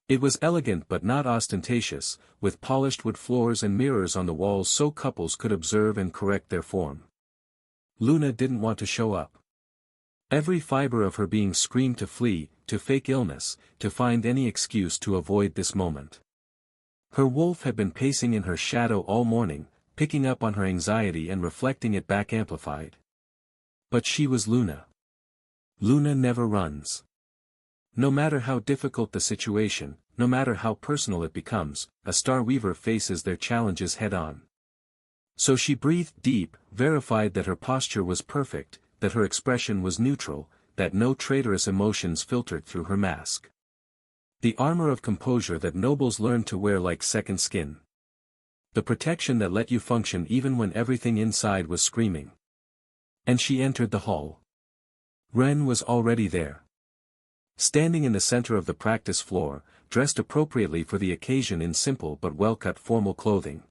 It was elegant but not ostentatious, with polished wood floors and mirrors on the walls so couples could observe and correct their form. Luna didn't want to show up. Every fiber of her being screamed to flee, to fake illness, to find any excuse to avoid this moment. Her wolf had been pacing in her shadow all morning, picking up on her anxiety and reflecting it back amplified. But she was Luna. Luna never runs. No matter how difficult the situation, no matter how personal it becomes, a Star Weaver faces their challenges head-on. So she breathed deep, verified that her posture was perfect, that her expression was neutral, that no traitorous emotions filtered through her mask. The armor of composure that nobles learned to wear like second skin. The protection that let you function even when everything inside was screaming. And she entered the hall. Ren was already there. Standing in the center of the practice floor, dressed appropriately for the occasion in simple but well-cut formal clothing.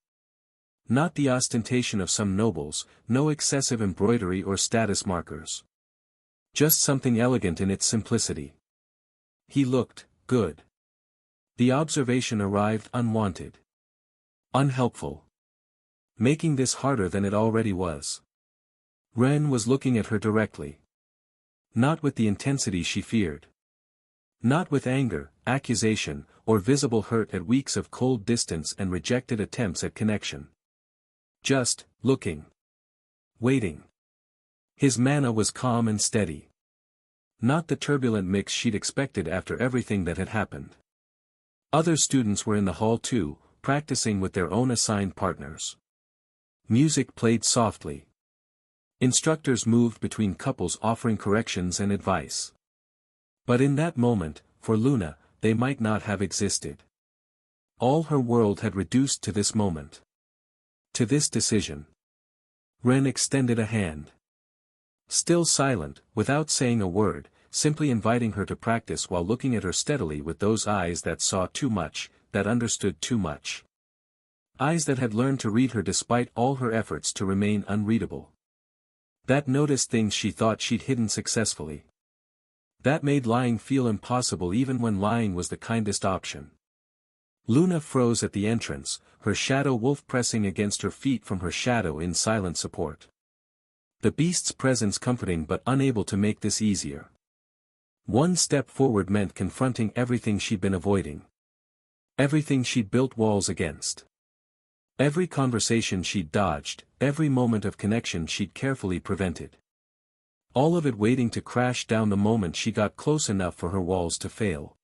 Not the ostentation of some nobles, no excessive embroidery or status markers. Just something elegant in its simplicity. He looked good. The observation arrived unwanted. Unhelpful. Making this harder than it already was. Ren was looking at her directly. Not with the intensity she feared. Not with anger, accusation, or visible hurt at weeks of cold distance and rejected attempts at connection. Just, looking. Waiting. His manner was calm and steady. Not the turbulent mix she'd expected after everything that had happened. Other students were in the hall too, practicing with their own assigned partners. Music played softly. Instructors moved between couples offering corrections and advice. But in that moment, for Luna, they might not have existed. All her world had reduced to this moment. To this decision. Ren extended a hand. Still silent, without saying a word, simply inviting her to practice while looking at her steadily with those eyes that saw too much, that understood too much. Eyes that had learned to read her despite all her efforts to remain unreadable. That noticed things she thought she'd hidden successfully. That made lying feel impossible even when lying was the kindest option. Luna froze at the entrance, her shadow wolf pressing against her feet from her shadow in silent support. The beast's presence comforting but unable to make this easier. One step forward meant confronting everything she'd been avoiding. Everything she'd built walls against. Every conversation she'd dodged, every moment of connection she'd carefully prevented. All of it waiting to crash down the moment she got close enough for her walls to fail.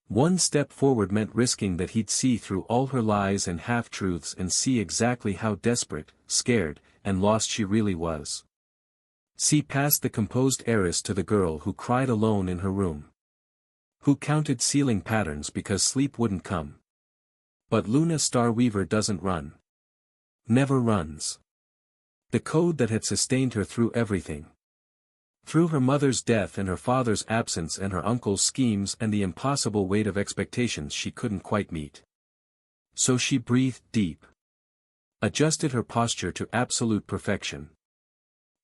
One step forward meant risking that he'd see through all her lies and half-truths and see exactly how desperate, scared, and lost she really was. See past the composed heiress to the girl who cried alone in her room. Who counted ceiling patterns because sleep wouldn't come. But Luna Starweaver doesn't run. Never runs. The code that had sustained her through everything. Through her mother's death and her father's absence and her uncle's schemes and the impossible weight of expectations she couldn't quite meet. So she breathed deep. Adjusted her posture to absolute perfection.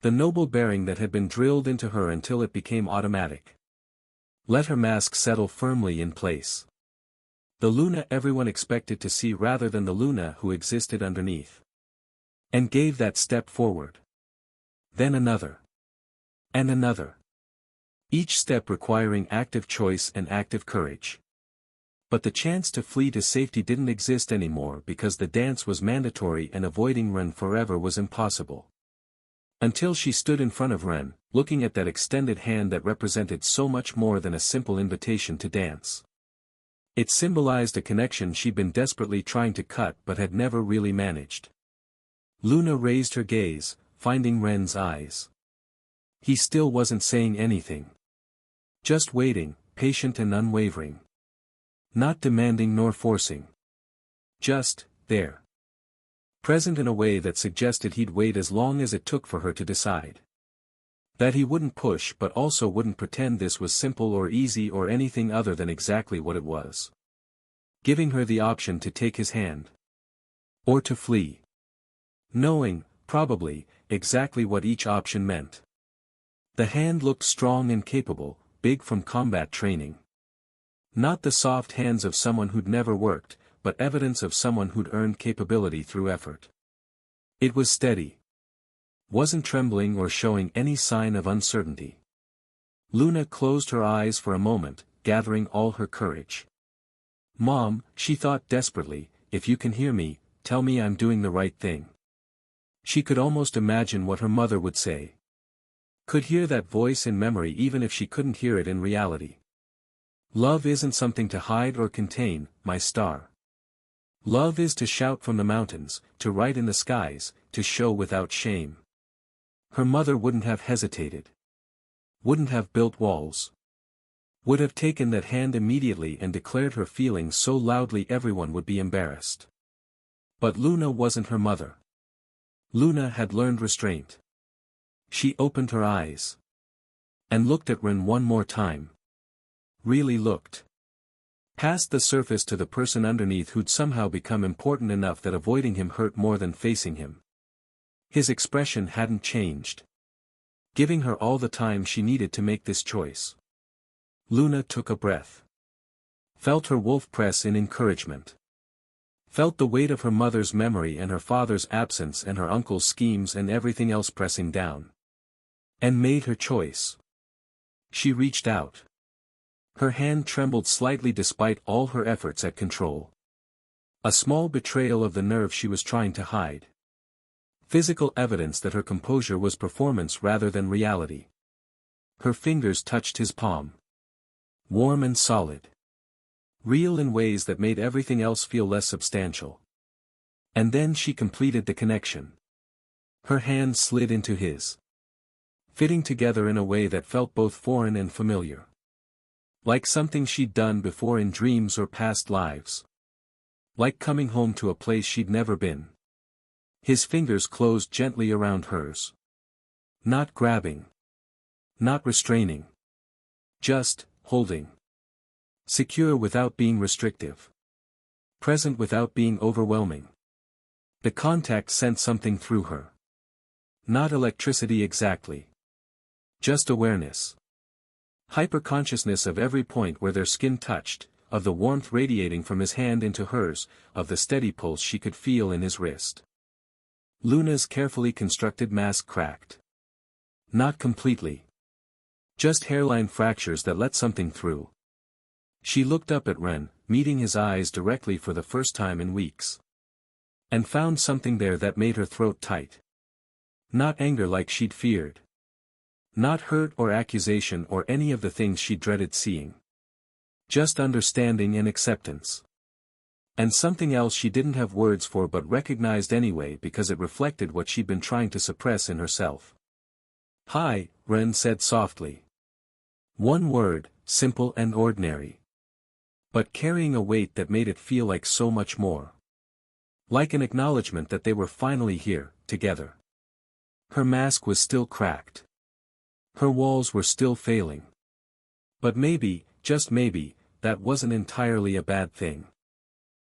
The noble bearing that had been drilled into her until it became automatic. Let her mask settle firmly in place. The Luna everyone expected to see rather than the Luna who existed underneath. And gave that step forward. Then another. And another. Each step requiring active choice and active courage. But the chance to flee to safety didn't exist anymore because the dance was mandatory and avoiding Ren forever was impossible. Until she stood in front of Ren, looking at that extended hand that represented so much more than a simple invitation to dance. It symbolized a connection she'd been desperately trying to cut but had never really managed. Luna raised her gaze, finding Ren's eyes. He still wasn't saying anything. Just waiting, patient and unwavering. Not demanding nor forcing. Just, there. Present in a way that suggested he'd wait as long as it took for her to decide. That he wouldn't push but also wouldn't pretend this was simple or easy or anything other than exactly what it was. Giving her the option to take his hand. Or to flee. Knowing, probably, exactly what each option meant. The hand looked strong and capable, big from combat training. Not the soft hands of someone who'd never worked, but evidence of someone who'd earned capability through effort. It was steady. Wasn't trembling or showing any sign of uncertainty. Luna closed her eyes for a moment, gathering all her courage. "Mom," she thought desperately, "if you can hear me, tell me I'm doing the right thing." She could almost imagine what her mother would say. Could hear that voice in memory even if she couldn't hear it in reality. "Love isn't something to hide or contain, my star. Love is to shout from the mountains, to write in the skies, to show without shame." Her mother wouldn't have hesitated. Wouldn't have built walls. Would have taken that hand immediately and declared her feelings so loudly everyone would be embarrassed. But Luna wasn't her mother. Luna had learned restraint. She opened her eyes. And looked at Ren one more time. Really looked. Past the surface to the person underneath who'd somehow become important enough that avoiding him hurt more than facing him. His expression hadn't changed. Giving her all the time she needed to make this choice. Luna took a breath. Felt her wolf press in encouragement. Felt the weight of her mother's memory and her father's absence and her uncle's schemes and everything else pressing down. And made her choice. She reached out. Her hand trembled slightly despite all her efforts at control. A small betrayal of the nerve she was trying to hide. Physical evidence that her composure was performance rather than reality. Her fingers touched his palm. Warm and solid. Real in ways that made everything else feel less substantial. And then she completed the connection. Her hand slid into his. Fitting together in a way that felt both foreign and familiar. Like something she'd done before in dreams or past lives. Like coming home to a place she'd never been. His fingers closed gently around hers. Not grabbing. Not restraining. Just, holding. Secure without being restrictive. Present without being overwhelming. The contact sent something through her. Not electricity exactly. Just awareness. Hyper-consciousness of every point where their skin touched, of the warmth radiating from his hand into hers, of the steady pulse she could feel in his wrist. Luna's carefully constructed mask cracked. Not completely. Just hairline fractures that let something through. She looked up at Ren, meeting his eyes directly for the first time in weeks. And found something there that made her throat tight. Not anger like she'd feared. Not hurt or accusation or any of the things she dreaded seeing. Just understanding and acceptance. And something else she didn't have words for but recognized anyway because it reflected what she'd been trying to suppress in herself. "Hi," Ren said softly. One word, simple and ordinary. But carrying a weight that made it feel like so much more. Like an acknowledgement that they were finally here, together. Her mask was still cracked. Her walls were still failing. But maybe, just maybe, that wasn't entirely a bad thing.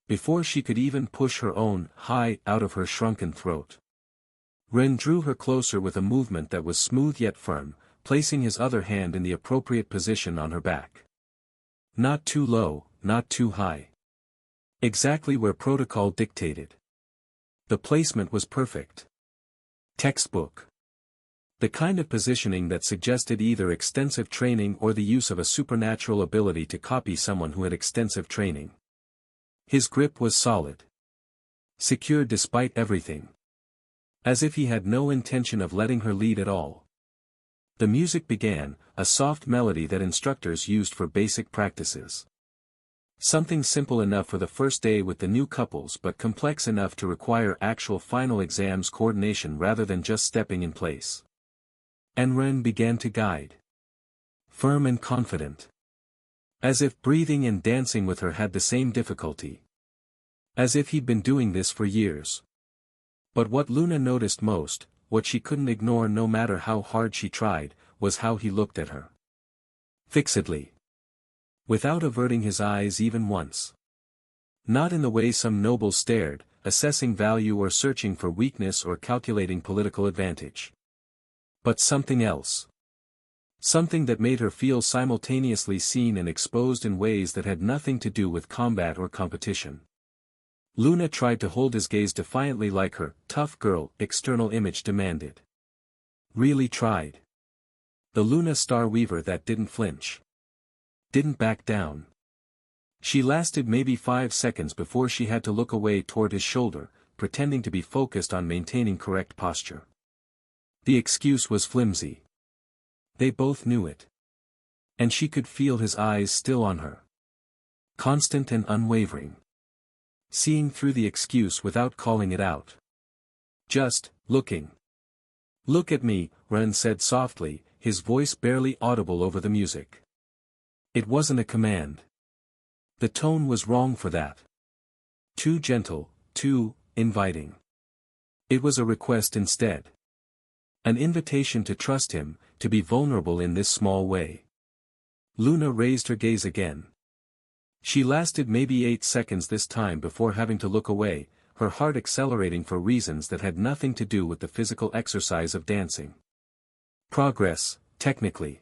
Before she could even push her own "hi" out of her shrunken throat. Ren drew her closer with a movement that was smooth yet firm, placing his other hand in the appropriate position on her back. Not too low, not too high. Exactly where protocol dictated. The placement was perfect. Textbook. The kind of positioning that suggested either extensive training or the use of a supernatural ability to copy someone who had extensive training. His grip was solid. Secure despite everything. As if he had no intention of letting her lead at all. The music began, a soft melody that instructors used for basic practices. Something simple enough for the first day with the new couples but complex enough to require actual final exams coordination rather than just stepping in place. And Ren began to guide. Firm and confident. As if breathing and dancing with her had the same difficulty. As if he'd been doing this for years. But what Luna noticed most, what she couldn't ignore no matter how hard she tried, was how he looked at her. Fixedly. Without averting his eyes even once. Not in the way some nobles stared, assessing value or searching for weakness or calculating political advantage. But something else. Something that made her feel simultaneously seen and exposed in ways that had nothing to do with combat or competition. Luna tried to hold his gaze defiantly like her tough girl external image demanded. Really tried. The Luna Star Weaver that didn't flinch. Didn't back down. She lasted maybe 5 seconds before she had to look away toward his shoulder, pretending to be focused on maintaining correct posture. The excuse was flimsy. They both knew it. And she could feel his eyes still on her. Constant and unwavering. Seeing through the excuse without calling it out. Just, looking. "Look at me," Ren said softly, his voice barely audible over the music. It wasn't a command. The tone was wrong for that. Too gentle, too inviting. It was a request instead. An invitation to trust him, to be vulnerable in this small way. Luna raised her gaze again. She lasted maybe 8 seconds this time before having to look away, her heart accelerating for reasons that had nothing to do with the physical exercise of dancing. Progress, technically.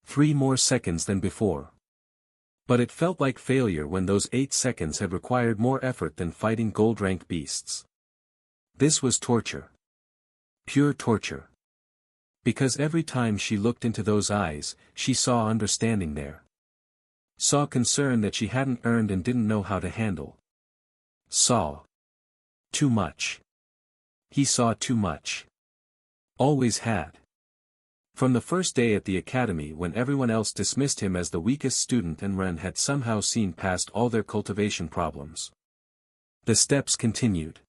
3 more seconds than before. But it felt like failure when those 8 seconds had required more effort than fighting gold-rank beasts. This was torture. Pure torture. Because every time she looked into those eyes, she saw understanding there. Saw concern that she hadn't earned and didn't know how to handle. Saw. Too much. He saw too much. Always had. From the first day at the academy when everyone else dismissed him as the weakest student and Ren had somehow seen past all their cultivation problems. The steps continued.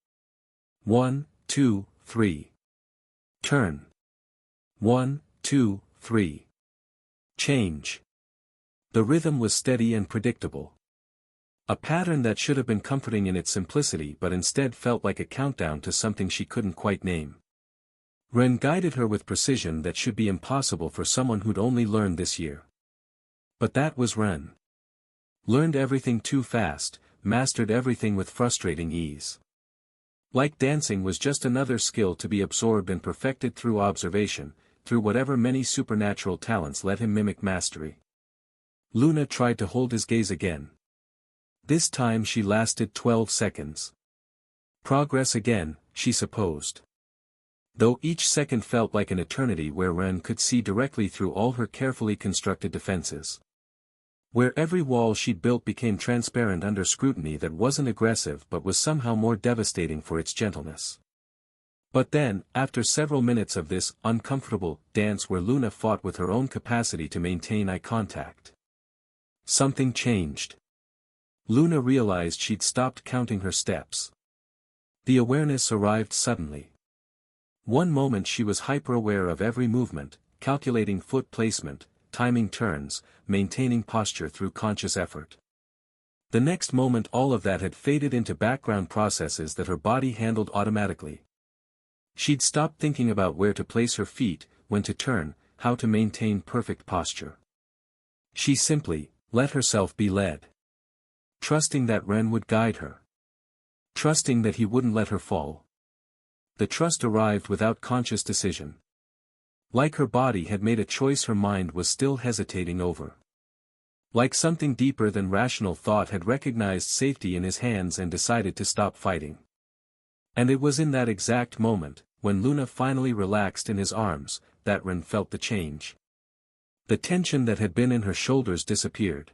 1, 2, 3. Turn. 1, 2, 3. Change. The rhythm was steady and predictable. A pattern that should have been comforting in its simplicity but instead felt like a countdown to something she couldn't quite name. Ren guided her with precision that should be impossible for someone who'd only learned this year. But that was Ren. Learned everything too fast, mastered everything with frustrating ease. Like dancing was just another skill to be absorbed and perfected through observation, through whatever many supernatural talents let him mimic mastery. Luna tried to hold his gaze again. This time she lasted 12 seconds. Progress again, she supposed. Though each second felt like an eternity where Ren could see directly through all her carefully constructed defenses. Where every wall she'd built became transparent under scrutiny that wasn't aggressive but was somehow more devastating for its gentleness. But then, after several minutes of this uncomfortable dance where Luna fought with her own capacity to maintain eye contact, something changed. Luna realized she'd stopped counting her steps. The awareness arrived suddenly. One moment she was hyper-aware of every movement, calculating foot placement, timing turns, maintaining posture through conscious effort. The next moment all of that had faded into background processes that her body handled automatically. She'd stopped thinking about where to place her feet, when to turn, how to maintain perfect posture. She simply let herself be led. Trusting that Ren would guide her. Trusting that he wouldn't let her fall. The trust arrived without conscious decision. Like her body had made a choice her mind was still hesitating over. Like something deeper than rational thought had recognized safety in his hands and decided to stop fighting. And it was in that exact moment, when Luna finally relaxed in his arms, that Ren felt the change. The tension that had been in her shoulders disappeared.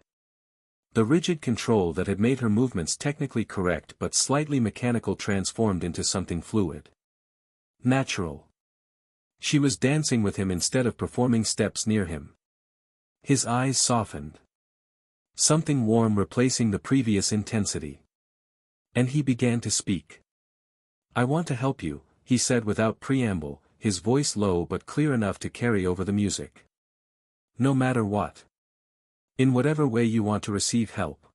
The rigid control that had made her movements technically correct but slightly mechanical transformed into something fluid. Natural. She was dancing with him instead of performing steps near him. His eyes softened. Something warm replacing the previous intensity. And he began to speak. "I want to help you," he said without preamble, his voice low but clear enough to carry over the music. "No matter what. In whatever way you want to receive help."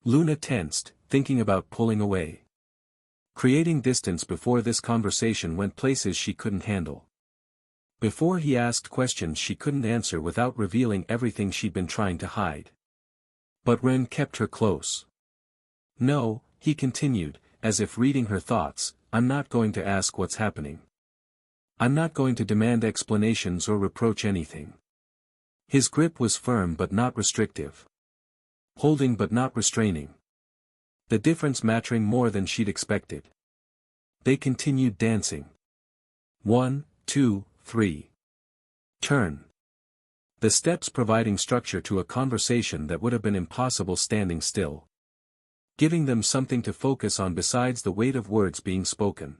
Luna tensed, thinking about pulling away. Creating distance before this conversation went places she couldn't handle. Before he asked questions she couldn't answer without revealing everything she'd been trying to hide. But Ren kept her close. "No," he continued, as if reading her thoughts, "I'm not going to ask what's happening. I'm not going to demand explanations or reproach anything. His grip was firm but not restrictive. Holding but not restraining. The difference mattering more than she'd expected. They continued dancing. 1, 2, 3. Turn. The steps providing structure to a conversation that would have been impossible standing still. Giving them something to focus on besides the weight of words being spoken.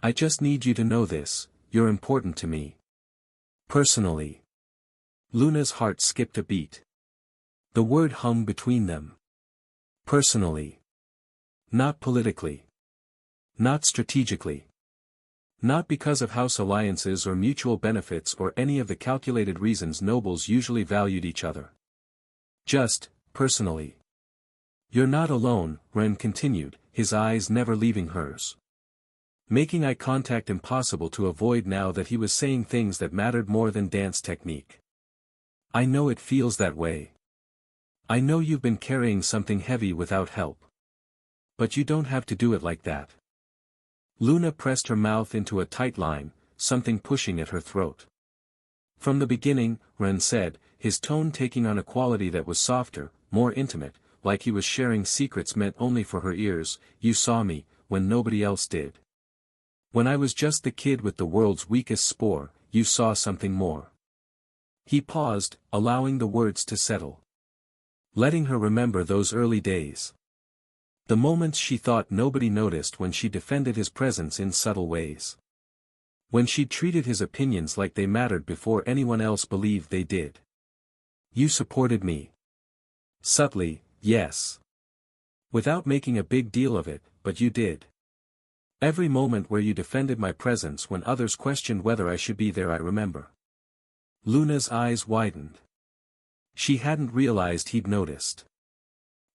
I just need you to know this, you're important to me. Personally. Luna's heart skipped a beat. The word hung between them. Personally. Not politically. Not strategically. Not because of house alliances or mutual benefits or any of the calculated reasons nobles usually valued each other. Just, personally. You're not alone, Ren continued, his eyes never leaving hers. Making eye contact impossible to avoid now that he was saying things that mattered more than dance technique. I know it feels that way. I know you've been carrying something heavy without help. But you don't have to do it like that. Luna pressed her mouth into a tight line, something pushing at her throat. From the beginning, Ren said, his tone taking on a quality that was softer, more intimate, like he was sharing secrets meant only for her ears, you saw me, when nobody else did. When I was just the kid with the world's weakest spore, you saw something more. He paused, allowing the words to settle. Letting her remember those early days. The moments she thought nobody noticed when she defended his presence in subtle ways. When she treated his opinions like they mattered before anyone else believed they did. You supported me. Subtly, yes. Without making a big deal of it, but you did. Every moment where you defended my presence when others questioned whether I should be there I remember. Luna's eyes widened. She hadn't realized he'd noticed.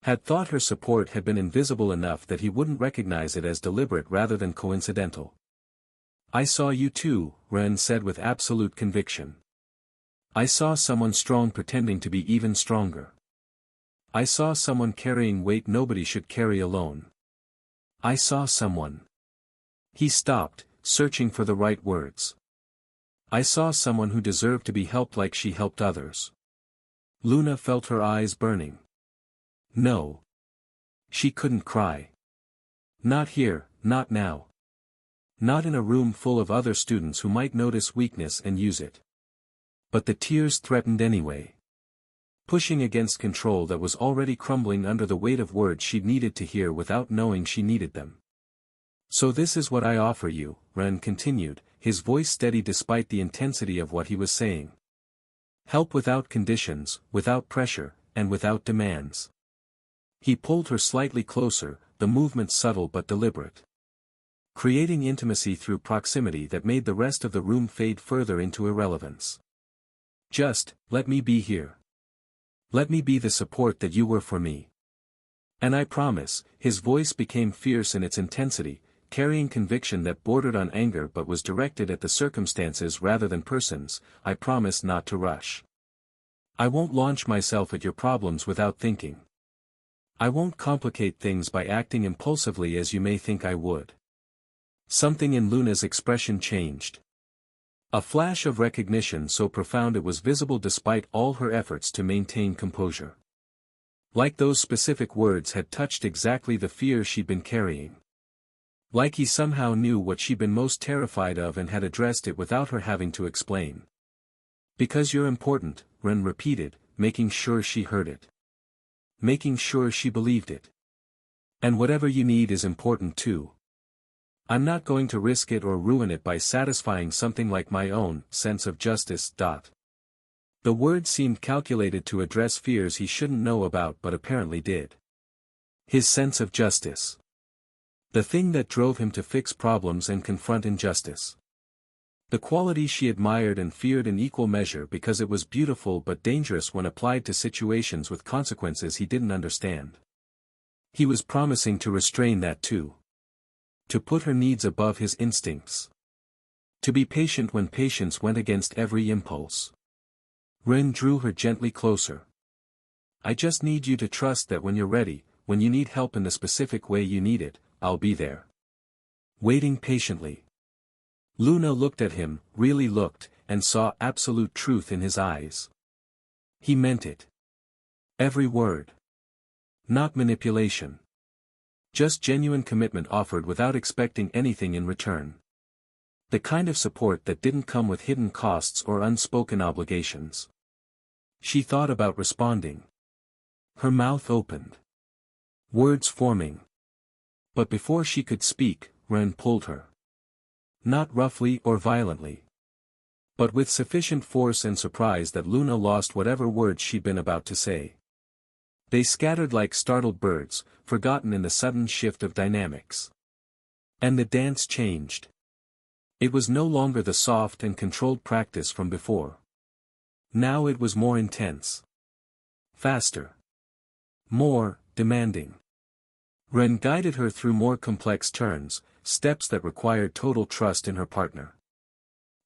Had thought her support had been invisible enough that he wouldn't recognize it as deliberate rather than coincidental. I saw you too, Ren said with absolute conviction. I saw someone strong pretending to be even stronger. I saw someone carrying weight nobody should carry alone. I saw someone. He stopped, searching for the right words. I saw someone who deserved to be helped like she helped others. Luna felt her eyes burning. No. She couldn't cry. Not here, not now. Not in a room full of other students who might notice weakness and use it. But the tears threatened anyway. Pushing against control that was already crumbling under the weight of words she needed to hear without knowing she needed them. So this is what I offer you, Ren continued, his voice steady despite the intensity of what he was saying. Help without conditions, without pressure, and without demands. He pulled her slightly closer, the movement subtle but deliberate. Creating intimacy through proximity that made the rest of the room fade further into irrelevance. Just, let me be here. Let me be the support that you were for me. And I promise, his voice became fierce in its intensity, carrying conviction that bordered on anger but was directed at the circumstances rather than persons, I promise not to rush. I won't launch myself at your problems without thinking. I won't complicate things by acting impulsively as you may think I would. Something in Luna's expression changed. A flash of recognition so profound it was visible despite all her efforts to maintain composure. Like those specific words had touched exactly the fear she'd been carrying. Like he somehow knew what she'd been most terrified of and had addressed it without her having to explain. Because you're important, Ren repeated, making sure she heard it. Making sure she believed it. And whatever you need is important too. I'm not going to risk it or ruin it by satisfying something like my own sense of justice. The word seemed calculated to address fears he shouldn't know about but apparently did. His sense of justice. The thing that drove him to fix problems and confront injustice. The quality she admired and feared in equal measure because it was beautiful but dangerous when applied to situations with consequences he didn't understand. He was promising to restrain that too. To put her needs above his instincts. To be patient when patience went against every impulse. Ren drew her gently closer. I just need you to trust that when you're ready, when you need help in the specific way you need it, I'll be there. Waiting patiently. Luna looked at him, really looked, and saw absolute truth in his eyes. He meant it. Every word. Not manipulation. Just genuine commitment offered without expecting anything in return. The kind of support that didn't come with hidden costs or unspoken obligations. She thought about responding. Her mouth opened. Words forming. But before she could speak, Ren pulled her. Not roughly or violently. But with sufficient force and surprise that Luna lost whatever words she'd been about to say. They scattered like startled birds, forgotten in the sudden shift of dynamics. And the dance changed. It was no longer the soft and controlled practice from before. Now it was more intense. Faster. More demanding. Ren guided her through more complex turns, steps that required total trust in her partner.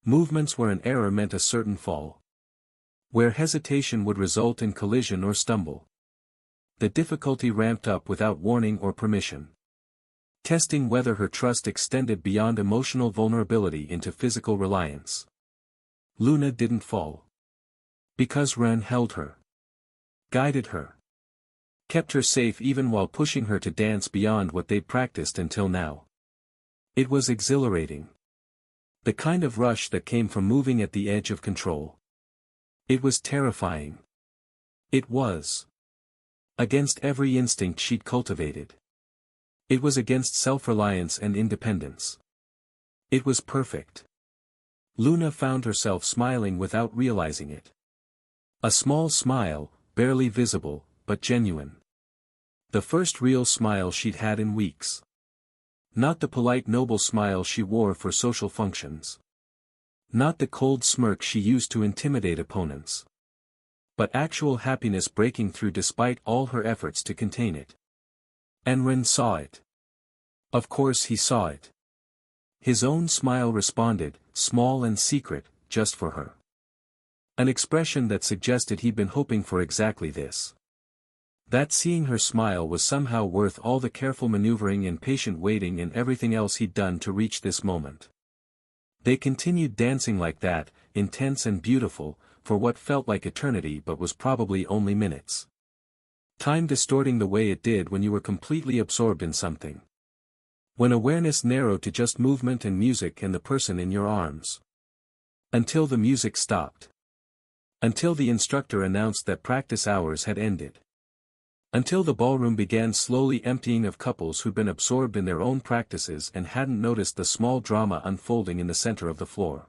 Movements where an error meant a certain fall. Where hesitation would result in collision or stumble. The difficulty ramped up without warning or permission. Testing whether her trust extended beyond emotional vulnerability into physical reliance. Luna didn't fall. Because Ren held her. Guided her. Kept her safe even while pushing her to dance beyond what they'd practiced until now. It was exhilarating. The kind of rush that came from moving at the edge of control. It was terrifying. It was. Against every instinct she'd cultivated. It was against self-reliance and independence. It was perfect. Luna found herself smiling without realizing it. A small smile, barely visible, but genuine. The first real smile she'd had in weeks. Not the polite noble smile she wore for social functions. Not the cold smirk she used to intimidate opponents. But actual happiness breaking through despite all her efforts to contain it. And Ren saw it. Of course he saw it. His own smile responded, small and secret, just for her. An expression that suggested he'd been hoping for exactly this. That seeing her smile was somehow worth all the careful maneuvering and patient waiting and everything else he'd done to reach this moment. They continued dancing like that, intense and beautiful, for what felt like eternity but was probably only minutes. Time distorting the way it did when you were completely absorbed in something. When awareness narrowed to just movement and music and the person in your arms. Until the music stopped. Until the instructor announced that practice hours had ended. Until the ballroom began slowly emptying of couples who'd been absorbed in their own practices and hadn't noticed the small drama unfolding in the center of the floor.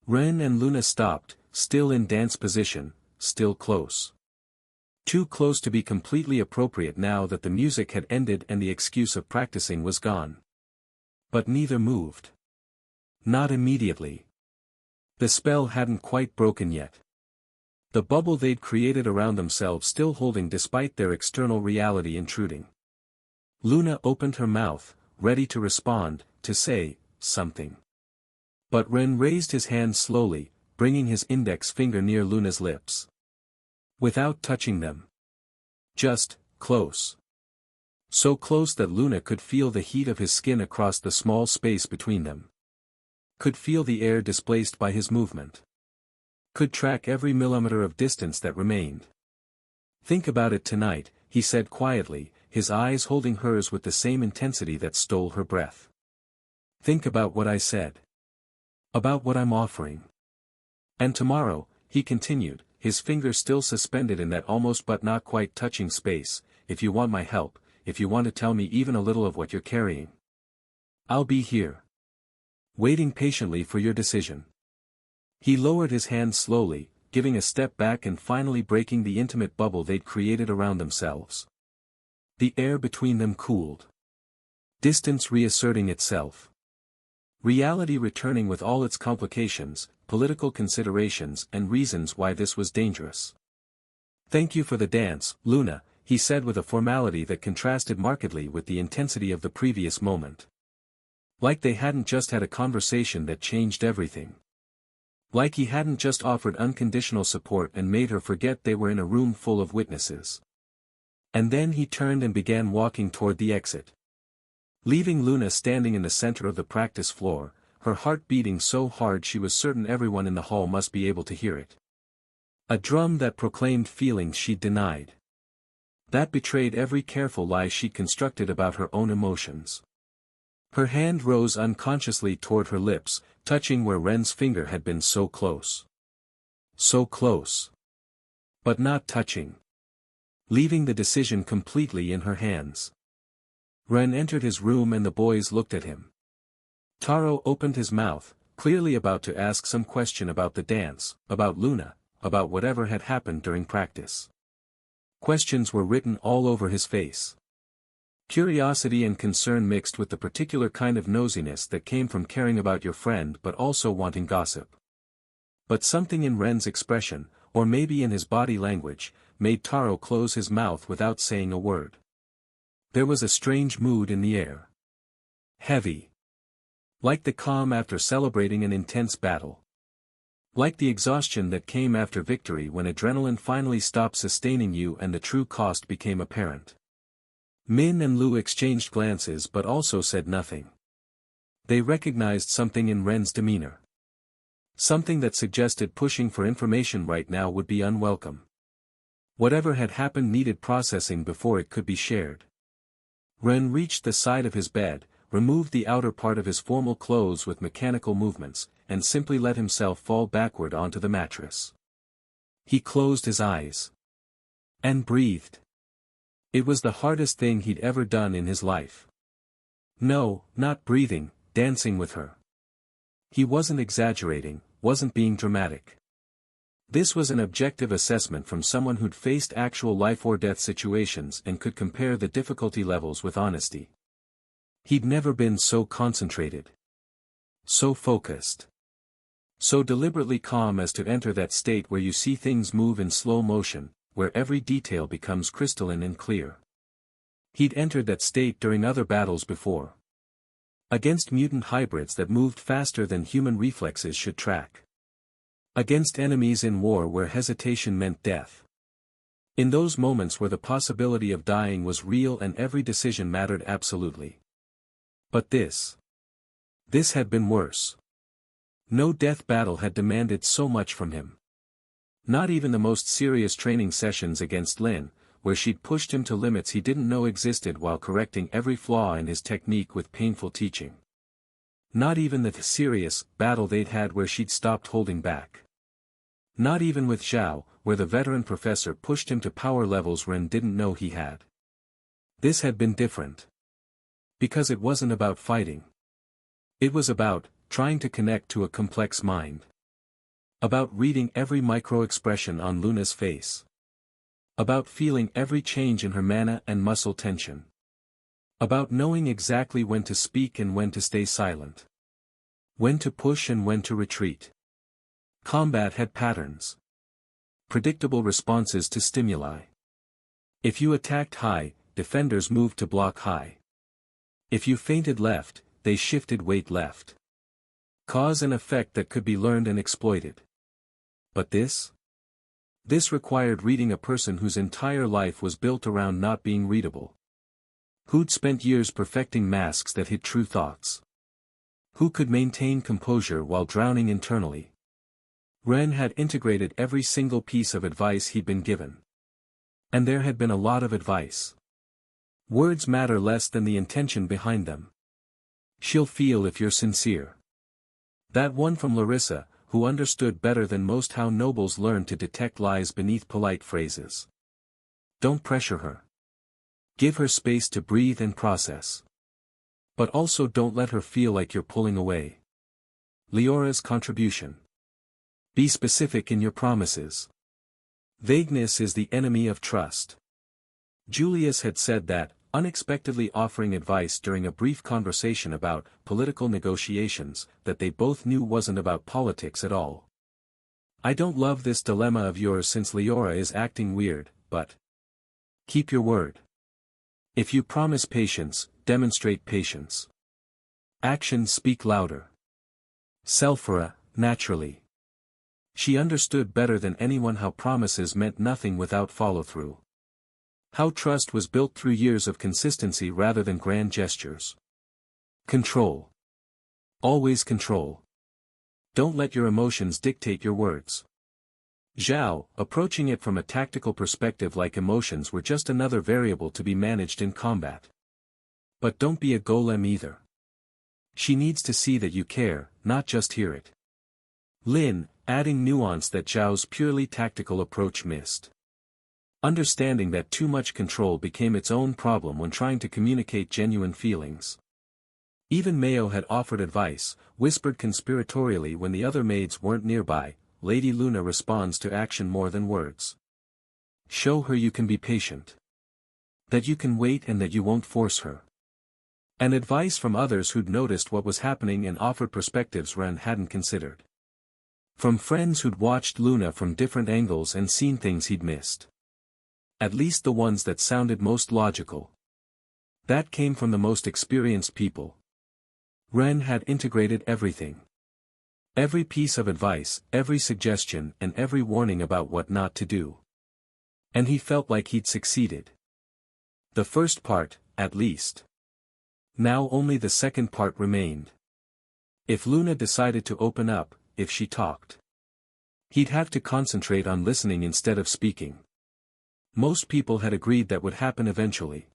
Ren and Luna stopped, still in dance position, still close. Too close to be completely appropriate now that the music had ended and the excuse of practicing was gone. But neither moved. Not immediately. The spell hadn't quite broken yet. The bubble they'd created around themselves still holding despite their external reality intruding. Luna opened her mouth, ready to respond, to say something. But Ren raised his hand slowly, bringing his index finger near Luna's lips. Without touching them. Just, close. So close that Luna could feel the heat of his skin across the small space between them. Could feel the air displaced by his movement. Could track every millimeter of distance that remained. Think about it tonight, he said quietly, his eyes holding hers with the same intensity that stole her breath. Think about what I said. About what I'm offering. And tomorrow, he continued, his finger still suspended in that almost but not quite touching space, if you want my help, if you want to tell me even a little of what you're carrying. I'll be here. Waiting patiently for your decision. He lowered his hand slowly, giving a step back and finally breaking the intimate bubble they'd created around themselves. The air between them cooled. Distance reasserting itself. Reality returning with all its complications, political considerations and reasons why this was dangerous. Thank you for the dance, Luna, he said with a formality that contrasted markedly with the intensity of the previous moment. Like they hadn't just had a conversation that changed everything. Like he hadn't just offered unconditional support and made her forget they were in a room full of witnesses. And then he turned and began walking toward the exit. Leaving Luna standing in the center of the practice floor, her heart beating so hard she was certain everyone in the hall must be able to hear it. A drum that proclaimed feelings she'd denied. That betrayed every careful lie she'd constructed about her own emotions. Her hand rose unconsciously toward her lips, touching where Ren's finger had been so close. So close. But not touching. Leaving the decision completely in her hands. Ren entered his room and the boys looked at him. Taro opened his mouth, clearly about to ask some question about the dance, about Luna, about whatever had happened during practice. Questions were written all over his face. Curiosity and concern mixed with the particular kind of nosiness that came from caring about your friend but also wanting gossip. But something in Ren's expression, or maybe in his body language, made Taro close his mouth without saying a word. There was a strange mood in the air. Heavy. Like the calm after celebrating an intense battle. Like the exhaustion that came after victory when adrenaline finally stopped sustaining you and the true cost became apparent. Min and Lu exchanged glances but also said nothing. They recognized something in Ren's demeanor. Something that suggested pushing for information right now would be unwelcome. Whatever had happened needed processing before it could be shared. Ren reached the side of his bed, removed the outer part of his formal clothes with mechanical movements, and simply let himself fall backward onto the mattress. He closed his eyes. And breathed. It was the hardest thing he'd ever done in his life. No, not breathing, dancing with her. He wasn't exaggerating, wasn't being dramatic. This was an objective assessment from someone who'd faced actual life-or-death situations and could compare the difficulty levels with honesty. He'd never been so concentrated. So focused. So deliberately calm as to enter that state where you see things move in slow motion, where every detail becomes crystalline and clear. He'd entered that state during other battles before. Against mutant hybrids that moved faster than human reflexes should track. Against enemies in war where hesitation meant death. In those moments where the possibility of dying was real and every decision mattered absolutely. But this had been worse. No death battle had demanded so much from him. Not even the most serious training sessions against Lin, where she'd pushed him to limits he didn't know existed while correcting every flaw in his technique with painful teaching. Not even the serious battle they'd had where she'd stopped holding back. Not even with Zhao, where the veteran professor pushed him to power levels Ren didn't know he had. This had been different. Because it wasn't about fighting. It was about trying to connect to a complex mind. About reading every micro-expression on Luna's face. About feeling every change in her mana and muscle tension. About knowing exactly when to speak and when to stay silent. When to push and when to retreat. Combat had patterns. Predictable responses to stimuli. If you attacked high, defenders moved to block high. If you feinted left, they shifted weight left. Cause and effect that could be learned and exploited. But this? This required reading a person whose entire life was built around not being readable. Who'd spent years perfecting masks that hid true thoughts. Who could maintain composure while drowning internally. Ren had integrated every single piece of advice he'd been given. And there had been a lot of advice. Words matter less than the intention behind them. She'll feel if you're sincere. That one from Larissa, who understood better than most how nobles learn to detect lies beneath polite phrases. Don't pressure her. Give her space to breathe and process. But also don't let her feel like you're pulling away. Leora's contribution. Be specific in your promises. Vagueness is the enemy of trust. Julius had said that, unexpectedly offering advice during a brief conversation about political negotiations, that they both knew wasn't about politics at all. I don't love this dilemma of yours since Leora is acting weird, but keep your word. If you promise patience, demonstrate patience. Actions speak louder. Selphora, naturally. She understood better than anyone how promises meant nothing without follow-through. How trust was built through years of consistency rather than grand gestures. Control. Always control. Don't let your emotions dictate your words. Zhao, approaching it from a tactical perspective like emotions were just another variable to be managed in combat. But don't be a golem either. She needs to see that you care, not just hear it. Lin, adding nuance that Zhao's purely tactical approach missed. Understanding that too much control became its own problem when trying to communicate genuine feelings. Even Mayo had offered advice, whispered conspiratorially when the other maids weren't nearby. Lady Luna responds to action more than words. Show her you can be patient. That you can wait and that you won't force her. And advice from others who'd noticed what was happening and offered perspectives Ren hadn't considered. From friends who'd watched Luna from different angles and seen things he'd missed. At least the ones that sounded most logical. That came from the most experienced people. Ren had integrated everything. Every piece of advice, every suggestion, and every warning about what not to do. And he felt like he'd succeeded. The first part, at least. Now only the second part remained. If Luna decided to open up, if she talked. He'd have to concentrate on listening instead of speaking. Most people had agreed that would happen eventually.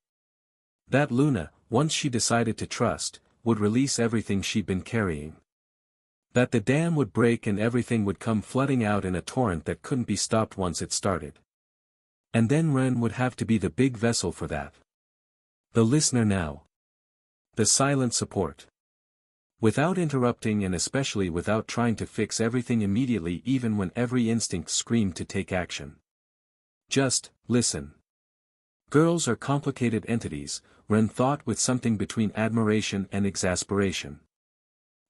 That Luna, once she decided to trust, would release everything she'd been carrying. That the dam would break and everything would come flooding out in a torrent that couldn't be stopped once it started. And then Ren would have to be the big vessel for that. The listener now. The silent support. Without interrupting and especially without trying to fix everything immediately even when every instinct screamed to take action. Just, listen. Girls are complicated entities, Ren thought with something between admiration and exasperation.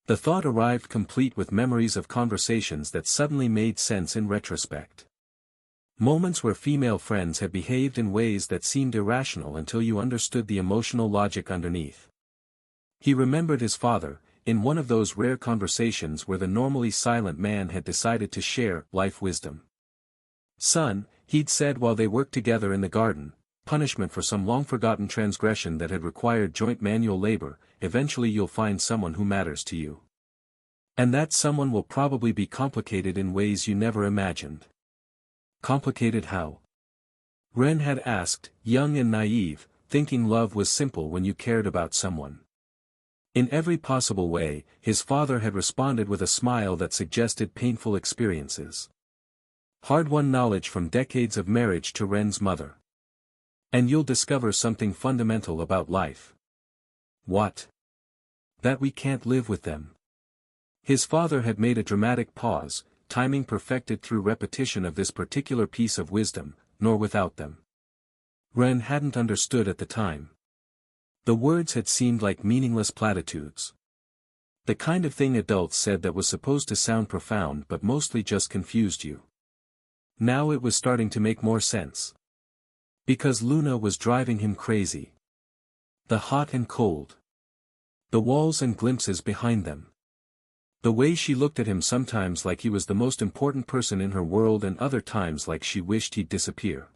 The thought arrived complete with memories of conversations that suddenly made sense in retrospect. Moments where female friends had behaved in ways that seemed irrational until you understood the emotional logic underneath. He remembered his father, in one of those rare conversations where the normally silent man had decided to share life wisdom. Son, he'd said while they worked together in the garden, punishment for some long-forgotten transgression that had required joint manual labor, eventually you'll find someone who matters to you. And that someone will probably be complicated in ways you never imagined. Complicated how? Ren had asked, young and naive, thinking love was simple when you cared about someone. In every possible way, his father had responded with a smile that suggested painful experiences. Hard-won knowledge from decades of marriage to Ren's mother. And you'll discover something fundamental about life. What? That we can't live with them. His father had made a dramatic pause, timing perfected through repetition of this particular piece of wisdom, nor without them. Ren hadn't understood at the time. The words had seemed like meaningless platitudes. The kind of thing adults said that was supposed to sound profound but mostly just confused you. Now it was starting to make more sense. Because Luna was driving him crazy. The hot and cold. The walls and glimpses behind them. The way she looked at him sometimes like he was the most important person in her world and other times like she wished he'd disappear.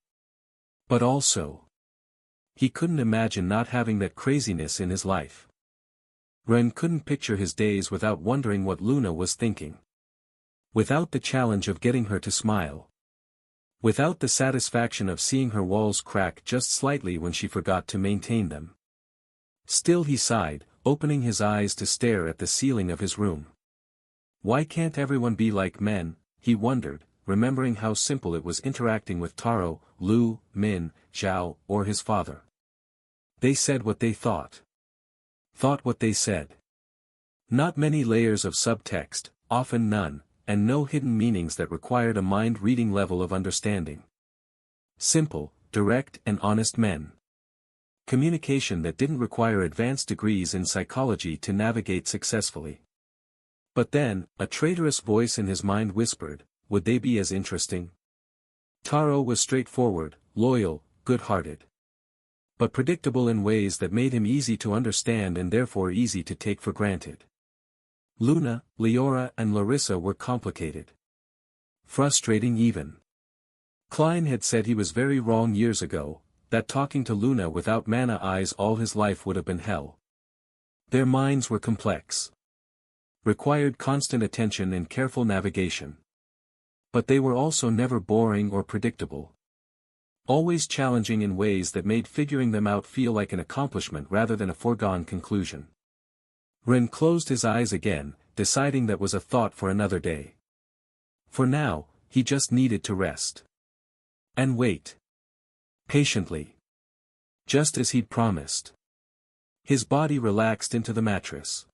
But also, he couldn't imagine not having that craziness in his life. Ren couldn't picture his days without wondering what Luna was thinking. Without the challenge of getting her to smile. Without the satisfaction of seeing her walls crack just slightly when she forgot to maintain them. Still he sighed, opening his eyes to stare at the ceiling of his room. Why can't everyone be like men, he wondered, remembering how simple it was interacting with Taro, Lu, Min, Zhao, or his father. They said what they thought. Thought what they said. Not many layers of subtext, often none, and no hidden meanings that required a mind-reading level of understanding. Simple, direct and honest men. Communication that didn't require advanced degrees in psychology to navigate successfully. But then, a traitorous voice in his mind whispered, would they be as interesting? Taro was straightforward, loyal, good-hearted. But predictable in ways that made him easy to understand and therefore easy to take for granted. Luna, Leora and Larissa were complicated. Frustrating even. Klein had said he was very wrong years ago, that talking to Luna without mana eyes all his life would have been hell. Their minds were complex. Required constant attention and careful navigation. But they were also never boring or predictable. Always challenging in ways that made figuring them out feel like an accomplishment rather than a foregone conclusion. Ren closed his eyes again, deciding that was a thought for another day. For now, he just needed to rest. And wait. Patiently. Just as he'd promised. His body relaxed into the mattress.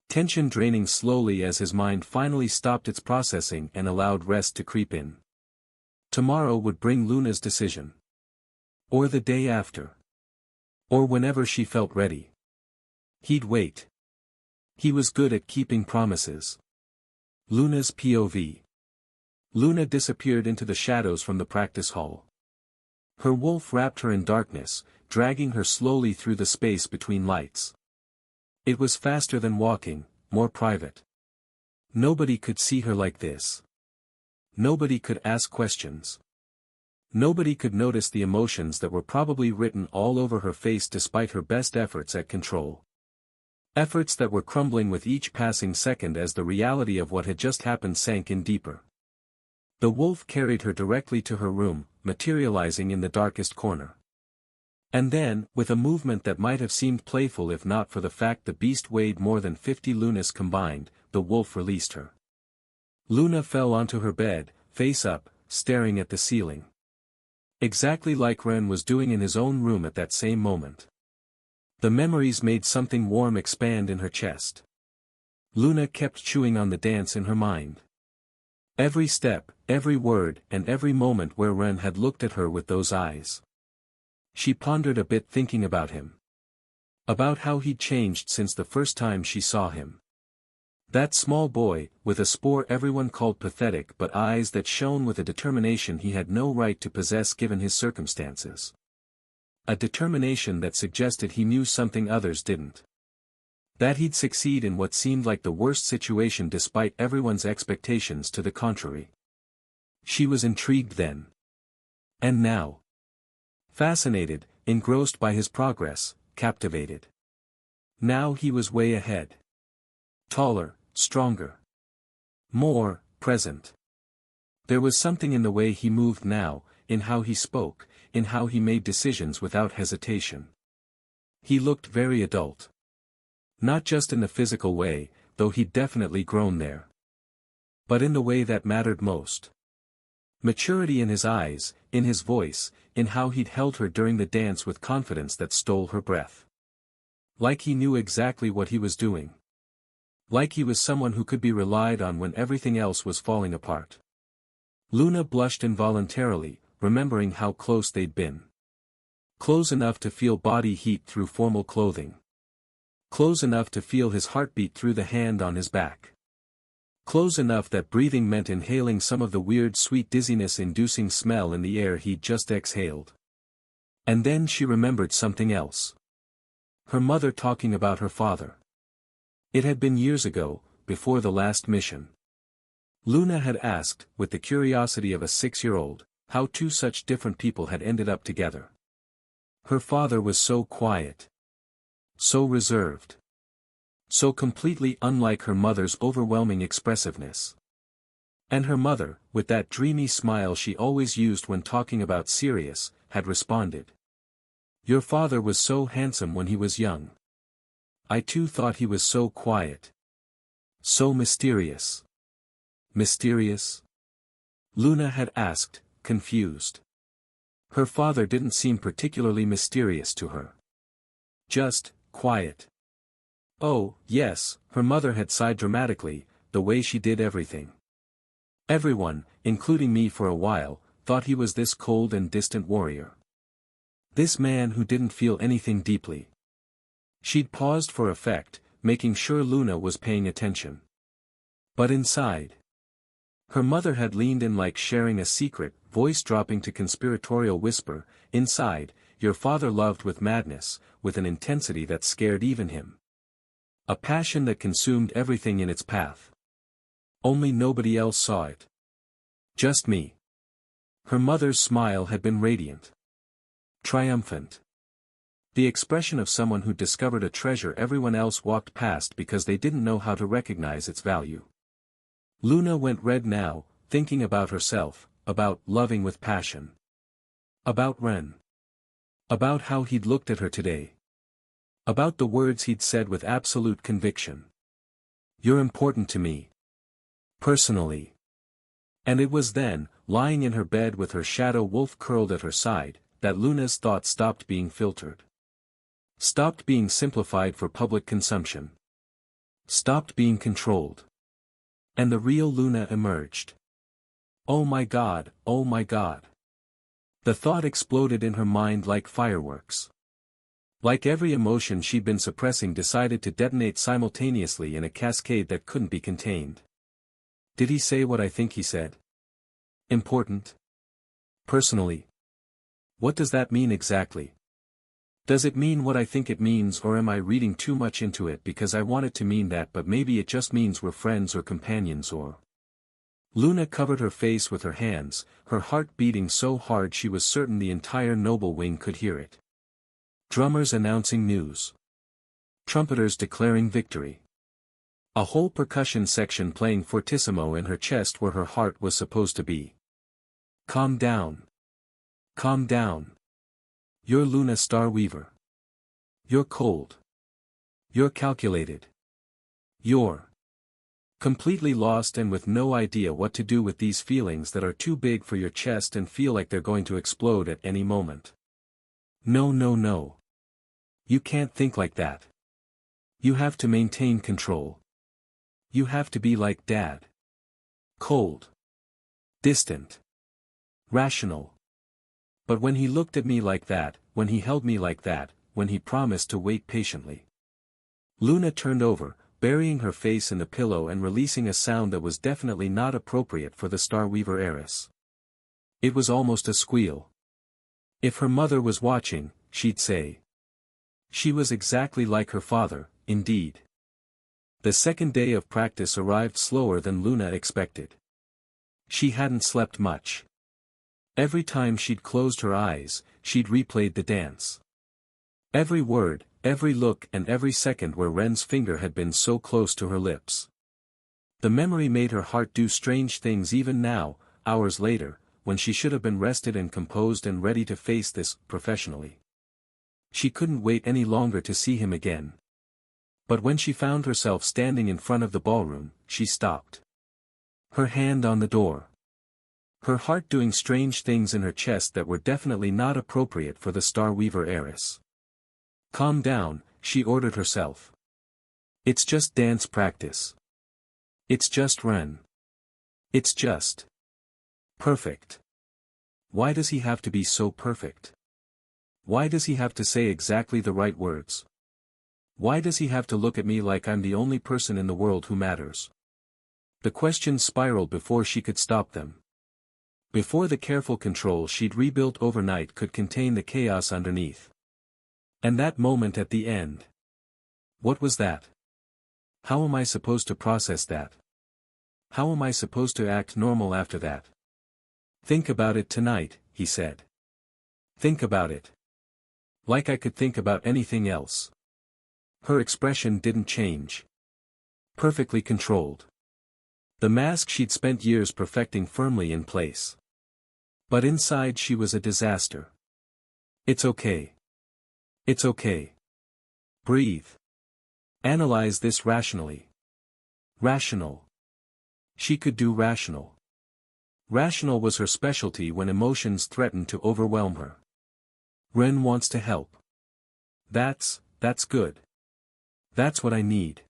Tension draining slowly as his mind finally stopped its processing and allowed rest to creep in. Tomorrow would bring Luna's decision. Or the day after. Or whenever she felt ready. He'd wait. He was good at keeping promises. Luna's POV. Luna disappeared into the shadows from the practice hall. Her wolf wrapped her in darkness, dragging her slowly through the space between lights. It was faster than walking, more private. Nobody could see her like this. Nobody could ask questions. Nobody could notice the emotions that were probably written all over her face despite her best efforts at control. Efforts that were crumbling with each passing second as the reality of what had just happened sank in deeper. The wolf carried her directly to her room, materializing in the darkest corner. And then, with a movement that might have seemed playful if not for the fact the beast weighed more than 50 lunas combined, the wolf released her. Luna fell onto her bed, face up, staring at the ceiling. Exactly like Ren was doing in his own room at that same moment. The memories made something warm expand in her chest. Luna kept chewing on the dance in her mind. Every step, every word, and every moment where Ren had looked at her with those eyes. She pondered a bit thinking about him. About how he'd changed since the first time she saw him. That small boy, with a spore everyone called pathetic but eyes that shone with a determination he had no right to possess given his circumstances. A determination that suggested he knew something others didn't. That he'd succeed in what seemed like the worst situation despite everyone's expectations to the contrary. She was intrigued then. And now. Fascinated, engrossed by his progress, captivated. Now he was way ahead. Taller, stronger. More, present. There was something in the way he moved now, in how he spoke, in how he made decisions without hesitation. He looked very adult. Not just in the physical way, though he'd definitely grown there. But in the way that mattered most. Maturity in his eyes, in his voice, in how he'd held her during the dance with confidence that stole her breath. Like he knew exactly what he was doing. Like he was someone who could be relied on when everything else was falling apart. Luna blushed involuntarily, remembering how close they'd been. Close enough to feel body heat through formal clothing. Close enough to feel his heartbeat through the hand on his back. Close enough that breathing meant inhaling some of the weird sweet dizziness-inducing smell in the air he'd just exhaled. And then she remembered something else. Her mother talking about her father. It had been years ago, before the last mission. Luna had asked, with the curiosity of a 6-year-old, how two such different people had ended up together. Her father was so quiet. So reserved. So completely unlike her mother's overwhelming expressiveness. And her mother, with that dreamy smile she always used when talking about Sirius, had responded. Your father was so handsome when he was young. I too thought he was so quiet. So mysterious. Mysterious? Luna had asked, confused. Her father didn't seem particularly mysterious to her. Just, quiet. Oh, yes, her mother had sighed dramatically, the way she did everything. Everyone, including me for a while, thought he was this cold and distant warrior. This man who didn't feel anything deeply. She'd paused for effect, making sure Luna was paying attention. But inside. Her mother had leaned in like sharing a secret, voice dropping to conspiratorial whisper, inside, your father loved with madness, with an intensity that scared even him. A passion that consumed everything in its path. Only nobody else saw it. Just me. Her mother's smile had been radiant. Triumphant. The expression of someone who discovered a treasure everyone else walked past because they didn't know how to recognize its value. Luna went red now, thinking about herself, about loving with passion. About Ren. About how he'd looked at her today. About the words he'd said with absolute conviction. "You're important to me. Personally." And it was then, lying in her bed with her shadow wolf curled at her side, that Luna's thoughts stopped being filtered. Stopped being simplified for public consumption. Stopped being controlled. And the real Luna emerged. Oh my God, oh my God. The thought exploded in her mind like fireworks. Like every emotion she'd been suppressing decided to detonate simultaneously in a cascade that couldn't be contained. Did he say what I think he said? Important? Personally? What does that mean exactly? Does it mean what I think it means, or am I reading too much into it because I want it to mean that, but maybe it just means we're friends or companions or... Luna covered her face with her hands, her heart beating so hard she was certain the entire noble wing could hear it. Drummers announcing news. Trumpeters declaring victory. A whole percussion section playing fortissimo in her chest where her heart was supposed to be. Calm down. Calm down. You're Luna Starweaver. You're cold. You're calculated. You're completely lost and with no idea what to do with these feelings that are too big for your chest and feel like they're going to explode at any moment. No, no, no. You can't think like that. You have to maintain control. You have to be like Dad. Cold. Distant. Rational. But when he looked at me like that, when he held me like that, when he promised to wait patiently. Luna turned over, burying her face in the pillow and releasing a sound that was definitely not appropriate for the Starweaver heiress. It was almost a squeal. If her mother was watching, she'd say. She was exactly like her father, indeed. The second day of practice arrived slower than Luna expected. She hadn't slept much. Every time she'd closed her eyes, she'd replayed the dance. Every word, every look and every second where Ren's finger had been so close to her lips. The memory made her heart do strange things even now, hours later, when she should have been rested and composed and ready to face this, professionally. She couldn't wait any longer to see him again. But when she found herself standing in front of the ballroom, she stopped. Her hand on the door. Her heart doing strange things in her chest that were definitely not appropriate for the Starweaver heiress. Calm down, she ordered herself. It's just dance practice. It's just Ren. It's just perfect. Why does he have to be so perfect? Why does he have to say exactly the right words? Why does he have to look at me like I'm the only person in the world who matters? The questions spiraled before she could stop them. Before the careful control she'd rebuilt overnight could contain the chaos underneath. And that moment at the end. What was that? How am I supposed to process that? How am I supposed to act normal after that? Think about it tonight, he said. Think about it. Like I could think about anything else. Her expression didn't change. Perfectly controlled. The mask she'd spent years perfecting firmly in place. But inside she was a disaster. It's okay. It's okay. Breathe. Analyze this rationally. Rational. She could do rational. Rational was her specialty when emotions threatened to overwhelm her. Ren wants to help. That's good. That's what I need.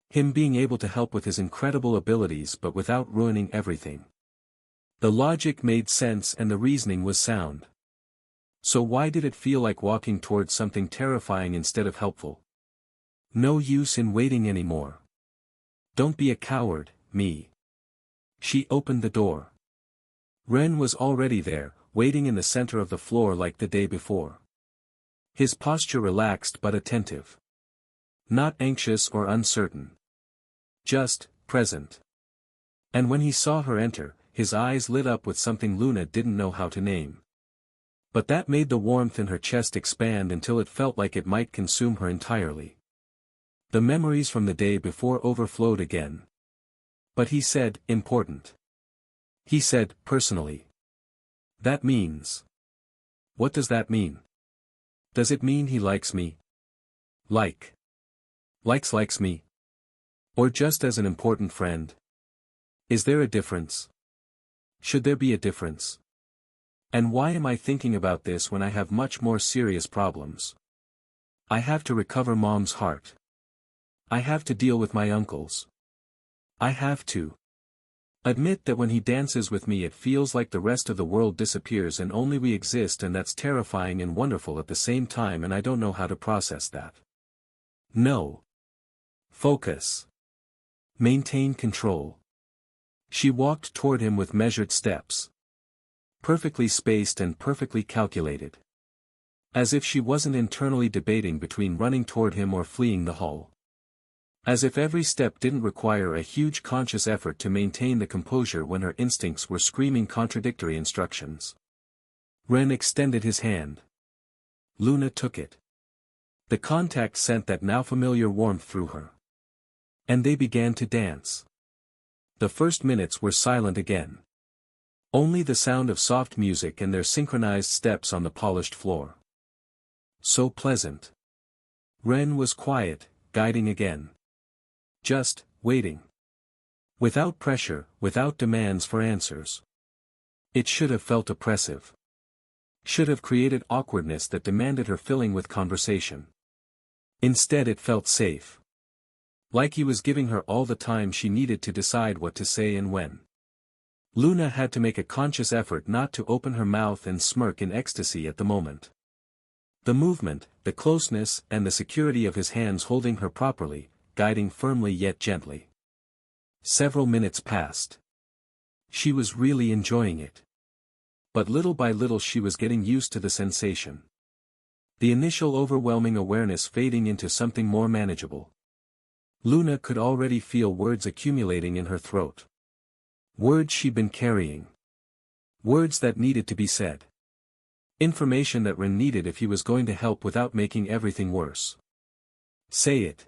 Him being able to help with his incredible abilities but without ruining everything. The logic made sense and the reasoning was sound. So why did it feel like walking towards something terrifying instead of helpful? No use in waiting anymore. Don't be a coward, me. She opened the door. Ren was already there, waiting in the center of the floor like the day before. His posture relaxed but attentive. Not anxious or uncertain. Just present. And when he saw her enter, his eyes lit up with something Luna didn't know how to name. But that made the warmth in her chest expand until it felt like it might consume her entirely. The memories from the day before overflowed again. But he said, important. He said, personally. That means. What does that mean? Does it mean he likes me? Likes me? Or just as an important friend? Is there a difference? Should there be a difference? And why am I thinking about this when I have much more serious problems? I have to recover Mom's heart. I have to deal with my uncles. I have to admit that when he dances with me it feels like the rest of the world disappears and only we exist, and that's terrifying and wonderful at the same time, and I don't know how to process that. No. Focus. Maintain control. She walked toward him with measured steps. Perfectly spaced and perfectly calculated. As if she wasn't internally debating between running toward him or fleeing the hall. As if every step didn't require a huge conscious effort to maintain the composure when her instincts were screaming contradictory instructions. Ren extended his hand. Luna took it. The contact sent that now familiar warmth through her. And they began to dance. The first minutes were silent again. Only the sound of soft music and their synchronized steps on the polished floor. So pleasant. Ren was quiet, guiding again. Just, waiting. Without pressure, without demands for answers. It should have felt oppressive. Should have created awkwardness that demanded her filling with conversation. Instead it felt safe. Like he was giving her all the time she needed to decide what to say and when. Luna had to make a conscious effort not to open her mouth and smirk in ecstasy at the moment. The movement, the closeness, and the security of his hands holding her properly, guiding firmly yet gently. Several minutes passed. She was really enjoying it. But little by little she was getting used to the sensation. The initial overwhelming awareness fading into something more manageable. Luna could already feel words accumulating in her throat. Words she'd been carrying. Words that needed to be said. Information that Ren needed if he was going to help without making everything worse. Say it.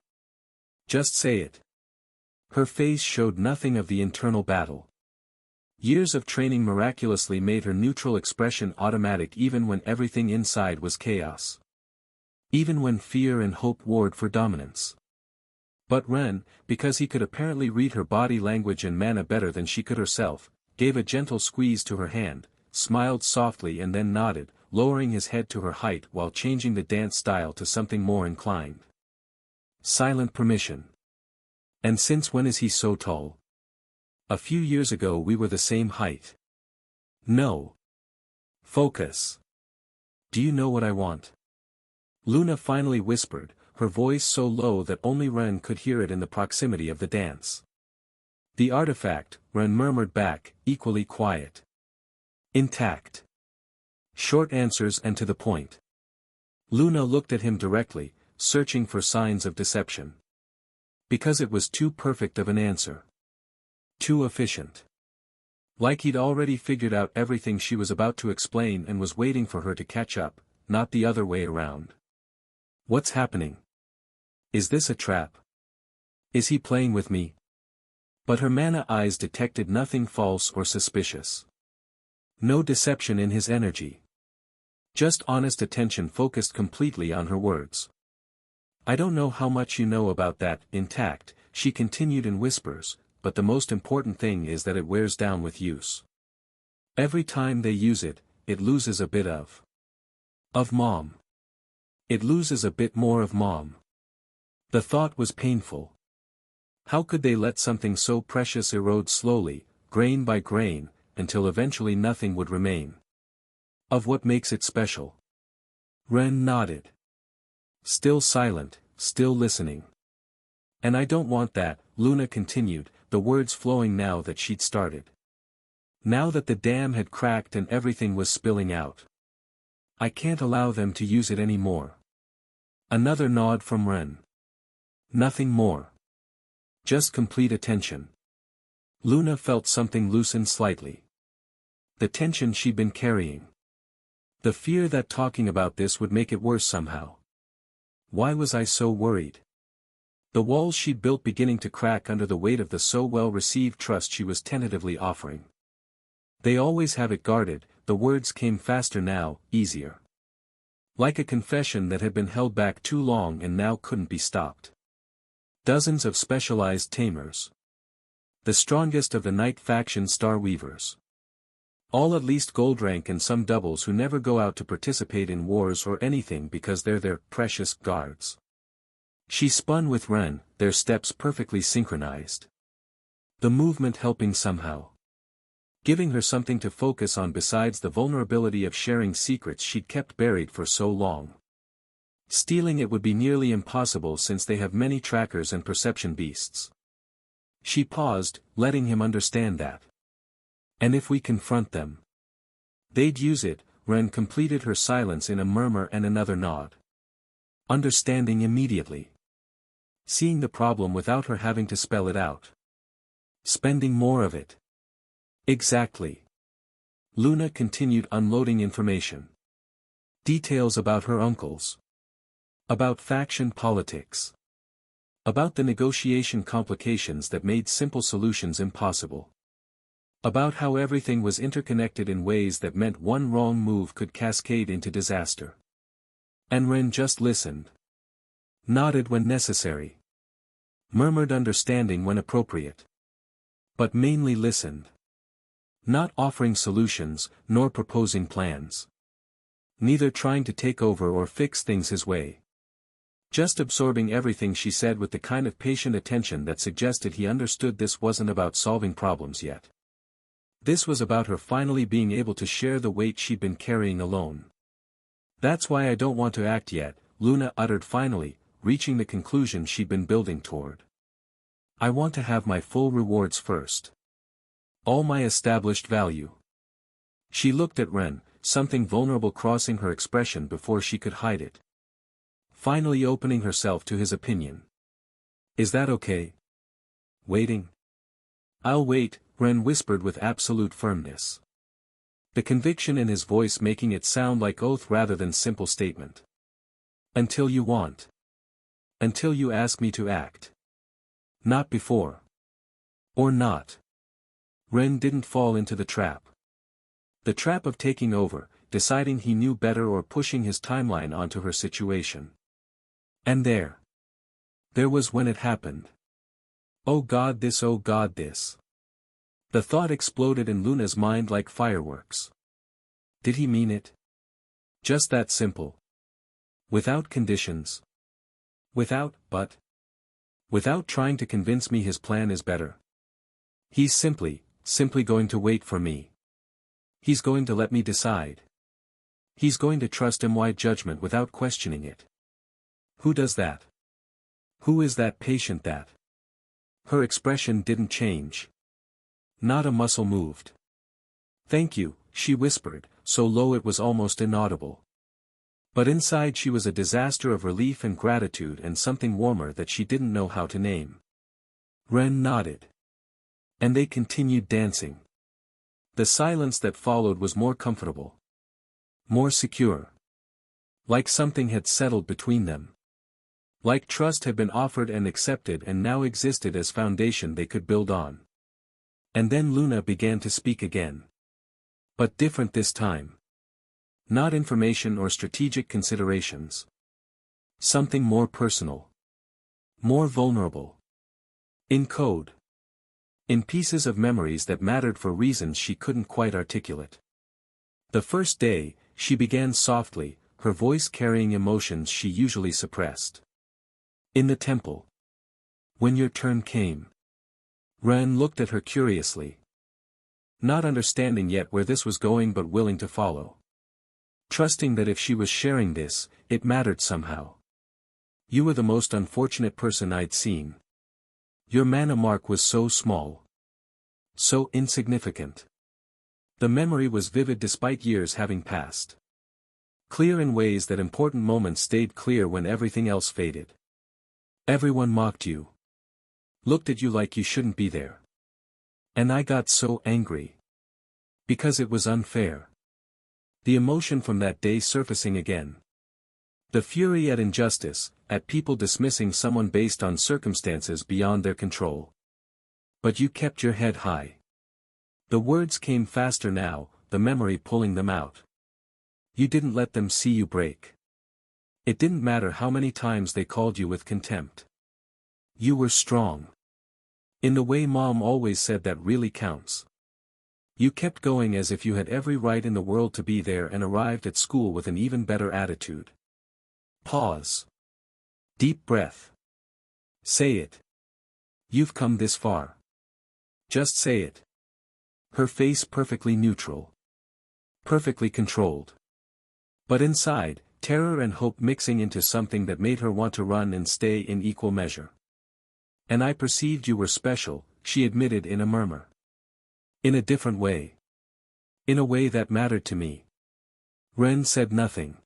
Just say it. Her face showed nothing of the internal battle. Years of training miraculously made her neutral expression automatic even when everything inside was chaos. Even when fear and hope warred for dominance. But Ren, because he could apparently read her body language and mana better than she could herself, gave a gentle squeeze to her hand, smiled softly and then nodded, lowering his head to her height while changing the dance style to something more inclined. Silent permission. And since when is he so tall? A few years ago we were the same height. No. Focus. Do you know what I want? Luna finally whispered, her voice so low that only Ren could hear it in the proximity of the dance. The artifact, Ren murmured back, equally quiet. Intact. Short answers and to the point. Luna looked at him directly, searching for signs of deception. Because it was too perfect of an answer. Too efficient. Like he'd already figured out everything she was about to explain and was waiting for her to catch up, not the other way around. What's happening? Is this a trap? Is he playing with me? But her mana eyes detected nothing false or suspicious. No deception in his energy. Just honest attention focused completely on her words. I don't know how much you know about that, intact, she continued in whispers, but the most important thing is that it wears down with use. Every time they use it, it loses a bit of Mom. It loses a bit more of Mom. The thought was painful. How could they let something so precious erode slowly, grain by grain, until eventually nothing would remain? Of what makes it special? Ren nodded. Still silent, still listening. And I don't want that, Luna continued, the words flowing now that she'd started. Now that the dam had cracked and everything was spilling out. I can't allow them to use it anymore. Another nod from Ren. Nothing more. Just complete attention. Luna felt something loosen slightly. The tension she'd been carrying. The fear that talking about this would make it worse somehow. Why was I so worried? The walls she'd built beginning to crack under the weight of the so well-received trust she was tentatively offering. They always have it guarded, the words came faster now, easier. Like a confession that had been held back too long and now couldn't be stopped. Dozens of specialized tamers. The strongest of the night faction star weavers. All at least gold rank and some doubles who never go out to participate in wars or anything because they're their precious guards. She spun with Ren, their steps perfectly synchronized. The movement helping somehow. Giving her something to focus on besides the vulnerability of sharing secrets she'd kept buried for so long. Stealing it would be nearly impossible since they have many trackers and perception beasts. She paused, letting him understand that. And if we confront them? They'd use it. Ren completed her silence in a murmur and another nod. Understanding immediately. Seeing the problem without her having to spell it out. Spending more of it. Exactly. Luna continued unloading information. Details about her uncles. About faction politics. About the negotiation complications that made simple solutions impossible. About how everything was interconnected in ways that meant one wrong move could cascade into disaster. And Ren just listened. Nodded when necessary. Murmured understanding when appropriate. But mainly listened. Not offering solutions, nor proposing plans. Neither trying to take over or fix things his way. Just absorbing everything she said with the kind of patient attention that suggested he understood this wasn't about solving problems yet. This was about her finally being able to share the weight she'd been carrying alone. That's why I don't want to act yet, Luna uttered finally, reaching the conclusion she'd been building toward. I want to have my full rewards first. All my established value. She looked at Ren, something vulnerable crossing her expression before she could hide it. Finally opening herself to his opinion. Is that okay? Waiting? I'll wait, Ren whispered with absolute firmness. The conviction in his voice making it sound like oath rather than simple statement. Until you want. Until you ask me to act. Not before. Or not. Ren didn't fall into the trap. The trap of taking over, deciding he knew better or pushing his timeline onto her situation. And there. There was when it happened. Oh God this, oh God this. The thought exploded in Luna's mind like fireworks. Did he mean it? Just that simple. Without conditions. Without trying to convince me his plan is better. He's simply going to wait for me. He's going to let me decide. He's going to trust my judgment without questioning it. Who does that? Who is that patient that? Her expression didn't change. Not a muscle moved. Thank you, she whispered, so low it was almost inaudible. But inside she was a disaster of relief and gratitude and something warmer that she didn't know how to name. Ren nodded. And they continued dancing. The silence that followed was more comfortable. More secure. Like something had settled between them. Like trust had been offered and accepted and now existed as foundation they could build on. And then Luna began to speak again. But different this time. Not information or strategic considerations. Something more personal. More vulnerable. In code. In pieces of memories that mattered for reasons she couldn't quite articulate. The first day, she began softly, her voice carrying emotions she usually suppressed. In the temple. When your turn came. Ren looked at her curiously. Not understanding yet where this was going but willing to follow. Trusting that if she was sharing this, it mattered somehow. You were the most unfortunate person I'd seen. Your mana mark was so small. So insignificant. The memory was vivid despite years having passed. Clear in ways that important moments stayed clear when everything else faded. Everyone mocked you. Looked at you like you shouldn't be there. And I got so angry. Because it was unfair. The emotion from that day surfacing again. The fury at injustice, at people dismissing someone based on circumstances beyond their control. But you kept your head high. The words came faster now, the memory pulling them out. You didn't let them see you break. It didn't matter how many times they called you with contempt. You were strong. In the way Mom always said that really counts. You kept going as if you had every right in the world to be there and arrived at school with an even better attitude. Pause. Deep breath. Say it. You've come this far. Just say it. Her face perfectly neutral. Perfectly controlled. But inside, terror and hope mixing into something that made her want to run and stay in equal measure. And I perceived you were special, she admitted in a murmur. In a different way. In a way that mattered to me. Ren said nothing.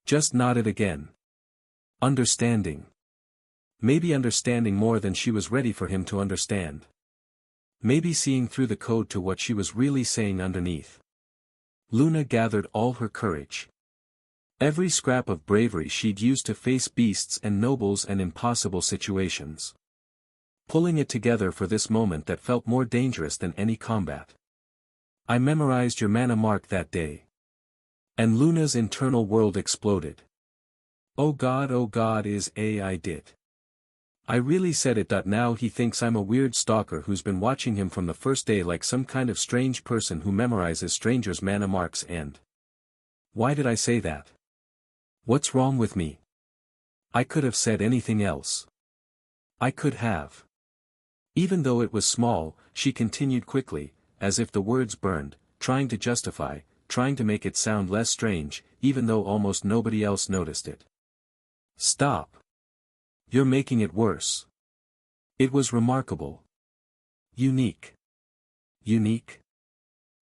Just nodded again. Understanding. Maybe understanding more than she was ready for him to understand. Maybe seeing through the code to what she was really saying underneath. Luna gathered all her courage. Every scrap of bravery she'd used to face beasts and nobles and impossible situations. Pulling it together for this moment that felt more dangerous than any combat. I memorized your mana mark that day. And Luna's internal world exploded. Oh God is I did. I really said it. Now he thinks I'm a weird stalker who's been watching him from the first day like some kind of strange person who memorizes strangers' mana marks and... Why did I say that? What's wrong with me? I could have said anything else. I could have. Even though it was small, she continued quickly, as if the words burned, trying to justify, trying to make it sound less strange, even though almost nobody else noticed it. Stop. You're making it worse. It was remarkable. Unique. Unique?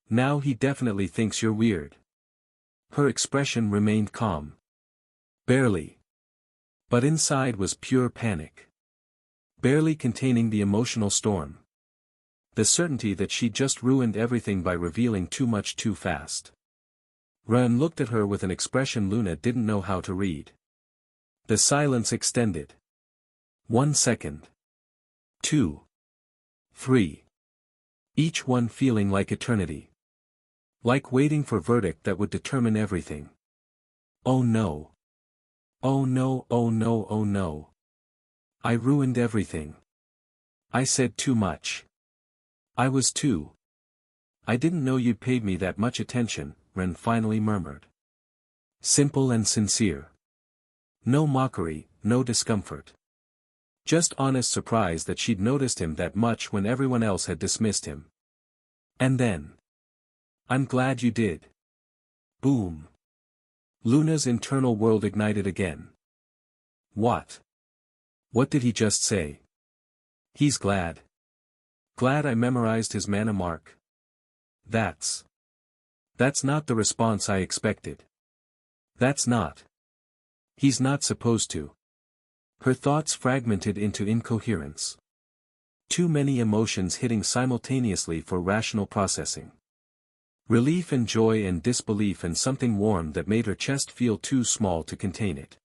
Now he definitely thinks you're weird. Her expression remained calm. Barely. But inside was pure panic. Barely containing the emotional storm. The certainty that she'd just ruined everything by revealing too much too fast. Ren looked at her with an expression Luna didn't know how to read. The silence extended. 1 second. 2. 3. Each one feeling like eternity. Like waiting for verdict that would determine everything. Oh no. Oh no, oh no, oh no. I ruined everything. I said too much. I was too. I didn't know you'd paid me that much attention, Ren finally murmured. Simple and sincere. No mockery, no discomfort. Just honest surprise that she'd noticed him that much when everyone else had dismissed him. And then. I'm glad you did. Boom. Luna's internal world ignited again. What? What did he just say? He's glad. Glad I memorized his mana mark. That's not the response I expected. That's not. He's not supposed to. Her thoughts fragmented into incoherence. Too many emotions hitting simultaneously for rational processing. Relief and joy and disbelief and something warm that made her chest feel too small to contain it.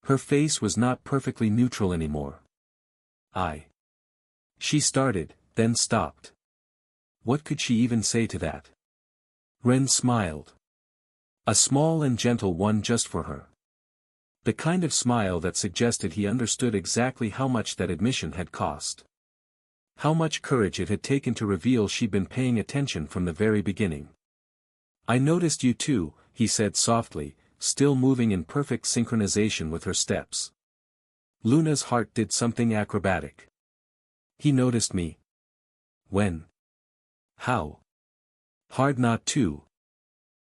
Her face was not perfectly neutral anymore. She started, then stopped. What could she even say to that? Ren smiled. A small and gentle one just for her. The kind of smile that suggested he understood exactly how much that admission had cost. How much courage it had taken to reveal she'd been paying attention from the very beginning. I noticed you too, he said softly, still moving in perfect synchronization with her steps. Luna's heart did something acrobatic. He noticed me. When? How? Hard not to.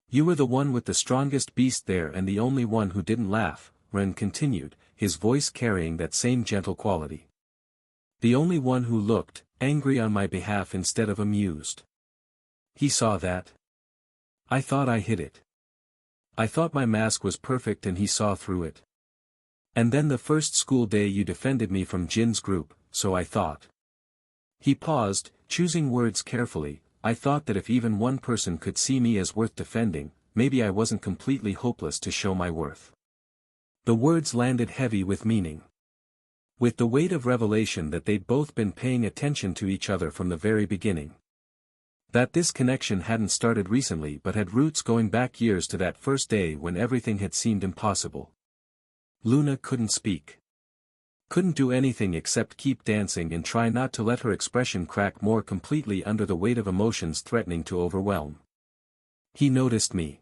You were the one with the strongest beast there and the only one who didn't laugh, Ren continued, his voice carrying that same gentle quality. The only one who looked angry on my behalf instead of amused. He saw that. I thought I hid it. I thought my mask was perfect and he saw through it. And then the first school day you defended me from Jin's group, so I thought. He paused, choosing words carefully. I thought that if even one person could see me as worth defending, maybe I wasn't completely hopeless to show my worth. The words landed heavy with meaning. With the weight of revelation that they'd both been paying attention to each other from the very beginning. That this connection hadn't started recently but had roots going back years to that first day when everything had seemed impossible. Luna couldn't speak. Couldn't do anything except keep dancing and try not to let her expression crack more completely under the weight of emotions threatening to overwhelm. He noticed me.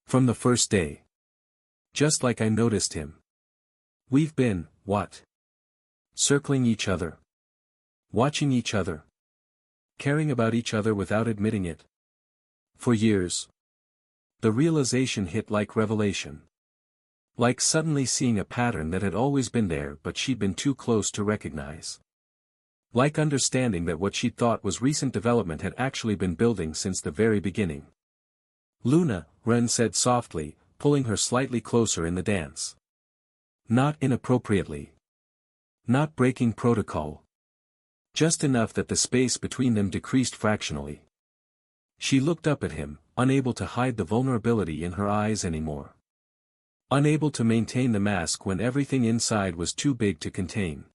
From the first day. Just like I noticed him. We've been, what? Circling each other. Watching each other. Caring about each other without admitting it. For years. The realization hit like revelation. Like suddenly seeing a pattern that had always been there but she'd been too close to recognize. Like understanding that what she'd thought was recent development had actually been building since the very beginning. Luna, Ren said softly, pulling her slightly closer in the dance. Not inappropriately. Not breaking protocol. Just enough that the space between them decreased fractionally. She looked up at him, unable to hide the vulnerability in her eyes anymore. Unable to maintain the mask when everything inside was too big to contain.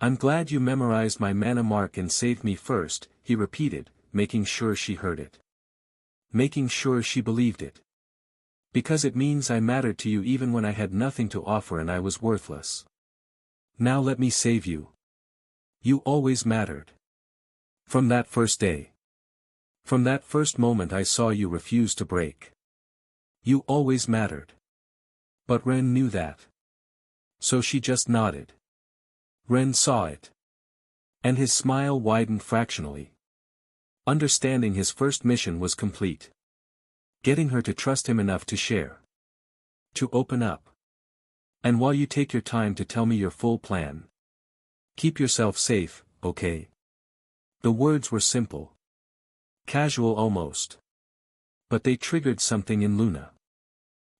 I'm glad you memorized my mana mark and saved me first, he repeated, making sure she heard it. Making sure she believed it. Because it means I mattered to you even when I had nothing to offer and I was worthless. Now let me save you. You always mattered. From that first day. From that first moment I saw you refuse to break. You always mattered. But Ren knew that. So she just nodded. Ren saw it. And his smile widened fractionally. Understanding his first mission was complete. Getting her to trust him enough to share. To open up. And while you take your time to tell me your full plan. Keep yourself safe, okay? The words were simple. Casual almost. But they triggered something in Luna.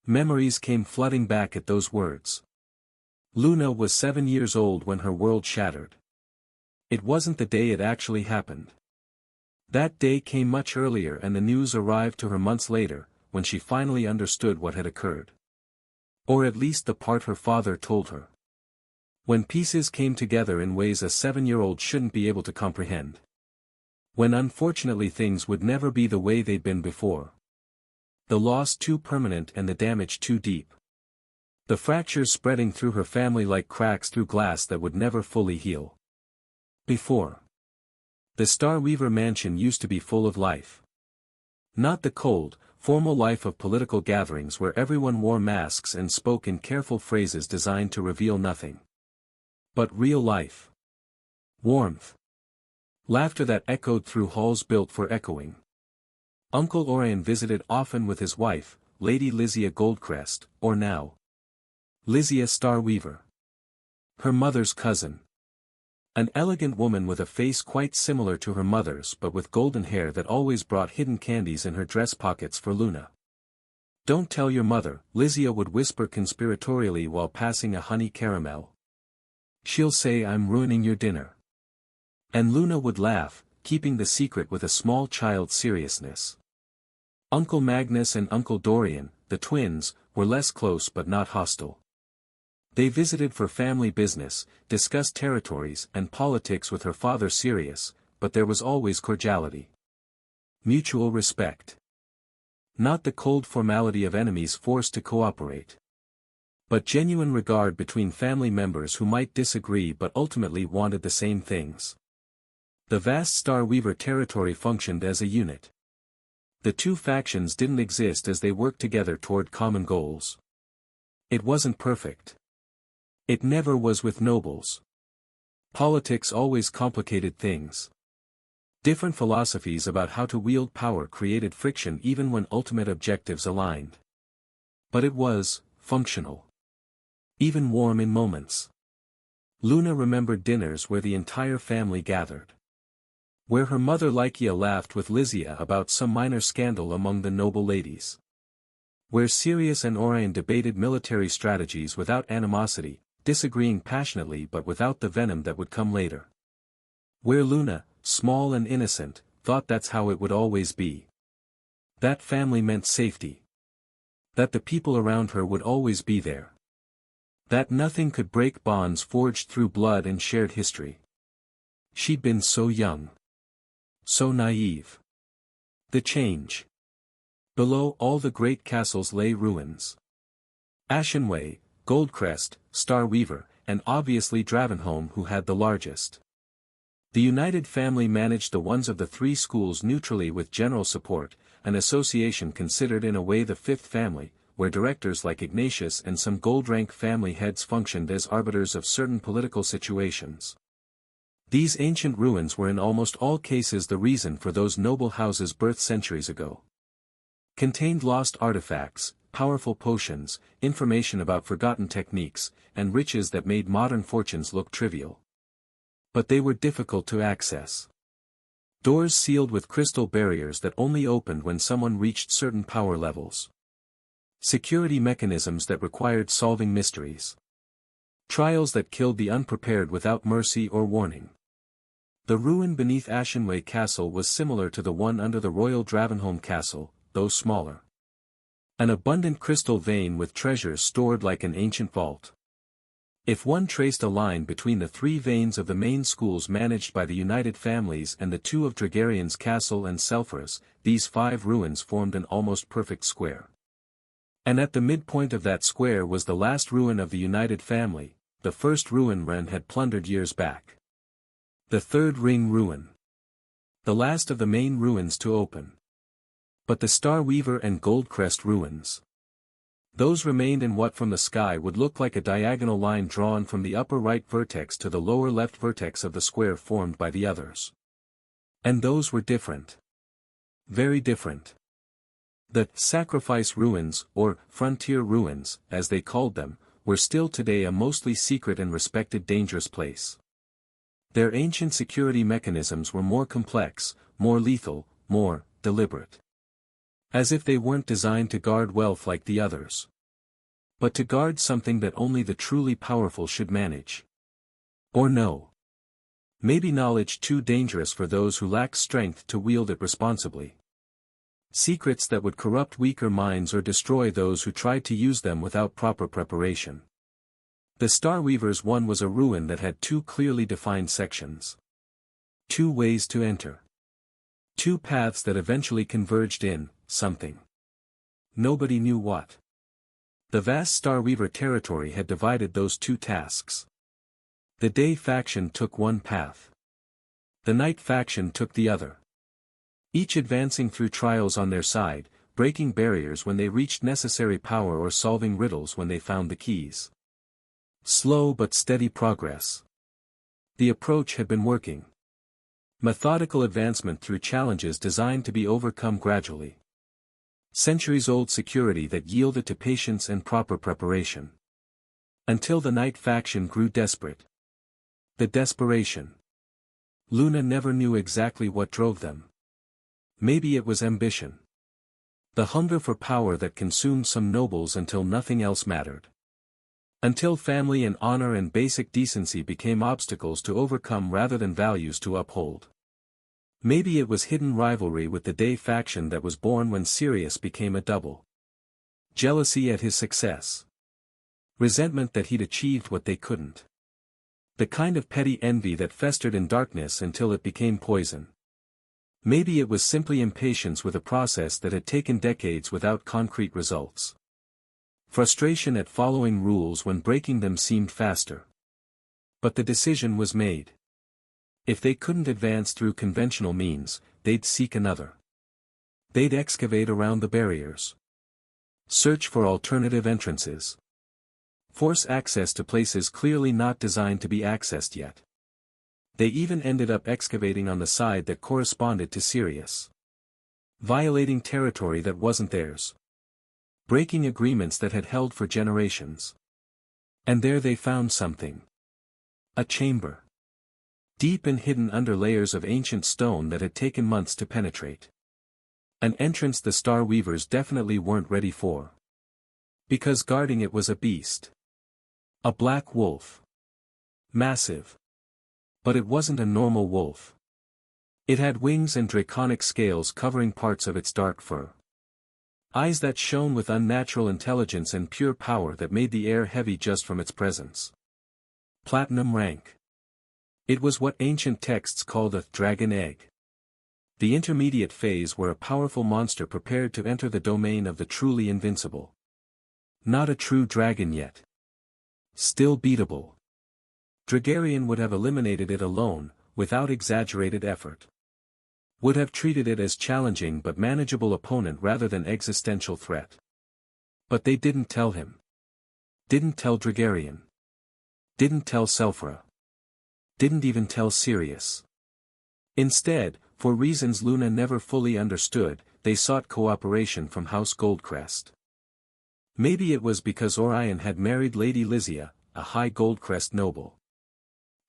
Memories came flooding back at those words. Luna was 7 years old when her world shattered. It wasn't the day it actually happened. That day came much earlier and the news arrived to her months later, when she finally understood what had occurred. Or at least the part her father told her. When pieces came together in ways a 7-year-old shouldn't be able to comprehend. When unfortunately things would never be the way they'd been before. The loss too permanent and the damage too deep. The fractures spreading through her family like cracks through glass that would never fully heal. Before. The Starweaver mansion used to be full of life. Not the cold, formal life of political gatherings where everyone wore masks and spoke in careful phrases designed to reveal nothing. But real life. Warmth. Laughter that echoed through halls built for echoing. Uncle Orion visited often with his wife, Lady Lysia Goldcrest, or now. Lysia Starweaver. Her mother's cousin. An elegant woman with a face quite similar to her mother's but with golden hair that always brought hidden candies in her dress pockets for Luna. Don't tell your mother, Lysia would whisper conspiratorially while passing a honey caramel. She'll say I'm ruining your dinner. And Luna would laugh, keeping the secret with a small child's seriousness. Uncle Magnus and Uncle Dorian, the twins, were less close but not hostile. They visited for family business, discussed territories and politics with her father Sirius, but there was always cordiality. Mutual respect. Not the cold formality of enemies forced to cooperate. But genuine regard between family members who might disagree but ultimately wanted the same things. The vast Starweaver territory functioned as a unit. The two factions didn't exist as they worked together toward common goals. It wasn't perfect. It never was with nobles. Politics always complicated things. Different philosophies about how to wield power created friction even when ultimate objectives aligned. But it was functional. Even warm in moments. Luna remembered dinners where the entire family gathered. Where her mother Lycia laughed with Lysia about some minor scandal among the noble ladies. Where Sirius and Orion debated military strategies without animosity, disagreeing passionately but without the venom that would come later. Where Luna, small and innocent, thought that's how it would always be. That family meant safety. That the people around her would always be there. That nothing could break bonds forged through blood and shared history. She'd been so young. So naive. The change. Below all the great castles lay ruins. Ashenway, Goldcrest, Starweaver, and obviously Dravenholm who had the largest. The United Family managed the ones of the three schools neutrally with general support, an association considered in a way the fifth family, where directors like Ignatius and some gold-rank family heads functioned as arbiters of certain political situations. These ancient ruins were in almost all cases the reason for those noble houses' birth centuries ago. Contained lost artifacts, powerful potions, information about forgotten techniques, and riches that made modern fortunes look trivial. But they were difficult to access. Doors sealed with crystal barriers that only opened when someone reached certain power levels. Security mechanisms that required solving mysteries. Trials that killed the unprepared without mercy or warning. The ruin beneath Ashenway Castle was similar to the one under the Royal Dravenholm Castle, though smaller. An abundant crystal vein with treasures stored like an ancient vault. If one traced a line between the three veins of the main schools managed by the United Families and the two of Dragarian's Castle and Selphras, these 5 ruins formed an almost perfect square. And at the midpoint of that square was the last ruin of the United Family, the first ruin Ren had plundered years back. The third ring ruin. The last of the main ruins to open. But the Starweaver and Goldcrest ruins. Those remained in what from the sky would look like a diagonal line drawn from the upper right vertex to the lower left vertex of the square formed by the others. And those were different. Very different. The sacrifice ruins, or frontier ruins, as they called them, were still today a mostly secret and respected dangerous place. Their ancient security mechanisms were more complex, more lethal, more deliberate. As if they weren't designed to guard wealth like the others. But to guard something that only the truly powerful should manage. Or no. Maybe knowledge too dangerous for those who lack strength to wield it responsibly. Secrets that would corrupt weaker minds or destroy those who tried to use them without proper preparation. The Starweaver's one was a ruin that had 2 clearly defined sections. 2 ways to enter. 2 paths that eventually converged in something. Nobody knew what. The vast Starweaver territory had divided those 2 tasks. The Day faction took one path. The Night faction took the other. Each advancing through trials on their side, breaking barriers when they reached necessary power or solving riddles when they found the keys. Slow but steady progress. The approach had been working. Methodical advancement through challenges designed to be overcome gradually. Centuries-old security that yielded to patience and proper preparation. Until the Night faction grew desperate. The desperation. Luna never knew exactly what drove them. Maybe it was ambition. The hunger for power that consumed some nobles until nothing else mattered. Until family and honor and basic decency became obstacles to overcome rather than values to uphold. Maybe it was hidden rivalry with the Day faction that was born when Sirius became a double. Jealousy at his success. Resentment that he'd achieved what they couldn't. The kind of petty envy that festered in darkness until it became poison. Maybe it was simply impatience with a process that had taken decades without concrete results. Frustration at following rules when breaking them seemed faster. But the decision was made. If they couldn't advance through conventional means, they'd seek another. They'd excavate around the barriers. Search for alternative entrances. Force access to places clearly not designed to be accessed yet. They even ended up excavating on the side that corresponded to Sirius. Violating territory that wasn't theirs. Breaking agreements that had held for generations. And there they found something. A chamber. Deep and hidden under layers of ancient stone that had taken months to penetrate. An entrance the Starweavers definitely weren't ready for. Because guarding it was a beast. A black wolf. Massive. But it wasn't a normal wolf. It had wings and draconic scales covering parts of its dark fur. Eyes that shone with unnatural intelligence and pure power that made the air heavy just from its presence. Platinum rank. It was what ancient texts called a dragon egg. The intermediate phase where a powerful monster prepared to enter the domain of the truly invincible. Not a true dragon yet. Still beatable. Dragarian would have eliminated it alone, without exaggerated effort. Would have treated it as challenging but manageable opponent rather than existential threat. But they didn't tell him. Didn't tell Dragarian. Didn't tell Selphra. Didn't even tell Sirius. Instead, for reasons Luna never fully understood, they sought cooperation from House Goldcrest. Maybe it was because Orion had married Lady Lysia, a high Goldcrest noble.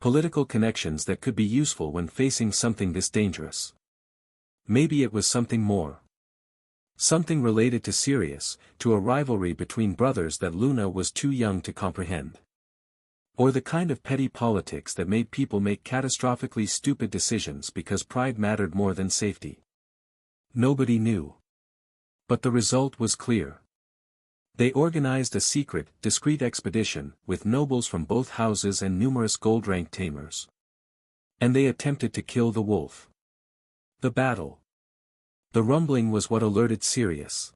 Political connections that could be useful when facing something this dangerous. Maybe it was something more. Something related to Sirius, to a rivalry between brothers that Luna was too young to comprehend. Or the kind of petty politics that made people make catastrophically stupid decisions because pride mattered more than safety. Nobody knew. But the result was clear. They organized a secret, discreet expedition, with nobles from both houses and numerous gold-ranked tamers. And they attempted to kill the wolf. The battle. The rumbling was what alerted Sirius.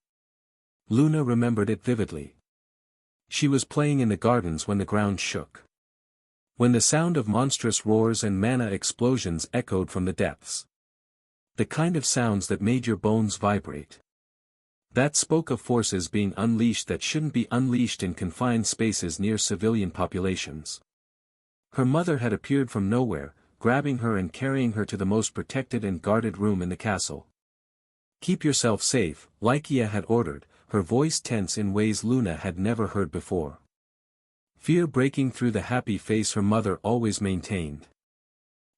Luna remembered it vividly. She was playing in the gardens when the ground shook. When the sound of monstrous roars and mana explosions echoed from the depths. The kind of sounds that made your bones vibrate. That spoke of forces being unleashed that shouldn't be unleashed in confined spaces near civilian populations. Her mother had appeared from nowhere, grabbing her and carrying her to the most protected and guarded room in the castle. "Keep yourself safe," Lycia had ordered, her voice tense in ways Luna had never heard before. Fear breaking through the happy face her mother always maintained.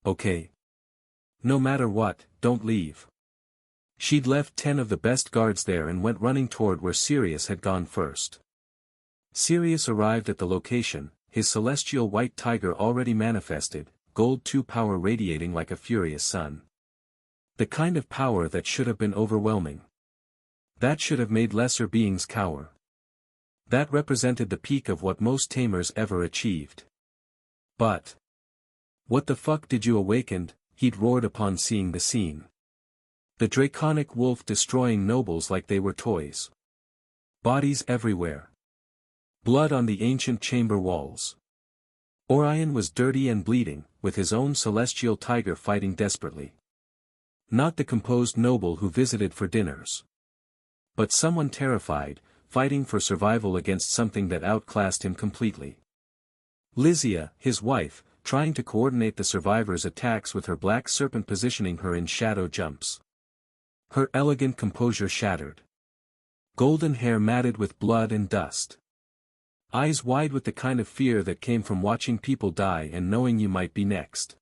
"Okay. No matter what, don't leave." She'd left 10 of the best guards there and went running toward where Sirius had gone first. Sirius arrived at the location, his celestial white tiger already manifested, Gold 2 power radiating like a furious sun. The kind of power that should have been overwhelming. That should have made lesser beings cower. That represented the peak of what most tamers ever achieved. But what the fuck did you awakened? He'd roared upon seeing the scene. The draconic wolf destroying nobles like they were toys. Bodies everywhere. Blood on the ancient chamber walls. Orion was dirty and bleeding, with his own celestial tiger fighting desperately. Not the composed noble who visited for dinners. But someone terrified, fighting for survival against something that outclassed him completely. Lysia, his wife, trying to coordinate the survivors' attacks with her black serpent positioning her in shadow jumps. Her elegant composure shattered. Golden hair matted with blood and dust. Eyes wide with the kind of fear that came from watching people die and knowing you might be next.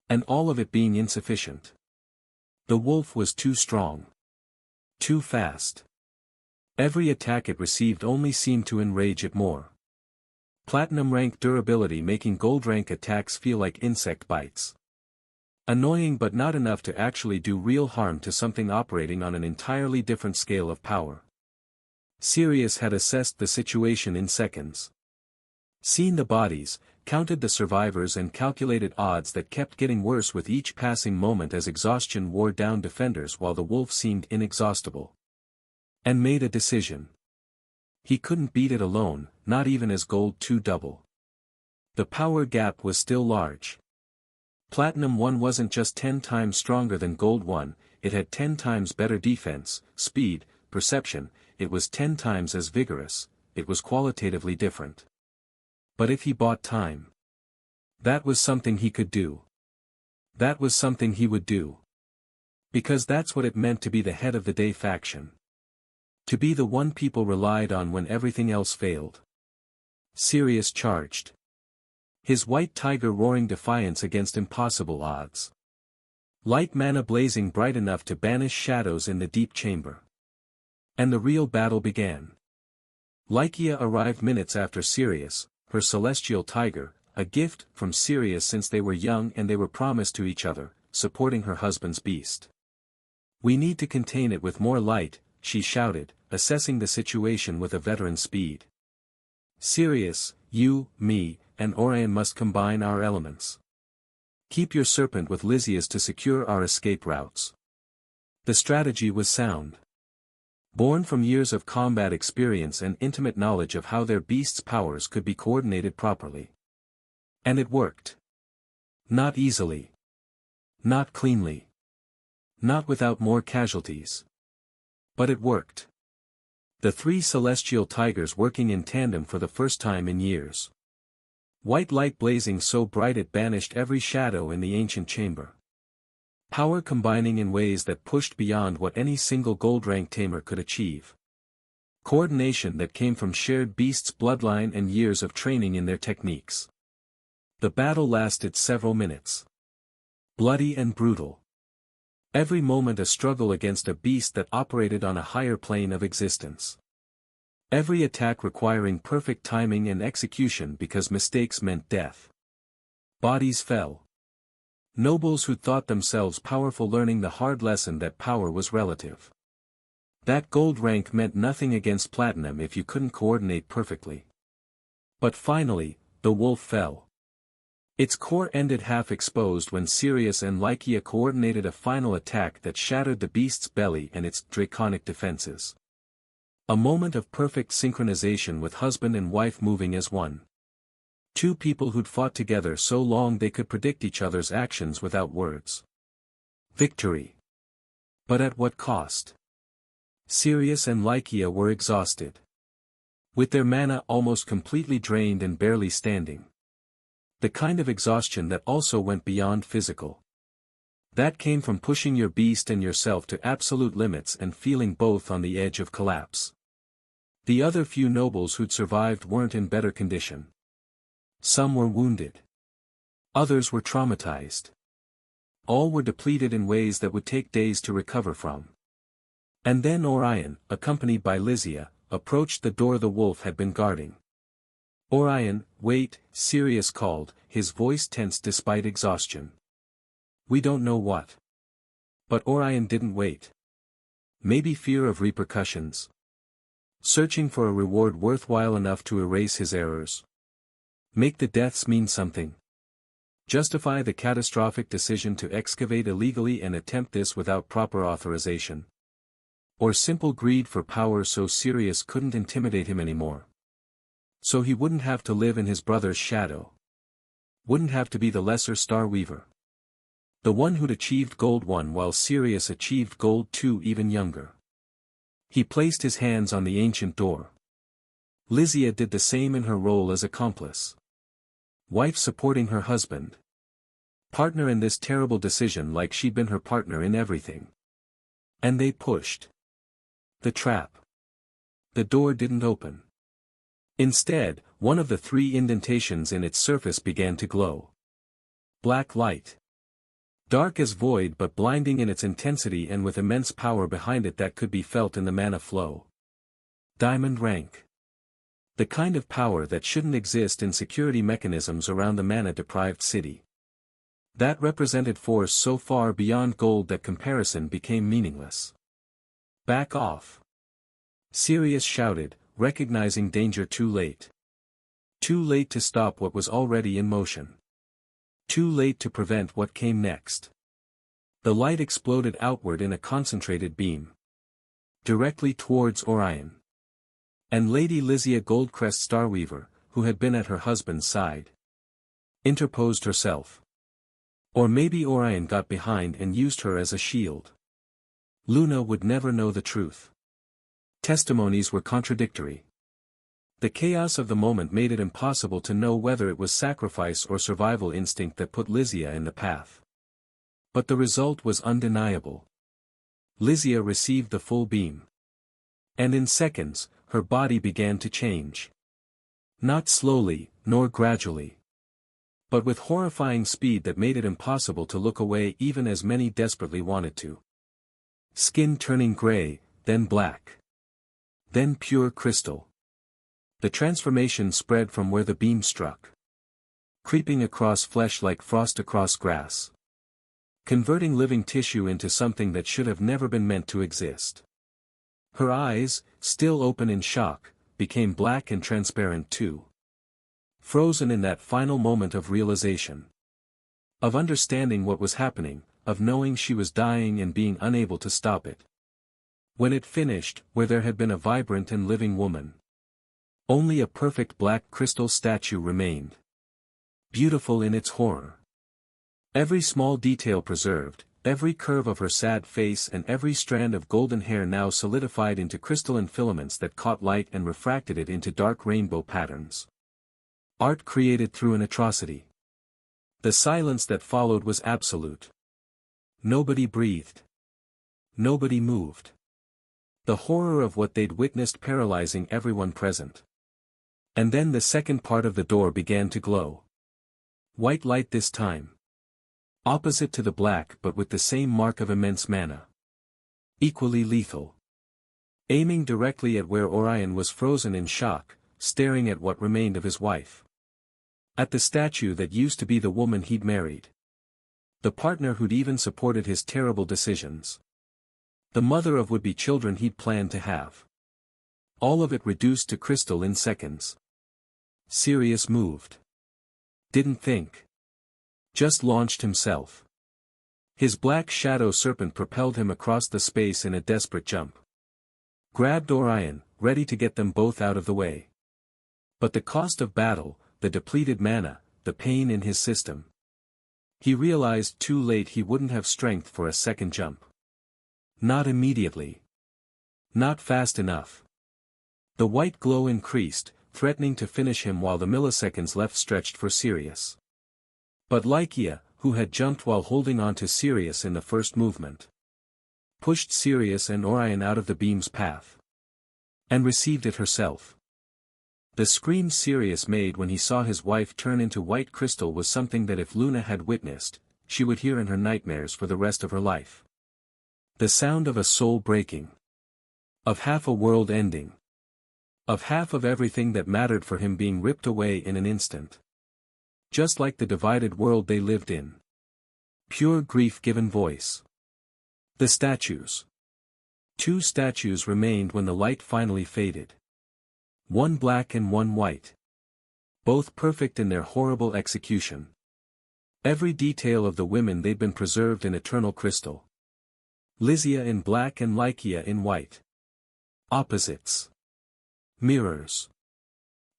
And all of it being insufficient. The wolf was too strong. Too fast. Every attack it received only seemed to enrage it more. Platinum rank durability making gold rank attacks feel like insect bites. Annoying but not enough to actually do real harm to something operating on an entirely different scale of power. Sirius had assessed the situation in seconds. Seen the bodies, counted the survivors and calculated odds that kept getting worse with each passing moment as exhaustion wore down defenders while the wolf seemed inexhaustible. And made a decision. He couldn't beat it alone, not even as Gold 2 double. The power gap was still large. Platinum 1 wasn't just 10 times stronger than Gold 1, it had 10 times better defense, speed, perception, it was 10 times as vigorous, it was qualitatively different. But if he bought time, that was something he could do. That was something he would do. Because that's what it meant to be the head of the day faction. To be the one people relied on when everything else failed. Sirius charged. His white tiger roaring defiance against impossible odds. Light mana blazing bright enough to banish shadows in the deep chamber. And the real battle began. Lycia arrived minutes after Sirius, her celestial tiger, a gift from Sirius since they were young and they were promised to each other, supporting her husband's beast. "We need to contain it with more light," she shouted, assessing the situation with a veteran speed. "Sirius, you, me, and Orion must combine our elements. Keep your serpent with Lysia's to secure our escape routes." The strategy was sound. Born from years of combat experience and intimate knowledge of how their beast's powers could be coordinated properly. And it worked. Not easily. Not cleanly. Not without more casualties. But it worked. The three celestial tigers working in tandem for the first time in years. White light blazing so bright it banished every shadow in the ancient chamber. Power combining in ways that pushed beyond what any single gold-rank tamer could achieve. Coordination that came from shared beasts' bloodline and years of training in their techniques. The battle lasted several minutes. Bloody and brutal. Every moment a struggle against a beast that operated on a higher plane of existence. Every attack requiring perfect timing and execution because mistakes meant death. Bodies fell. Nobles who thought themselves powerful learning the hard lesson that power was relative. That gold rank meant nothing against platinum if you couldn't coordinate perfectly. But finally, the wolf fell. Its core ended half exposed when Sirius and Lycia coordinated a final attack that shattered the beast's belly and its draconic defenses. A moment of perfect synchronization with husband and wife moving as one. Two people who'd fought together so long they could predict each other's actions without words. Victory. But at what cost? Sirius and Lycia were exhausted. With their mana almost completely drained and barely standing. The kind of exhaustion that also went beyond physical. That came from pushing your beast and yourself to absolute limits and feeling both on the edge of collapse. The other few nobles who'd survived weren't in better condition. Some were wounded. Others were traumatized. All were depleted in ways that would take days to recover from. And then Orion, accompanied by Lycia, approached the door the wolf had been guarding. Orion, wait, Sirius called, his voice tense despite exhaustion. We don't know what. But Orion didn't wait. Maybe fear of repercussions. Searching for a reward worthwhile enough to erase his errors. Make the deaths mean something. Justify the catastrophic decision to excavate illegally and attempt this without proper authorization. Or simple greed for power so Sirius couldn't intimidate him anymore. So he wouldn't have to live in his brother's shadow. Wouldn't have to be the lesser Star Weaver. The one who'd achieved Gold 1 while Sirius achieved Gold 2 even younger. He placed his hands on the ancient door. Lycia did the same in her role as accomplice. Wife supporting her husband. Partner in this terrible decision like she'd been her partner in everything. And they pushed. The trap. The door didn't open. Instead, one of the three indentations in its surface began to glow. Black light. Dark as void but blinding in its intensity and with immense power behind it that could be felt in the mana flow. Diamond rank. The kind of power that shouldn't exist in security mechanisms around the mana-deprived city. That represented force so far beyond gold that comparison became meaningless. Back off. Sirius shouted, recognizing danger too late. Too late to stop what was already in motion. Too late to prevent what came next. The light exploded outward in a concentrated beam. Directly towards Orion. And Lady Lycia Goldcrest Starweaver, who had been at her husband's side, interposed herself. Or maybe Orion got behind and used her as a shield. Luna would never know the truth. Testimonies were contradictory. The chaos of the moment made it impossible to know whether it was sacrifice or survival instinct that put Lycia in the path. But the result was undeniable. Lycia received the full beam. And in seconds, her body began to change. Not slowly, nor gradually. But with horrifying speed that made it impossible to look away even as many desperately wanted to. Skin turning gray, then black. Then pure crystal. The transformation spread from where the beam struck. Creeping across flesh like frost across grass. Converting living tissue into something that should have never been meant to exist. Her eyes, still open in shock, became black and transparent too. Frozen in that final moment of realization. Of understanding what was happening, of knowing she was dying and being unable to stop it. When it finished, where there had been a vibrant and living woman, only a perfect black crystal statue remained. Beautiful in its horror. Every small detail preserved, every curve of her sad face and every strand of golden hair now solidified into crystalline filaments that caught light and refracted it into dark rainbow patterns. Art created through an atrocity. The silence that followed was absolute. Nobody breathed. Nobody moved. The horror of what they'd witnessed paralyzing everyone present. And then the second part of the door began to glow. White light this time. Opposite to the black but with the same mark of immense mana. Equally lethal. Aiming directly at where Orion was frozen in shock, staring at what remained of his wife. At the statue that used to be the woman he'd married. The partner who'd even supported his terrible decisions. The mother of would-be children he'd planned to have. All of it reduced to crystal in seconds. Sirius moved. Didn't think. Just launched himself. His black shadow serpent propelled him across the space in a desperate jump. Grabbed Orion, ready to get them both out of the way. But the cost of battle, the depleted mana, the pain in his system. He realized too late he wouldn't have strength for a second jump. Not immediately. Not fast enough. The white glow increased, threatening to finish him while the milliseconds left stretched for Sirius. But Lycia, who had jumped while holding on to Sirius in the first movement, pushed Sirius and Orion out of the beam's path. And received it herself. The scream Sirius made when he saw his wife turn into white crystal was something that if Luna had witnessed, she would hear in her nightmares for the rest of her life. The sound of a soul breaking. Of half a world ending. Of half of everything that mattered for him being ripped away in an instant. Just like the divided world they lived in. Pure grief given voice. The statues. 2 statues remained when the light finally faded. One black and one white. Both perfect in their horrible execution. Every detail of the women they'd been preserved in eternal crystal. Lycia in black and Lycia in white. Opposites. Mirrors.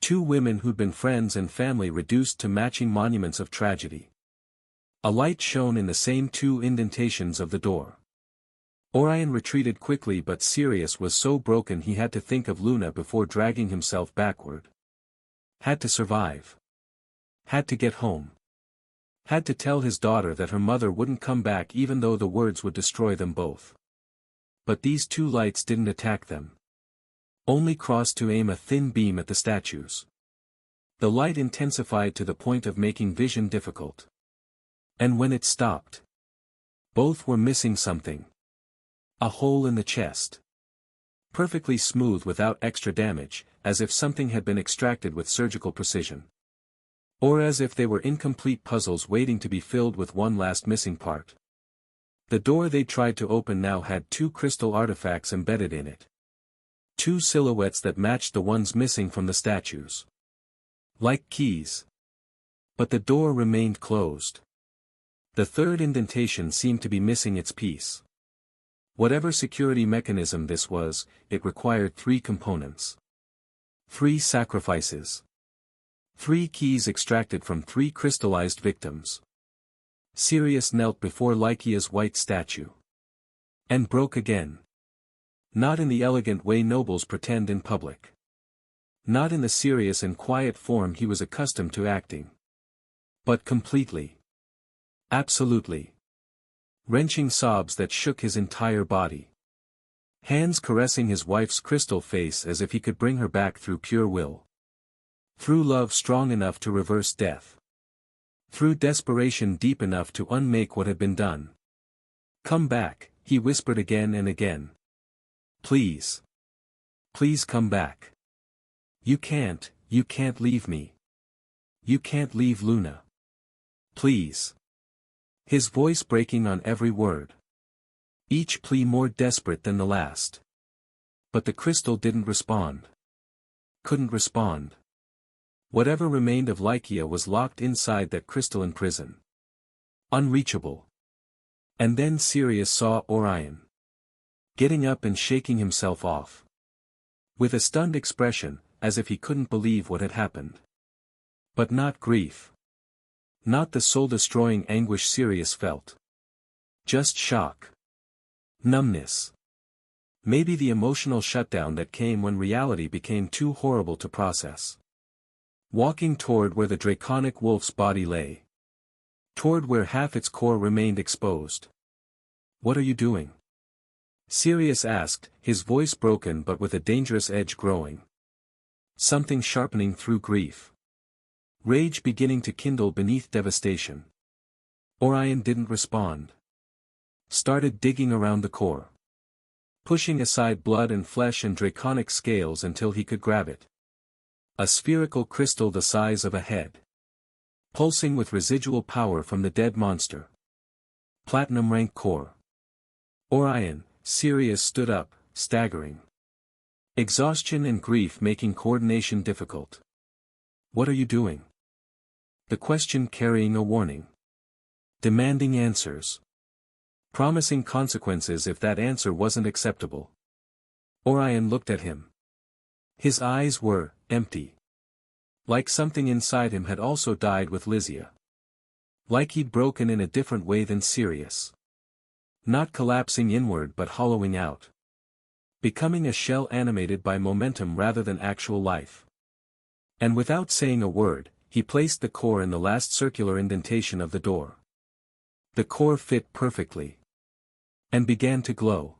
2 women who'd been friends and family reduced to matching monuments of tragedy. A light shone in the same 2 indentations of the door. Orion retreated quickly but Sirius was so broken he had to think of Luna before dragging himself backward. Had to survive. Had to get home. Had to tell his daughter that her mother wouldn't come back even though the words would destroy them both. But these 2 lights didn't attack them. Only crossed to aim a thin beam at the statues. The light intensified to the point of making vision difficult. And when it stopped, both were missing something. A hole in the chest. Perfectly smooth without extra damage, as if something had been extracted with surgical precision. Or as if they were incomplete puzzles waiting to be filled with one last missing part. The door they tried to open now had 2 crystal artifacts embedded in it. 2 silhouettes that matched the ones missing from the statues. Like keys. But the door remained closed. The 3rd indentation seemed to be missing its piece. Whatever security mechanism this was, it required 3 components. 3 sacrifices. 3 keys extracted from 3 crystallized victims. Sirius knelt before Lycia's white statue. And broke again. Not in the elegant way nobles pretend in public. Not in the serious and quiet form he was accustomed to acting. But completely. Absolutely. Wrenching sobs that shook his entire body. Hands caressing his wife's crystal face as if he could bring her back through pure will. Through love strong enough to reverse death. Through desperation deep enough to unmake what had been done. Come back, he whispered again and again. Please. Please come back. You can't leave me. You can't leave Luna. Please. His voice breaking on every word. Each plea more desperate than the last. But the crystal didn't respond. Couldn't respond. Whatever remained of Lycia was locked inside that crystalline prison. Unreachable. And then Sirius saw Orion getting up and shaking himself off. With a stunned expression, as if he couldn't believe what had happened. But not grief. Not the soul-destroying anguish Sirius felt. Just shock. Numbness. Maybe the emotional shutdown that came when reality became too horrible to process. Walking toward where the draconic wolf's body lay. Toward where half its core remained exposed. "What are you doing?" Sirius asked, his voice broken but with a dangerous edge growing. Something sharpening through grief. Rage beginning to kindle beneath devastation. Orion didn't respond. Started digging around the core. Pushing aside blood and flesh and draconic scales until he could grab it. A spherical crystal the size of a head. Pulsing with residual power from the dead monster. Platinum rank core. Orion, Sirius stood up, staggering. Exhaustion and grief making coordination difficult. "What are you doing?" The question carrying a warning. Demanding answers. Promising consequences if that answer wasn't acceptable. Orion looked at him. His eyes were empty. Like something inside him had also died with Lysia. Like he'd broken in a different way than Sirius. Not collapsing inward but hollowing out. Becoming a shell animated by momentum rather than actual life. And without saying a word, he placed the core in the last circular indentation of the door. The core fit perfectly. And began to glow.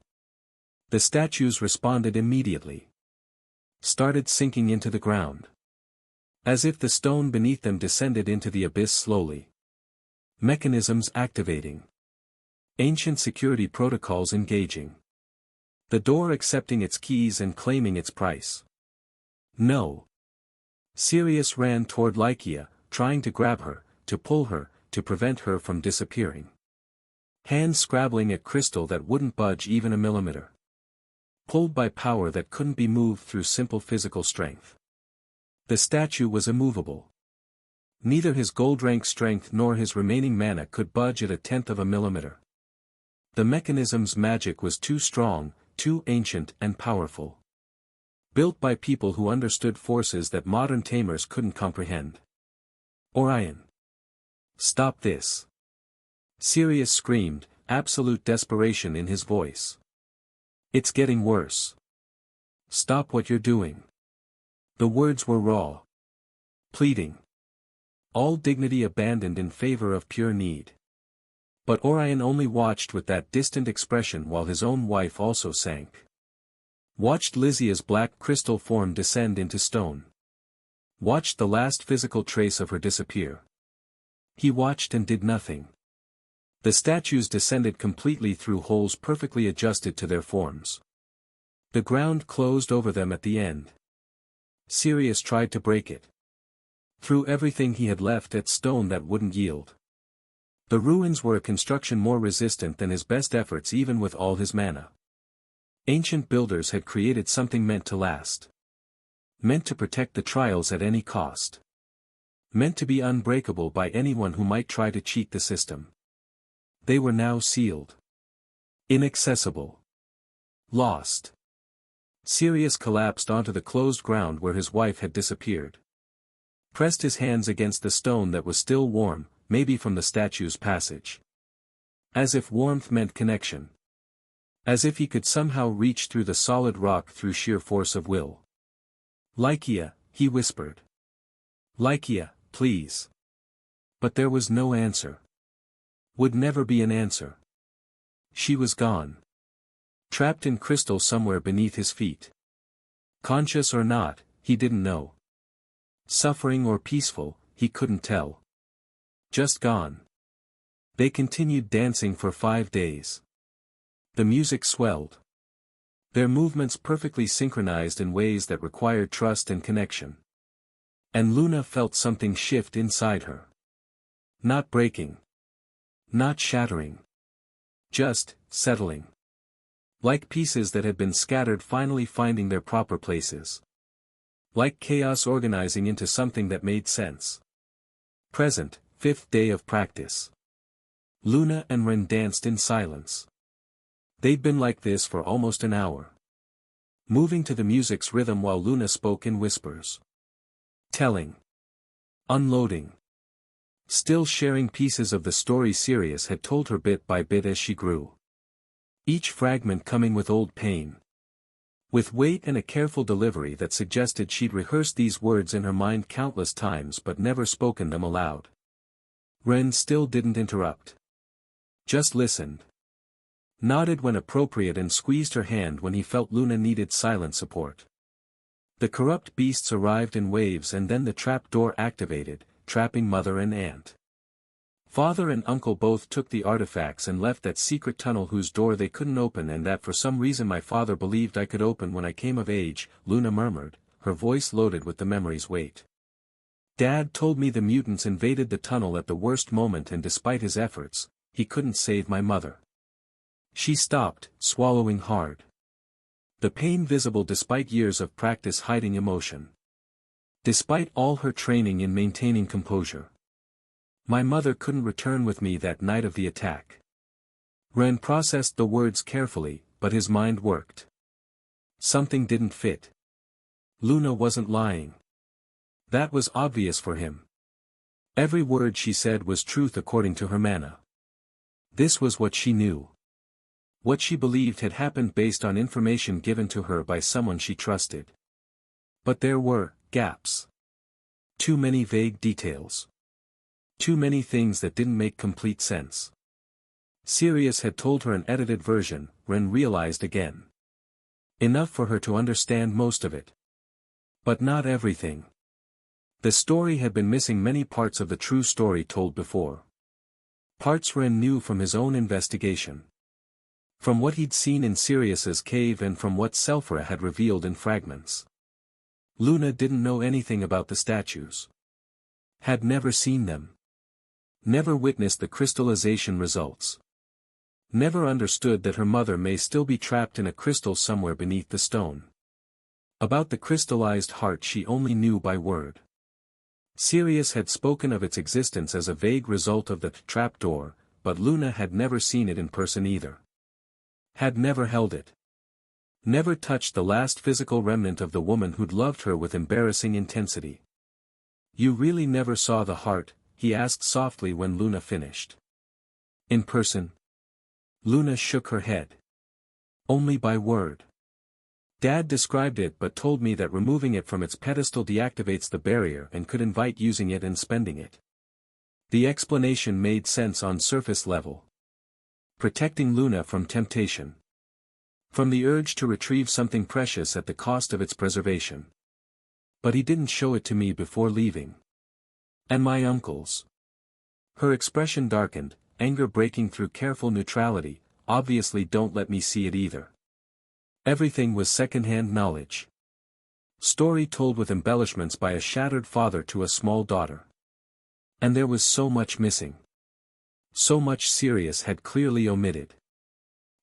The statues responded immediately. Started sinking into the ground. As if the stone beneath them descended into the abyss slowly. Mechanisms activating. Ancient security protocols engaging. The door accepting its keys and claiming its price. No. Sirius ran toward Lycia, trying to grab her, to pull her, to prevent her from disappearing. Hands scrabbling at crystal that wouldn't budge even a millimeter. Pulled by power that couldn't be moved through simple physical strength. The statue was immovable. Neither his gold-rank strength nor his remaining mana could budge at 1/10 of a millimeter. The mechanism's magic was too strong, too ancient and powerful. Built by people who understood forces that modern tamers couldn't comprehend. Orion. Stop this. Sirius screamed, absolute desperation in his voice. It's getting worse. Stop what you're doing. The words were raw. Pleading. All dignity abandoned in favor of pure need. But Orion only watched with that distant expression while his own wife also sank. Watched Lysia's black crystal form descend into stone. Watched the last physical trace of her disappear. He watched and did nothing. The statues descended completely through holes perfectly adjusted to their forms. The ground closed over them at the end. Sirius tried to break it. Threw everything he had left at stone that wouldn't yield. The ruins were a construction more resistant than his best efforts even with all his mana. Ancient builders had created something meant to last. Meant to protect the trials at any cost. Meant to be unbreakable by anyone who might try to cheat the system. They were now sealed. Inaccessible. Lost. Sirius collapsed onto the closed ground where his wife had disappeared. Pressed his hands against the stone that was still warm, maybe from the statue's passage. As if warmth meant connection. As if he could somehow reach through the solid rock through sheer force of will. Lycia, he whispered. Lycia, please. But there was no answer. Would never be an answer. She was gone. Trapped in crystal somewhere beneath his feet. Conscious or not, he didn't know. Suffering or peaceful, he couldn't tell. Just gone. They continued dancing for 5 days. The music swelled. Their movements perfectly synchronized in ways that required trust and connection. And Luna felt something shift inside her. Not breaking. Not shattering. Just, settling. Like pieces that had been scattered finally finding their proper places. Like chaos organizing into something that made sense. Present, 5th day of practice. Luna and Ren danced in silence. They'd been like this for almost an hour. Moving to the music's rhythm while Luna spoke in whispers. Telling. Unloading. Still sharing pieces of the story Sirius had told her bit by bit as she grew. Each fragment coming with old pain. With weight and a careful delivery that suggested she'd rehearsed these words in her mind countless times but never spoken them aloud. Ren still didn't interrupt. Just listened. Nodded when appropriate and squeezed her hand when he felt Luna needed silent support. The corrupt beasts arrived in waves and then the trap door activated, trapping mother and aunt. Father and uncle both took the artifacts and left that secret tunnel whose door they couldn't open and that for some reason my father believed I could open when I came of age, Luna murmured, her voice loaded with the memory's weight. Dad told me the mutants invaded the tunnel at the worst moment and despite his efforts, he couldn't save my mother. She stopped, swallowing hard. The pain visible despite years of practice hiding emotion. Despite all her training in maintaining composure. My mother couldn't return with me that night of the attack. Ren processed the words carefully, but his mind worked. Something didn't fit. Luna wasn't lying. That was obvious for him. Every word she said was truth according to her mana. This was what she knew. What she believed had happened based on information given to her by someone she trusted. But there were gaps. Too many vague details. Too many things that didn't make complete sense. Sirius had told her an edited version, Ren realized again. Enough for her to understand most of it. But not everything. The story had been missing many parts of the true story told before. Parts Ren knew from his own investigation. From what he'd seen in Sirius's cave and from what Selphra had revealed in fragments. Luna didn't know anything about the statues. Had never seen them. Never witnessed the crystallization results. Never understood that her mother may still be trapped in a crystal somewhere beneath the stone. About the crystallized heart she only knew by word. Sirius had spoken of its existence as a vague result of the trapdoor, but Luna had never seen it in person either. Had never held it. Never touched the last physical remnant of the woman who'd loved her with embarrassing intensity. You really never saw the heart? He asked softly when Luna finished. In person? Luna shook her head. Only by word. Dad described it but told me that removing it from its pedestal deactivates the barrier and could invite using it and spending it. The explanation made sense on surface level. Protecting Luna from temptation. From the urge to retrieve something precious at the cost of its preservation. But he didn't show it to me before leaving. And my uncles. Her expression darkened, anger breaking through careful neutrality, obviously don't let me see it either. Everything was second-hand knowledge. Story told with embellishments by a shattered father to a small daughter. And there was so much missing. So much Sirius had clearly omitted.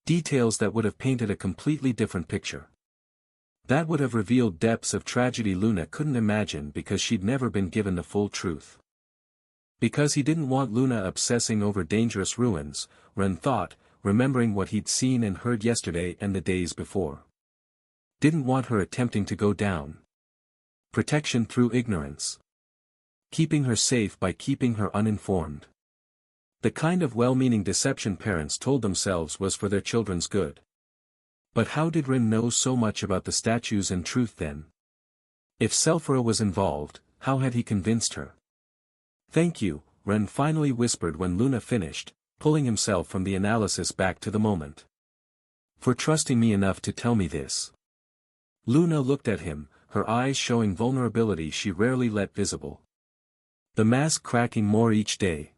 Details that would have painted a completely different picture. That would have revealed depths of tragedy Luna couldn't imagine because she'd never been given the full truth. Because he didn't want Luna obsessing over dangerous ruins, Ren thought, remembering what he'd seen and heard yesterday and the days before. Didn't want her attempting to go down. Protection through ignorance. Keeping her safe by keeping her uninformed. The kind of well-meaning deception parents told themselves was for their children's good. But how did Ren know so much about the statues and truth then? If Selphra was involved, how had he convinced her? Thank you, Ren finally whispered when Luna finished, pulling himself from the analysis back to the moment. For trusting me enough to tell me this. Luna looked at him, her eyes showing vulnerability she rarely let visible. The mask cracking more each day.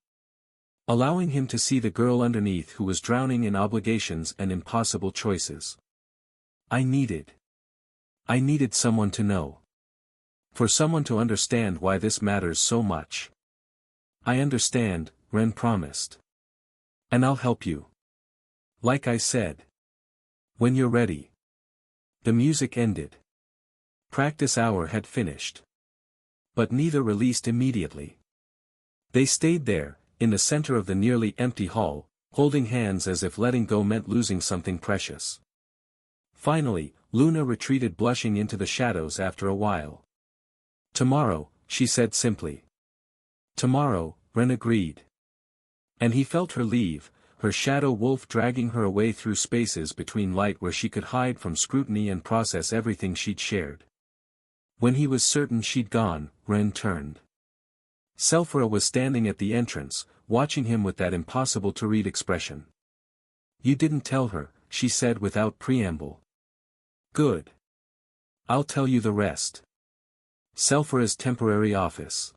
Allowing him to see the girl underneath who was drowning in obligations and impossible choices. I needed someone to know. For someone to understand why this matters so much. I understand, Ren promised. And I'll help you. Like I said. When you're ready. The music ended. Practice hour had finished. But neither released immediately. They stayed there, in the center of the nearly empty hall, holding hands as if letting go meant losing something precious. Finally, Luna retreated blushing into the shadows after a while. "Tomorrow," she said simply. "Tomorrow," Ren agreed. And he felt her leave, her shadow wolf dragging her away through spaces between light where she could hide from scrutiny and process everything she'd shared. When he was certain she'd gone, Ren turned. Selphira was standing at the entrance, watching him with that impossible-to-read expression. "You didn't tell her," she said without preamble. "Good. I'll tell you the rest." Selphira's temporary office.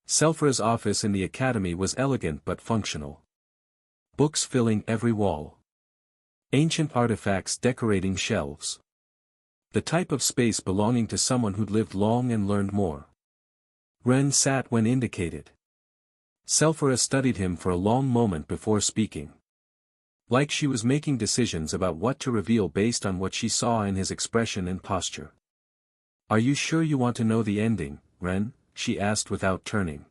Selphira's office in the academy was elegant but functional. Books filling every wall. Ancient artifacts decorating shelves. The type of space belonging to someone who'd lived long and learned more. Ren sat when indicated. Selphira studied him for a long moment before speaking. Like she was making decisions about what to reveal based on what she saw in his expression and posture. "Are you sure you want to know the ending, Ren?" she asked without turning.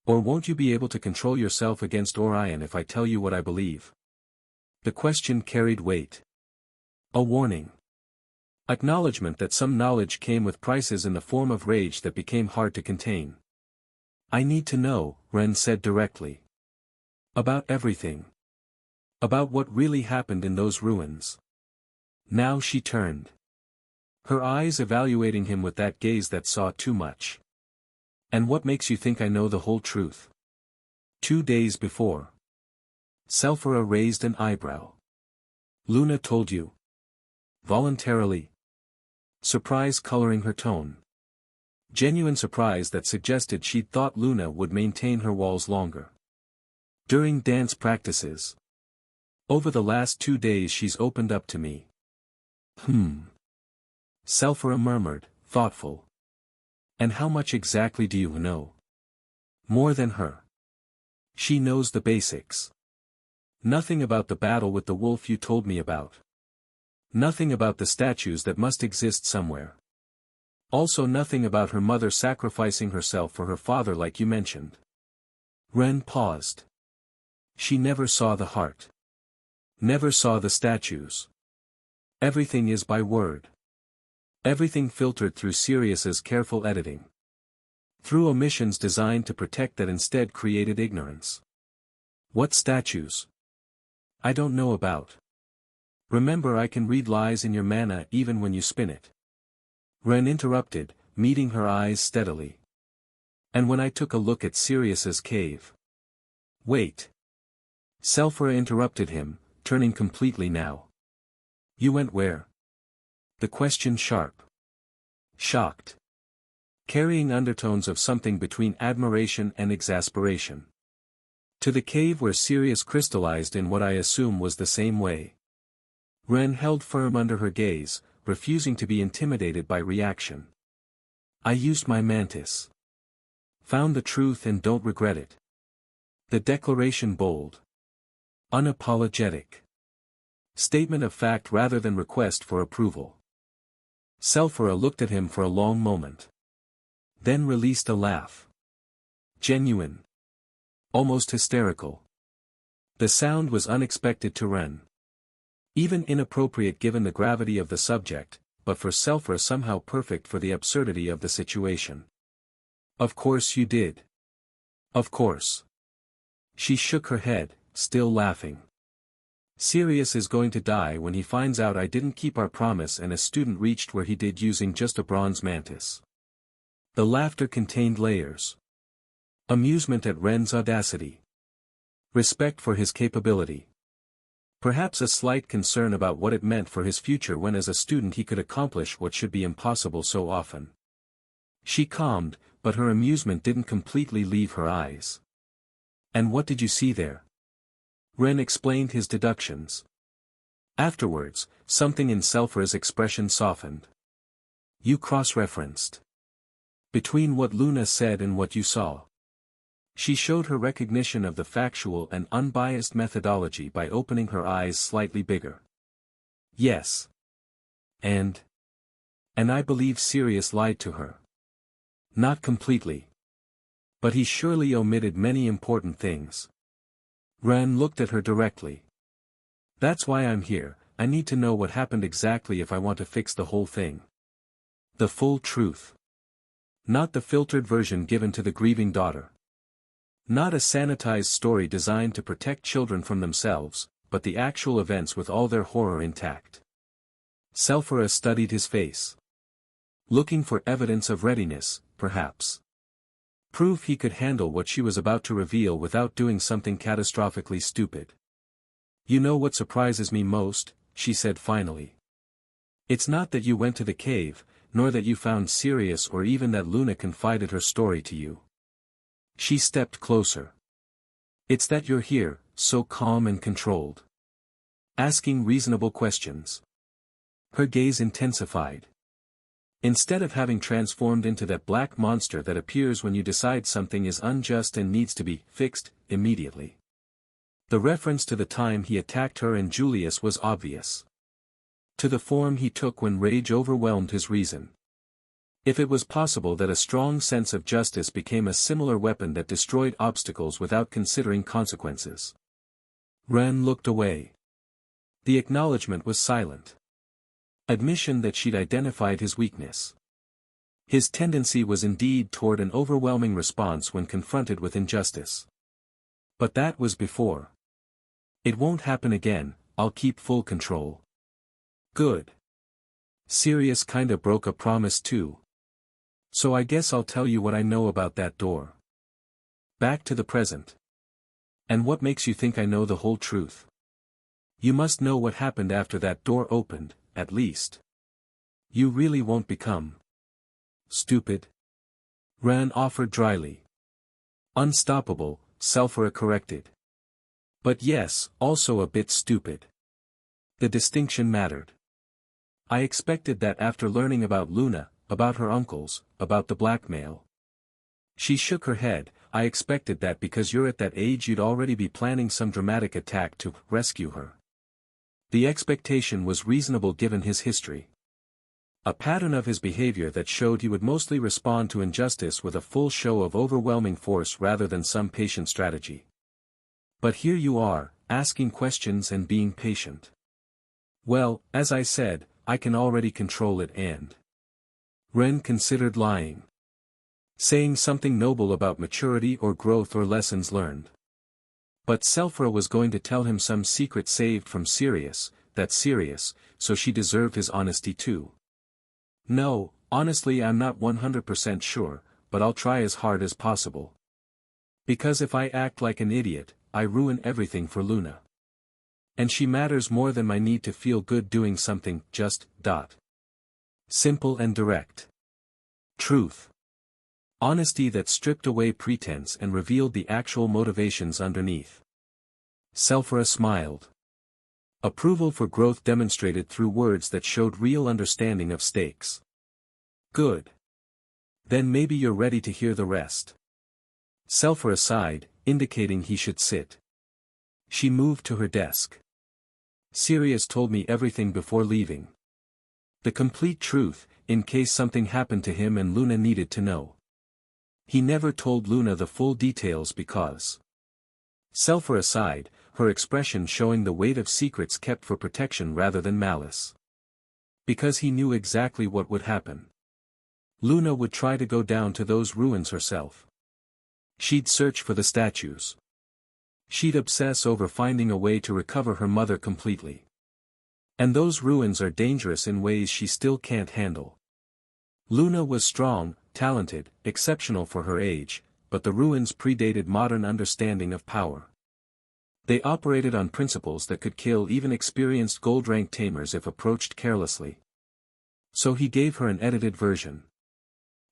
"Or won't you be able to control yourself against Orion if I tell you what I believe?" The question carried weight. A warning. Acknowledgement that some knowledge came with prices in the form of rage that became hard to contain. "I need to know," Ren said directly. "About everything. About what really happened in those ruins." Now she turned. Her eyes evaluating him with that gaze that saw too much. "And what makes you think I know the whole truth?" 2 days before. Selphira raised an eyebrow. "Luna told you?" Voluntarily. Surprise coloring her tone. Genuine surprise that suggested she'd thought Luna would maintain her walls longer. "During dance practices. Over the last 2 days she's opened up to me." Selphira murmured, thoughtful. "And how much exactly do you know?" "More than her. She knows the basics. Nothing about the battle with the wolf you told me about. Nothing about the statues that must exist somewhere. Also nothing about her mother sacrificing herself for her father like you mentioned." Ren paused. "She never saw the heart. Never saw the statues. Everything is by word. Everything filtered through Sirius's careful editing. Through omissions designed to protect that instead created ignorance." "What statues?" "I don't know about. Remember, I can read lies in your mana even when you spin it." Ren interrupted, meeting her eyes steadily. "And when I took a look at Sirius's cave." "Wait." Selphira interrupted him, turning completely now. "You went where?" The question sharp. Shocked. Carrying undertones of something between admiration and exasperation. "To the cave where Sirius crystallized in what I assume was the same way." Ren held firm under her gaze, refusing to be intimidated by reaction. "I used my mantis. Found the truth and don't regret it." The declaration bold. Unapologetic. Statement of fact rather than request for approval. Selphira looked at him for a long moment. Then released a laugh. Genuine. Almost hysterical. The sound was unexpected to Ren. Even inappropriate given the gravity of the subject, but for Selphira somehow perfect for the absurdity of the situation. "Of course you did." "Of course." She shook her head, still laughing. "Sirius is going to die when he finds out I didn't keep our promise and a student reached where he did using just a bronze mantis." The laughter contained layers. Amusement at Ren's audacity. Respect for his capability. Perhaps a slight concern about what it meant for his future when as a student he could accomplish what should be impossible so often. She calmed, but her amusement didn't completely leave her eyes. "And what did you see there?" Ren explained his deductions. Afterwards, something in Selphira's expression softened. "You cross-referenced. Between what Luna said and what you saw." She showed her recognition of the factual and unbiased methodology by opening her eyes slightly bigger. "Yes. And I believe Sirius lied to her." "Not completely." But he surely omitted many important things. Ren looked at her directly. That's why I'm here, I need to know what happened exactly if I want to fix the whole thing. The full truth. Not the filtered version given to the grieving daughter. Not a sanitized story designed to protect children from themselves, but the actual events with all their horror intact. Selphira studied his face. Looking for evidence of readiness, perhaps. Proof he could handle what she was about to reveal without doing something catastrophically stupid. You know what surprises me most, she said finally. It's not that you went to the cave, nor that you found Sirius or even that Luna confided her story to you. She stepped closer. It's that you're here, so calm and controlled. Asking reasonable questions. Her gaze intensified. Instead of having transformed into that black monster that appears when you decide something is unjust and needs to be fixed immediately. The reference to the time he attacked her and Julius was obvious. To the form he took when rage overwhelmed his reason. If it was possible that a strong sense of justice became a similar weapon that destroyed obstacles without considering consequences. Ren looked away. The acknowledgement was silent. Admission that she'd identified his weakness. His tendency was indeed toward an overwhelming response when confronted with injustice. But that was before. It won't happen again, I'll keep full control. Good. Sirius kinda broke a promise too. So I guess I'll tell you what I know about that door. Back to the present. And what makes you think I know the whole truth? You must know what happened after that door opened, at least. You really won't become stupid? Ran offered dryly. Unstoppable, Selphira corrected. But yes, also a bit stupid. The distinction mattered. I expected that after learning about Luna, about her uncles, about the blackmail. She shook her head. I expected that because you're at that age you'd already be planning some dramatic attack to rescue her. The expectation was reasonable given his history. A pattern of his behavior that showed he would mostly respond to injustice with a full show of overwhelming force rather than some patient strategy. But here you are, asking questions and being patient. Well, as I said, I can already control it and... Ren considered lying. Saying something noble about maturity or growth or lessons learned. But Selphira was going to tell him some secret saved from Sirius, that's Sirius, so she deserved his honesty too. No, honestly I'm not 100% sure, but I'll try as hard as possible. Because if I act like an idiot, I ruin everything for Luna. And she matters more than my need to feel good doing something, just. Simple and direct. Truth. Honesty that stripped away pretense and revealed the actual motivations underneath. Selphira smiled. Approval for growth demonstrated through words that showed real understanding of stakes. Good. Then maybe you're ready to hear the rest. Selphira sighed, indicating he should sit. She moved to her desk. Sirius told me everything before leaving. The complete truth, in case something happened to him and Luna needed to know. He never told Luna the full details because... Selphira sighed, her expression showing the weight of secrets kept for protection rather than malice. Because he knew exactly what would happen. Luna would try to go down to those ruins herself. She'd search for the statues. She'd obsess over finding a way to recover her mother completely. And those ruins are dangerous in ways she still can't handle. Luna was strong, talented, exceptional for her age, but the ruins predated modern understanding of power. They operated on principles that could kill even experienced gold-rank tamers if approached carelessly. So he gave her an edited version.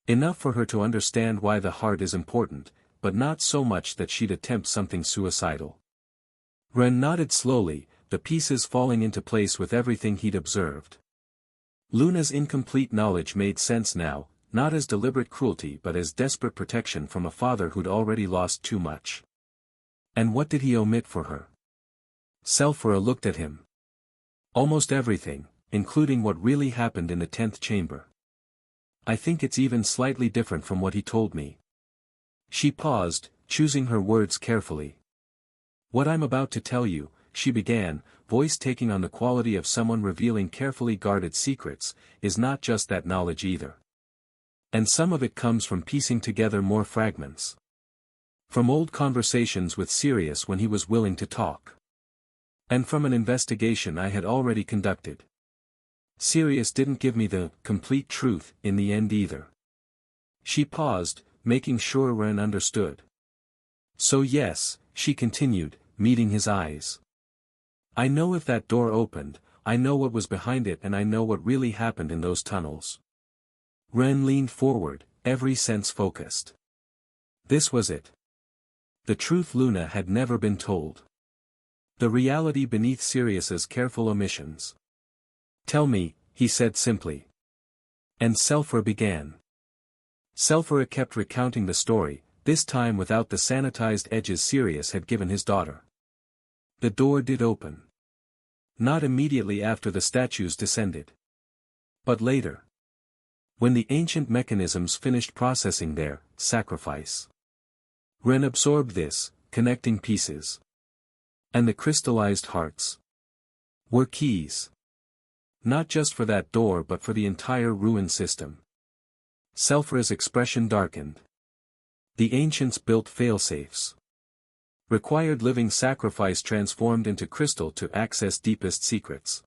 Enough for her to understand why the heart is important, but not so much that she'd attempt something suicidal. Ren nodded slowly, the pieces falling into place with everything he'd observed. Luna's incomplete knowledge made sense now, not as deliberate cruelty but as desperate protection from a father who'd already lost too much. And what did he omit for her? Selphira looked at him. Almost everything, including what really happened in the 10th chamber. I think it's even slightly different from what he told me. She paused, choosing her words carefully. What I'm about to tell you, she began, voice taking on the quality of someone revealing carefully guarded secrets, is not just that knowledge either. And some of it comes from piecing together more fragments. From old conversations with Sirius when he was willing to talk. And from an investigation I had already conducted. Sirius didn't give me the complete truth in the end either. She paused, making sure Ren understood. So yes, she continued, meeting his eyes. I know if that door opened, I know what was behind it, and I know what really happened in those tunnels. Ren leaned forward, every sense focused. This was it. The truth Luna had never been told. The reality beneath Sirius's careful omissions. Tell me, he said simply. And Selphra began. Selphra kept recounting the story, this time without the sanitized edges Sirius had given his daughter. The door did open. Not immediately after the statues descended. But later. When the ancient mechanisms finished processing their sacrifice. Ren absorbed this, connecting pieces. And the crystallized hearts were keys. Not just for that door but for the entire ruin system. Selphra's expression darkened. The ancients built failsafes. Required living sacrifice transformed into crystal to access deepest secrets.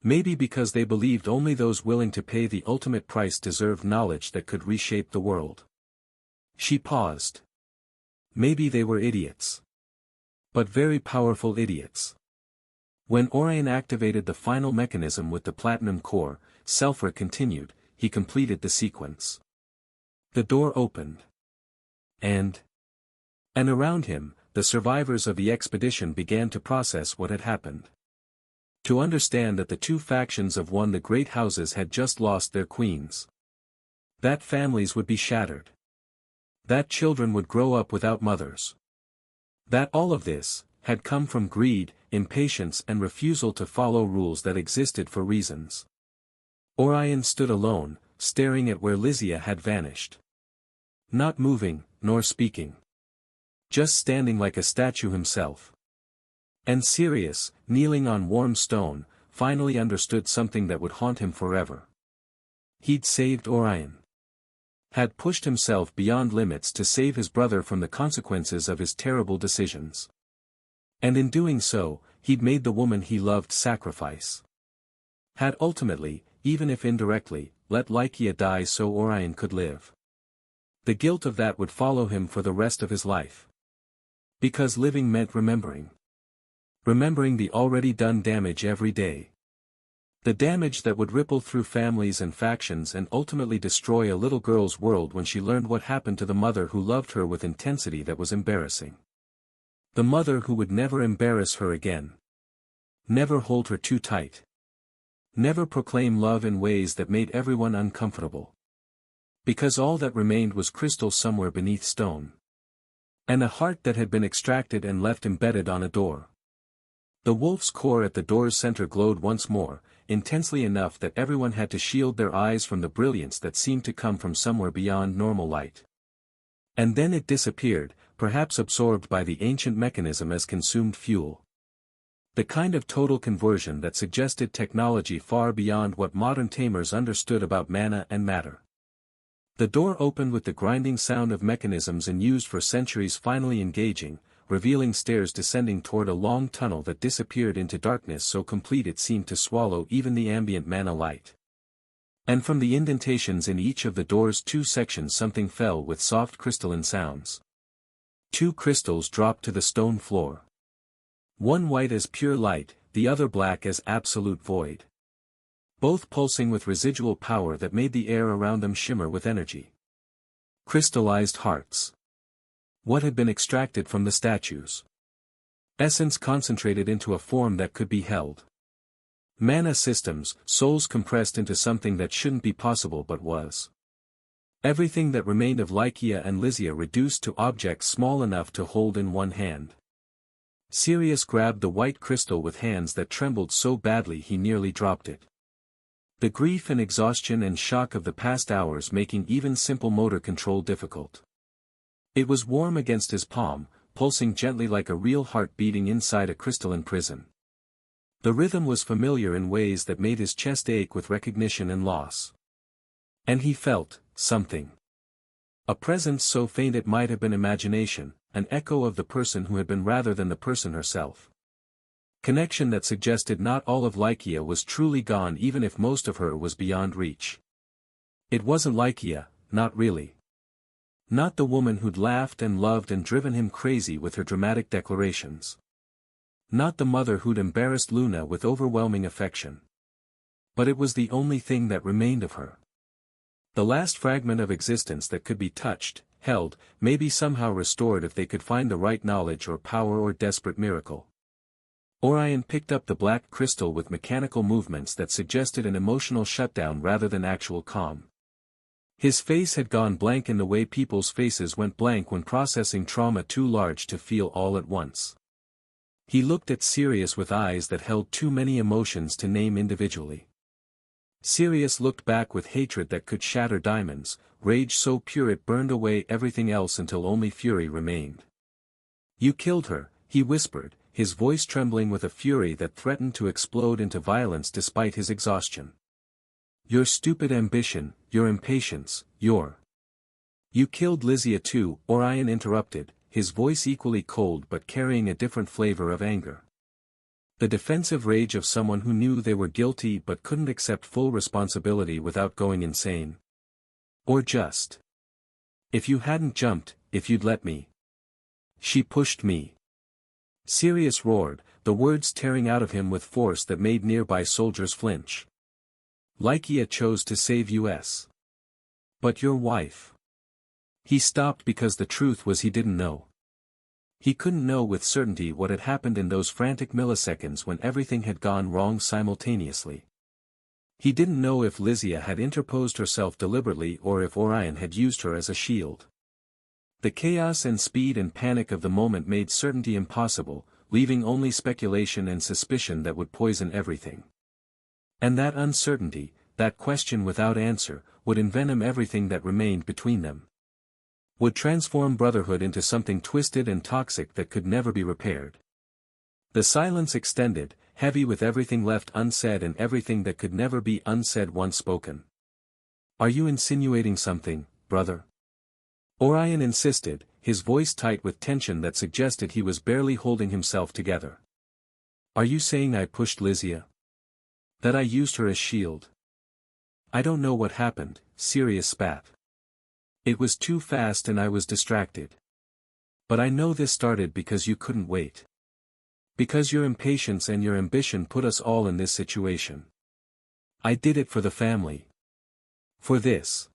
Maybe because they believed only those willing to pay the ultimate price deserved knowledge that could reshape the world. She paused. Maybe they were idiots. But very powerful idiots. When Orion activated the final mechanism with the platinum core, Selphra continued, he completed the sequence. The door opened. And around him, the survivors of the expedition began to process what had happened. To understand that the two factions of one the great houses had just lost their queens. That families would be shattered. That children would grow up without mothers. That all of this had come from greed, impatience and refusal to follow rules that existed for reasons. Orion stood alone, staring at where Lysia had vanished. Not moving, nor speaking. Just standing like a statue himself. And Sirius, kneeling on warm stone, finally understood something that would haunt him forever. He'd saved Orion. Had pushed himself beyond limits to save his brother from the consequences of his terrible decisions. And in doing so, he'd made the woman he loved sacrifice. Had ultimately, even if indirectly, let Lycia die so Orion could live. The guilt of that would follow him for the rest of his life. Because living meant remembering. Remembering the already done damage every day. The damage that would ripple through families and factions and ultimately destroy a little girl's world when she learned what happened to the mother who loved her with intensity that was embarrassing. The mother who would never embarrass her again. Never hold her too tight. Never proclaim love in ways that made everyone uncomfortable. Because all that remained was crystal somewhere beneath stone. And a heart that had been extracted and left embedded on a door. The wolf's core at the door's center glowed once more, intensely enough that everyone had to shield their eyes from the brilliance that seemed to come from somewhere beyond normal light. And then it disappeared, perhaps absorbed by the ancient mechanism as consumed fuel. The kind of total conversion that suggested technology far beyond what modern tamers understood about mana and matter. The door opened with the grinding sound of mechanisms unused for centuries finally engaging, revealing stairs descending toward a long tunnel that disappeared into darkness so complete it seemed to swallow even the ambient mana light. And from the indentations in each of the door's two sections something fell with soft crystalline sounds. Two crystals dropped to the stone floor. One white as pure light, the other black as absolute void. Both pulsing with residual power that made the air around them shimmer with energy. Crystallized hearts. What had been extracted from the statues? Essence concentrated into a form that could be held. Mana systems, souls compressed into something that shouldn't be possible but was. Everything that remained of Lycia and Lysia reduced to objects small enough to hold in one hand. Sirius grabbed the white crystal with hands that trembled so badly he nearly dropped it. The grief and exhaustion and shock of the past hours making even simple motor control difficult. It was warm against his palm, pulsing gently like a real heart beating inside a crystalline prison. The rhythm was familiar in ways that made his chest ache with recognition and loss. And he felt something. A presence so faint it might have been imagination, an echo of the person who had been rather than the person herself. Connection that suggested not all of Lycia was truly gone even if most of her was beyond reach. It wasn't Lycia, not really. Not the woman who'd laughed and loved and driven him crazy with her dramatic declarations. Not the mother who'd embarrassed Luna with overwhelming affection. But it was the only thing that remained of her. The last fragment of existence that could be touched, held, maybe somehow restored if they could find the right knowledge or power or desperate miracle. Orion picked up the black crystal with mechanical movements that suggested an emotional shutdown rather than actual calm. His face had gone blank in the way people's faces went blank when processing trauma too large to feel all at once. He looked at Sirius with eyes that held too many emotions to name individually. Sirius looked back with hatred that could shatter diamonds, rage so pure it burned away everything else until only fury remained. "You killed her," he whispered, his voice trembling with a fury that threatened to explode into violence despite his exhaustion. "Your stupid ambition, your impatience, your—" "You killed Lycia too," Orion interrupted, his voice equally cold but carrying a different flavor of anger. The defensive rage of someone who knew they were guilty but couldn't accept full responsibility without going insane. Or just. "If you hadn't jumped, if you'd let me. She pushed me." Sirius roared, the words tearing out of him with force that made nearby soldiers flinch. "Lycia chose to save us. But your wife." He stopped because the truth was he didn't know. He couldn't know with certainty what had happened in those frantic milliseconds when everything had gone wrong simultaneously. He didn't know if Lycia had interposed herself deliberately or if Orion had used her as a shield. The chaos and speed and panic of the moment made certainty impossible, leaving only speculation and suspicion that would poison everything. And that uncertainty, that question without answer, would envenom everything that remained between them. Would transform brotherhood into something twisted and toxic that could never be repaired. The silence extended, heavy with everything left unsaid and everything that could never be unsaid once spoken. "Are you insinuating something, brother?" Orion insisted, his voice tight with tension that suggested he was barely holding himself together. "Are you saying I pushed Lycia? That I used her as shield?" "I don't know what happened," Sirius spat. "It was too fast and I was distracted. But I know this started because you couldn't wait. Because your impatience and your ambition put us all in this situation. I did it for the family. For this."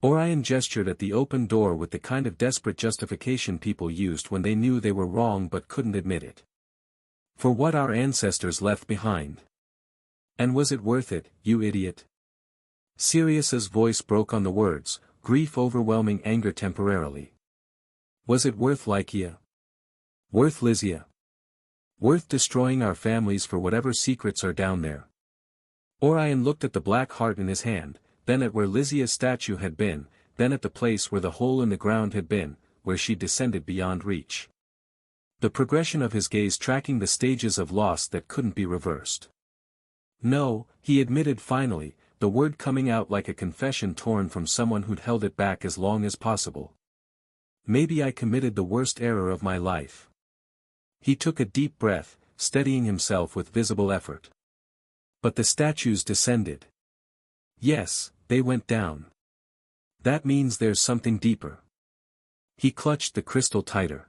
Orion gestured at the open door with the kind of desperate justification people used when they knew they were wrong but couldn't admit it. "For what our ancestors left behind. And was it worth it, you idiot?" Sirius's voice broke on the words, grief overwhelming anger temporarily. "Was it worth Lycia? Worth Lycia? Worth destroying our families for whatever secrets are down there?" Orion looked at the black heart in his hand, then at where Lycia's statue had been, then at the place where the hole in the ground had been, where she descended beyond reach. The progression of his gaze tracking the stages of loss that couldn't be reversed. "No," he admitted finally, the word coming out like a confession torn from someone who'd held it back as long as possible. "Maybe I committed the worst error of my life." He took a deep breath, steadying himself with visible effort. "But the statues descended." "Yes, they went down. That means there's something deeper." He clutched the crystal tighter.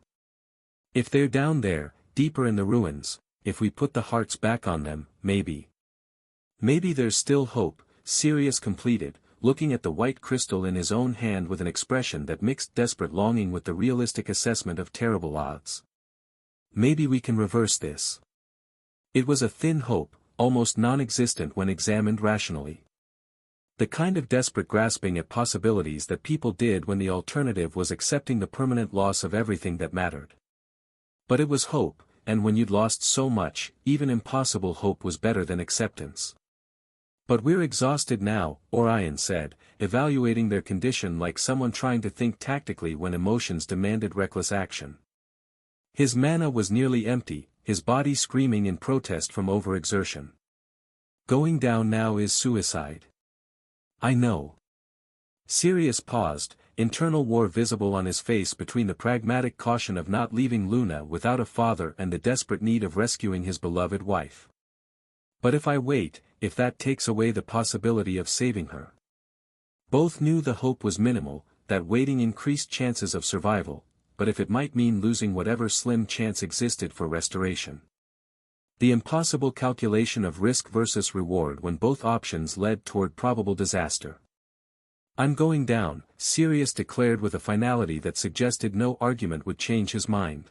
"If they're down there, deeper in the ruins, if we put the hearts back on them, maybe. Maybe there's still hope," Sirius completed, looking at the white crystal in his own hand with an expression that mixed desperate longing with the realistic assessment of terrible odds. "Maybe we can reverse this." It was a thin hope, almost non-existent when examined rationally. The kind of desperate grasping at possibilities that people did when the alternative was accepting the permanent loss of everything that mattered. But it was hope, and when you'd lost so much, even impossible hope was better than acceptance. But we're exhausted now, Orion said, evaluating their condition like someone trying to think tactically when emotions demanded reckless action. His mana was nearly empty, his body screaming in protest from overexertion. Going down now is suicide. I know. Sirius paused, internal war visible on his face between the pragmatic caution of not leaving Luna without a father and the desperate need of rescuing his beloved wife. But if I wait, if that takes away the possibility of saving her. Both knew the hope was minimal, that waiting increased chances of survival, but if it might mean losing whatever slim chance existed for restoration. The impossible calculation of risk versus reward when both options led toward probable disaster. I'm going down, Sirius declared with a finality that suggested no argument would change his mind.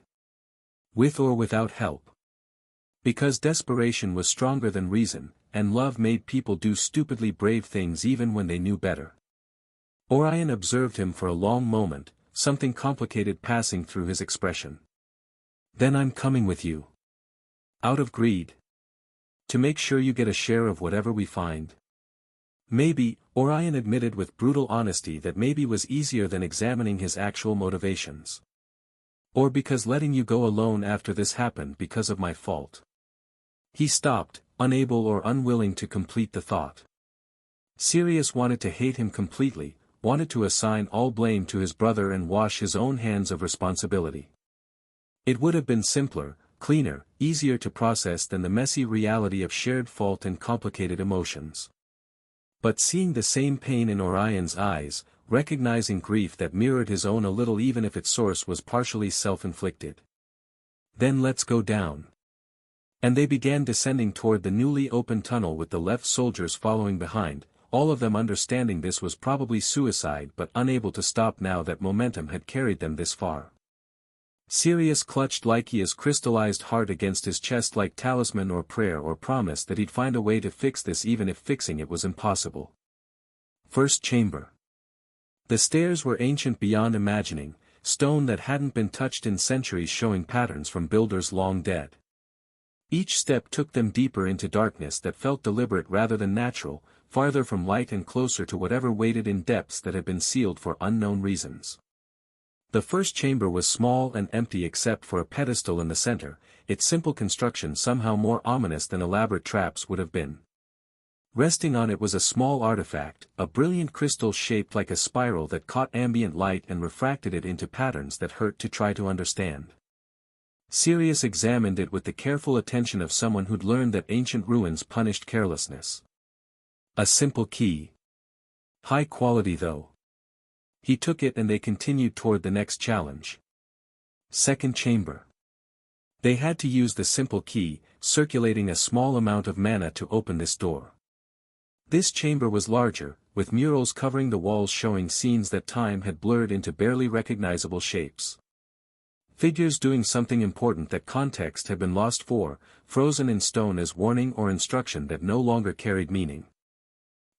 With or without help. Because desperation was stronger than reason, and love made people do stupidly brave things even when they knew better. Orion observed him for a long moment, something complicated passing through his expression. Then I'm coming with you. Out of greed. To make sure you get a share of whatever we find. Maybe, Orion admitted with brutal honesty that maybe was easier than examining his actual motivations. Or because letting you go alone after this happened because of my fault. He stopped, unable or unwilling to complete the thought. Sirius wanted to hate him completely, wanted to assign all blame to his brother and wash his own hands of responsibility. It would have been simpler, cleaner, easier to process than the messy reality of shared fault and complicated emotions. But seeing the same pain in Orion's eyes, recognizing grief that mirrored his own a little even if its source was partially self-inflicted. Then let's go down. And they began descending toward the newly opened tunnel with the left soldiers following behind, all of them understanding this was probably suicide but unable to stop now that momentum had carried them this far. Sirius clutched Lycia's crystallized heart against his chest like talisman or prayer or promise that he'd find a way to fix this even if fixing it was impossible. First chamber. The stairs were ancient beyond imagining, stone that hadn't been touched in centuries showing patterns from builders long dead. Each step took them deeper into darkness that felt deliberate rather than natural, farther from light and closer to whatever waited in depths that had been sealed for unknown reasons. The first chamber was small and empty except for a pedestal in the center, its simple construction somehow more ominous than elaborate traps would have been. Resting on it was a small artifact, a brilliant crystal shaped like a spiral that caught ambient light and refracted it into patterns that hurt to try to understand. Sirius examined it with the careful attention of someone who'd learned that ancient ruins punished carelessness. A simple key. High quality though. He took it and they continued toward the next challenge. Second chamber. They had to use the simple key, circulating a small amount of mana to open this door. This chamber was larger, with murals covering the walls showing scenes that time had blurred into barely recognizable shapes. Figures doing something important that context had been lost for, frozen in stone as warning or instruction that no longer carried meaning.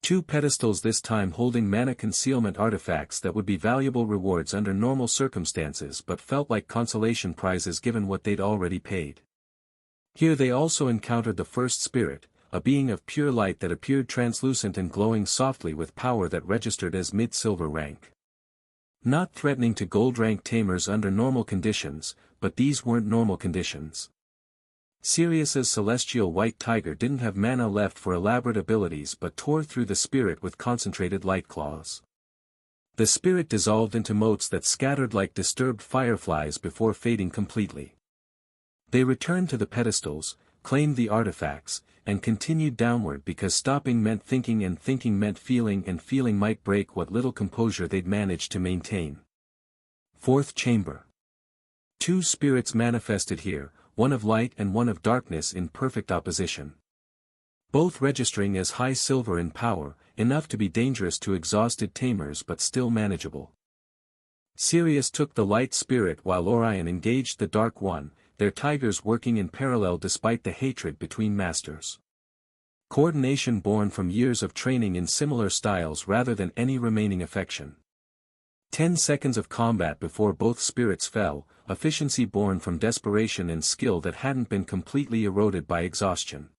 Two pedestals this time holding mana concealment artifacts that would be valuable rewards under normal circumstances but felt like consolation prizes given what they'd already paid. Here they also encountered the first spirit, a being of pure light that appeared translucent and glowing softly with power that registered as mid-silver rank. Not threatening to gold-rank tamers under normal conditions, but these weren't normal conditions. Sirius's celestial white tiger didn't have mana left for elaborate abilities but tore through the spirit with concentrated light claws. The spirit dissolved into motes that scattered like disturbed fireflies before fading completely. They returned to the pedestals, claimed the artifacts, and continued downward because stopping meant thinking and thinking meant feeling and feeling might break what little composure they'd managed to maintain. Fourth chamber. Two spirits manifested here, one of light and one of darkness in perfect opposition. Both registering as high silver in power, enough to be dangerous to exhausted tamers but still manageable. Sirius took the light spirit while Orion engaged the dark one, their tigers working in parallel despite the hatred between masters. Coordination born from years of training in similar styles rather than any remaining affection. 10 seconds of combat before both spirits fell, efficiency born from desperation and skill that hadn't been completely eroded by exhaustion.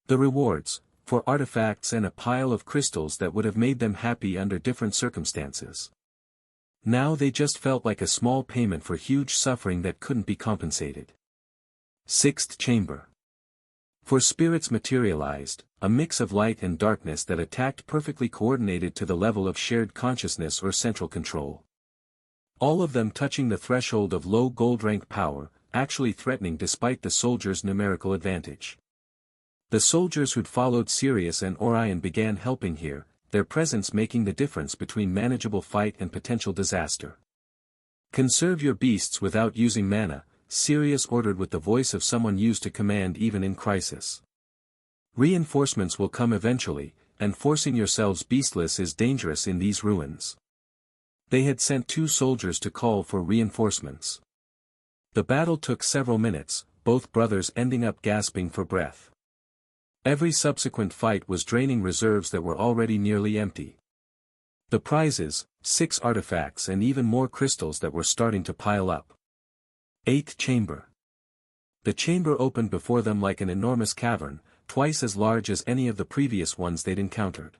The rewards, for artifacts and a pile of crystals that would have made them happy under different circumstances. Now they just felt like a small payment for huge suffering that couldn't be compensated. Sixth chamber. For spirits materialized, a mix of light and darkness that attacked perfectly coordinated to the level of shared consciousness or central control. All of them touching the threshold of low gold rank power, actually threatening despite the soldiers' numerical advantage. The soldiers who'd followed Sirius and Orion began helping here, their presence making the difference between manageable fight and potential disaster. Conserve your beasts without using mana, Sirius ordered with the voice of someone used to command even in crisis. Reinforcements will come eventually, and forcing yourselves beastless is dangerous in these ruins. They had sent 2 soldiers to call for reinforcements. The battle took several minutes, both brothers ending up gasping for breath. Every subsequent fight was draining reserves that were already nearly empty. The prizes, 6 artifacts and even more crystals that were starting to pile up. 8th chamber. The chamber opened before them like an enormous cavern, twice as large as any of the previous ones they'd encountered.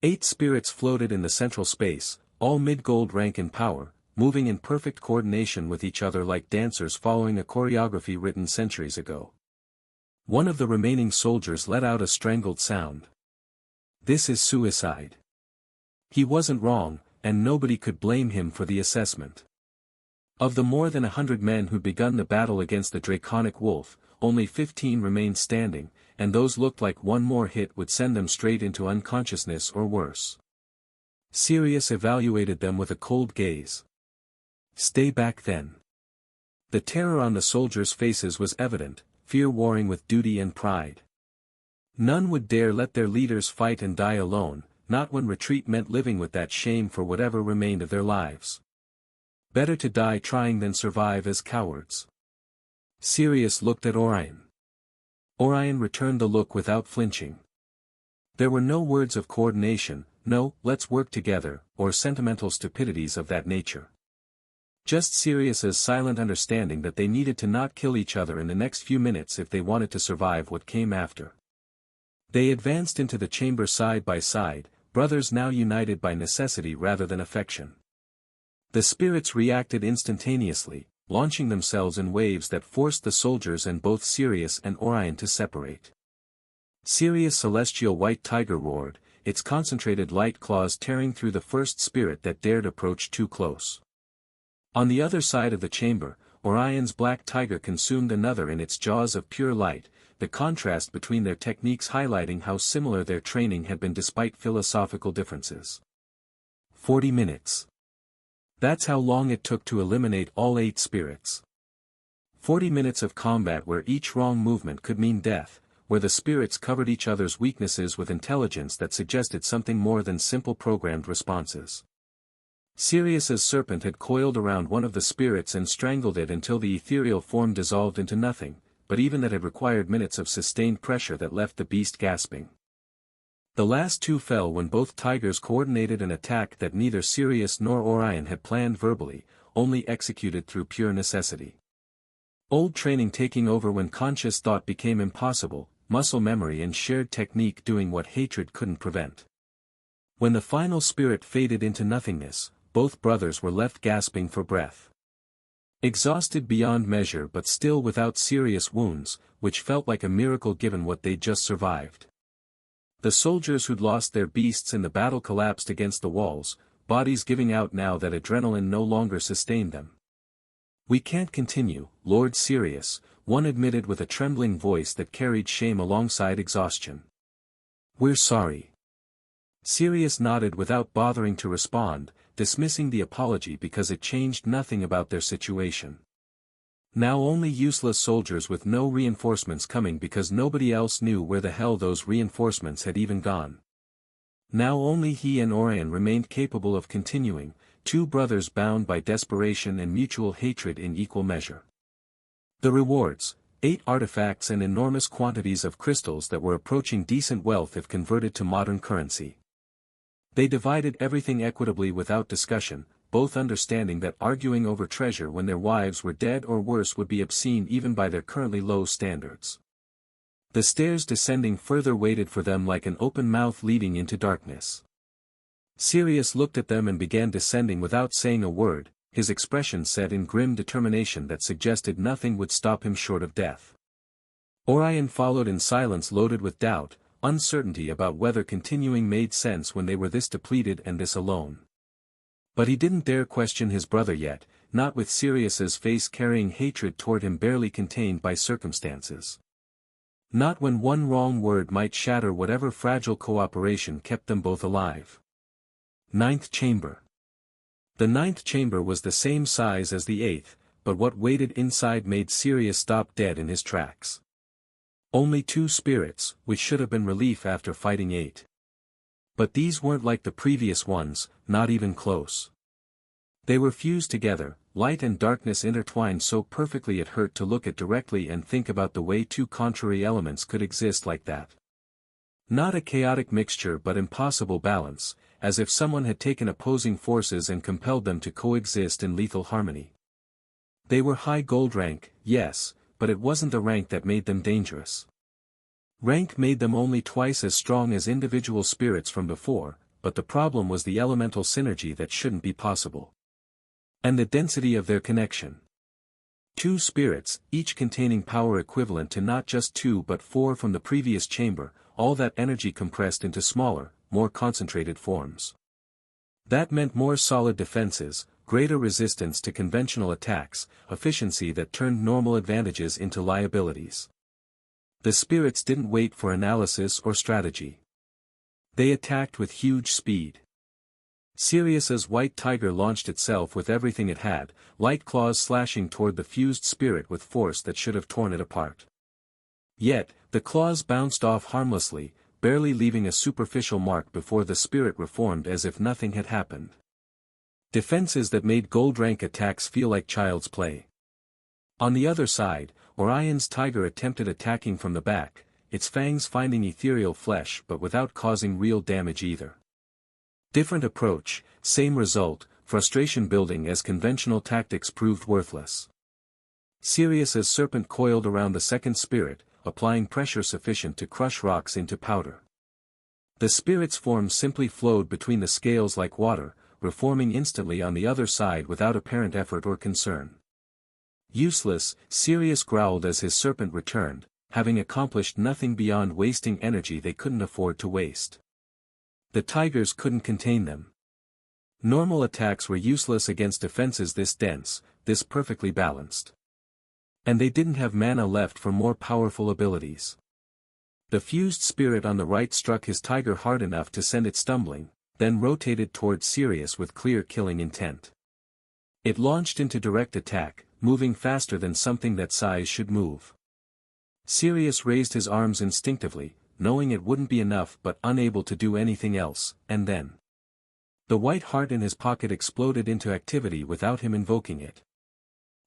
8 spirits floated in the central space, all mid-gold rank in power, moving in perfect coordination with each other like dancers following a choreography written centuries ago. One of the remaining soldiers let out a strangled sound. This is suicide. He wasn't wrong, and nobody could blame him for the assessment. Of the more than 100 men who'd begun the battle against the draconic wolf, only 15 remained standing, and those looked like one more hit would send them straight into unconsciousness or worse. Sirius evaluated them with a cold gaze. Stay back then. The terror on the soldiers' faces was evident, fear warring with duty and pride. None would dare let their leaders fight and die alone, not when retreat meant living with that shame for whatever remained of their lives. Better to die trying than survive as cowards. Sirius looked at Orion. Orion returned the look without flinching. There were no words of coordination, no "let's work together," or sentimental stupidities of that nature. Just Sirius's silent understanding that they needed to not kill each other in the next few minutes if they wanted to survive what came after. They advanced into the chamber side by side, brothers now united by necessity rather than affection. The spirits reacted instantaneously, launching themselves in waves that forced the soldiers and both Sirius and Orion to separate. Sirius' celestial white tiger roared, its concentrated light claws tearing through the first spirit that dared approach too close. On the other side of the chamber, Orion's black tiger consumed another in its jaws of pure light, the contrast between their techniques highlighting how similar their training had been despite philosophical differences. 40 minutes. That's how long it took to eliminate all 8 spirits. 40 minutes of combat where each wrong movement could mean death, where the spirits covered each other's weaknesses with intelligence that suggested something more than simple programmed responses. Sirius's serpent had coiled around one of the spirits and strangled it until the ethereal form dissolved into nothing, but even that had required minutes of sustained pressure that left the beast gasping. The last 2 fell when both tigers coordinated an attack that neither Sirius nor Orion had planned verbally, only executed through pure necessity. Old training taking over when conscious thought became impossible, muscle memory and shared technique doing what hatred couldn't prevent. When the final spirit faded into nothingness, both brothers were left gasping for breath. Exhausted beyond measure but still without serious wounds, which felt like a miracle given what they'd just survived. The soldiers who'd lost their beasts in the battle collapsed against the walls, bodies giving out now that adrenaline no longer sustained them. "We can't continue, Lord Sirius," one admitted with a trembling voice that carried shame alongside exhaustion. "We're sorry." Sirius nodded without bothering to respond, dismissing the apology because it changed nothing about their situation. Now only useless soldiers with no reinforcements coming because nobody else knew where the hell those reinforcements had even gone. Now only he and Orion remained capable of continuing, 2 brothers bound by desperation and mutual hatred in equal measure. The rewards, 8 artifacts and enormous quantities of crystals that were approaching decent wealth if converted to modern currency. They divided everything equitably without discussion, both understanding that arguing over treasure when their wives were dead or worse would be obscene even by their currently low standards. The stairs descending further waited for them like an open mouth leading into darkness. Sirius looked at them and began descending without saying a word, his expression set in grim determination that suggested nothing would stop him short of death. Orion followed in silence, loaded with doubt, uncertainty about whether continuing made sense when they were this depleted and this alone. But he didn't dare question his brother yet, not with Sirius's face carrying hatred toward him barely contained by circumstances. Not when one wrong word might shatter whatever fragile cooperation kept them both alive. Ninth Chamber. The ninth chamber was the same size as the eighth, but what waited inside made Sirius stop dead in his tracks. Only 2 spirits, which should have been relief after fighting 8. But these weren't like the previous ones, not even close. They were fused together, light and darkness intertwined so perfectly it hurt to look at directly and think about the way 2 contrary elements could exist like that. Not a chaotic mixture but impossible balance, as if someone had taken opposing forces and compelled them to coexist in lethal harmony. They were high gold rank, yes, but it wasn't the rank that made them dangerous. Rank made them only twice as strong as individual spirits from before, but the problem was the elemental synergy that shouldn't be possible. And the density of their connection. 2 spirits, each containing power equivalent to not just 2 but 4 from the previous chamber, all that energy compressed into smaller, more concentrated forms. That meant more solid defenses, greater resistance to conventional attacks, efficiency that turned normal advantages into liabilities. The spirits didn't wait for analysis or strategy. They attacked with huge speed. Sirius's white tiger launched itself with everything it had, light claws slashing toward the fused spirit with force that should have torn it apart. Yet, the claws bounced off harmlessly, barely leaving a superficial mark before the spirit reformed as if nothing had happened. Defenses that made gold-rank attacks feel like child's play. On the other side, Orion's tiger attempted attacking from the back, its fangs finding ethereal flesh but without causing real damage either. Different approach, same result, frustration building as conventional tactics proved worthless. Sirius's serpent coiled around the second spirit, applying pressure sufficient to crush rocks into powder. The spirit's form simply flowed between the scales like water, reforming instantly on the other side without apparent effort or concern. Useless, Sirius growled as his serpent returned, having accomplished nothing beyond wasting energy they couldn't afford to waste. The tigers couldn't contain them. Normal attacks were useless against defenses this dense, this perfectly balanced. And they didn't have mana left for more powerful abilities. The fused spirit on the right struck his tiger hard enough to send it stumbling, then rotated towards Sirius with clear killing intent. It launched into direct attack, moving faster than something that size should move. Sirius raised his arms instinctively, knowing it wouldn't be enough but unable to do anything else, and then the white heart in his pocket exploded into activity without him invoking it.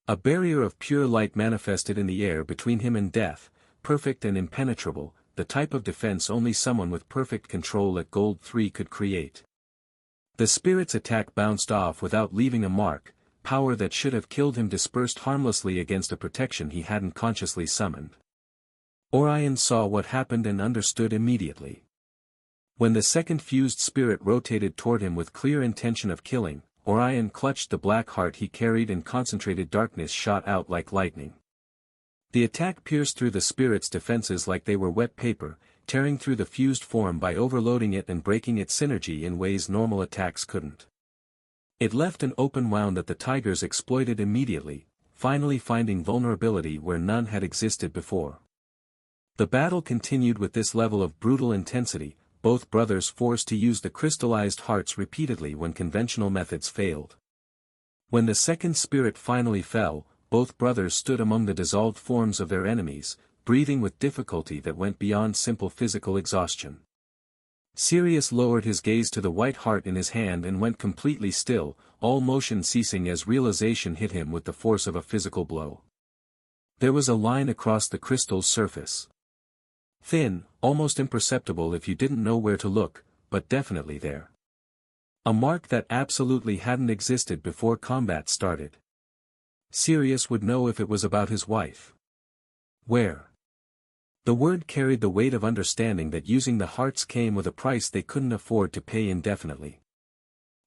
A barrier of pure light manifested in the air between him and death, perfect and impenetrable, the type of defense only someone with perfect control at Gold 3 could create. The spirit's attack bounced off without leaving a mark, power that should have killed him dispersed harmlessly against a protection he hadn't consciously summoned. Orion saw what happened and understood immediately. When the second fused spirit rotated toward him with clear intention of killing, Orion clutched the black heart he carried and concentrated darkness shot out like lightning. The attack pierced through the spirit's defenses like they were wet paper, tearing through the fused form by overloading it and breaking its synergy in ways normal attacks couldn't. It left an open wound that the tigers exploited immediately, finally finding vulnerability where none had existed before. The battle continued with this level of brutal intensity, both brothers forced to use the crystallized hearts repeatedly when conventional methods failed. When the second spirit finally fell, both brothers stood among the dissolved forms of their enemies, breathing with difficulty that went beyond simple physical exhaustion. Sirius lowered his gaze to the white heart in his hand and went completely still, all motion ceasing as realization hit him with the force of a physical blow. There was a line across the crystal's surface. Thin, almost imperceptible if you didn't know where to look, but definitely there. A mark that absolutely hadn't existed before combat started. Sirius would know if it was about his wife. Where? The word carried the weight of understanding that using the hearts came with a price they couldn't afford to pay indefinitely.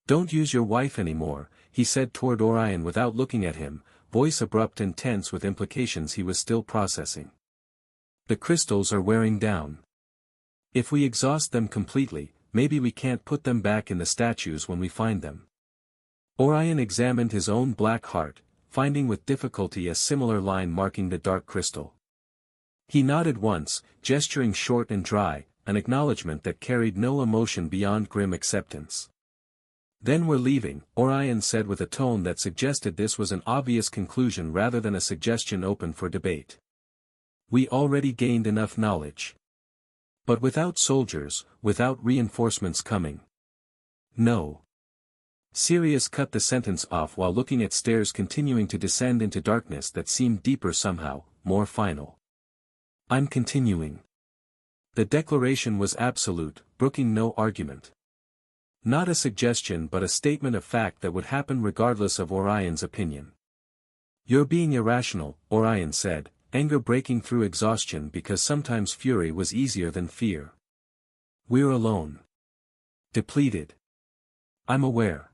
"Don't use your wife anymore," he said toward Orion without looking at him, voice abrupt and tense with implications he was still processing. "The crystals are wearing down. If we exhaust them completely, maybe we can't put them back in the statues when we find them." Orion examined his own black heart, finding with difficulty a similar line marking the dark crystal. He nodded once, gesturing short and dry, an acknowledgement that carried no emotion beyond grim acceptance. "Then we're leaving," Orion said with a tone that suggested this was an obvious conclusion rather than a suggestion open for debate. "We already gained enough knowledge. But without soldiers, without reinforcements coming. No." Sirius cut the sentence off while looking at stairs continuing to descend into darkness that seemed deeper somehow, more final. "I'm continuing." The declaration was absolute, brooking no argument. Not a suggestion but a statement of fact that would happen regardless of Orion's opinion. "You're being irrational," Orion said, anger breaking through exhaustion because sometimes fury was easier than fear. "We're alone. Depleted. I'm aware."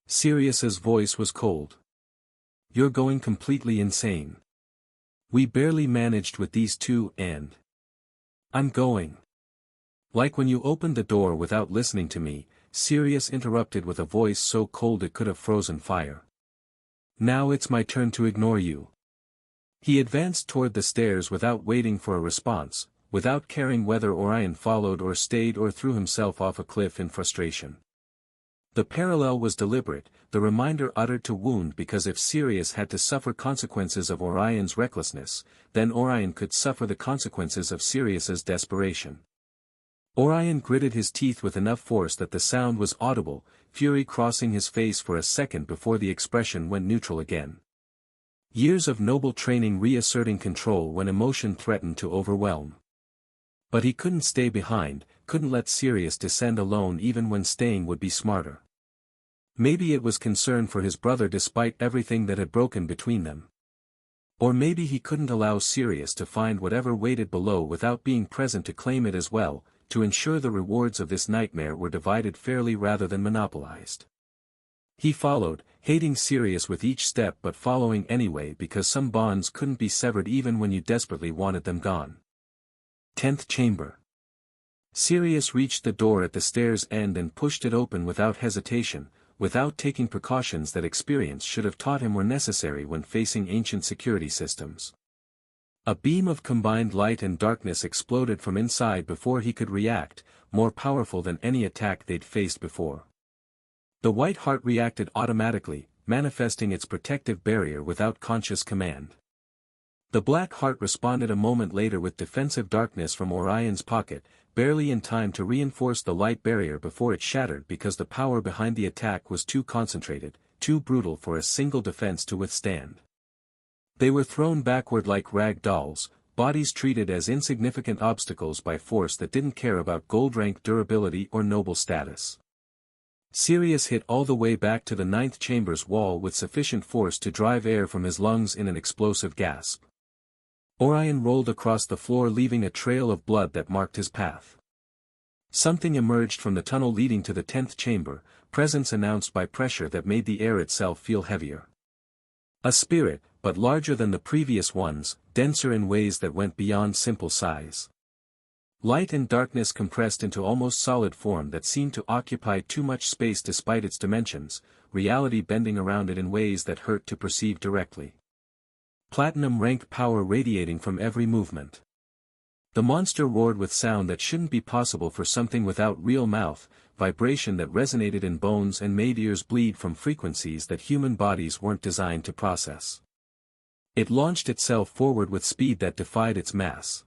Sirius's voice was cold. "You're going completely insane. We barely managed with these two and I'm going." "Like when you opened the door without listening to me," Sirius interrupted with a voice so cold it could have frozen fire. "Now it's my turn to ignore you." He advanced toward the stairs without waiting for a response, without caring whether Orion followed or stayed or threw himself off a cliff in frustration. The parallel was deliberate, the reminder uttered to wound because if Sirius had to suffer consequences of Orion's recklessness, then Orion could suffer the consequences of Sirius's desperation. Orion gritted his teeth with enough force that the sound was audible, fury crossing his face for a second before the expression went neutral again. Years of noble training reasserting control when emotion threatened to overwhelm. But he couldn't stay behind, couldn't let Sirius descend alone even when staying would be smarter. Maybe it was concern for his brother despite everything that had broken between them. Or maybe he couldn't allow Sirius to find whatever waited below without being present to claim it as well, to ensure the rewards of this nightmare were divided fairly rather than monopolized. He followed, hating Sirius with each step but following anyway because some bonds couldn't be severed even when you desperately wanted them gone. 10th Chamber. Sirius reached the door at the stair's end and pushed it open without hesitation, without taking precautions that experience should have taught him were necessary when facing ancient security systems. A beam of combined light and darkness exploded from inside before he could react, more powerful than any attack they'd faced before. The white heart reacted automatically, manifesting its protective barrier without conscious command. The black heart responded a moment later with defensive darkness from Orion's pocket, barely in time to reinforce the light barrier before it shattered because the power behind the attack was too concentrated, too brutal for a single defense to withstand. They were thrown backward like rag dolls, bodies treated as insignificant obstacles by force that didn't care about gold rank durability or noble status. Sirius hit all the way back to the 9th chamber's wall with sufficient force to drive air from his lungs in an explosive gasp. Orion rolled across the floor leaving a trail of blood that marked his path. Something emerged from the tunnel leading to the 10th chamber, presence announced by pressure that made the air itself feel heavier. A spirit, but larger than the previous ones, denser in ways that went beyond simple size. Light and darkness compressed into almost solid form that seemed to occupy too much space despite its dimensions, reality bending around it in ways that hurt to perceive directly. Platinum rank power radiating from every movement. The monster roared with sound that shouldn't be possible for something without real mouth, vibration that resonated in bones and made ears bleed from frequencies that human bodies weren't designed to process. It launched itself forward with speed that defied its mass.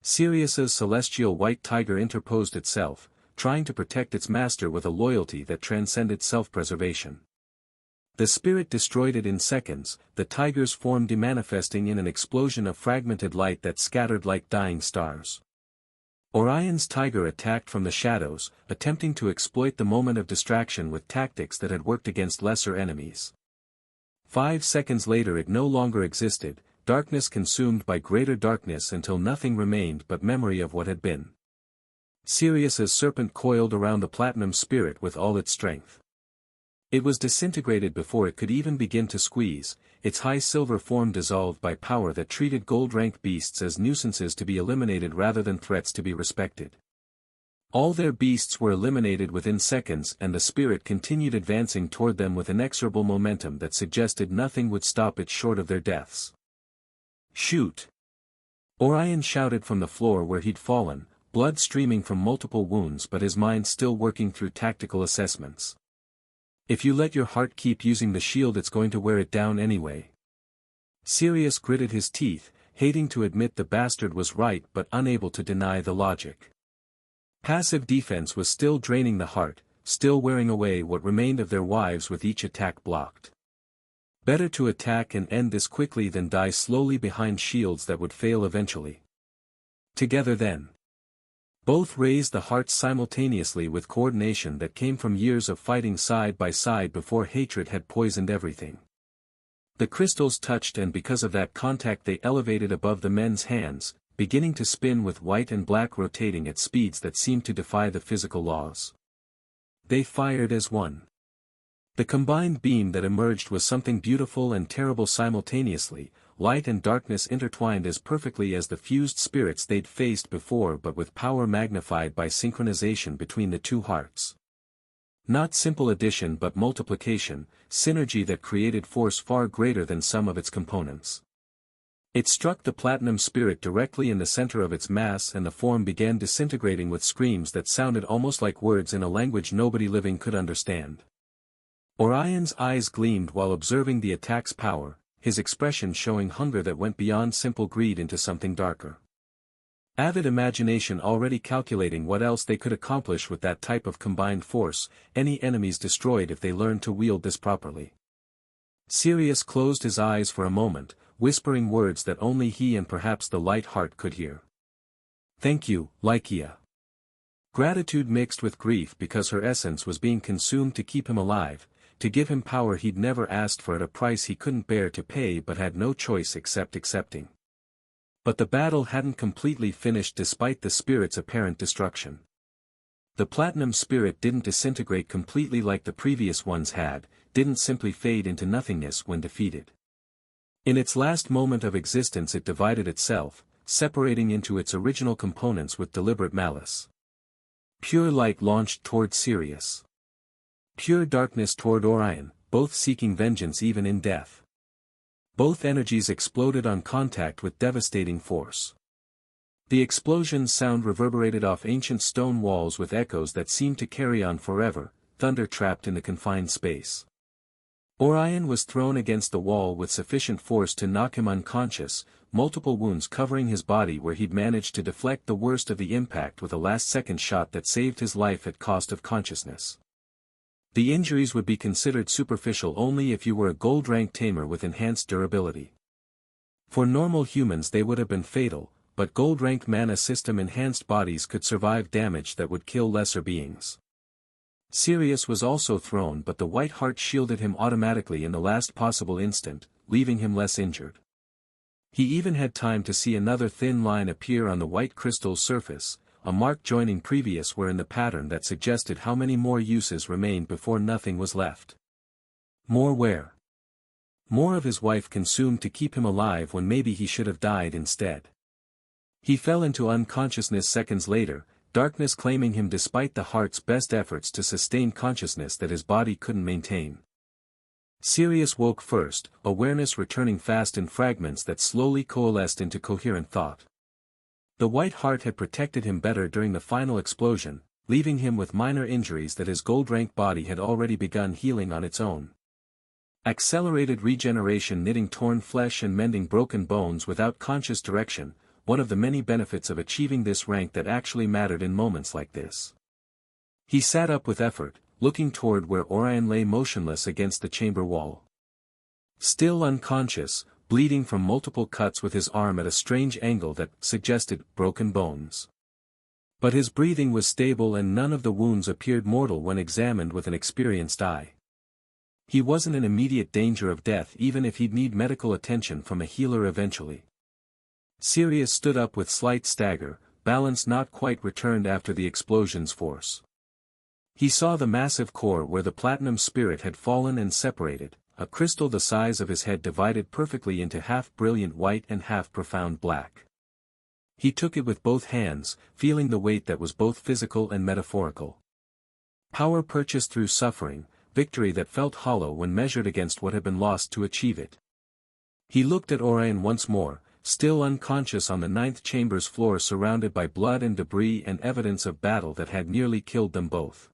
Sirius's celestial white tiger interposed itself, trying to protect its master with a loyalty that transcended self-preservation. The spirit destroyed it in seconds, the tiger's form demanifesting in an explosion of fragmented light that scattered like dying stars. Orion's tiger attacked from the shadows, attempting to exploit the moment of distraction with tactics that had worked against lesser enemies. 5 seconds later it no longer existed, darkness consumed by greater darkness until nothing remained but memory of what had been. Sirius's serpent coiled around the platinum spirit with all its strength. It was disintegrated before it could even begin to squeeze, its high silver form dissolved by power that treated gold-rank beasts as nuisances to be eliminated rather than threats to be respected. All their beasts were eliminated within seconds and the spirit continued advancing toward them with inexorable momentum that suggested nothing would stop it short of their deaths. "Shoot!" Orion shouted from the floor where he'd fallen, blood streaming from multiple wounds but his mind still working through tactical assessments. "If you let your heart keep using the shield it's going to wear it down anyway." Sirius gritted his teeth, hating to admit the bastard was right but unable to deny the logic. Passive defense was still draining the heart, still wearing away what remained of their wives with each attack blocked. Better to attack and end this quickly than die slowly behind shields that would fail eventually. Together then. Both raised the hearts simultaneously with coordination that came from years of fighting side by side before hatred had poisoned everything. The crystals touched and because of that contact they elevated above the men's hands, beginning to spin with white and black rotating at speeds that seemed to defy the physical laws. They fired as one. The combined beam that emerged was something beautiful and terrible simultaneously, light and darkness intertwined as perfectly as the fused spirits they'd faced before but with power magnified by synchronization between the two hearts. Not simple addition but multiplication, synergy that created force far greater than some of its components. It struck the platinum spirit directly in the center of its mass and the form began disintegrating with screams that sounded almost like words in a language nobody living could understand. Orion's eyes gleamed while observing the attack's power, his expression showing hunger that went beyond simple greed into something darker. Avid imagination already calculating what else they could accomplish with that type of combined force, any enemies destroyed if they learned to wield this properly. Sirius closed his eyes for a moment, whispering words that only he and perhaps the light heart could hear. "Thank you, Lycia." Gratitude mixed with grief because her essence was being consumed to keep him alive, to give him power he'd never asked for at a price he couldn't bear to pay but had no choice except accepting. But the battle hadn't completely finished despite the spirit's apparent destruction. The platinum spirit didn't disintegrate completely like the previous ones had, didn't simply fade into nothingness when defeated. In its last moment of existence it divided itself, separating into its original components with deliberate malice. Pure light launched toward Sirius. Pure darkness toward Orion, both seeking vengeance even in death. Both energies exploded on contact with devastating force. The explosion's sound reverberated off ancient stone walls with echoes that seemed to carry on forever, thunder trapped in the confined space. Orion was thrown against the wall with sufficient force to knock him unconscious, multiple wounds covering his body where he'd managed to deflect the worst of the impact with a last-second shot that saved his life at cost of consciousness. The injuries would be considered superficial only if you were a gold-rank tamer with enhanced durability. For normal humans they would have been fatal, but gold-rank mana system-enhanced bodies could survive damage that would kill lesser beings. Sirius was also thrown but the white heart shielded him automatically in the last possible instant, leaving him less injured. He even had time to see another thin line appear on the white crystal's surface, a mark joining previous were in the pattern that suggested how many more uses remained before nothing was left. More where? More of his wife consumed to keep him alive when maybe he should have died instead. He fell into unconsciousness seconds later, darkness claiming him despite the heart's best efforts to sustain consciousness that his body couldn't maintain. Sirius woke first, awareness returning fast in fragments that slowly coalesced into coherent thought. The white heart had protected him better during the final explosion, leaving him with minor injuries that his gold-rank body had already begun healing on its own. Accelerated regeneration knitting torn flesh and mending broken bones without conscious direction, one of the many benefits of achieving this rank that actually mattered in moments like this. He sat up with effort, looking toward where Orion lay motionless against the chamber wall. Still unconscious, bleeding from multiple cuts with his arm at a strange angle that suggested broken bones. But his breathing was stable and none of the wounds appeared mortal when examined with an experienced eye. He wasn't in immediate danger of death even if he'd need medical attention from a healer eventually. Sirius stood up with slight stagger, balance not quite returned after the explosion's force. He saw the massive core where the platinum spirit had fallen and separated, a crystal the size of his head divided perfectly into half brilliant white and half profound black. He took it with both hands, feeling the weight that was both physical and metaphorical. Power purchased through suffering, victory that felt hollow when measured against what had been lost to achieve it. He looked at Orion once more, still unconscious on the 9th chamber's floor surrounded by blood and debris and evidence of battle that had nearly killed them both.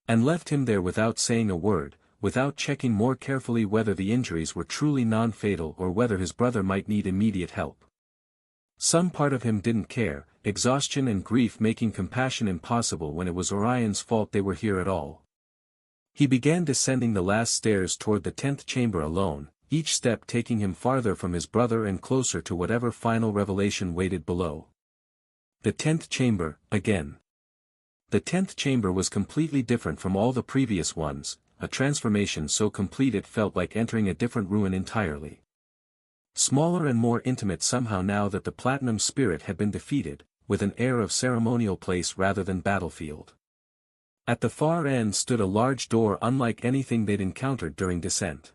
And left him there without saying a word, without checking more carefully whether the injuries were truly non-fatal or whether his brother might need immediate help. Some part of him didn't care, exhaustion and grief making compassion impossible when it was Orion's fault they were here at all. He began descending the last stairs toward the 10th chamber alone, each step taking him farther from his brother and closer to whatever final revelation waited below. The 10th chamber, again. The 10th chamber was completely different from all the previous ones, a transformation so complete it felt like entering a different ruin entirely. Smaller and more intimate somehow now that the platinum spirit had been defeated, with an air of ceremonial place rather than battlefield. At the far end stood a large door unlike anything they'd encountered during descent.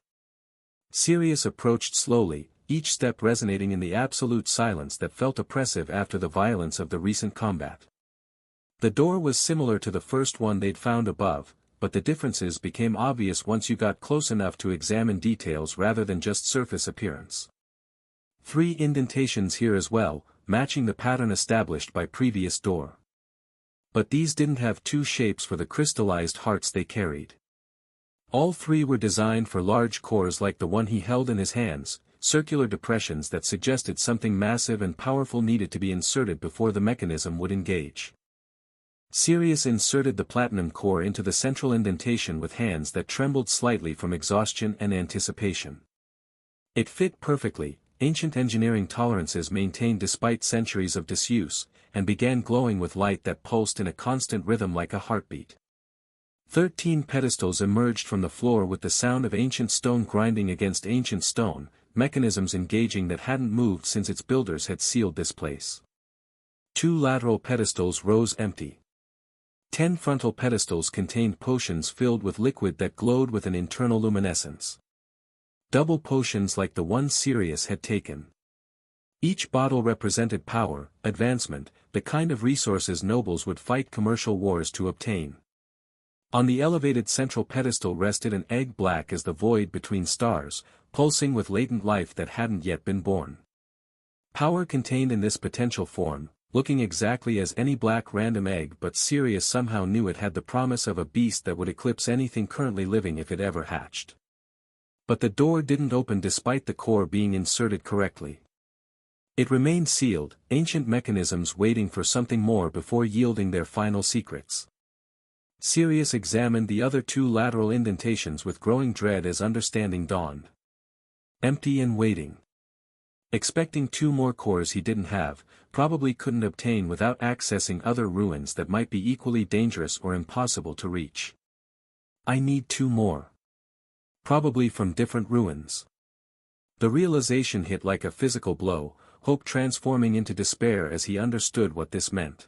Sirius approached slowly, each step resonating in the absolute silence that felt oppressive after the violence of the recent combat. The door was similar to the first one they'd found above, but the differences became obvious once you got close enough to examine details rather than just surface appearance. 3 indentations here as well, matching the pattern established by previous door. But these didn't have 2 shapes for the crystallized hearts they carried. All 3 were designed for large cores like the one he held in his hands, circular depressions that suggested something massive and powerful needed to be inserted before the mechanism would engage. Sirius inserted the platinum core into the central indentation with hands that trembled slightly from exhaustion and anticipation. It fit perfectly, ancient engineering tolerances maintained despite centuries of disuse, and began glowing with light that pulsed in a constant rhythm like a heartbeat. 13 pedestals emerged from the floor with the sound of ancient stone grinding against ancient stone, mechanisms engaging that hadn't moved since its builders had sealed this place. 2 lateral pedestals rose empty. 10 frontal pedestals contained potions filled with liquid that glowed with an internal luminescence. Double potions like the one Sirius had taken. Each bottle represented power, advancement, the kind of resources nobles would fight commercial wars to obtain. On the elevated central pedestal rested an egg black as the void between stars, pulsing with latent life that hadn't yet been born. Power contained in this potential form, looking exactly as any black random egg, but Sirius somehow knew it had the promise of a beast that would eclipse anything currently living if it ever hatched. But the door didn't open despite the core being inserted correctly. It remained sealed, ancient mechanisms waiting for something more before yielding their final secrets. Sirius examined the other 2 lateral indentations with growing dread as understanding dawned. Empty and waiting. Expecting 2 more cores he didn't have, probably couldn't obtain without accessing other ruins that might be equally dangerous or impossible to reach. I need 2 more. Probably from different ruins. The realization hit like a physical blow, hope transforming into despair as he understood what this meant.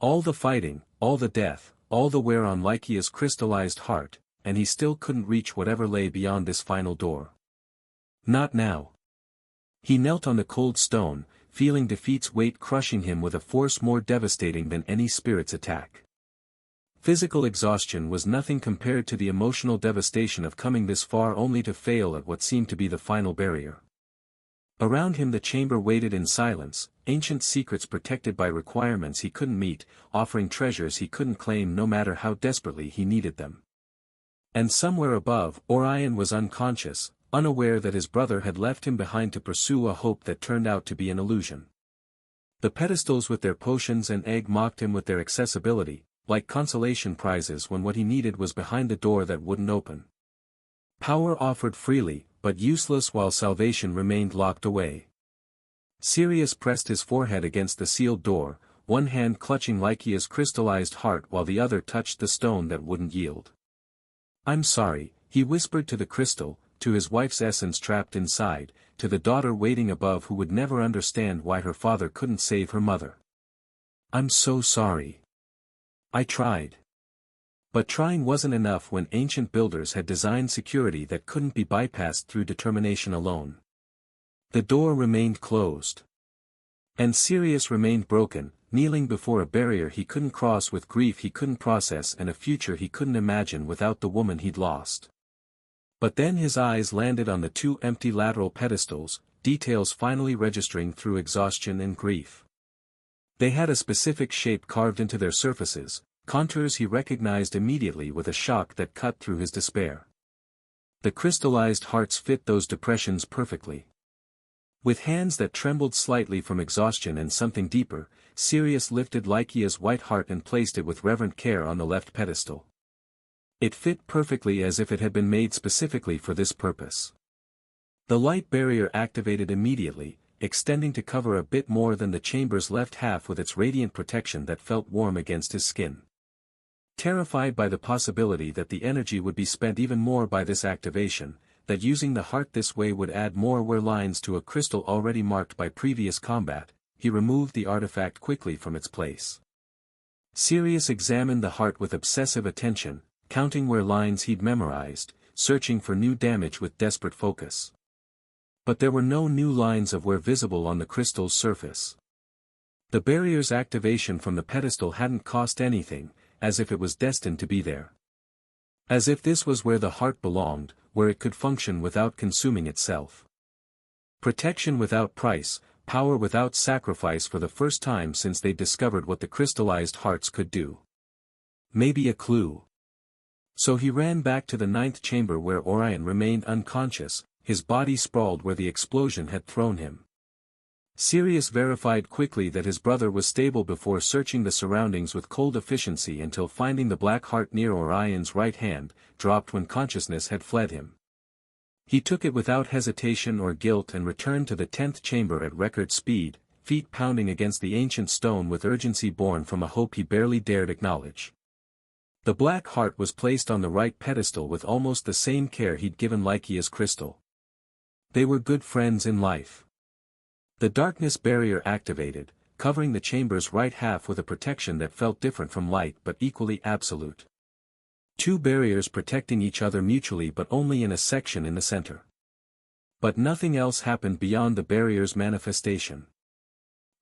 All the fighting, all the death, all the wear on Lycia's crystallized heart, and he still couldn't reach whatever lay beyond this final door. Not now. He knelt on the cold stone, feeling defeat's weight crushing him with a force more devastating than any spirit's attack. Physical exhaustion was nothing compared to the emotional devastation of coming this far only to fail at what seemed to be the final barrier. Around him the chamber waited in silence, ancient secrets protected by requirements he couldn't meet, offering treasures he couldn't claim no matter how desperately he needed them. And somewhere above, Orion was unconscious, unaware that his brother had left him behind to pursue a hope that turned out to be an illusion. The pedestals with their potions and egg mocked him with their accessibility, like consolation prizes when what he needed was behind the door that wouldn't open. Power offered freely, but useless while salvation remained locked away. Sirius pressed his forehead against the sealed door, one hand clutching Lycia's crystallized heart while the other touched the stone that wouldn't yield. I'm sorry, He whispered to the crystal, to his wife's essence trapped inside, to the daughter waiting above who would never understand why her father couldn't save her mother. I'm so sorry. I tried. But trying wasn't enough when ancient builders had designed security that couldn't be bypassed through determination alone. The door remained closed. And Sirius remained broken, kneeling before a barrier he couldn't cross with grief he couldn't process and a future he couldn't imagine without the woman he'd lost. But then his eyes landed on the two empty lateral pedestals, details finally registering through exhaustion and grief. They had a specific shape carved into their surfaces, contours he recognized immediately with a shock that cut through his despair. The crystallized hearts fit those depressions perfectly. With hands that trembled slightly from exhaustion and something deeper, Sirius lifted Lycia's white heart and placed it with reverent care on the left pedestal. It fit perfectly as if it had been made specifically for this purpose. The light barrier activated immediately, extending to cover a bit more than the chamber's left half with its radiant protection that felt warm against his skin. Terrified by the possibility that the energy would be spent even more by this activation, that using the heart this way would add more wear lines to a crystal already marked by previous combat, he removed the artifact quickly from its place. Sirius examined the heart with obsessive attention, counting wear lines he'd memorized, searching for new damage with desperate focus. But there were no new lines of wear visible on the crystal's surface. The barrier's activation from the pedestal hadn't cost anything, as if it was destined to be there. As if this was where the heart belonged, where it could function without consuming itself. Protection without price, power without sacrifice for the first time since they discovered what the crystallized hearts could do. Maybe a clue. So he ran back to the ninth chamber where Orion remained unconscious, his body sprawled where the explosion had thrown him. Sirius verified quickly that his brother was stable before searching the surroundings with cold efficiency until finding the black heart near Orion's right hand, dropped when consciousness had fled him. He took it without hesitation or guilt and returned to the 10th chamber at record speed, feet pounding against the ancient stone with urgency born from a hope he barely dared acknowledge. The black heart was placed on the right pedestal with almost the same care he'd given Lycia's crystal. They were good friends in life. The darkness barrier activated, covering the chamber's right half with a protection that felt different from light but equally absolute. Two barriers protecting each other mutually but only in a section in the center. But nothing else happened beyond the barrier's manifestation.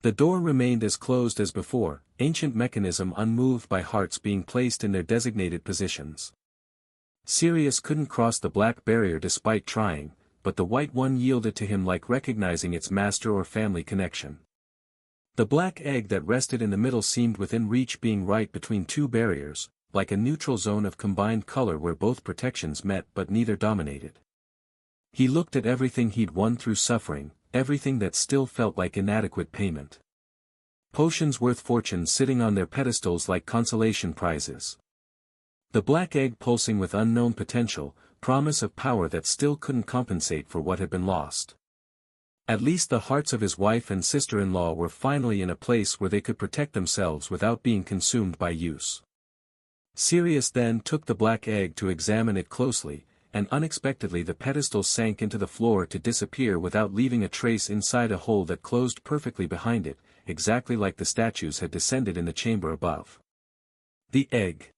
The door remained as closed as before, ancient mechanism unmoved by hearts being placed in their designated positions. Sirius couldn't cross the black barrier despite trying, but the white one yielded to him like recognizing its master or family connection. The black egg that rested in the middle seemed within reach, being right between two barriers, like a neutral zone of combined color where both protections met but neither dominated. He looked at everything he'd won through suffering, everything that still felt like inadequate payment. Potions worth fortunes sitting on their pedestals like consolation prizes. The black egg pulsing with unknown potential, promise of power that still couldn't compensate for what had been lost. At least the hearts of his wife and sister-in-law were finally in a place where they could protect themselves without being consumed by use. Sirius then took the black egg to examine it closely, and unexpectedly the pedestal sank into the floor to disappear without leaving a trace inside a hole that closed perfectly behind it, exactly like the statues had descended in the chamber above. The egg.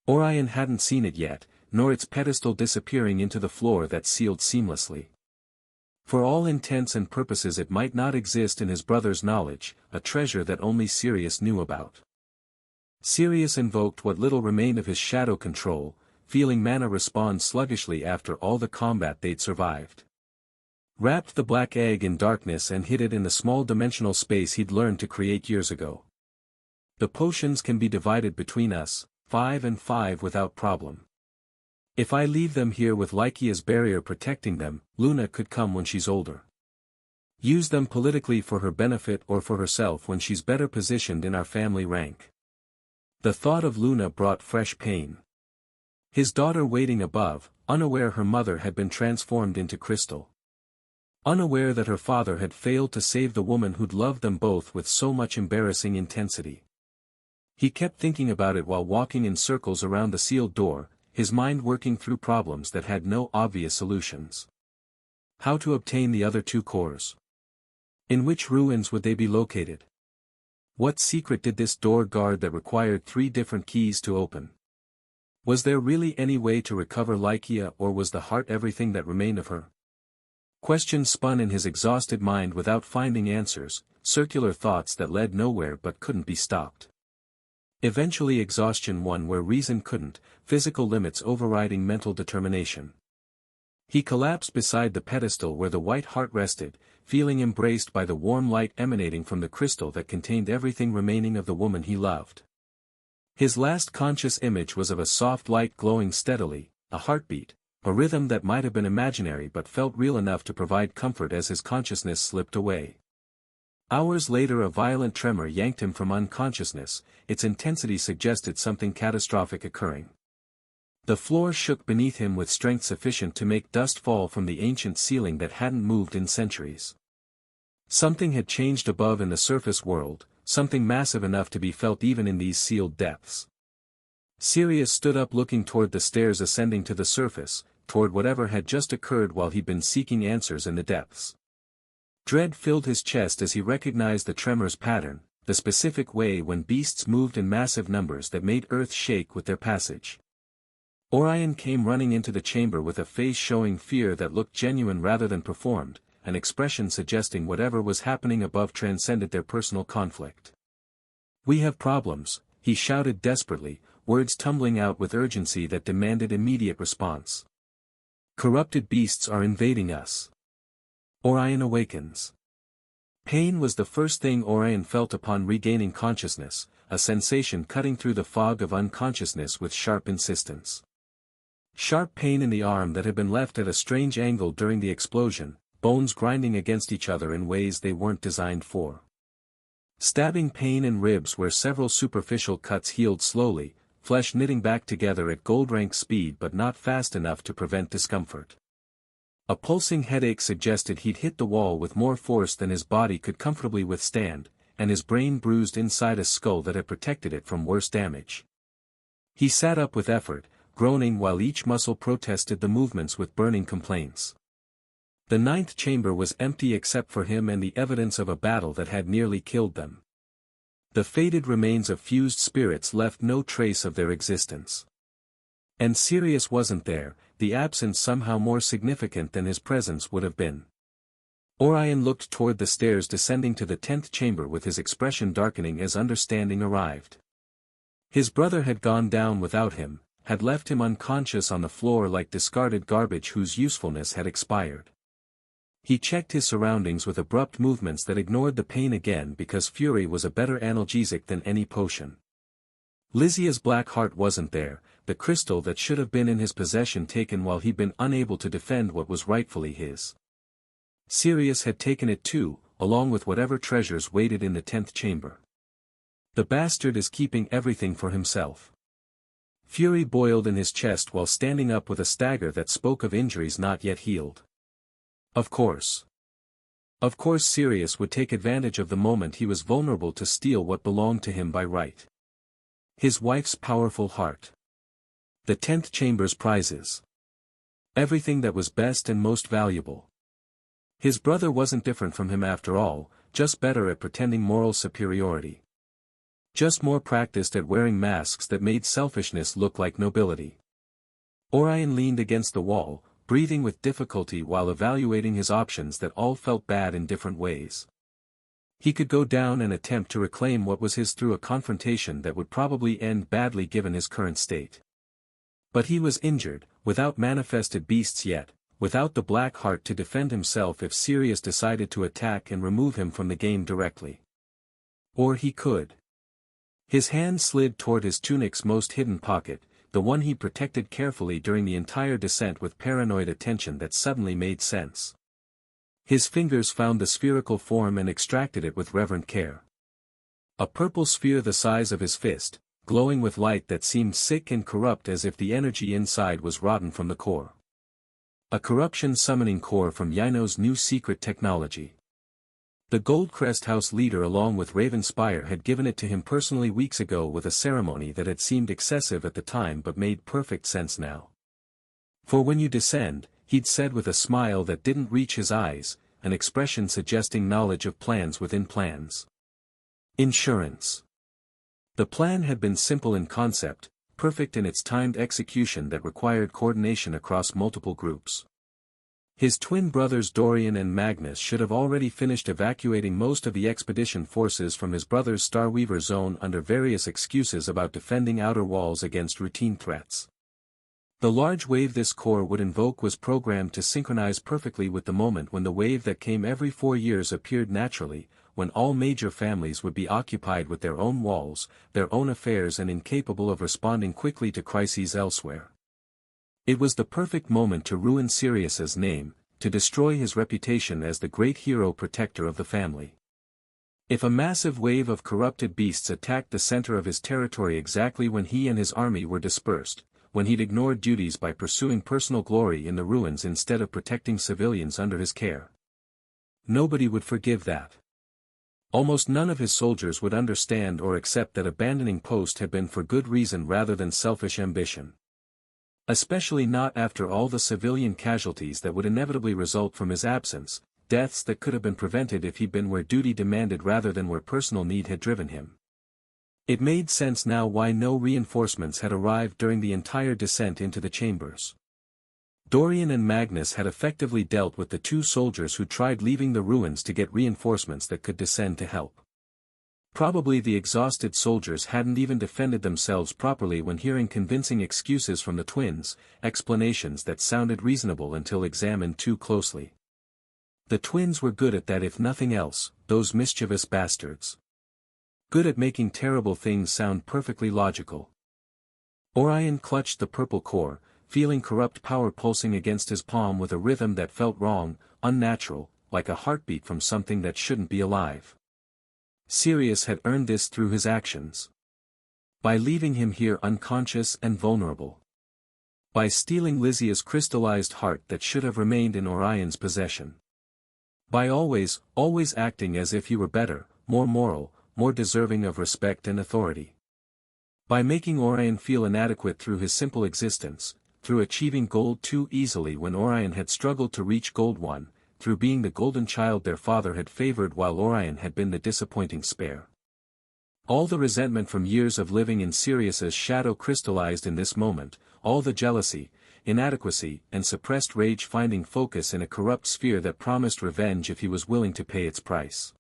Orion hadn't seen it yet, nor its pedestal disappearing into the floor that sealed seamlessly. For all intents and purposes it might not exist in his brother's knowledge, a treasure that only Sirius knew about. Sirius invoked what little remained of his shadow control, feeling mana respond sluggishly after all the combat they'd survived. Wrapped the black egg in darkness and hid it in the small dimensional space he'd learned to create years ago. The potions can be divided between us, 5 and 5 without problem. If I leave them here with Lycia's barrier protecting them, Luna could come when she's older. Use them politically for her benefit or for herself when she's better positioned in our family rank. The thought of Luna brought fresh pain. His daughter waiting above, unaware her mother had been transformed into crystal. Unaware that her father had failed to save the woman who'd loved them both with so much embarrassing intensity. He kept thinking about it while walking in circles around the sealed door, his mind working through problems that had no obvious solutions. How to obtain the other two cores? In which ruins would they be located? What secret did this door guard that required 3 different keys to open? Was there really any way to recover Lycia, or was the heart everything that remained of her? Questions spun in his exhausted mind without finding answers, circular thoughts that led nowhere but couldn't be stopped. Eventually exhaustion won where reason couldn't, physical limits overriding mental determination. He collapsed beside the pedestal where the white heart rested, feeling embraced by the warm light emanating from the crystal that contained everything remaining of the woman he loved. His last conscious image was of a soft light glowing steadily, a heartbeat, a rhythm that might have been imaginary but felt real enough to provide comfort as his consciousness slipped away. Hours later a violent tremor yanked him from unconsciousness, its intensity suggested something catastrophic occurring. The floor shook beneath him with strength sufficient to make dust fall from the ancient ceiling that hadn't moved in centuries. Something had changed above in the surface world, something massive enough to be felt even in these sealed depths. Sirius stood up looking toward the stairs ascending to the surface, toward whatever had just occurred while he'd been seeking answers in the depths. Dread filled his chest as he recognized the tremor's pattern, the specific way when beasts moved in massive numbers that made Earth shake with their passage. Orion came running into the chamber with a face showing fear that looked genuine rather than performed, an expression suggesting whatever was happening above transcended their personal conflict. "We have problems," he shouted desperately, words tumbling out with urgency that demanded immediate response. "Corrupted beasts are invading us." Orion awakens. Pain was the first thing Orion felt upon regaining consciousness, a sensation cutting through the fog of unconsciousness with sharp insistence. Sharp pain in the arm that had been left at a strange angle during the explosion, bones grinding against each other in ways they weren't designed for. Stabbing pain in ribs where several superficial cuts healed slowly, flesh knitting back together at gold-rank speed but not fast enough to prevent discomfort. A pulsing headache suggested he'd hit the wall with more force than his body could comfortably withstand, and his brain bruised inside a skull that had protected it from worse damage. He sat up with effort, groaning while each muscle protested the movements with burning complaints. The 9th chamber was empty except for him and the evidence of a battle that had nearly killed them. The faded remains of fused spirits left no trace of their existence. And Sirius wasn't there, the absence somehow more significant than his presence would have been. Orion looked toward the stairs descending to the 10th chamber with his expression darkening as understanding arrived. His brother had gone down without him, had left him unconscious on the floor like discarded garbage whose usefulness had expired. He checked his surroundings with abrupt movements that ignored the pain again because fury was a better analgesic than any potion. Lysia's black heart wasn't there, the crystal that should have been in his possession taken while he'd been unable to defend what was rightfully his. Sirius had taken it too, along with whatever treasures waited in the 10th chamber. The bastard is keeping everything for himself. Fury boiled in his chest while standing up with a stagger that spoke of injuries not yet healed. Of course. Of course Sirius would take advantage of the moment he was vulnerable to steal what belonged to him by right. His wife's powerful heart. The 10th chamber's prizes. Everything that was best and most valuable. His brother wasn't different from him after all, just better at pretending moral superiority. Just more practiced at wearing masks that made selfishness look like nobility. Orion leaned against the wall, breathing with difficulty while evaluating his options that all felt bad in different ways. He could go down and attempt to reclaim what was his through a confrontation that would probably end badly given his current state. But he was injured, without manifested beasts yet, without the black heart to defend himself if Sirius decided to attack and remove him from the game directly. Or he could. His hand slid toward his tunic's most hidden pocket, the one he protected carefully during the entire descent with paranoid attention that suddenly made sense. His fingers found the spherical form and extracted it with reverent care. A purple sphere the size of his fist, glowing with light that seemed sick and corrupt as if the energy inside was rotten from the core. A corruption summoning core from Yino's new secret technology. The Goldcrest House leader along with Ravenspire had given it to him personally weeks ago with a ceremony that had seemed excessive at the time but made perfect sense now. For when you descend, he'd said with a smile that didn't reach his eyes, an expression suggesting knowledge of plans within plans. Insurance. The plan had been simple in concept, perfect in its timed execution that required coordination across multiple groups. His twin brothers Dorian and Magnus should have already finished evacuating most of the expedition forces from his brother's Starweaver zone under various excuses about defending outer walls against routine threats. The large wave this corps would invoke was programmed to synchronize perfectly with the moment when the wave that came every 4 years appeared naturally, when all major families would be occupied with their own walls, their own affairs and incapable of responding quickly to crises elsewhere. It was the perfect moment to ruin Sirius's name, to destroy his reputation as the great hero protector of the family. If a massive wave of corrupted beasts attacked the center of his territory exactly when he and his army were dispersed, when he'd ignored duties by pursuing personal glory in the ruins instead of protecting civilians under his care, nobody would forgive that. Almost none of his soldiers would understand or accept that abandoning post had been for good reason rather than selfish ambition. Especially not after all the civilian casualties that would inevitably result from his absence, deaths that could have been prevented if he'd been where duty demanded rather than where personal need had driven him. It made sense now why no reinforcements had arrived during the entire descent into the chambers. Dorian and Magnus had effectively dealt with the 2 soldiers who tried leaving the ruins to get reinforcements that could descend to help. Probably the exhausted soldiers hadn't even defended themselves properly when hearing convincing excuses from the twins, explanations that sounded reasonable until examined too closely. The twins were good at that if nothing else, those mischievous bastards. Good at making terrible things sound perfectly logical. Orion clutched the purple core, feeling corrupt power pulsing against his palm with a rhythm that felt wrong, unnatural, like a heartbeat from something that shouldn't be alive. Sirius had earned this through his actions. By leaving him here unconscious and vulnerable. By stealing Lysia's crystallized heart that should have remained in Orion's possession. By always acting as if he were better, more moral, more deserving of respect and authority. By making Orion feel inadequate through his simple existence, through achieving gold too easily when Orion had struggled to reach gold 1, through being the golden child their father had favored while Orion had been the disappointing spare. All the resentment from years of living in Sirius's shadow crystallized in this moment, all the jealousy, inadequacy and suppressed rage finding focus in a corrupt sphere that promised revenge if he was willing to pay its price.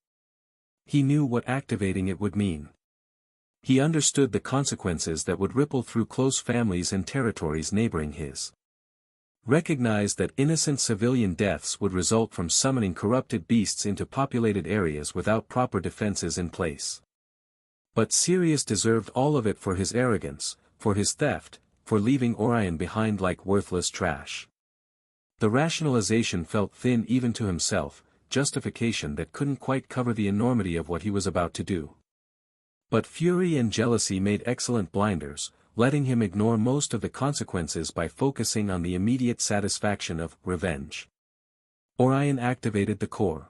He knew what activating it would mean. He understood the consequences that would ripple through close families and territories neighboring his. Recognized that innocent civilian deaths would result from summoning corrupted beasts into populated areas without proper defenses in place. But Sirius deserved all of it for his arrogance, for his theft, for leaving Orion behind like worthless trash. The rationalization felt thin even to himself, justification that couldn't quite cover the enormity of what he was about to do. But fury and jealousy made excellent blinders, letting him ignore most of the consequences by focusing on the immediate satisfaction of revenge. Orion activated the core.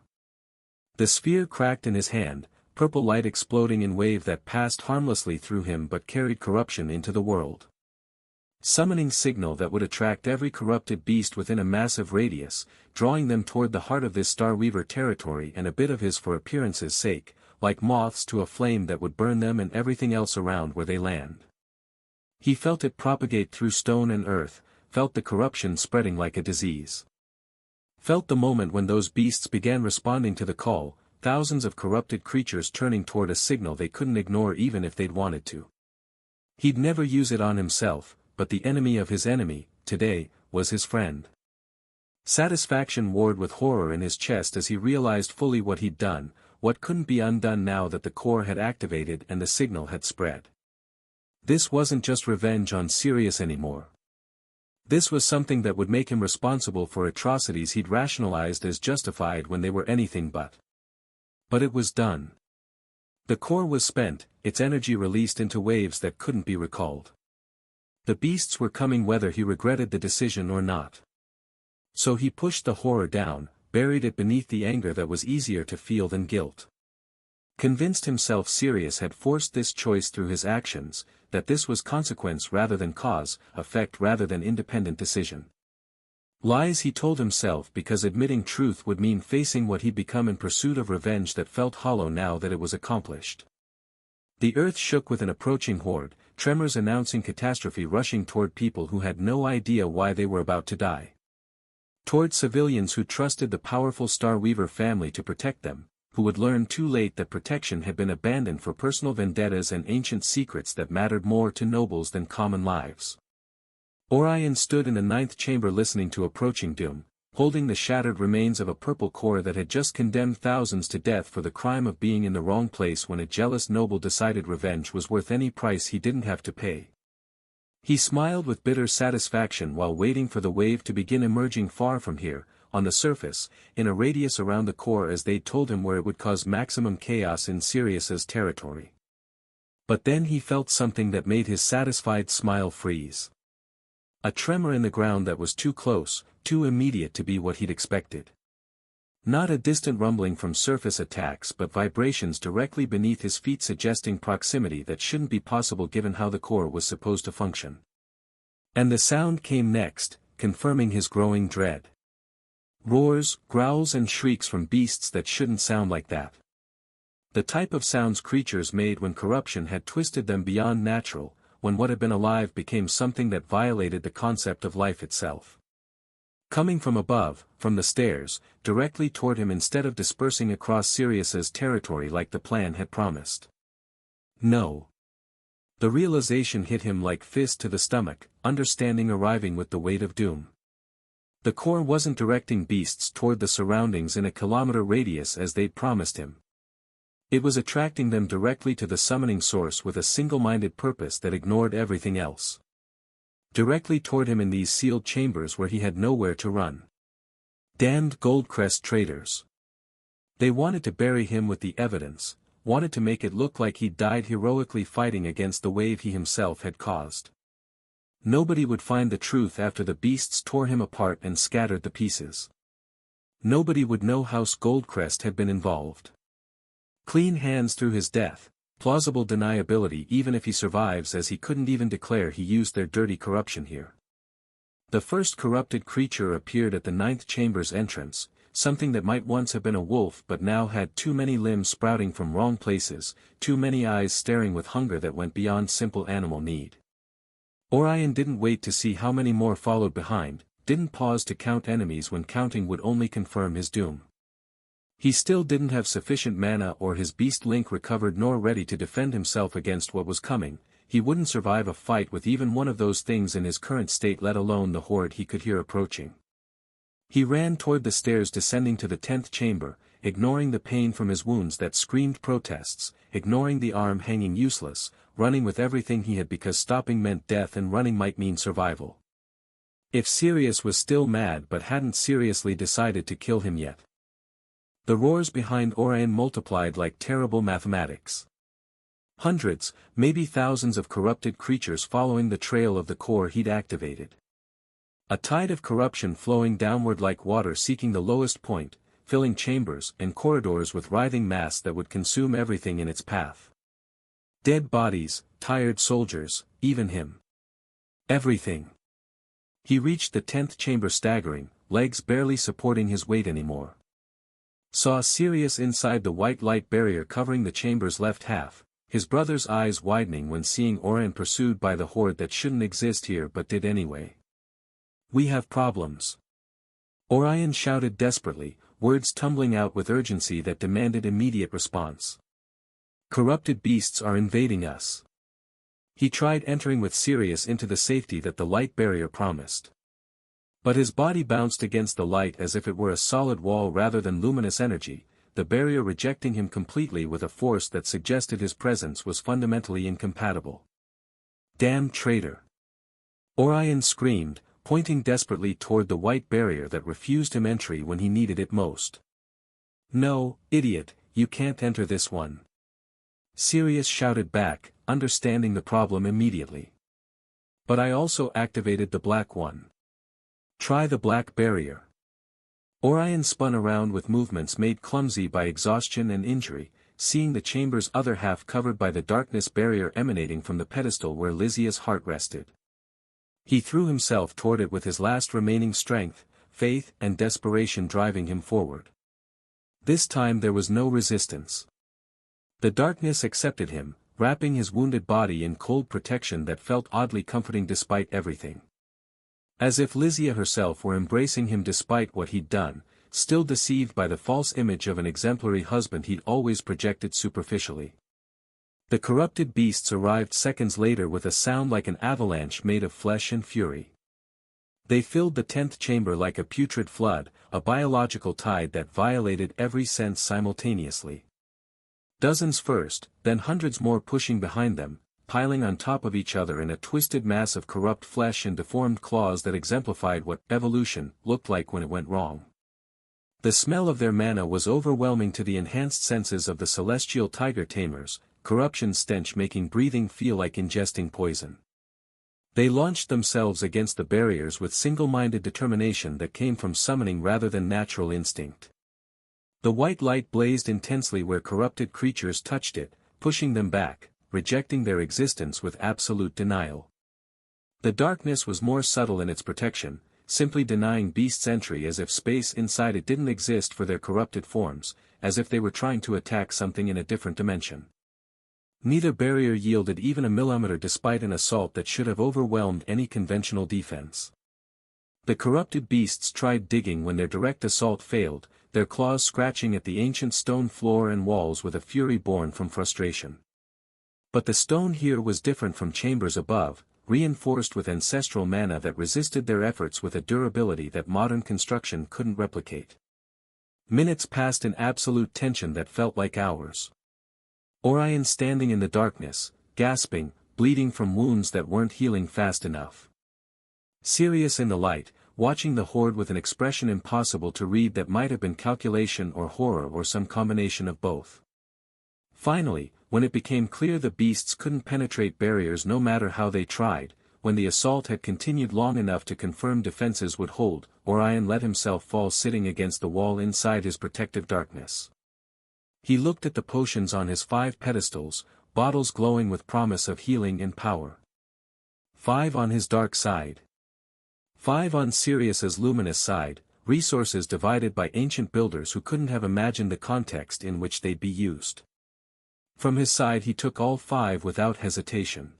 The sphere cracked in his hand, purple light exploding in wave that passed harmlessly through him but carried corruption into the world. Summoning signal that would attract every corrupted beast within a massive radius, drawing them toward the heart of this Starweaver territory and a bit of his for appearance's sake, like moths to a flame that would burn them and everything else around where they land. He felt it propagate through stone and earth, felt the corruption spreading like a disease. Felt the moment when those beasts began responding to the call, thousands of corrupted creatures turning toward a signal they couldn't ignore even if they'd wanted to. He'd never use it on himself, but the enemy of his enemy, today, was his friend. Satisfaction warred with horror in his chest as he realized fully what he'd done, what couldn't be undone now that the core had activated and the signal had spread. This wasn't just revenge on Sirius anymore. This was something that would make him responsible for atrocities he'd rationalized as justified when they were anything but. But it was done. The core was spent, its energy released into waves that couldn't be recalled. The beasts were coming whether he regretted the decision or not. So he pushed the horror down, buried it beneath the anger that was easier to feel than guilt. Convinced himself Sirius had forced this choice through his actions, that this was consequence rather than cause, effect rather than independent decision. Lies he told himself because admitting truth would mean facing what he'd become in pursuit of revenge that felt hollow now that it was accomplished. The earth shook with an approaching horde, tremors announcing catastrophe rushing toward people who had no idea why they were about to die. Toward civilians who trusted the powerful Starweaver family to protect them, who would learn too late that protection had been abandoned for personal vendettas and ancient secrets that mattered more to nobles than common lives. Orion stood in the ninth chamber listening to approaching doom, holding the shattered remains of a purple core that had just condemned thousands to death for the crime of being in the wrong place when a jealous noble decided revenge was worth any price he didn't have to pay. He smiled with bitter satisfaction while waiting for the wave to begin emerging far from here, on the surface, in a radius around the core as they'd told him where it would cause maximum chaos in Sirius's territory. But then he felt something that made his satisfied smile freeze. A tremor in the ground that was too close, too immediate to be what he'd expected. Not a distant rumbling from surface attacks but vibrations directly beneath his feet suggesting proximity that shouldn't be possible given how the core was supposed to function. And the sound came next, confirming his growing dread. Roars, growls and shrieks from beasts that shouldn't sound like that. The type of sounds creatures made when corruption had twisted them beyond natural, when what had been alive became something that violated the concept of life itself. Coming from above, from the stairs, directly toward him instead of dispersing across Sirius's territory like the plan had promised. No. The realization hit him like fist to the stomach, understanding arriving with the weight of doom. The core wasn't directing beasts toward the surroundings in a kilometer radius as they'd promised him. It was attracting them directly to the summoning source with a single-minded purpose that ignored everything else. Directly toward him in these sealed chambers where he had nowhere to run. Damned Goldcrest traitors. They wanted to bury him with the evidence, wanted to make it look like he'd died heroically fighting against the wave he himself had caused. Nobody would find the truth after the beasts tore him apart and scattered the pieces. Nobody would know House Goldcrest had been involved. Clean hands through his death, plausible deniability even if he survives as he couldn't even declare he used their dirty corruption here. The first corrupted creature appeared at the ninth chamber's entrance, something that might once have been a wolf but now had too many limbs sprouting from wrong places, too many eyes staring with hunger that went beyond simple animal need. Orion didn't wait to see how many more followed behind, didn't pause to count enemies when counting would only confirm his doom. He still didn't have sufficient mana or his beast link recovered nor ready to defend himself against what was coming. He wouldn't survive a fight with even one of those things in his current state, let alone the horde he could hear approaching. He ran toward the stairs descending to the 10th chamber, ignoring the pain from his wounds that screamed protests, ignoring the arm hanging useless, running with everything he had because stopping meant death and running might mean survival. If Sirius was still mad but hadn't seriously decided to kill him yet. The roars behind Orion multiplied like terrible mathematics. Hundreds, maybe thousands of corrupted creatures following the trail of the core he'd activated. A tide of corruption flowing downward like water seeking the lowest point, filling chambers and corridors with writhing mass that would consume everything in its path. Dead bodies, tired soldiers, even him. Everything. He reached the 10th chamber staggering, legs barely supporting his weight anymore. Saw Sirius inside the white light barrier covering the chamber's left half, his brother's eyes widening when seeing Orion pursued by the horde that shouldn't exist here but did anyway. "We have problems." Orion shouted desperately, words tumbling out with urgency that demanded immediate response. "Corrupted beasts are invading us." He tried entering with Sirius into the safety that the light barrier promised. But his body bounced against the light as if it were a solid wall rather than luminous energy, the barrier rejecting him completely with a force that suggested his presence was fundamentally incompatible. "Damn traitor!" Orion screamed, pointing desperately toward the white barrier that refused him entry when he needed it most. "No, idiot, you can't enter this one." Sirius shouted back, understanding the problem immediately. "But I also activated the black one. Try the black barrier." Orion spun around with movements made clumsy by exhaustion and injury, seeing the chamber's other half covered by the darkness barrier emanating from the pedestal where Lysia's heart rested. He threw himself toward it with his last remaining strength, faith and desperation driving him forward. This time there was no resistance. The darkness accepted him, wrapping his wounded body in cold protection that felt oddly comforting despite everything. As if Lysia herself were embracing him despite what he'd done, still deceived by the false image of an exemplary husband he'd always projected superficially. The corrupted beasts arrived seconds later with a sound like an avalanche made of flesh and fury. They filled the 10th chamber like a putrid flood, a biological tide that violated every sense simultaneously. Dozens first, then hundreds more pushing behind them, piling on top of each other in a twisted mass of corrupt flesh and deformed claws that exemplified what evolution looked like when it went wrong. The smell of their mana was overwhelming to the enhanced senses of the celestial tiger tamers, corruption's stench making breathing feel like ingesting poison. They launched themselves against the barriers with single-minded determination that came from summoning rather than natural instinct. The white light blazed intensely where corrupted creatures touched it, pushing them back, rejecting their existence with absolute denial. The darkness was more subtle in its protection, simply denying beasts entry as if space inside it didn't exist for their corrupted forms, as if they were trying to attack something in a different dimension. Neither barrier yielded even a millimeter despite an assault that should have overwhelmed any conventional defense. The corrupted beasts tried digging when their direct assault failed, their claws scratching at the ancient stone floor and walls with a fury born from frustration. But the stone here was different from chambers above, reinforced with ancestral mana that resisted their efforts with a durability that modern construction couldn't replicate. Minutes passed in absolute tension that felt like hours. Orion standing in the darkness, gasping, bleeding from wounds that weren't healing fast enough. Sirius in the light, watching the horde with an expression impossible to read that might have been calculation or horror or some combination of both. Finally, when it became clear the beasts couldn't penetrate barriers no matter how they tried, when the assault had continued long enough to confirm defenses would hold, Orion let himself fall sitting against the wall inside his protective darkness. He looked at the potions on his 5 pedestals, bottles glowing with promise of healing and power. 5 on his dark side. 5 on Sirius's luminous side, resources divided by ancient builders who couldn't have imagined the context in which they'd be used. From his side he took all 5 without hesitation.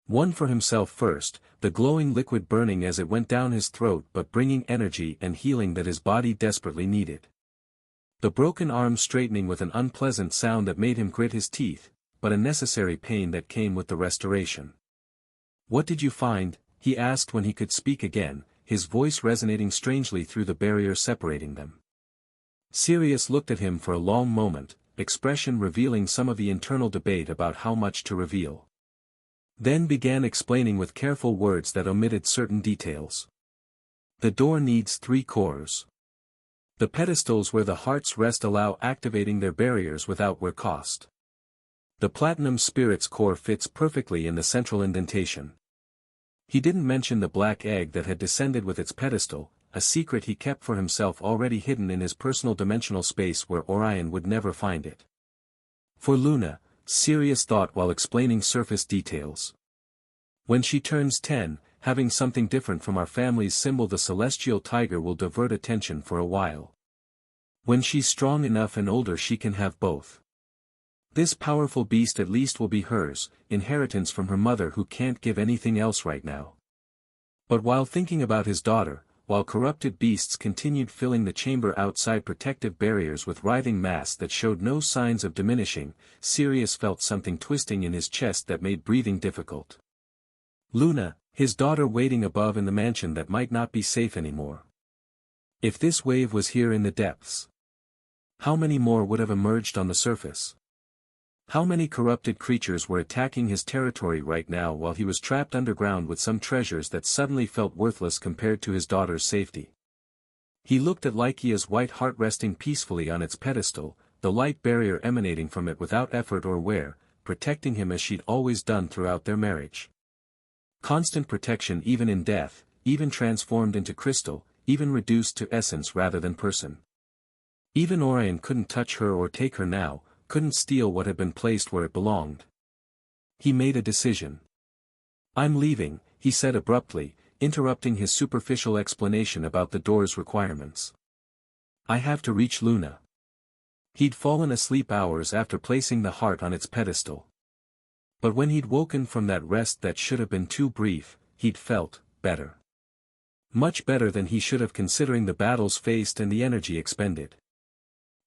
1 for himself first, the glowing liquid burning as it went down his throat but bringing energy and healing that his body desperately needed. The broken arm straightening with an unpleasant sound that made him grit his teeth, but a necessary pain that came with the restoration. "What did you find?" he asked when he could speak again, his voice resonating strangely through the barrier separating them. Sirius looked at him for a long moment, expression revealing some of the internal debate about how much to reveal. Then began explaining with careful words that omitted certain details. "The door needs 3 cores. The pedestals where the hearts rest allow activating their barriers without wear cost. The platinum spirit's core fits perfectly in the central indentation." He didn't mention the black egg that had descended with its pedestal, a secret he kept for himself already hidden in his personal dimensional space where Orion would never find it. "For Luna," Sirius thought while explaining surface details. "When she turns 10, having something different from our family's symbol the celestial tiger will divert attention for a while. When she's strong enough and older she can have both. This powerful beast at least will be hers, inheritance from her mother who can't give anything else right now." But while thinking about his daughter, while corrupted beasts continued filling the chamber outside protective barriers with writhing mass that showed no signs of diminishing, Sirius felt something twisting in his chest that made breathing difficult. Luna, his daughter waiting above in the mansion that might not be safe anymore. If this wave was here in the depths, how many more would have emerged on the surface? How many corrupted creatures were attacking his territory right now while he was trapped underground with some treasures that suddenly felt worthless compared to his daughter's safety? He looked at Lycia's white heart resting peacefully on its pedestal, the light barrier emanating from it without effort or wear, protecting him as she'd always done throughout their marriage. Constant protection even in death, even transformed into crystal, even reduced to essence rather than person. Even Orion couldn't touch her or take her now, couldn't steal what had been placed where it belonged. He made a decision. "I'm leaving," he said abruptly, interrupting his superficial explanation about the door's requirements. "I have to reach Luna." He'd fallen asleep hours after placing the heart on its pedestal. But when he'd woken from that rest that should have been too brief, he'd felt better. Much better than he should have considering the battles faced and the energy expended.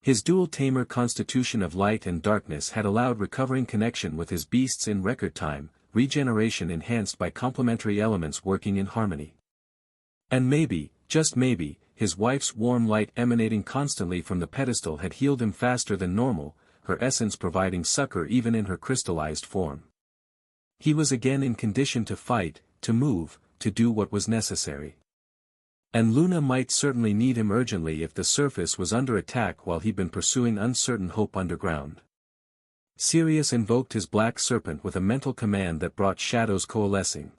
His dual Tamer constitution of light and darkness had allowed recovering connection with his beasts in record time, regeneration enhanced by complementary elements working in harmony. And maybe, just maybe, his wife's warm light emanating constantly from the pedestal had healed him faster than normal, her essence providing succor even in her crystallized form. He was again in condition to fight, to move, to do what was necessary. And Luna might certainly need him urgently if the surface was under attack while he'd been pursuing uncertain hope underground. Sirius invoked his black serpent with a mental command that brought shadows coalescing.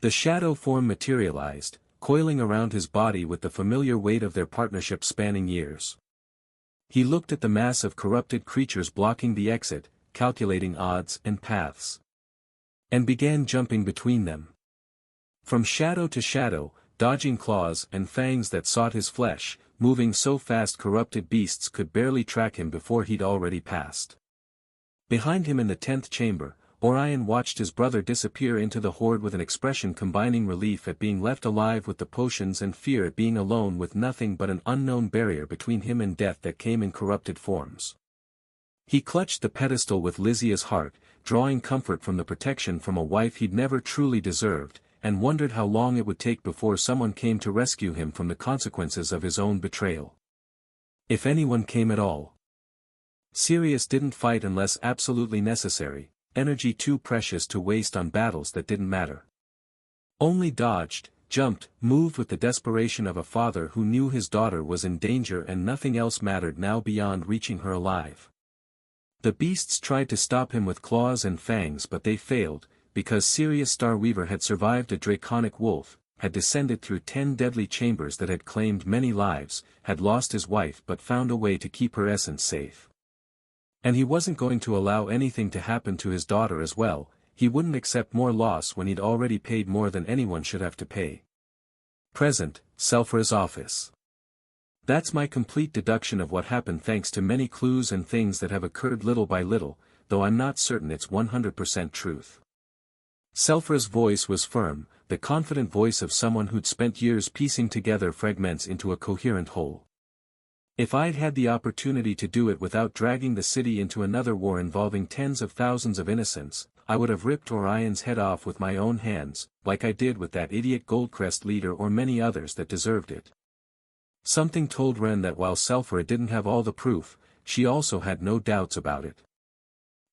The shadow form materialized, coiling around his body with the familiar weight of their partnership spanning years. He looked at the mass of corrupted creatures blocking the exit, calculating odds and paths. And began jumping between them. From shadow to shadow, dodging claws and fangs that sought his flesh, moving so fast corrupted beasts could barely track him before he'd already passed. Behind him in the 10th chamber, Orion watched his brother disappear into the horde with an expression combining relief at being left alive with the potions and fear at being alone with nothing but an unknown barrier between him and death that came in corrupted forms. He clutched the pedestal with Lysia's heart, drawing comfort from the protection from a wife he'd never truly deserved, and wondered how long it would take before someone came to rescue him from the consequences of his own betrayal. If anyone came at all. Sirius didn't fight unless absolutely necessary, energy too precious to waste on battles that didn't matter. Only dodged, jumped, moved with the desperation of a father who knew his daughter was in danger and nothing else mattered now beyond reaching her alive. The beasts tried to stop him with claws and fangs but they failed, because Sirius Starweaver had survived a draconic wolf, had descended through 10 deadly chambers that had claimed many lives, had lost his wife but found a way to keep her essence safe. And he wasn't going to allow anything to happen to his daughter as well, he wouldn't accept more loss when he'd already paid more than anyone should have to pay. Present, Selphra's office. That's my complete deduction of what happened thanks to many clues and things that have occurred little by little, though I'm not certain it's 100% truth. Selphra's voice was firm, the confident voice of someone who'd spent years piecing together fragments into a coherent whole. If I'd had the opportunity to do it without dragging the city into another war involving tens of thousands of innocents, I would have ripped Orion's head off with my own hands, like I did with that idiot Goldcrest leader or many others that deserved it. Something told Ren that while Selphra didn't have all the proof, she also had no doubts about it.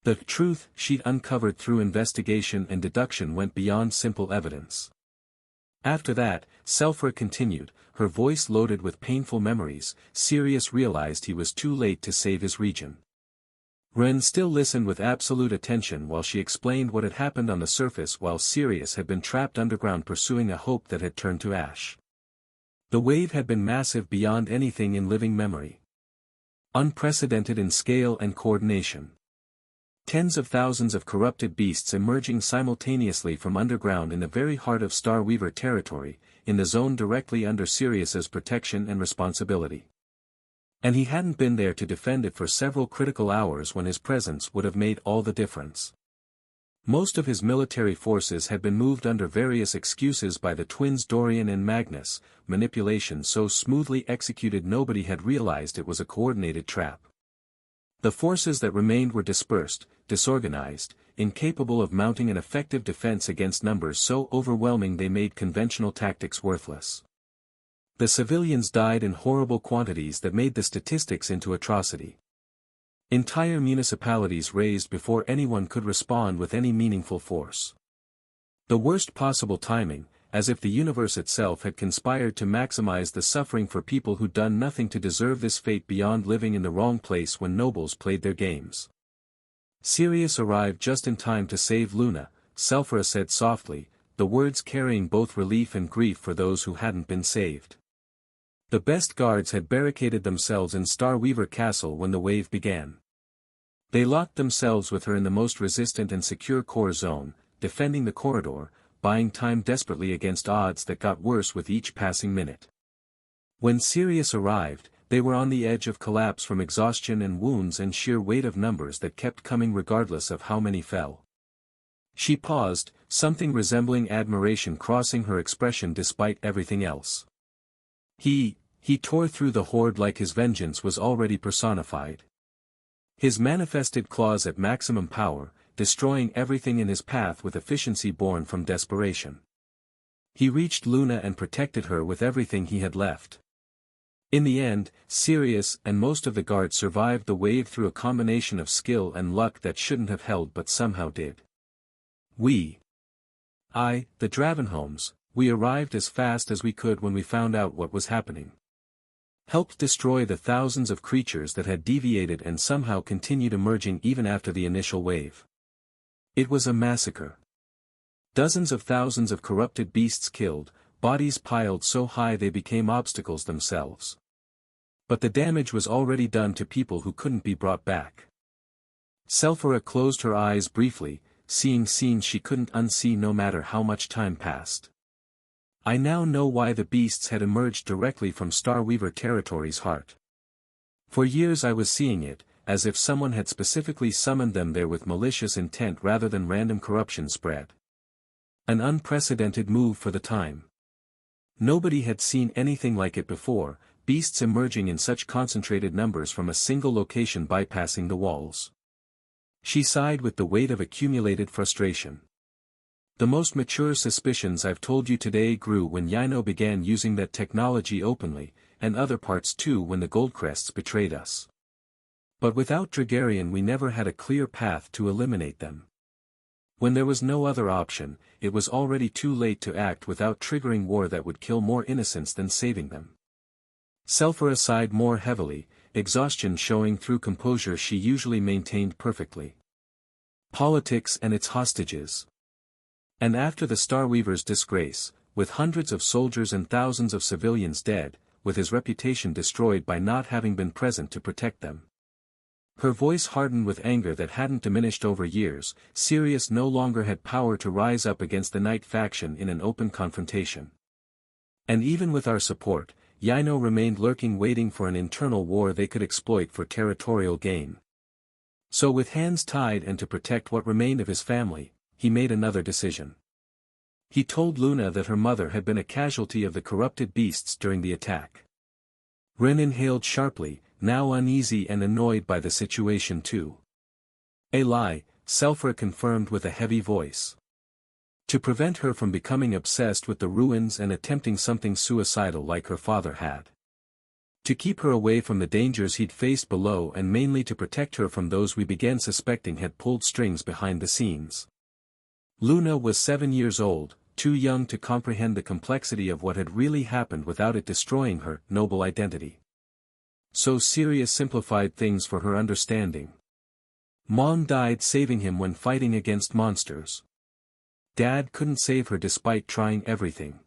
The truth she'd uncovered through investigation and deduction went beyond simple evidence. After that, Selphra continued, her voice loaded with painful memories. Sirius realized he was too late to save his region. Ren still listened with absolute attention while she explained what had happened on the surface while Sirius had been trapped underground pursuing a hope that had turned to ash. The wave had been massive beyond anything in living memory. Unprecedented in scale and coordination. Tens of thousands of corrupted beasts emerging simultaneously from underground in the very heart of Starweaver territory, in the zone directly under Sirius's protection and responsibility. And he hadn't been there to defend it for several critical hours when his presence would have made all the difference. Most of his military forces had been moved under various excuses by the twins Dorian and Magnus, manipulation so smoothly executed nobody had realized it was a coordinated trap. The forces that remained were dispersed, disorganized, incapable of mounting an effective defense against numbers so overwhelming they made conventional tactics worthless. The civilians died in horrible quantities that made the statistics into atrocity. Entire municipalities razed before anyone could respond with any meaningful force. The worst possible timing, as if the universe itself had conspired to maximize the suffering for people who'd done nothing to deserve this fate beyond living in the wrong place when nobles played their games. Sirius arrived just in time to save Luna, Selphra said softly, the words carrying both relief and grief for those who hadn't been saved. The best guards had barricaded themselves in Starweaver Castle when the wave began. They locked themselves with her in the most resistant and secure core zone, defending the corridor, buying time desperately against odds that got worse with each passing minute. When Sirius arrived, they were on the edge of collapse from exhaustion and wounds and sheer weight of numbers that kept coming regardless of how many fell. She paused, something resembling admiration crossing her expression despite everything else. He tore through the horde like his vengeance was already personified. His manifested claws at maximum power, destroying everything in his path with efficiency born from desperation. He reached Luna and protected her with everything he had left. In the end, Sirius and most of the guards survived the wave through a combination of skill and luck that shouldn't have held but somehow did. The Dravenholms, we arrived as fast as we could when we found out what was happening. Helped destroy the thousands of creatures that had deviated and somehow continued emerging even after the initial wave. It was a massacre. Dozens of thousands of corrupted beasts killed, bodies piled so high they became obstacles themselves. But the damage was already done to people who couldn't be brought back. Selphira closed her eyes briefly, seeing scenes she couldn't unsee no matter how much time passed. I now know why the beasts had emerged directly from Starweaver Territory's heart. For years I was seeing it, as if someone had specifically summoned them there with malicious intent rather than random corruption spread. An unprecedented move for the time. Nobody had seen anything like it before, beasts emerging in such concentrated numbers from a single location bypassing the walls. She sighed with the weight of accumulated frustration. The most mature suspicions I've told you today grew when Yino began using that technology openly, and other parts too when the Goldcrests betrayed us. But without Dragarian we never had a clear path to eliminate them. When there was no other option, it was already too late to act without triggering war that would kill more innocents than saving them. Selphira sighed more heavily, exhaustion showing through composure she usually maintained perfectly. Politics and its hostages. And after the Starweaver's disgrace, with hundreds of soldiers and thousands of civilians dead, with his reputation destroyed by not having been present to protect them. Her voice hardened with anger that hadn't diminished over years. Sirius no longer had power to rise up against the Night faction in an open confrontation. And even with our support, Yino remained lurking waiting for an internal war they could exploit for territorial gain. So with hands tied and to protect what remained of his family, he made another decision. He told Luna that her mother had been a casualty of the corrupted beasts during the attack. Ren inhaled sharply, now uneasy and annoyed by the situation too. A lie, Selphira confirmed with a heavy voice. To prevent her from becoming obsessed with the ruins and attempting something suicidal like her father had. To keep her away from the dangers he'd faced below and mainly to protect her from those we began suspecting had pulled strings behind the scenes. Luna was 7 years old, too young to comprehend the complexity of what had really happened without it destroying her noble identity. So Sirius simplified things for her understanding. Mom died saving him when fighting against monsters. Dad couldn't save her despite trying everything.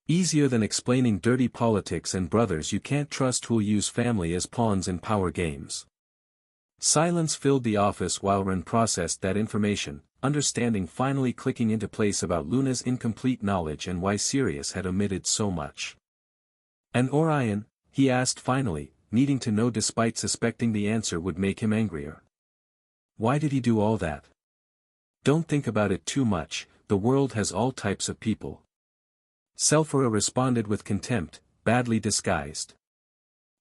Easier than explaining dirty politics and brothers you can't trust who'll use family as pawns in power games. Silence filled the office while Ren processed that information, understanding finally clicking into place about Luna's incomplete knowledge and why Sirius had omitted so much. And Orion, he asked finally, needing to know despite suspecting the answer would make him angrier. Why did he do all that? Don't think about it too much, the world has all types of people. Selphira responded with contempt, badly disguised.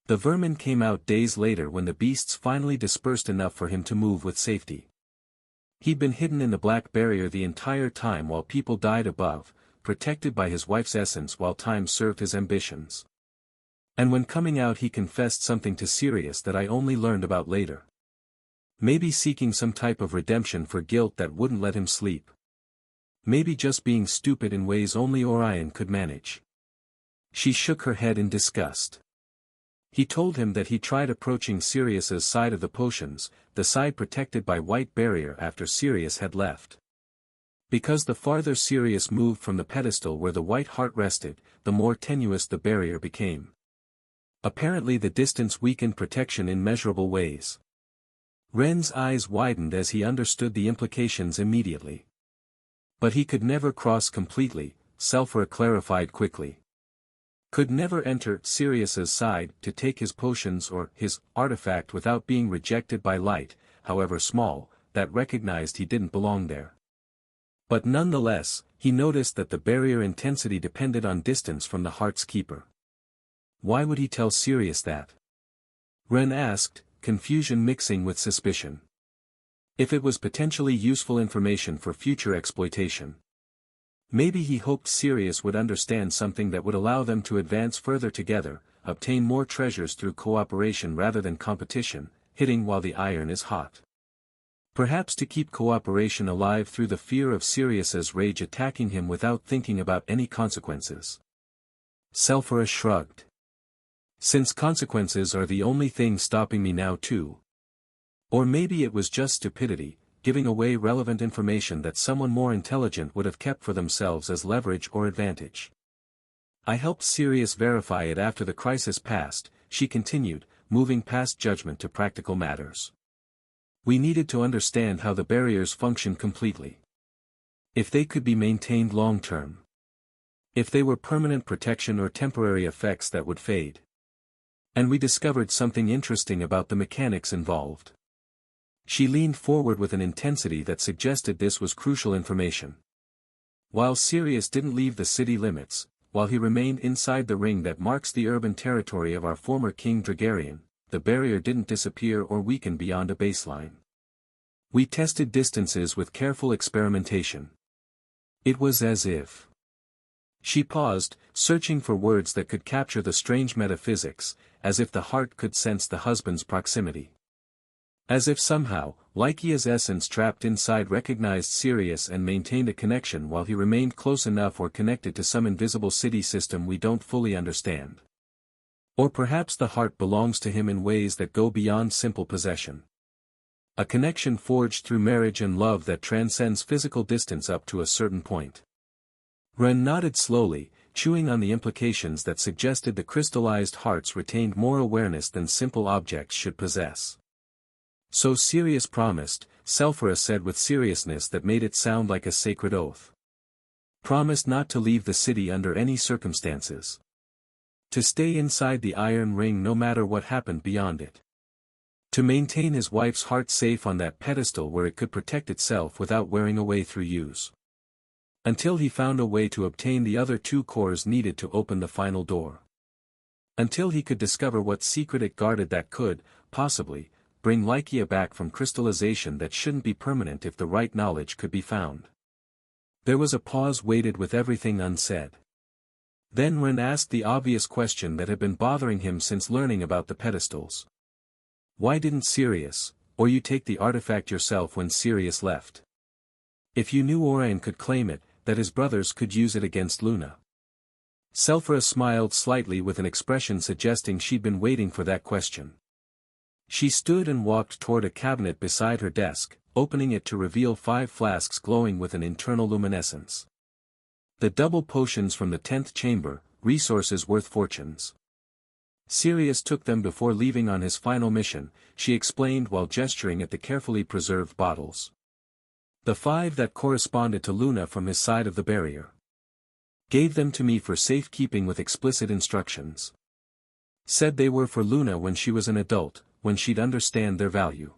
The vermin came out days later when the beasts finally dispersed enough for him to move with safety. He'd been hidden in the black barrier the entire time while people died above, protected by his wife's essence while time served his ambitions. And when coming out he confessed something to Sirius that I only learned about later. Maybe seeking some type of redemption for guilt that wouldn't let him sleep. Maybe just being stupid in ways only Orion could manage. She shook her head in disgust. He told him that he tried approaching Sirius's side of the potions, the side protected by white barrier after Sirius had left. Because the farther Sirius moved from the pedestal where the white heart rested, the more tenuous the barrier became. Apparently the distance weakened protection in measurable ways. Ren's eyes widened as he understood the implications immediately. But he could never cross completely, Sulfura clarified quickly. Could never enter Sirius's side to take his potions or his artifact without being rejected by light, however small, that recognized he didn't belong there. But nonetheless, he noticed that the barrier intensity depended on distance from the Heart's Keeper. Why would he tell Sirius that? Ren asked, confusion mixing with suspicion. If it was potentially useful information for future exploitation. Maybe he hoped Sirius would understand something that would allow them to advance further together, obtain more treasures through cooperation rather than competition, hitting while the iron is hot. Perhaps to keep cooperation alive through the fear of Sirius's rage attacking him without thinking about any consequences. Sulfura shrugged. Since consequences are the only thing stopping me now too. Or maybe it was just stupidity, giving away relevant information that someone more intelligent would have kept for themselves as leverage or advantage. I helped Sirius verify it after the crisis passed, she continued, moving past judgment to practical matters. We needed to understand how the barriers function completely. If they could be maintained long-term. If they were permanent protection or temporary effects that would fade. And we discovered something interesting about the mechanics involved. She leaned forward with an intensity that suggested this was crucial information. While Sirius didn't leave the city limits, while he remained inside the ring that marks the urban territory of our former King Dragarian, the barrier didn't disappear or weaken beyond a baseline. We tested distances with careful experimentation. It was as if. She paused, searching for words that could capture the strange metaphysics, as if the heart could sense the husband's proximity. As if somehow, Lycia's essence trapped inside recognized Sirius and maintained a connection while he remained close enough or connected to some invisible city system we don't fully understand. Or perhaps the heart belongs to him in ways that go beyond simple possession. A connection forged through marriage and love that transcends physical distance up to a certain point. Ren nodded slowly, chewing on the implications that suggested the crystallized hearts retained more awareness than simple objects should possess. So Sirius promised, Sulfura said with seriousness that made it sound like a sacred oath. Promised not to leave the city under any circumstances. To stay inside the iron ring no matter what happened beyond it. To maintain his wife's heart safe on that pedestal where it could protect itself without wearing away through use. Until he found a way to obtain the other 2 cores needed to open the final door. Until he could discover what secret it guarded that could, possibly, bring Lycia back from crystallization that shouldn't be permanent if the right knowledge could be found. There was a pause weighted with everything unsaid. Then Ren asked the obvious question that had been bothering him since learning about the pedestals. Why didn't Sirius, or you take the artifact yourself when Sirius left? If you knew Orion could claim it, that his brothers could use it against Luna. Sulfura smiled slightly with an expression suggesting she'd been waiting for that question. She stood and walked toward a cabinet beside her desk, opening it to reveal 5 flasks glowing with an internal luminescence. The double potions from the 10th chamber, resources worth fortunes. Sirius took them before leaving on his final mission, she explained while gesturing at the carefully preserved bottles. The 5 that corresponded to Luna from his side of the barrier. Gave them to me for safekeeping with explicit instructions. Said they were for Luna when she was an adult, when she'd understand their value.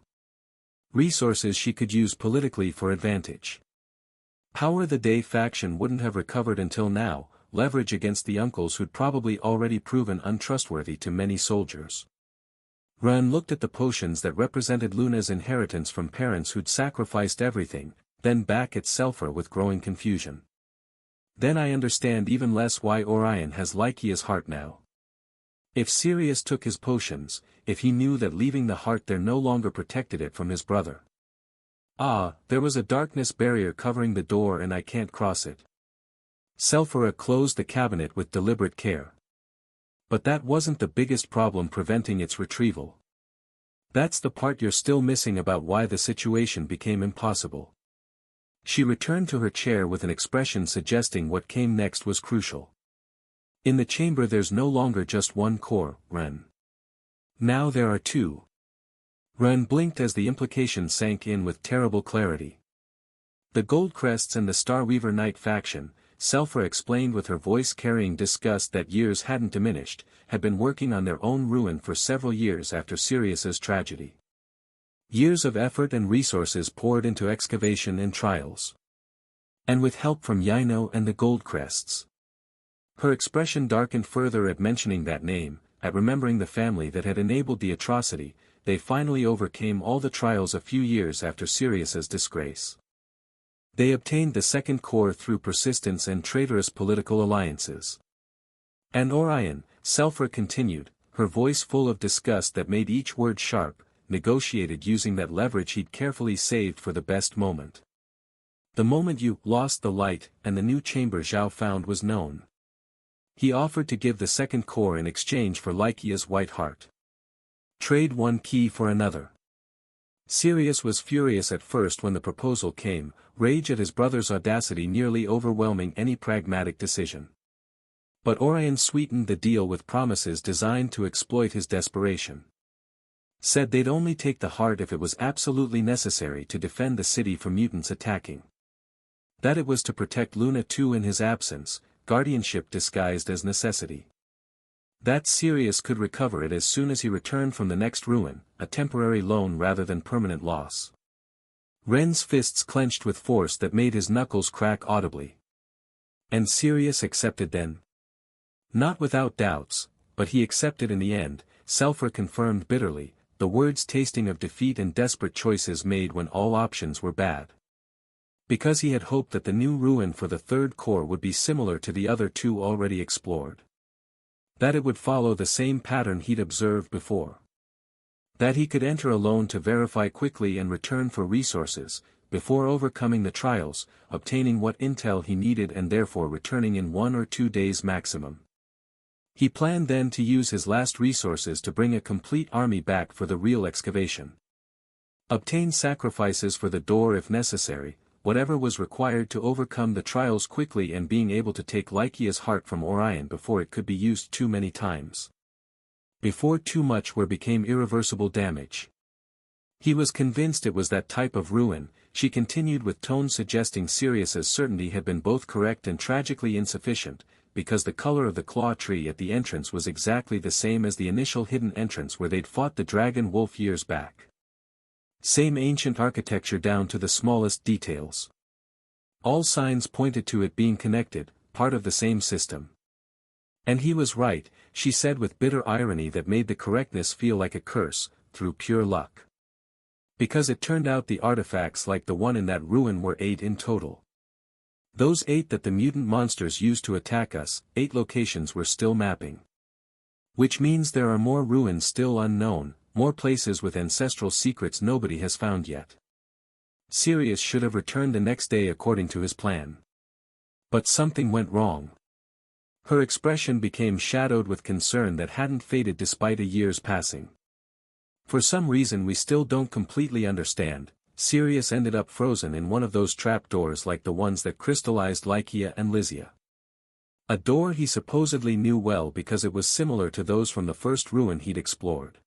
Resources she could use politically for advantage. Power the Day faction wouldn't have recovered until now, leverage against the uncles who'd probably already proven untrustworthy to many soldiers. Ren looked at the potions that represented Luna's inheritance from parents who'd sacrificed everything, then back at Sulfura with growing confusion. Then I understand even less why Orion has Lycia's heart now. If Sirius took his potions, if he knew that leaving the heart there no longer protected it from his brother. There was a darkness barrier covering the door and I can't cross it. Sulfura closed the cabinet with deliberate care. But that wasn't the biggest problem preventing its retrieval. That's the part you're still missing about why the situation became impossible. She returned to her chair with an expression suggesting what came next was crucial. In the chamber there's no longer just one core, Ren. Now there are two. Ren blinked as the implication sank in with terrible clarity. The Goldcrests and the Starweaver Knight faction, Selphra explained with her voice carrying disgust that years hadn't diminished, had been working on their own ruin for several years after Sirius's tragedy. Years of effort and resources poured into excavation and trials. And with help from Yino and the Goldcrests. Her expression darkened further at mentioning that name, at remembering the family that had enabled the atrocity. They finally overcame all the trials a few years after Sirius's disgrace. They obtained the second core through persistence and traitorous political alliances. And Orion, Selphra continued, her voice full of disgust that made each word sharp, negotiated using that leverage he'd carefully saved for the best moment. The moment you lost the light and the new chamber Zhao found was known. He offered to give the second core in exchange for Lycia's white heart. Trade one key for another. Sirius was furious at first when the proposal came, rage at his brother's audacity nearly overwhelming any pragmatic decision. But Orion sweetened the deal with promises designed to exploit his desperation. Said they'd only take the heart if it was absolutely necessary to defend the city from mutants attacking. That it was to protect Luna too in his absence, guardianship disguised as necessity. That Sirius could recover it as soon as he returned from the next ruin, a temporary loan rather than permanent loss. Ren's fists clenched with force that made his knuckles crack audibly. And Sirius accepted then? Not without doubts, but he accepted in the end, Selphra confirmed bitterly, the words tasting of defeat and desperate choices made when all options were bad. Because he had hoped that the new ruin for the third core would be similar to the other two already explored. That it would follow the same pattern he'd observed before. That he could enter alone to verify quickly and return for resources, before overcoming the trials, obtaining what intel he needed and therefore returning in 1 or 2 days maximum. He planned then to use his last resources to bring a complete army back for the real excavation. Obtain sacrifices for the door if necessary, whatever was required to overcome the trials quickly and being able to take Lycia's heart from Orion before it could be used too many times. Before too much became irreversible damage. He was convinced it was that type of ruin, she continued with tone suggesting Sirius's certainty had been both correct and tragically insufficient, because the color of the claw tree at the entrance was exactly the same as the initial hidden entrance where they'd fought the dragon wolf years back. Same ancient architecture down to the smallest details. All signs pointed to it being connected, part of the same system. And he was right, she said with bitter irony that made the correctness feel like a curse, through pure luck. Because it turned out the artifacts like the one in that ruin were 8 in total. Those 8 that the mutant monsters used to attack us, 8 locations were still mapping. Which means there are more ruins still unknown, more places with ancestral secrets nobody has found yet. Sirius should have returned the next day according to his plan. But something went wrong. Her expression became shadowed with concern that hadn't faded despite a year's passing. For some reason we still don't completely understand, Sirius ended up frozen in one of those trapdoors like the ones that crystallized Lycia and Lysia. A door he supposedly knew well because it was similar to those from the first ruin he'd explored.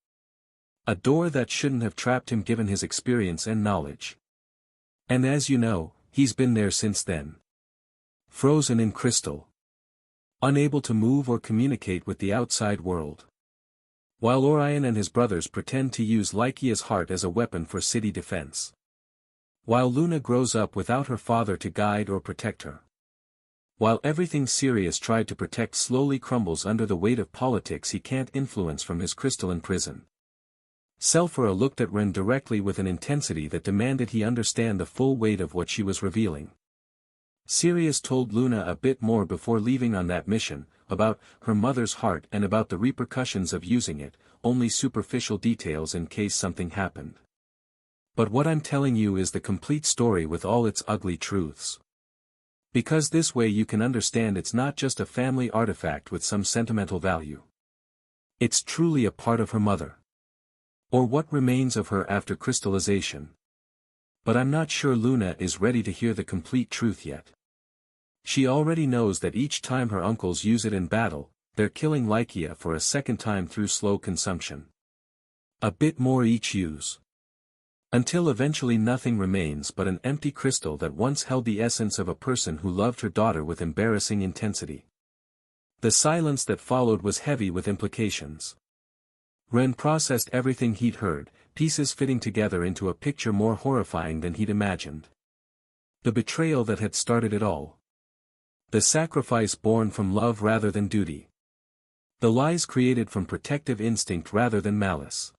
A door that shouldn't have trapped him given his experience and knowledge. And as you know, he's been there since then. Frozen in crystal. Unable to move or communicate with the outside world. While Orion and his brothers pretend to use Lycia's heart as a weapon for city defense. While Luna grows up without her father to guide or protect her. While everything Sirius tried to protect slowly crumbles under the weight of politics he can't influence from his crystalline prison. Selphra looked at Ren directly with an intensity that demanded he understand the full weight of what she was revealing. Sirius told Luna a bit more before leaving on that mission, about her mother's heart and about the repercussions of using it, only superficial details in case something happened. But what I'm telling you is the complete story with all its ugly truths. Because this way you can understand it's not just a family artifact with some sentimental value. It's truly a part of her mother. Or what remains of her after crystallization. But I'm not sure Luna is ready to hear the complete truth yet. She already knows that each time her uncles use it in battle, they're killing Lycia for a second time through slow consumption. A bit more each use. Until eventually nothing remains but an empty crystal that once held the essence of a person who loved her daughter with embarrassing intensity. The silence that followed was heavy with implications. Ren processed everything he'd heard, pieces fitting together into a picture more horrifying than he'd imagined. The betrayal that had started it all. The sacrifice born from love rather than duty. The lies created from protective instinct rather than malice.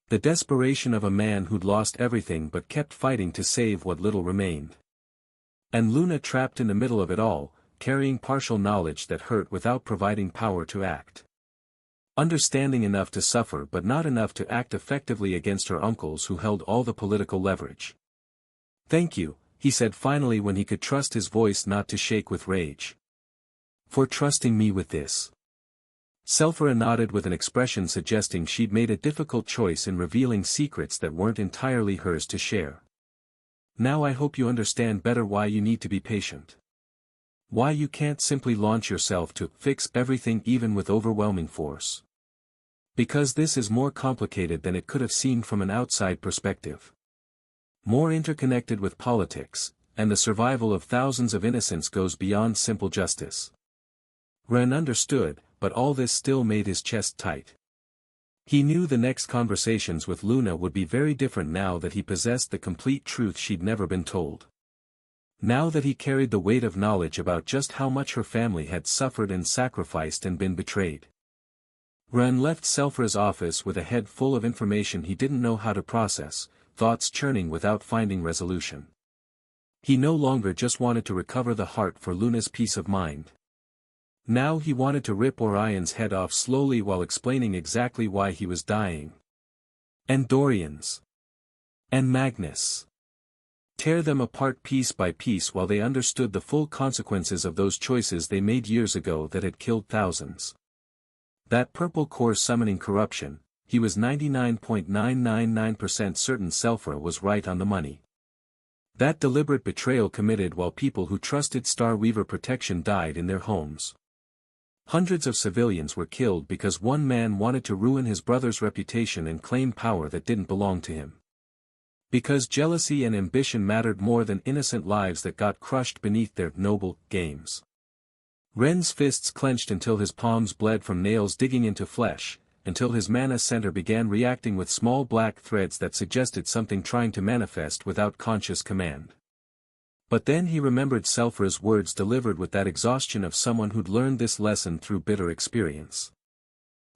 The desperation of a man who'd lost everything but kept fighting to save what little remained. And Luna trapped in the middle of it all, carrying partial knowledge that hurt without providing power to act. Understanding enough to suffer but not enough to act effectively against her uncles who held all the political leverage. "Thank you," he said finally when he could trust his voice not to shake with rage. "For trusting me with this." Selphira nodded with an expression suggesting she'd made a difficult choice in revealing secrets that weren't entirely hers to share. "Now I hope you understand better why you need to be patient. Why you can't simply launch yourself to fix everything even with overwhelming force. Because this is more complicated than it could have seemed from an outside perspective. More interconnected with politics, and the survival of thousands of innocents goes beyond simple justice." Ren understood, but all this still made his chest tight. He knew the next conversations with Luna would be very different now that he possessed the complete truth she'd never been told. Now that he carried the weight of knowledge about just how much her family had suffered and sacrificed and been betrayed. Ren left Selphira's office with a head full of information he didn't know how to process, thoughts churning without finding resolution. He no longer just wanted to recover the heart for Luna's peace of mind. Now he wanted to rip Orion's head off slowly while explaining exactly why he was dying. And Dorian's. And Magnus. Tear them apart piece by piece while they understood the full consequences of those choices they made years ago that had killed thousands. That purple core summoning corruption, he was 99.999% certain Selphira was right on the money. That deliberate betrayal committed while people who trusted Star Weaver protection died in their homes. Hundreds of civilians were killed because one man wanted to ruin his brother's reputation and claim power that didn't belong to him. Because jealousy and ambition mattered more than innocent lives that got crushed beneath their noble games. Ren's fists clenched until his palms bled from nails digging into flesh, until his mana center began reacting with small black threads that suggested something trying to manifest without conscious command. But then he remembered Selphira's words delivered with that exhaustion of someone who'd learned this lesson through bitter experience.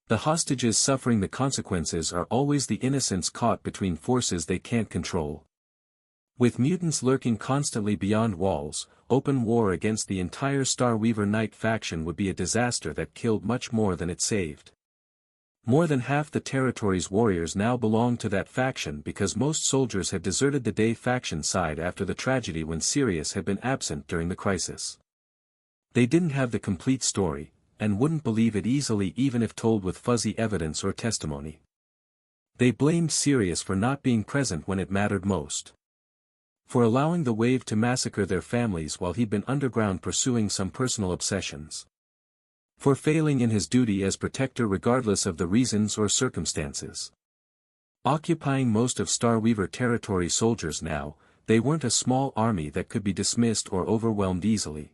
The hostages suffering the consequences are always the innocents caught between forces they can't control. With mutants lurking constantly beyond walls, open war against the entire Star Weaver Knight faction would be a disaster that killed much more than it saved. More than half the territory's warriors now belonged to that faction because most soldiers had deserted the Day faction side after the tragedy when Sirius had been absent during the crisis. They didn't have the complete story, and wouldn't believe it easily even if told with fuzzy evidence or testimony. They blamed Sirius for not being present when it mattered most. For allowing the wave to massacre their families while he'd been underground pursuing some personal obsessions. For failing in his duty as protector regardless of the reasons or circumstances. Occupying most of Star Weaver territory soldiers now, they weren't a small army that could be dismissed or overwhelmed easily.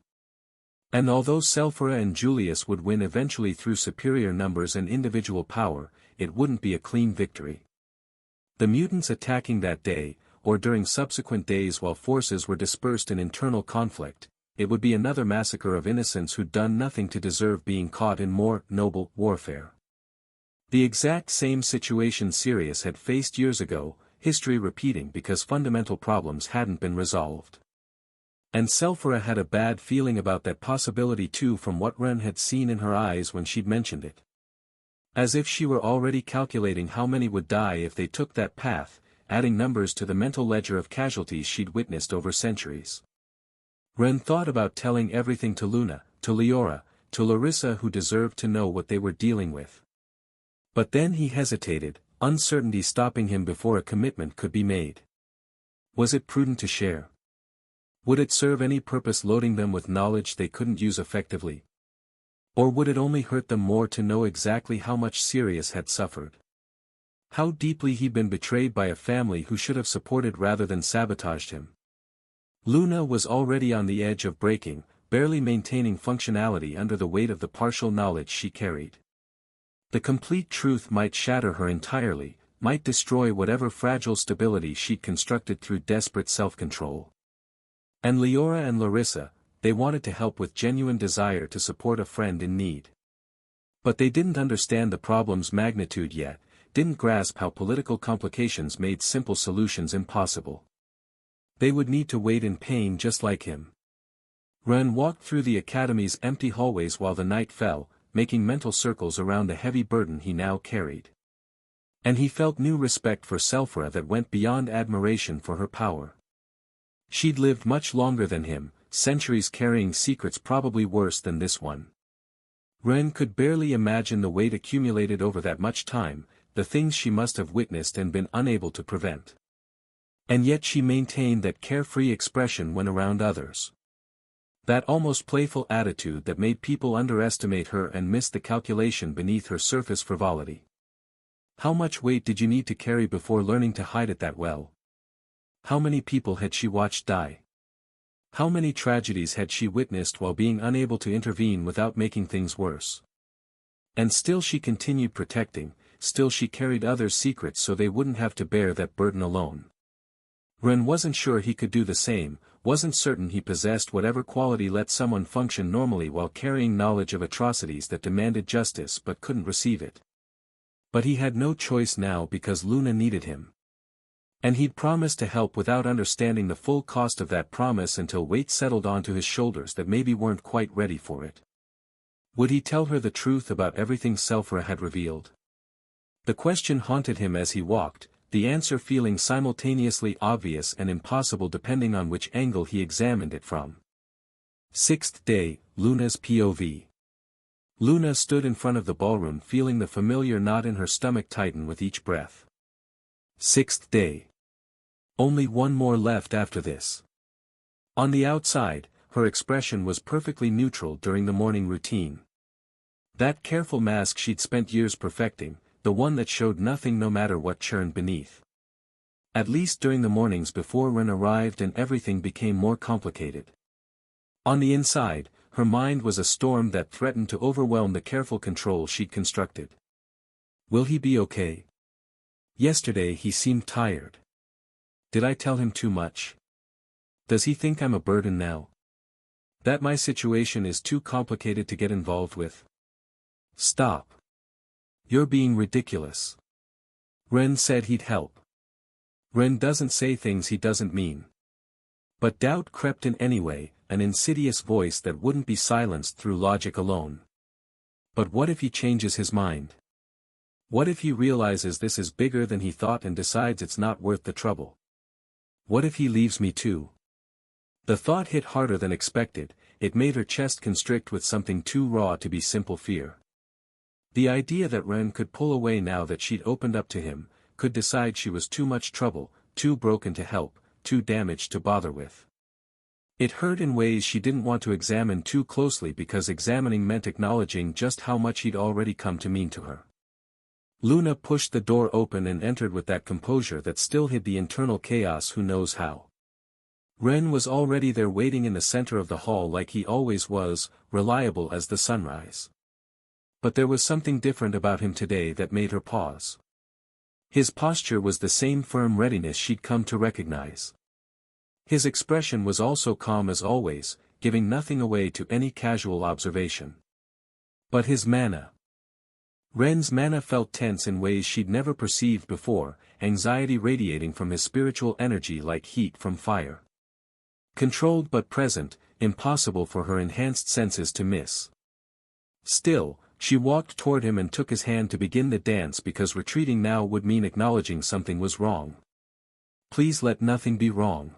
And although Selphira and Julius would win eventually through superior numbers and individual power, it wouldn't be a clean victory. The mutants attacking that day, or during subsequent days while forces were dispersed in internal conflict, it would be another massacre of innocents who'd done nothing to deserve being caught in more noble warfare. The exact same situation Sirius had faced years ago, history repeating because fundamental problems hadn't been resolved. And Selphira had a bad feeling about that possibility too from what Ren had seen in her eyes when she'd mentioned it. As if she were already calculating how many would die if they took that path, adding numbers to the mental ledger of casualties she'd witnessed over centuries. Ren thought about telling everything to Luna, to Leora, to Larissa who deserved to know what they were dealing with. But then he hesitated, uncertainty stopping him before a commitment could be made. Was it prudent to share? Would it serve any purpose loading them with knowledge they couldn't use effectively? Or would it only hurt them more to know exactly how much Sirius had suffered? How deeply he'd been betrayed by a family who should have supported rather than sabotaged him. Luna was already on the edge of breaking, barely maintaining functionality under the weight of the partial knowledge she carried. The complete truth might shatter her entirely, might destroy whatever fragile stability she'd constructed through desperate self-control. And Leora and Larissa, they wanted to help with genuine desire to support a friend in need. But they didn't understand the problem's magnitude yet, didn't grasp how political complications made simple solutions impossible. They would need to wait in pain just like him. Ren walked through the academy's empty hallways while the night fell, making mental circles around the heavy burden he now carried. And he felt new respect for Selphra that went beyond admiration for her power. She'd lived much longer than him, centuries carrying secrets probably worse than this one. Ren could barely imagine the weight accumulated over that much time, the things she must have witnessed and been unable to prevent. And yet she maintained that carefree expression when around others. That almost playful attitude that made people underestimate her and miss the calculation beneath her surface frivolity. How much weight did you need to carry before learning to hide it that well? How many people had she watched die? How many tragedies had she witnessed while being unable to intervene without making things worse? And still she continued protecting, still she carried others' secrets so they wouldn't have to bear that burden alone. Ren wasn't sure he could do the same, wasn't certain he possessed whatever quality let someone function normally while carrying knowledge of atrocities that demanded justice but couldn't receive it. But he had no choice now because Luna needed him. And he'd promised to help without understanding the full cost of that promise until weight settled onto his shoulders that maybe weren't quite ready for it. Would he tell her the truth about everything Selphra had revealed? The question haunted him as he walked, the answer feeling simultaneously obvious and impossible depending on which angle he examined it from. Sixth day, Luna's POV. Luna stood in front of the ballroom feeling the familiar knot in her stomach tighten with each breath. Sixth day. Only one more left after this. On the outside, her expression was perfectly neutral during the morning routine. That careful mask she'd spent years perfecting, the one that showed nothing no matter what churned beneath. At least during the mornings before Ren arrived and everything became more complicated. On the inside, her mind was a storm that threatened to overwhelm the careful control she'd constructed. Will he be okay? Yesterday he seemed tired. Did I tell him too much? Does he think I'm a burden now? That my situation is too complicated to get involved with? Stop. You're being ridiculous. Ren said he'd help. Ren doesn't say things he doesn't mean. But doubt crept in anyway, an insidious voice that wouldn't be silenced through logic alone. But what if he changes his mind? What if he realizes this is bigger than he thought and decides it's not worth the trouble? What if he leaves me too? The thought hit harder than expected, it made her chest constrict with something too raw to be simple fear. The idea that Ren could pull away now that she'd opened up to him, could decide she was too much trouble, too broken to help, too damaged to bother with. It hurt in ways she didn't want to examine too closely because examining meant acknowledging just how much he'd already come to mean to her. Luna pushed the door open and entered with that composure that still hid the internal chaos who knows how. Ren was already there waiting in the center of the hall like he always was, reliable as the sunrise. But there was something different about him today that made her pause. His posture was the same firm readiness she'd come to recognize. His expression was also calm as always, giving nothing away to any casual observation. But his manner. Ren's manner felt tense in ways she'd never perceived before, anxiety radiating from his spiritual energy like heat from fire. Controlled but present, impossible for her enhanced senses to miss. Still, she walked toward him and took his hand to begin the dance because retreating now would mean acknowledging something was wrong. Please let nothing be wrong.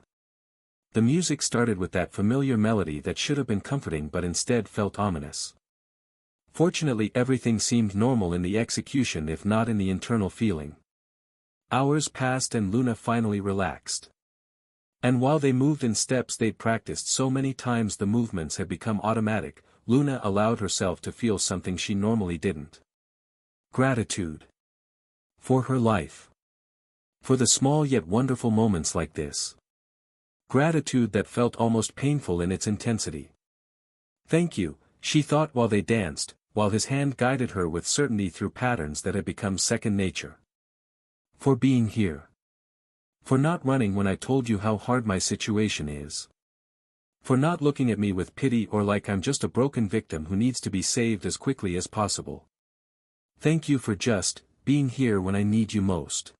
The music started with that familiar melody that should have been comforting but instead felt ominous. Fortunately everything seemed normal in the execution if not in the internal feeling. Hours passed and Luna finally relaxed. And while they moved in steps they'd practiced so many times the movements had become automatic, Luna allowed herself to feel something she normally didn't. Gratitude. For her life. For the small yet wonderful moments like this. Gratitude that felt almost painful in its intensity. Thank you, she thought while they danced, while his hand guided her with certainty through patterns that had become second nature. For being here. For not running when I told you how hard my situation is. For not looking at me with pity or like I'm just a broken victim who needs to be saved as quickly as possible. Thank you for just being here when I need you most.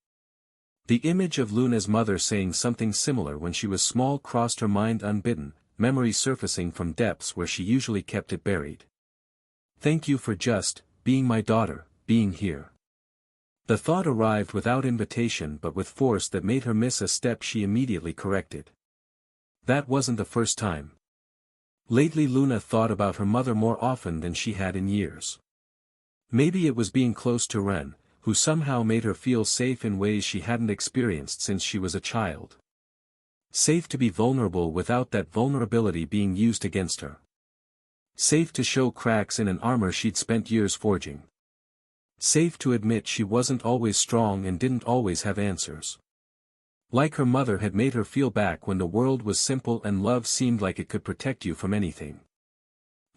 The image of Luna's mother saying something similar when she was small crossed her mind unbidden, memory surfacing from depths where she usually kept it buried. Thank you for just being my daughter, being here. The thought arrived without invitation but with force that made her miss a step she immediately corrected. That wasn't the first time. Lately Luna thought about her mother more often than she had in years. Maybe it was being close to Ren, who somehow made her feel safe in ways she hadn't experienced since she was a child. Safe to be vulnerable without that vulnerability being used against her. Safe to show cracks in an armor she'd spent years forging. Safe to admit she wasn't always strong and didn't always have answers. Like her mother had made her feel back when the world was simple and love seemed like it could protect you from anything.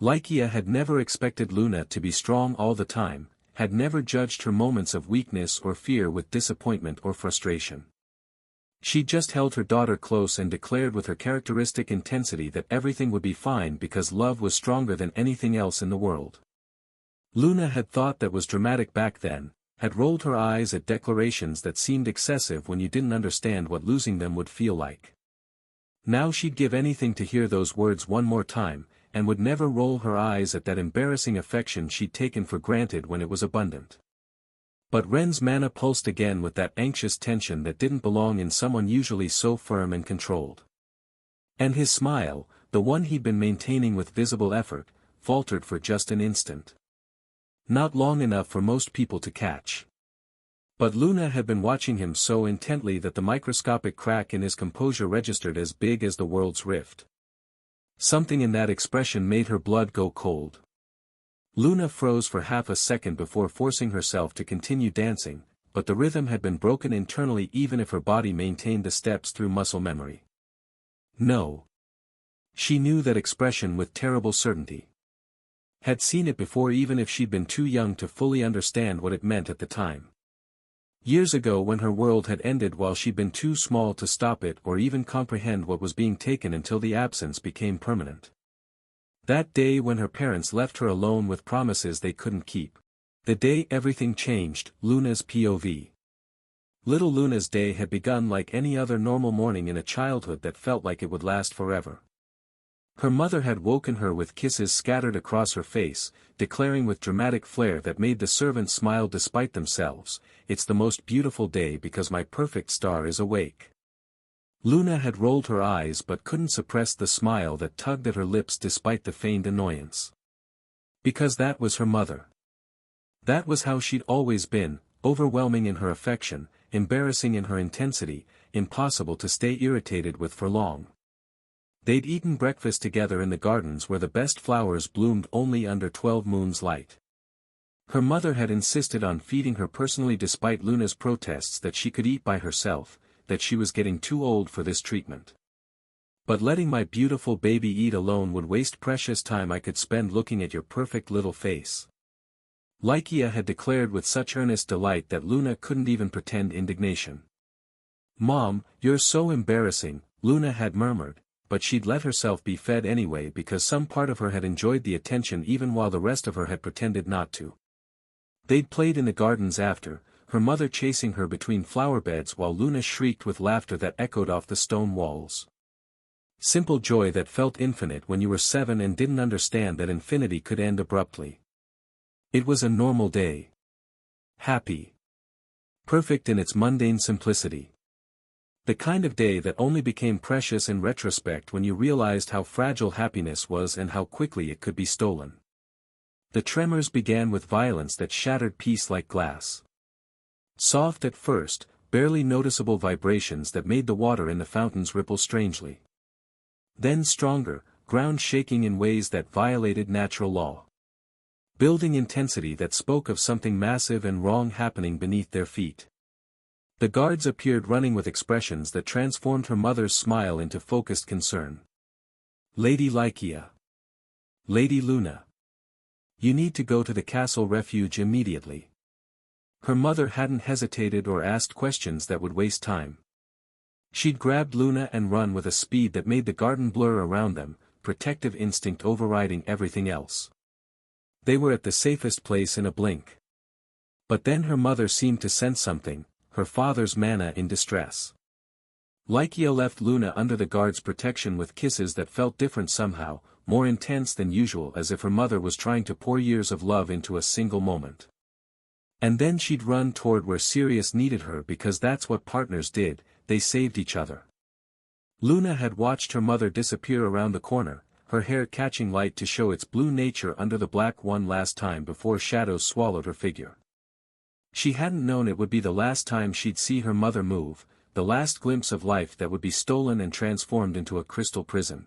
Lykia had never expected Luna to be strong all the time, had never judged her moments of weakness or fear with disappointment or frustration. She just held her daughter close and declared with her characteristic intensity that everything would be fine because love was stronger than anything else in the world. Luna had thought that was dramatic back then, had rolled her eyes at declarations that seemed excessive when you didn't understand what losing them would feel like. Now she'd give anything to hear those words one more time, and would never roll her eyes at that embarrassing affection she'd taken for granted when it was abundant. But Ren's mana pulsed again with that anxious tension that didn't belong in someone usually so firm and controlled. And his smile, the one he'd been maintaining with visible effort, faltered for just an instant. Not long enough for most people to catch. But Luna had been watching him so intently that the microscopic crack in his composure registered as big as the world's rift. Something in that expression made her blood go cold. Luna froze for half a second before forcing herself to continue dancing, but the rhythm had been broken internally even if her body maintained the steps through muscle memory. No. She knew that expression with terrible certainty. Had seen it before even if she'd been too young to fully understand what it meant at the time. Years ago when her world had ended while she'd been too small to stop it or even comprehend what was being taken until the absence became permanent. That day when her parents left her alone with promises they couldn't keep. The day everything changed, Luna's POV. Little Luna's day had begun like any other normal morning in a childhood that felt like it would last forever. Her mother had woken her with kisses scattered across her face, declaring with dramatic flair that made the servants smile despite themselves, "It's the most beautiful day because my perfect star is awake." Luna had rolled her eyes but couldn't suppress the smile that tugged at her lips despite the feigned annoyance. Because that was her mother. That was how she'd always been, overwhelming in her affection, embarrassing in her intensity, impossible to stay irritated with for long. They'd eaten breakfast together in the gardens where the best flowers bloomed only under 12 moons light. Her mother had insisted on feeding her personally despite Luna's protests that she could eat by herself, that she was getting too old for this treatment. But letting my beautiful baby eat alone would waste precious time I could spend looking at your perfect little face. Lykia had declared with such earnest delight that Luna couldn't even pretend indignation. "Mom, you're so embarrassing," Luna had murmured, but she'd let herself be fed anyway because some part of her had enjoyed the attention even while the rest of her had pretended not to. They'd played in the gardens after, her mother chasing her between flower beds while Luna shrieked with laughter that echoed off the stone walls. Simple joy that felt infinite when you were 7 and didn't understand that infinity could end abruptly. It was a normal day. Happy. Perfect in its mundane simplicity. The kind of day that only became precious in retrospect when you realized how fragile happiness was and how quickly it could be stolen. The tremors began with violence that shattered peace like glass. Soft at first, barely noticeable vibrations that made the water in the fountains ripple strangely. Then stronger, ground shaking in ways that violated natural law. Building intensity that spoke of something massive and wrong happening beneath their feet. The guards appeared running with expressions that transformed her mother's smile into focused concern. Lady Lycia. Lady Luna. You need to go to the castle refuge immediately. Her mother hadn't hesitated or asked questions that would waste time. She'd grabbed Luna and run with a speed that made the garden blur around them, protective instinct overriding everything else. They were at the safest place in a blink. But then her mother seemed to sense something, her father's mana in distress. Lycia left Luna under the guard's protection with kisses that felt different somehow, more intense than usual, as if her mother was trying to pour years of love into a single moment. And then she'd run toward where Sirius needed her, because that's what partners did, they saved each other. Luna had watched her mother disappear around the corner, her hair catching light to show its blue nature under the black one last time before shadows swallowed her figure. She hadn't known it would be the last time she'd see her mother move, the last glimpse of life that would be stolen and transformed into a crystal prison.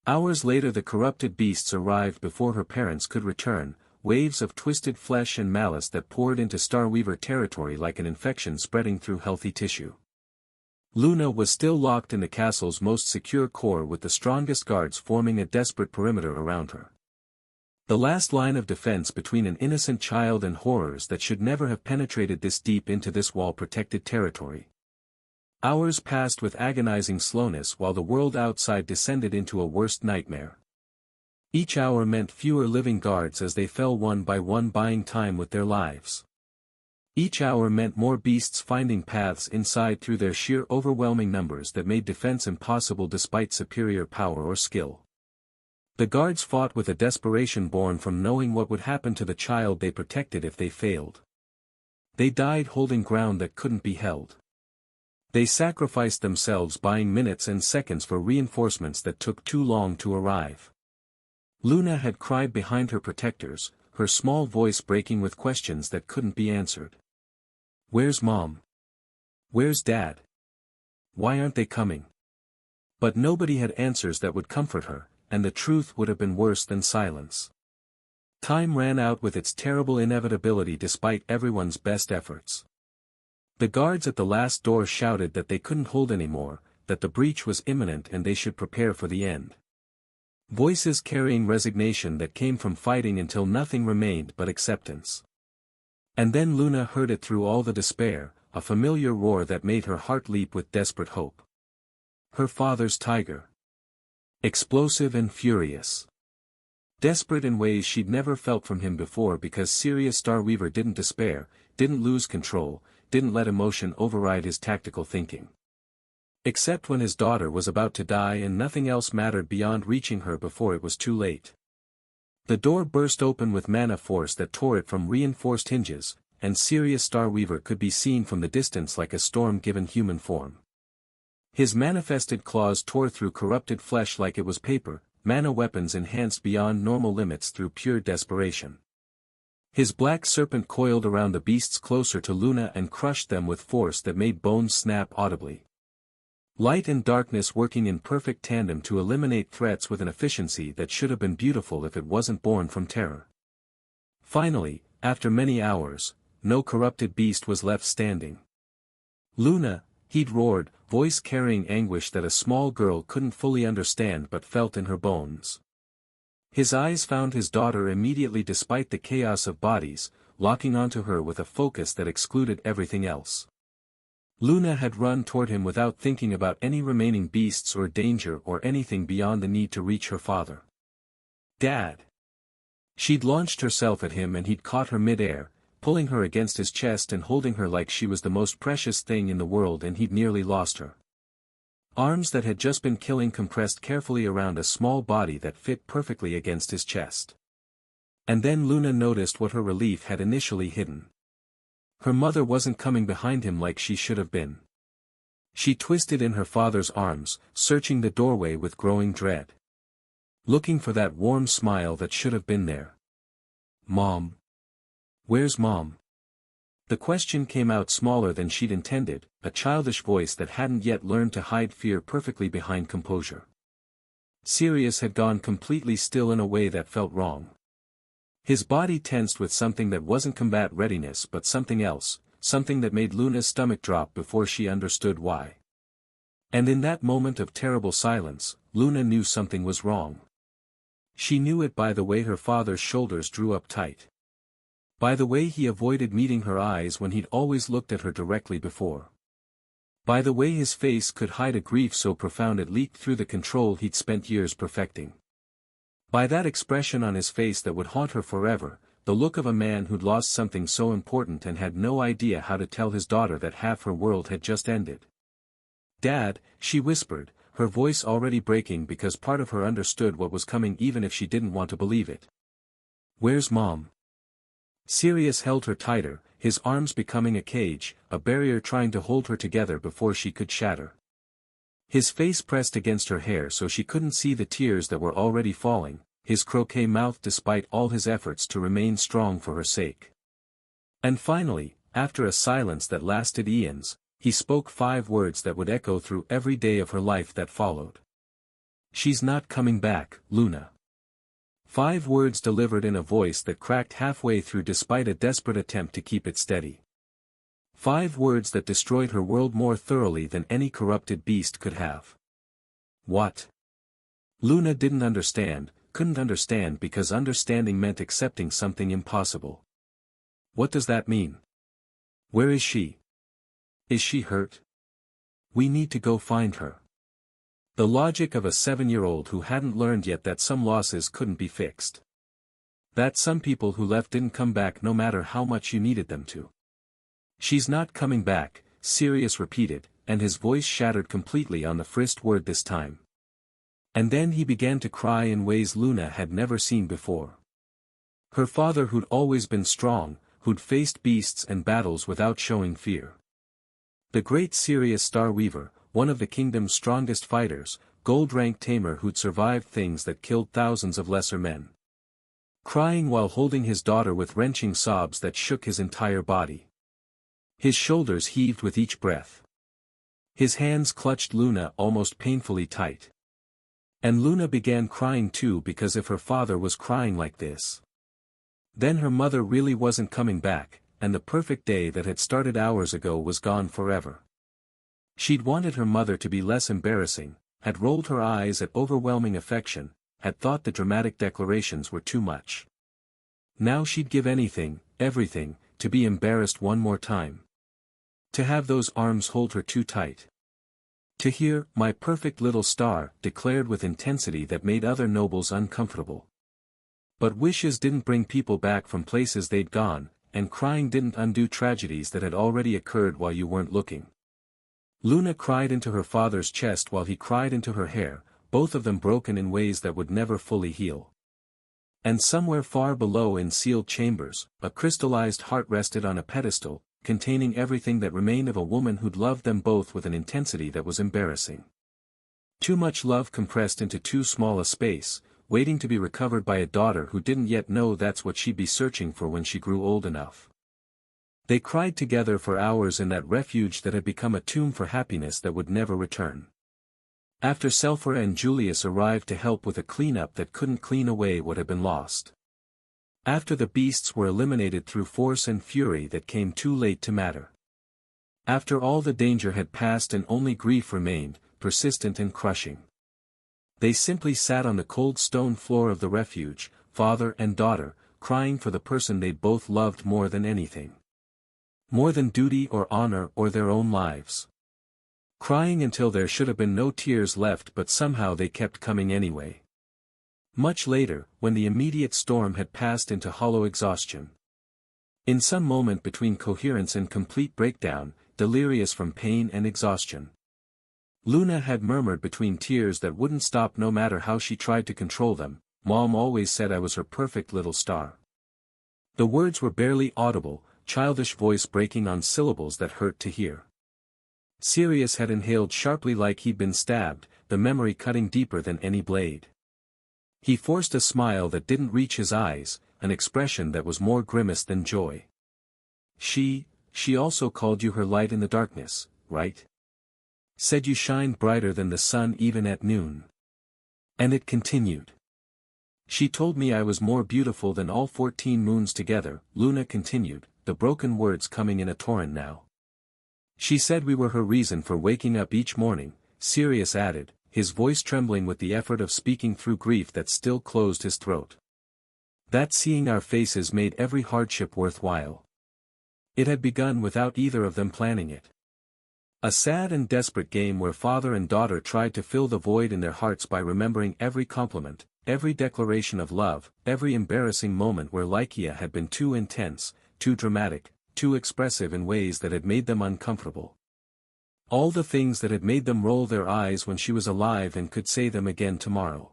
Hours later the corrupted beasts arrived before her parents could return, waves of twisted flesh and malice that poured into Starweaver territory like an infection spreading through healthy tissue. Luna was still locked in the castle's most secure core, with the strongest guards forming a desperate perimeter around her. The last line of defense between an innocent child and horrors that should never have penetrated this deep into this wall-protected territory. Hours passed with agonizing slowness while the world outside descended into a worst nightmare. Each hour meant fewer living guards as they fell one by one, buying time with their lives. Each hour meant more beasts finding paths inside through their sheer overwhelming numbers that made defense impossible despite superior power or skill. The guards fought with a desperation born from knowing what would happen to the child they protected if they failed. They died holding ground that couldn't be held. They sacrificed themselves, buying minutes and seconds for reinforcements that took too long to arrive. Luna had cried behind her protectors, her small voice breaking with questions that couldn't be answered. Where's Mom? Where's Dad? Why aren't they coming? But nobody had answers that would comfort her, and the truth would have been worse than silence. Time ran out with its terrible inevitability despite everyone's best efforts. The guards at the last door shouted that they couldn't hold anymore, that the breach was imminent and they should prepare for the end. Voices carrying resignation that came from fighting until nothing remained but acceptance. And then Luna heard it through all the despair, a familiar roar that made her heart leap with desperate hope. Her father's tiger. Explosive and furious. Desperate in ways she'd never felt from him before, because Sirius Starweaver didn't despair, didn't lose control, didn't let emotion override his tactical thinking. Except when his daughter was about to die and nothing else mattered beyond reaching her before it was too late. The door burst open with mana force that tore it from reinforced hinges, and Sirius Starweaver could be seen from the distance like a storm given human form. His manifested claws tore through corrupted flesh like it was paper, mana weapons enhanced beyond normal limits through pure desperation. His black serpent coiled around the beasts closer to Luna and crushed them with force that made bones snap audibly. Light and darkness working in perfect tandem to eliminate threats with an efficiency that should have been beautiful if it wasn't born from terror. Finally, after many hours, no corrupted beast was left standing. Luna, he'd roared, voice carrying anguish that a small girl couldn't fully understand but felt in her bones. His eyes found his daughter immediately despite the chaos of bodies, locking onto her with a focus that excluded everything else. Luna had run toward him without thinking about any remaining beasts or danger or anything beyond the need to reach her father. Dad! She'd launched herself at him and he'd caught her mid-air, pulling her against his chest and holding her like she was the most precious thing in the world, and he'd nearly lost her. Arms that had just been killing compressed carefully around a small body that fit perfectly against his chest. And then Luna noticed what her relief had initially hidden. Her mother wasn't coming behind him like she should have been. She twisted in her father's arms, searching the doorway with growing dread. Looking for that warm smile that should have been there. Mom. Where's Mom? The question came out smaller than she'd intended, a childish voice that hadn't yet learned to hide fear perfectly behind composure. Sirius had gone completely still in a way that felt wrong. His body tensed with something that wasn't combat readiness but something else, something that made Luna's stomach drop before she understood why. And in that moment of terrible silence, Luna knew something was wrong. She knew it by the way her father's shoulders drew up tight. By the way he avoided meeting her eyes when he'd always looked at her directly before. By the way his face could hide a grief so profound it leaked through the control he'd spent years perfecting. By that expression on his face that would haunt her forever, the look of a man who'd lost something so important and had no idea how to tell his daughter that half her world had just ended. "Dad," she whispered, her voice already breaking because part of her understood what was coming even if she didn't want to believe it. "Where's Mom?" Sirius held her tighter, his arms becoming a cage, a barrier trying to hold her together before she could shatter. His face pressed against her hair so she couldn't see the tears that were already falling, his croquet mouth despite all his efforts to remain strong for her sake. And finally, after a silence that lasted eons, he spoke 5 words that would echo through every day of her life that followed. "She's not coming back, Luna." 5 words delivered in a voice that cracked halfway through despite a desperate attempt to keep it steady. 5 words that destroyed her world more thoroughly than any corrupted beast could have. What? Luna didn't understand, couldn't understand because understanding meant accepting something impossible. What does that mean? Where is she? Is she hurt? We need to go find her. The logic of a 7-year-old who hadn't learned yet that some losses couldn't be fixed. That some people who left didn't come back no matter how much you needed them to. "She's not coming back," Sirius repeated, and his voice shattered completely on the first word this time. And then he began to cry in ways Luna had never seen before. Her father who'd always been strong, who'd faced beasts and battles without showing fear. The great Sirius Starweaver, one of the kingdom's strongest fighters, gold-ranked Tamer who'd survived things that killed thousands of lesser men. Crying while holding his daughter with wrenching sobs that shook his entire body. His shoulders heaved with each breath. His hands clutched Luna almost painfully tight. And Luna began crying too because if her father was crying like this, then her mother really wasn't coming back, and the perfect day that had started hours ago was gone forever. She'd wanted her mother to be less embarrassing, had rolled her eyes at overwhelming affection, had thought the dramatic declarations were too much. Now she'd give anything, everything, to be embarrassed one more time. To have those arms hold her too tight. To hear, "My perfect little star," declared with intensity that made other nobles uncomfortable. But wishes didn't bring people back from places they'd gone, and crying didn't undo tragedies that had already occurred while you weren't looking. Luna cried into her father's chest while he cried into her hair, both of them broken in ways that would never fully heal. And somewhere far below in sealed chambers, a crystallized heart rested on a pedestal, containing everything that remained of a woman who'd loved them both with an intensity that was embarrassing. Too much love compressed into too small a space, waiting to be recovered by a daughter who didn't yet know that's what she'd be searching for when she grew old enough. They cried together for hours in that refuge that had become a tomb for happiness that would never return. After Selphira and Julius arrived to help with a cleanup that couldn't clean away what had been lost. After the beasts were eliminated through force and fury that came too late to matter. After all the danger had passed and only grief remained, persistent and crushing. They simply sat on the cold stone floor of the refuge, father and daughter, crying for the person they'd both loved more than anything. More than duty or honor or their own lives. Crying until there should have been no tears left but somehow they kept coming anyway. Much later, when the immediate storm had passed into hollow exhaustion. In some moment between coherence and complete breakdown, delirious from pain and exhaustion. Luna had murmured between tears that wouldn't stop no matter how she tried to control them, "Mom always said I was her perfect little star." The words were barely audible, childish voice breaking on syllables that hurt to hear. Sirius had inhaled sharply like he'd been stabbed, the memory cutting deeper than any blade. He forced a smile that didn't reach his eyes, an expression that was more grimace than joy. She, she also called you her light in the darkness, right? Said you shined brighter than the sun even at noon. And it continued. She told me I was more beautiful than all 14 moons together, Luna continued, the broken words coming in a torrent now. She said we were her reason for waking up each morning, Sirius added, his voice trembling with the effort of speaking through grief that still closed his throat. That seeing our faces made every hardship worthwhile. It had begun without either of them planning it. A sad and desperate game where father and daughter tried to fill the void in their hearts by remembering every compliment, every declaration of love, every embarrassing moment where Lycia had been too intense, too dramatic, too expressive in ways that had made them uncomfortable. All the things that had made them roll their eyes when she was alive and could say them again tomorrow.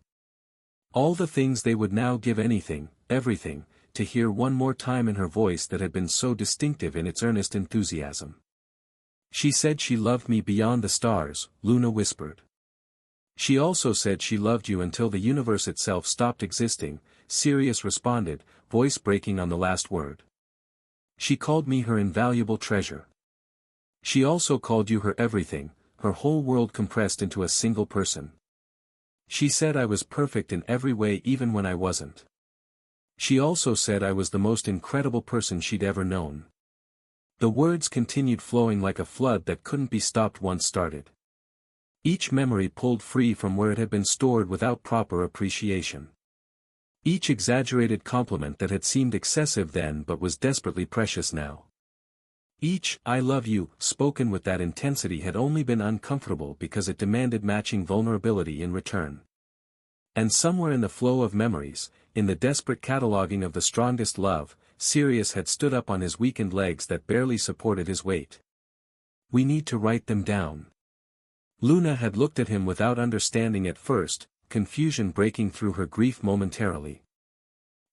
All the things they would now give anything, everything, to hear one more time in her voice that had been so distinctive in its earnest enthusiasm. She said she loved me beyond the stars, Luna whispered. She also said she loved you until the universe itself stopped existing, Sirius responded, voice breaking on the last word. She called me her invaluable treasure. She also called you her everything, her whole world compressed into a single person. She said I was perfect in every way even when I wasn't. She also said I was the most incredible person she'd ever known. The words continued flowing like a flood that couldn't be stopped once started. Each memory pulled free from where it had been stored without proper appreciation. Each exaggerated compliment that had seemed excessive then but was desperately precious now. Each "I love you" spoken with that intensity had only been uncomfortable because it demanded matching vulnerability in return. And somewhere in the flow of memories, in the desperate cataloging of the strongest love, Sirius had stood up on his weakened legs that barely supported his weight. We need to write them down. Luna had looked at him without understanding at first, confusion breaking through her grief momentarily.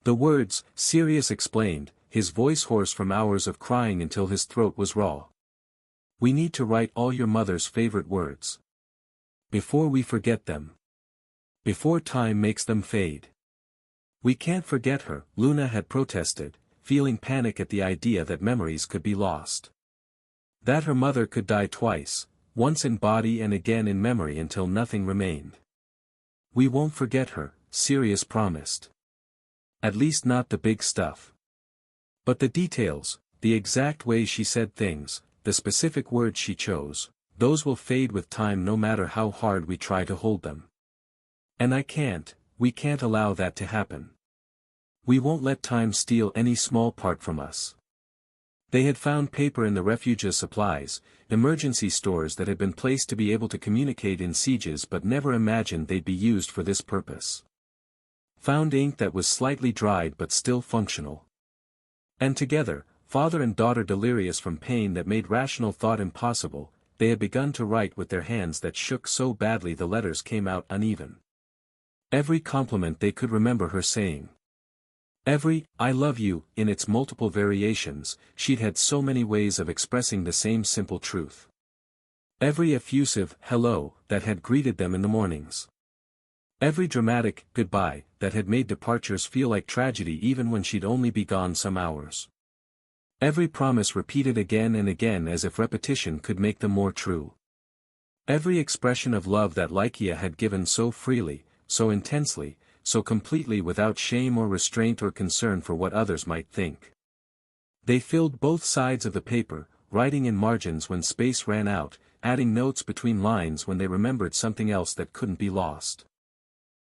The words, Sirius explained, his voice hoarse from hours of crying until his throat was raw. We need to write all your mother's favorite words. Before we forget them. Before time makes them fade. We can't forget her, Luna had protested, feeling panic at the idea that memories could be lost. That her mother could die twice, once in body and again in memory until nothing remained. We won't forget her, Sirius promised. At least not the big stuff. But the details, the exact way she said things, the specific words she chose, those will fade with time no matter how hard we try to hold them. And we can't allow that to happen. We won't let time steal any small part from us. They had found paper in the refuge's supplies, emergency stores that had been placed to be able to communicate in sieges but never imagined they'd be used for this purpose. Found ink that was slightly dried but still functional. And together, father and daughter delirious from pain that made rational thought impossible, they had begun to write with their hands that shook so badly the letters came out uneven. Every compliment they could remember her saying. Every, I love you, in its multiple variations, she'd had so many ways of expressing the same simple truth. Every effusive, hello, that had greeted them in the mornings. Every dramatic, goodbye, that had made departures feel like tragedy even when she'd only be gone some hours. Every promise repeated again and again as if repetition could make them more true. Every expression of love that Lycia had given so freely, so intensely, so completely without shame or restraint or concern for what others might think. They filled both sides of the paper, writing in margins when space ran out, adding notes between lines when they remembered something else that couldn't be lost.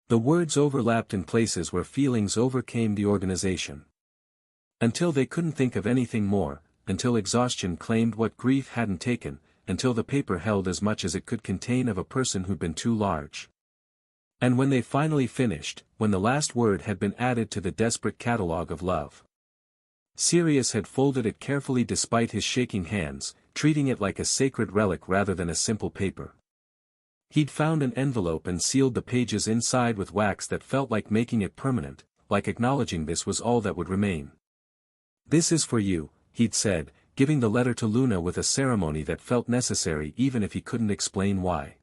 The words overlapped in places where feelings overcame the organization. Until they couldn't think of anything more, until exhaustion claimed what grief hadn't taken, until the paper held as much as it could contain of a person who'd been too large. And when they finally finished, when the last word had been added to the desperate catalogue of love, Sirius had folded it carefully despite his shaking hands, treating it like a sacred relic rather than a simple paper. He'd found an envelope and sealed the pages inside with wax that felt like making it permanent, like acknowledging this was all that would remain. This is for you, he'd said, giving the letter to Luna with a ceremony that felt necessary even if he couldn't explain why.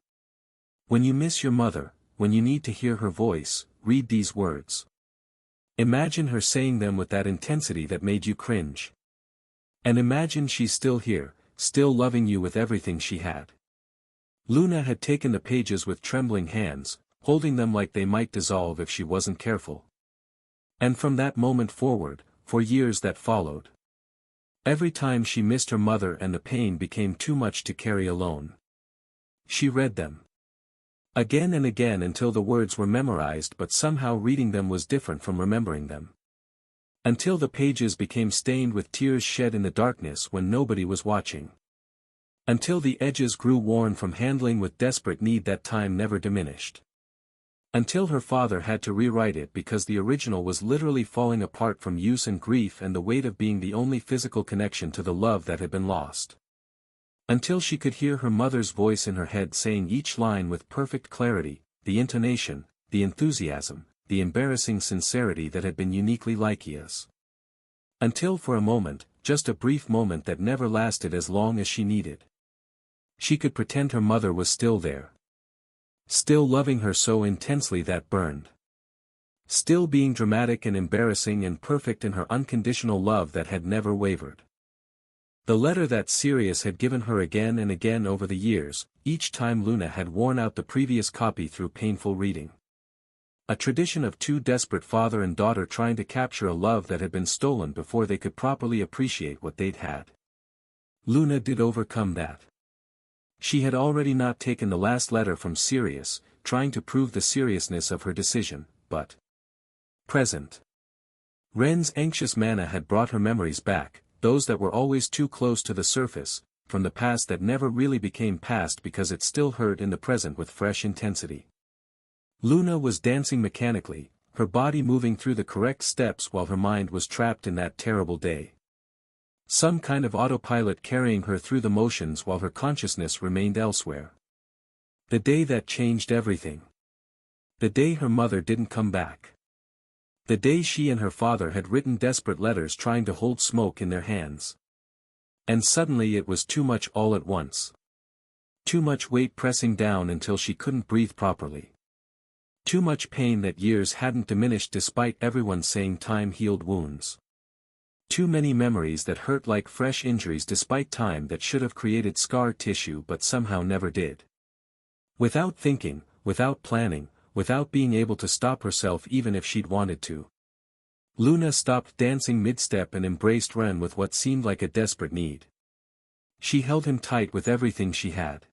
When you miss your mother, when you need to hear her voice, read these words. Imagine her saying them with that intensity that made you cringe. And imagine she's still here, still loving you with everything she had. Luna had taken the pages with trembling hands, holding them like they might dissolve if she wasn't careful. And from that moment forward, for years that followed, every time she missed her mother and the pain became too much to carry alone, she read them again and again until the words were memorized, but somehow reading them was different from remembering them. Until the pages became stained with tears shed in the darkness when nobody was watching. Until the edges grew worn from handling with desperate need that time never diminished. Until her father had to rewrite it because the original was literally falling apart from use and grief and the weight of being the only physical connection to the love that had been lost. Until she could hear her mother's voice in her head saying each line with perfect clarity, the intonation, the enthusiasm, the embarrassing sincerity that had been uniquely Lycia's. Until for a moment, just a brief moment that never lasted as long as she needed, she could pretend her mother was still there. Still loving her so intensely that burned. Still being dramatic and embarrassing and perfect in her unconditional love that had never wavered. The letter that Sirius had given her again and again over the years, each time Luna had worn out the previous copy through painful reading. A tradition of two desperate father and daughter trying to capture a love that had been stolen before they could properly appreciate what they'd had. Luna did overcome that. She had already not taken the last letter from Sirius, trying to prove the seriousness of her decision, but present. Ren's anxious manna had brought her memories back, those that were always too close to the surface, from the past that never really became past because it still hurt in the present with fresh intensity. Luna was dancing mechanically, her body moving through the correct steps while her mind was trapped in that terrible day. Some kind of autopilot carrying her through the motions while her consciousness remained elsewhere. The day that changed everything. The day her mother didn't come back. The day she and her father had written desperate letters trying to hold smoke in their hands. And suddenly it was too much all at once. Too much weight pressing down until she couldn't breathe properly. Too much pain that years hadn't diminished despite everyone saying time healed wounds. Too many memories that hurt like fresh injuries despite time that should have created scar tissue but somehow never did. Without thinking, without planning, without being able to stop herself even if she'd wanted to, Luna stopped dancing mid-step and embraced Ren with what seemed like a desperate need. She held him tight with everything she had.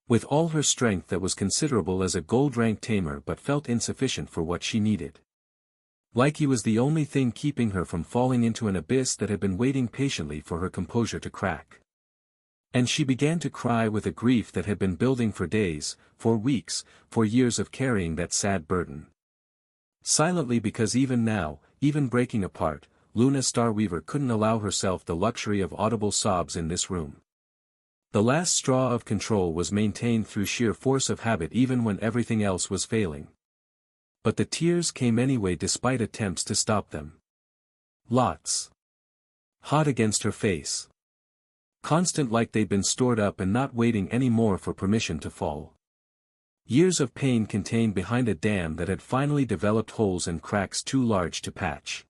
With all her strength that was considerable as a gold-ranked tamer but felt insufficient for what she needed. Like he was the only thing keeping her from falling into an abyss that had been waiting patiently for her composure to crack. And she began to cry with a grief that had been building for days, for weeks, for years of carrying that sad burden. Silently because even now, even breaking apart, Luna Starweaver couldn't allow herself the luxury of audible sobs in this room. The last straw of control was maintained through sheer force of habit even when everything else was failing. But the tears came anyway despite attempts to stop them. Lots. Hot against her face. Constant like they'd been stored up and not waiting any more for permission to fall. Years of pain contained behind a dam that had finally developed holes and cracks too large to patch.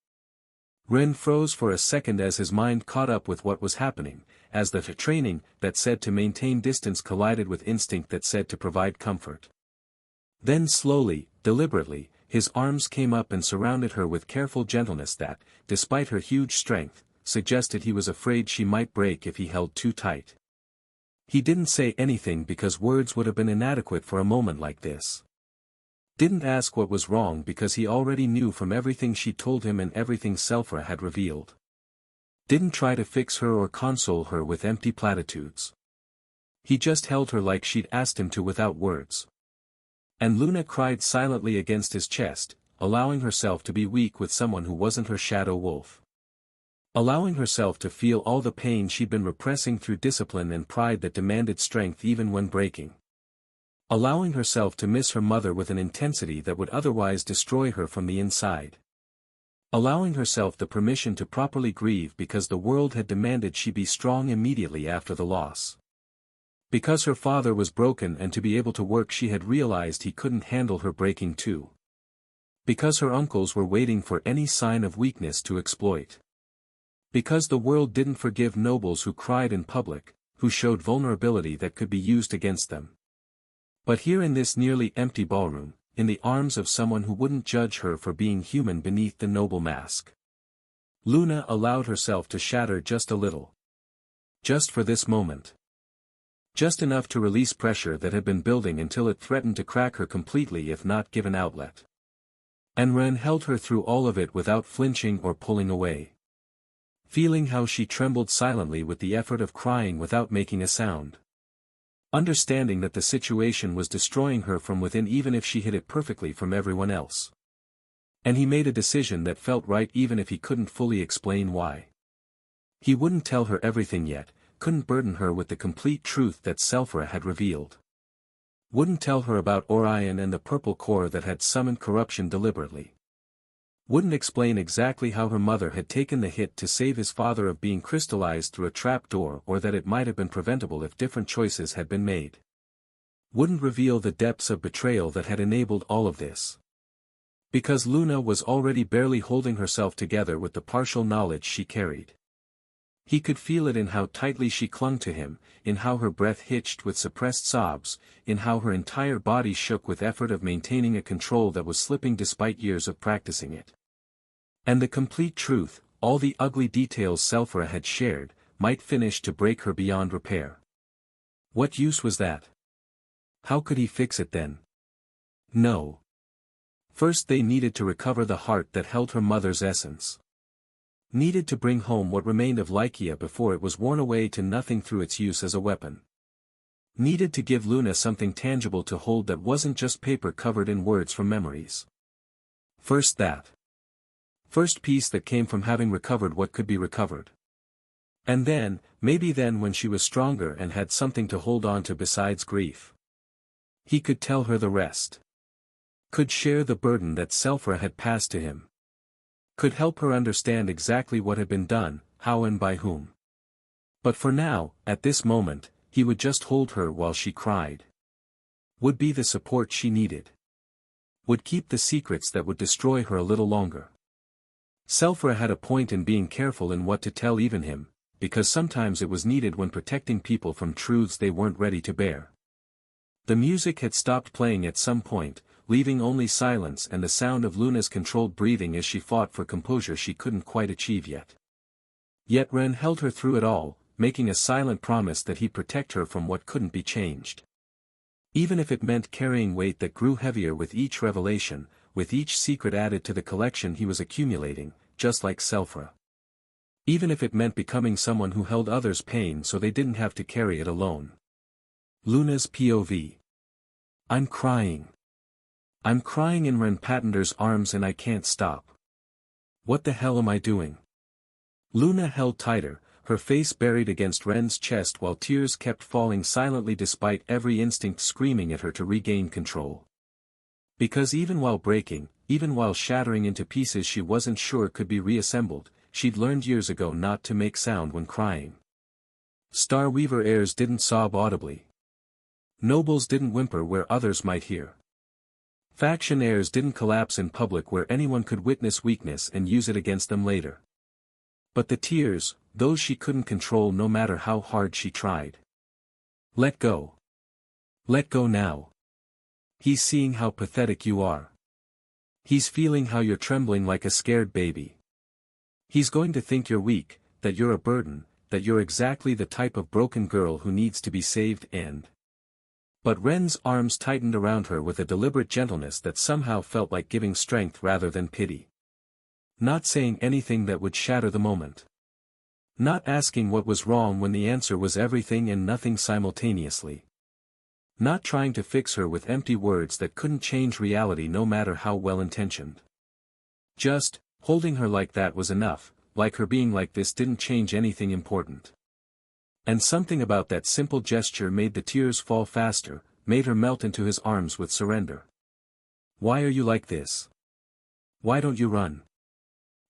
Ren froze for a second as his mind caught up with what was happening, as the training that said to maintain distance collided with instinct that said to provide comfort. Then slowly, deliberately, his arms came up and surrounded her with careful gentleness that, despite her huge strength, suggested he was afraid she might break if he held too tight. He didn't say anything because words would have been inadequate for a moment like this. Didn't ask what was wrong because he already knew from everything she told him and everything Selphra had revealed. Didn't try to fix her or console her with empty platitudes. He just held her like she'd asked him to without words. And Luna cried silently against his chest, allowing herself to be weak with someone who wasn't her shadow wolf. Allowing herself to feel all the pain she'd been repressing through discipline and pride that demanded strength even when breaking. Allowing herself to miss her mother with an intensity that would otherwise destroy her from the inside. Allowing herself the permission to properly grieve because the world had demanded she be strong immediately after the loss. Because her father was broken and to be able to work she had realized he couldn't handle her breaking too. Because her uncles were waiting for any sign of weakness to exploit. Because the world didn't forgive nobles who cried in public, who showed vulnerability that could be used against them. But here in this nearly empty ballroom, in the arms of someone who wouldn't judge her for being human beneath the noble mask, Luna allowed herself to shatter just a little. Just for this moment. Just enough to release pressure that had been building until it threatened to crack her completely if not given outlet. And Ren held her through all of it without flinching or pulling away. Feeling how she trembled silently with the effort of crying without making a sound. Understanding that the situation was destroying her from within even if she hid it perfectly from everyone else. And he made a decision that felt right even if he couldn't fully explain why. He wouldn't tell her everything yet, couldn't burden her with the complete truth that Selphra had revealed. Wouldn't tell her about Orion and the purple core that had summoned corruption deliberately. Wouldn't explain exactly how her mother had taken the hit to save his father of being crystallized through a trapdoor or that it might have been preventable if different choices had been made. Wouldn't reveal the depths of betrayal that had enabled all of this. Because Luna was already barely holding herself together with the partial knowledge she carried. He could feel it in how tightly she clung to him, in how her breath hitched with suppressed sobs, in how her entire body shook with effort of maintaining a control that was slipping despite years of practicing it. And the complete truth, all the ugly details Selphra had shared, might finish to break her beyond repair. What use was that? How could he fix it then? No. First they needed to recover the heart that held her mother's essence. Needed to bring home what remained of Lycia before it was worn away to nothing through its use as a weapon. Needed to give Luna something tangible to hold that wasn't just paper covered in words from memories. First that. First piece that came from having recovered what could be recovered. And then, maybe then when she was stronger and had something to hold on to besides grief. He could tell her the rest. Could share the burden that Selphra had passed to him. Could help her understand exactly what had been done, how and by whom. But for now, at this moment, he would just hold her while she cried. Would be the support she needed. Would keep the secrets that would destroy her a little longer. Selphra had a point in being careful in what to tell even him, because sometimes it was needed when protecting people from truths they weren't ready to bear. The music had stopped playing at some point, leaving only silence and the sound of Luna's controlled breathing as she fought for composure she couldn't quite achieve yet. Yet Ren held her through it all, making a silent promise that he'd protect her from what couldn't be changed. Even if it meant carrying weight that grew heavier with each revelation, with each secret added to the collection he was accumulating, just like Selphra. Even if it meant becoming someone who held others' pain so they didn't have to carry it alone. Luna's POV. I'm crying. I'm crying in Ren Pattender's arms and I can't stop. What the hell am I doing? Luna held tighter, her face buried against Ren's chest while tears kept falling silently despite every instinct screaming at her to regain control. Because even while breaking, even while shattering into pieces she wasn't sure could be reassembled, she'd learned years ago not to make sound when crying. Star Weaver heirs didn't sob audibly. Nobles didn't whimper where others might hear. Faction heirs didn't collapse in public where anyone could witness weakness and use it against them later. But the tears, those she couldn't control no matter how hard she tried. Let go. Let go now. He's seeing how pathetic you are. He's feeling how you're trembling like a scared baby. He's going to think you're weak, that you're a burden, that you're exactly the type of broken girl who needs to be saved and... But Ren's arms tightened around her with a deliberate gentleness that somehow felt like giving strength rather than pity. Not saying anything that would shatter the moment. Not asking what was wrong when the answer was everything and nothing simultaneously. Not trying to fix her with empty words that couldn't change reality no matter how well-intentioned. Just, holding her like that was enough, like her being like this didn't change anything important. And something about that simple gesture made the tears fall faster, made her melt into his arms with surrender. Why are you like this? Why don't you run?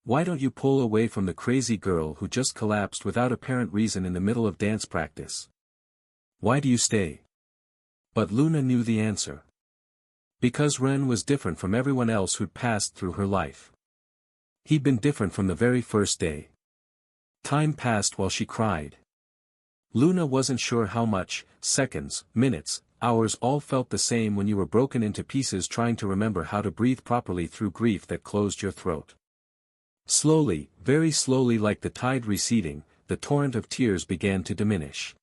Why don't you pull away from the crazy girl who just collapsed without apparent reason in the middle of dance practice? Why do you stay? But Luna knew the answer. Because Ren was different from everyone else who'd passed through her life. He'd been different from the very first day. Time passed while she cried. Luna wasn't sure how much, seconds, minutes, hours all felt the same when you were broken into pieces trying to remember how to breathe properly through grief that closed your throat. Slowly, very slowly, like the tide receding, the torrent of tears began to diminish.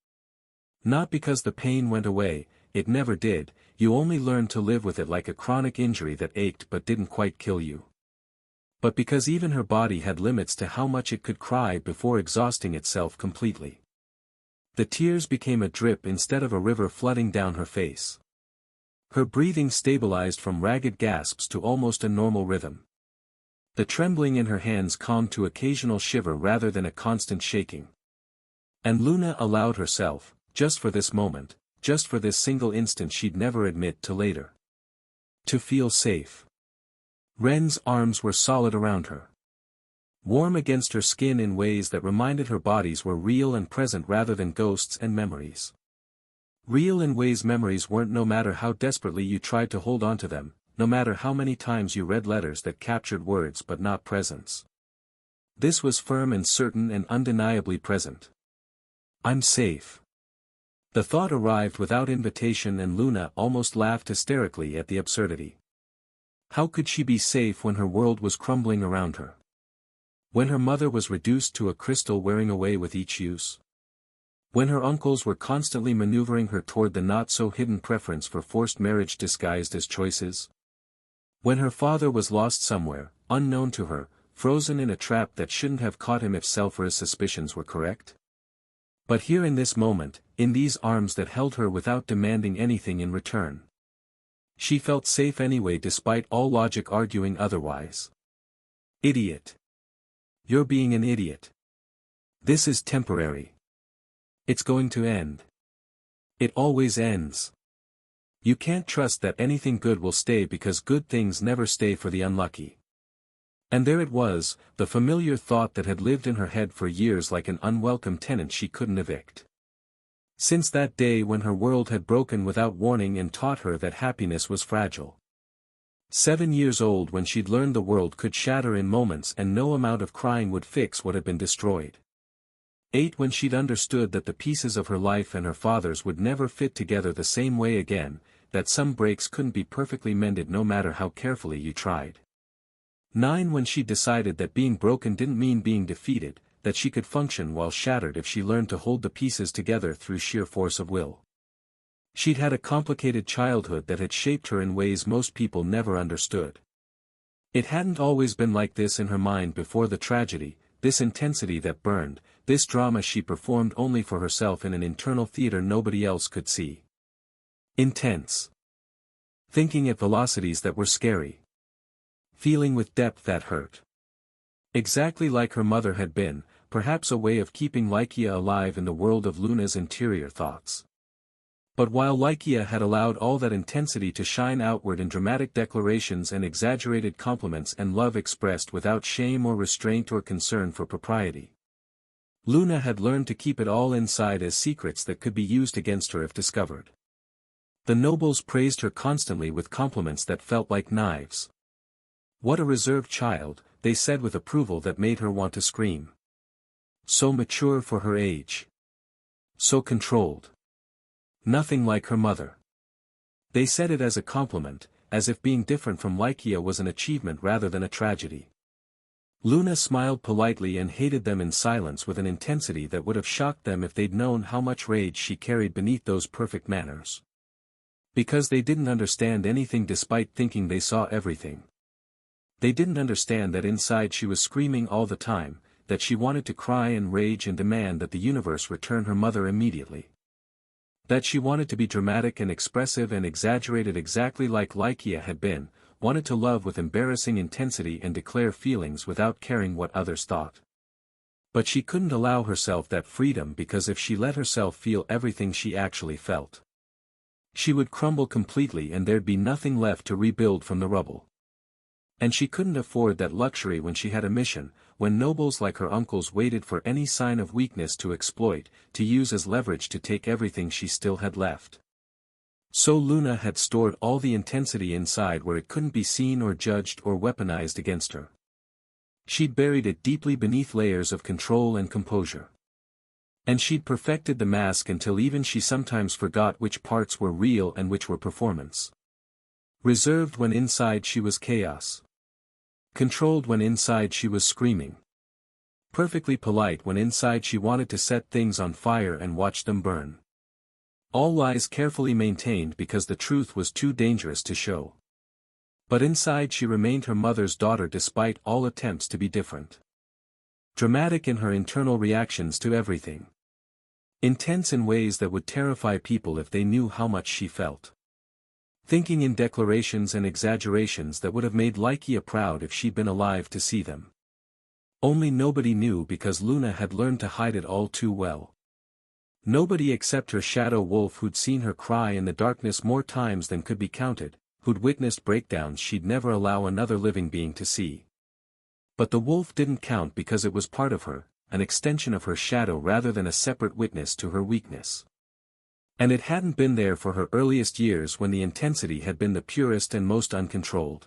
Not because the pain went away, it never did, you only learned to live with it like a chronic injury that ached but didn't quite kill you. But because even her body had limits to how much it could cry before exhausting itself completely. The tears became a drip instead of a river flooding down her face. Her breathing stabilized from ragged gasps to almost a normal rhythm. The trembling in her hands calmed to occasional shiver rather than a constant shaking. And Luna allowed herself, just for this moment, just for this single instant she'd never admit to later, to feel safe. Ren's arms were solid around her. Warm against her skin in ways that reminded her bodies were real and present rather than ghosts and memories. Real in ways memories weren't, no matter how desperately you tried to hold on to them, no matter how many times you read letters that captured words but not presence. This was firm and certain and undeniably present. I'm safe. The thought arrived without invitation and Luna almost laughed hysterically at the absurdity. How could she be safe when her world was crumbling around her? When her mother was reduced to a crystal wearing away with each use? When her uncles were constantly maneuvering her toward the not-so-hidden preference for forced marriage disguised as choices? When her father was lost somewhere, unknown to her, frozen in a trap that shouldn't have caught him if Selfra's suspicions were correct? But here in this moment, in these arms that held her without demanding anything in return, she felt safe anyway despite all logic arguing otherwise. Idiot. You're being an idiot. This is temporary. It's going to end. It always ends. You can't trust that anything good will stay because good things never stay for the unlucky. And there it was, the familiar thought that had lived in her head for years like an unwelcome tenant she couldn't evict. Since that day when her world had broken without warning and taught her that happiness was fragile. 7 years old when she'd learned the world could shatter in moments and no amount of crying would fix what had been destroyed. 8 when she'd understood that the pieces of her life and her father's would never fit together the same way again, that some breaks couldn't be perfectly mended no matter how carefully you tried. 9 when she decided that being broken didn't mean being defeated, that she could function while shattered if she learned to hold the pieces together through sheer force of will. She'd had a complicated childhood that had shaped her in ways most people never understood. It hadn't always been like this in her mind before the tragedy, this intensity that burned, this drama she performed only for herself in an internal theater nobody else could see. Intense. Thinking at velocities that were scary. Feeling with depth that hurt. Exactly like her mother had been, perhaps a way of keeping Lykia alive in the world of Luna's interior thoughts. But while Lykia had allowed all that intensity to shine outward in dramatic declarations and exaggerated compliments and love expressed without shame or restraint or concern for propriety, Luna had learned to keep it all inside as secrets that could be used against her if discovered. The nobles praised her constantly with compliments that felt like knives. What a reserved child, they said with approval that made her want to scream. So mature for her age. So controlled. Nothing like her mother. They said it as a compliment, as if being different from Lykia was an achievement rather than a tragedy. Luna smiled politely and hated them in silence with an intensity that would have shocked them if they'd known how much rage she carried beneath those perfect manners. Because they didn't understand anything despite thinking they saw everything. They didn't understand that inside she was screaming all the time, that she wanted to cry and rage and demand that the universe return her mother immediately. That she wanted to be dramatic and expressive and exaggerated exactly like Lykia had been, wanted to love with embarrassing intensity and declare feelings without caring what others thought. But she couldn't allow herself that freedom because if she let herself feel everything she actually felt, she would crumble completely and there'd be nothing left to rebuild from the rubble. And she couldn't afford that luxury when she had a mission, when nobles like her uncles waited for any sign of weakness to exploit, to use as leverage to take everything she still had left. So Luna had stored all the intensity inside where it couldn't be seen or judged or weaponized against her. She'd buried it deeply beneath layers of control and composure. And she'd perfected the mask until even she sometimes forgot which parts were real and which were performance. Reserved when inside she was chaos. Controlled when inside she was screaming. Perfectly polite when inside she wanted to set things on fire and watch them burn. All lies carefully maintained because the truth was too dangerous to show. But inside she remained her mother's daughter despite all attempts to be different. Dramatic in her internal reactions to everything. Intense in ways that would terrify people if they knew how much she felt. Thinking in declarations and exaggerations that would have made Lykia proud if she'd been alive to see them. Only nobody knew because Luna had learned to hide it all too well. Nobody except her shadow wolf who'd seen her cry in the darkness more times than could be counted, who'd witnessed breakdowns she'd never allow another living being to see. But the wolf didn't count because it was part of her, an extension of her shadow rather than a separate witness to her weakness. And it hadn't been there for her earliest years when the intensity had been the purest and most uncontrolled.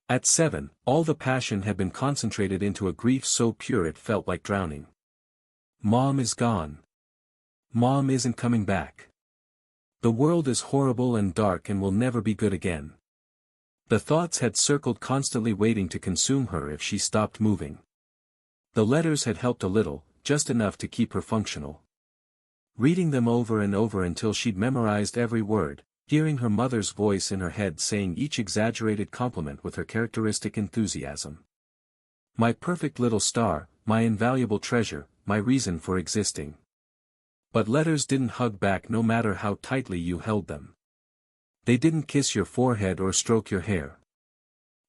At 7, all the passion had been concentrated into a grief so pure it felt like drowning. Mom is gone. Mom isn't coming back. The world is horrible and dark and will never be good again. The thoughts had circled constantly waiting to consume her if she stopped moving. The letters had helped a little, just enough to keep her functional. Reading them over and over until she'd memorized every word, hearing her mother's voice in her head saying each exaggerated compliment with her characteristic enthusiasm. My perfect little star, my invaluable treasure, my reason for existing. But letters didn't hug back no matter how tightly you held them. They didn't kiss your forehead or stroke your hair.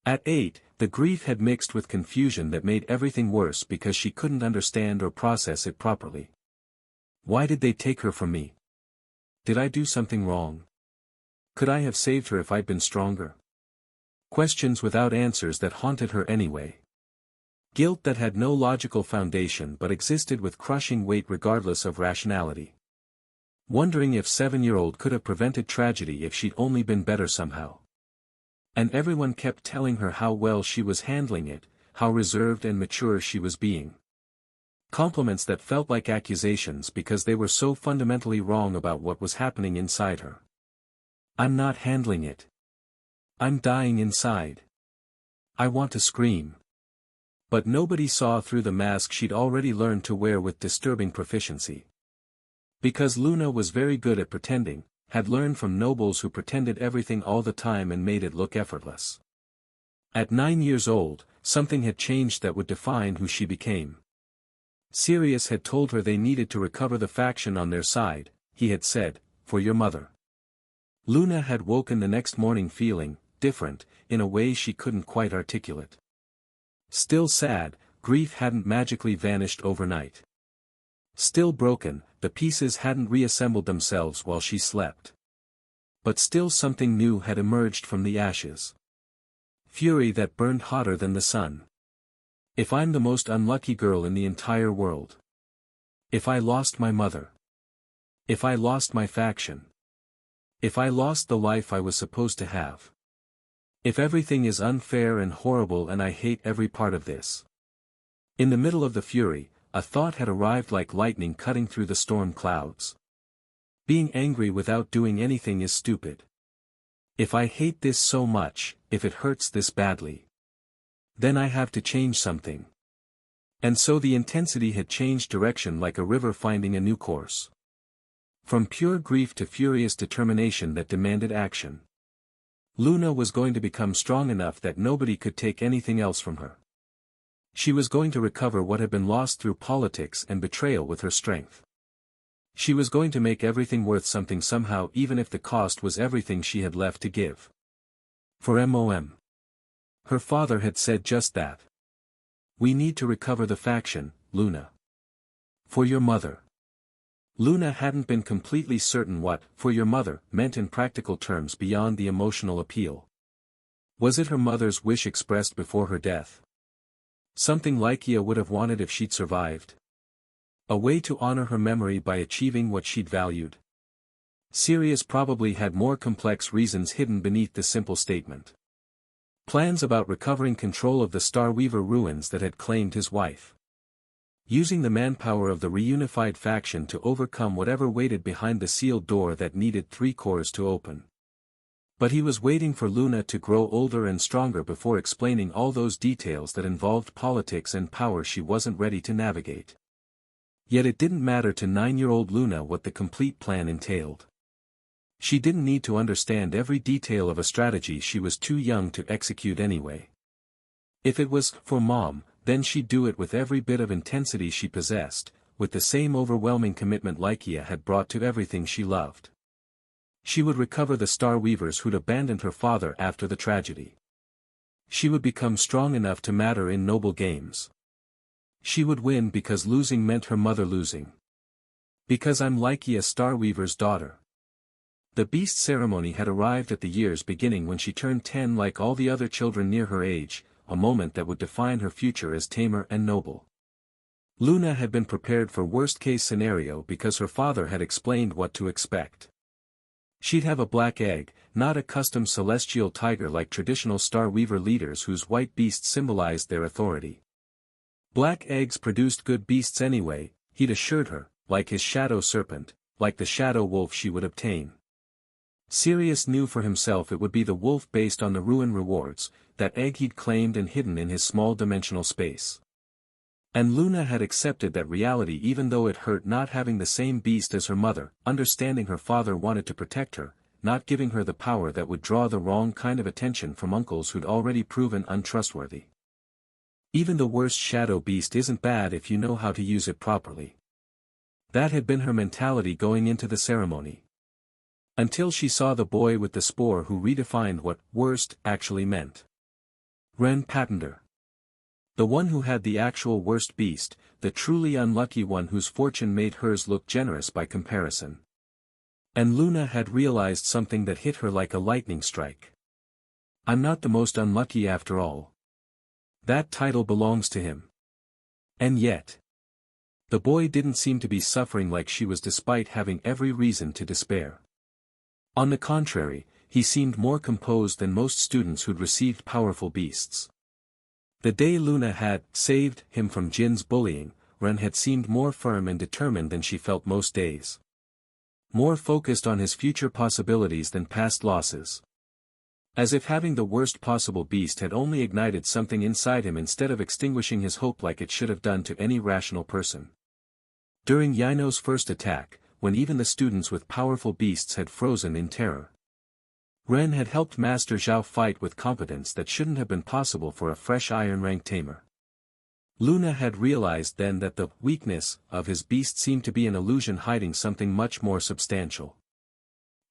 At 8, the grief had mixed with confusion that made everything worse because she couldn't understand or process it properly. Why did they take her from me? Did I do something wrong? Could I have saved her if I'd been stronger? Questions without answers that haunted her anyway. Guilt that had no logical foundation but existed with crushing weight regardless of rationality. Wondering if 7-year-old could have prevented tragedy if she'd only been better somehow. And everyone kept telling her how well she was handling it, how reserved and mature she was being. Compliments that felt like accusations because they were so fundamentally wrong about what was happening inside her. I'm not handling it. I'm dying inside. I want to scream. But nobody saw through the mask she'd already learned to wear with disturbing proficiency. Because Luna was very good at pretending, had learned from nobles who pretended everything all the time and made it look effortless. At 9 years old, something had changed that would define who she became. Sirius had told her they needed to recover the faction on their side, he had said, for your mother. Luna had woken the next morning feeling different, in a way she couldn't quite articulate. Still sad, grief hadn't magically vanished overnight. Still broken, the pieces hadn't reassembled themselves while she slept. But still something new had emerged from the ashes. Fury that burned hotter than the sun. If I'm the most unlucky girl in the entire world. If I lost my mother. If I lost my faction. If I lost the life I was supposed to have. If everything is unfair and horrible and I hate every part of this. In the middle of the fury, a thought had arrived like lightning cutting through the storm clouds. Being angry without doing anything is stupid. If I hate this so much, if it hurts this badly, then I have to change something. And so the intensity had changed direction like a river finding a new course. From pure grief to furious determination that demanded action. Luna was going to become strong enough that nobody could take anything else from her. She was going to recover what had been lost through politics and betrayal with her strength. She was going to make everything worth something somehow even if the cost was everything she had left to give. For MOM. Her father had said just that. We need to recover the faction, Luna. For your mother. Luna hadn't been completely certain what "for your mother" meant in practical terms beyond the emotional appeal. Was it her mother's wish expressed before her death? Something Lykia would have wanted if she'd survived? A way to honor her memory by achieving what she'd valued? Sirius probably had more complex reasons hidden beneath the simple statement. Plans about recovering control of the Starweaver ruins that had claimed his wife. Using the manpower of the reunified faction to overcome whatever waited behind the sealed door that needed 3 cores to open. But he was waiting for Luna to grow older and stronger before explaining all those details that involved politics and power she wasn't ready to navigate. Yet it didn't matter to 9-year-old Luna what the complete plan entailed. She didn't need to understand every detail of a strategy she was too young to execute anyway. If it was for Mom, then she'd do it with every bit of intensity she possessed, with the same overwhelming commitment Lykia had brought to everything she loved. She would recover the Starweavers who'd abandoned her father after the tragedy. She would become strong enough to matter in noble games. She would win because losing meant her mother losing. Because I'm Lykia Starweaver's daughter. The beast ceremony had arrived at the year's beginning when she turned 10 like all the other children near her age, a moment that would define her future as tamer and noble. Luna had been prepared for worst-case scenario because her father had explained what to expect. She'd have a black egg, not a custom celestial tiger like traditional Starweaver leaders whose white beasts symbolized their authority. Black eggs produced good beasts anyway, he'd assured her, like his shadow serpent, like the shadow wolf she would obtain. Sirius knew for himself it would be the wolf based on the ruin rewards, that egg he'd claimed and hidden in his small dimensional space. And Luna had accepted that reality even though it hurt not having the same beast as her mother, understanding her father wanted to protect her, not giving her the power that would draw the wrong kind of attention from uncles who'd already proven untrustworthy. Even the worst shadow beast isn't bad if you know how to use it properly. That had been her mentality going into the ceremony. Until she saw the boy with the spore who redefined what worst actually meant. Ren Patender. The one who had the actual worst beast, the truly unlucky one whose fortune made hers look generous by comparison. And Luna had realized something that hit her like a lightning strike. I'm not the most unlucky after all. That title belongs to him. And yet. The boy didn't seem to be suffering like she was despite having every reason to despair. On the contrary, he seemed more composed than most students who'd received powerful beasts. The day Luna had saved him from Jin's bullying, Ren had seemed more firm and determined than she felt most days. More focused on his future possibilities than past losses. As if having the worst possible beast had only ignited something inside him instead of extinguishing his hope like it should have done to any rational person. During Yino's first attack, when even the students with powerful beasts had frozen in terror. Ren had helped Master Zhao fight with competence that shouldn't have been possible for a fresh iron-rank tamer. Luna had realized then that the weakness of his beast seemed to be an illusion hiding something much more substantial.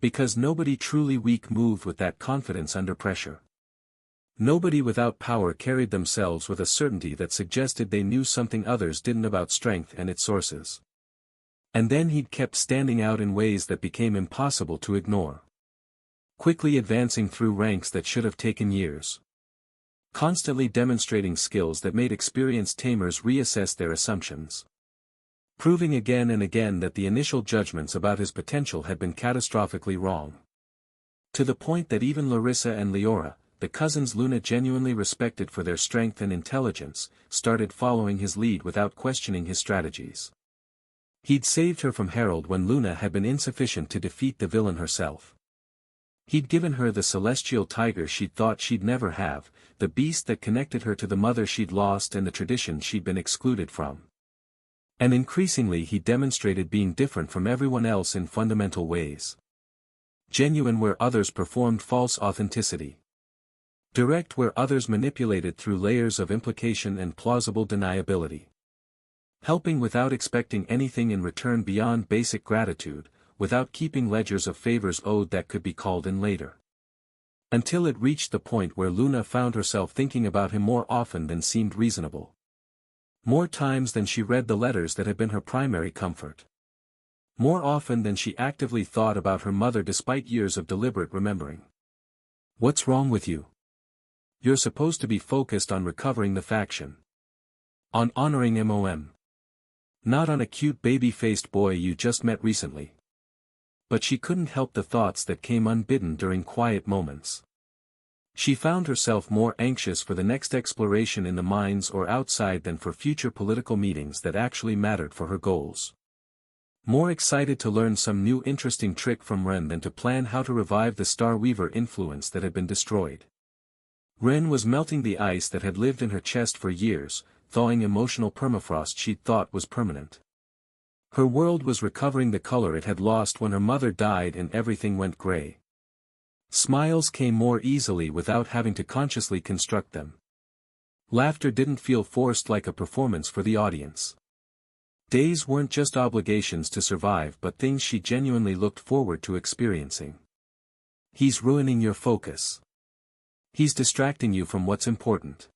Because nobody truly weak moved with that confidence under pressure. Nobody without power carried themselves with a certainty that suggested they knew something others didn't about strength and its sources. And then he'd kept standing out in ways that became impossible to ignore. Quickly advancing through ranks that should have taken years. Constantly demonstrating skills that made experienced tamers reassess their assumptions. Proving again and again that the initial judgments about his potential had been catastrophically wrong. To the point that even Larissa and Leora, the cousins Luna genuinely respected for their strength and intelligence, started following his lead without questioning his strategies. He'd saved her from Harold when Luna had been insufficient to defeat the villain herself. He'd given her the celestial tiger she'd thought she'd never have, the beast that connected her to the mother she'd lost and the tradition she'd been excluded from. And increasingly he demonstrated being different from everyone else in fundamental ways. Genuine where others performed false authenticity. Direct where others manipulated through layers of implication and plausible deniability. Helping without expecting anything in return beyond basic gratitude, without keeping ledgers of favors owed that could be called in later. Until it reached the point where Luna found herself thinking about him more often than seemed reasonable. More times than she read the letters that had been her primary comfort. More often than she actively thought about her mother despite years of deliberate remembering. What's wrong with you? You're supposed to be focused on recovering the faction. On honoring MOM. Not on a cute baby-faced boy you just met recently. But she couldn't help the thoughts that came unbidden during quiet moments. She found herself more anxious for the next exploration in the mines or outside than for future political meetings that actually mattered for her goals. More excited to learn some new interesting trick from Ren than to plan how to revive the Star Weaver influence that had been destroyed. Ren was melting the ice that had lived in her chest for years, thawing emotional permafrost she'd thought was permanent. Her world was recovering the color it had lost when her mother died and everything went gray. Smiles came more easily without having to consciously construct them. Laughter didn't feel forced like a performance for the audience. Days weren't just obligations to survive but things she genuinely looked forward to experiencing. He's ruining your focus. He's distracting you from what's important.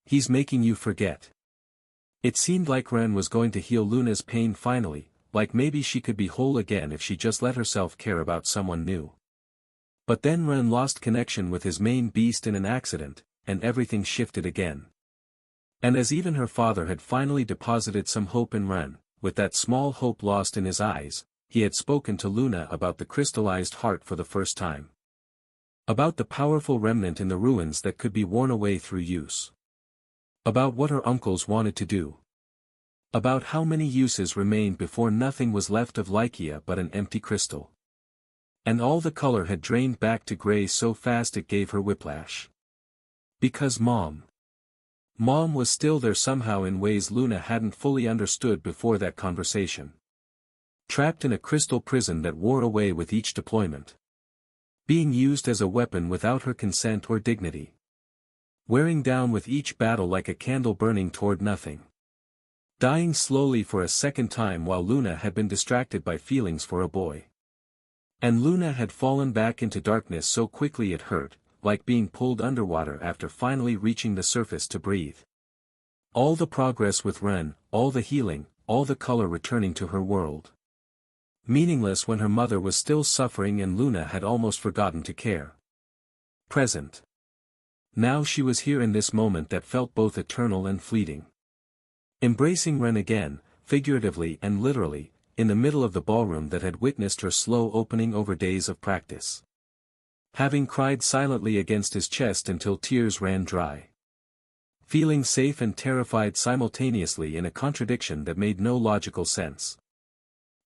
He's making you forget. It seemed like Ren was going to heal Luna's pain finally, like maybe she could be whole again if she just let herself care about someone new. But then Ren lost connection with his main beast in an accident, and everything shifted again. And as even her father had finally deposited some hope in Ren, with that small hope lost in his eyes, he had spoken to Luna about the crystallized heart for the first time. About the powerful remnant in the ruins that could be worn away through use. About what her uncles wanted to do. About how many uses remained before nothing was left of Lycia but an empty crystal. And all the color had drained back to gray so fast it gave her whiplash. Because Mom was still there somehow in ways Luna hadn't fully understood before that conversation. Trapped in a crystal prison that wore away with each deployment. Being used as a weapon without her consent or dignity. Wearing down with each battle like a candle burning toward nothing. Dying slowly for a second time while Luna had been distracted by feelings for a boy. And Luna had fallen back into darkness so quickly it hurt, like being pulled underwater after finally reaching the surface to breathe. All the progress with Ren, all the healing, all the color returning to her world. Meaningless when her mother was still suffering and Luna had almost forgotten to care. Present. Now she was here in this moment that felt both eternal and fleeting. Embracing Ren again, figuratively and literally, in the middle of the ballroom that had witnessed her slow opening over days of practice. Having cried silently against his chest until tears ran dry. Feeling safe and terrified simultaneously in a contradiction that made no logical sense.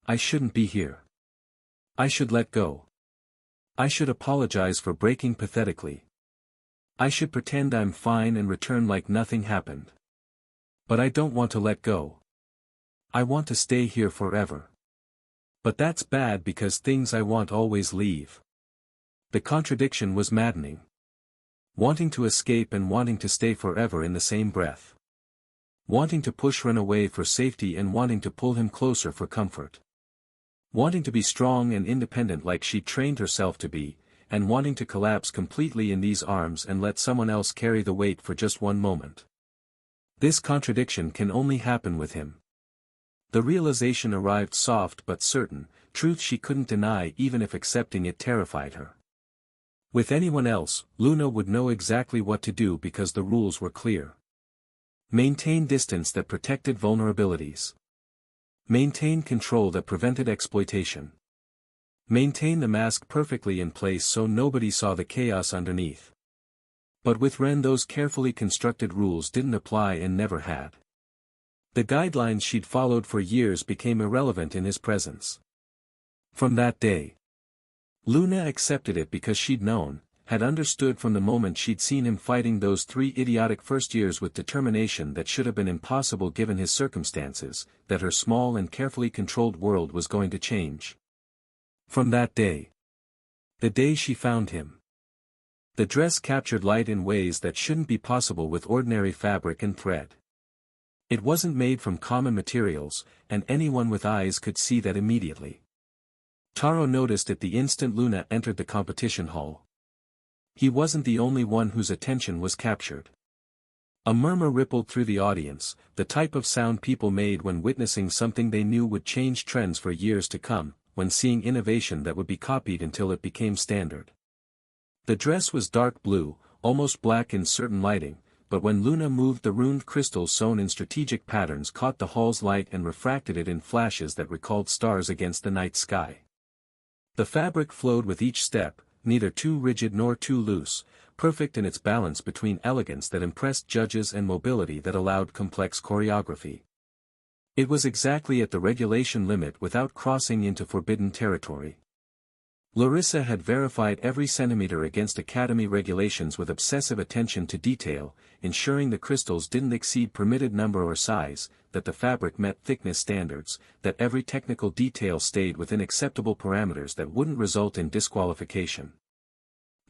I shouldn't be here. I should let go. I should apologize for breaking pathetically. I should pretend I'm fine and return like nothing happened. But I don't want to let go. I want to stay here forever. But that's bad because things I want always leave. The contradiction was maddening. Wanting to escape and wanting to stay forever in the same breath. Wanting to push Ren away for safety and wanting to pull him closer for comfort. Wanting to be strong and independent like she trained herself to be, and wanting to collapse completely in these arms and let someone else carry the weight for just one moment. This contradiction can only happen with him. The realization arrived soft but certain, truth she couldn't deny even if accepting it terrified her. With anyone else, Luna would know exactly what to do because the rules were clear. Maintain distance that protected vulnerabilities. Maintain control that prevented exploitation. Maintain the mask perfectly in place so nobody saw the chaos underneath. But with Ren those carefully constructed rules didn't apply and never had. The guidelines she'd followed for years became irrelevant in his presence. From that day, Luna accepted it because she'd known, had understood from the moment she'd seen him fighting those 3 idiotic first years with determination that should have been impossible given his circumstances, that her small and carefully controlled world was going to change. From that day. The day she found him. The dress captured light in ways that shouldn't be possible with ordinary fabric and thread. It wasn't made from common materials, and anyone with eyes could see that immediately. Taro noticed it the instant Luna entered the competition hall. He wasn't the only one whose attention was captured. A murmur rippled through the audience, the type of sound people made when witnessing something they knew would change trends for years to come, when seeing innovation that would be copied until it became standard. The dress was dark blue, almost black in certain lighting, but when Luna moved the runed crystals sewn in strategic patterns caught the hall's light and refracted it in flashes that recalled stars against the night sky. The fabric flowed with each step, neither too rigid nor too loose, perfect in its balance between elegance that impressed judges and mobility that allowed complex choreography. It was exactly at the regulation limit without crossing into forbidden territory. Larissa had verified every centimeter against Academy regulations with obsessive attention to detail, ensuring the crystals didn't exceed permitted number or size, that the fabric met thickness standards, that every technical detail stayed within acceptable parameters that wouldn't result in disqualification.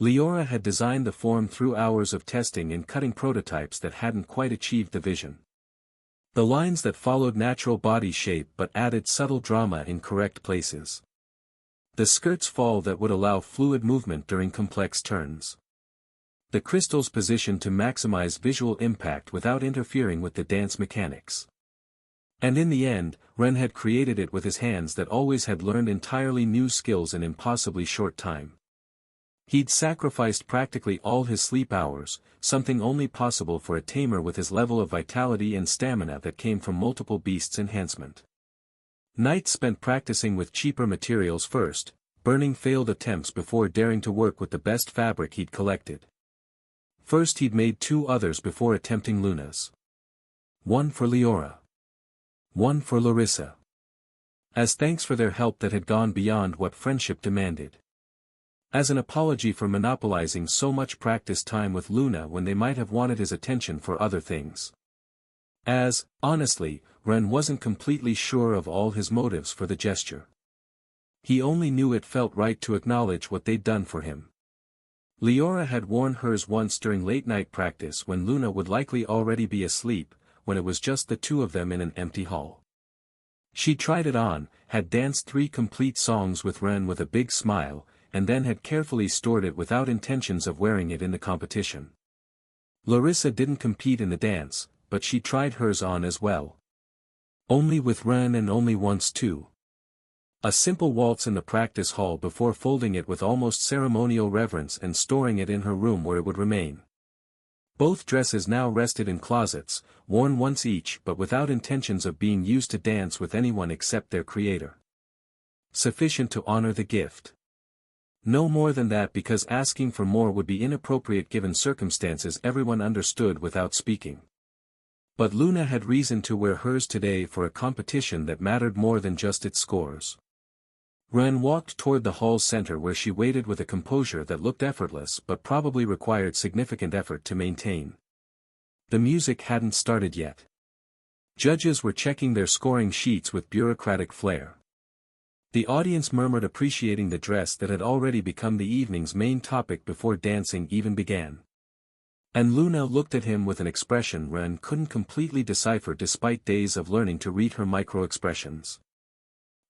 Leora had designed the form through hours of testing and cutting prototypes that hadn't quite achieved the vision. The lines that followed natural body shape but added subtle drama in correct places. The skirt's fall that would allow fluid movement during complex turns. The crystals positioned to maximize visual impact without interfering with the dance mechanics. And in the end, Ren had created it with his hands that always had learned entirely new skills in impossibly short time. He'd sacrificed practically all his sleep hours, something only possible for a tamer with his level of vitality and stamina that came from multiple beasts' enhancement. Nights spent practicing with cheaper materials first, burning failed attempts before daring to work with the best fabric he'd collected. First he'd made 2 others before attempting Luna's. One for Leora. One for Larissa. As thanks for their help that had gone beyond what friendship demanded. As an apology for monopolizing so much practice time with Luna when they might have wanted his attention for other things. As, honestly, Ren wasn't completely sure of all his motives for the gesture. He only knew it felt right to acknowledge what they'd done for him. Leora had worn hers once during late-night practice when Luna would likely already be asleep, when it was just the 2 of them in an empty hall. She tried it on, had danced 3 complete songs with Ren with a big smile, and then had carefully stored it without intentions of wearing it in the competition. Larissa didn't compete in the dance, but she tried hers on as well. Only with Ren and only once too. A simple waltz in the practice hall before folding it with almost ceremonial reverence and storing it in her room where it would remain. Both dresses now rested in closets, worn once each but without intentions of being used to dance with anyone except their creator. Sufficient to honor the gift. No more than that because asking for more would be inappropriate given circumstances everyone understood without speaking. But Luna had reason to wear hers today for a competition that mattered more than just its scores. Ren walked toward the hall's center where she waited with a composure that looked effortless but probably required significant effort to maintain. The music hadn't started yet. Judges were checking their scoring sheets with bureaucratic flair. The audience murmured appreciating the dress that had already become the evening's main topic before dancing even began. And Luna looked at him with an expression Ren couldn't completely decipher despite days of learning to read her micro-expressions.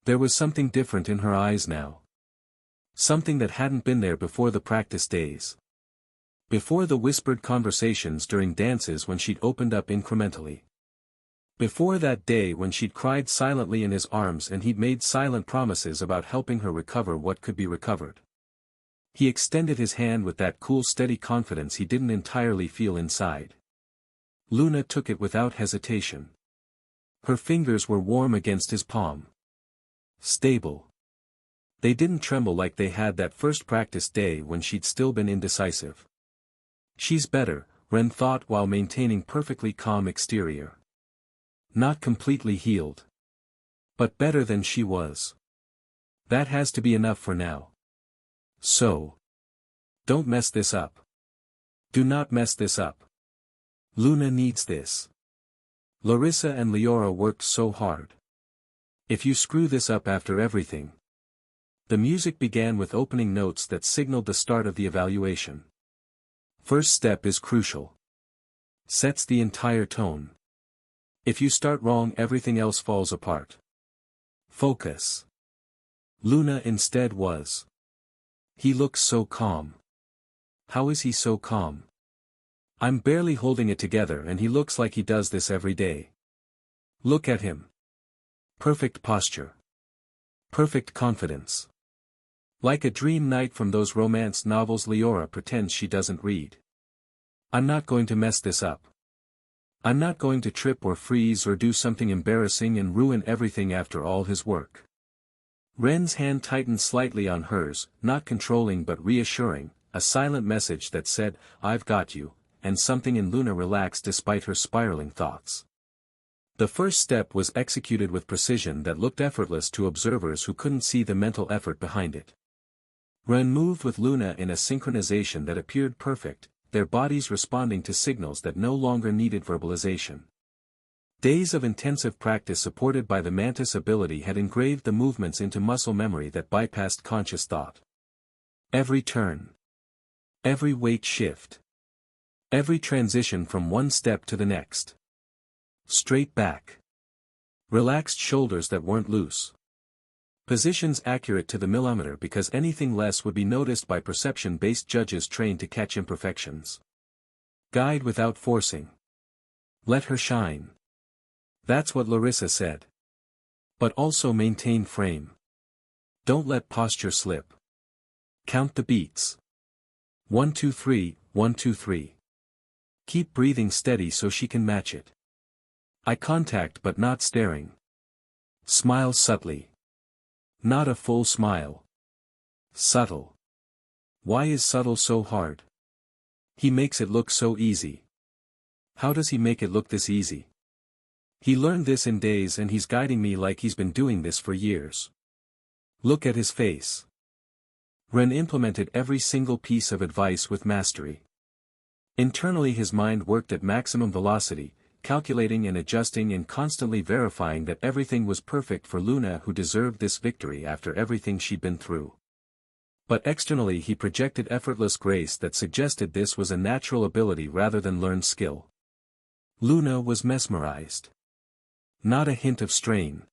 There was something different in her eyes now. Something that hadn't been there before the practice days. Before the whispered conversations during dances when she'd opened up incrementally. Before that day when she'd cried silently in his arms and he'd made silent promises about helping her recover what could be recovered. He extended his hand with that cool steady confidence he didn't entirely feel inside. Luna took it without hesitation. Her fingers were warm against his palm. Stable. They didn't tremble like they had that first practice day when she'd still been indecisive. She's better, Ren thought while maintaining perfectly calm exterior. Not completely healed. But better than she was. That has to be enough for now. So. Don't mess this up. Do not mess this up. Luna needs this. Larissa and Leora worked so hard. If you screw this up after everything. The music began with opening notes that signaled the start of the evaluation. First step is crucial. Sets the entire tone. If you start wrong everything else falls apart. Focus. Luna instead was. He looks so calm. How is he so calm? I'm barely holding it together and he looks like he does this every day. Look at him. Perfect posture. Perfect confidence. Like a dream knight from those romance novels Leora pretends she doesn't read. I'm not going to mess this up. I'm not going to trip or freeze or do something embarrassing and ruin everything after all his work. Ren's hand tightened slightly on hers, not controlling but reassuring, a silent message that said, "I've got you," and something in Luna relaxed despite her spiraling thoughts. The first step was executed with precision that looked effortless to observers who couldn't see the mental effort behind it. Ren moved with Luna in a synchronization that appeared perfect, their bodies responding to signals that no longer needed verbalization. Days of intensive practice supported by the Mantis ability had engraved the movements into muscle memory that bypassed conscious thought. Every turn. Every weight shift. Every transition from one step to the next. Straight back. Relaxed shoulders that weren't loose. Positions accurate to the millimeter because anything less would be noticed by perception-based judges trained to catch imperfections. Guide without forcing. Let her shine. That's what Larissa said. But also maintain frame. Don't let posture slip. Count the beats. 1 2 3, 1 2 3. Keep breathing steady so she can match it. Eye contact but not staring. Smile subtly. Not a full smile. Subtle. Why is subtle so hard? He makes it look so easy. How does he make it look this easy? He learned this in days and he's guiding me like he's been doing this for years. Look at his face. Ren implemented every single piece of advice with mastery. Internally his mind worked at maximum velocity, calculating and adjusting and constantly verifying that everything was perfect for Luna, who deserved this victory after everything she'd been through. But externally he projected effortless grace that suggested this was a natural ability rather than learned skill. Luna was mesmerized. Not a hint of strain.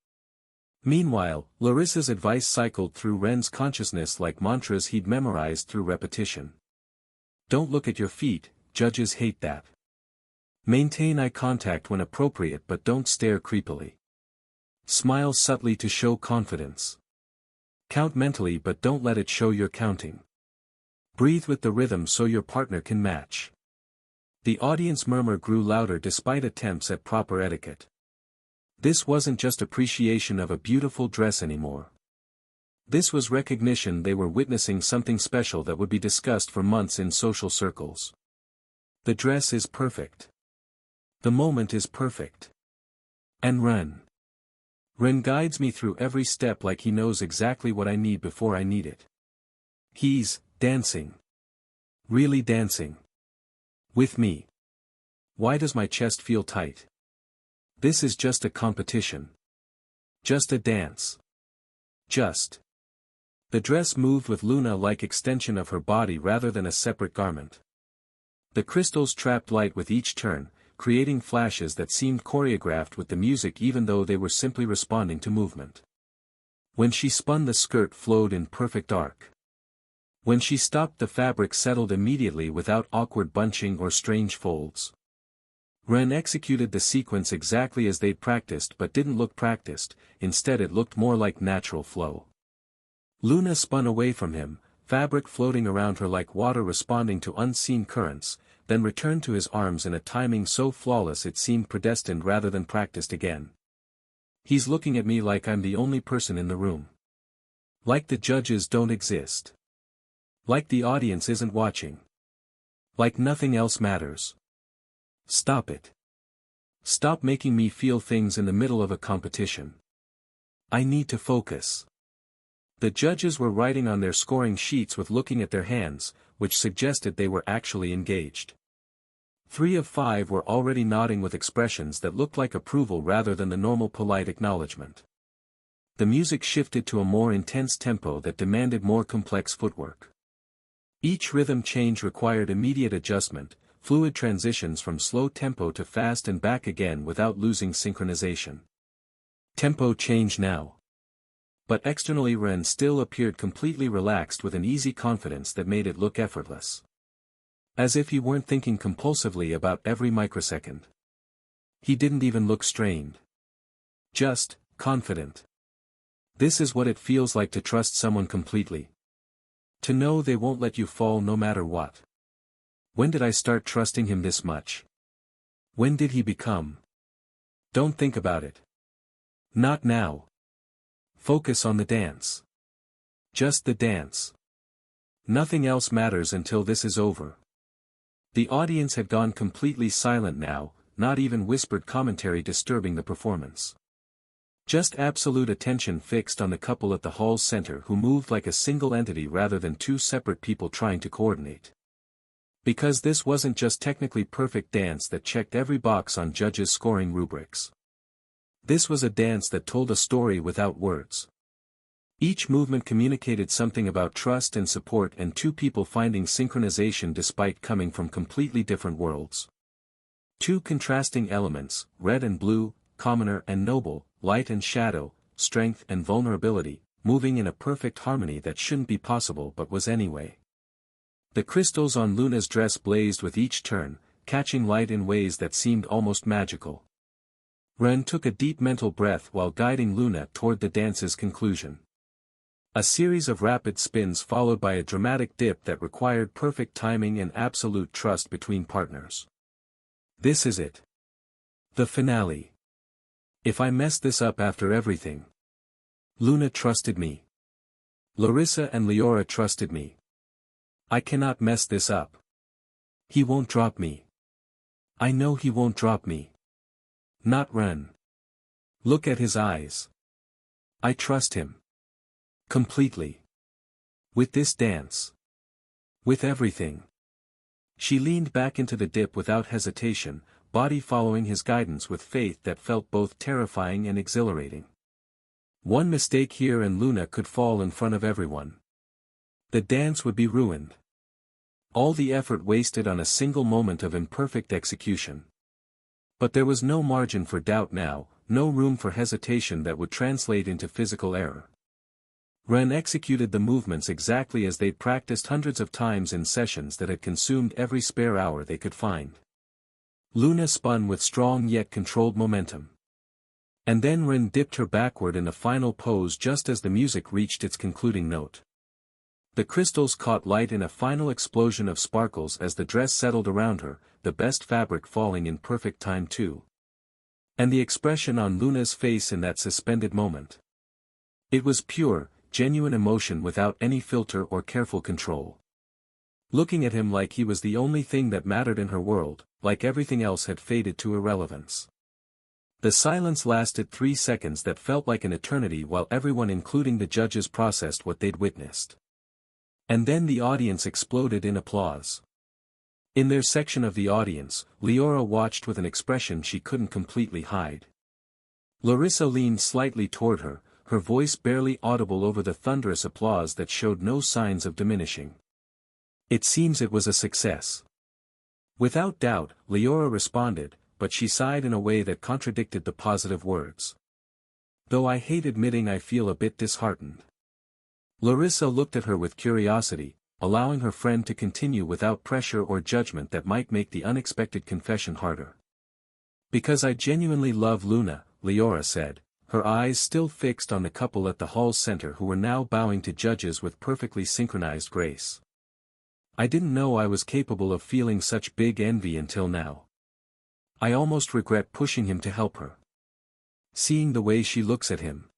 Meanwhile, Larissa's advice cycled through Ren's consciousness like mantras he'd memorized through repetition. Don't look at your feet, judges hate that. Maintain eye contact when appropriate but don't stare creepily. Smile subtly to show confidence. Count mentally but don't let it show you're counting. Breathe with the rhythm so your partner can match. The audience murmur grew louder despite attempts at proper etiquette. This wasn't just appreciation of a beautiful dress anymore. This was recognition they were witnessing something special that would be discussed for months in social circles. The dress is perfect. The moment is perfect. And Ren guides me through every step like he knows exactly what I need before I need it. He's dancing. Really dancing. With me. Why does my chest feel tight? This is just a competition. Just a dance. Just. The dress moved with Luna like extension of her body rather than a separate garment. The crystals trapped light with each turn, creating flashes that seemed choreographed with the music even though they were simply responding to movement. When she spun, the skirt flowed in perfect arc. When she stopped, the fabric settled immediately without awkward bunching or strange folds. Ren executed the sequence exactly as they'd practiced but didn't look practiced, instead it looked more like natural flow. Luna spun away from him, fabric floating around her like water responding to unseen currents, then returned to his arms in a timing so flawless it seemed predestined rather than practiced again. He's looking at me like I'm the only person in the room. Like the judges don't exist. Like the audience isn't watching. Like nothing else matters. Stop it. Stop making me feel things in the middle of a competition. I need to focus. The judges were writing on their scoring sheets with looking at their hands, which suggested they were actually engaged. 3 of 5 were already nodding with expressions that looked like approval rather than the normal polite acknowledgement. The music shifted to a more intense tempo that demanded more complex footwork. Each rhythm change required immediate adjustment, fluid transitions from slow tempo to fast and back again without losing synchronization. Tempo change now. But externally Ren still appeared completely relaxed with an easy confidence that made it look effortless. As if he weren't thinking compulsively about every microsecond. He didn't even look strained. Just, confident. This is what it feels like to trust someone completely. To know they won't let you fall no matter what. When did I start trusting him this much? When did he become? Don't think about it. Not now. Focus on the dance. Just the dance. Nothing else matters until this is over. The audience had gone completely silent now, not even whispered commentary disturbing the performance. Just absolute attention fixed on the couple at the hall's center who moved like a single entity rather than two separate people trying to coordinate. Because this wasn't just technically perfect dance that checked every box on judges' scoring rubrics. This was a dance that told a story without words. Each movement communicated something about trust and support and two people finding synchronization despite coming from completely different worlds. Two contrasting elements, red and blue, commoner and noble, light and shadow, strength and vulnerability, moving in a perfect harmony that shouldn't be possible but was anyway. The crystals on Luna's dress blazed with each turn, catching light in ways that seemed almost magical. Ren took a deep mental breath while guiding Luna toward the dance's conclusion. A series of rapid spins followed by a dramatic dip that required perfect timing and absolute trust between partners. This is it. The finale. If I mess this up after everything. Luna trusted me. Larissa and Leora trusted me. I cannot mess this up. He won't drop me. I know he won't drop me. Not Ren. Look at his eyes. I trust him. Completely. With this dance. With everything. She leaned back into the dip without hesitation, body following his guidance with faith that felt both terrifying and exhilarating. One mistake here and Luna could fall in front of everyone. The dance would be ruined. All the effort wasted on a single moment of imperfect execution. But there was no margin for doubt now, no room for hesitation that would translate into physical error. Ren executed the movements exactly as they'd practiced hundreds of times in sessions that had consumed every spare hour they could find. Luna spun with strong yet controlled momentum. And then Ren dipped her backward in a final pose just as the music reached its concluding note. The crystals caught light in a final explosion of sparkles as the dress settled around her, the best fabric falling in perfect time too. And the expression on Luna's face in that suspended moment. It was pure, genuine emotion without any filter or careful control. Looking at him like he was the only thing that mattered in her world, like everything else had faded to irrelevance. The silence lasted 3 seconds that felt like an eternity while everyone including the judges processed what they'd witnessed. And then the audience exploded in applause. In their section of the audience, Leora watched with an expression she couldn't completely hide. Larissa leaned slightly toward her, her voice barely audible over the thunderous applause that showed no signs of diminishing. It seems it was a success. Without doubt, Leora responded, but she sighed in a way that contradicted the positive words. Though I hate admitting I feel a bit disheartened. Larissa looked at her with curiosity, allowing her friend to continue without pressure or judgment that might make the unexpected confession harder. Because I genuinely love Luna, Leora said, her eyes still fixed on the couple at the hall's center who were now bowing to judges with perfectly synchronized grace. I didn't know I was capable of feeling such big envy until now. I almost regret pushing him to help her. Seeing the way she looks at him.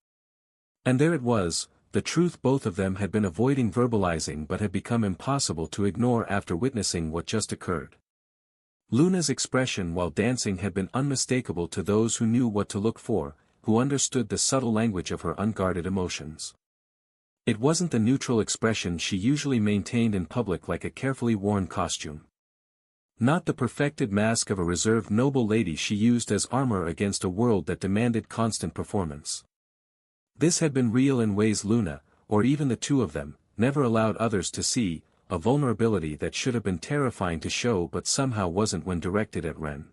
And there it was, the truth both of them had been avoiding verbalizing but had become impossible to ignore after witnessing what just occurred. Luna's expression while dancing had been unmistakable to those who knew what to look for, who understood the subtle language of her unguarded emotions. It wasn't the neutral expression she usually maintained in public like a carefully worn costume. Not the perfected mask of a reserved noble lady she used as armor against a world that demanded constant performance. This had been real in ways Luna, or even the two of them, never allowed others to see, a vulnerability that should have been terrifying to show but somehow wasn't when directed at Ren.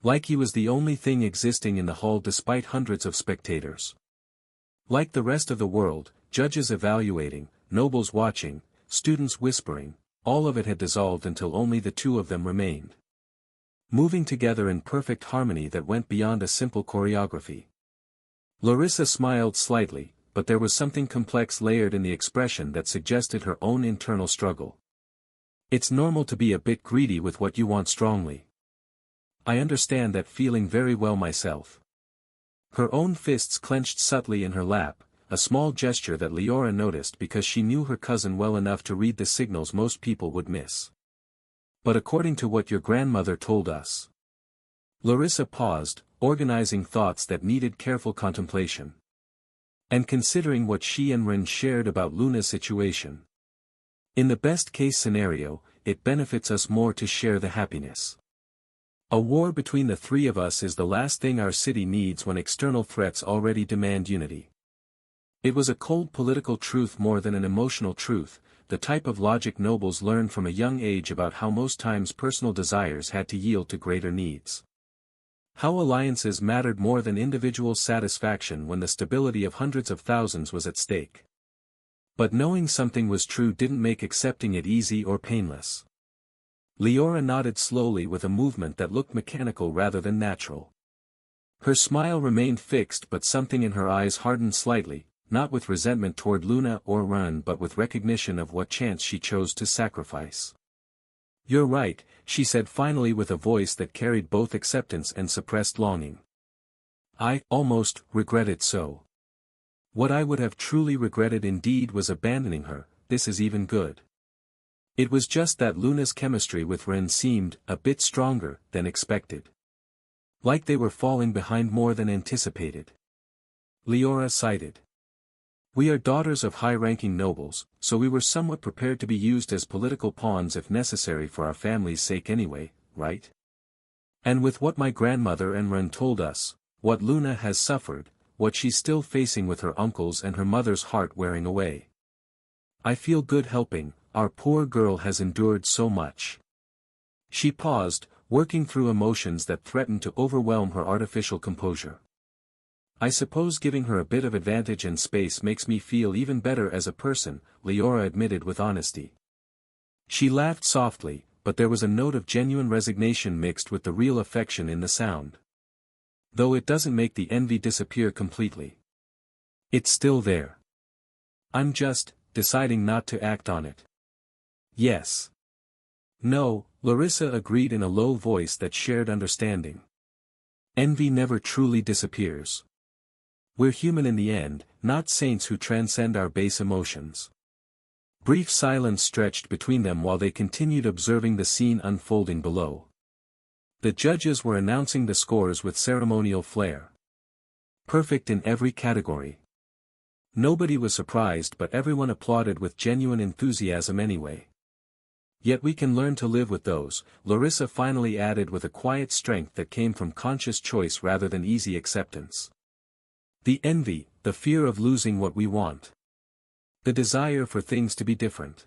Like he was the only thing existing in the hall despite hundreds of spectators. Like the rest of the world, judges evaluating, nobles watching, students whispering, all of it had dissolved until only the two of them remained. Moving together in perfect harmony that went beyond a simple choreography. Larissa smiled slightly, but there was something complex layered in the expression that suggested her own internal struggle. It's normal to be a bit greedy with what you want strongly. I understand that feeling very well myself. Her own fists clenched subtly in her lap, a small gesture that Leora noticed because she knew her cousin well enough to read the signals most people would miss. But according to what your grandmother told us. Larissa paused, organizing thoughts that needed careful contemplation. And considering what she and Ren shared about Luna's situation. In the best-case scenario, it benefits us more to share the happiness. A war between the three of us is the last thing our city needs when external threats already demand unity. It was a cold political truth more than an emotional truth, the type of logic nobles learned from a young age about how most times personal desires had to yield to greater needs. How alliances mattered more than individual satisfaction when the stability of hundreds of thousands was at stake. But knowing something was true didn't make accepting it easy or painless. Leora nodded slowly with a movement that looked mechanical rather than natural. Her smile remained fixed but something in her eyes hardened slightly, not with resentment toward Luna or Ren but with recognition of what chance she chose to sacrifice. "You're right," she said finally with a voice that carried both acceptance and suppressed longing. "I almost regret it so. What I would have truly regretted indeed was abandoning her. This is even good." It was just that Luna's chemistry with Ren seemed a bit stronger than expected. Like they were falling behind more than anticipated. Leora sighed. "We are daughters of high-ranking nobles, so we were somewhat prepared to be used as political pawns if necessary for our family's sake anyway, right? And with what my grandmother and Ren told us, what Luna has suffered, what she's still facing with her uncles and her mother's heart wearing away. I feel good helping, our poor girl has endured so much." She paused, working through emotions that threatened to overwhelm her artificial composure. "I suppose giving her a bit of advantage and space makes me feel even better as a person," Leora admitted with honesty. She laughed softly, but there was a note of genuine resignation mixed with the real affection in the sound. "Though it doesn't make the envy disappear completely. It's still there. I'm just deciding not to act on it." "Yes. No," Larissa agreed in a low voice that shared understanding. "Envy never truly disappears. We're human in the end, not saints who transcend our base emotions." Brief silence stretched between them while they continued observing the scene unfolding below. The judges were announcing the scores with ceremonial flair. Perfect in every category. Nobody was surprised but everyone applauded with genuine enthusiasm anyway. "Yet we can learn to live with those," Larissa finally added with a quiet strength that came from conscious choice rather than easy acceptance. "The envy, the fear of losing what we want. The desire for things to be different.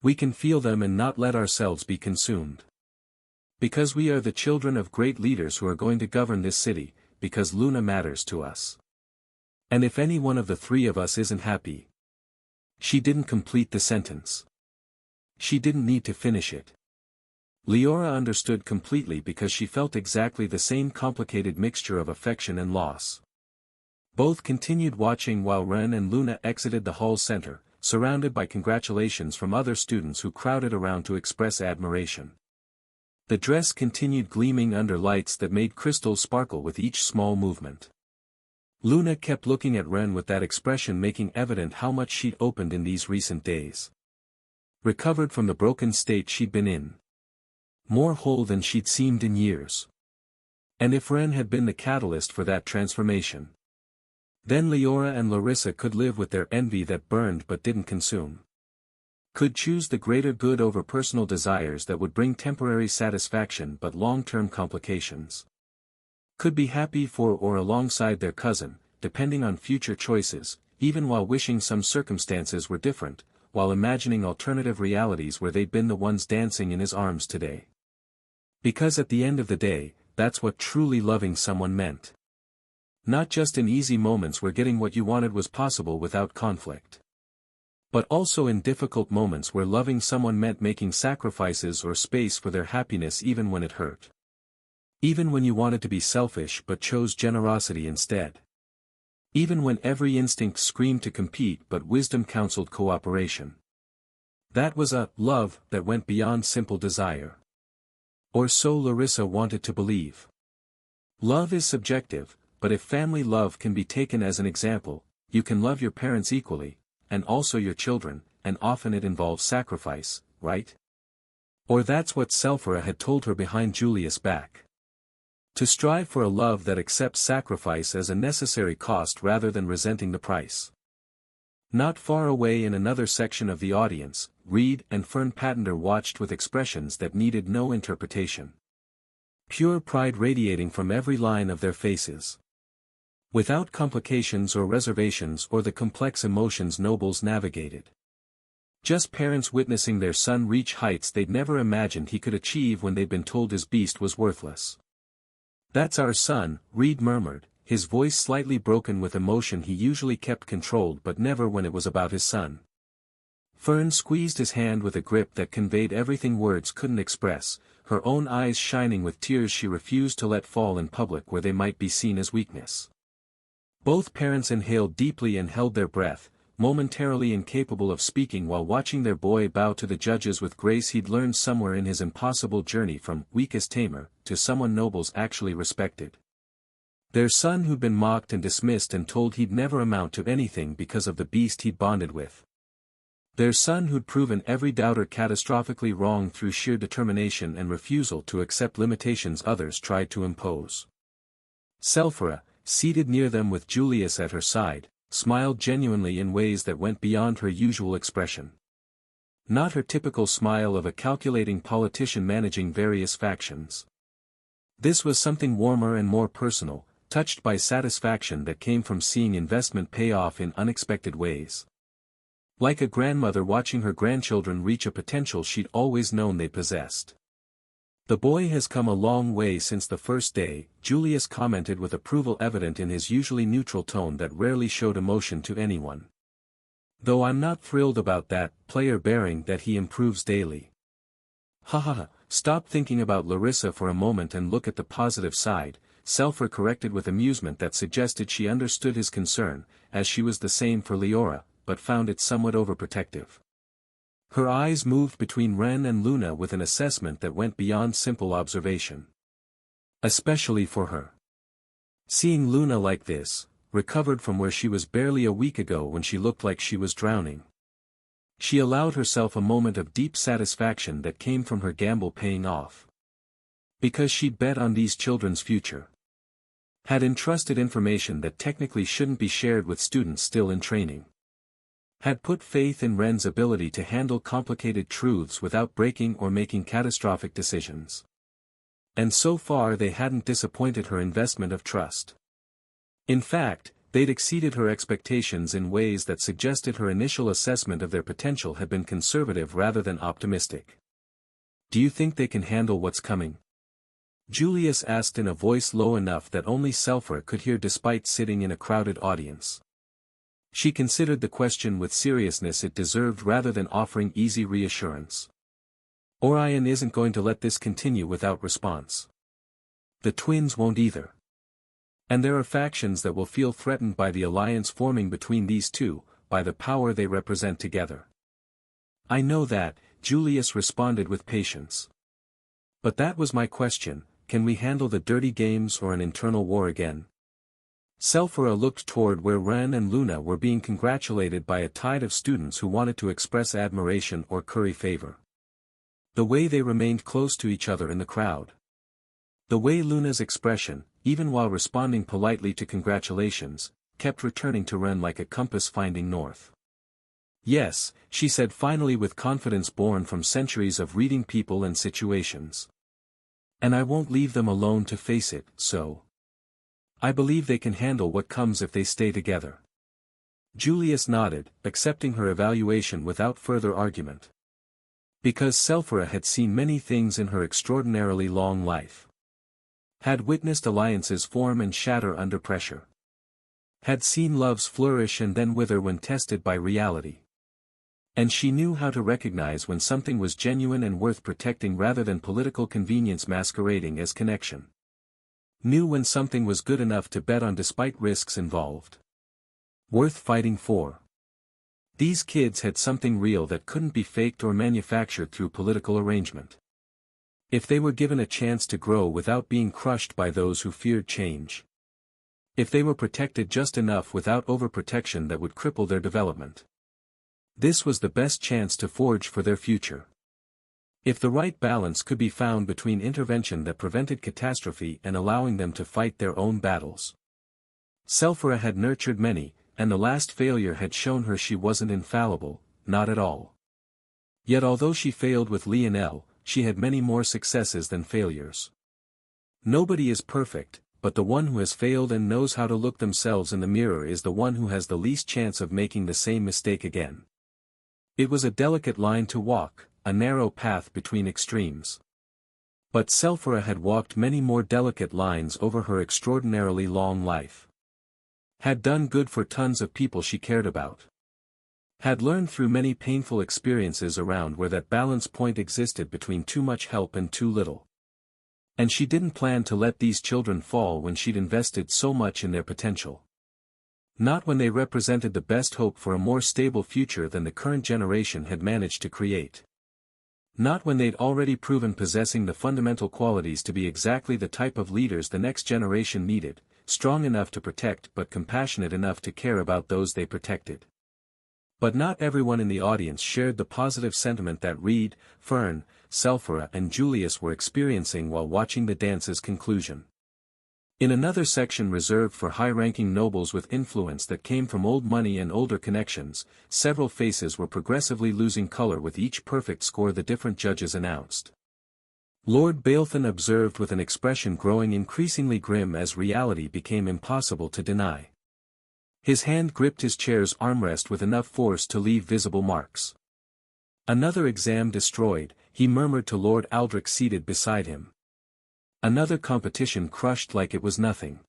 We can feel them and not let ourselves be consumed. Because we are the children of great leaders who are going to govern this city, because Luna matters to us. And if any one of the three of us isn't happy." She didn't complete the sentence. She didn't need to finish it. Leora understood completely because she felt exactly the same complicated mixture of affection and loss. Both continued watching while Ren and Luna exited the hall center, surrounded by congratulations from other students who crowded around to express admiration. The dress continued gleaming under lights that made crystals sparkle with each small movement. Luna kept looking at Ren with that expression making evident how much she'd opened in these recent days. Recovered from the broken state she'd been in. More whole than she'd seemed in years. And if Ren had been the catalyst for that transformation, then Leora and Larissa could live with their envy that burned but didn't consume. Could choose the greater good over personal desires that would bring temporary satisfaction but long-term complications. Could be happy for or alongside their cousin, depending on future choices, even while wishing some circumstances were different, while imagining alternative realities where they'd been the ones dancing in his arms today. Because at the end of the day, that's what truly loving someone meant. Not just in easy moments where getting what you wanted was possible without conflict. But also in difficult moments where loving someone meant making sacrifices or space for their happiness even when it hurt. Even when you wanted to be selfish but chose generosity instead. Even when every instinct screamed to compete but wisdom counseled cooperation. That was a love that went beyond simple desire. Or so Larissa wanted to believe. Love is subjective, but if family love can be taken as an example, you can love your parents equally, and also your children, and often it involves sacrifice, right? Or that's what Selphira had told her behind Julius' back. To strive for a love that accepts sacrifice as a necessary cost rather than resenting the price. Not far away in another section of the audience, Reed and Fern Patender watched with expressions that needed no interpretation. Pure pride radiating from every line of their faces. Without complications or reservations or the complex emotions nobles navigated. Just parents witnessing their son reach heights they'd never imagined he could achieve when they'd been told his beast was worthless. "That's our son," Reed murmured, his voice slightly broken with emotion he usually kept controlled but never when it was about his son. Fern squeezed his hand with a grip that conveyed everything words couldn't express, her own eyes shining with tears she refused to let fall in public where they might be seen as weakness. Both parents inhaled deeply and held their breath, momentarily incapable of speaking while watching their boy bow to the judges with grace he'd learned somewhere in his impossible journey from weak as Tamer to someone nobles actually respected. Their son who'd been mocked and dismissed and told he'd never amount to anything because of the beast he'd bonded with. Their son who'd proven every doubter catastrophically wrong through sheer determination and refusal to accept limitations others tried to impose. Selphira, seated near them with Julius at her side, smiled genuinely in ways that went beyond her usual expression. Not her typical smile of a calculating politician managing various factions. This was something warmer and more personal, touched by satisfaction that came from seeing investment pay off in unexpected ways. Like a grandmother watching her grandchildren reach a potential she'd always known they possessed. "The boy has come a long way since the first day," Julius commented with approval evident in his usually neutral tone that rarely showed emotion to anyone. "Though I'm not thrilled about that, player bearing that he improves daily." "Ha ha ha, stop thinking about Larissa for a moment and look at the positive side," Selphira corrected with amusement that suggested she understood his concern, as she was the same for Leora, but found it somewhat overprotective. Her eyes moved between Ren and Luna with an assessment that went beyond simple observation. Especially for her. Seeing Luna like this, recovered from where she was barely a week ago when she looked like she was drowning. She allowed herself a moment of deep satisfaction that came from her gamble paying off. Because she'd bet on these children's future. Had entrusted information that technically shouldn't be shared with students still in training. Had put faith in Ren's ability to handle complicated truths without breaking or making catastrophic decisions. And so far they hadn't disappointed her investment of trust. In fact, they'd exceeded her expectations in ways that suggested her initial assessment of their potential had been conservative rather than optimistic. "Do you think they can handle what's coming?" Julius asked in a voice low enough that only Selphira could hear despite sitting in a crowded audience. She considered the question with seriousness it deserved rather than offering easy reassurance. "Orion isn't going to let this continue without response. The twins won't either. And there are factions that will feel threatened by the alliance forming between these two, by the power they represent together." "I know that," Julius responded with patience. "But that was my question, can we handle the dirty games or an internal war again?" Selphira looked toward where Ren and Luna were being congratulated by a tide of students who wanted to express admiration or curry favor. The way they remained close to each other in the crowd. The way Luna's expression, even while responding politely to congratulations, kept returning to Ren like a compass finding north. "Yes," she said finally with confidence born from centuries of reading people and situations. "And I won't leave them alone to face it, so. I believe they can handle what comes if they stay together." Julius nodded, accepting her evaluation without further argument. Because Selphira had seen many things in her extraordinarily long life. Had witnessed alliances form and shatter under pressure. Had seen loves flourish and then wither when tested by reality. And she knew how to recognize when something was genuine and worth protecting rather than political convenience masquerading as connection. Knew when something was good enough to bet on despite risks involved. Worth fighting for. These kids had something real that couldn't be faked or manufactured through political arrangement. If they were given a chance to grow without being crushed by those who feared change. If they were protected just enough without overprotection that would cripple their development. This was the best chance to forge for their future. If the right balance could be found between intervention that prevented catastrophe and allowing them to fight their own battles. Selphira had nurtured many, and the last failure had shown her she wasn't infallible, not at all. Yet although she failed with Lionel, she had many more successes than failures. Nobody is perfect, but the one who has failed and knows how to look themselves in the mirror is the one who has the least chance of making the same mistake again. It was a delicate line to walk, a narrow path between extremes. But Selphira had walked many more delicate lines over her extraordinarily long life. Had done good for tons of people she cared about. Had learned through many painful experiences around where that balance point existed between too much help and too little. And she didn't plan to let these children fall when she'd invested so much in their potential. Not when they represented the best hope for a more stable future than the current generation had managed to create. Not when they'd already proven possessing the fundamental qualities to be exactly the type of leaders the next generation needed, strong enough to protect but compassionate enough to care about those they protected. But not everyone in the audience shared the positive sentiment that Reed, Fern, Selphira and Julius were experiencing while watching the dance's conclusion. In another section reserved for high-ranking nobles with influence that came from old money and older connections, several faces were progressively losing color with each perfect score the different judges announced. Lord Balthan observed with an expression growing increasingly grim as reality became impossible to deny. His hand gripped his chair's armrest with enough force to leave visible marks. Another exam destroyed, he murmured to Lord Aldrich seated beside him. Another competition crushed like it was nothing.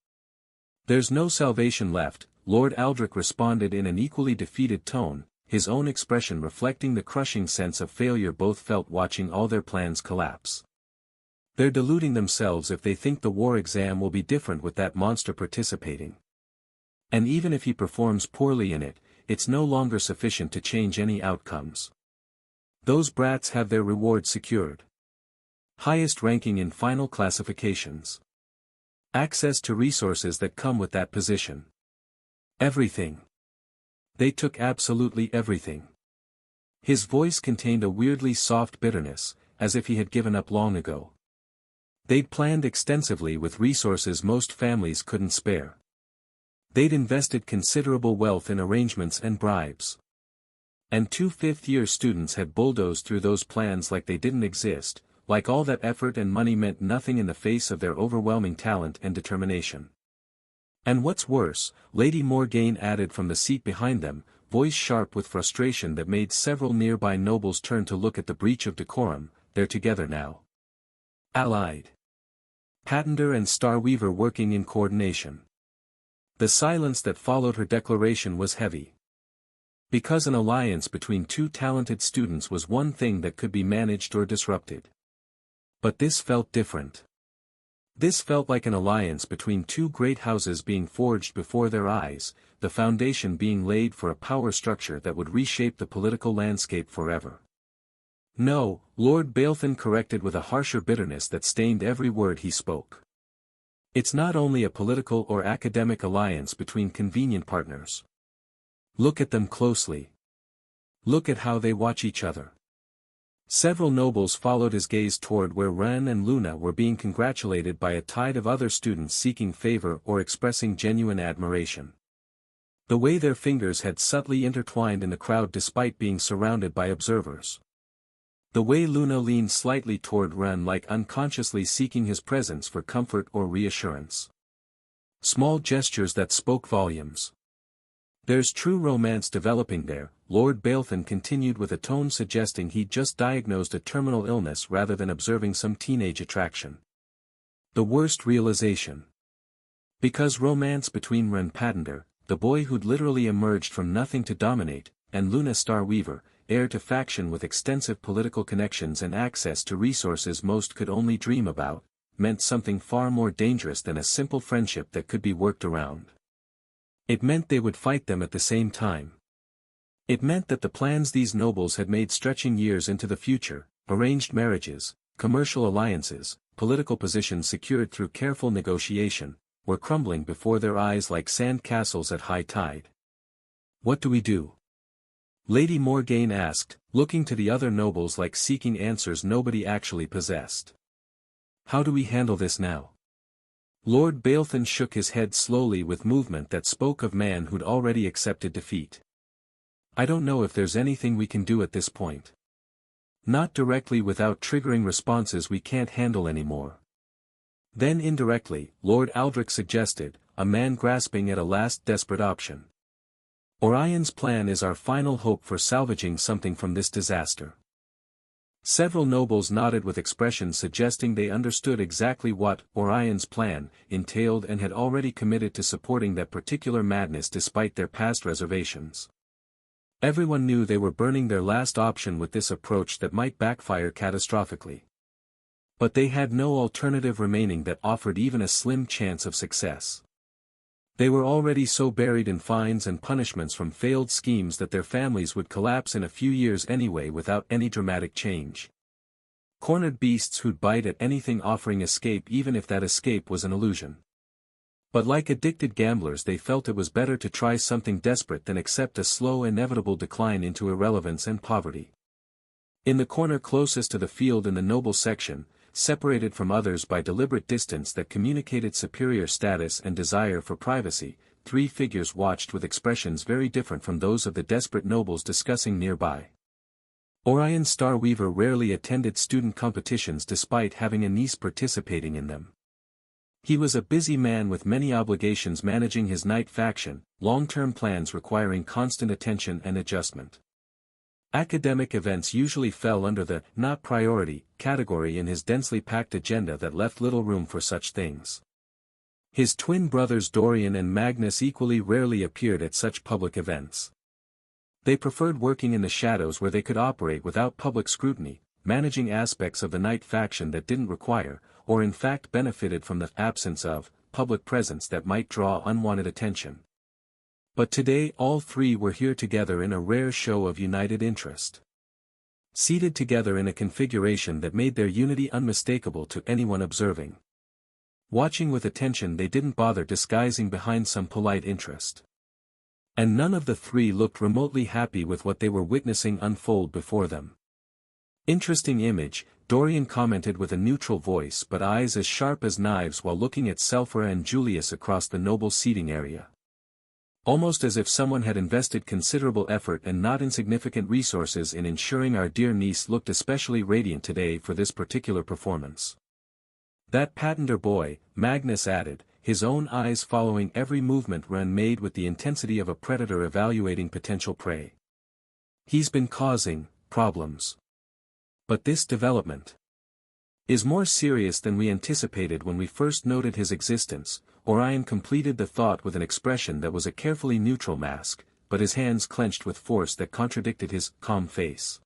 There's no salvation left, Lord Aldrich responded in an equally defeated tone, his own expression reflecting the crushing sense of failure both felt watching all their plans collapse. They're deluding themselves if they think the war exam will be different with that monster participating. And even if he performs poorly in it, it's no longer sufficient to change any outcomes. Those brats have their reward secured. Highest ranking in final classifications. Access to resources that come with that position. Everything. They took absolutely everything. His voice contained a weirdly soft bitterness, as if he had given up long ago. They'd planned extensively with resources most families couldn't spare. They'd invested considerable wealth in arrangements and bribes. And 2 fifth-year students had bulldozed through those plans like they didn't exist, like all that effort and money meant nothing in the face of their overwhelming talent and determination. And what's worse, Lady Morgaine added from the seat behind them, voice sharp with frustration that made several nearby nobles turn to look at the breach of decorum, they're together now. Allied. Pattender and Starweaver working in coordination. The silence that followed her declaration was heavy. Because an alliance between two talented students was one thing that could be managed or disrupted. But this felt different. This felt like an alliance between two great houses being forged before their eyes, the foundation being laid for a power structure that would reshape the political landscape forever. No, Lord Balthan corrected with a harsher bitterness that stained every word he spoke. It's not only a political or academic alliance between convenient partners. Look at them closely. Look at how they watch each other. Several nobles followed his gaze toward where Ren and Luna were being congratulated by a tide of other students seeking favor or expressing genuine admiration. The way their fingers had subtly intertwined in the crowd despite being surrounded by observers. The way Luna leaned slightly toward Ren like unconsciously seeking his presence for comfort or reassurance. Small gestures that spoke volumes. There's true romance developing there, Lord Balthan continued with a tone suggesting he'd just diagnosed a terminal illness rather than observing some teenage attraction. The worst realization. Because romance between Ren Pattender, the boy who'd literally emerged from nothing to dominate, and Luna Starweaver, heir to faction with extensive political connections and access to resources most could only dream about, meant something far more dangerous than a simple friendship that could be worked around. It meant they would fight them at the same time. It meant that the plans these nobles had made stretching years into the future, arranged marriages, commercial alliances, political positions secured through careful negotiation, were crumbling before their eyes like sand castles at high tide. "What do we do?" Lady Morgaine asked, looking to the other nobles like seeking answers nobody actually possessed. "How do we handle this now?" Lord Baelthon shook his head slowly with movement that spoke of man who'd already accepted defeat. "I don't know if there's anything we can do at this point. Not directly without triggering responses we can't handle anymore." Then indirectly, Lord Aldrich suggested, a man grasping at a last desperate option. "Orion's plan is our final hope for salvaging something from this disaster." Several nobles nodded with expressions suggesting they understood exactly what Orion's plan entailed and had already committed to supporting that particular madness despite their past reservations. Everyone knew they were burning their last option with this approach that might backfire catastrophically. But they had no alternative remaining that offered even a slim chance of success. They were already so buried in fines and punishments from failed schemes that their families would collapse in a few years anyway without any dramatic change. Cornered beasts who'd bite at anything offering escape even if that escape was an illusion. But like addicted gamblers they felt it was better to try something desperate than accept a slow inevitable decline into irrelevance and poverty. In the corner closest to the field in the noble section, separated from others by deliberate distance that communicated superior status and desire for privacy, three figures watched with expressions very different from those of the desperate nobles discussing nearby. Orion Starweaver rarely attended student competitions despite having a niece participating in them. He was a busy man with many obligations managing his night faction, long-term plans requiring constant attention and adjustment. Academic events usually fell under the "not priority" category in his densely packed agenda that left little room for such things. His twin brothers Dorian and Magnus equally rarely appeared at such public events. They preferred working in the shadows where they could operate without public scrutiny, managing aspects of the night faction that didn't require, or in fact benefited from the absence of, public presence that might draw unwanted attention. But today all three were here together in a rare show of united interest. Seated together in a configuration that made their unity unmistakable to anyone observing. Watching with attention they didn't bother disguising behind some polite interest. And none of the three looked remotely happy with what they were witnessing unfold before them. "Interesting image," Dorian commented with a neutral voice but eyes as sharp as knives while looking at Selphra and Julius across the noble seating area. "Almost as if someone had invested considerable effort and not insignificant resources in ensuring our dear niece looked especially radiant today for this particular performance." "That Patender boy," Magnus added, his own eyes following every movement Ren made with the intensity of a predator evaluating potential prey. "He's been causing problems. But this development is more serious than we anticipated when we first noted his existence." Orion completed the thought with an expression that was a carefully neutral mask, but his hands clenched with force that contradicted his calm face.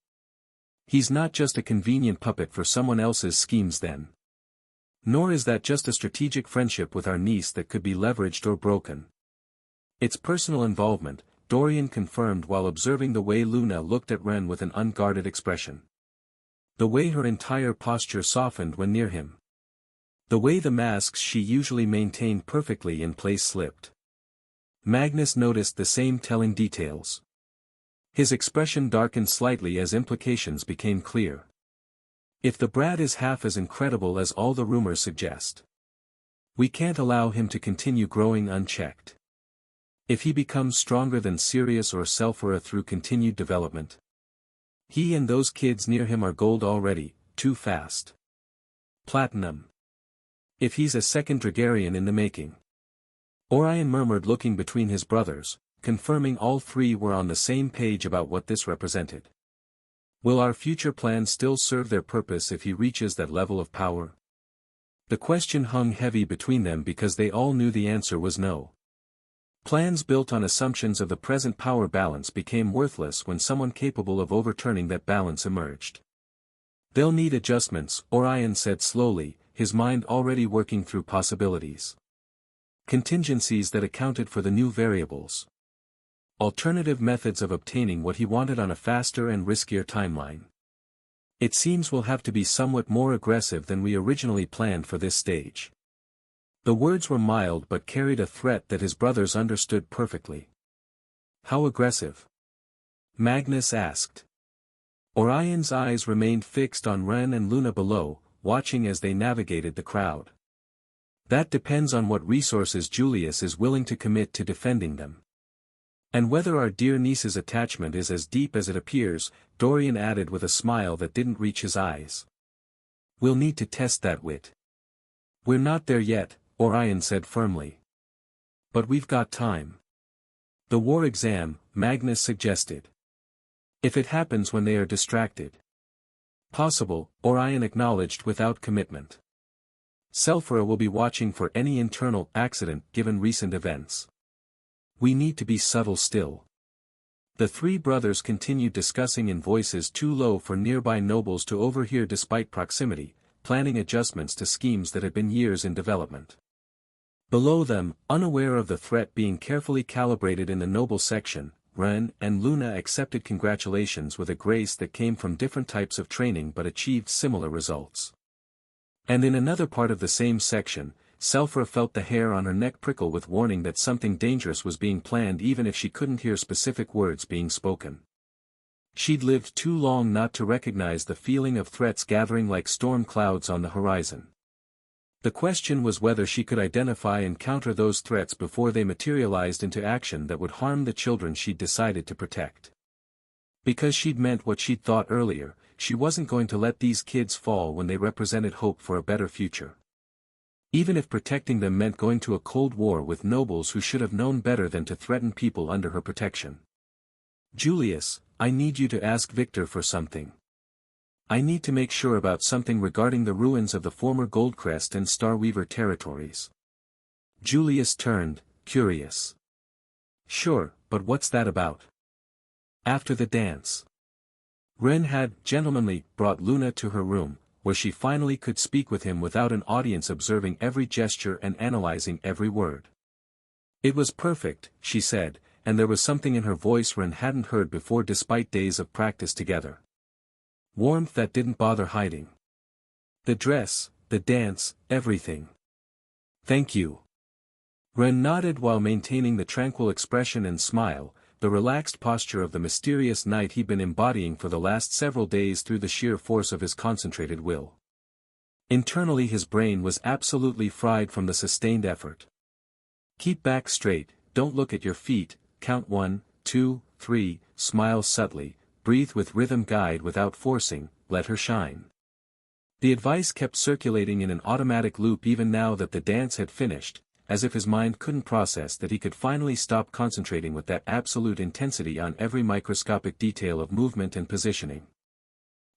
"He's not just a convenient puppet for someone else's schemes then. Nor is that just a strategic friendship with our niece that could be leveraged or broken. It's personal involvement," Dorian confirmed while observing the way Luna looked at Ren with an unguarded expression. The way her entire posture softened when near him. The way the masks she usually maintained perfectly in place slipped. Magnus noticed the same telling details. His expression darkened slightly as implications became clear. "If the brat is half as incredible as all the rumors suggest, we can't allow him to continue growing unchecked. If he becomes stronger than Sirius or Selphra through continued development, he and those kids near him are gold already, too fast. Platinum. If he's a second Dragarian in the making." Orion murmured looking between his brothers, confirming all three were on the same page about what this represented. "Will our future plans still serve their purpose if he reaches that level of power?" The question hung heavy between them because they all knew the answer was no. Plans built on assumptions of the present power balance became worthless when someone capable of overturning that balance emerged. "They'll need adjustments," Orion said slowly, his mind already working through possibilities. Contingencies that accounted for the new variables. Alternative methods of obtaining what he wanted on a faster and riskier timeline. "It seems we'll have to be somewhat more aggressive than we originally planned for this stage. The words were mild but carried a threat that his brothers understood perfectly. How aggressive? Magnus asked. Orion's eyes remained fixed on Ren and Luna below, watching as they navigated the crowd. That depends on what resources Julius is willing to commit to defending them. And whether our dear niece's attachment is as deep as it appears, Dorian added with a smile that didn't reach his eyes. We'll need to test that wit. We're not there yet, Orion said firmly. But we've got time. The war exam, Magnus suggested. If it happens when they are distracted. Possible, Orion acknowledged without commitment. Selphra will be watching for any internal accident given recent events. We need to be subtle still. The three brothers continued discussing in voices too low for nearby nobles to overhear despite proximity, planning adjustments to schemes that had been years in development. Below them, unaware of the threat being carefully calibrated in the noble section, Ren and Luna accepted congratulations with a grace that came from different types of training but achieved similar results. And in another part of the same section, Selphra felt the hair on her neck prickle with warning that something dangerous was being planned even if she couldn't hear specific words being spoken. She'd lived too long not to recognize the feeling of threats gathering like storm clouds on the horizon. The question was whether she could identify and counter those threats before they materialized into action that would harm the children she'd decided to protect. Because she'd meant what she'd thought earlier, she wasn't going to let these kids fall when they represented hope for a better future. Even if protecting them meant going to a cold war with nobles who should have known better than to threaten people under her protection. Julius, I need you to ask Victor for something. I need to make sure about something regarding the ruins of the former Goldcrest and Starweaver territories. Julius turned, curious. Sure, but what's that about? After the dance. Ren had, gentlemanly, brought Luna to her room, where she finally could speak with him without an audience observing every gesture and analyzing every word. It was perfect, she said, and there was something in her voice Ren hadn't heard before despite days of practice together. Warmth that didn't bother hiding. The dress, the dance, everything. Thank you. Ren nodded while maintaining the tranquil expression and smile, the relaxed posture of the mysterious knight he'd been embodying for the last several days through the sheer force of his concentrated will. Internally his brain was absolutely fried from the sustained effort. Keep back straight, don't look at your feet, count 1, 2, 3, smile subtly, breathe with rhythm, guide without forcing, let her shine. The advice kept circulating in an automatic loop even now that the dance had finished, as if his mind couldn't process that he could finally stop concentrating with that absolute intensity on every microscopic detail of movement and positioning.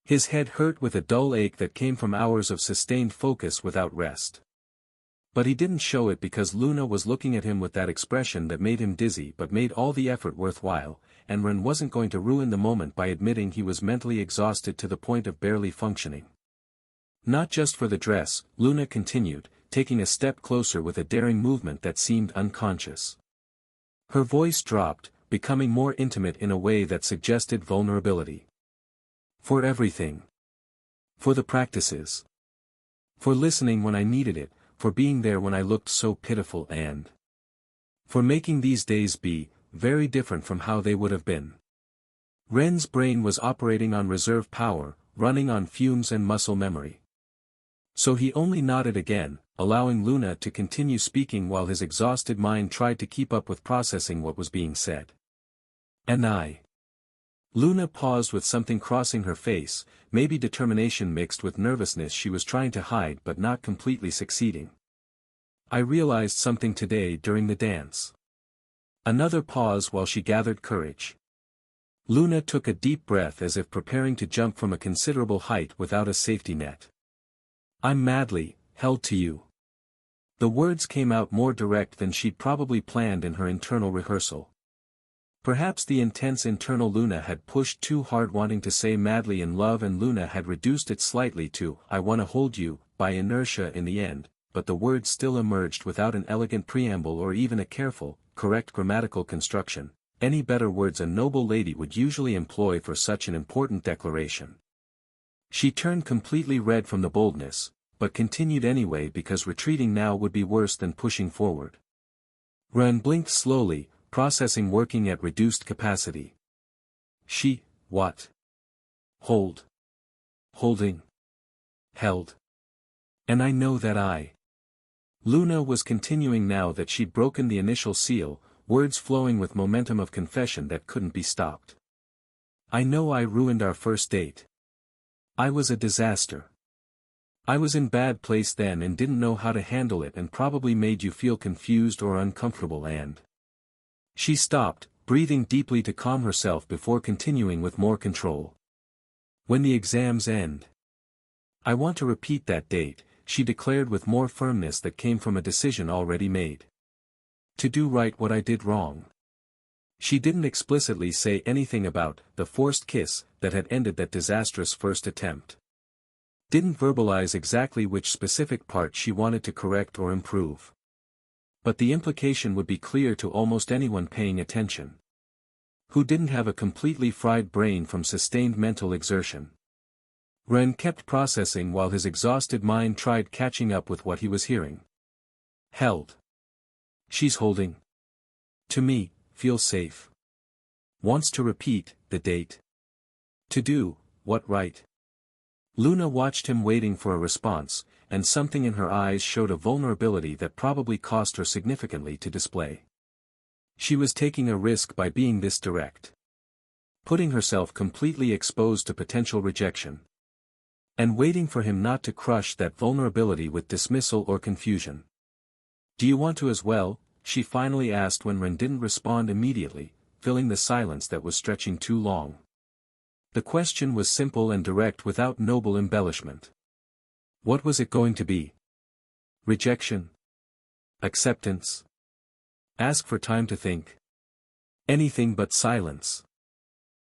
His head hurt with a dull ache that came from hours of sustained focus without rest. But he didn't show it because Luna was looking at him with that expression that made him dizzy but made all the effort worthwhile, and Ren wasn't going to ruin the moment by admitting he was mentally exhausted to the point of barely functioning. Not just for the dress, Luna continued, taking a step closer with a daring movement that seemed unconscious. Her voice dropped, becoming more intimate in a way that suggested vulnerability. For everything. For the practices. For listening when I needed it, for being there when I looked so pitiful and for making these days be very different from how they would have been. Ren's brain was operating on reserve power, running on fumes and muscle memory. So he only nodded again, allowing Luna to continue speaking while his exhausted mind tried to keep up with processing what was being said. And I. Luna paused with something crossing her face, maybe determination mixed with nervousness she was trying to hide but not completely succeeding. I realized something today during the dance. Another pause while she gathered courage. Luna took a deep breath as if preparing to jump from a considerable height without a safety net. I'm madly held to you. The words came out more direct than she'd probably planned in her internal rehearsal. Perhaps the intense internal Luna had pushed too hard wanting to say madly in love and Luna had reduced it slightly to I wanna hold you, by inertia in the end, but the words still emerged without an elegant preamble or even a careful, correct grammatical construction, any better words a noble lady would usually employ for such an important declaration. She turned completely red from the boldness, but continued anyway because retreating now would be worse than pushing forward. Ren blinked slowly, processing working at reduced capacity. What? Hold. Holding. Held. And I know that Luna was continuing now that she'd broken the initial seal, words flowing with momentum of confession that couldn't be stopped. I know I ruined our first date. I was a disaster. I was in bad place then and didn't know how to handle it and probably made you feel confused or uncomfortable and... She stopped, breathing deeply to calm herself before continuing with more control. When the exams end. I want to repeat that date, she declared with more firmness that came from a decision already made. To do right what I did wrong. She didn't explicitly say anything about the forced kiss that had ended that disastrous first attempt. Didn't verbalize exactly which specific part she wanted to correct or improve. But the implication would be clear to almost anyone paying attention. Who didn't have a completely fried brain from sustained mental exertion. Ren kept processing while his exhausted mind tried catching up with what he was hearing. Held. She's holding. To me, feels safe. Wants to repeat the date. To do what right? Luna watched him waiting for a response, and something in her eyes showed a vulnerability that probably cost her significantly to display. She was taking a risk by being this direct. Putting herself completely exposed to potential rejection. And waiting for him not to crush that vulnerability with dismissal or confusion. Do you want to as well? She finally asked when Ren didn't respond immediately, filling the silence that was stretching too long. The question was simple and direct without noble embellishment. What was it going to be? Rejection? Acceptance? Ask for time to think? Anything but silence.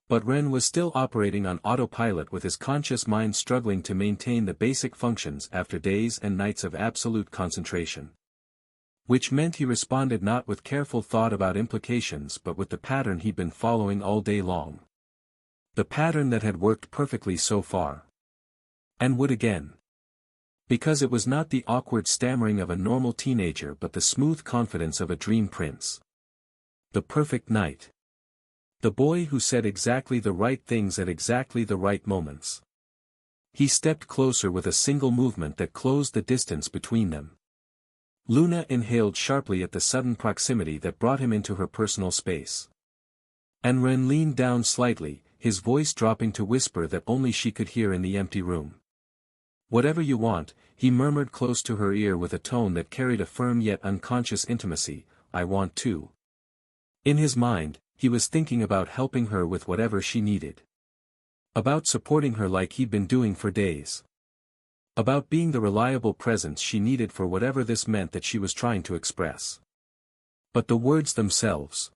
But Ren was still operating on autopilot with his conscious mind struggling to maintain the basic functions after days and nights of absolute concentration. Which meant he responded not with careful thought about implications but with the pattern he'd been following all day long. The pattern that had worked perfectly so far. And would again. Because it was not the awkward stammering of a normal teenager but the smooth confidence of a dream prince. The perfect night. The boy who said exactly the right things at exactly the right moments. He stepped closer with a single movement that closed the distance between them. Luna inhaled sharply at the sudden proximity that brought him into her personal space. And Ren leaned down slightly, his voice dropping to whisper that only she could hear in the empty room. Whatever you want, he murmured close to her ear with a tone that carried a firm yet unconscious intimacy, I want to. In his mind, he was thinking about helping her with whatever she needed. About supporting her like he'd been doing for days. About being the reliable presence she needed for whatever this meant that she was trying to express. But the words themselves.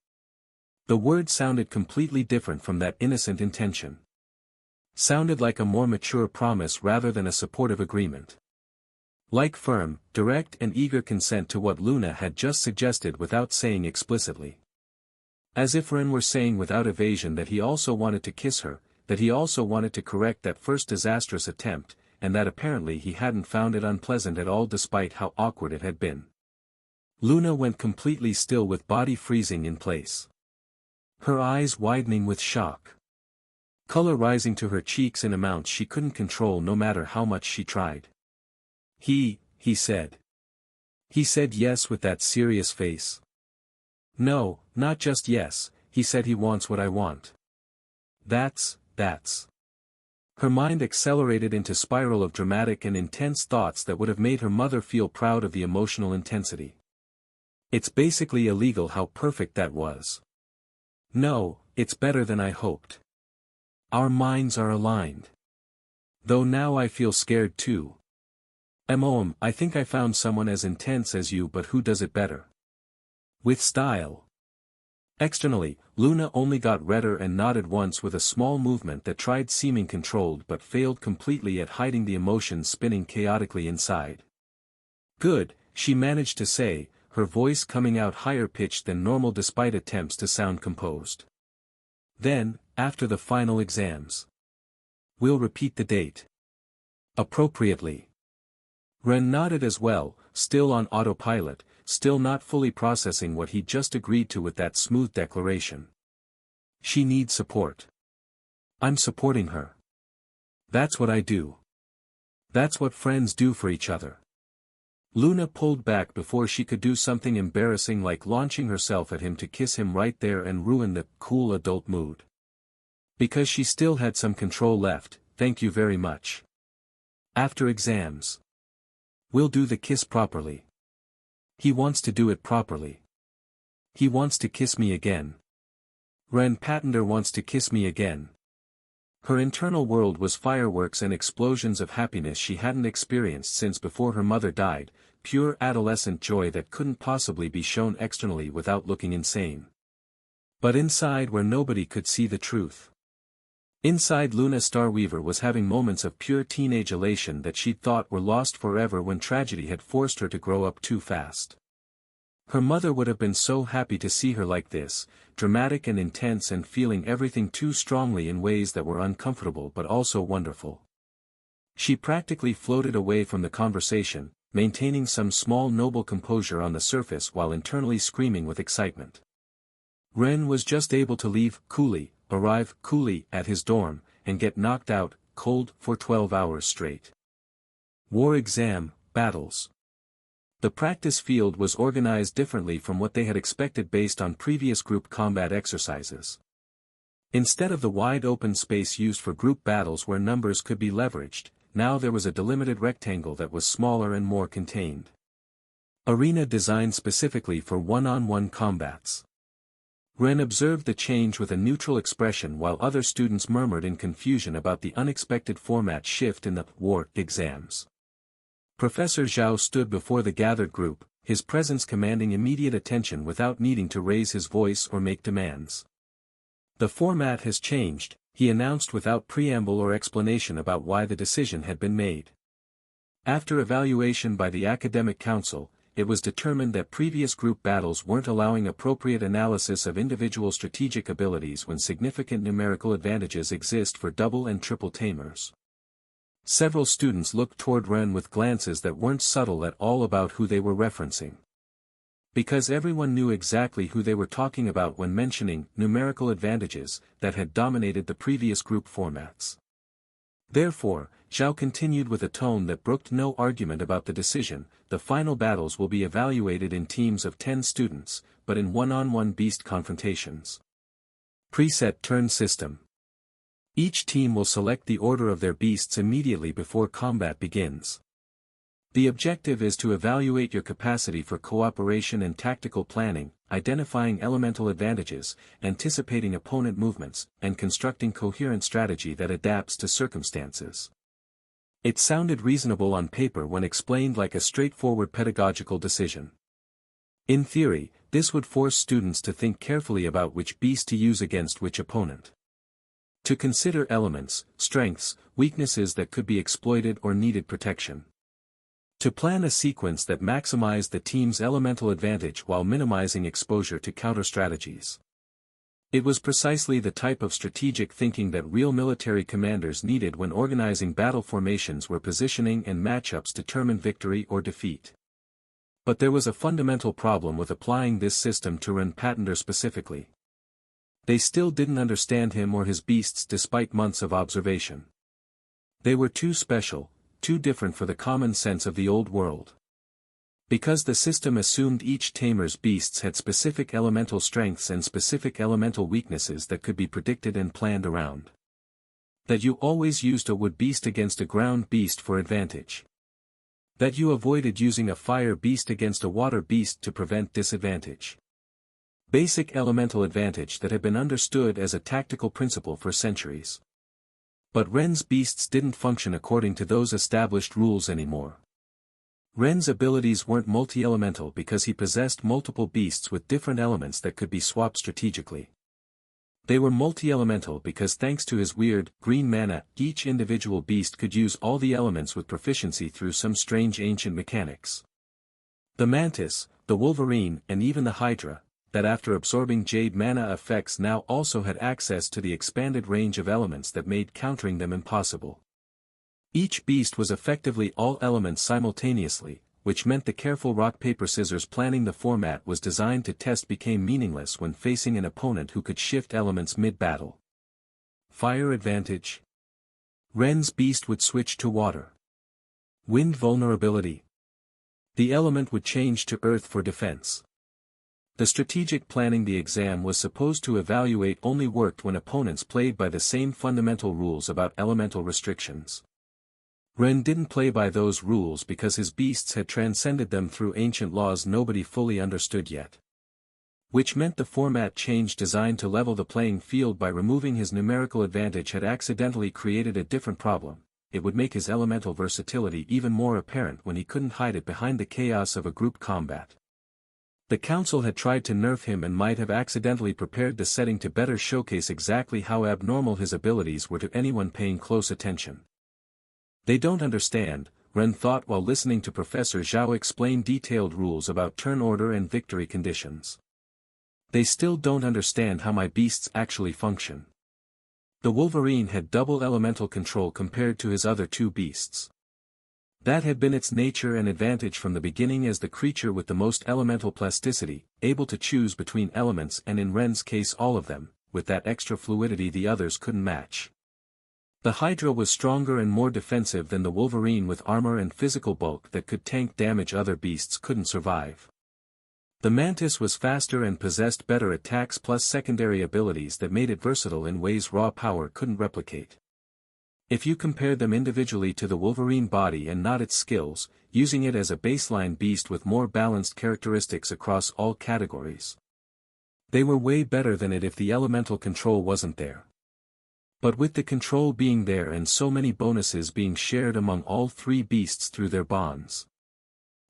The words sounded completely different from that innocent intention. Sounded like a more mature promise rather than a supportive agreement. Like firm, direct and eager consent to what Luna had just suggested without saying explicitly. As if Ren were saying without evasion that he also wanted to kiss her, that he also wanted to correct that first disastrous attempt, and that apparently he hadn't found it unpleasant at all despite how awkward it had been. Luna went completely still with body freezing in place. Her eyes widening with shock. Color rising to her cheeks in amounts she couldn't control no matter how much she tried. He said. He said yes with that serious face. No, not just yes, he said he wants what I want. That's. Her mind accelerated into spiral of dramatic and intense thoughts that would have made her mother feel proud of the emotional intensity. It's basically illegal how perfect that was. No, it's better than I hoped. Our minds are aligned. Though now I feel scared too. I think I found someone as intense as you but who does it better. With style. Externally, Luna only got redder and nodded once with a small movement that tried seeming controlled but failed completely at hiding the emotions spinning chaotically inside. Good, she managed to say, her voice coming out higher pitched than normal despite attempts to sound composed. Then, after the final exams. We'll repeat the date. Appropriately. Ren nodded as well, still on autopilot, still not fully processing what he'd just agreed to with that smooth declaration. She needs support. I'm supporting her. That's what I do. That's what friends do for each other. Luna pulled back before she could do something embarrassing like launching herself at him to kiss him right there and ruin the cool adult mood. Because she still had some control left, thank you very much. After exams. We'll do the kiss properly. He wants to do it properly. He wants to kiss me again. Ren Patender wants to kiss me again. Her internal world was fireworks and explosions of happiness she hadn't experienced since before her mother died, pure adolescent joy that couldn't possibly be shown externally without looking insane. But inside where nobody could see the truth. Inside Luna Starweaver was having moments of pure teenage elation that she'd thought were lost forever when tragedy had forced her to grow up too fast. Her mother would have been so happy to see her like this, dramatic and intense and feeling everything too strongly in ways that were uncomfortable but also wonderful. She practically floated away from the conversation, maintaining some small noble composure on the surface while internally screaming with excitement. Ren was just able to leave coolly, arrive coolly at his dorm, and get knocked out, cold, for 12 hours straight. War exam, battles. The practice field was organized differently from what they had expected based on previous group combat exercises. Instead of the wide open space used for group battles where numbers could be leveraged, now there was a delimited rectangle that was smaller and more contained. Arena designed specifically for one-on-one combats. Ren observed the change with a neutral expression while other students murmured in confusion about the unexpected format shift in the war exams. Professor Zhao stood before the gathered group, his presence commanding immediate attention without needing to raise his voice or make demands. The format has changed, he announced without preamble or explanation about why the decision had been made. After evaluation by the Academic Council, it was determined that previous group battles weren't allowing appropriate analysis of individual strategic abilities when significant numerical advantages exist for double and triple tamers. Several students looked toward Ren with glances that weren't subtle at all about who they were referencing. Because everyone knew exactly who they were talking about when mentioning numerical advantages that had dominated the previous group formats. Therefore, Zhao continued with a tone that brooked no argument about the decision. The final battles will be evaluated in teams of 10 students, but in one-on-one beast confrontations. Preset turn system. Each team will select the order of their beasts immediately before combat begins. The objective is to evaluate your capacity for cooperation and tactical planning, identifying elemental advantages, anticipating opponent movements, and constructing coherent strategy that adapts to circumstances. It sounded reasonable on paper when explained like a straightforward pedagogical decision. In theory, this would force students to think carefully about which beast to use against which opponent. To consider elements, strengths, weaknesses that could be exploited or needed protection. To plan a sequence that maximized the team's elemental advantage while minimizing exposure to counter strategies. It was precisely the type of strategic thinking that real military commanders needed when organizing battle formations where positioning and matchups determine victory or defeat. But there was a fundamental problem with applying this system to Ren Patender specifically. They still didn't understand him or his beasts despite months of observation. They were too special, too different for the common sense of the old world. Because the system assumed each tamer's beasts had specific elemental strengths and specific elemental weaknesses that could be predicted and planned around. That you always used a wood beast against a ground beast for advantage. That you avoided using a fire beast against a water beast to prevent disadvantage. Basic elemental advantage that had been understood as a tactical principle for centuries. But Ren's beasts didn't function according to those established rules anymore. Ren's abilities weren't multi-elemental because he possessed multiple beasts with different elements that could be swapped strategically. They were multi-elemental because thanks to his weird, green mana, each individual beast could use all the elements with proficiency through some strange ancient mechanics. The mantis, the wolverine and even the hydra, that after absorbing jade mana effects now also had access to the expanded range of elements that made countering them impossible. Each beast was effectively all elements simultaneously, which meant the careful rock-paper-scissors planning the format was designed to test became meaningless when facing an opponent who could shift elements mid-battle. Fire advantage. Ren's beast would switch to water. Wind vulnerability. The element would change to earth for defense. The strategic planning the exam was supposed to evaluate only worked when opponents played by the same fundamental rules about elemental restrictions. Ren didn't play by those rules because his beasts had transcended them through ancient laws nobody fully understood yet. Which meant the format change designed to level the playing field by removing his numerical advantage had accidentally created a different problem. It would make his elemental versatility even more apparent when he couldn't hide it behind the chaos of a group combat. The council had tried to nerf him and might have accidentally prepared the setting to better showcase exactly how abnormal his abilities were to anyone paying close attention. They don't understand, Ren thought while listening to Professor Zhao explain detailed rules about turn order and victory conditions. They still don't understand how my beasts actually function. The Wolverine had double elemental control compared to his other two beasts. That had been its nature and advantage from the beginning as the creature with the most elemental plasticity, able to choose between elements and in Ren's case all of them, with that extra fluidity the others couldn't match. The Hydra was stronger and more defensive than the Wolverine with armor and physical bulk that could tank damage other beasts couldn't survive. The Mantis was faster and possessed better attacks plus secondary abilities that made it versatile in ways raw power couldn't replicate. If you compared them individually to the Wolverine body and not its skills, using it as a baseline beast with more balanced characteristics across all categories, they were way better than it if the elemental control wasn't there. But with the control being there and so many bonuses being shared among all three beasts through their bonds,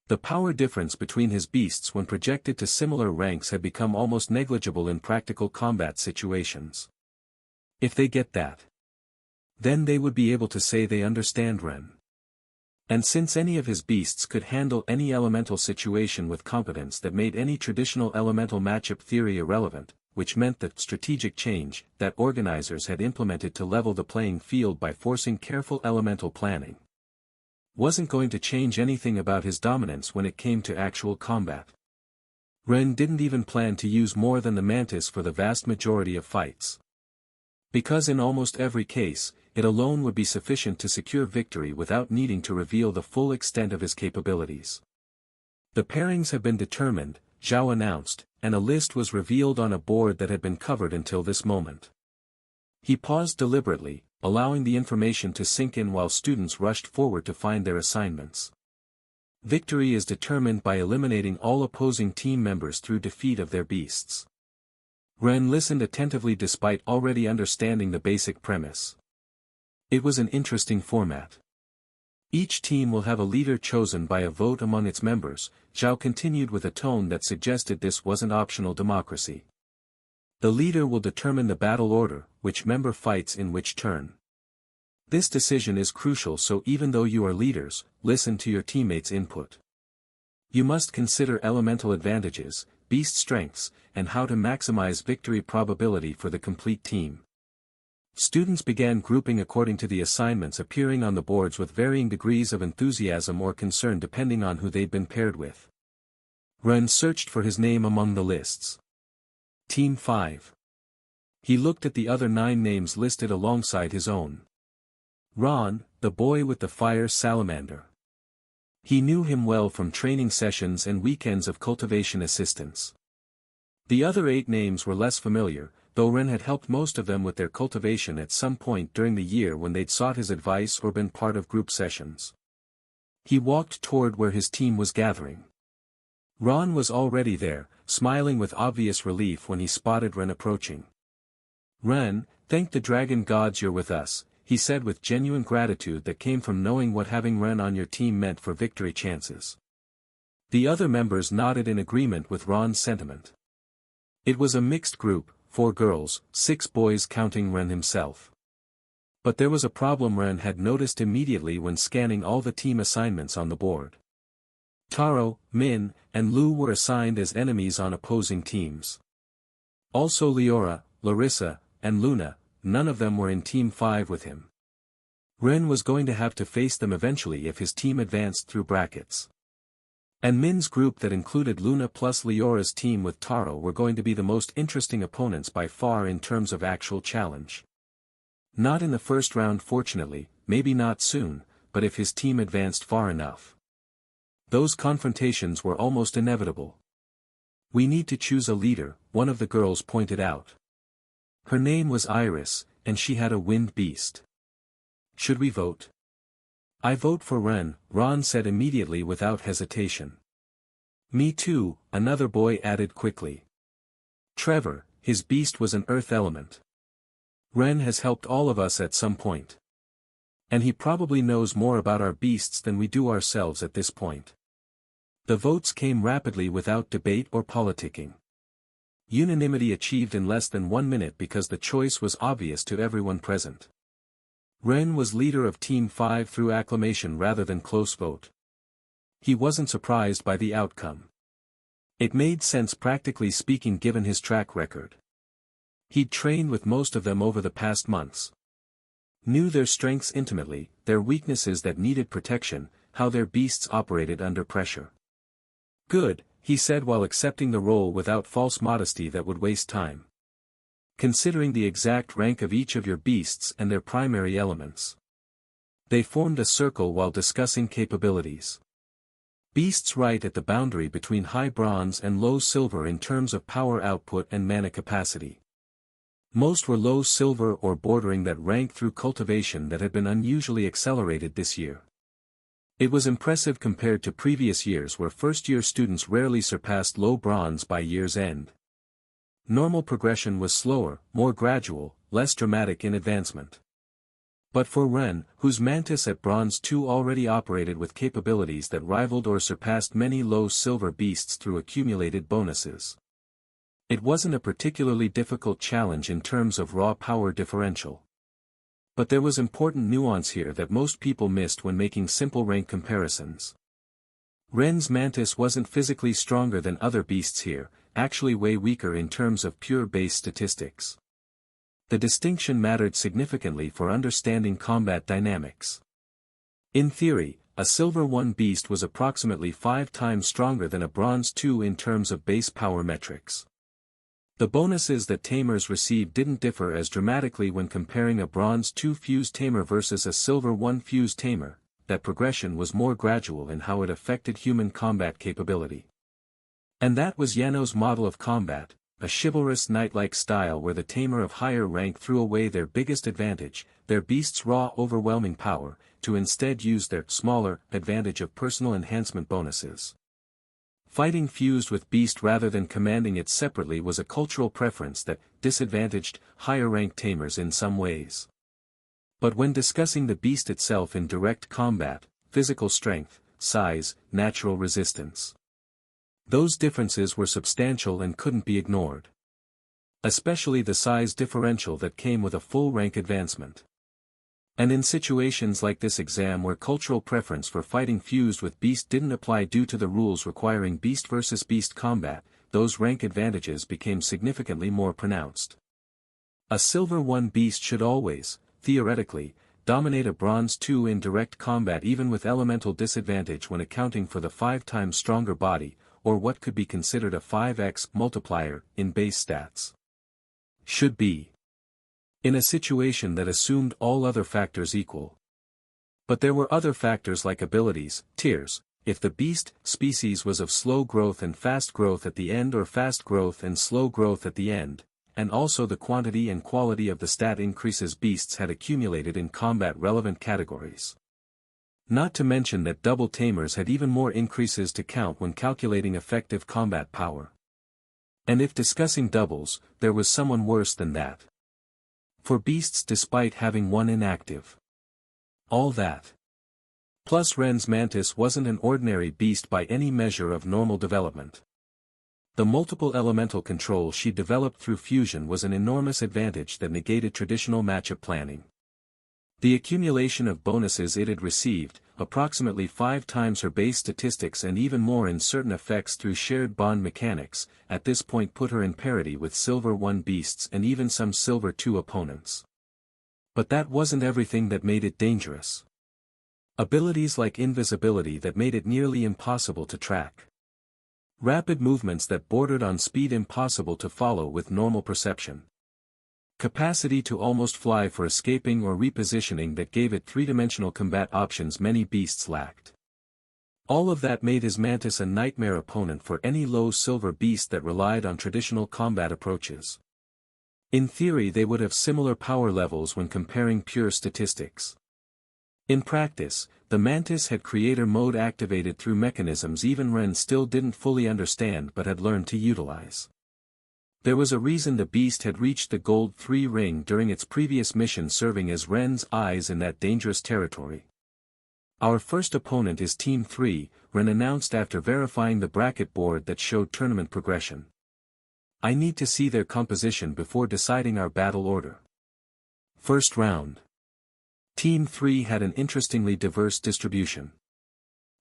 the power difference between his beasts when projected to similar ranks had become almost negligible in practical combat situations. If they get that, then they would be able to say they understand Ren. And since any of his beasts could handle any elemental situation with competence that made any traditional elemental matchup theory irrelevant, which meant the strategic change that organizers had implemented to level the playing field by forcing careful elemental planning wasn't going to change anything about his dominance when it came to actual combat. Ren didn't even plan to use more than the Mantis for the vast majority of fights. Because in almost every case, it alone would be sufficient to secure victory without needing to reveal the full extent of his capabilities. The pairings have been determined, Zhao announced, and a list was revealed on a board that had been covered until this moment. He paused deliberately, allowing the information to sink in while students rushed forward to find their assignments. Victory is determined by eliminating all opposing team members through defeat of their beasts. Ren listened attentively despite already understanding the basic premise. It was an interesting format. Each team will have a leader chosen by a vote among its members, Zhao continued with a tone that suggested this wasn't optional democracy. The leader will determine the battle order, which member fights in which turn. This decision is crucial, so even though you are leaders, listen to your teammates' input. You must consider elemental advantages, beast strengths, and how to maximize victory probability for the complete team. Students began grouping according to the assignments appearing on the boards with varying degrees of enthusiasm or concern depending on who they'd been paired with. Ren searched for his name among the lists. Team 5. He looked at the other 9 names listed alongside his own. Ron, the boy with the fire salamander. He knew him well from training sessions and weekends of cultivation assistance. The other 8 names were less familiar, though Ren had helped most of them with their cultivation at some point during the year when they'd sought his advice or been part of group sessions. He walked toward where his team was gathering. Ron was already there, smiling with obvious relief when he spotted Ren approaching. Ren, thank the dragon gods you're with us, he said with genuine gratitude that came from knowing what having Ren on your team meant for victory chances. The other members nodded in agreement with Ron's sentiment. It was a mixed group, 4 girls, 6 boys counting Ren himself. But there was a problem Ren had noticed immediately when scanning all the team assignments on the board. Taro, Min, and Lu were assigned as enemies on opposing teams. Also Leora, Larissa, and Luna, none of them were in Team 5 with him. Ren was going to have to face them eventually if his team advanced through brackets. And Min's group that included Luna plus Leora's team with Taro were going to be the most interesting opponents by far in terms of actual challenge. Not in the first round fortunately, maybe not soon, but if his team advanced far enough. Those confrontations were almost inevitable. "We need to choose a leader," one of the girls pointed out. Her name was Iris, and she had a wind beast. "Should we vote?" "I vote for Ren," Ron said immediately without hesitation. "Me too," another boy added quickly. "Trevor, his beast was an earth element. Ren has helped all of us at some point. And he probably knows more about our beasts than we do ourselves at this point." The votes came rapidly without debate or politicking. Unanimity achieved in less than 1 minute because the choice was obvious to everyone present. Ren was leader of Team 5 through acclamation rather than close vote. He wasn't surprised by the outcome. It made sense practically speaking given his track record. He'd trained with most of them over the past months. Knew their strengths intimately, their weaknesses that needed protection, how their beasts operated under pressure. "Good," he said while accepting the role without false modesty that would waste time. "Considering the exact rank of each of your beasts and their primary elements." They formed a circle while discussing capabilities. Beasts right at the boundary between high bronze and low silver in terms of power output and mana capacity. Most were low silver or bordering that rank through cultivation that had been unusually accelerated this year. It was impressive compared to previous years where first-year students rarely surpassed low bronze by year's end. Normal progression was slower, more gradual, less dramatic in advancement. But for Ren, whose Mantis at Bronze 2 already operated with capabilities that rivaled or surpassed many low silver beasts through accumulated bonuses. It wasn't a particularly difficult challenge in terms of raw power differential. But there was important nuance here that most people missed when making simple rank comparisons. Ren's Mantis wasn't physically stronger than other beasts here, actually way weaker in terms of pure base statistics. The distinction mattered significantly for understanding combat dynamics. In theory, a Silver 1 beast was approximately 5 times stronger than a Bronze 2 in terms of base power metrics. The bonuses that Tamers received didn't differ as dramatically when comparing a Bronze 2 fused Tamer versus a Silver 1 fused Tamer, that progression was more gradual in how it affected human combat capability. And that was Yano's model of combat, a chivalrous knight-like style where the Tamer of higher rank threw away their biggest advantage, their beast's raw overwhelming power, to instead use their smaller advantage of personal enhancement bonuses. Fighting fused with beast rather than commanding it separately was a cultural preference that disadvantaged higher-ranked Tamers in some ways. But when discussing the beast itself in direct combat, physical strength, size, natural resistance, those differences were substantial and couldn't be ignored. Especially the size differential that came with a full rank advancement. And in situations like this exam where cultural preference for fighting fused with beast didn't apply due to the rules requiring beast versus beast combat, those rank advantages became significantly more pronounced. A Silver 1 beast should always, theoretically, dominate a Bronze 2 in direct combat even with elemental disadvantage when accounting for the 5 times stronger body, or what could be considered a 5x multiplier in base stats. Should be. In a situation that assumed all other factors equal. But there were other factors like abilities, tiers, if the beast species was of slow growth and fast growth at the end or fast growth and slow growth at the end, and also the quantity and quality of the stat increases beasts had accumulated in combat-relevant categories. Not to mention that double Tamers had even more increases to count when calculating effective combat power. And if discussing doubles, there was someone worse than that. For beasts despite having one inactive. All that. Plus Ren's Mantis wasn't an ordinary beast by any measure of normal development. The multiple elemental control she developed through fusion was an enormous advantage that negated traditional matchup planning. The accumulation of bonuses it had received, approximately 5 times her base statistics and even more in certain effects through shared bond mechanics, at this point put her in parity with Silver 1 beasts and even some Silver 2 opponents. But that wasn't everything that made it dangerous. Abilities like invisibility that made it nearly impossible to track. Rapid movements that bordered on speed impossible to follow with normal perception. Capacity to almost fly for escaping or repositioning that gave it three-dimensional combat options many beasts lacked. All of that made his Mantis a nightmare opponent for any low-silver beast that relied on traditional combat approaches. In theory they would have similar power levels when comparing pure statistics. In practice, the Mantis had creator mode activated through mechanisms even Ren still didn't fully understand but had learned to utilize. There was a reason the beast had reached the Gold 3 ring during its previous mission, serving as Ren's eyes in that dangerous territory. Our first opponent is Team 3, Ren announced after verifying the bracket board that showed tournament progression. I need to see their composition before deciding our battle order. First round. Team 3 had an interestingly diverse distribution.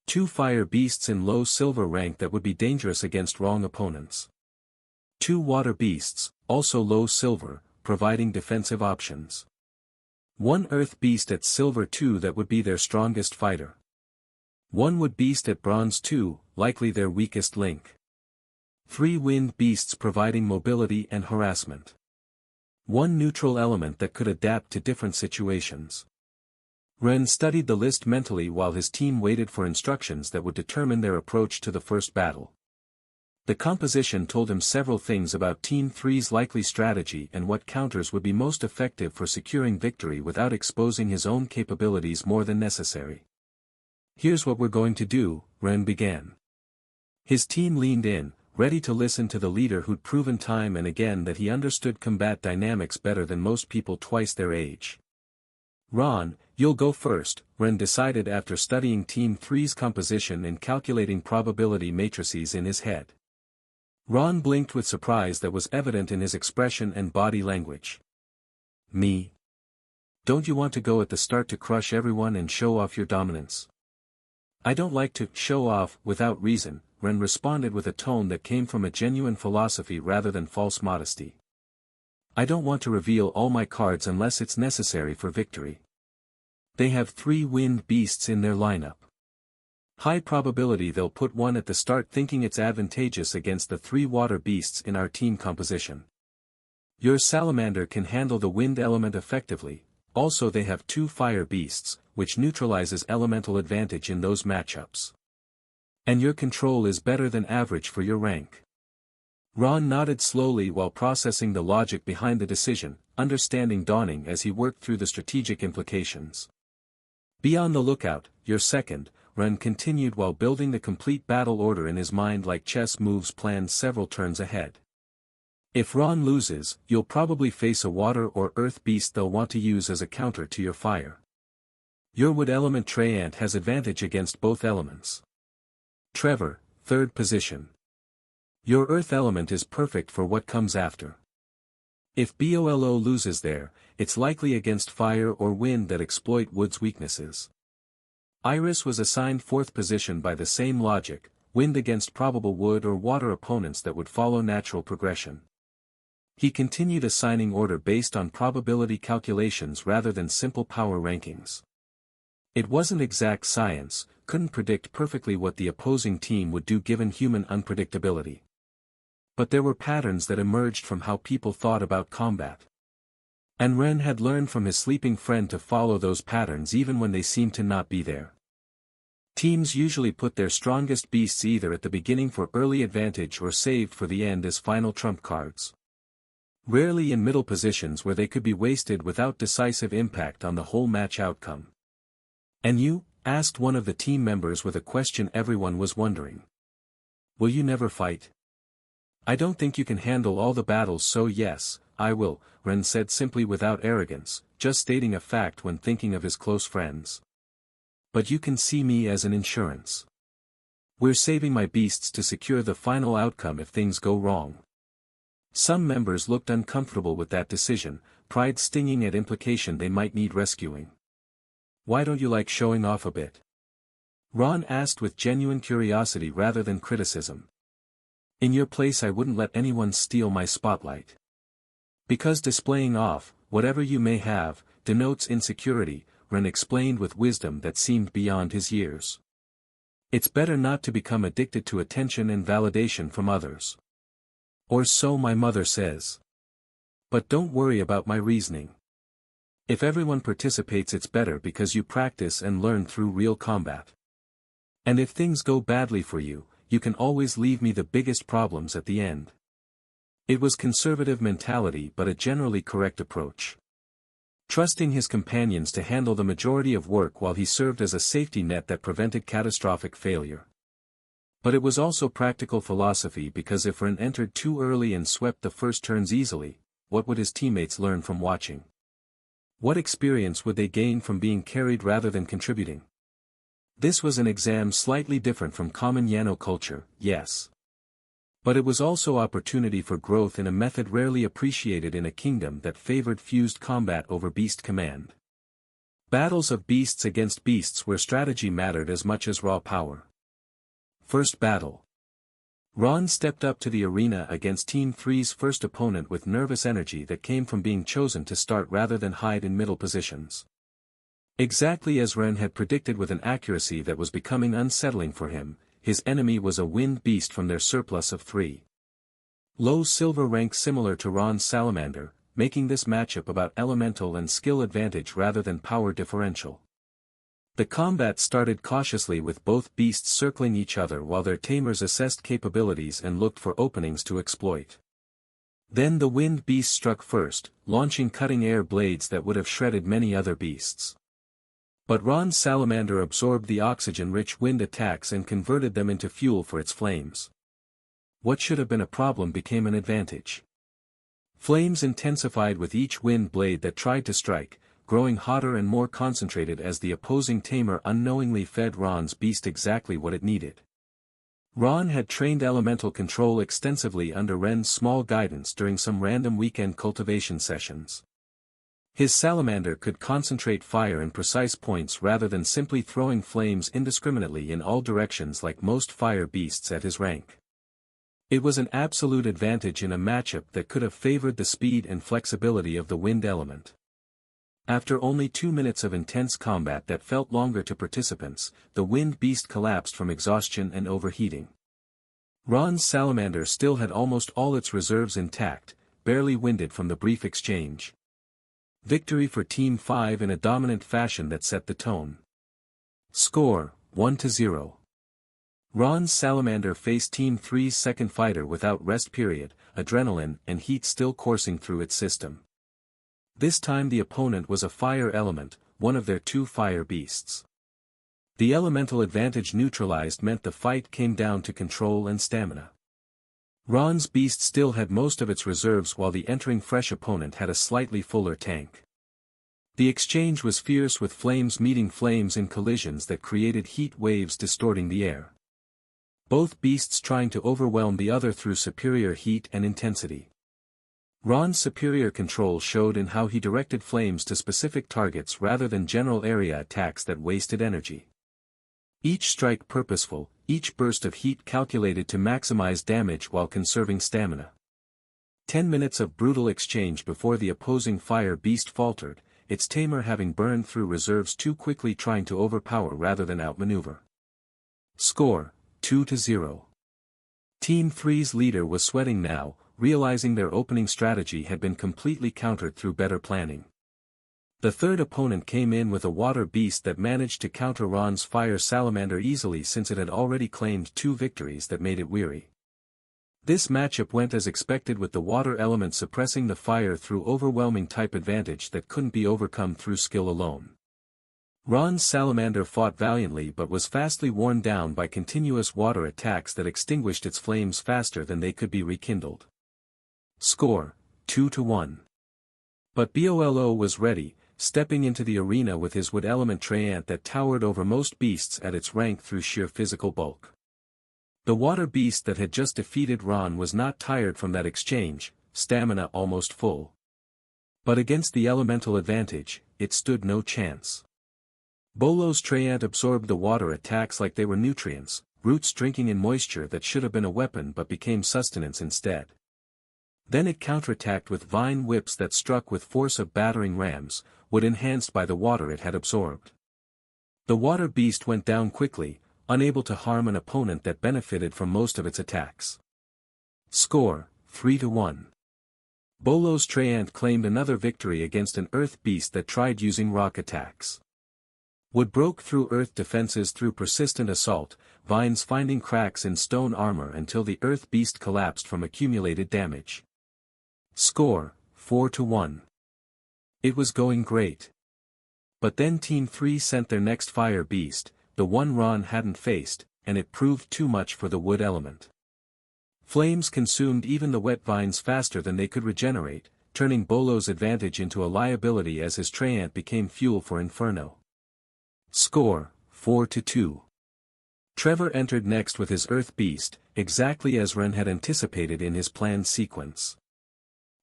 2 fire beasts in low silver rank that would be dangerous against wrong opponents. 2 water beasts, also low silver, providing defensive options. 1 earth beast at silver 2 that would be their strongest fighter. 1 wood beast at bronze 2, likely their weakest link. 3 wind beasts providing mobility and harassment. 1 neutral element that could adapt to different situations. Ren studied the list mentally while his team waited for instructions that would determine their approach to the first battle. The composition told him several things about Team 3's likely strategy and what counters would be most effective for securing victory without exposing his own capabilities more than necessary. Here's what we're going to do, Ren began. His team leaned in, ready to listen to the leader who'd proven time and again that he understood combat dynamics better than most people twice their age. Ron, you'll go first, Ren decided after studying Team 3's composition and calculating probability matrices in his head. Ron blinked with surprise that was evident in his expression and body language. Me? Don't you want to go at the start to crush everyone and show off your dominance? I don't like to show off without reason, Ren responded with a tone that came from a genuine philosophy rather than false modesty. I don't want to reveal all my cards unless it's necessary for victory. They have 3 wind beasts in their lineup. High probability they'll put 1 at the start thinking it's advantageous against the 3 water beasts in our team composition. Your salamander can handle the wind element effectively, also they have 2 fire beasts, which neutralizes elemental advantage in those matchups. And your control is better than average for your rank. Ron nodded slowly while processing the logic behind the decision, understanding dawning as he worked through the strategic implications. Be on the lookout, you're second, Ren continued while building the complete battle order in his mind like chess moves planned several turns ahead. If Ron loses, you'll probably face a water or earth beast they'll want to use as a counter to your fire. Your wood element Treyant has advantage against both elements. Trevor, third position. Your earth element is perfect for what comes after. If Bolo loses there, it's likely against fire or wind that exploit wood's weaknesses. Iris was assigned 4th position by the same logic, wind against probable wood or water opponents that would follow natural progression. He continued assigning order based on probability calculations rather than simple power rankings. It wasn't exact science, couldn't predict perfectly what the opposing team would do given human unpredictability. But there were patterns that emerged from how people thought about combat. And Ren had learned from his sleeping friend to follow those patterns even when they seemed to not be there. Teams usually put their strongest beasts either at the beginning for early advantage or saved for the end as final trump cards. Rarely in middle positions where they could be wasted without decisive impact on the whole match outcome. And you? Asked one of the team members with a question everyone was wondering. Will you never fight? I don't think you can handle all the battles, so yes, I will, Ren said simply without arrogance, just stating a fact when thinking of his close friends. But you can see me as an insurance. We're saving my beasts to secure the final outcome if things go wrong. Some members looked uncomfortable with that decision, pride stinging at implication they might need rescuing. Why don't you like showing off a bit? Ron asked with genuine curiosity rather than criticism. In your place I wouldn't let anyone steal my spotlight. Because displaying off, whatever you may have, denotes insecurity, Ren explained with wisdom that seemed beyond his years. It's better not to become addicted to attention and validation from others. Or so my mother says. But don't worry about my reasoning. If everyone participates, it's better because you practice and learn through real combat. And if things go badly for you, you can always leave me the biggest problems at the end. It was conservative mentality but a generally correct approach. Trusting his companions to handle the majority of work while he served as a safety net that prevented catastrophic failure. But it was also practical philosophy because if Ren entered too early and swept the first turns easily, what would his teammates learn from watching? What experience would they gain from being carried rather than contributing? This was an exam slightly different from common Yano culture, yes. But it was also opportunity for growth in a method rarely appreciated in a kingdom that favored fused combat over beast command. Battles of beasts against beasts where strategy mattered as much as raw power. First battle. Ron stepped up to the arena against Team 3's first opponent with nervous energy that came from being chosen to start rather than hide in middle positions. Exactly as Ren had predicted with an accuracy that was becoming unsettling for him, his enemy was a wind beast from their surplus of 3. Low silver rank similar to Ron's salamander, making this matchup about elemental and skill advantage rather than power differential. The combat started cautiously with both beasts circling each other while their tamers assessed capabilities and looked for openings to exploit. Then the wind beast struck first, launching cutting air blades that would have shredded many other beasts. But Ron's salamander absorbed the oxygen-rich wind attacks and converted them into fuel for its flames. What should have been a problem became an advantage. Flames intensified with each wind blade that tried to strike, growing hotter and more concentrated as the opposing tamer unknowingly fed Ron's beast exactly what it needed. Ron had trained elemental control extensively under Ren's small guidance during some random weekend cultivation sessions. His salamander could concentrate fire in precise points rather than simply throwing flames indiscriminately in all directions like most fire beasts at his rank. It was an absolute advantage in a matchup that could have favored the speed and flexibility of the wind element. After only 2 minutes of intense combat that felt longer to participants, the wind beast collapsed from exhaustion and overheating. Ron's salamander still had almost all its reserves intact, barely winded from the brief exchange. Victory for Team 5 in a dominant fashion that set the tone. Score, 1-0. Ron's salamander faced Team 3's second fighter without rest period, adrenaline and heat still coursing through its system. This time the opponent was a fire element, one of their 2 fire beasts. The elemental advantage neutralized meant the fight came down to control and stamina. Ron's beast still had most of its reserves while the entering fresh opponent had a slightly fuller tank. The exchange was fierce with flames meeting flames in collisions that created heat waves distorting the air. Both beasts trying to overwhelm the other through superior heat and intensity. Ron's superior control showed in how he directed flames to specific targets rather than general area attacks that wasted energy. Each strike purposeful, each burst of heat calculated to maximize damage while conserving stamina. 10 minutes of brutal exchange before the opposing fire beast faltered, its tamer having burned through reserves too quickly trying to overpower rather than outmaneuver. Score, 2-0. Team 3's leader was sweating now, realizing their opening strategy had been completely countered through better planning. The third opponent came in with a water beast that managed to counter Ron's fire salamander easily since it had already claimed 2 victories that made it weary. This matchup went as expected with the water element suppressing the fire through overwhelming type advantage that couldn't be overcome through skill alone. Ron's salamander fought valiantly but was fastly worn down by continuous water attacks that extinguished its flames faster than they could be rekindled. Score, 2-1. But Bolo was ready, stepping into the arena with his wood element treant that towered over most beasts at its rank through sheer physical bulk. The water beast that had just defeated Ron was not tired from that exchange, stamina almost full. But against the elemental advantage, it stood no chance. Bolo's treant absorbed the water attacks like they were nutrients, roots drinking in moisture that should have been a weapon but became sustenance instead. Then it counterattacked with vine whips that struck with force of battering rams, wood enhanced by the water it had absorbed. The water beast went down quickly, unable to harm an opponent that benefited from most of its attacks. Score, 3-1. Bolo's Treant claimed another victory against an earth beast that tried using rock attacks. Wood broke through earth defenses through persistent assault, vines finding cracks in stone armor until the earth beast collapsed from accumulated damage. Score, 4-1. It was going great. But then Team 3 sent their next fire beast, the one Ron hadn't faced, and it proved too much for the wood element. Flames consumed even the wet vines faster than they could regenerate, turning Bolo's advantage into a liability as his Treant became fuel for Inferno. Score, 4-2. Trevor entered next with his Earth Beast, exactly as Ren had anticipated in his planned sequence.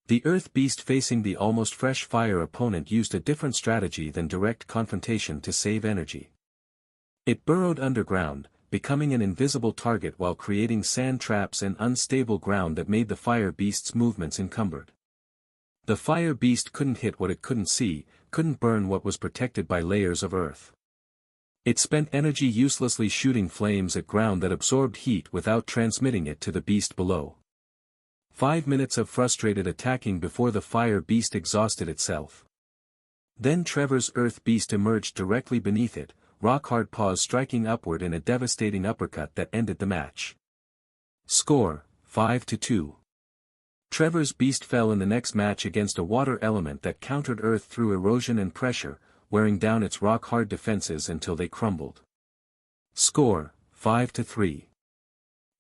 The Earth Beast facing the almost fresh fire opponent used a different strategy than direct confrontation to save energy. It burrowed underground, becoming an invisible target while creating sand traps and unstable ground that made the fire beast's movements encumbered. The fire beast couldn't hit what it couldn't see, couldn't burn what was protected by layers of earth. It spent energy uselessly shooting flames at ground that absorbed heat without transmitting it to the beast below. 5 minutes of frustrated attacking before the fire beast exhausted itself. Then Trevor's Earth Beast emerged directly beneath it, rock-hard paws striking upward in a devastating uppercut that ended the match. Score, 5-2. Trevor's beast fell in the next match against a water element that countered Earth through erosion and pressure, wearing down its rock-hard defenses until they crumbled. Score, 5-3.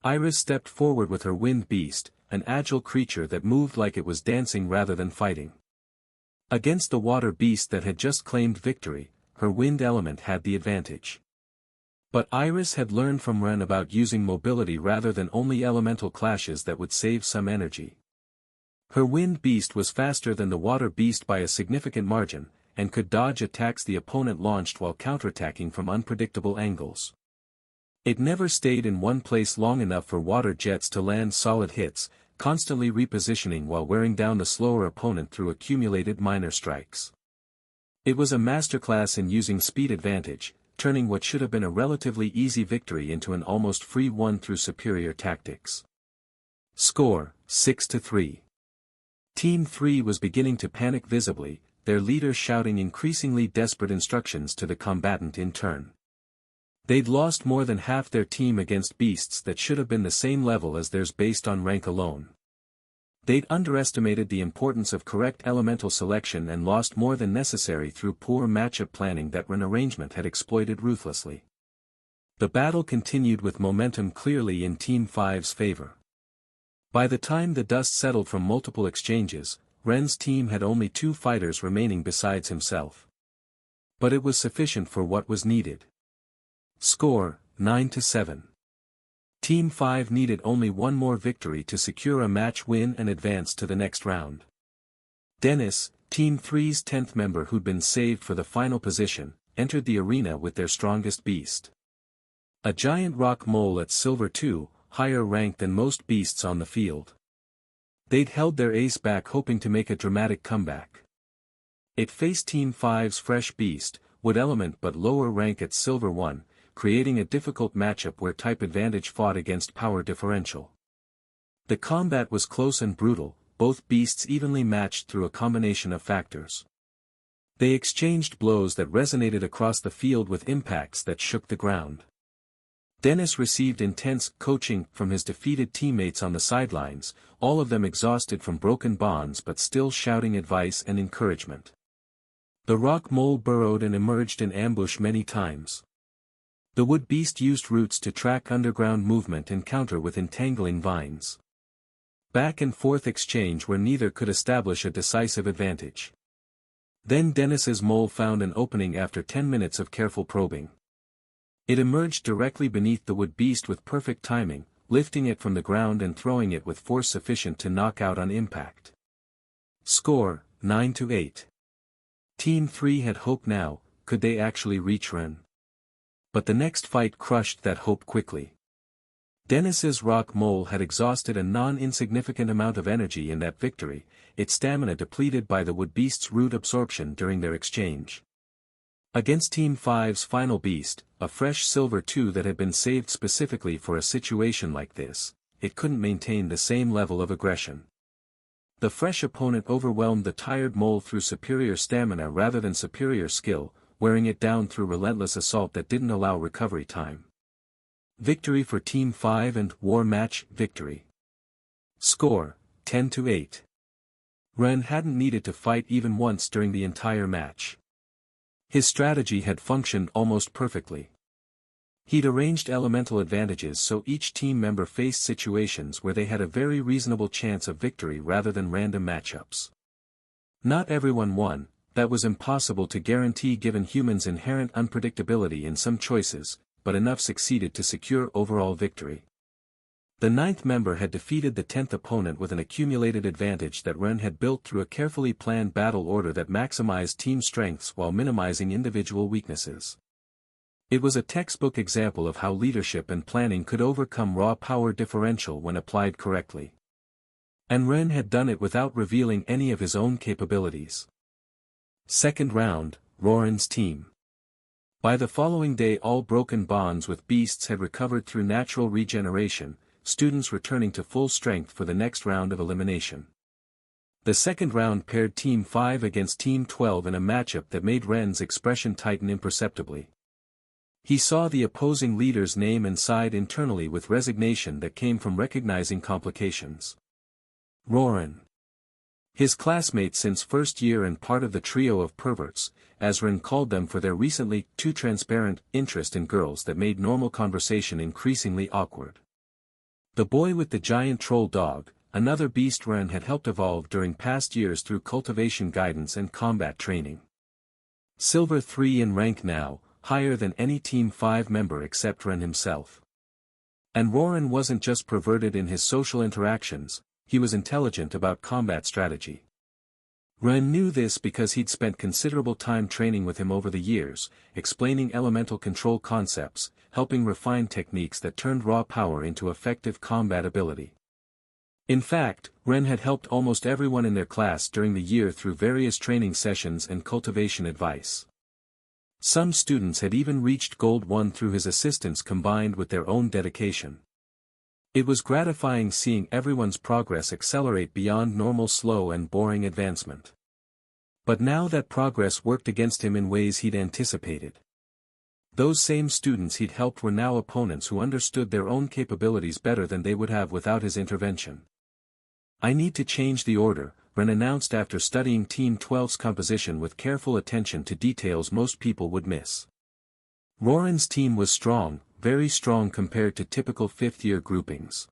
Iris stepped forward with her wind beast, an agile creature that moved like it was dancing rather than fighting. Against the water beast that had just claimed victory, her wind element had the advantage. But Iris had learned from Ren about using mobility rather than only elemental clashes that would save some energy. Her wind beast was faster than the water beast by a significant margin, and could dodge attacks the opponent launched while counterattacking from unpredictable angles. It never stayed in one place long enough for water jets to land solid hits, constantly repositioning while wearing down the slower opponent through accumulated minor strikes. It was a masterclass in using speed advantage, turning what should have been a relatively easy victory into an almost free one through superior tactics. Score, 6-3. Team 3 was beginning to panic visibly, their leader shouting increasingly desperate instructions to the combatant in turn. They'd lost more than half their team against beasts that should have been the same level as theirs based on rank alone. They'd underestimated the importance of correct elemental selection and lost more than necessary through poor matchup planning that Ren arrangement had exploited ruthlessly. The battle continued with momentum clearly in Team 5's favor. By the time the dust settled from multiple exchanges, Ren's team had only 2 fighters remaining besides himself. But it was sufficient for what was needed. Score, 9-7. Team 5 needed only one more victory to secure a match win and advance to the next round. Dennis, Team 3's 10th member who'd been saved for the final position, entered the arena with their strongest beast. A giant rock mole at Silver 2, higher ranked than most beasts on the field. They'd held their ace back hoping to make a dramatic comeback. It faced Team 5's fresh beast, wood element but lower rank at Silver 1, creating a difficult matchup where type advantage fought against power differential. The combat was close and brutal, both beasts evenly matched through a combination of factors. They exchanged blows that resonated across the field with impacts that shook the ground. Dennis received intense coaching from his defeated teammates on the sidelines, all of them exhausted from broken bonds but still shouting advice and encouragement. The rock mole burrowed and emerged in ambush many times. The wood beast used roots to track underground movement and counter with entangling vines. Back and forth exchange where neither could establish a decisive advantage. Then Dennis's mole found an opening after 10 minutes of careful probing. It emerged directly beneath the wood beast with perfect timing, lifting it from the ground and throwing it with force sufficient to knock out on impact. Score, 9-8. Team 3 had hope now, could they actually reach Ren? But the next fight crushed that hope quickly. Dennis's rock mole had exhausted a non-insignificant amount of energy in that victory, its stamina depleted by the wood beast's rude absorption during their exchange. Against Team 5's final beast, a fresh silver 2 that had been saved specifically for a situation like this, it couldn't maintain the same level of aggression. The fresh opponent overwhelmed the tired mole through superior stamina rather than superior skill, wearing it down through relentless assault that didn't allow recovery time. Victory for Team 5 and War Match victory. Score, 10-8. Ren hadn't needed to fight even once during the entire match. His strategy had functioned almost perfectly. He'd arranged elemental advantages so each team member faced situations where they had a very reasonable chance of victory rather than random matchups. Not everyone won, that was impossible to guarantee given humans' inherent unpredictability in some choices, but enough succeeded to secure overall victory. The 9th member had defeated the 10th opponent with an accumulated advantage that Ren had built through a carefully planned battle order that maximized team strengths while minimizing individual weaknesses. It was a textbook example of how leadership and planning could overcome raw power differential when applied correctly. And Ren had done it without revealing any of his own capabilities. Second round, Roran's team. By the following day all broken bonds with beasts had recovered through natural regeneration, students returning to full strength for the next round of elimination. The second round paired Team 5 against Team 12 in a matchup that made Ren's expression tighten imperceptibly. He saw the opposing leader's name and sighed internally with resignation that came from recognizing complications. Roran. His classmate since first year and part of the trio of perverts, as Ren called them for their recently too transparent interest in girls that made normal conversation increasingly awkward. The boy with the giant troll dog, another beast Ren had helped evolve during past years through cultivation guidance and combat training. Silver 3 in rank now, higher than any Team 5 member except Ren himself. And Roran wasn't just perverted in his social interactions, he was intelligent about combat strategy. Ren knew this because he'd spent considerable time training with him over the years, explaining elemental control concepts, helping refine techniques that turned raw power into effective combat ability. In fact, Ren had helped almost everyone in their class during the year through various training sessions and cultivation advice. Some students had even reached Gold 1 through his assistance combined with their own dedication. It was gratifying seeing everyone's progress accelerate beyond normal slow and boring advancement. But now that progress worked against him in ways he'd anticipated. Those same students he'd helped were now opponents who understood their own capabilities better than they would have without his intervention. "I need to change the order," Ren announced after studying Team 12's composition with careful attention to details most people would miss. Roran's team was strong, very strong compared to typical 5th-year groupings.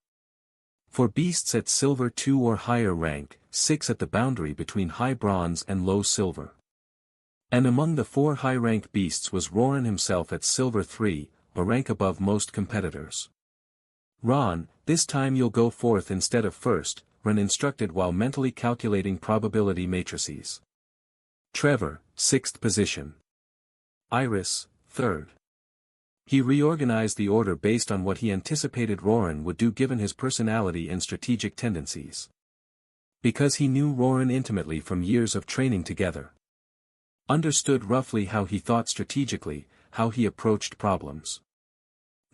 For beasts at Silver 2 or higher rank, 6 at the boundary between high bronze and low silver. And among the 4 high-rank beasts was Roran himself at Silver 3, a rank above most competitors. "Ron, this time you'll go 4th instead of 1st, Ren instructed while mentally calculating probability matrices. Trevor, 6th position. Iris, 3rd. He reorganized the order based on what he anticipated Roran would do given his personality and strategic tendencies. Because he knew Roran intimately from years of training together. Understood roughly how he thought strategically, how he approached problems.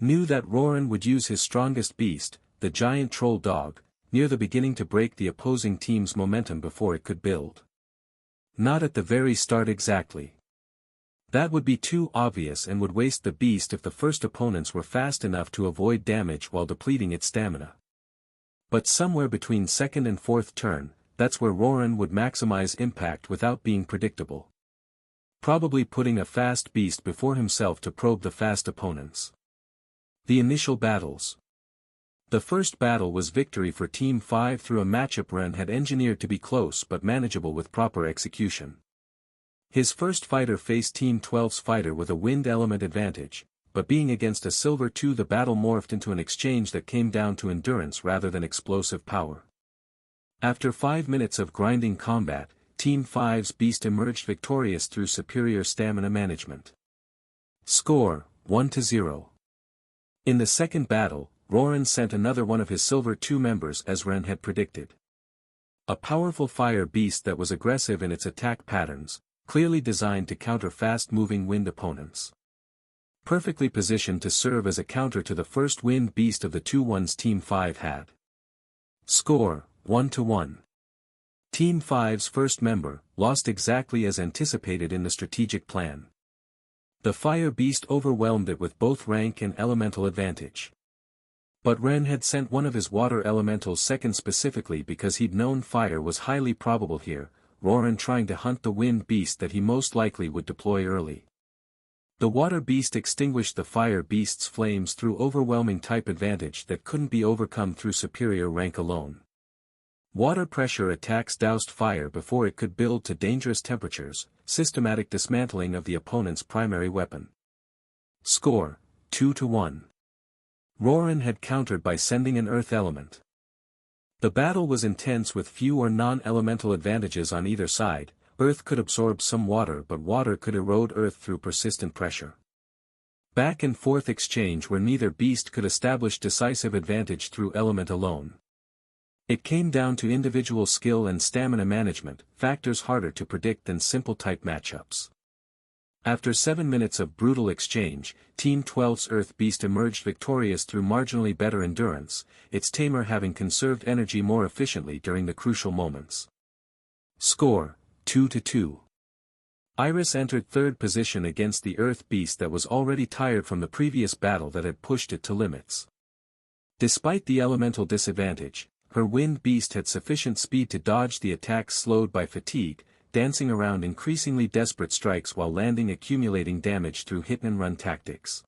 Knew that Roran would use his strongest beast, the giant troll dog, near the beginning to break the opposing team's momentum before it could build. Not at the very start exactly. That would be too obvious and would waste the beast if the first opponents were fast enough to avoid damage while depleting its stamina. But somewhere between 2nd and 4th turn, that's where Roran would maximize impact without being predictable. Probably putting a fast beast before himself to probe the fast opponents. The initial battles. The first battle was victory for Team 5 through a matchup Ren had engineered to be close but manageable with proper execution. His first fighter faced Team 12's fighter with a wind element advantage, but being against a Silver 2 the battle morphed into an exchange that came down to endurance rather than explosive power. After 5 minutes of grinding combat, Team 5's beast emerged victorious through superior stamina management. Score, 1-0. In the second battle, Roran sent another one of his Silver 2 members as Ren had predicted. A powerful fire beast that was aggressive in its attack patterns, clearly designed to counter fast-moving wind opponents. Perfectly positioned to serve as a counter to the first wind beast of the 2-1's Team 5 had. Score, 1-1. Team 5's first member, lost exactly as anticipated in the strategic plan. The fire beast overwhelmed it with both rank and elemental advantage. But Ren had sent one of his water elementals second specifically because he'd known fire was highly probable here, Roran trying to hunt the wind beast that he most likely would deploy early. The water beast extinguished the fire beast's flames through overwhelming type advantage that couldn't be overcome through superior rank alone. Water pressure attacks doused fire before it could build to dangerous temperatures, systematic dismantling of the opponent's primary weapon. Score, 2-1. Roran had countered by sending an earth element. The battle was intense with few or non-elemental advantages on either side. Earth could absorb some water but water could erode earth through persistent pressure. Back and forth exchange where neither beast could establish decisive advantage through element alone. It came down to individual skill and stamina management, factors harder to predict than simple type matchups. After 7 minutes of brutal exchange, Team 12's Earth Beast emerged victorious through marginally better endurance, its tamer having conserved energy more efficiently during the crucial moments. Score, 2-2. Iris entered third position against the Earth Beast that was already tired from the previous battle that had pushed it to limits. Despite the elemental disadvantage, her Wind Beast had sufficient speed to dodge the attacks slowed by fatigue, dancing around increasingly desperate strikes while landing accumulating damage through hit-and-run tactics.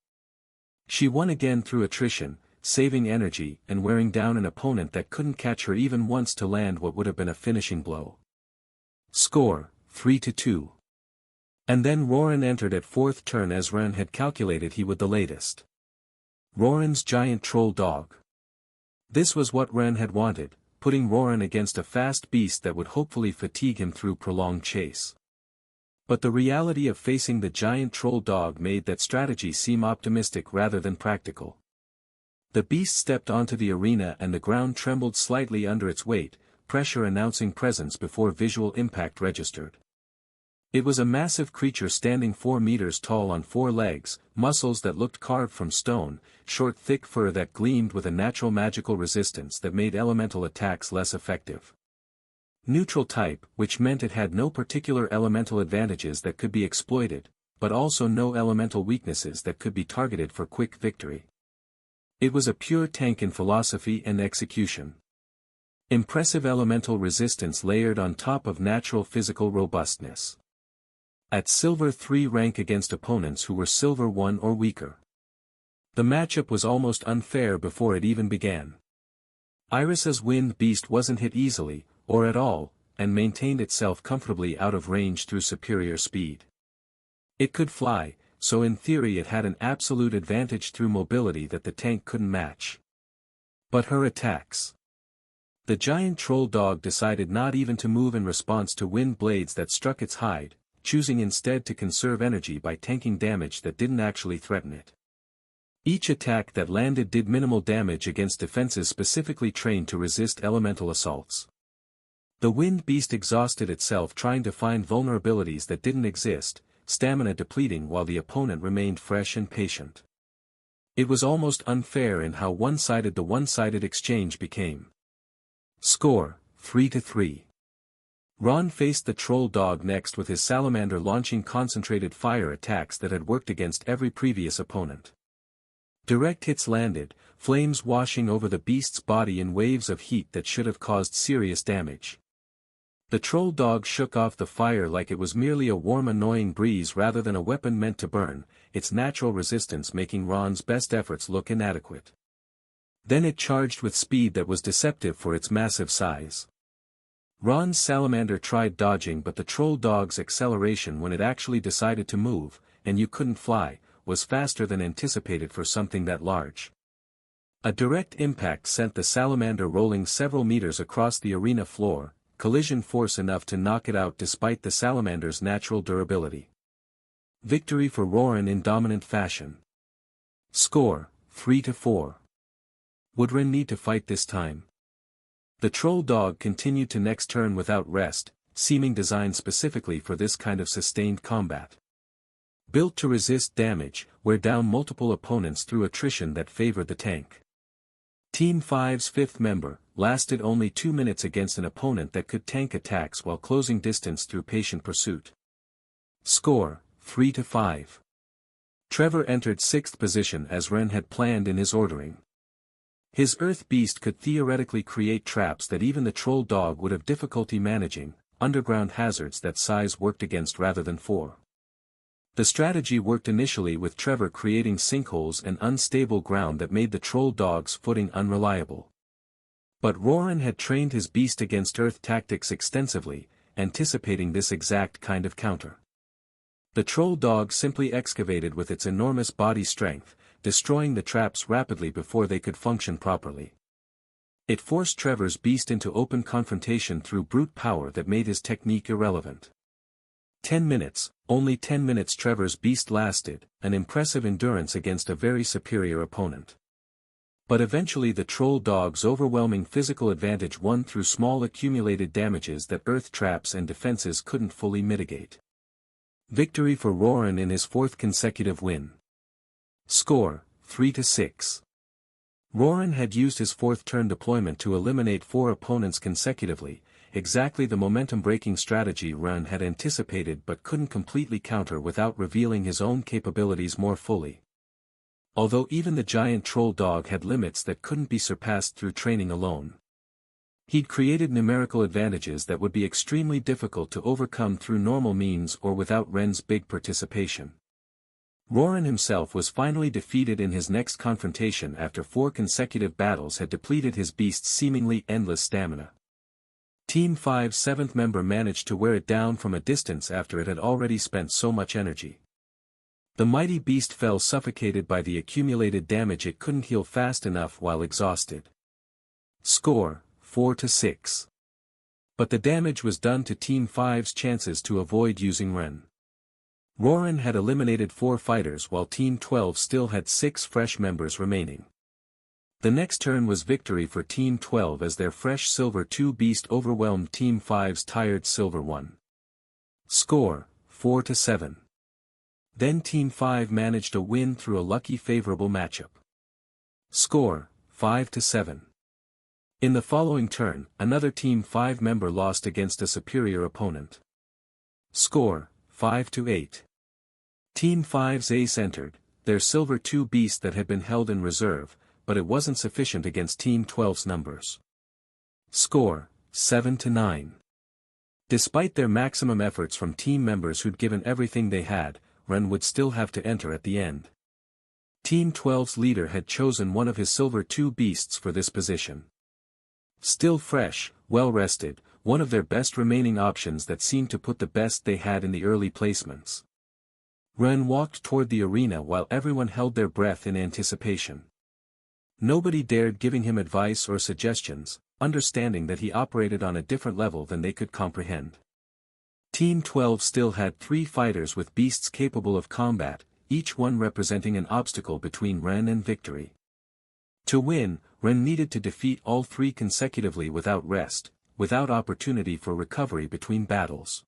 She won again through attrition, saving energy and wearing down an opponent that couldn't catch her even once to land what would have been a finishing blow. Score, 3-2. And then Roran entered at fourth turn as Ren had calculated he would the latest. Roran's giant troll dog. This was what Ren had wanted, putting Roran against a fast beast that would hopefully fatigue him through prolonged chase. But the reality of facing the giant troll dog made that strategy seem optimistic rather than practical. The beast stepped onto the arena and the ground trembled slightly under its weight, pressure announcing presence before visual impact registered. It was a massive creature standing 4 meters tall on 4 legs, muscles that looked carved from stone, short thick fur that gleamed with a natural magical resistance that made elemental attacks less effective. Neutral type, which meant it had no particular elemental advantages that could be exploited, but also no elemental weaknesses that could be targeted for quick victory. It was a pure tank in philosophy and execution. Impressive elemental resistance layered on top of natural physical robustness. At Silver 3 rank against opponents who were Silver 1 or weaker. The matchup was almost unfair before it even began. Iris's Wind Beast wasn't hit easily, or at all, and maintained itself comfortably out of range through superior speed. It could fly, so in theory it had an absolute advantage through mobility that the tank couldn't match. But her attacks. The giant troll dog decided not even to move in response to wind blades that struck its hide, choosing instead to conserve energy by tanking damage that didn't actually threaten it. Each attack that landed did minimal damage against defenses specifically trained to resist elemental assaults. The Wind Beast exhausted itself trying to find vulnerabilities that didn't exist, stamina depleting while the opponent remained fresh and patient. It was almost unfair in how one-sided the one-sided exchange became. Score, 3-3. Ron faced the troll dog next with his salamander launching concentrated fire attacks that had worked against every previous opponent. Direct hits landed, flames washing over the beast's body in waves of heat that should have caused serious damage. The troll dog shook off the fire like it was merely a warm annoying breeze rather than a weapon meant to burn, its natural resistance making Ron's best efforts look inadequate. Then it charged with speed that was deceptive for its massive size. Ron's salamander tried dodging but the troll dog's acceleration when it actually decided to move, and you couldn't fly, was faster than anticipated for something that large. A direct impact sent the salamander rolling several meters across the arena floor, collision force enough to knock it out despite the salamander's natural durability. Victory for Roran in dominant fashion. Score, 3-4. Would Ren need to fight this time? The troll dog continued to next turn without rest, seeming designed specifically for this kind of sustained combat. Built to resist damage, wear down multiple opponents through attrition that favored the tank. Team 5's fifth member lasted only 2 minutes against an opponent that could tank attacks while closing distance through patient pursuit. Score, 3-5. Trevor entered 6th position as Ren had planned in his ordering. His Earth Beast could theoretically create traps that even the Troll Dog would have difficulty managing, underground hazards that size worked against rather than for. The strategy worked initially with Trevor creating sinkholes and unstable ground that made the Troll Dog's footing unreliable. But Roran had trained his beast against Earth tactics extensively, anticipating this exact kind of counter. The Troll Dog simply excavated with its enormous body strength, destroying the traps rapidly before they could function properly. It forced Trevor's beast into open confrontation through brute power that made his technique irrelevant. 10 minutes, only 10 minutes Trevor's beast lasted, an impressive endurance against a very superior opponent. But eventually the Troll Dog's overwhelming physical advantage won through small accumulated damages that earth traps and defenses couldn't fully mitigate. Victory for Roran in his 4th consecutive win. Score, 3-6. Roran had used his 4th turn deployment to eliminate 4 opponents consecutively, exactly the momentum-breaking strategy Ren had anticipated but couldn't completely counter without revealing his own capabilities more fully. Although even the giant troll dog had limits that couldn't be surpassed through training alone. He'd created numerical advantages that would be extremely difficult to overcome through normal means or without Ren's big participation. Roran himself was finally defeated in his next confrontation after 4 consecutive battles had depleted his beast's seemingly endless stamina. Team 5's 7th member managed to wear it down from a distance after it had already spent so much energy. The mighty beast fell suffocated by the accumulated damage it couldn't heal fast enough while exhausted. Score, 4-6. But the damage was done to Team 5's chances to avoid using Ren. Roran had eliminated 4 fighters while Team 12 still had 6 fresh members remaining. The next turn was victory for Team 12 as their fresh Silver 2 beast overwhelmed Team 5's tired Silver 1. Score, 4-7. Then Team 5 managed a win through a lucky favorable matchup. Score, 5-7. In the following turn, another Team 5 member lost against a superior opponent. Score, 5-8. Team 5's ace entered, their Silver 2 beast that had been held in reserve, but it wasn't sufficient against Team 12's numbers. Score, 7-9. Despite their maximum efforts from team members who'd given everything they had, Ren would still have to enter at the end. Team 12's leader had chosen one of his Silver 2 beasts for this position. Still fresh, well-rested, one of their best remaining options that seemed to put the best they had in the early placements. Ren walked toward the arena while everyone held their breath in anticipation. Nobody dared giving him advice or suggestions, understanding that he operated on a different level than they could comprehend. Team 12 still had 3 fighters with beasts capable of combat, each one representing an obstacle between Ren and victory. To win, Ren needed to defeat all 3 consecutively without rest, without opportunity for recovery between battles.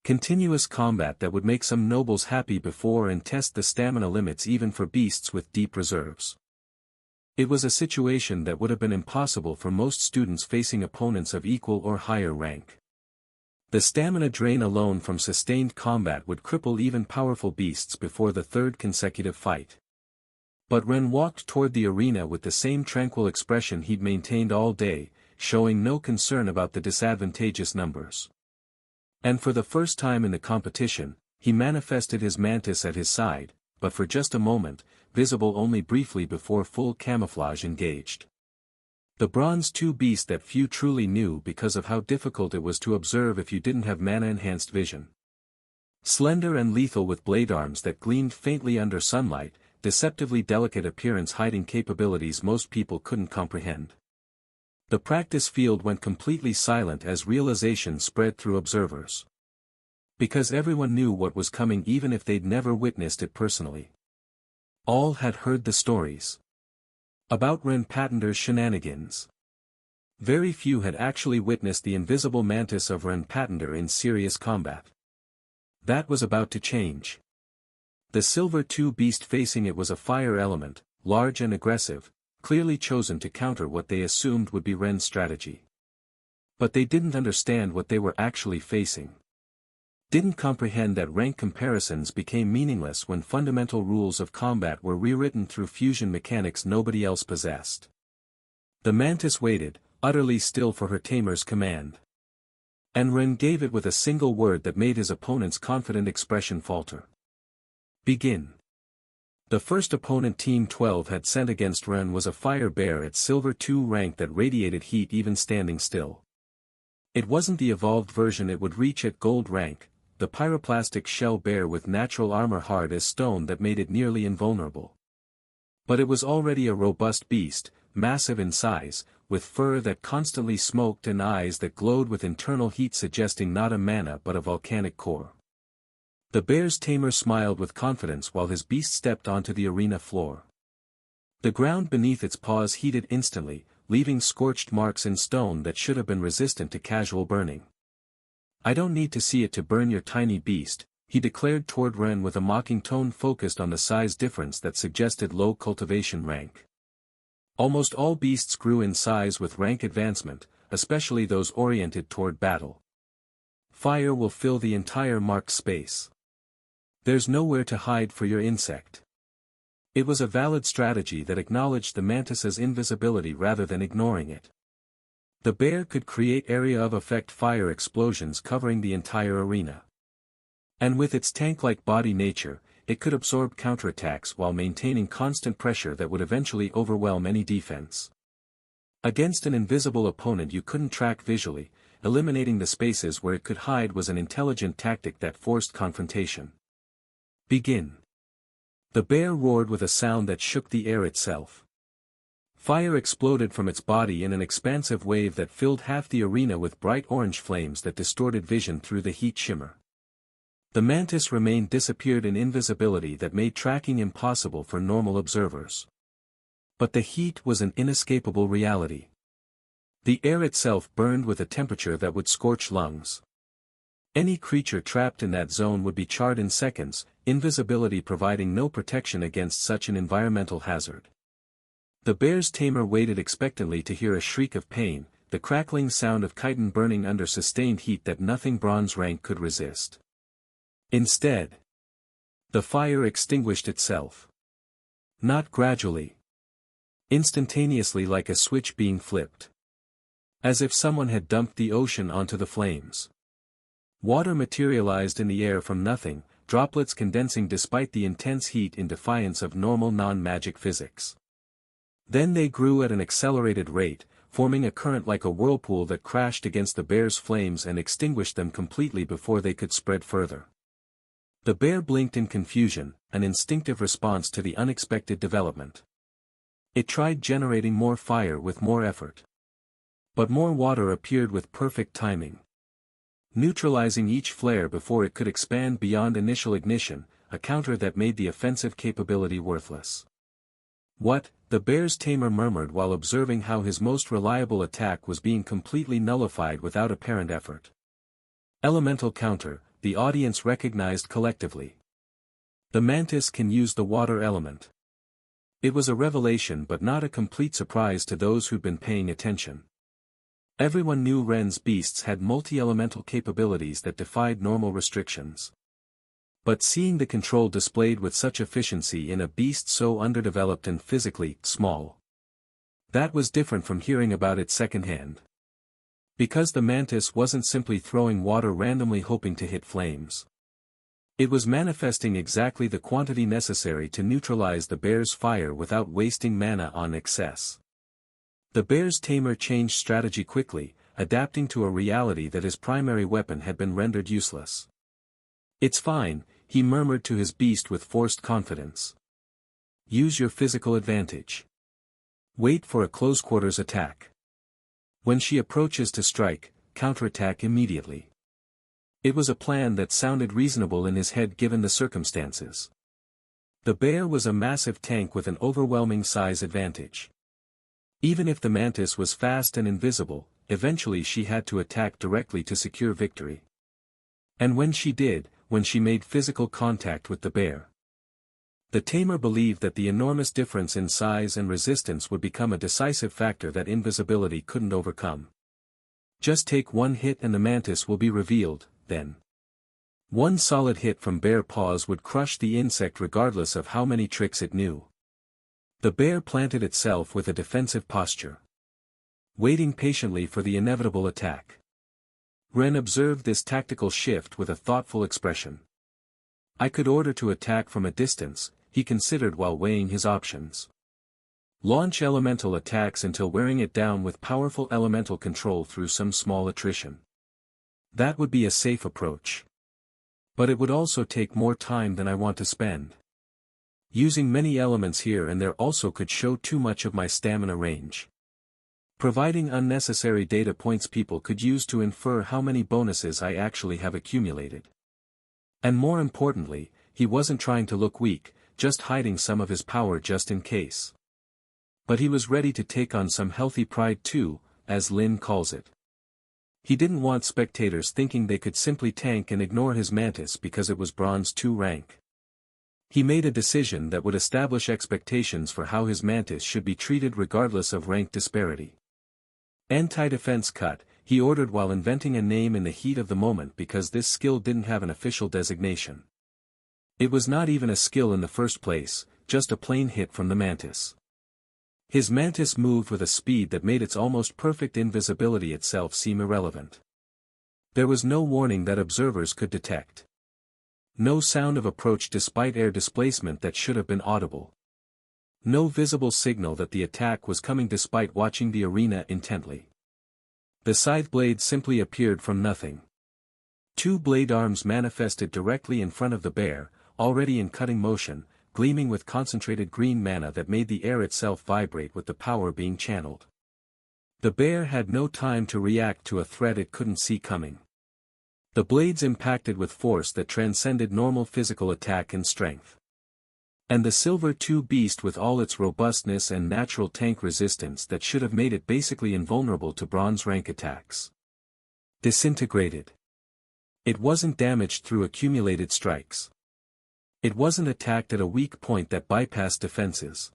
Continuous combat that would make some nobles happy before and test the stamina limits even for beasts with deep reserves. It was a situation that would have been impossible for most students facing opponents of equal or higher rank. The stamina drain alone from sustained combat would cripple even powerful beasts before the 3rd consecutive fight. But Ren walked toward the arena with the same tranquil expression he'd maintained all day, showing no concern about the disadvantageous numbers. And for the first time in the competition, he manifested his mantis at his side, but for just a moment, visible only briefly before full camouflage engaged. The Bronze 2 beast that few truly knew because of how difficult it was to observe if you didn't have mana-enhanced vision. Slender and lethal with blade arms that gleamed faintly under sunlight, deceptively delicate appearance hiding capabilities most people couldn't comprehend. The practice field went completely silent as realization spread through observers. Because everyone knew what was coming even if they'd never witnessed it personally. All had heard the stories. About Ren Patenter's shenanigans. Very few had actually witnessed the invisible mantis of Ren Patenter in serious combat. That was about to change. The Silver 2 beast facing it was a fire element, large and aggressive, clearly chosen to counter what they assumed would be Ren's strategy. But they didn't understand what they were actually facing. Didn't comprehend that rank comparisons became meaningless when fundamental rules of combat were rewritten through fusion mechanics nobody else possessed. The mantis waited, utterly still for her tamer's command. And Ren gave it with a single word that made his opponent's confident expression falter. Begin. The first opponent Team 12 had sent against Ren was a fire bear at Silver 2 rank that radiated heat even standing still. It wasn't the evolved version it would reach at gold rank, the pyroplastic shell bear with natural armor hard as stone that made it nearly invulnerable. But it was already a robust beast, massive in size, with fur that constantly smoked and eyes that glowed with internal heat suggesting not a mana but a volcanic core. The bear's tamer smiled with confidence while his beast stepped onto the arena floor. The ground beneath its paws heated instantly, leaving scorched marks in stone that should have been resistant to casual burning. "I don't need to see it to burn your tiny beast," he declared toward Ren with a mocking tone focused on the size difference that suggested low cultivation rank. Almost all beasts grew in size with rank advancement, especially those oriented toward battle. Fire will fill the entire marked space. There's nowhere to hide for your insect. It was a valid strategy that acknowledged the mantis's invisibility rather than ignoring it. The bear could create area of effect fire explosions covering the entire arena. And with its tank-like body nature, it could absorb counterattacks while maintaining constant pressure that would eventually overwhelm any defense. Against an invisible opponent you couldn't track visually, eliminating the spaces where it could hide was an intelligent tactic that forced confrontation. Begin. The bear roared with a sound that shook the air itself. Fire exploded from its body in an expansive wave that filled half the arena with bright orange flames that distorted vision through the heat shimmer. The mantis remained disappeared in invisibility that made tracking impossible for normal observers. But the heat was an inescapable reality. The air itself burned with a temperature that would scorch lungs. Any creature trapped in that zone would be charred in seconds, invisibility providing no protection against such an environmental hazard. The bear's tamer waited expectantly to hear a shriek of pain, the crackling sound of chitin burning under sustained heat that nothing bronze rank could resist. Instead, the fire extinguished itself. Not gradually. Instantaneously, like a switch being flipped. As if someone had dumped the ocean onto the flames. Water materialized in the air from nothing, droplets condensing despite the intense heat in defiance of normal non-magic physics. Then they grew at an accelerated rate, forming a current like a whirlpool that crashed against the bear's flames and extinguished them completely before they could spread further. The bear blinked in confusion, an instinctive response to the unexpected development. It tried generating more fire with more effort. But more water appeared with perfect timing. Neutralizing each flare before it could expand beyond initial ignition, a counter that made the offensive capability worthless. "What?" the bear's tamer murmured while observing how his most reliable attack was being completely nullified without apparent effort. Elemental counter, the audience recognized collectively. The mantis can use the water element. It was a revelation but not a complete surprise to those who'd been paying attention. Everyone knew Ren's beasts had multi-elemental capabilities that defied normal restrictions. But seeing the control displayed with such efficiency in a beast so underdeveloped and physically small, that was different from hearing about it secondhand. Because the mantis wasn't simply throwing water randomly hoping to hit flames. It was manifesting exactly the quantity necessary to neutralize the bear's fire without wasting mana on excess. The bear's tamer changed strategy quickly, adapting to a reality that his primary weapon had been rendered useless. "It's fine," he murmured to his beast with forced confidence. "Use your physical advantage. Wait for a close-quarters attack. When she approaches to strike, counterattack immediately." It was a plan that sounded reasonable in his head given the circumstances. The bear was a massive tank with an overwhelming size advantage. Even if the mantis was fast and invisible, eventually she had to attack directly to secure victory. And when she did, when she made physical contact with the bear, the tamer believed that the enormous difference in size and resistance would become a decisive factor that invisibility couldn't overcome. Just take one hit and the mantis will be revealed, then. One solid hit from bear paws would crush the insect regardless of how many tricks it knew. The bear planted itself with a defensive posture, waiting patiently for the inevitable attack. Ren observed this tactical shift with a thoughtful expression. I could order to attack from a distance, he considered while weighing his options. Launch elemental attacks until wearing it down with powerful elemental control through some small attrition. That would be a safe approach. But it would also take more time than I want to spend. Using many elements here and there also could show too much of my stamina range. Providing unnecessary data points people could use to infer how many bonuses I actually have accumulated. And more importantly, he wasn't trying to look weak, just hiding some of his power just in case. But he was ready to take on some healthy pride too, as Lin calls it. He didn't want spectators thinking they could simply tank and ignore his mantis because it was Bronze 2 rank. He made a decision that would establish expectations for how his mantis should be treated regardless of rank disparity. Anti-defense cut, he ordered while inventing a name in the heat of the moment because this skill didn't have an official designation. It was not even a skill in the first place, just a plain hit from the mantis. His mantis moved with a speed that made its almost perfect invisibility itself seem irrelevant. There was no warning that observers could detect. No sound of approach despite air displacement that should have been audible. No visible signal that the attack was coming despite watching the arena intently. The scythe blade simply appeared from nothing. Two blade arms manifested directly in front of the bear, already in cutting motion, gleaming with concentrated green mana that made the air itself vibrate with the power being channeled. The bear had no time to react to a threat it couldn't see coming. The blades impacted with force that transcended normal physical attack and strength. And the Silver 2 beast with all its robustness and natural tank resistance that should have made it basically invulnerable to bronze rank attacks. Disintegrated. It wasn't damaged through accumulated strikes. It wasn't attacked at a weak point that bypassed defenses.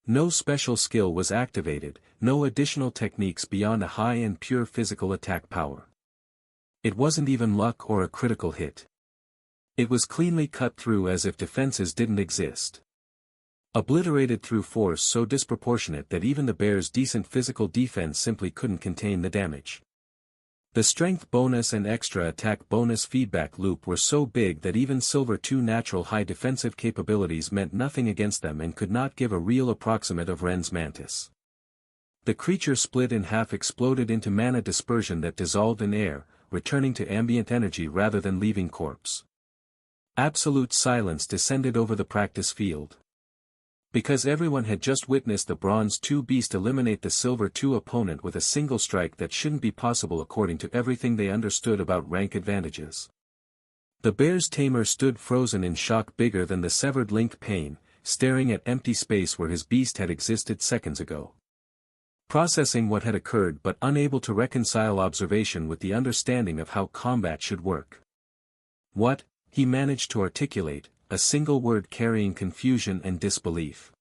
No special skill was activated, no additional techniques beyond a high and pure physical attack power. It wasn't even luck or a critical hit. It was cleanly cut through as if defenses didn't exist. Obliterated through force so disproportionate that even the bear's decent physical defense simply couldn't contain the damage. The strength bonus and extra attack bonus feedback loop were so big that even Silver 2 natural high defensive capabilities meant nothing against them and could not give a real approximate of Ren's mantis. The creature split in half, exploded into mana dispersion that dissolved in air, returning to ambient energy rather than leaving corpse. Absolute silence descended over the practice field. Because everyone had just witnessed the Bronze 2 beast eliminate the Silver 2 opponent with a single strike that shouldn't be possible according to everything they understood about rank advantages. The bear's tamer stood frozen in shock bigger than the severed link pain, staring at empty space where his beast had existed seconds ago. Processing what had occurred but unable to reconcile observation with the understanding of how combat should work. What, he managed to articulate, a single word carrying confusion and disbelief.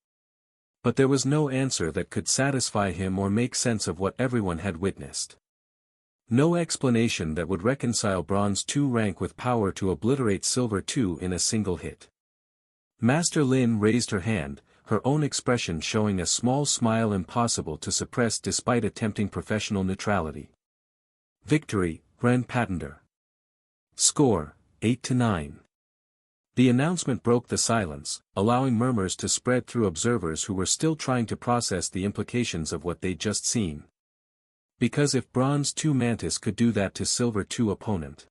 But there was no answer that could satisfy him or make sense of what everyone had witnessed. No explanation that would reconcile Bronze 2 rank with power to obliterate Silver 2 in a single hit. Master Lin raised her hand, her own expression showing a small smile impossible to suppress despite attempting professional neutrality. Victory, Ren Patender. Score, 8-9. The announcement broke the silence, allowing murmurs to spread through observers who were still trying to process the implications of what they'd just seen. Because if Bronze 2 Mantis could do that to Silver 2 opponent,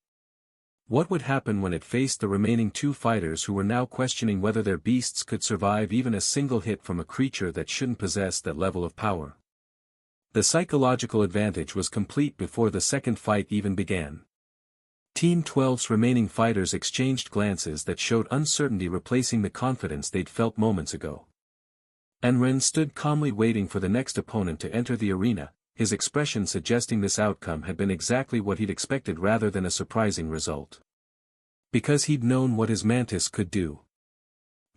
what would happen when it faced the remaining two fighters who were now questioning whether their beasts could survive even a single hit from a creature that shouldn't possess that level of power? The psychological advantage was complete before the second fight even began. Team 12's remaining fighters exchanged glances that showed uncertainty replacing the confidence they'd felt moments ago. And Ren stood calmly waiting for the next opponent to enter the arena, his expression suggesting this outcome had been exactly what he'd expected rather than a surprising result. Because he'd known what his mantis could do.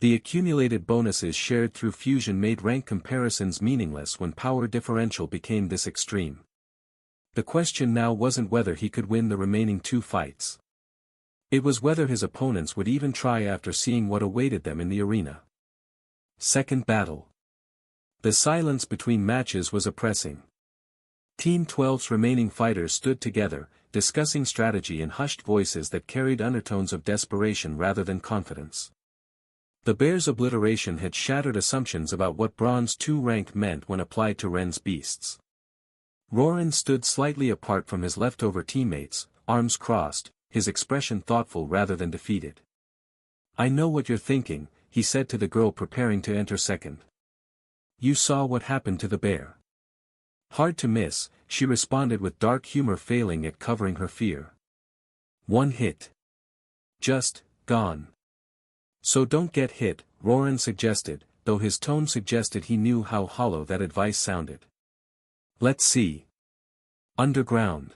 The accumulated bonuses shared through fusion made rank comparisons meaningless when power differential became this extreme. The question now wasn't whether he could win the remaining 2 fights. It was whether his opponents would even try after seeing what awaited them in the arena. Second battle. The silence between matches was oppressing. Team 12's remaining fighters stood together, discussing strategy in hushed voices that carried undertones of desperation rather than confidence. The Bear's obliteration had shattered assumptions about what Bronze 2 rank meant when applied to Ren's beasts. Roran stood slightly apart from his leftover teammates, arms crossed, his expression thoughtful rather than defeated. "I know what you're thinking," he said to the girl preparing to enter second. "You saw what happened to the Bear." "Hard to miss," she responded with dark humor failing at covering her fear. "1 hit. Just, gone." "So don't get hit," Roran suggested, though his tone suggested he knew how hollow that advice sounded. "Let's see. Underground.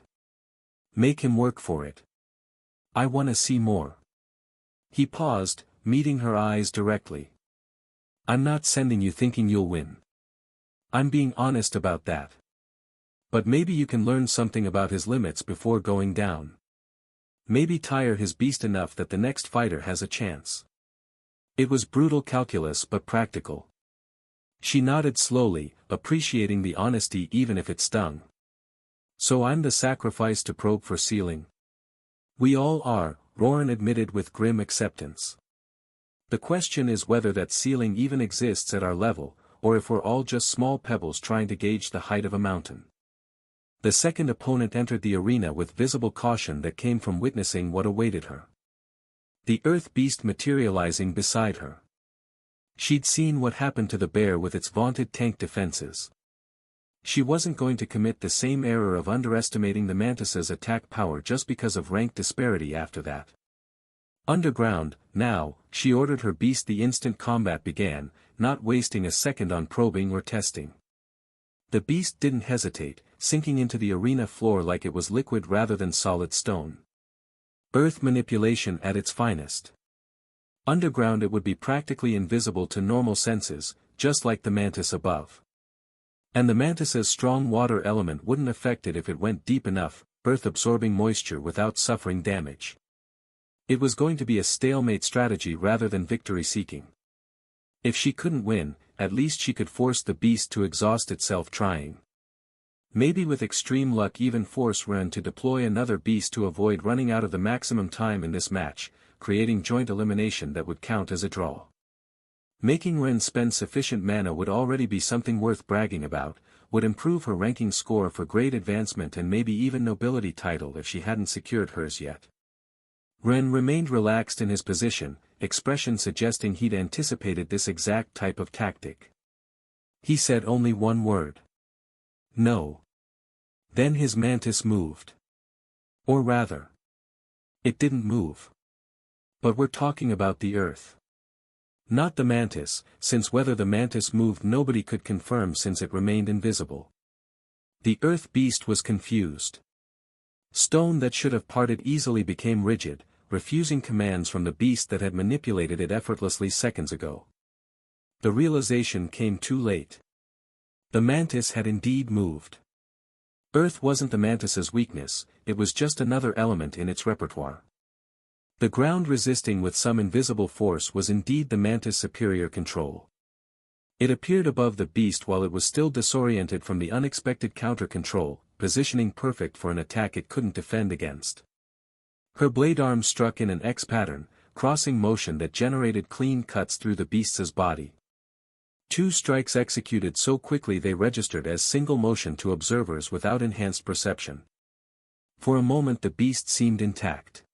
Make him work for it. I wanna see more." He paused, meeting her eyes directly. "I'm not sending you thinking you'll win. I'm being honest about that. But maybe you can learn something about his limits before going down. Maybe tire his beast enough that the next fighter has a chance." It was brutal calculus but practical. She nodded slowly, appreciating the honesty even if it stung. "So I'm the sacrifice to probe for ceiling?" "We all are," Roran admitted with grim acceptance. "The question is whether that ceiling even exists at our level, or if we're all just small pebbles trying to gauge the height of a mountain." The second opponent entered the arena with visible caution that came from witnessing what awaited her. The Earth Beast materializing beside her. She'd seen what happened to the Bear with its vaunted tank defenses. She wasn't going to commit the same error of underestimating the Mantis's attack power just because of rank disparity after that. Underground, now, she ordered her beast the instant combat began, not wasting a second on probing or testing. The beast didn't hesitate, sinking into the arena floor like it was liquid rather than solid stone. Earth manipulation at its finest. Underground it would be practically invisible to normal senses, just like the mantis above. And the mantis's strong water element wouldn't affect it if it went deep enough, earth-absorbing moisture without suffering damage. It was going to be a stalemate strategy rather than victory-seeking. If she couldn't win, at least she could force the beast to exhaust itself trying. Maybe with extreme luck even force Ren to deploy another beast to avoid running out of the maximum time in this match, creating joint elimination that would count as a draw. Making Ren spend sufficient mana would already be something worth bragging about, would improve her ranking score for grade advancement and maybe even nobility title if she hadn't secured hers yet. Ren remained relaxed in his position, expression suggesting he'd anticipated this exact type of tactic. He said only one word. "No." Then his mantis moved. Or rather, it didn't move. But we're talking about the Earth. Not the mantis, since whether the mantis moved nobody could confirm since it remained invisible. The Earth Beast was confused. Stone that should have parted easily became rigid, refusing commands from the beast that had manipulated it effortlessly seconds ago. The realization came too late. The mantis had indeed moved. Earth wasn't the mantis's weakness, it was just another element in its repertoire. The ground resisting with some invisible force was indeed the mantis' superior control. It appeared above the beast while it was still disoriented from the unexpected counter-control, positioning perfect for an attack it couldn't defend against. Her blade arm struck in an X pattern, crossing motion that generated clean cuts through the beast's body. 2 strikes executed so quickly they registered as single motion to observers without enhanced perception. For a moment the beast seemed intact.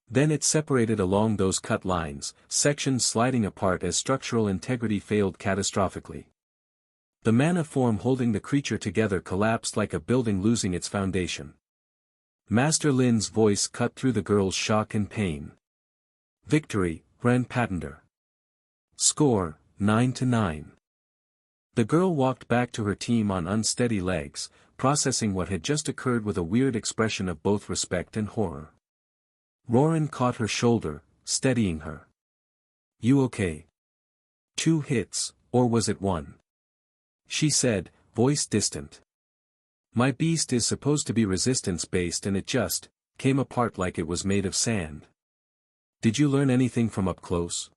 Then it separated along those cut lines, sections sliding apart as structural integrity failed catastrophically. The mana form holding the creature together collapsed like a building losing its foundation. Master Lin's voice cut through the girl's shock and pain. "Victory, Ren Patender. Score, 9-9. The girl walked back to her team on unsteady legs, processing what had just occurred with a weird expression of both respect and horror. Roran caught her shoulder, steadying her. "You okay? 2 hits, or was it 1?" she said, voice distant. "My beast is supposed to be resistance-based and it just came apart like it was made of sand." "Did you learn anything from up close?"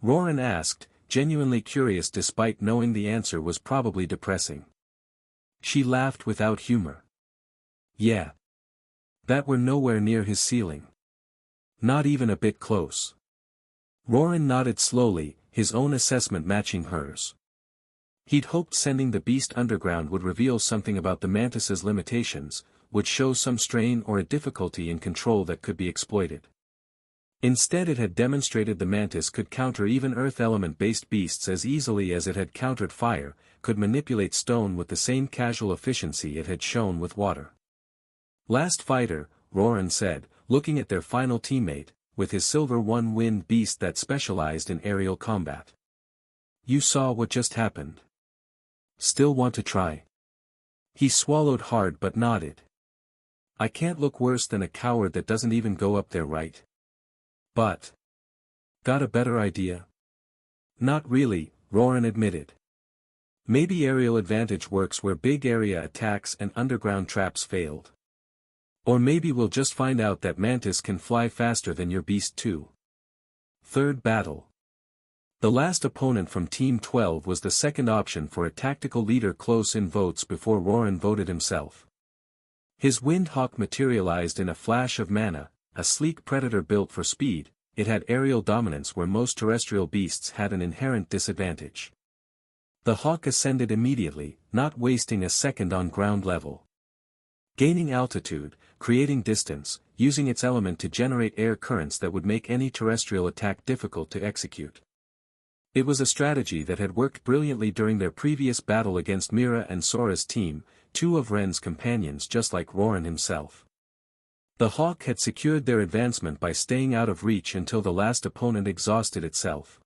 Roran asked, genuinely curious despite knowing the answer was probably depressing. She laughed without humor. "Yeah. That we're nowhere near his ceiling. Not even a bit close." Roran nodded slowly, his own assessment matching hers. He'd hoped sending the beast underground would reveal something about the mantis's limitations, would show some strain or a difficulty in control that could be exploited. Instead it had demonstrated the mantis could counter even earth element-based beasts as easily as it had countered fire, could manipulate stone with the same casual efficiency it had shown with water. "Last fighter," Roran said, looking at their final teammate, with his silver one-winged beast that specialized in aerial combat. "You saw what just happened. Still want to try?" He swallowed hard but nodded. "I can't look worse than a coward that doesn't even go up there, right? But got a better idea?" "Not really," Roran admitted. "Maybe aerial advantage works where big area attacks and underground traps failed. Or maybe we'll just find out that mantis can fly faster than your beast too." Third battle. The last opponent from Team 12 was the second option for a tactical leader close in votes before Roran voted himself. His Windhawk materialized in a flash of mana, a sleek predator built for speed. It had aerial dominance where most terrestrial beasts had an inherent disadvantage. The hawk ascended immediately, not wasting a second on ground level. Gaining altitude, creating distance, using its element to generate air currents that would make any terrestrial attack difficult to execute. It was a strategy that had worked brilliantly during their previous battle against Mira and Sora's team, 2 of Ren's companions just like Roran himself. The hawk had secured their advancement by staying out of reach until the last opponent exhausted itself.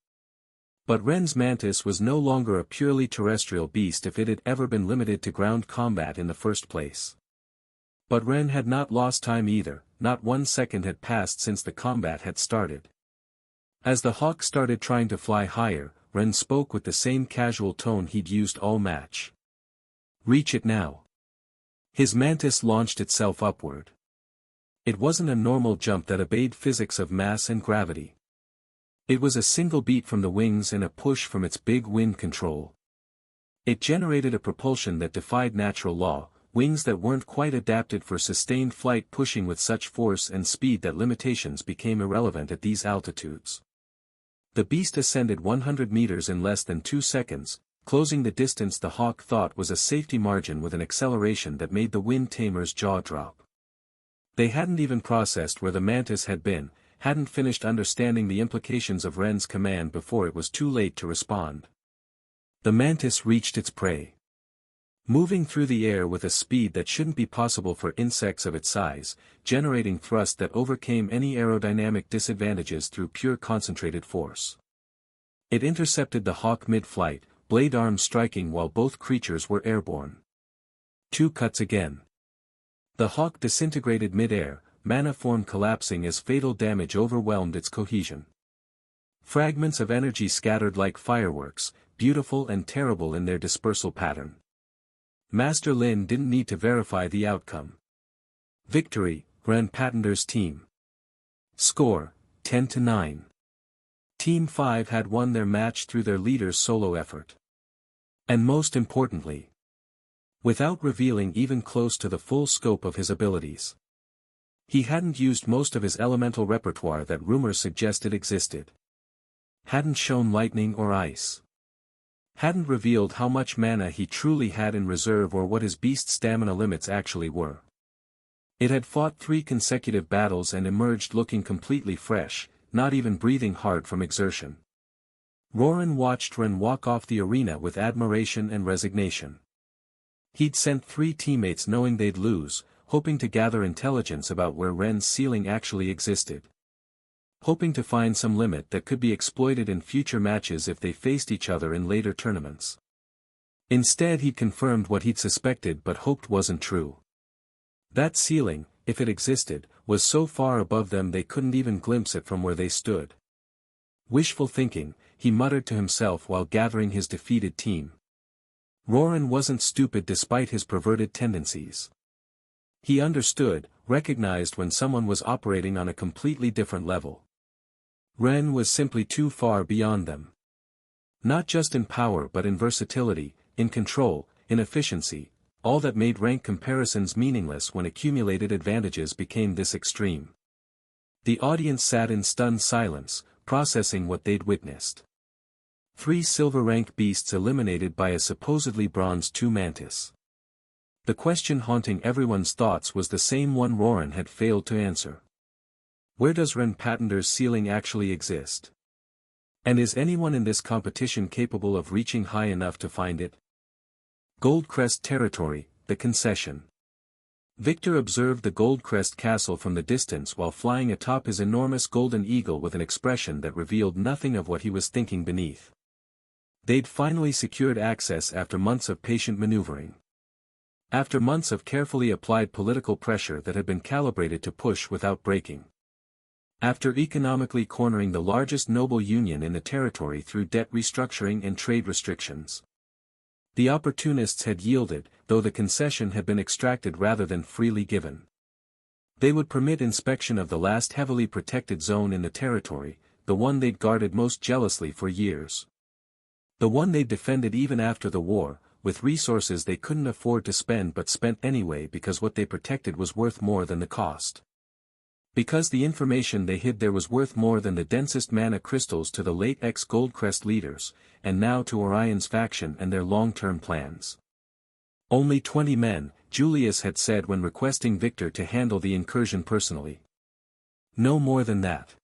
But Ren's mantis was no longer a purely terrestrial beast if it had ever been limited to ground combat in the first place. But Ren had not lost time either, not 1 second had passed since the combat had started. As the hawk started trying to fly higher, Ren spoke with the same casual tone he'd used all match. "Reach it now." His mantis launched itself upward. It wasn't a normal jump that obeyed physics of mass and gravity. It was a single beat from the wings and a push from its big wind control. It generated a propulsion that defied natural law, wings that weren't quite adapted for sustained flight pushing with such force and speed that limitations became irrelevant at these altitudes. The beast ascended 100 meters in less than 2 seconds, closing the distance the hawk thought was a safety margin with an acceleration that made the wind tamer's jaw drop. They hadn't even processed where the mantis had been, hadn't finished understanding the implications of Ren's command before it was too late to respond. The mantis reached its prey. Moving through the air with a speed that shouldn't be possible for insects of its size, generating thrust that overcame any aerodynamic disadvantages through pure concentrated force. It intercepted the hawk mid-flight, blade arms striking while both creatures were airborne. 2 cuts again. The hawk disintegrated mid-air, mana form collapsing as fatal damage overwhelmed its cohesion. Fragments of energy scattered like fireworks, beautiful and terrible in their dispersal pattern. Master Lin didn't need to verify the outcome. Victory, Ren Pattender's team. Score, 10-9. Team 5 had won their match through their leader's solo effort. And most importantly, without revealing even close to the full scope of his abilities. He hadn't used most of his elemental repertoire that rumors suggested existed. Hadn't shown lightning or ice. Hadn't revealed how much mana he truly had in reserve or what his beast stamina limits actually were. It had fought 3 consecutive battles and emerged looking completely fresh, not even breathing hard from exertion. Roran watched Ren walk off the arena with admiration and resignation. He'd sent 3 teammates knowing they'd lose, hoping to gather intelligence about where Ren's ceiling actually existed. Hoping to find some limit that could be exploited in future matches if they faced each other in later tournaments. Instead he'd confirmed what he'd suspected but hoped wasn't true. That ceiling, if it existed, was so far above them they couldn't even glimpse it from where they stood. Wishful thinking, he muttered to himself while gathering his defeated team. Roran wasn't stupid despite his perverted tendencies. He understood, recognized when someone was operating on a completely different level. Ren was simply too far beyond them. Not just in power but in versatility, in control, in efficiency, all that made rank comparisons meaningless when accumulated advantages became this extreme. The audience sat in stunned silence, processing what they'd witnessed. 3 silver rank beasts eliminated by a supposedly bronze 2 mantis. The question haunting everyone's thoughts was the same one Roran had failed to answer. Where does Ren Patender's ceiling actually exist? And is anyone in this competition capable of reaching high enough to find it? Goldcrest territory, the concession. Victor observed the Goldcrest castle from the distance while flying atop his enormous golden eagle with an expression that revealed nothing of what he was thinking beneath. They'd finally secured access after months of patient maneuvering. After months of carefully applied political pressure that had been calibrated to push without breaking. After economically cornering the largest noble union in the territory through debt restructuring and trade restrictions. The opportunists had yielded, though the concession had been extracted rather than freely given. They would permit inspection of the last heavily protected zone in the territory, the one they'd guarded most jealously for years. The one they'd defended even after the war, with resources they couldn't afford to spend but spent anyway because what they protected was worth more than the cost. Because the information they hid there was worth more than the densest mana crystals to the late ex-Goldcrest leaders, and now to Orion's faction and their long-term plans. Only 20 men, Julius had said when requesting Victor to handle the incursion personally. No more than that.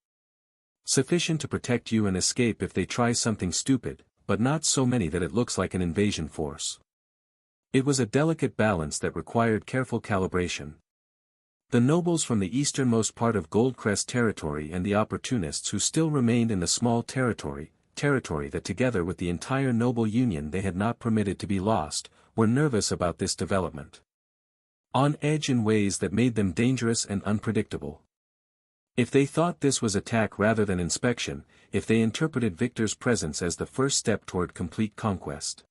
Sufficient to protect you and escape if they try something stupid, but not so many that it looks like an invasion force. It was a delicate balance that required careful calibration. The nobles from the easternmost part of Goldcrest territory and the opportunists who still remained in the small territory that together with the entire noble union they had not permitted to be lost, were nervous about this development. On edge in ways that made them dangerous and unpredictable. If they thought this was attack rather than inspection, if they interpreted Victor's presence as the first step toward complete conquest,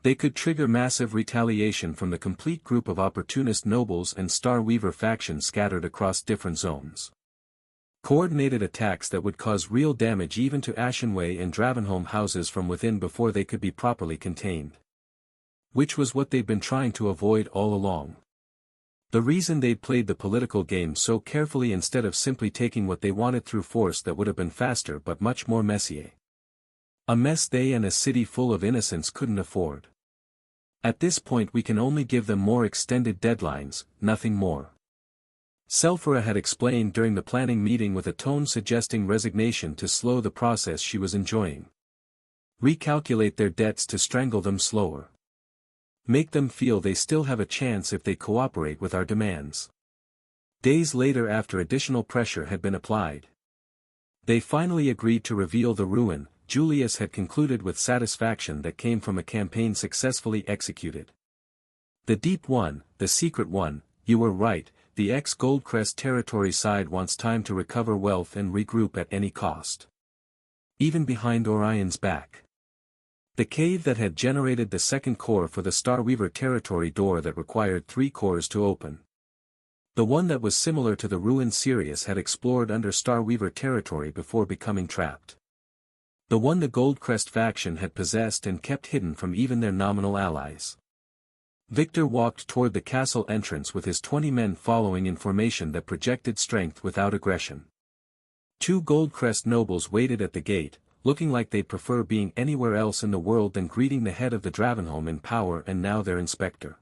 they could trigger massive retaliation from the complete group of opportunist nobles and Starweaver factions scattered across different zones. Coordinated attacks that would cause real damage even to Ashenway and Dravenholm houses from within before they could be properly contained. Which was what they'd been trying to avoid all along. The reason they'd played the political game so carefully instead of simply taking what they wanted through force that would have been faster but much more messier. A mess they and a city full of innocents couldn't afford. At this point we can only give them more extended deadlines, nothing more. Selphira had explained during the planning meeting with a tone suggesting resignation to slow the process she was enjoying. Recalculate their debts to strangle them slower. Make them feel they still have a chance if they cooperate with our demands. Days later, after additional pressure had been applied, they finally agreed to reveal the ruin. Julius had concluded with satisfaction that came from a campaign successfully executed. The deep one, the secret one, you were right, the ex-Goldcrest territory side wants time to recover wealth and regroup at any cost. Even behind Orion's back. The cave that had generated the second core for the Starweaver territory door that required 3 cores to open. The one that was similar to the ruined Sirius had explored under Starweaver territory before becoming trapped. The one the Goldcrest faction had possessed and kept hidden from even their nominal allies. Victor walked toward the castle entrance with his 20 men following in formation that projected strength without aggression. 2 Goldcrest nobles waited at the gate, looking like they'd prefer being anywhere else in the world than greeting the head of the Dravenholm in power and now their inspector.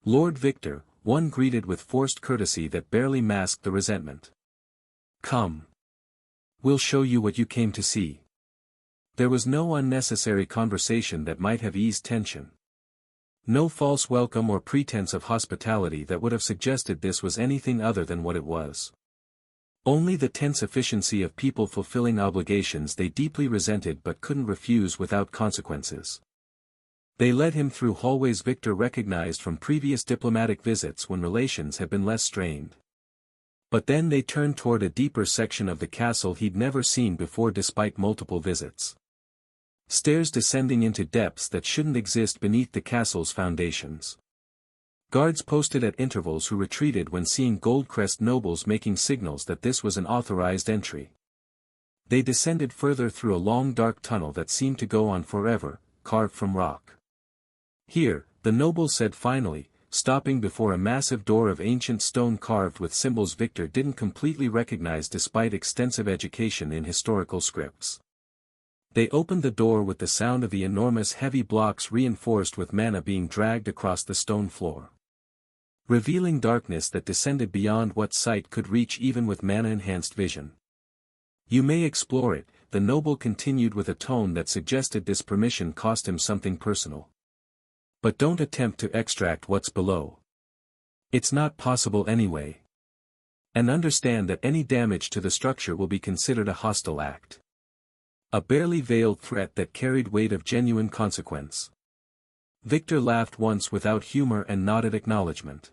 Lord Victor, one greeted with forced courtesy that barely masked the resentment. Come. We'll show you what you came to see. There was no unnecessary conversation that might have eased tension. No false welcome or pretense of hospitality that would have suggested this was anything other than what it was. Only the tense efficiency of people fulfilling obligations they deeply resented but couldn't refuse without consequences. They led him through hallways Victor recognized from previous diplomatic visits when relations had been less strained. But then they turned toward a deeper section of the castle he'd never seen before despite multiple visits. Stairs descending into depths that shouldn't exist beneath the castle's foundations. Guards posted at intervals who retreated when seeing Goldcrest nobles making signals that this was an authorized entry. They descended further through a long dark tunnel that seemed to go on forever, carved from rock. Here, the nobles said finally, stopping before a massive door of ancient stone carved with symbols Victor didn't completely recognize despite extensive education in historical scripts. They opened the door with the sound of the enormous heavy blocks reinforced with mana being dragged across the stone floor, revealing darkness that descended beyond what sight could reach even with mana-enhanced vision. "You may explore it," the noble continued with a tone that suggested this permission cost him something personal. "But don't attempt to extract what's below. It's not possible anyway. And understand that any damage to the structure will be considered a hostile act." A barely veiled threat that carried weight of genuine consequence. Victor laughed once without humor and nodded acknowledgement.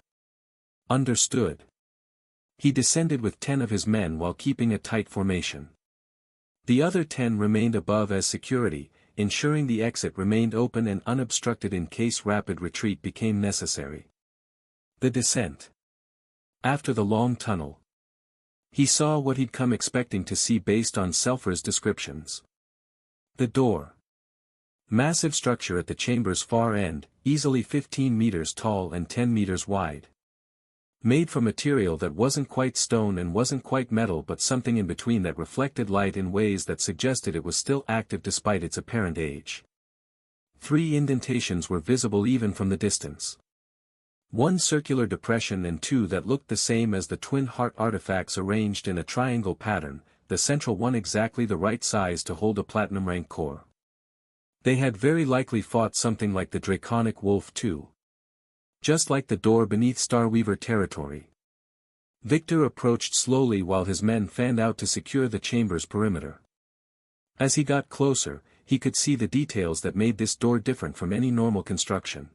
Understood. He descended with 10 of his men while keeping a tight formation. The other 10 remained above as security, ensuring the exit remained open and unobstructed in case rapid retreat became necessary. The descent. After the long tunnel, he saw what he'd come expecting to see based on Selfer's descriptions. The door. Massive structure at the chamber's far end, easily 15 meters tall and 10 meters wide. Made from material that wasn't quite stone and wasn't quite metal but something in between that reflected light in ways that suggested it was still active despite its apparent age. 3 indentations were visible even from the distance. 1 circular depression and 2 that looked the same as the twin heart artifacts arranged in a triangle pattern, the central one exactly the right size to hold a platinum rank core. They had very likely fought something like the Draconic Wolf too. Just like the door beneath Starweaver territory. Victor approached slowly while his men fanned out to secure the chamber's perimeter. As he got closer, he could see the details that made this door different from any normal construction.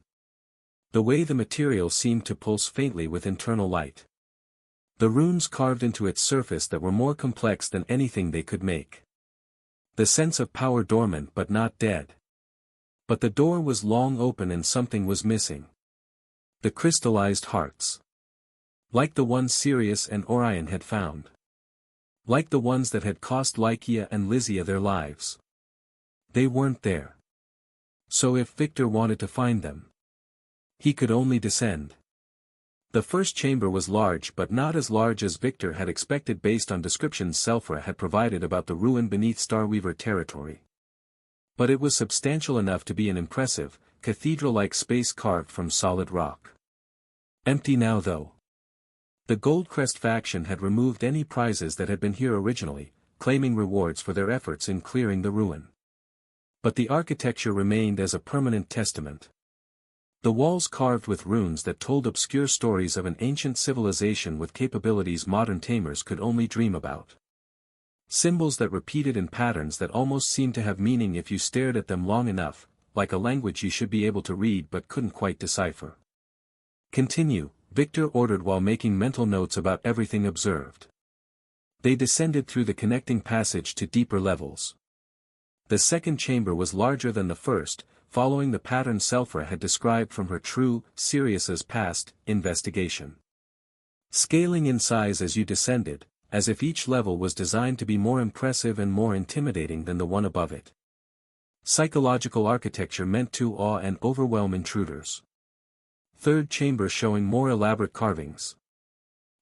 The way the material seemed to pulse faintly with internal light. The runes carved into its surface that were more complex than anything they could make. The sense of power dormant but not dead. But the door was long open and something was missing. The crystallized hearts. Like the ones Sirius and Orion had found. Like the ones that had cost Lycia and Lysia their lives. They weren't there. So if Victor wanted to find them, he could only descend. The first chamber was large but not as large as Victor had expected based on descriptions Selfra had provided about the ruin beneath Starweaver territory. But it was substantial enough to be an impressive, cathedral-like space carved from solid rock. Empty now though. The Goldcrest faction had removed any prizes that had been here originally, claiming rewards for their efforts in clearing the ruin. But the architecture remained as a permanent testament. The walls carved with runes that told obscure stories of an ancient civilization with capabilities modern tamers could only dream about. Symbols that repeated in patterns that almost seemed to have meaning if you stared at them long enough, like a language you should be able to read but couldn't quite decipher. "Continue," Victor ordered while making mental notes about everything observed. They descended through the connecting passage to deeper levels. The second chamber was larger than the first, following the pattern Selfra had described from her true, Sirius's past, investigation. Scaling in size as you descended, as if each level was designed to be more impressive and more intimidating than the one above it. Psychological architecture meant to awe and overwhelm intruders. Third chamber showing more elaborate carvings.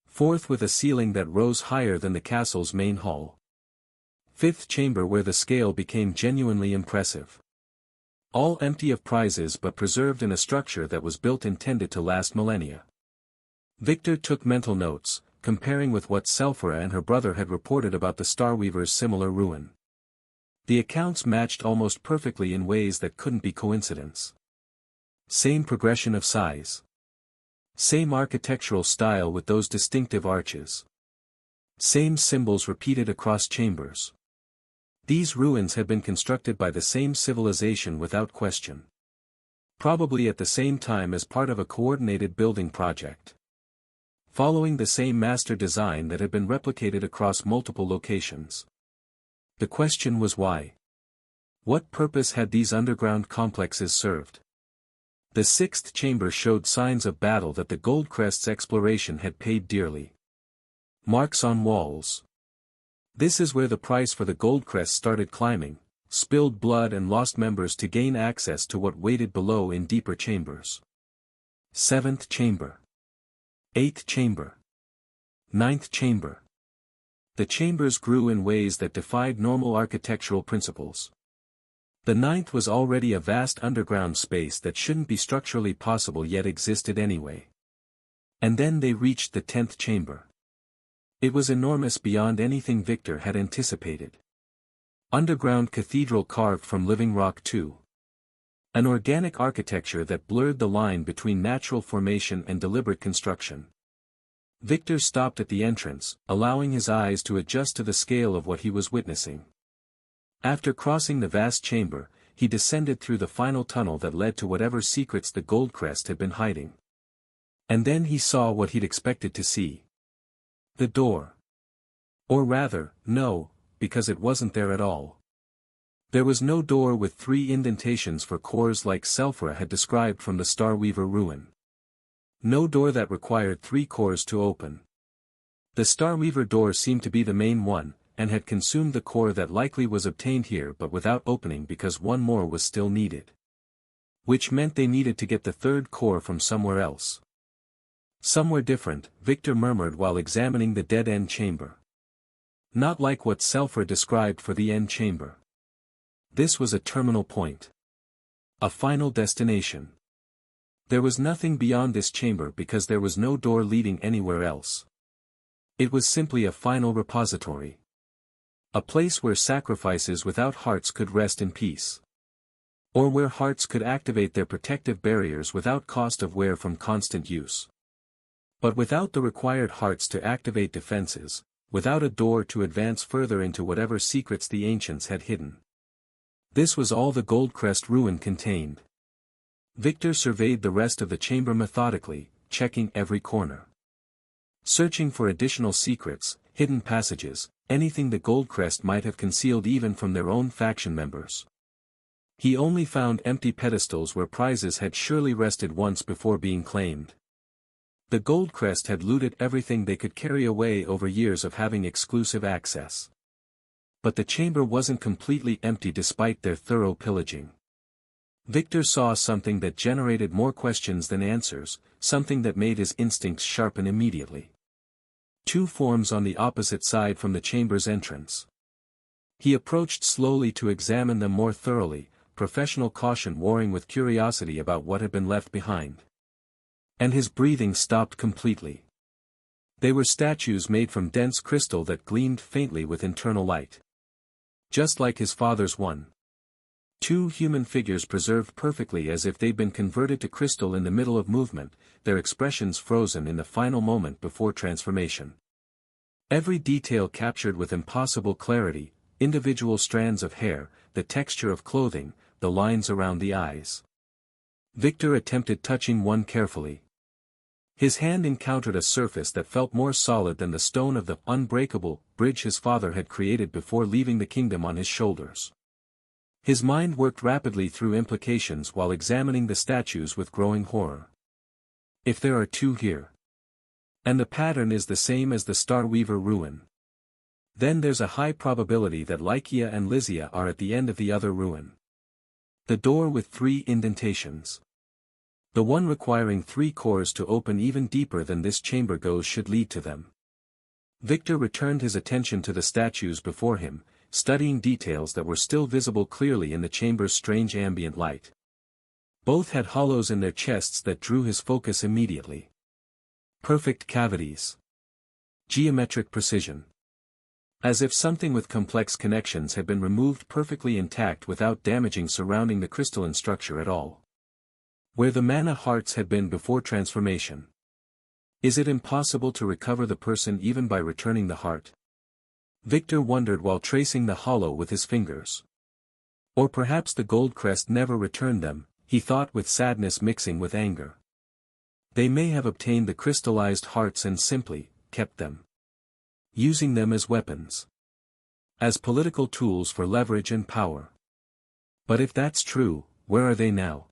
Fourth with a ceiling that rose higher than the castle's main hall. Fifth chamber where the scale became genuinely impressive. All empty of prizes but preserved in a structure that was built intended to last millennia. Victor took mental notes, comparing with what Selfra and her brother had reported about the Starweaver's similar ruin. The accounts matched almost perfectly in ways that couldn't be coincidence. Same progression of size. Same architectural style with those distinctive arches. Same symbols repeated across chambers. These ruins had been constructed by the same civilization without question. Probably at the same time as part of a coordinated building project. Following the same master design that had been replicated across multiple locations. The question was why? What purpose had these underground complexes served? The sixth chamber showed signs of battle that the Goldcrest's exploration had paid dearly. Marks on walls. This is where the price for the Goldcrest started climbing, spilled blood and lost members to gain access to what waited below in deeper chambers. Seventh chamber. Eighth chamber. Ninth chamber. The chambers grew in ways that defied normal architectural principles. The ninth was already a vast underground space that shouldn't be structurally possible yet existed anyway. And then they reached the 10th chamber. It was enormous beyond anything Victor had anticipated. Underground cathedral carved from living rock too. An organic architecture that blurred the line between natural formation and deliberate construction. Victor stopped at the entrance, allowing his eyes to adjust to the scale of what he was witnessing. After crossing the vast chamber, he descended through the final tunnel that led to whatever secrets the Goldcrest had been hiding. And then he saw what he'd expected to see. The door. Or rather, no, because it wasn't there at all. There was no door with 3 indentations for cores like Selphra had described from the Starweaver ruin. No door that required 3 cores to open. The Starweaver door seemed to be the main one, and had consumed the core that likely was obtained here but without opening because one more was still needed. Which meant they needed to get the 3rd core from somewhere else. Somewhere different, Victor murmured while examining the dead-end chamber. Not like what Selphra described for the end chamber. This was a terminal point. A final destination. There was nothing beyond this chamber because there was no door leading anywhere else. It was simply a final repository. A place where sacrifices without hearts could rest in peace. Or where hearts could activate their protective barriers without cost of wear from constant use. But without the required hearts to activate defenses, without a door to advance further into whatever secrets the ancients had hidden. This was all the Goldcrest ruin contained. Victor surveyed the rest of the chamber methodically, checking every corner. Searching for additional secrets, hidden passages, anything the Goldcrest might have concealed even from their own faction members. He only found empty pedestals where prizes had surely rested once before being claimed. The Goldcrest had looted everything they could carry away over years of having exclusive access. But the chamber wasn't completely empty despite their thorough pillaging. Victor saw something that generated more questions than answers, something that made his instincts sharpen immediately. 2 forms on the opposite side from the chamber's entrance. He approached slowly to examine them more thoroughly, professional caution warring with curiosity about what had been left behind. And his breathing stopped completely. They were statues made from dense crystal that gleamed faintly with internal light. Just like his father's one. 2 human figures preserved perfectly as if they'd been converted to crystal in the middle of movement, their expressions frozen in the final moment before transformation. Every detail captured with impossible clarity, individual strands of hair, the texture of clothing, the lines around the eyes. Victor attempted touching one carefully. His hand encountered a surface that felt more solid than the stone of the unbreakable bridge his father had created before leaving the kingdom on his shoulders. His mind worked rapidly through implications while examining the statues with growing horror. If there are 2 here, and the pattern is the same as the Starweaver ruin, then there's a high probability that Lycia and Lysia are at the end of the other ruin. The door with 3 indentations. The one requiring 3 cores to open even deeper than this chamber goes should lead to them. Victor returned his attention to the statues before him, studying details that were still visible clearly in the chamber's strange ambient light. Both had hollows in their chests that drew his focus immediately. Perfect cavities. Geometric precision. As if something with complex connections had been removed perfectly intact without damaging surrounding the crystalline structure at all. Where the mana hearts had been before transformation. Is it impossible to recover the person even by returning the heart? Victor wondered while tracing the hollow with his fingers. Or perhaps the Goldcrest never returned them, he thought with sadness mixing with anger. They may have obtained the crystallized hearts and simply kept them, using them as weapons, as political tools for leverage and power. But if that's true, where are they now?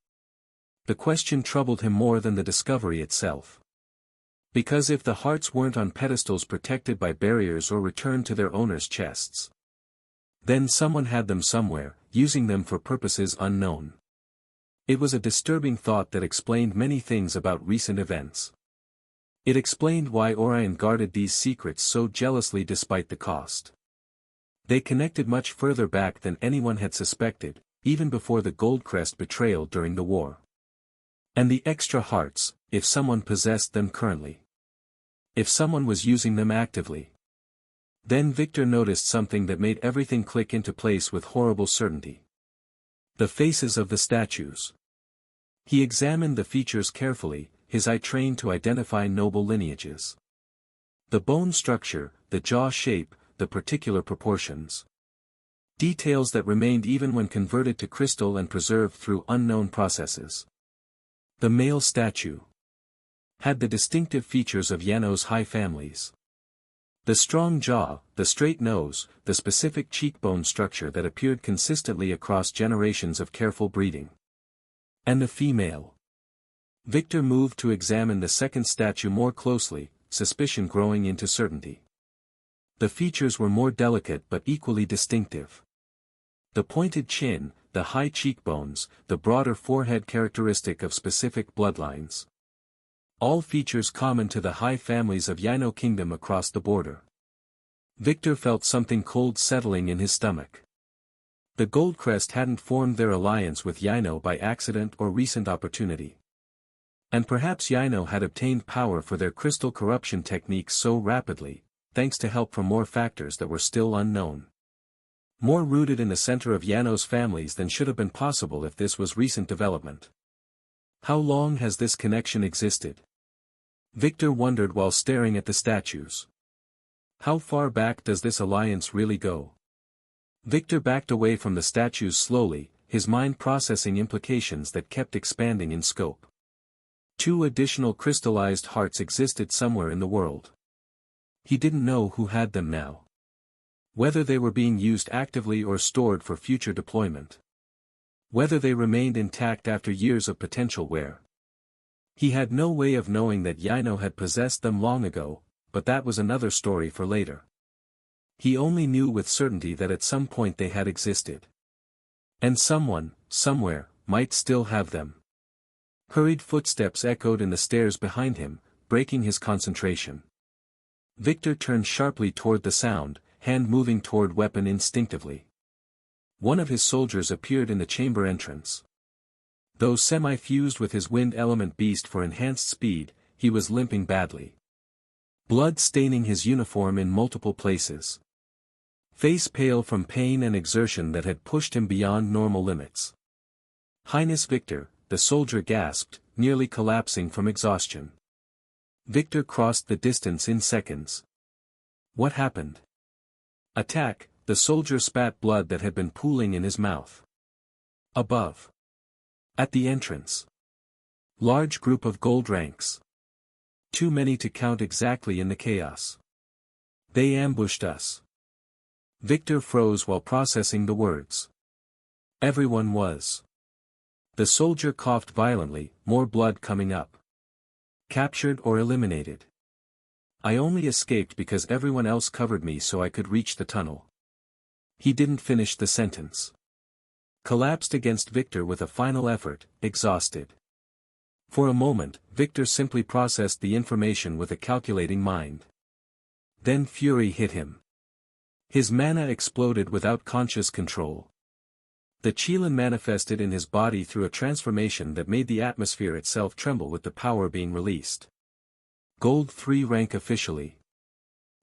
The question troubled him more than the discovery itself. Because if the hearts weren't on pedestals protected by barriers or returned to their owners' chests, then someone had them somewhere, using them for purposes unknown. It was a disturbing thought that explained many things about recent events. It explained why Orion guarded these secrets so jealously despite the cost. They connected much further back than anyone had suspected, even before the Goldcrest betrayal during the war. And the extra hearts, if someone possessed them currently. If someone was using them actively. Then Victor noticed something that made everything click into place with horrible certainty. The faces of the statues. He examined the features carefully, his eye trained to identify noble lineages. The bone structure, the jaw shape, the particular proportions. Details that remained even when converted to crystal and preserved through unknown processes. The male statue had the distinctive features of Yano's high families. The strong jaw, the straight nose, the specific cheekbone structure that appeared consistently across generations of careful breeding. And the female. Victor moved to examine the second statue more closely, suspicion growing into certainty. The features were more delicate but equally distinctive. The pointed chin, the high cheekbones, the broader forehead characteristic of specific bloodlines. All features common to the high families of Yano Kingdom across the border. Victor felt something cold settling in his stomach. The Goldcrest hadn't formed their alliance with Yano by accident or recent opportunity. And perhaps Yano had obtained power for their crystal corruption techniques so rapidly, thanks to help from more factors that were still unknown. More rooted in the center of Yano's families than should have been possible if this was recent development. How long has this connection existed? Victor wondered while staring at the statues. How far back does this alliance really go? Victor backed away from the statues slowly, his mind processing implications that kept expanding in scope. 2 additional crystallized hearts existed somewhere in the world. He didn't know who had them now. Whether they were being used actively or stored for future deployment. Whether they remained intact after years of potential wear. He had no way of knowing that Yano had possessed them long ago, but that was another story for later. He only knew with certainty that at some point they had existed. And someone, somewhere, might still have them. Hurried footsteps echoed in the stairs behind him, breaking his concentration. Victor turned sharply toward the sound, hand moving toward weapon instinctively. One of his soldiers appeared in the chamber entrance. Though semi-fused with his wind element beast for enhanced speed, he was limping badly. Blood staining his uniform in multiple places. Face pale from pain and exertion that had pushed him beyond normal limits. "Highness Victor," the soldier gasped, nearly collapsing from exhaustion. Victor crossed the distance in seconds. What happened? Attack, the soldier spat blood that had been pooling in his mouth. Above. At the entrance. Large group of gold ranks. Too many to count exactly in the chaos. They ambushed us. Victor froze while processing the words. Everyone was. The soldier coughed violently, more blood coming up. Captured or eliminated. I only escaped because everyone else covered me so I could reach the tunnel. He didn't finish the sentence. Collapsed against Victor with a final effort, exhausted. For a moment, Victor simply processed the information with a calculating mind. Then fury hit him. His mana exploded without conscious control. The Qilin manifested in his body through a transformation that made the atmosphere itself tremble with the power being released. Gold 3 rank officially.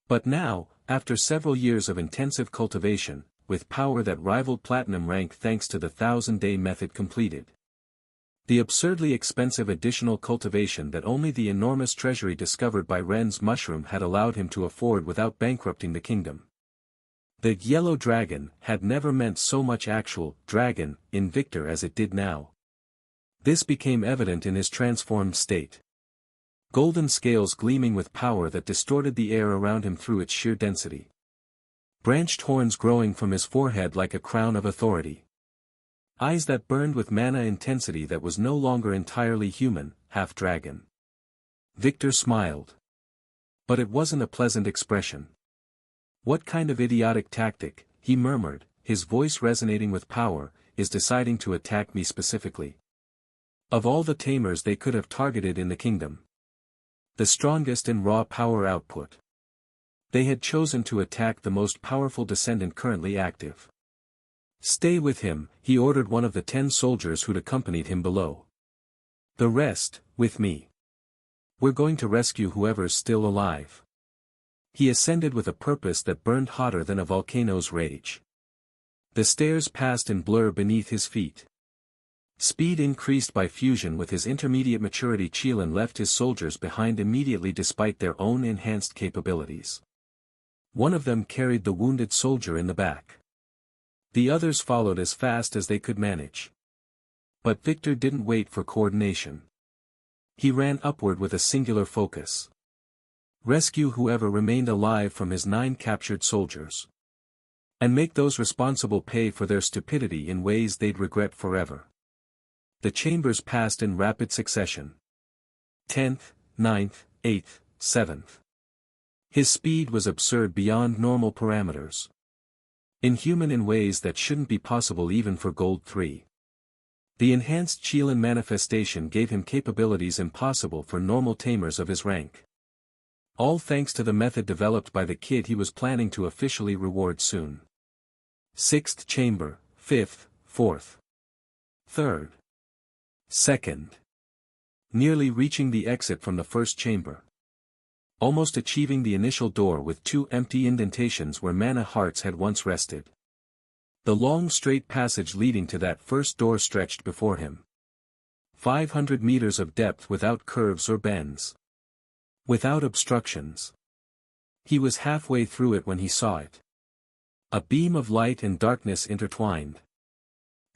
But now, after several years of intensive cultivation, with power that rivaled platinum rank thanks to the 1000-day method completed. The absurdly expensive additional cultivation that only the enormous treasury discovered by Ren's mushroom had allowed him to afford without bankrupting the kingdom. The yellow dragon had never meant so much actual dragon in Victor as it did now. This became evident in his transformed state. Golden scales gleaming with power that distorted the air around him through its sheer density. Branched horns growing from his forehead like a crown of authority. Eyes that burned with mana intensity that was no longer entirely human, half dragon. Victor smiled. But it wasn't a pleasant expression. "What kind of idiotic tactic," he murmured, his voice resonating with power, "is deciding to attack me specifically? Of all the tamers they could have targeted in the kingdom. The strongest in raw power output. They had chosen to attack the most powerful descendant currently active. Stay with him," he ordered one of the 10 soldiers who'd accompanied him below. "The rest, with me. We're going to rescue whoever's still alive." He ascended with a purpose that burned hotter than a volcano's rage. The stairs passed in blur beneath his feet. Speed increased by fusion with his intermediate maturity. Chelan left his soldiers behind immediately despite their own enhanced capabilities. One of them carried the wounded soldier in the back. The others followed as fast as they could manage. But Victor didn't wait for coordination. He ran upward with a singular focus. Rescue whoever remained alive from his 9 captured soldiers. And make those responsible pay for their stupidity in ways they'd regret forever. The chambers passed in rapid succession. 10th, 9th, 8th, 7th. His speed was absurd beyond normal parameters. Inhuman in ways that shouldn't be possible even for Gold 3. The enhanced Chelan manifestation gave him capabilities impossible for normal tamers of his rank. All thanks to the method developed by the kid he was planning to officially reward soon. 6th chamber, 5th, 4th. 3rd. 2nd. Nearly reaching the exit from the first chamber. Almost achieving the initial door with 2 empty indentations where mana hearts had once rested. The long straight passage leading to that first door stretched before him. 500 meters of depth without curves or bends. Without obstructions. He was halfway through it when he saw it. A beam of light and darkness intertwined.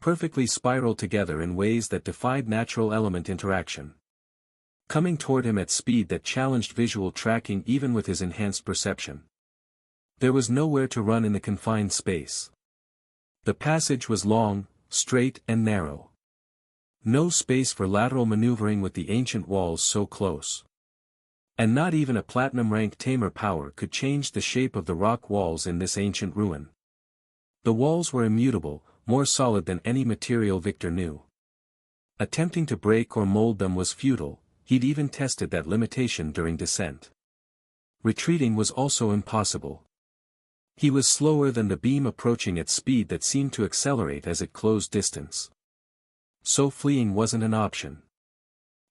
Perfectly spiraled together in ways that defied natural element interaction. Coming toward him at speed that challenged visual tracking even with his enhanced perception. There was nowhere to run in the confined space. The passage was long, straight and narrow. No space for lateral maneuvering with the ancient walls so close. And not even a platinum-ranked tamer power could change the shape of the rock walls in this ancient ruin. The walls were immutable, more solid than any material Victor knew. Attempting to break or mold them was futile, he'd even tested that limitation during descent. Retreating was also impossible. He was slower than the beam approaching at speed that seemed to accelerate as it closed distance. So fleeing wasn't an option.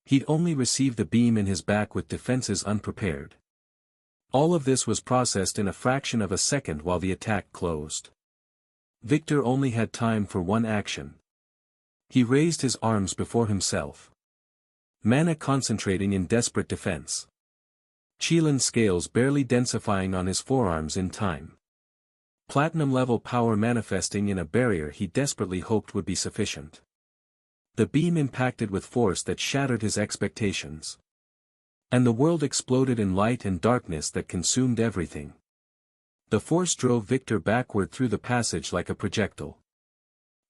He'd only received the beam in his back with defenses unprepared. All of this was processed in a fraction of a second while the attack closed. Victor only had time for one action. He raised his arms before himself. Mana concentrating in desperate defense. Chelan scales barely densifying on his forearms in time. Platinum-level power manifesting in a barrier he desperately hoped would be sufficient. The beam impacted with force that shattered his expectations. And the world exploded in light and darkness that consumed everything. The force drove Victor backward through the passage like a projectile.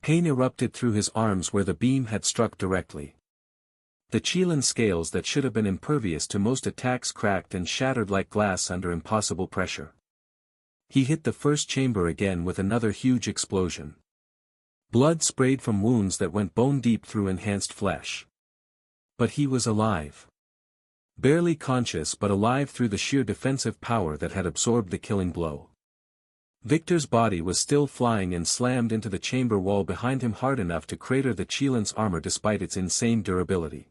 Pain erupted through his arms where the beam had struck directly. The Chelan scales that should have been impervious to most attacks cracked and shattered like glass under impossible pressure. He hit the first chamber again with another huge explosion. Blood sprayed from wounds that went bone deep through enhanced flesh. But he was alive. Barely conscious but alive through the sheer defensive power that had absorbed the killing blow. Victor's body was still flying and slammed into the chamber wall behind him hard enough to crater the Chelan's armor despite its insane durability.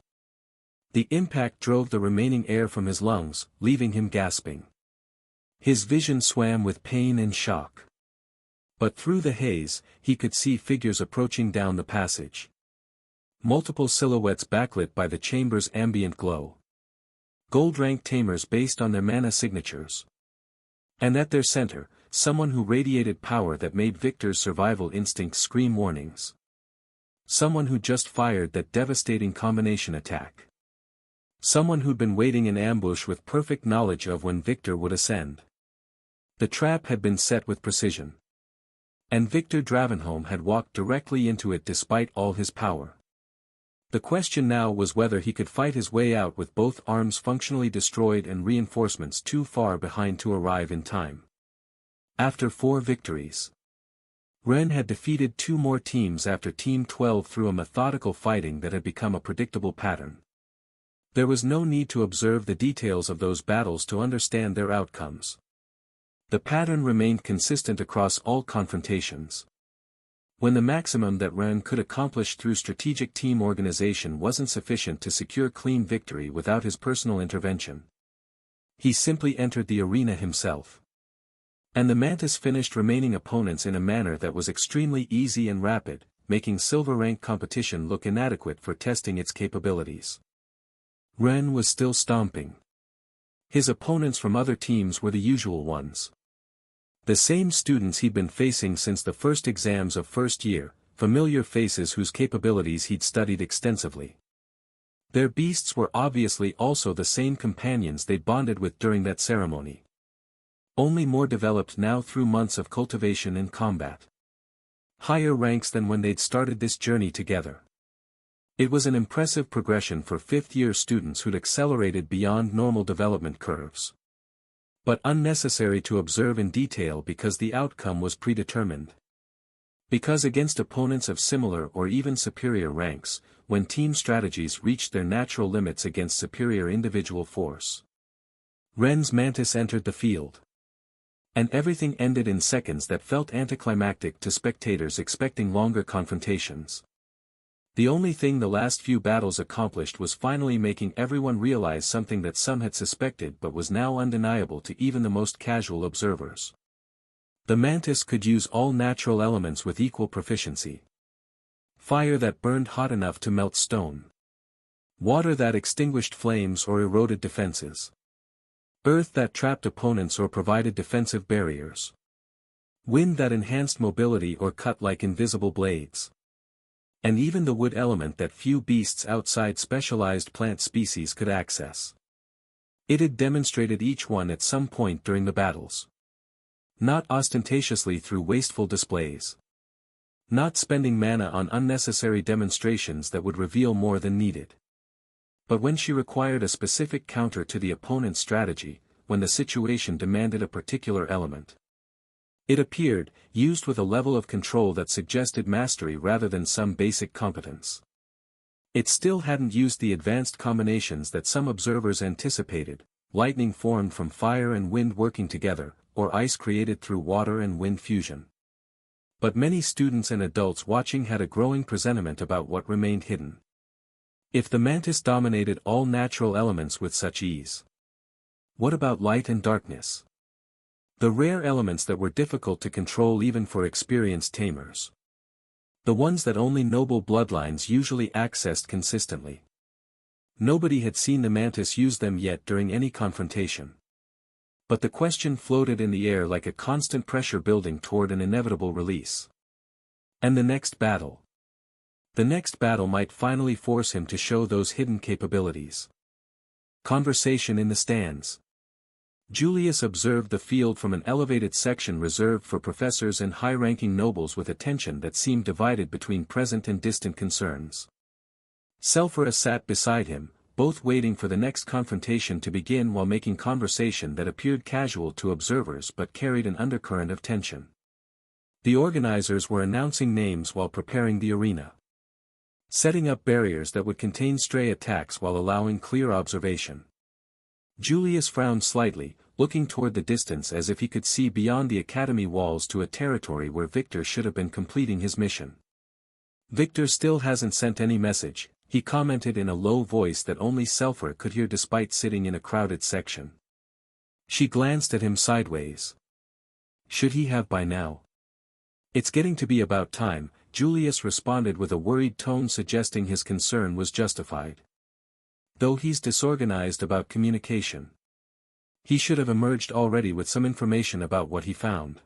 The impact drove the remaining air from his lungs, leaving him gasping. His vision swam with pain and shock. But through the haze, he could see figures approaching down the passage. Multiple silhouettes backlit by the chamber's ambient glow. Gold-ranked tamers based on their mana signatures. And at their center, someone who radiated power that made Victor's survival instincts scream warnings. Someone who just fired that devastating combination attack. Someone who'd been waiting in ambush with perfect knowledge of when Victor would ascend. The trap had been set with precision. And Victor Dravenholm had walked directly into it despite all his power. The question now was whether he could fight his way out with both arms functionally destroyed and reinforcements too far behind to arrive in time. After 4 victories, Ren had defeated 2 more teams after Team 12 through a methodical fighting that had become a predictable pattern. There was no need to observe the details of those battles to understand their outcomes. The pattern remained consistent across all confrontations. When the maximum that Ren could accomplish through strategic team organization wasn't sufficient to secure clean victory without his personal intervention, he simply entered the arena himself. And the Mantis finished remaining opponents in a manner that was extremely easy and rapid, making silver rank competition look inadequate for testing its capabilities. Ren was still stomping. His opponents from other teams were the usual ones. The same students he'd been facing since the first exams of first year, familiar faces whose capabilities he'd studied extensively. Their beasts were obviously also the same companions they'd bonded with during that ceremony. Only more developed now through months of cultivation and combat. Higher ranks than when they'd started this journey together. It was an impressive progression for fifth-year students who'd accelerated beyond normal development curves. But unnecessary to observe in detail because the outcome was predetermined. Because against opponents of similar or even superior ranks, when team strategies reached their natural limits against superior individual force, Ren's Mantis entered the field. And everything ended in seconds that felt anticlimactic to spectators expecting longer confrontations. The only thing the last few battles accomplished was finally making everyone realize something that some had suspected but was now undeniable to even the most casual observers. The Mantis could use all natural elements with equal proficiency. Fire that burned hot enough to melt stone. Water that extinguished flames or eroded defenses. Earth that trapped opponents or provided defensive barriers. Wind that enhanced mobility or cut like invisible blades. And even the wood element that few beasts outside specialized plant species could access. It had demonstrated each one at some point during the battles. Not ostentatiously through wasteful displays. Not spending mana on unnecessary demonstrations that would reveal more than needed. But when she required a specific counter to the opponent's strategy, when the situation demanded a particular element, it appeared, used with a level of control that suggested mastery rather than some basic competence. It still hadn't used the advanced combinations that some observers anticipated, lightning formed from fire and wind working together, or ice created through water and wind fusion. But many students and adults watching had a growing presentiment about what remained hidden. If the Mantis dominated all natural elements with such ease, what about light and darkness? The rare elements that were difficult to control even for experienced tamers. The ones that only noble bloodlines usually accessed consistently. Nobody had seen the Mantis use them yet during any confrontation. But the question floated in the air like a constant pressure building toward an inevitable release. And the next battle? The next battle might finally force him to show those hidden capabilities. Conversation in the stands. Julius observed the field from an elevated section reserved for professors and high-ranking nobles with attention that seemed divided between present and distant concerns. Selphira sat beside him, both waiting for the next confrontation to begin while making conversation that appeared casual to observers but carried an undercurrent of tension. The organizers were announcing names while preparing the arena. Setting up barriers that would contain stray attacks while allowing clear observation. Julius frowned slightly, looking toward the distance as if he could see beyond the academy walls to a territory where Victor should have been completing his mission. Victor still hasn't sent any message, he commented in a low voice that only Selphira could hear despite sitting in a crowded section. She glanced at him sideways. Should he have by now? It's getting to be about time, Julius responded with a worried tone suggesting his concern was justified. Though he's disorganized about communication. He should have emerged already with some information about what he found.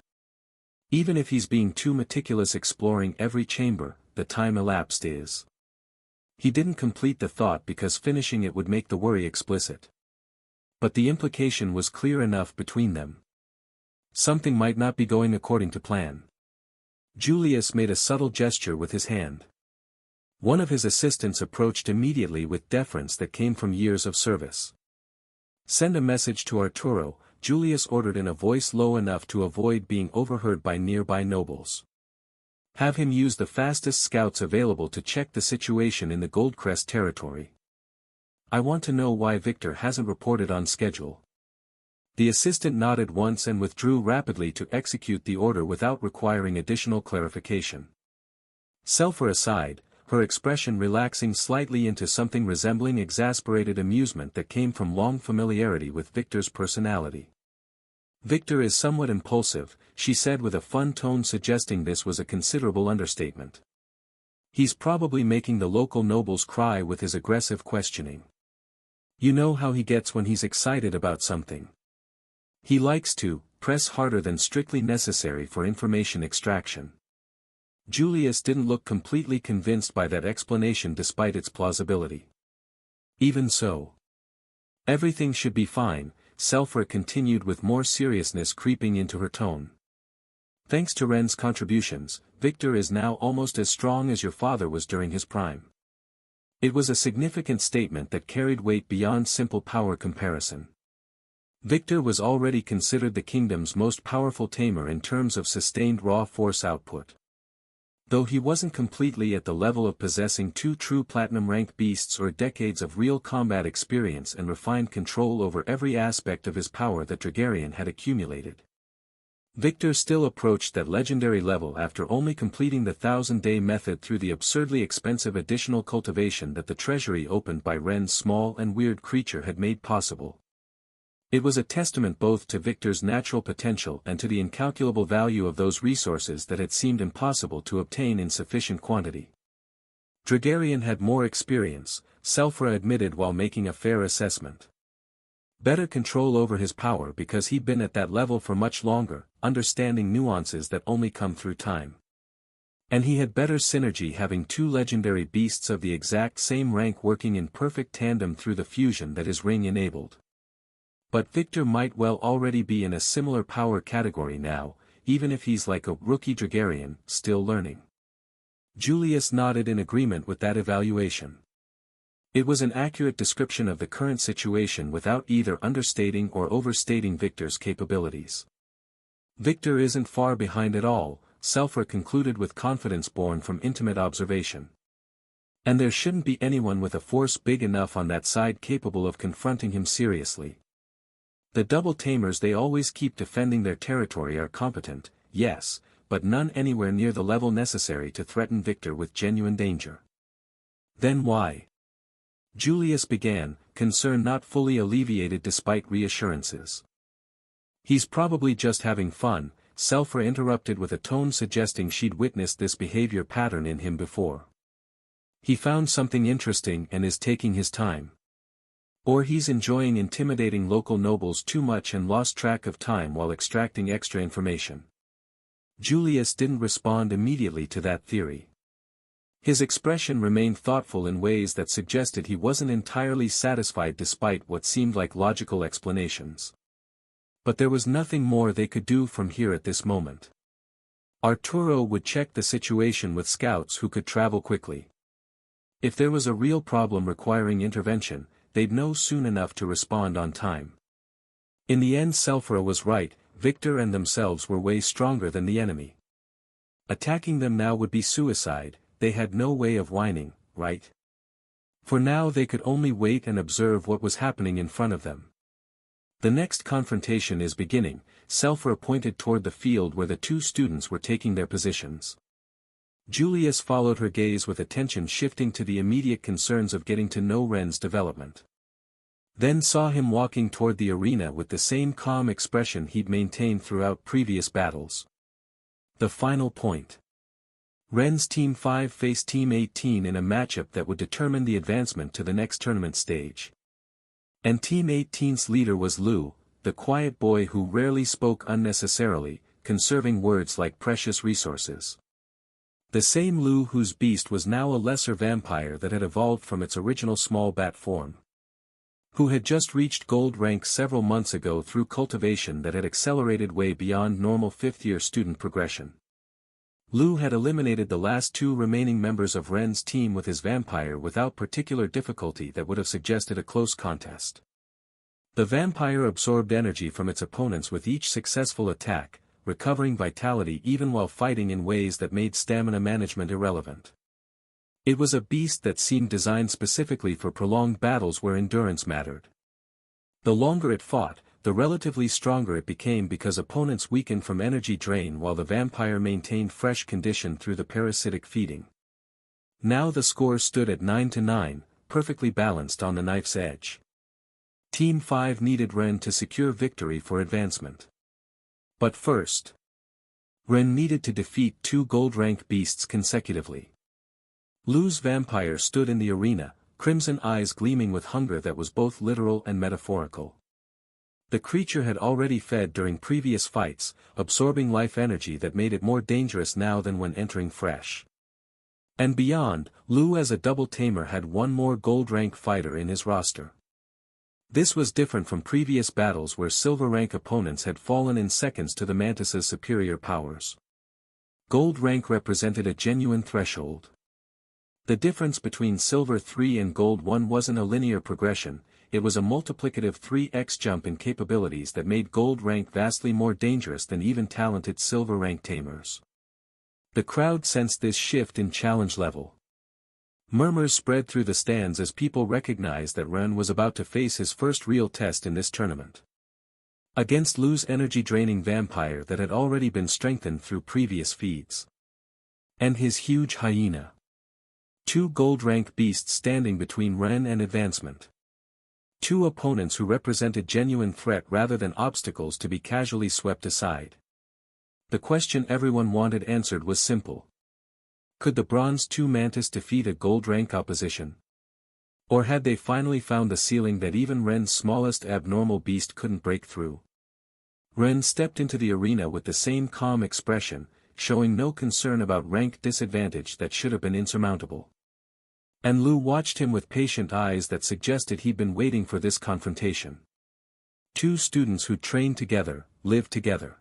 Even if he's being too meticulous exploring every chamber, the time elapsed is. He didn't complete the thought because finishing it would make the worry explicit. But the implication was clear enough between them. Something might not be going according to plan. Julius made a subtle gesture with his hand. One of his assistants approached immediately with deference that came from years of service. "Send a message to Arturo," Julius ordered in a voice low enough to avoid being overheard by nearby nobles. "Have him use the fastest scouts available to check the situation in the Goldcrest territory. I want to know why Victor hasn't reported on schedule." The assistant nodded once and withdrew rapidly to execute the order without requiring additional clarification. Selfra aside, her expression relaxing slightly into something resembling exasperated amusement that came from long familiarity with Victor's personality. "Victor is somewhat impulsive," she said with a fun tone suggesting this was a considerable understatement. "He's probably making the local nobles cry with his aggressive questioning. You know how he gets when he's excited about something. He likes to press harder than strictly necessary for information extraction." Julius didn't look completely convinced by that explanation despite its plausibility. "Even so. Everything should be fine," Selfra continued with more seriousness creeping into her tone. "Thanks to Ren's contributions, Victor is now almost as strong as your father was during his prime." It was a significant statement that carried weight beyond simple power comparison. Victor was already considered the kingdom's most powerful tamer in terms of sustained raw force output. Though he wasn't completely at the level of possessing 2 true platinum-rank beasts or decades of real combat experience and refined control over every aspect of his power that Dragarian had accumulated. Victor still approached that legendary level after only completing the 1,000-day method through the absurdly expensive additional cultivation that the treasury opened by Ren's small and weird creature had made possible. It was a testament both to Victor's natural potential and to the incalculable value of those resources that had seemed impossible to obtain in sufficient quantity. Dragarian had more experience, Selfra admitted while making a fair assessment. Better control over his power because he'd been at that level for much longer, understanding nuances that only come through time. And he had better synergy having 2 legendary beasts of the exact same rank working in perfect tandem through the fusion that his ring enabled. But Victor might well already be in a similar power category now, even if he's like a rookie Dragarian, still learning. Julius nodded in agreement with that evaluation. It was an accurate description of the current situation without either understating or overstating Victor's capabilities. Victor isn't far behind at all, Selfra concluded with confidence born from intimate observation. And there shouldn't be anyone with a force big enough on that side capable of confronting him seriously. The double tamers they always keep defending their territory are competent, yes, but none anywhere near the level necessary to threaten Victor with genuine danger. Then why? Julius began, concern not fully alleviated despite reassurances. "He's probably just having fun," Selfra interrupted with a tone suggesting she'd witnessed this behavior pattern in him before. "He found something interesting and is taking his time. Or he's enjoying intimidating local nobles too much and lost track of time while extracting extra information." Julius didn't respond immediately to that theory. His expression remained thoughtful in ways that suggested he wasn't entirely satisfied despite what seemed like logical explanations. But there was nothing more they could do from here at this moment. Arturo would check the situation with scouts who could travel quickly. If there was a real problem requiring intervention, they'd know soon enough to respond on time. In the end Selfra was right, Victor and themselves were way stronger than the enemy. Attacking them now would be suicide. They had no way of whining, right? For now they could only wait and observe what was happening in front of them. "The next confrontation is beginning," Selfra pointed toward the field where the 2 students were taking their positions. Julius followed her gaze with attention shifting to the immediate concerns of getting to know Ren's development. Then saw him walking toward the arena with the same calm expression he'd maintained throughout previous battles. The final point. Ren's Team 5 faced Team 18 in a matchup that would determine the advancement to the next tournament stage. And Team 18's leader was Lu, the quiet boy who rarely spoke unnecessarily, conserving words like precious resources. The same Lu whose beast was now a lesser vampire that had evolved from its original small bat form. Who had just reached gold rank several months ago through cultivation that had accelerated way beyond normal fifth-year student progression. Lu had eliminated the last two remaining members of Ren's team with his vampire without particular difficulty that would have suggested a close contest. The vampire absorbed energy from its opponents with each successful attack, recovering vitality even while fighting in ways that made stamina management irrelevant. It was a beast that seemed designed specifically for prolonged battles where endurance mattered. The longer it fought, the relatively stronger it became because opponents weakened from energy drain while the vampire maintained fresh condition through the parasitic feeding. Now the score stood at 9-9, perfectly balanced on the knife's edge. Team 5 needed Ren to secure victory for advancement. But first, Ren needed to defeat 2 gold-rank beasts consecutively. Lu's vampire stood in the arena, crimson eyes gleaming with hunger that was both literal and metaphorical. The creature had already fed during previous fights, absorbing life energy that made it more dangerous now than when entering fresh. And beyond, Lu as a double tamer had one more gold-rank fighter in his roster. This was different from previous battles where silver-rank opponents had fallen in seconds to the Mantis's superior powers. Gold rank represented a genuine threshold. The difference between silver 3 and gold 1 wasn't a linear progression, it was a multiplicative 3x jump in capabilities that made gold rank vastly more dangerous than even talented silver rank tamers. The crowd sensed this shift in challenge level. Murmurs spread through the stands as people recognized that Ren was about to face his first real test in this tournament. Against Lu's energy-draining vampire that had already been strengthened through previous feeds. And his huge hyena. 2 gold-rank beasts standing between Ren and advancement. 2 opponents who represented genuine threat rather than obstacles to be casually swept aside. The question everyone wanted answered was simple. Could the Bronze 2 Mantis defeat a gold-rank opposition? Or had they finally found the ceiling that even Ren's smallest abnormal beast couldn't break through? Ren stepped into the arena with the same calm expression, showing no concern about rank disadvantage that should have been insurmountable. And Lu watched him with patient eyes that suggested he'd been waiting for this confrontation. 2 students who trained together, lived together.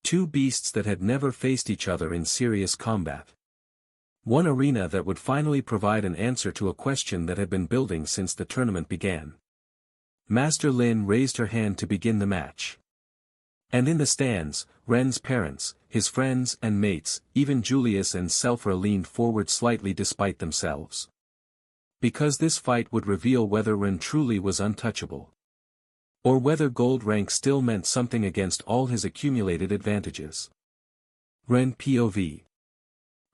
2 beasts that had never faced each other in serious combat. One arena that would finally provide an answer to a question that had been building since the tournament began. Master Lin raised her hand to begin the match. And in the stands, Ren's parents, his friends and mates, even Julius and Selphra leaned forward slightly despite themselves. Because this fight would reveal whether Ren truly was untouchable. Or whether gold rank still meant something against all his accumulated advantages. Ren POV.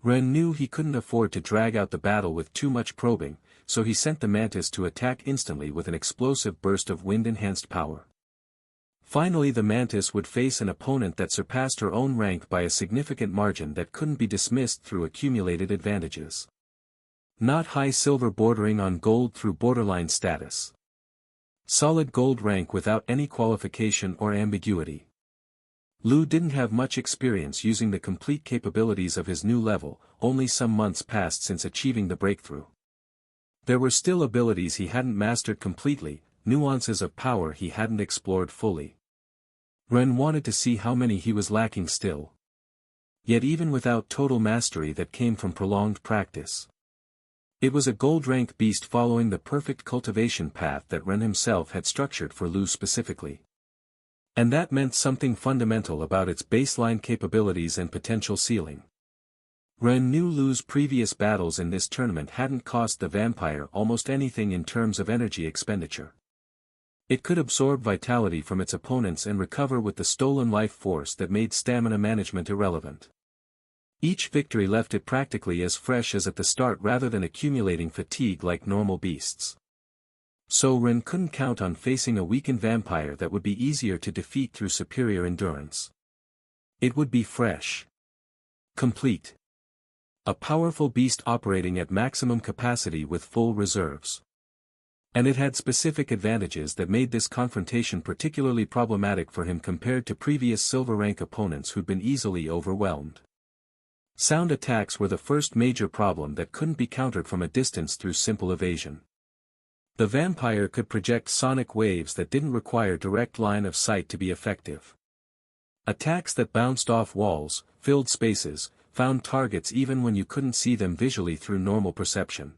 Ren knew he couldn't afford to drag out the battle with too much probing, so he sent the Mantis to attack instantly with an explosive burst of wind-enhanced power. Finally the Mantis would face an opponent that surpassed her own rank by a significant margin that couldn't be dismissed through accumulated advantages. Not high silver bordering on gold through borderline status. Solid gold rank without any qualification or ambiguity. Lu didn't have much experience using the complete capabilities of his new level, only some months passed since achieving the breakthrough. There were still abilities he hadn't mastered completely, nuances of power he hadn't explored fully. Ren wanted to see how many he was lacking still. Yet even without total mastery that came from prolonged practice. It was a gold-rank beast following the perfect cultivation path that Ren himself had structured for Lu specifically. And that meant something fundamental about its baseline capabilities and potential ceiling. Ren knew Lu's previous battles in this tournament hadn't cost the vampire almost anything in terms of energy expenditure. It could absorb vitality from its opponents and recover with the stolen life force that made stamina management irrelevant. Each victory left it practically as fresh as at the start rather than accumulating fatigue like normal beasts. So Ren couldn't count on facing a weakened vampire that would be easier to defeat through superior endurance. It would be fresh. Complete. A powerful beast operating at maximum capacity with full reserves. And it had specific advantages that made this confrontation particularly problematic for him compared to previous silver rank opponents who'd been easily overwhelmed. Sound attacks were the first major problem that couldn't be countered from a distance through simple evasion. The vampire could project sonic waves that didn't require direct line of sight to be effective. Attacks that bounced off walls, filled spaces, found targets even when you couldn't see them visually through normal perception.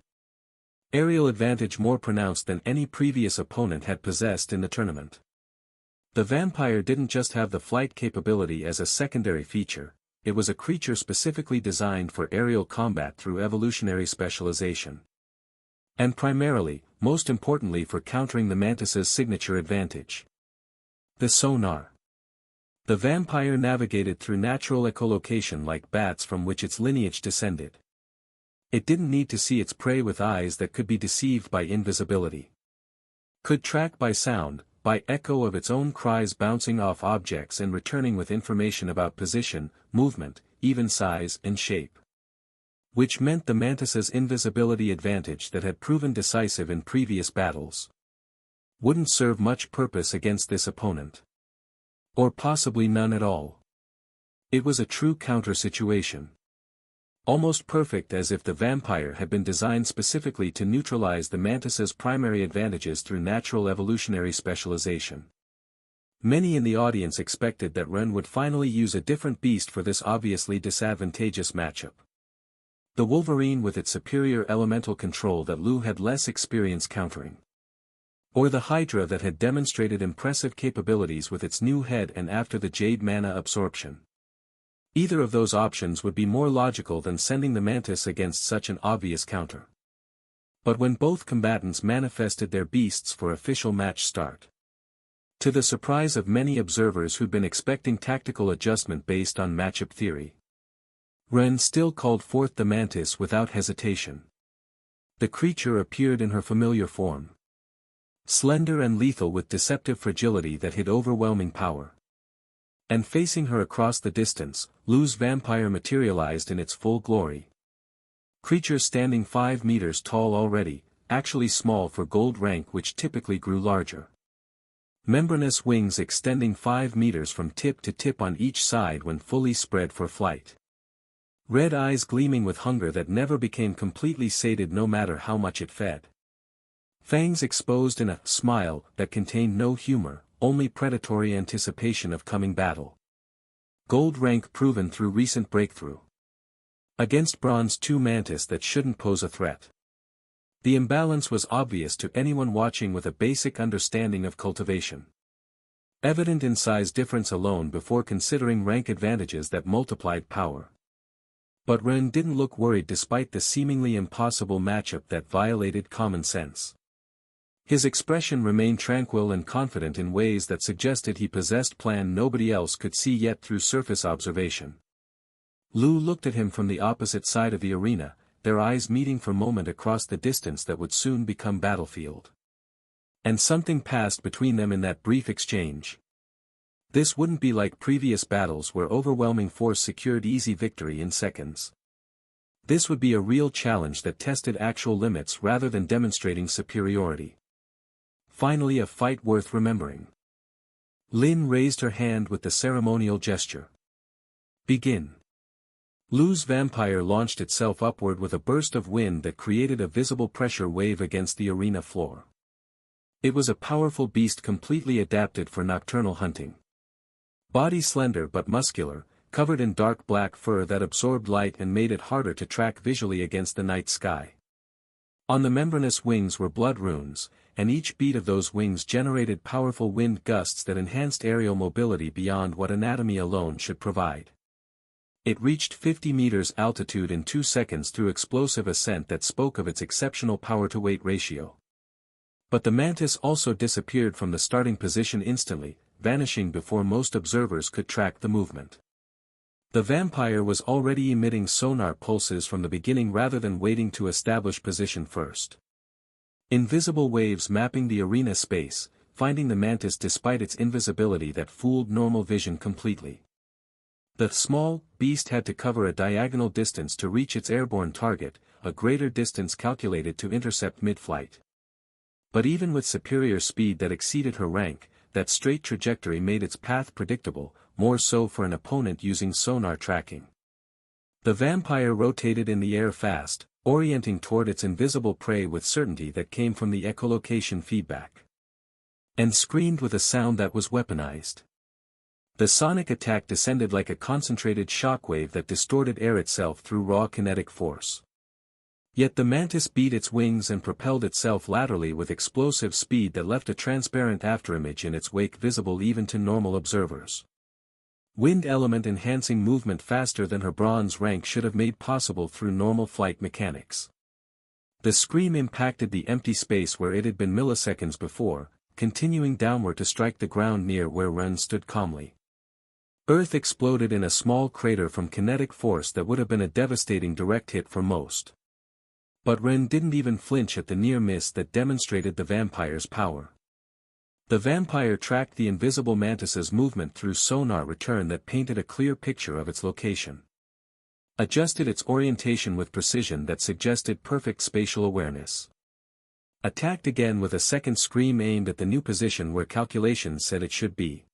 Aerial advantage more pronounced than any previous opponent had possessed in the tournament. The vampire didn't just have the flight capability as a secondary feature, it was a creature specifically designed for aerial combat through evolutionary specialization. And primarily, most importantly for countering the mantis's signature advantage. The sonar. The vampire navigated through natural echolocation like bats from which its lineage descended. It didn't need to see its prey with eyes that could be deceived by invisibility. Could track by sound, by echo of its own cries bouncing off objects and returning with information about position, movement, even size and shape. Which meant the mantis's invisibility advantage that had proven decisive in previous battles wouldn't serve much purpose against this opponent. Or possibly none at all. It was a true counter situation. Almost perfect, as if the vampire had been designed specifically to neutralize the mantis's primary advantages through natural evolutionary specialization. Many in the audience expected that Ren would finally use a different beast for this obviously disadvantageous matchup. The Wolverine with its superior elemental control that Lu had less experience countering. Or the Hydra that had demonstrated impressive capabilities with its new head and after the Jade mana absorption. Either of those options would be more logical than sending the Mantis against such an obvious counter. But when both combatants manifested their beasts for official match start. To the surprise of many observers who'd been expecting tactical adjustment based on matchup theory, Ren still called forth the Mantis without hesitation. The creature appeared in her familiar form. Slender and lethal with deceptive fragility that hid overwhelming power. And facing her across the distance, Lu's vampire materialized in its full glory. Creature standing 5 meters tall already, actually small for gold rank which typically grew larger. Membranous wings extending 5 meters from tip to tip on each side when fully spread for flight. Red eyes gleaming with hunger that never became completely sated no matter how much it fed. Fangs exposed in a smile that contained no humor, only predatory anticipation of coming battle. Gold rank proven through recent breakthrough. Against Bronze 2 Mantis that shouldn't pose a threat. The imbalance was obvious to anyone watching with a basic understanding of cultivation. Evident in size difference alone before considering rank advantages that multiplied power. But Ren didn't look worried despite the seemingly impossible matchup that violated common sense. His expression remained tranquil and confident in ways that suggested he possessed plan nobody else could see yet through surface observation. Lu looked at him from the opposite side of the arena, their eyes meeting for a moment across the distance that would soon become battlefield. And something passed between them in that brief exchange. This wouldn't be like previous battles where overwhelming force secured easy victory in seconds. This would be a real challenge that tested actual limits rather than demonstrating superiority. Finally, a fight worth remembering. Lin raised her hand with the ceremonial gesture. Begin. Lu's vampire launched itself upward with a burst of wind that created a visible pressure wave against the arena floor. It was a powerful beast completely adapted for nocturnal hunting. Body slender but muscular, covered in dark black fur that absorbed light and made it harder to track visually against the night sky. On the membranous wings were blood runes, and each beat of those wings generated powerful wind gusts that enhanced aerial mobility beyond what anatomy alone should provide. It reached 50 meters altitude in 2 seconds through explosive ascent that spoke of its exceptional power-to-weight ratio. But the Mantis also disappeared from the starting position instantly, vanishing before most observers could track the movement. The vampire was already emitting sonar pulses from the beginning rather than waiting to establish position first. Invisible waves mapping the arena space, finding the Mantis despite its invisibility that fooled normal vision completely. The small beast had to cover a diagonal distance to reach its airborne target, a greater distance calculated to intercept mid-flight. But even with superior speed that exceeded her rank, that straight trajectory made its path predictable, more so for an opponent using sonar tracking. The vampire rotated in the air fast, orienting toward its invisible prey with certainty that came from the echolocation feedback. And screamed with a sound that was weaponized. The sonic attack descended like a concentrated shockwave that distorted air itself through raw kinetic force. Yet the mantis beat its wings and propelled itself laterally with explosive speed that left a transparent afterimage in its wake visible even to normal observers. Wind element enhancing movement faster than her bronze rank should have made possible through normal flight mechanics. The scream impacted the empty space where it had been milliseconds before, continuing downward to strike the ground near where Ren stood calmly. Earth exploded in a small crater from kinetic force that would have been a devastating direct hit for most. But Ren didn't even flinch at the near miss that demonstrated the vampire's power. The vampire tracked the invisible mantis's movement through sonar return that painted a clear picture of its location. Adjusted its orientation with precision that suggested perfect spatial awareness. Attacked again with a second scream aimed at the new position where calculations said it should be.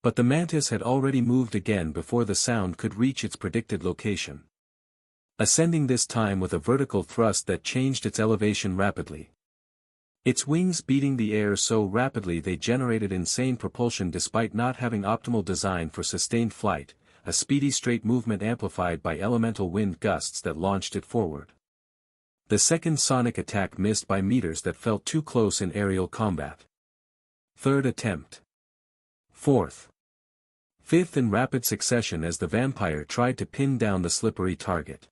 But the mantis had already moved again before the sound could reach its predicted location. Ascending this time with a vertical thrust that changed its elevation rapidly. Its wings beating the air so rapidly they generated insane propulsion despite not having optimal design for sustained flight, a speedy straight movement amplified by elemental wind gusts that launched it forward. The second sonic attack missed by meters that felt too close in aerial combat. Third attempt. Fourth. Fifth in rapid succession as the vampire tried to pin down the slippery target.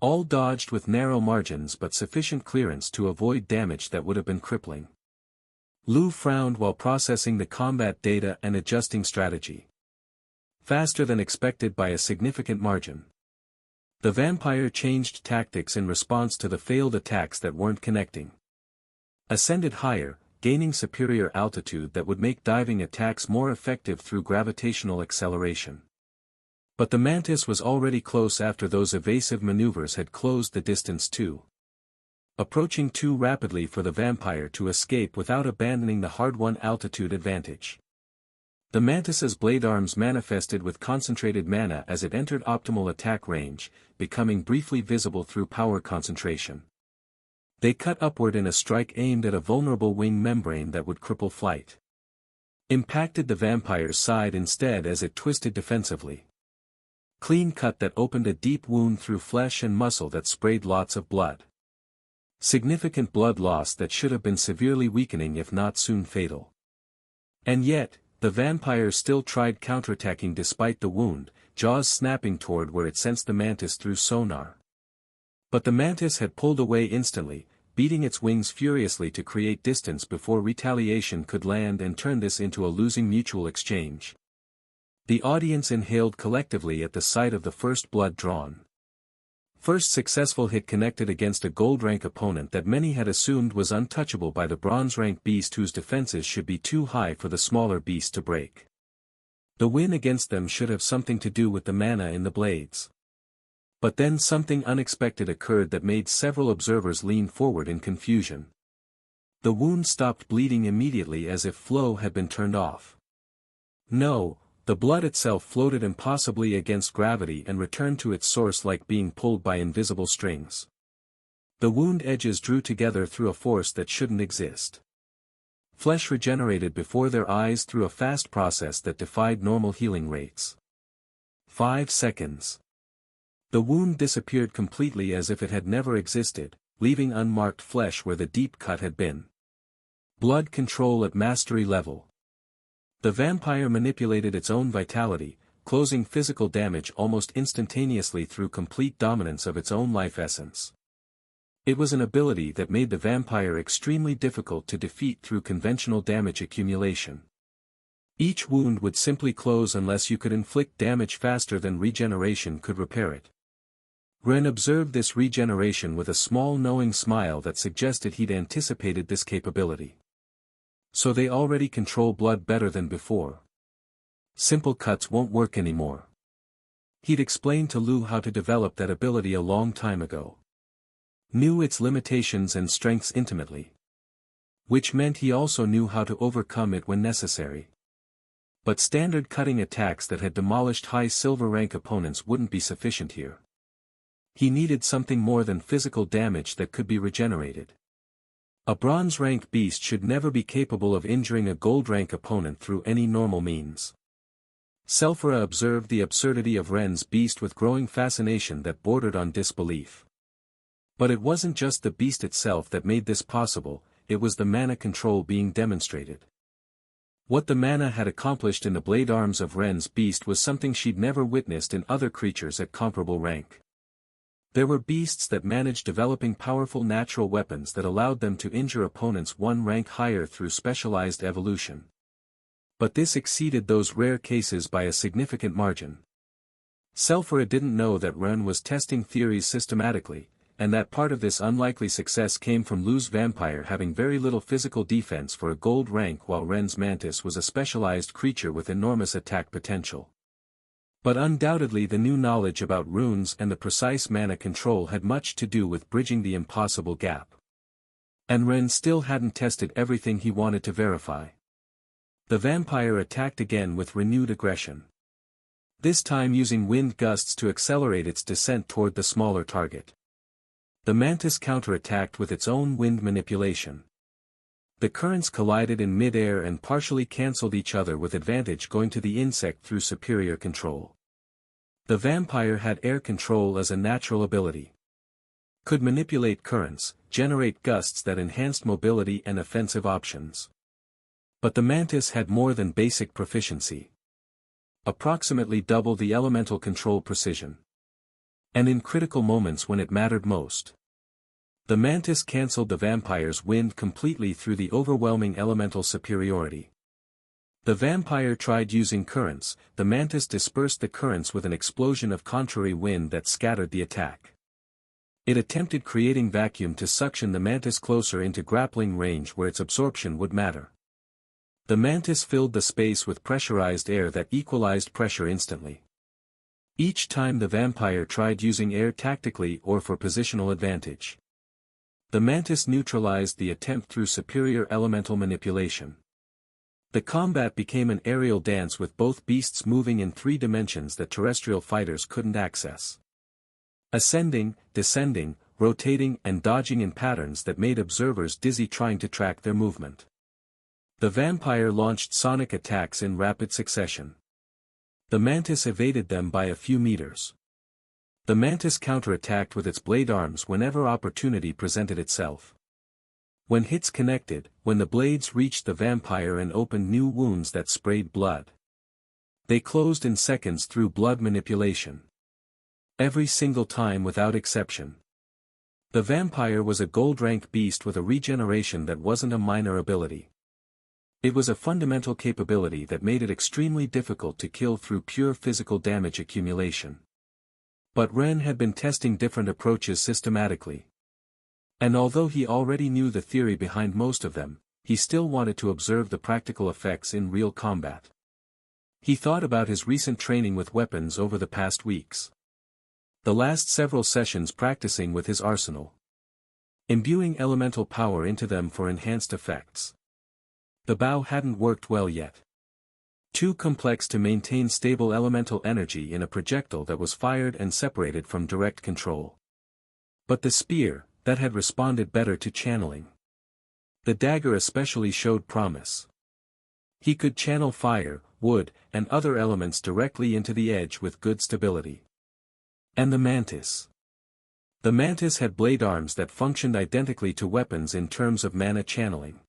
All dodged with narrow margins but sufficient clearance to avoid damage that would have been crippling. Lu frowned while processing the combat data and adjusting strategy. Faster than expected by a significant margin. The vampire changed tactics in response to the failed attacks that weren't connecting. Ascended higher, gaining superior altitude that would make diving attacks more effective through gravitational acceleration. But the mantis was already close after those evasive maneuvers had closed the distance too. Approaching too rapidly for the vampire to escape without abandoning the hard-won altitude advantage. The mantis's blade arms manifested with concentrated mana as it entered optimal attack range, becoming briefly visible through power concentration. They cut upward in a strike aimed at a vulnerable wing membrane that would cripple flight. Impacted the vampire's side instead as it twisted defensively. Clean cut that opened a deep wound through flesh and muscle that sprayed lots of blood. Significant blood loss that should have been severely weakening if not soon fatal. And yet, the vampire still tried counterattacking despite the wound, jaws snapping toward where it sensed the mantis through sonar. But the mantis had pulled away instantly, beating its wings furiously to create distance before retaliation could land and turn this into a losing mutual exchange. The audience inhaled collectively at the sight of the first blood drawn. First successful hit connected against a gold-rank opponent that many had assumed was untouchable by the bronze-rank beast whose defenses should be too high for the smaller beast to break. The win against them should have something to do with the mana in the blades. But then something unexpected occurred that made several observers lean forward in confusion. The wound stopped bleeding immediately as if flow had been turned off. No. The blood itself floated impossibly against gravity and returned to its source like being pulled by invisible strings. The wound edges drew together through a force that shouldn't exist. Flesh regenerated before their eyes through a fast process that defied normal healing rates. 5 seconds. The wound disappeared completely as if it had never existed, leaving unmarked flesh where the deep cut had been. Blood control at mastery level. The vampire manipulated its own vitality, closing physical damage almost instantaneously through complete dominance of its own life essence. It was an ability that made the vampire extremely difficult to defeat through conventional damage accumulation. Each wound would simply close unless you could inflict damage faster than regeneration could repair it. Ren observed this regeneration with a small knowing smile that suggested he'd anticipated this capability. So they already control blood better than before. Simple cuts won't work anymore. He'd explained to Lu how to develop that ability a long time ago. Knew its limitations and strengths intimately. Which meant he also knew how to overcome it when necessary. But standard cutting attacks that had demolished high silver rank opponents wouldn't be sufficient here. He needed something more than physical damage that could be regenerated. A bronze rank beast should never be capable of injuring a gold rank opponent through any normal means. Selphora observed the absurdity of Ren's beast with growing fascination that bordered on disbelief. But it wasn't just the beast itself that made this possible, it was the mana control being demonstrated. What the mana had accomplished in the blade arms of Ren's beast was something she'd never witnessed in other creatures at comparable rank. There were beasts that managed developing powerful natural weapons that allowed them to injure opponents one rank higher through specialized evolution. But this exceeded those rare cases by a significant margin. Selphora didn't know that Ren was testing theories systematically, and that part of this unlikely success came from Lu's vampire having very little physical defense for a gold rank while Ren's mantis was a specialized creature with enormous attack potential. But undoubtedly the new knowledge about runes and the precise mana control had much to do with bridging the impossible gap. And Ren still hadn't tested everything he wanted to verify. The vampire attacked again with renewed aggression. This time using wind gusts to accelerate its descent toward the smaller target. The mantis counterattacked with its own wind manipulation. The currents collided in mid-air and partially cancelled each other with advantage going to the insect through superior control. The vampire had air control as a natural ability. Could manipulate currents, generate gusts that enhanced mobility and offensive options. But the mantis had more than basic proficiency. Approximately double the elemental control precision. And in critical moments when it mattered most. The mantis cancelled the vampire's wind completely through the overwhelming elemental superiority. The vampire tried using currents, the mantis dispersed the currents with an explosion of contrary wind that scattered the attack. It attempted creating vacuum to suction the mantis closer into grappling range where its absorption would matter. The mantis filled the space with pressurized air that equalized pressure instantly. Each time the vampire tried using air tactically or for positional advantage. The mantis neutralized the attempt through superior elemental manipulation. The combat became an aerial dance with both beasts moving in 3 dimensions that terrestrial fighters couldn't access. Ascending, descending, rotating and dodging in patterns that made observers dizzy trying to track their movement. The vampire launched sonic attacks in rapid succession. The mantis evaded them by a few meters. The mantis counterattacked with its blade arms whenever opportunity presented itself. When hits connected, when the blades reached the vampire and opened new wounds that sprayed blood. They closed in seconds through blood manipulation. Every single time without exception. The vampire was a gold-rank beast with a regeneration that wasn't a minor ability. It was a fundamental capability that made it extremely difficult to kill through pure physical damage accumulation. But Ren had been testing different approaches systematically. And although he already knew the theory behind most of them, he still wanted to observe the practical effects in real combat. He thought about his recent training with weapons over the past weeks. The last several sessions practicing with his arsenal. Imbuing elemental power into them for enhanced effects. The bow hadn't worked well yet. Too complex to maintain stable elemental energy in a projectile that was fired and separated from direct control. But the spear, that had responded better to channeling. The dagger especially showed promise. He could channel fire, wood, and other elements directly into the edge with good stability. And the mantis. The mantis had blade arms that functioned identically to weapons in terms of mana channeling.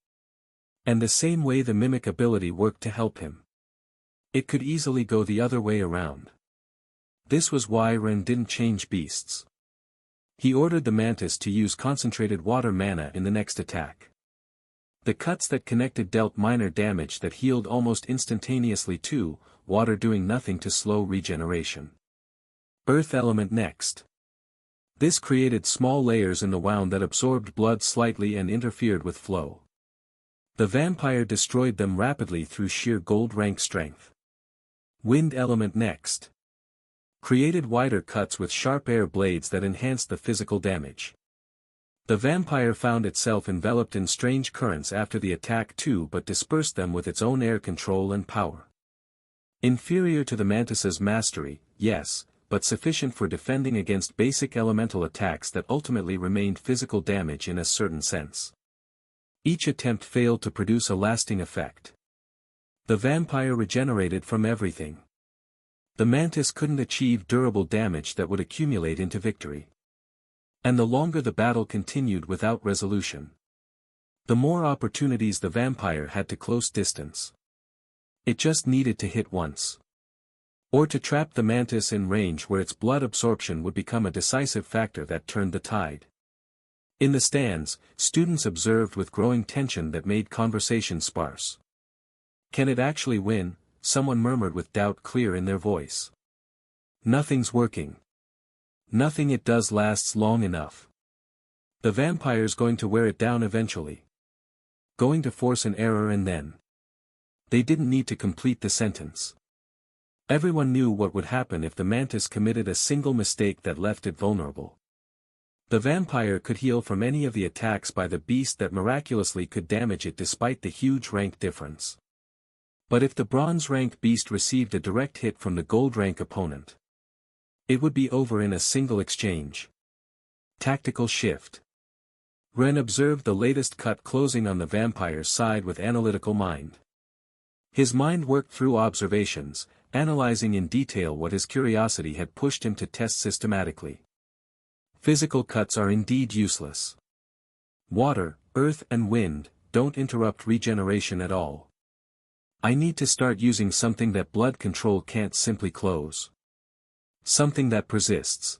And the same way the mimic ability worked to help him. It could easily go the other way around. This was why Ren didn't change beasts. He ordered the mantis to use concentrated water mana in the next attack. The cuts that connected dealt minor damage that healed almost instantaneously too, water doing nothing to slow regeneration. Earth element next. This created small layers in the wound that absorbed blood slightly and interfered with flow. The vampire destroyed them rapidly through sheer gold rank strength. Wind element next. Created wider cuts with sharp air blades that enhanced the physical damage. The vampire found itself enveloped in strange currents after the attack too but dispersed them with its own air control and power. Inferior to the mantis's mastery, yes, but sufficient for defending against basic elemental attacks that ultimately remained physical damage in a certain sense. Each attempt failed to produce a lasting effect. The vampire regenerated from everything. The mantis couldn't achieve durable damage that would accumulate into victory. And the longer the battle continued without resolution, the more opportunities the vampire had to close distance. It just needed to hit once. Or to trap the mantis in range where its blood absorption would become a decisive factor that turned the tide. In the stands, students observed with growing tension that made conversation sparse. "Can it actually win?" someone murmured with doubt clear in their voice. "Nothing's working. Nothing it does lasts long enough. The vampire's going to wear it down eventually. Going to force an error and then." They didn't need to complete the sentence. Everyone knew what would happen if the mantis committed a single mistake that left it vulnerable. The vampire could heal from any of the attacks by the beast that miraculously could damage it despite the huge rank difference. But if the bronze rank beast received a direct hit from the gold rank opponent, it would be over in a single exchange. Tactical shift. Ren observed the latest cut closing on the vampire's side with analytical mind. His mind worked through observations, analyzing in detail what his curiosity had pushed him to test systematically. Physical cuts are indeed useless. Water, earth and wind don't interrupt regeneration at all. I need to start using something that blood control can't simply close. Something that persists.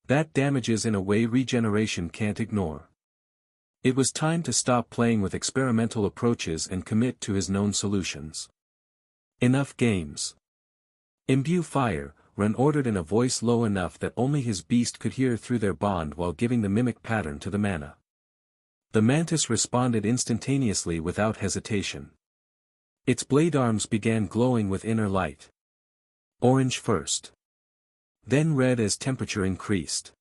That damages in a way regeneration can't ignore. It was time to stop playing with experimental approaches and commit to his known solutions. Enough games. "Imbue fire," Ren ordered in a voice low enough that only his beast could hear through their bond while giving the mimic pattern to the mana. The mantis responded instantaneously without hesitation. Its blade arms began glowing with inner light. Orange first. Then red as temperature increased.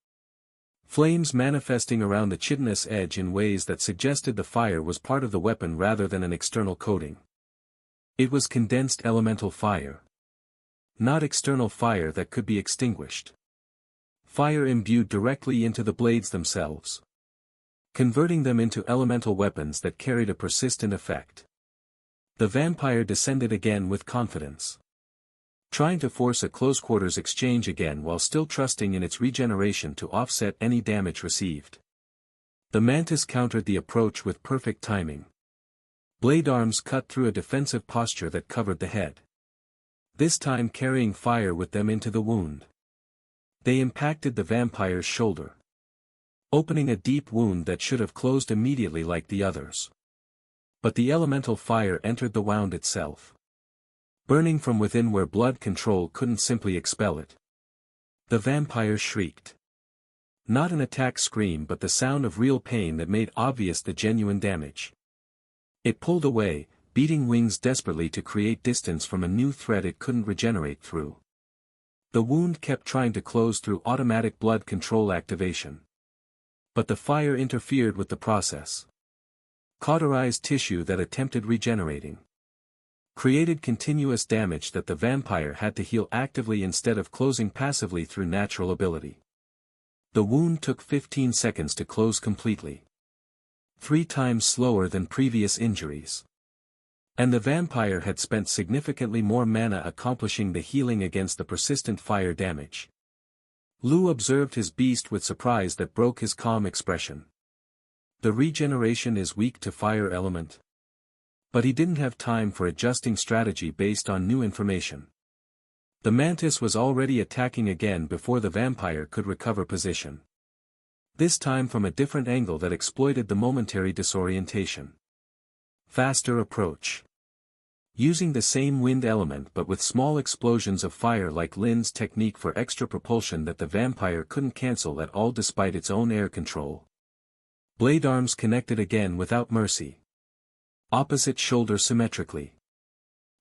Flames manifesting around the chitinous edge in ways that suggested the fire was part of the weapon rather than an external coating. It was condensed elemental fire. Not external fire that could be extinguished. Fire imbued directly into the blades themselves, converting them into elemental weapons that carried a persistent effect. The vampire descended again with confidence, trying to force a close-quarters exchange again while still trusting in its regeneration to offset any damage received. The mantis countered the approach with perfect timing. Blade arms cut through a defensive posture that covered the head, this time carrying fire with them into the wound. They impacted the vampire's shoulder, opening a deep wound that should have closed immediately like the others. But the elemental fire entered the wound itself, burning from within where blood control couldn't simply expel it. The vampire shrieked. Not an attack scream but the sound of real pain that made obvious the genuine damage. It pulled away, beating wings desperately to create distance from a new threat it couldn't regenerate through. The wound kept trying to close through automatic blood control activation. But the fire interfered with the process. Cauterized tissue that attempted regenerating. Created continuous damage that the vampire had to heal actively instead of closing passively through natural ability. The wound took 15 seconds to close completely. 3 times slower than previous injuries. And the vampire had spent significantly more mana accomplishing the healing against the persistent fire damage. Lu observed his beast with surprise that broke his calm expression. The regeneration is weak to fire element. But he didn't have time for adjusting strategy based on new information. The mantis was already attacking again before the vampire could recover position. This time from a different angle that exploited the momentary disorientation. Faster approach. Using the same wind element but with small explosions of fire like Lin's technique for extra propulsion that the vampire couldn't cancel at all despite its own air control. Blade arms connected again without mercy. Opposite shoulder symmetrically.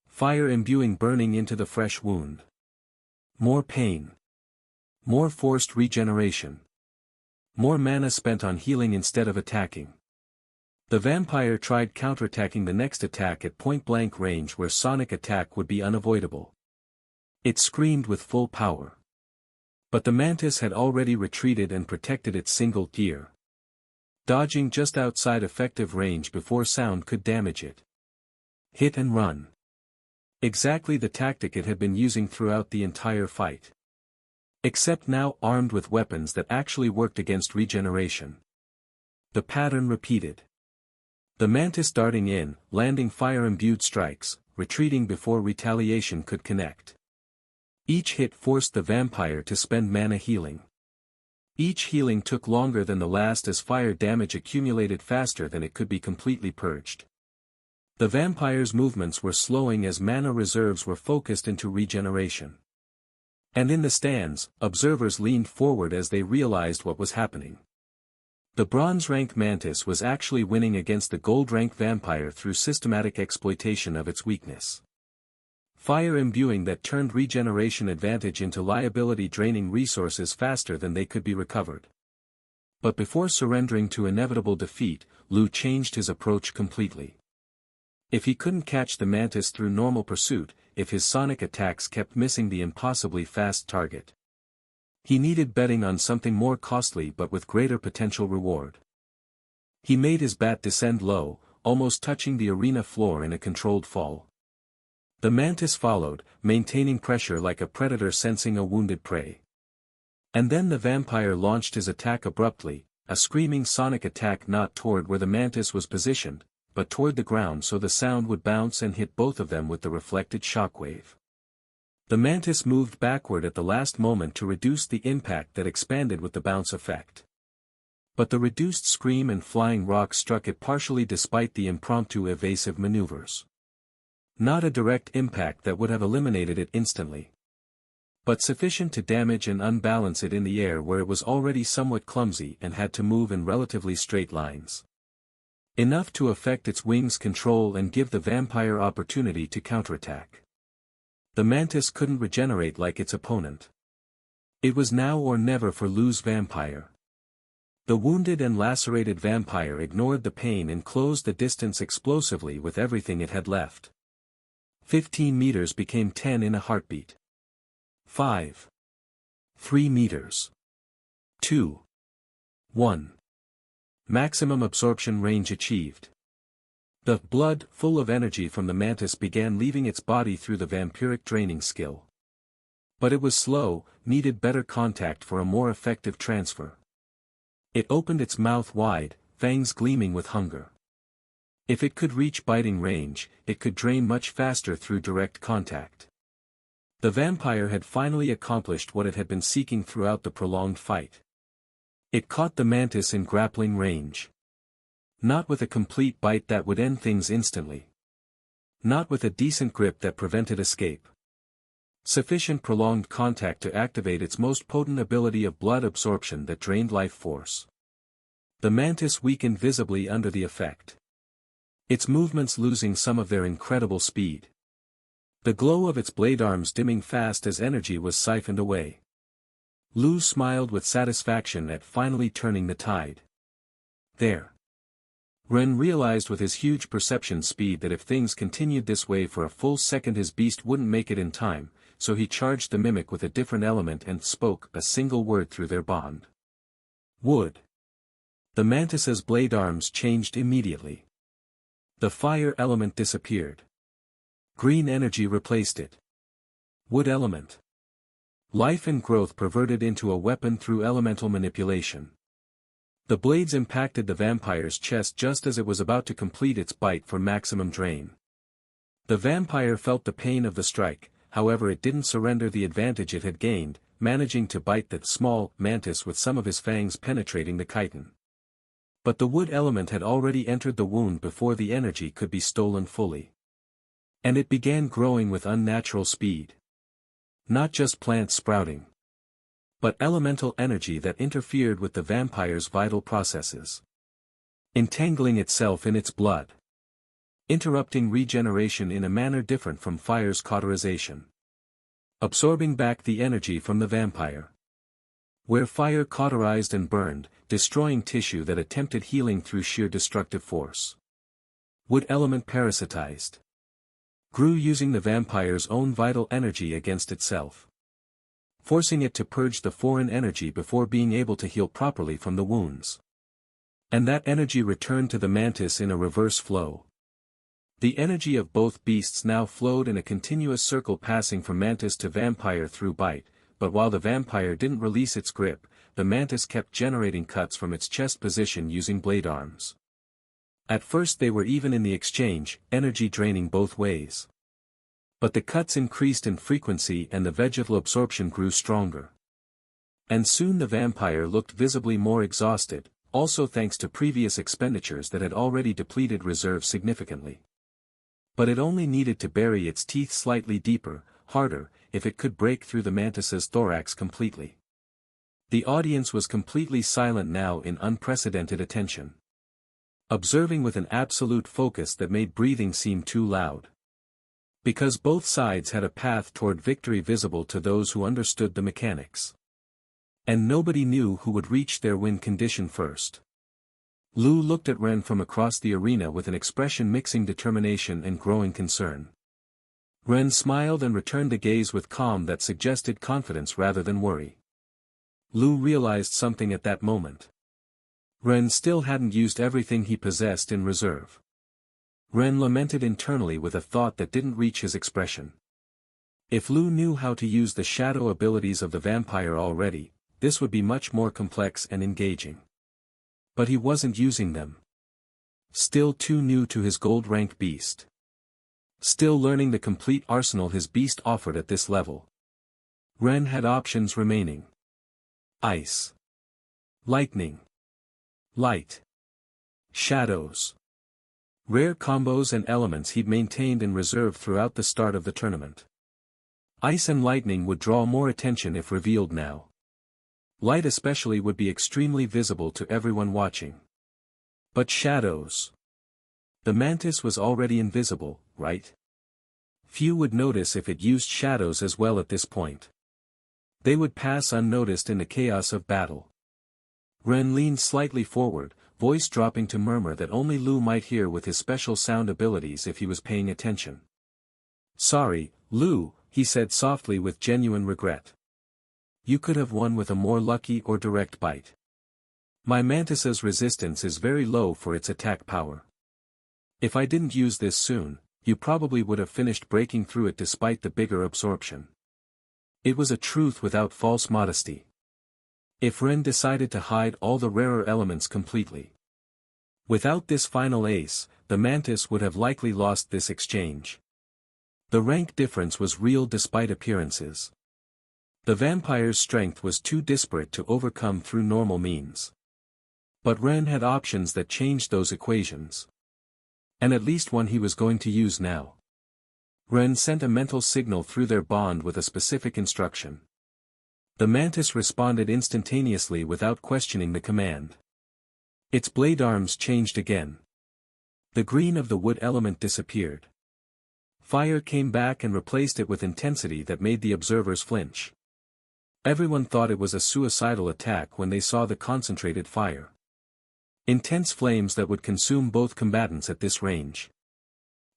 Fire imbuing burning into the fresh wound. More pain. More forced regeneration. More mana spent on healing instead of attacking. The vampire tried counterattacking the next attack at point-blank range where sonic attack would be unavoidable. It screamed with full power. But the mantis had already retreated and protected its single ear, dodging just outside effective range before sound could damage it. Hit and run. Exactly the tactic it had been using throughout the entire fight. Except now armed with weapons that actually worked against regeneration. The pattern repeated. The mantis darting in, landing fire-imbued strikes, retreating before retaliation could connect. Each hit forced the vampire to spend mana healing. Each healing took longer than the last as fire damage accumulated faster than it could be completely purged. The vampire's movements were slowing as mana reserves were focused into regeneration. And in the stands, observers leaned forward as they realized what was happening. The bronze-rank mantis was actually winning against the gold-rank vampire through systematic exploitation of its weakness. Fire imbuing that turned regeneration advantage into liability, draining resources faster than they could be recovered. But before surrendering to inevitable defeat, Lu changed his approach completely. If he couldn't catch the mantis through normal pursuit, if his sonic attacks kept missing the impossibly fast target, he needed betting on something more costly but with greater potential reward. He made his bat descend low, almost touching the arena floor in a controlled fall. The mantis followed, maintaining pressure like a predator sensing a wounded prey. And then the vampire launched his attack abruptly, a screaming sonic attack not toward where the mantis was positioned, but toward the ground so the sound would bounce and hit both of them with the reflected shockwave. The mantis moved backward at the last moment to reduce the impact that expanded with the bounce effect. But the reduced scream and flying rock struck it partially despite the impromptu evasive maneuvers. Not a direct impact that would have eliminated it instantly, but sufficient to damage and unbalance it in the air where it was already somewhat clumsy and had to move in relatively straight lines. Enough to affect its wings' control and give the vampire opportunity to counterattack. The mantis couldn't regenerate like its opponent. It was now or never for Lu's vampire. The wounded and lacerated vampire ignored the pain and closed the distance explosively with everything it had left. 15 meters became 10 in a heartbeat. 5. 3 meters. 2. 1. Maximum absorption range achieved. The blood, full of energy from the mantis, began leaving its body through the vampiric draining skill. But it was slow, needed better contact for a more effective transfer. It opened its mouth wide, fangs gleaming with hunger. If it could reach biting range, it could drain much faster through direct contact. The vampire had finally accomplished what it had been seeking throughout the prolonged fight. It caught the mantis in grappling range. Not with a complete bite that would end things instantly. Not with a decent grip that prevented escape. Sufficient prolonged contact to activate its most potent ability of blood absorption that drained life force. The mantis weakened visibly under the effect. Its movements losing some of their incredible speed. The glow of its blade arms dimming fast as energy was siphoned away. Lu smiled with satisfaction at finally turning the tide. There. Ren realized with his huge perception speed that if things continued this way for a full second his beast wouldn't make it in time, so he charged the mimic with a different element and spoke a single word through their bond. Wood. The mantis's blade arms changed immediately. The fire element disappeared. Green energy replaced it. Wood element. Life and growth perverted into a weapon through elemental manipulation. The blades impacted the vampire's chest just as it was about to complete its bite for maximum drain. The vampire felt the pain of the strike, however it didn't surrender the advantage it had gained, managing to bite that small mantis with some of his fangs penetrating the chitin. But the wood element had already entered the wound before the energy could be stolen fully. And it began growing with unnatural speed. Not just plants sprouting, but elemental energy that interfered with the vampire's vital processes. Entangling itself in its blood. Interrupting regeneration in a manner different from fire's cauterization. Absorbing back the energy from the vampire. where fire cauterized and burned, destroying tissue that attempted healing through sheer destructive force. Wood element parasitized. Grew using the vampire's own vital energy against itself, forcing it to purge the foreign energy before being able to heal properly from the wounds. And that energy returned to the mantis in a reverse flow. The energy of both beasts now flowed in a continuous circle passing from mantis to vampire through bite, but while the vampire didn't release its grip, the mantis kept generating cuts from its chest position using blade arms. At first they were even in the exchange, energy draining both ways. But the cuts increased in frequency and the vegetal absorption grew stronger. And soon the vampire looked visibly more exhausted, also thanks to previous expenditures that had already depleted reserves significantly. But it only needed to bury its teeth slightly deeper, harder, if it could break through the mantis's thorax completely. The audience was completely silent now in unprecedented attention, observing with an absolute focus that made breathing seem too loud. Because both sides had a path toward victory visible to those who understood the mechanics. And nobody knew who would reach their win condition first. Lu looked at Ren from across the arena with an expression mixing determination and growing concern. Ren smiled and returned the gaze with calm that suggested confidence rather than worry. Lu realized something at that moment. Ren still hadn't used everything he possessed in reserve. Ren lamented internally with a thought that didn't reach his expression. If Lu knew how to use the shadow abilities of the vampire already, this would be much more complex and engaging. But he wasn't using them. Still too new to his gold-rank beast. Still learning the complete arsenal his beast offered at this level. Ren had options remaining. Ice. Lightning. Light. Shadows. Rare combos and elements he'd maintained in reserve throughout the start of the tournament. Ice and lightning would draw more attention if revealed now. Light especially would be extremely visible to everyone watching. But shadows. The mantis was already invisible, right? Few would notice if it used shadows as well at this point. They would pass unnoticed in the chaos of battle. Ren leaned slightly forward, voice dropping to murmur that only Lu might hear with his special sound abilities if he was paying attention. "Sorry, Lu," he said softly with genuine regret. "You could have won with a more lucky or direct bite. My mantis's resistance is very low for its attack power. If I didn't use this soon, you probably would have finished breaking through it despite the bigger absorption." It was a truth without false modesty. If Ren decided to hide all the rarer elements completely. Without this final ace, the mantis would have likely lost this exchange. The rank difference was real despite appearances. The vampire's strength was too disparate to overcome through normal means. But Ren had options that changed those equations. And at least one he was going to use now. Ren sent a mental signal through their bond with a specific instruction. The mantis responded instantaneously without questioning the command. Its blade arms changed again. The green of the wood element disappeared. Fire came back and replaced it with intensity that made the observers flinch. Everyone thought it was a suicidal attack when they saw the concentrated fire. Intense flames that would consume both combatants at this range.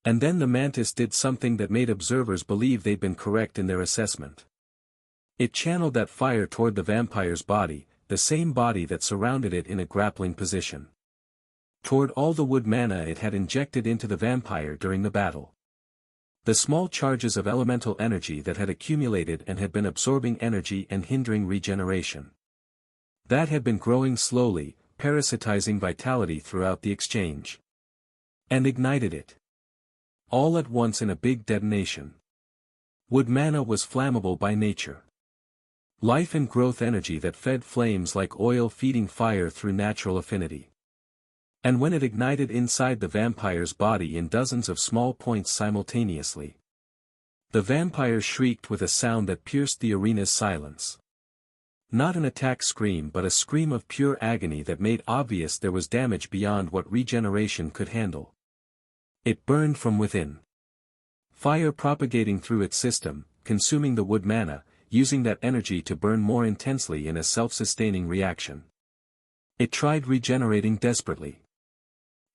And then the mantis did something that made observers believe they'd been correct in their assessment. It channeled that fire toward the vampire's body, the same body that surrounded it in a grappling position. Toward all the wood mana it had injected into the vampire during the battle. The small charges of elemental energy that had accumulated and had been absorbing energy and hindering regeneration. That had been growing slowly, parasitizing vitality throughout the exchange. And ignited it. All at once in a big detonation. Wood mana was flammable by nature. Life and growth energy that fed flames like oil feeding fire through natural affinity. And when it ignited inside the vampire's body in dozens of small points simultaneously. The vampire shrieked with a sound that pierced the arena's silence. Not an attack scream but a scream of pure agony that made obvious there was damage beyond what regeneration could handle. It burned from within. Fire propagating through its system, consuming the wood mana, using that energy to burn more intensely in a self-sustaining reaction. It tried regenerating desperately.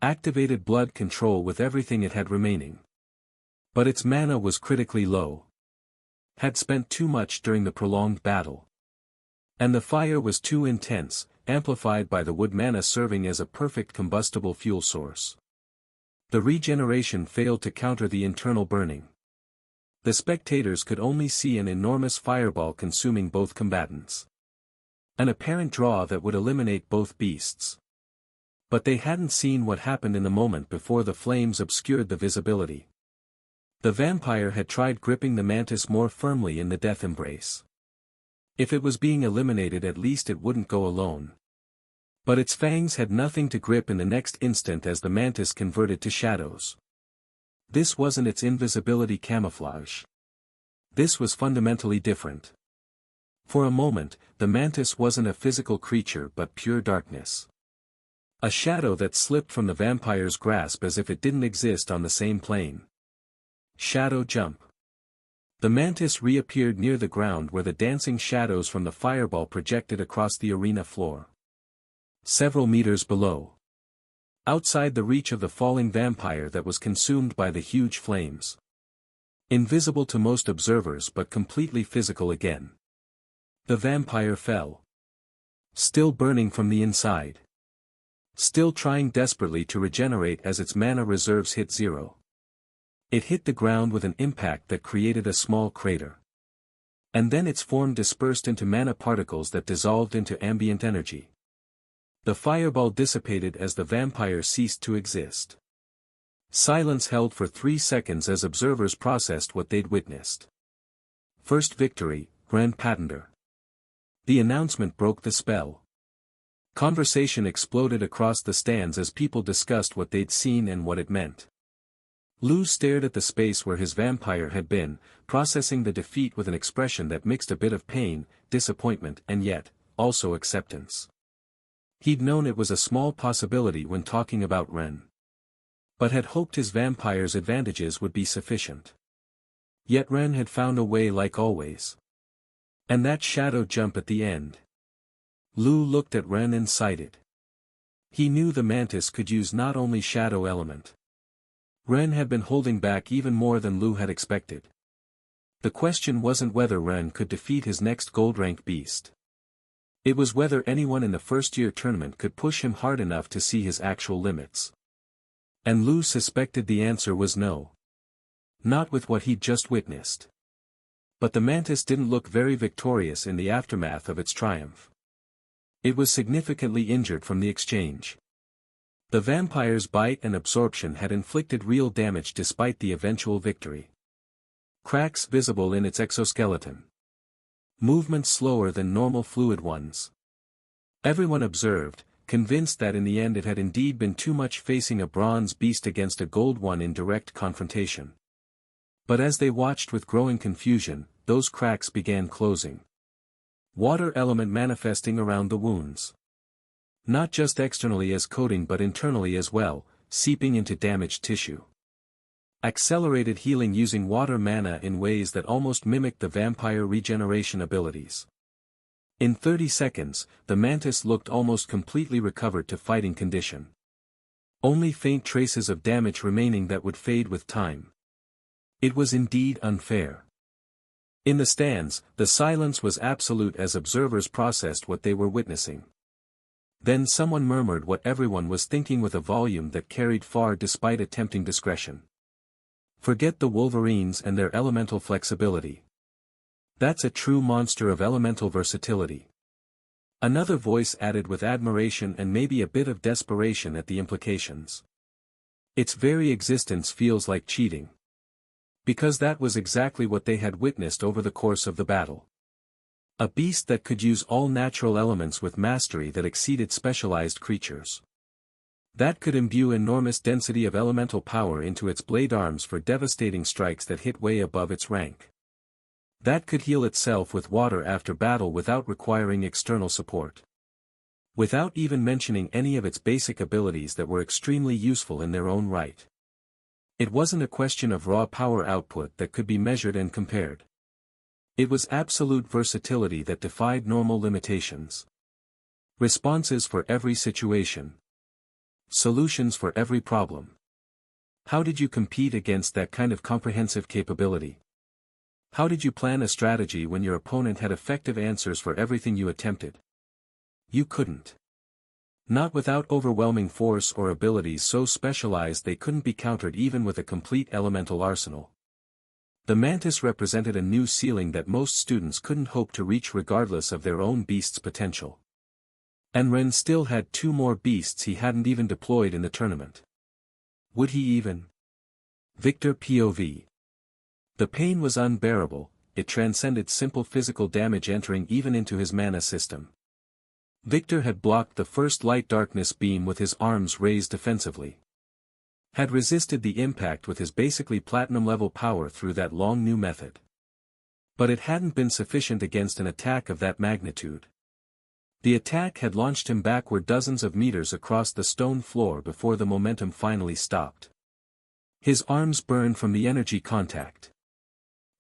Activated blood control with everything it had remaining. But its mana was critically low. Had spent too much during the prolonged battle. And the fire was too intense, amplified by the wood mana serving as a perfect combustible fuel source. The regeneration failed to counter the internal burning. The spectators could only see an enormous fireball consuming both combatants. An apparent draw that would eliminate both beasts. But they hadn't seen what happened in the moment before the flames obscured the visibility. The vampire had tried gripping the mantis more firmly in the death embrace. If it was being eliminated, at least it wouldn't go alone. But its fangs had nothing to grip in the next instant as the mantis converted to shadows. This wasn't its invisibility camouflage. This was fundamentally different. For a moment, the mantis wasn't a physical creature but pure darkness. A shadow that slipped from the vampire's grasp as if it didn't exist on the same plane. Shadow jump. The mantis reappeared near the ground where the dancing shadows from the fireball projected across the arena floor. Several meters below. Outside the reach of the falling vampire that was consumed by the huge flames. Invisible to most observers but completely physical again. The vampire fell. Still burning from the inside. Still trying desperately to regenerate as its mana reserves hit zero. It hit the ground with an impact that created a small crater. And then its form dispersed into mana particles that dissolved into ambient energy. The fireball dissipated as the vampire ceased to exist. Silence held for 3 seconds as observers processed what they'd witnessed. First victory, Grand Patenter. The announcement broke the spell. Conversation exploded across the stands as people discussed what they'd seen and what it meant. Lou stared at the space where his vampire had been, processing the defeat with an expression that mixed a bit of pain, disappointment and yet, also acceptance. He'd known it was a small possibility when talking about Ren. But had hoped his vampire's advantages would be sufficient. Yet Ren had found a way like always. And that shadow jump at the end. Lou looked at Ren and sighed. He knew the mantis could use not only shadow element. Ren had been holding back even more than Lou had expected. The question wasn't whether Ren could defeat his next gold-rank beast. It was whether anyone in the first-year tournament could push him hard enough to see his actual limits. And Lou suspected the answer was no. Not with what he'd just witnessed. But the mantis didn't look very victorious in the aftermath of its triumph. It was significantly injured from the exchange. The vampire's bite and absorption had inflicted real damage despite the eventual victory. Cracks visible in its exoskeleton. Movements slower than normal fluid ones. Everyone observed, convinced that in the end it had indeed been too much facing a bronze beast against a gold one in direct confrontation. But as they watched with growing confusion, those cracks began closing. Water element manifesting around the wounds. Not just externally as coating but internally as well, seeping into damaged tissue. Accelerated healing using water mana in ways that almost mimicked the vampire regeneration abilities. In 30 seconds, the mantis looked almost completely recovered to fighting condition. Only faint traces of damage remaining that would fade with time. It was indeed unfair. In the stands, the silence was absolute as observers processed what they were witnessing. Then someone murmured what everyone was thinking with a volume that carried far despite attempting discretion. Forget the Wolverines and their elemental flexibility. That's a true monster of elemental versatility. Another voice added with admiration and maybe a bit of desperation at the implications. Its very existence feels like cheating. Because that was exactly what they had witnessed over the course of the battle. A beast that could use all natural elements with mastery that exceeded specialized creatures. That could imbue enormous density of elemental power into its blade arms for devastating strikes that hit way above its rank. That could heal itself with water after battle without requiring external support. Without even mentioning any of its basic abilities that were extremely useful in their own right. It wasn't a question of raw power output that could be measured and compared. It was absolute versatility that defied normal limitations. Responses for every situation. Solutions for every problem. How did you compete against that kind of comprehensive capability? How did you plan a strategy when your opponent had effective answers for everything you attempted? You couldn't. Not without overwhelming force or abilities so specialized they couldn't be countered even with a complete elemental arsenal. The mantis represented a new ceiling that most students couldn't hope to reach regardless of their own beast's potential. And Ren still had 2 more beasts he hadn't even deployed in the tournament. Would he even? Victor POV. The pain was unbearable, it transcended simple physical damage entering even into his mana system. Victor had blocked the first light-darkness beam with his arms raised defensively. Had resisted the impact with his basically platinum-level power through that long new method. But it hadn't been sufficient against an attack of that magnitude. The attack had launched him backward dozens of meters across the stone floor before the momentum finally stopped. His arms burned from the energy contact.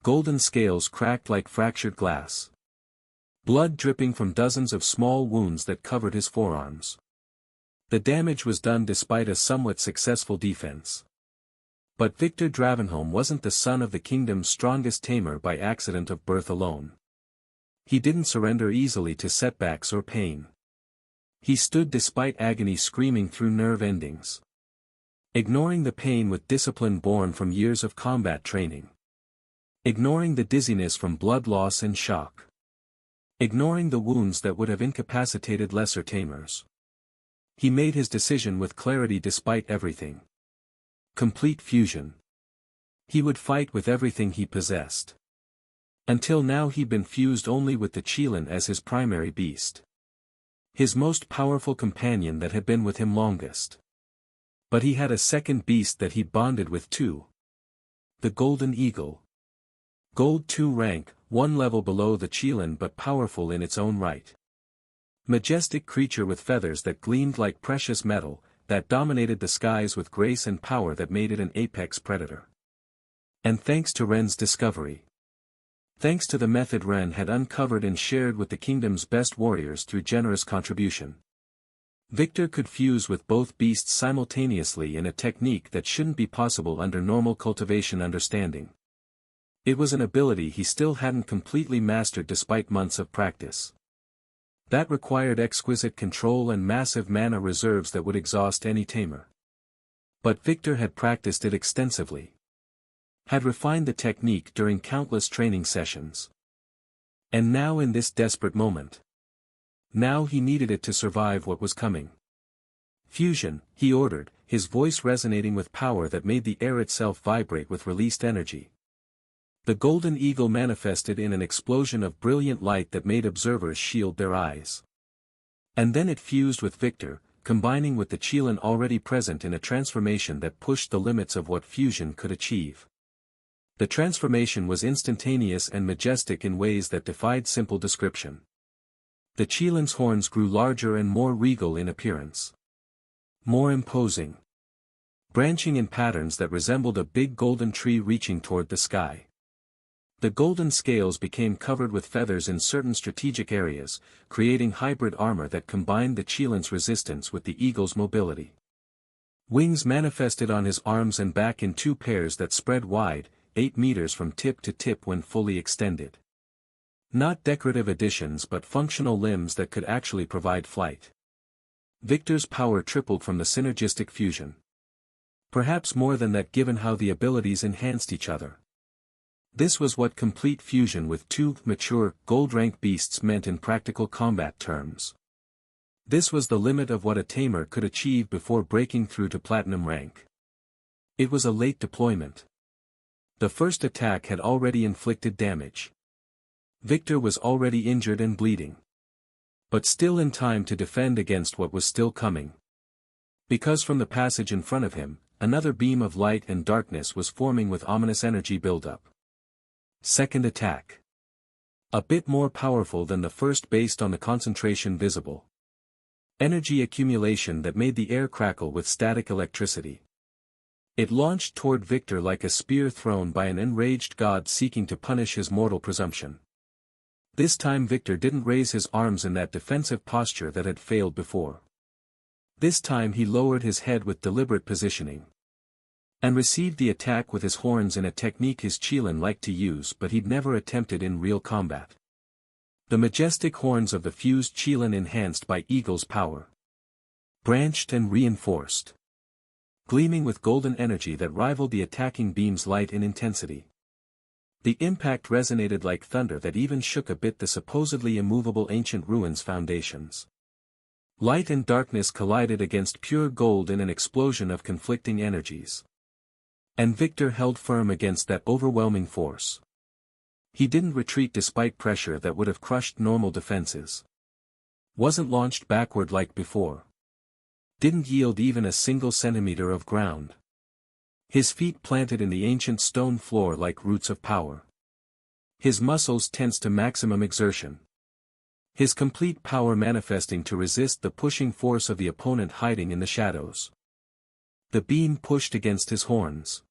Golden scales cracked like fractured glass. Blood dripping from dozens of small wounds that covered his forearms. The damage was done despite a somewhat successful defense. But Victor Dravenholm wasn't the son of the kingdom's strongest tamer by accident of birth alone. He didn't surrender easily to setbacks or pain. He stood despite agony screaming through nerve endings. Ignoring the pain with discipline born from years of combat training. Ignoring the dizziness from blood loss and shock. Ignoring the wounds that would have incapacitated lesser tamers. He made his decision with clarity despite everything. Complete fusion. He would fight with everything he possessed. Until now he'd been fused only with the Qilin as his primary beast. His most powerful companion that had been with him longest. But he had a second beast that he bonded with too. The Golden Eagle. Gold 2 rank, 1 level below the Qilin but powerful in its own right. Majestic creature with feathers that gleamed like precious metal, that dominated the skies with grace and power that made it an apex predator. And thanks to Ren's discovery. Thanks to the method Ren had uncovered and shared with the kingdom's best warriors through generous contribution. Victor could fuse with both beasts simultaneously in a technique that shouldn't be possible under normal cultivation understanding. It was an ability he still hadn't completely mastered despite months of practice. That required exquisite control and massive mana reserves that would exhaust any tamer. But Victor had practiced it extensively. Had refined the technique during countless training sessions. And now in this desperate moment. Now he needed it to survive what was coming. Fusion, he ordered, his voice resonating with power that made the air itself vibrate with released energy. The Golden Eagle manifested in an explosion of brilliant light that made observers shield their eyes. And then it fused with Victor, combining with the Qilin already present in a transformation that pushed the limits of what fusion could achieve. The transformation was instantaneous and majestic in ways that defied simple description. The Qilin's horns grew larger and more regal in appearance. More imposing. Branching in patterns that resembled a big golden tree reaching toward the sky. The golden scales became covered with feathers in certain strategic areas, creating hybrid armor that combined the Qilin's resistance with the eagle's mobility. Wings manifested on his arms and back in 2 pairs that spread wide, 8 meters from tip to tip when fully extended. Not decorative additions but functional limbs that could actually provide flight. Victor's power tripled from the synergistic fusion. Perhaps more than that given how the abilities enhanced each other. This was what complete fusion with 2 mature, gold-rank beasts meant in practical combat terms. This was the limit of what a tamer could achieve before breaking through to platinum rank. It was a late deployment. The first attack had already inflicted damage. Victor was already injured and bleeding. But still in time to defend against what was still coming. Because from the passage in front of him, another beam of light and darkness was forming with ominous energy buildup. Second attack. A bit more powerful than the first based on the concentration visible. Energy accumulation that made the air crackle with static electricity. It launched toward Victor like a spear thrown by an enraged god seeking to punish his mortal presumption. This time Victor didn't raise his arms in that defensive posture that had failed before. This time he lowered his head with deliberate positioning. And received the attack with his horns in a technique his Qilin liked to use but he'd never attempted in real combat. The majestic horns of the fused Qilin enhanced by Eagle's power. Branched and reinforced. Gleaming with golden energy that rivaled the attacking beam's light in intensity. The impact resonated like thunder that even shook a bit the supposedly immovable ancient ruins' foundations. Light and darkness collided against pure gold in an explosion of conflicting energies. And Victor held firm against that overwhelming force. He didn't retreat despite pressure that would have crushed normal defenses. Wasn't launched backward like before. Didn't yield even a single centimeter of ground. His feet planted in the ancient stone floor like roots of power. His muscles tensed to maximum exertion. His complete power manifesting to resist the pushing force of the opponent hiding in the shadows. The beam pushed against his horns.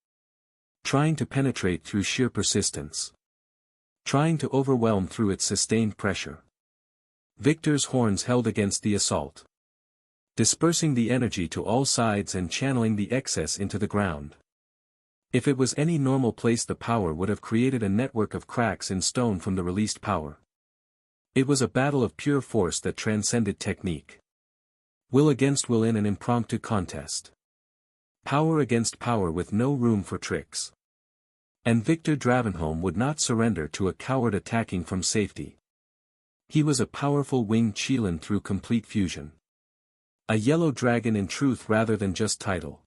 Trying to penetrate through sheer persistence. Trying to overwhelm through its sustained pressure. Victor's horns held against the assault. Dispersing the energy to all sides and channeling the excess into the ground. If it was any normal place the power would have created a network of cracks in stone from the released power. It was a battle of pure force that transcended technique. Will against will in an impromptu contest. Power against power with no room for tricks. And Victor Dravenholm would not surrender to a coward attacking from safety. He was a powerful winged Qilin through complete fusion. A yellow dragon in truth rather than just title.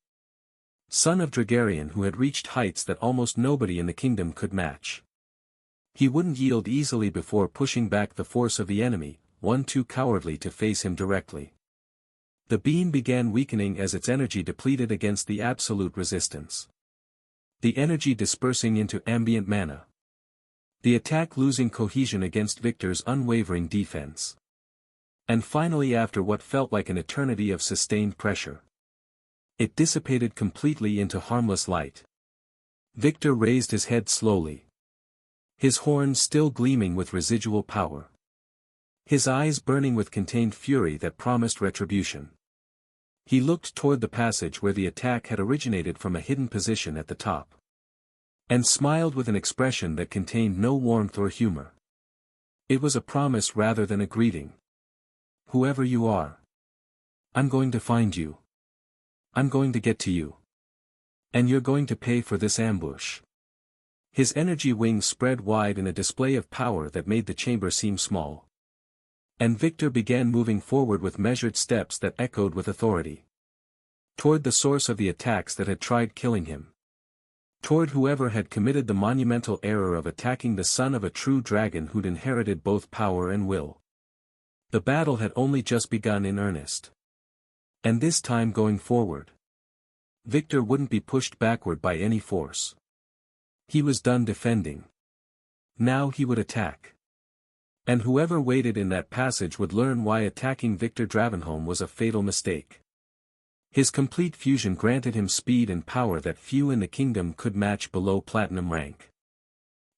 Son of Dragarian who had reached heights that almost nobody in the kingdom could match. He wouldn't yield easily before pushing back the force of the enemy, one too cowardly to face him directly. The beam began weakening as its energy depleted against the absolute resistance. The energy dispersing into ambient mana. The attack losing cohesion against Victor's unwavering defense. And finally after what felt like an eternity of sustained pressure. It dissipated completely into harmless light. Victor raised his head slowly. His horns still gleaming with residual power. His eyes burning with contained fury that promised retribution. He looked toward the passage where the attack had originated from a hidden position at the top. And smiled with an expression that contained no warmth or humor. It was a promise rather than a greeting. Whoever you are. I'm going to find you. I'm going to get to you. And you're going to pay for this ambush. His energy wings spread wide in a display of power that made the chamber seem small. And Victor began moving forward with measured steps that echoed with authority. Toward the source of the attacks that had tried killing him. Toward whoever had committed the monumental error of attacking the son of a true dragon who'd inherited both power and will. The battle had only just begun in earnest. And this time going forward. Victor wouldn't be pushed backward by any force. He was done defending. Now he would attack. And whoever waited in that passage would learn why attacking Victor Dravenholm was a fatal mistake. His complete fusion granted him speed and power that few in the kingdom could match below platinum rank.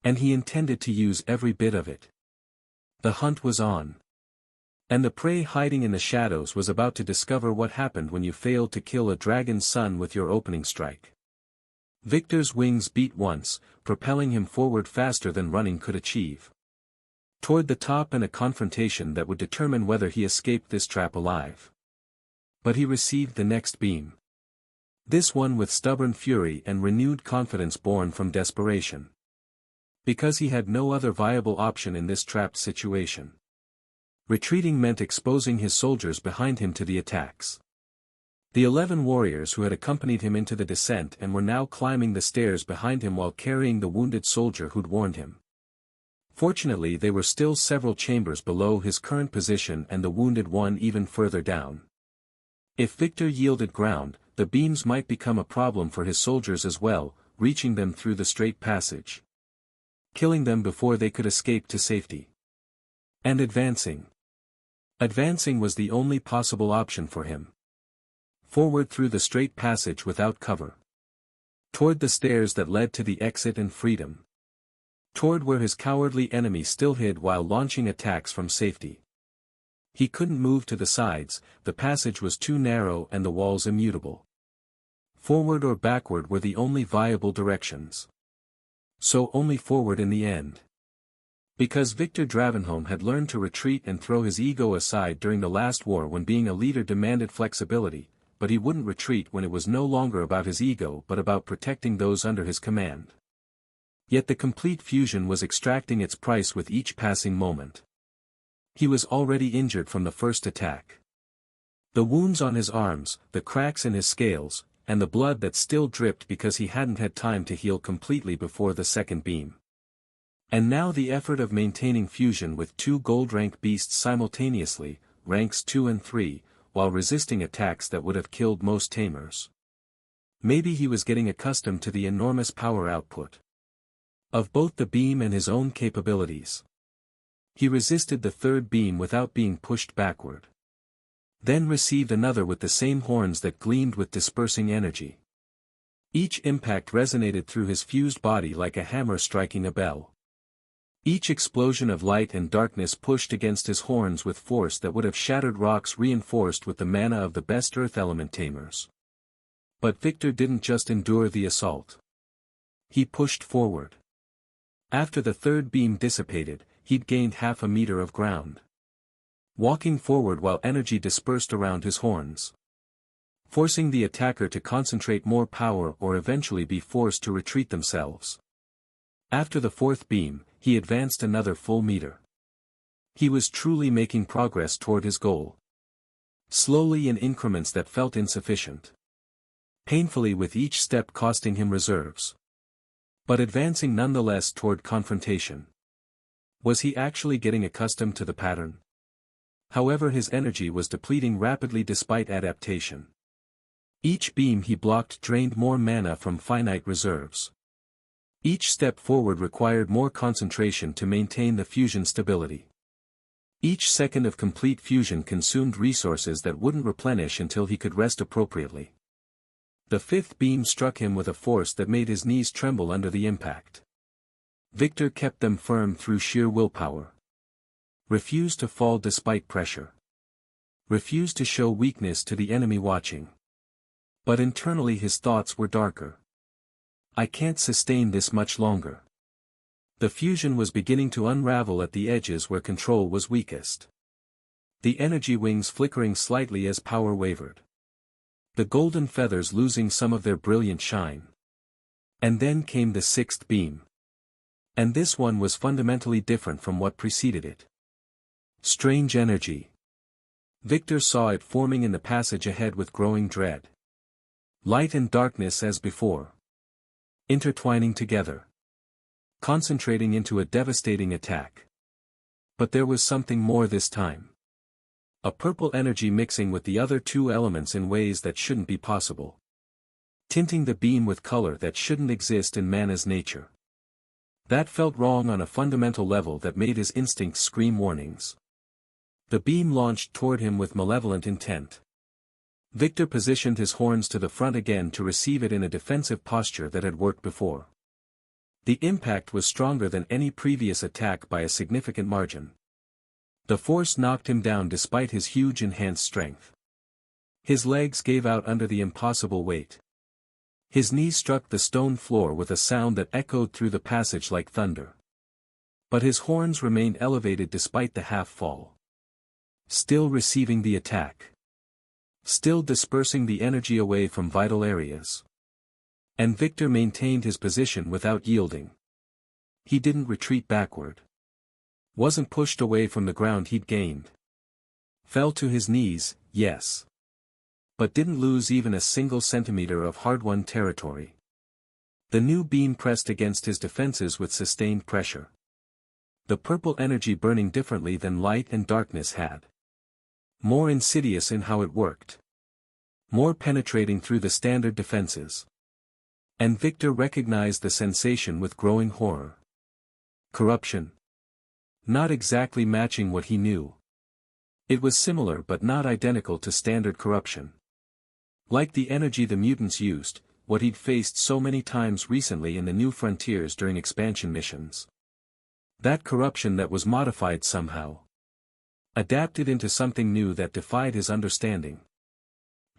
And he intended to use every bit of it. The hunt was on. And the prey hiding in the shadows was about to discover what happened when you failed to kill a dragon's son with your opening strike. Victor's wings beat once, propelling him forward faster than running could achieve. Toward the top and a confrontation that would determine whether he escaped this trap alive. But he received the next beam. This one with stubborn fury and renewed confidence born from desperation. Because he had no other viable option in this trapped situation. Retreating meant exposing his soldiers behind him to the attacks. The 11 warriors who had accompanied him into the descent and were now climbing the stairs behind him while carrying the wounded soldier who'd warned him. Fortunately they were still several chambers below his current position and the wounded one even further down. If Victor yielded ground, the beams might become a problem for his soldiers as well, reaching them through the straight passage. Killing them before they could escape to safety. And advancing. Advancing was the only possible option for him. Forward through the straight passage without cover. Toward the stairs that led to the exit and freedom. toward where his cowardly enemy still hid while launching attacks from safety. He couldn't move to the sides, the passage was too narrow and the walls immutable. Forward or backward were the only viable directions. So only forward in the end. Because Victor Dravenholm had learned to retreat and throw his ego aside during the last war when being a leader demanded flexibility, but he wouldn't retreat when it was no longer about his ego but about protecting those under his command. Yet the complete fusion was extracting its price with each passing moment. He was already injured from the first attack. The wounds on his arms, the cracks in his scales, and the blood that still dripped because he hadn't had time to heal completely before the second beam. And now the effort of maintaining fusion with two gold-rank beasts simultaneously, ranks 2 and 3, while resisting attacks that would have killed most tamers. Maybe he was getting accustomed to the enormous power output of both the beam and his own capabilities. He resisted the third beam without being pushed backward. Then received another with the same horns that gleamed with dispersing energy. Each impact resonated through his fused body like a hammer striking a bell. Each explosion of light and darkness pushed against his horns with force that would have shattered rocks reinforced with the mana of the best earth element tamers. But Victor didn't just endure the assault. He pushed forward. After the third beam dissipated, he'd gained half a meter of ground. Walking forward while energy dispersed around his horns. Forcing the attacker to concentrate more power or eventually be forced to retreat themselves. After the fourth beam, he advanced another full meter. He was truly making progress toward his goal. Slowly in increments that felt insufficient. Painfully with each step costing him reserves. But advancing nonetheless toward confrontation. Was he actually getting accustomed to the pattern? However, his energy was depleting rapidly despite adaptation. Each beam he blocked drained more mana from finite reserves. Each step forward required more concentration to maintain the fusion stability. Each second of complete fusion consumed resources that wouldn't replenish until he could rest appropriately. The fifth beam struck him with a force that made his knees tremble under the impact. Victor kept them firm through sheer willpower. Refused to fall despite pressure. Refused to show weakness to the enemy watching. But internally his thoughts were darker. I can't sustain this much longer. The fusion was beginning to unravel at the edges where control was weakest. The energy wings flickering slightly as power wavered. The golden feathers losing some of their brilliant shine. And then came the sixth beam. And this one was fundamentally different from what preceded it. Strange energy. Victor saw it forming in the passage ahead with growing dread. Light and darkness as before. Intertwining together. Concentrating into a devastating attack. But there was something more this time. A purple energy mixing with the other two elements in ways that shouldn't be possible. Tinting the beam with color that shouldn't exist in mana's nature. That felt wrong on a fundamental level that made his instincts scream warnings. The beam launched toward him with malevolent intent. Victor positioned his horns to the front again to receive it in a defensive posture that had worked before. The impact was stronger than any previous attack by a significant margin. The force knocked him down despite his huge enhanced strength. His legs gave out under the impossible weight. His knees struck the stone floor with a sound that echoed through the passage like thunder. But his horns remained elevated despite the half-fall. Still receiving the attack. Still dispersing the energy away from vital areas. And Victor maintained his position without yielding. He didn't retreat backward. Wasn't pushed away from the ground he'd gained. Fell to his knees, yes. But didn't lose even a single centimeter of hard-won territory. The new beam pressed against his defenses with sustained pressure. The purple energy burning differently than light and darkness had. More insidious in how it worked. More penetrating through the standard defenses. And Victor recognized the sensation with growing horror. Corruption. Not exactly matching what he knew. It was similar but not identical to standard corruption. Like the energy the mutants used, what he'd faced so many times recently in the New Frontiers during expansion missions. That corruption that was modified somehow. Adapted into something new that defied his understanding.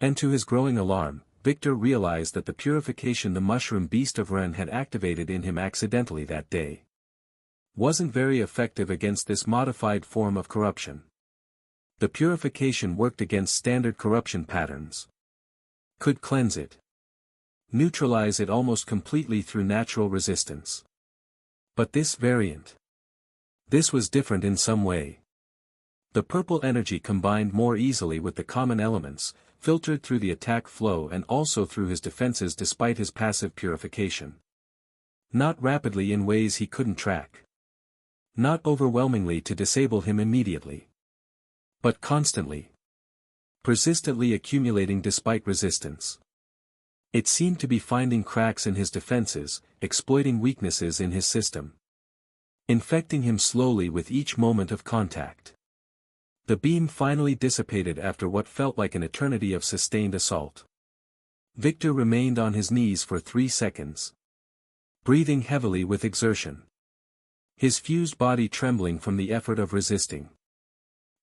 And to his growing alarm, Victor realized that the purification the mushroom beast of Ren had activated in him accidentally that day wasn't very effective against this modified form of corruption. The purification worked against standard corruption patterns. Could cleanse it. Neutralize it almost completely through natural resistance. But this variant. This was different in some way. The purple energy combined more easily with the common elements, filtered through the attack flow and also through his defenses despite his passive purification. Not rapidly in ways he couldn't track. Not overwhelmingly to disable him immediately. But constantly. Persistently accumulating despite resistance. It seemed to be finding cracks in his defenses, exploiting weaknesses in his system. Infecting him slowly with each moment of contact. The beam finally dissipated after what felt like an eternity of sustained assault. Victor remained on his knees for 3 seconds. Breathing heavily with exertion. His fused body trembling from the effort of resisting.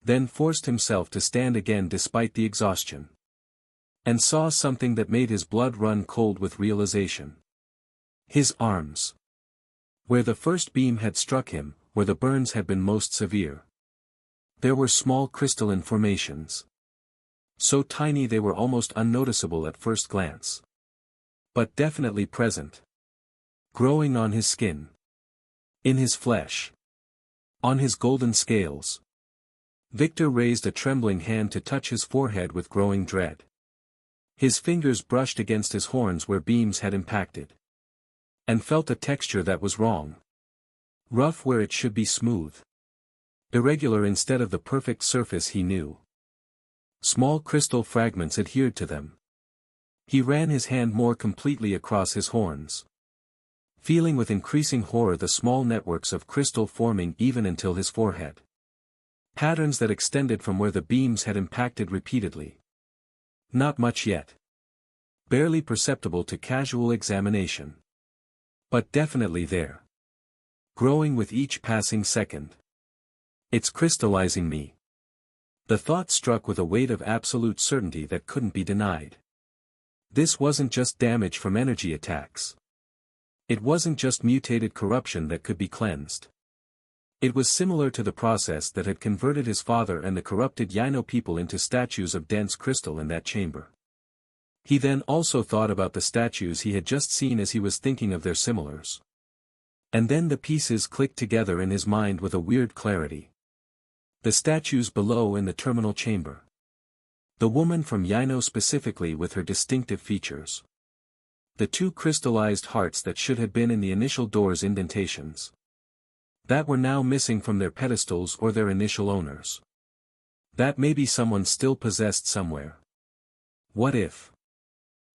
Then forced himself to stand again despite the exhaustion. And saw something that made his blood run cold with realization. His arms. Where the first beam had struck him, where the burns had been most severe. There were small crystalline formations. So tiny they were almost unnoticeable at first glance. But definitely present. Growing on his skin. In his flesh. On his golden scales. Victor raised a trembling hand to touch his forehead with growing dread. His fingers brushed against his horns where beams had impacted. And felt a texture that was wrong. Rough where it should be smooth. Irregular instead of the perfect surface he knew. Small crystal fragments adhered to them. He ran his hand more completely across his horns. Feeling with increasing horror the small networks of crystal forming even until his forehead. Patterns that extended from where the beams had impacted repeatedly. Not much yet. Barely perceptible to casual examination. But definitely there. Growing with each passing second. It's crystallizing me. The thought struck with a weight of absolute certainty that couldn't be denied. This wasn't just damage from energy attacks. It wasn't just mutated corruption that could be cleansed. It was similar to the process that had converted his father and the corrupted Yino people into statues of dense crystal in that chamber. He then also thought about the statues he had just seen as he was thinking of their similars. And then the pieces clicked together in his mind with a weird clarity. The statues below in the terminal chamber. The woman from Yino specifically with her distinctive features. The 2 crystallized hearts that should have been in the initial door's indentations. That were now missing from their pedestals or their initial owners. That maybe someone still possessed somewhere. What if?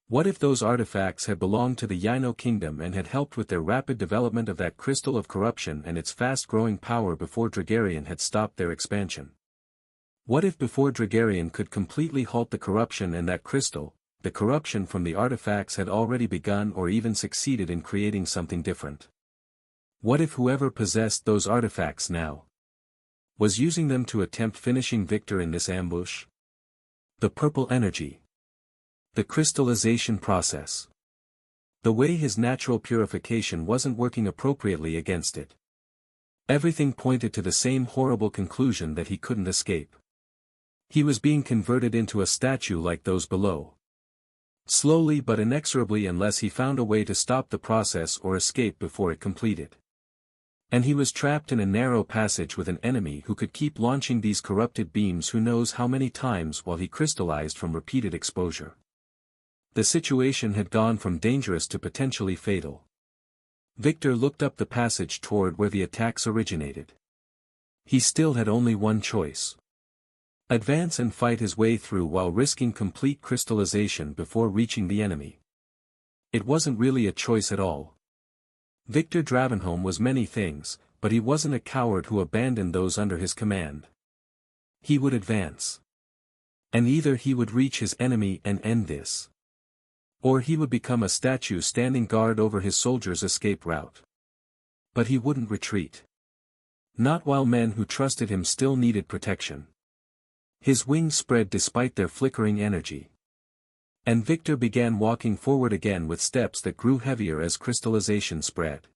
What if those artifacts had belonged to the Yino kingdom and had helped with their rapid development of that crystal of corruption and its fast-growing power before Dragarian had stopped their expansion? What if before Dragarian could completely halt the corruption and that crystal, the corruption from the artifacts had already begun or even succeeded in creating something different? What if whoever possessed those artifacts now was using them to attempt finishing Victor in this ambush? The purple energy. The crystallization process. The way his natural purification wasn't working appropriately against it. Everything pointed to the same horrible conclusion that he couldn't escape. He was being converted into a statue like those below. Slowly but inexorably unless he found a way to stop the process or escape before it completed. And he was trapped in a narrow passage with an enemy who could keep launching these corrupted beams who knows how many times while he crystallized from repeated exposure. The situation had gone from dangerous to potentially fatal. Victor looked up the passage toward where the attacks originated. He still had only one choice. Advance and fight his way through while risking complete crystallization before reaching the enemy. It wasn't really a choice at all. Victor Dravenholm was many things, but he wasn't a coward who abandoned those under his command. He would advance. And either he would reach his enemy and end this. Or he would become a statue standing guard over his soldiers' escape route. But he wouldn't retreat. Not while men who trusted him still needed protection. His wings spread despite their flickering energy. And Victor began walking forward again with steps that grew heavier as crystallization spread.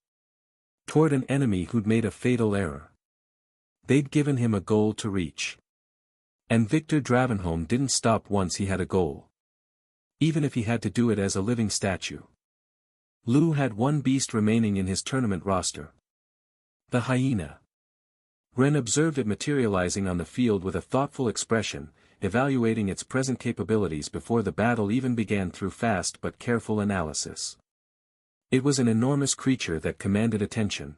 Toward an enemy who'd made a fatal error. They'd given him a goal to reach. And Victor Dravenholm didn't stop once he had a goal. Even if he had to do it as a living statue. Lu had one beast remaining in his tournament roster. The hyena. Ren observed it materializing on the field with a thoughtful expression, evaluating its present capabilities before the battle even began through fast but careful analysis. It was an enormous creature that commanded attention.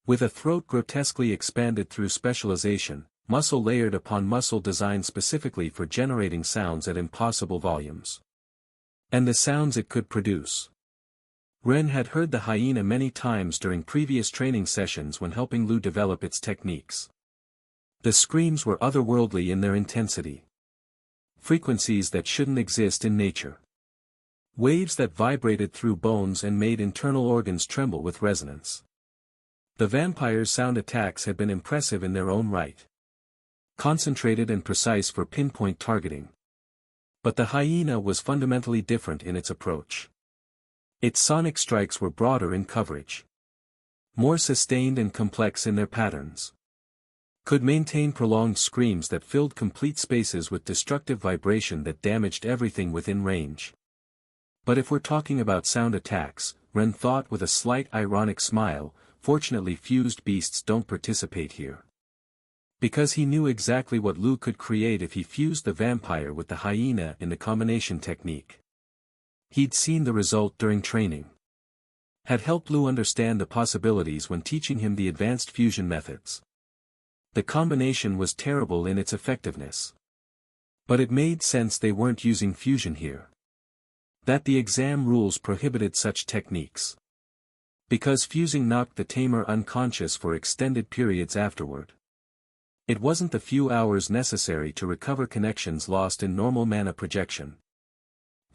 With a throat grotesquely expanded through specialization, muscle layered upon muscle designed specifically for generating sounds at impossible volumes. And the sounds it could produce. Ren had heard the hyena many times during previous training sessions when helping Lu develop its techniques. The screams were otherworldly in their intensity. Frequencies that shouldn't exist in nature. Waves that vibrated through bones and made internal organs tremble with resonance. The vampire's sound attacks had been impressive in their own right. Concentrated and precise for pinpoint targeting. But the hyena was fundamentally different in its approach. Its sonic strikes were broader in coverage. More sustained and complex in their patterns. Could maintain prolonged screams that filled complete spaces with destructive vibration that damaged everything within range. But if we're talking about sound attacks, Ren thought with a slight ironic smile, fortunately fused beasts don't participate here. Because he knew exactly what Lu could create if he fused the vampire with the hyena in the combination technique. He'd seen the result during training. Had helped Lu understand the possibilities when teaching him the advanced fusion methods. The combination was terrible in its effectiveness. But it made sense they weren't using fusion here. That the exam rules prohibited such techniques. Because fusing knocked the tamer unconscious for extended periods afterward. It wasn't the few hours necessary to recover connections lost in normal mana projection.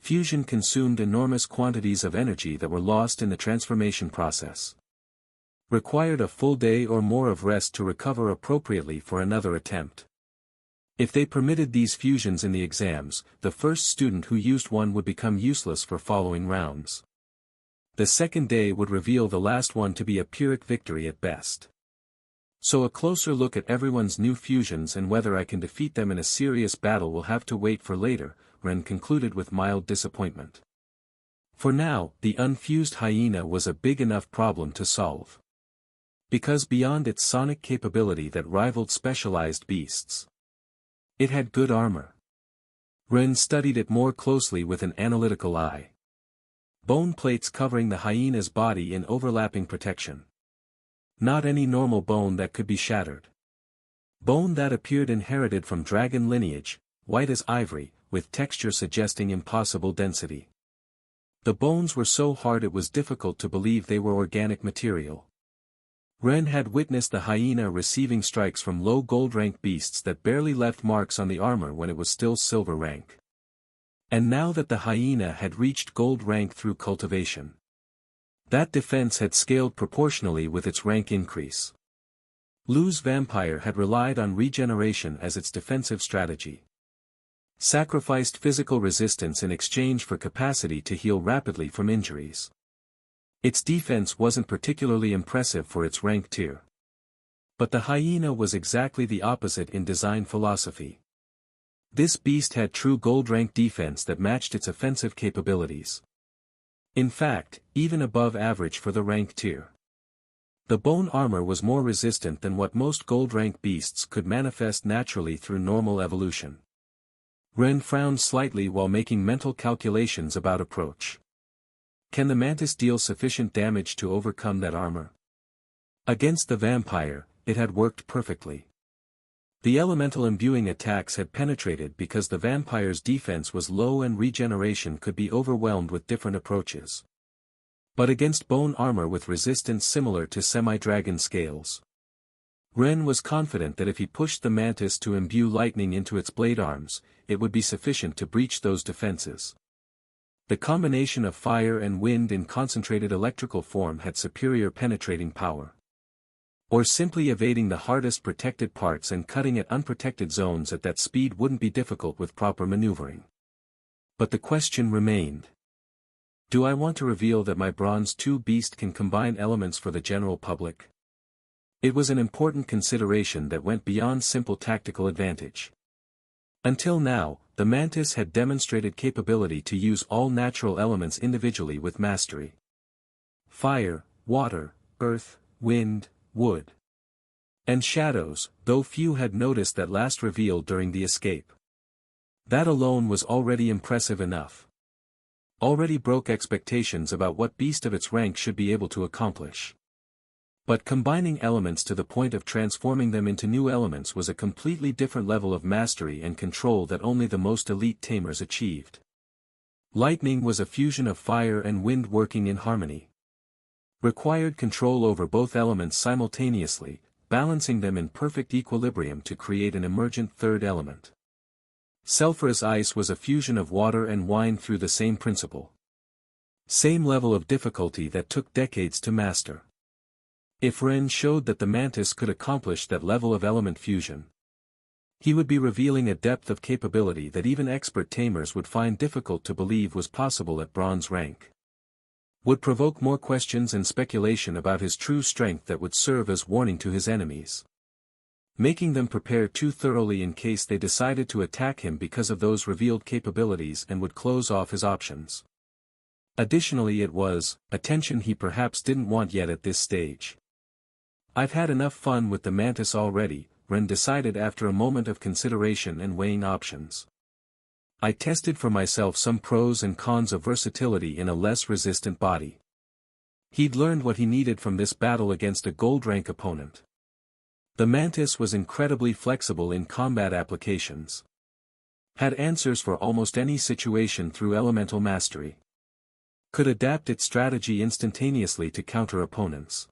Fusion consumed enormous quantities of energy that were lost in the transformation process. Required a full day or more of rest to recover appropriately for another attempt. If they permitted these fusions in the exams, the first student who used one would become useless for following rounds. The second day would reveal the last one to be a Pyrrhic victory at best. So a closer look at everyone's new fusions and whether I can defeat them in a serious battle will have to wait for later, Ren concluded with mild disappointment. For now, the unfused hyena was a big enough problem to solve. Because beyond its sonic capability that rivaled specialized beasts, it had good armor. Ren studied it more closely with an analytical eye. Bone plates covering the hyena's body in overlapping protection. Not any normal bone that could be shattered. Bone that appeared inherited from dragon lineage, white as ivory, with texture suggesting impossible density. The bones were so hard it was difficult to believe they were organic material. Ren had witnessed the hyena receiving strikes from low gold rank beasts that barely left marks on the armor when it was still silver rank. And now that the hyena had reached gold rank through cultivation, that defense had scaled proportionally with its rank increase. Lu's vampire had relied on regeneration as its defensive strategy. Sacrificed physical resistance in exchange for capacity to heal rapidly from injuries. Its defense wasn't particularly impressive for its rank tier. But the hyena was exactly the opposite in design philosophy. This beast had true gold rank defense that matched its offensive capabilities. In fact, even above average for the rank tier. The bone armor was more resistant than what most gold rank beasts could manifest naturally through normal evolution. Ren frowned slightly while making mental calculations about approach. Can the mantis deal sufficient damage to overcome that armor? Against the vampire, it had worked perfectly. The elemental imbuing attacks had penetrated because the vampire's defense was low and regeneration could be overwhelmed with different approaches. But against bone armor with resistance similar to semi-dragon scales, Ren was confident that if he pushed the mantis to imbue lightning into its blade arms, it would be sufficient to breach those defenses. The combination of fire and wind in concentrated electrical form had superior penetrating power. Or simply evading the hardest protected parts and cutting at unprotected zones at that speed wouldn't be difficult with proper maneuvering. But the question remained. Do I want to reveal that my Bronze 2 beast can combine elements for the general public? It was an important consideration that went beyond simple tactical advantage. Until now, the Mantis had demonstrated capability to use all natural elements individually with mastery. Fire, water, earth, wind, wood. And shadows, though few had noticed that last revealed during the escape. That alone was already impressive enough. Already broke expectations about what beast of its rank should be able to accomplish. But combining elements to the point of transforming them into new elements was a completely different level of mastery and control that only the most elite tamers achieved. Lightning was a fusion of fire and wind working in harmony. Required control over both elements simultaneously, balancing them in perfect equilibrium to create an emergent third element. Sulphurous ice was a fusion of water and wine through the same principle. Same level of difficulty that took decades to master. If Ren showed that the Mantis could accomplish that level of element fusion, he would be revealing a depth of capability that even expert tamers would find difficult to believe was possible at bronze rank. Would provoke more questions and speculation about his true strength that would serve as warning to his enemies, making them prepare too thoroughly in case they decided to attack him because of those revealed capabilities and would close off his options. Additionally, it was attention he perhaps didn't want yet at this stage. I've had enough fun with the Mantis already, Ren decided after a moment of consideration and weighing options. I tested for myself some pros and cons of versatility in a less resistant body. He'd learned what he needed from this battle against a gold-rank opponent. The Mantis was incredibly flexible in combat applications. Had answers for almost any situation through elemental mastery. Could adapt its strategy instantaneously to counter opponents.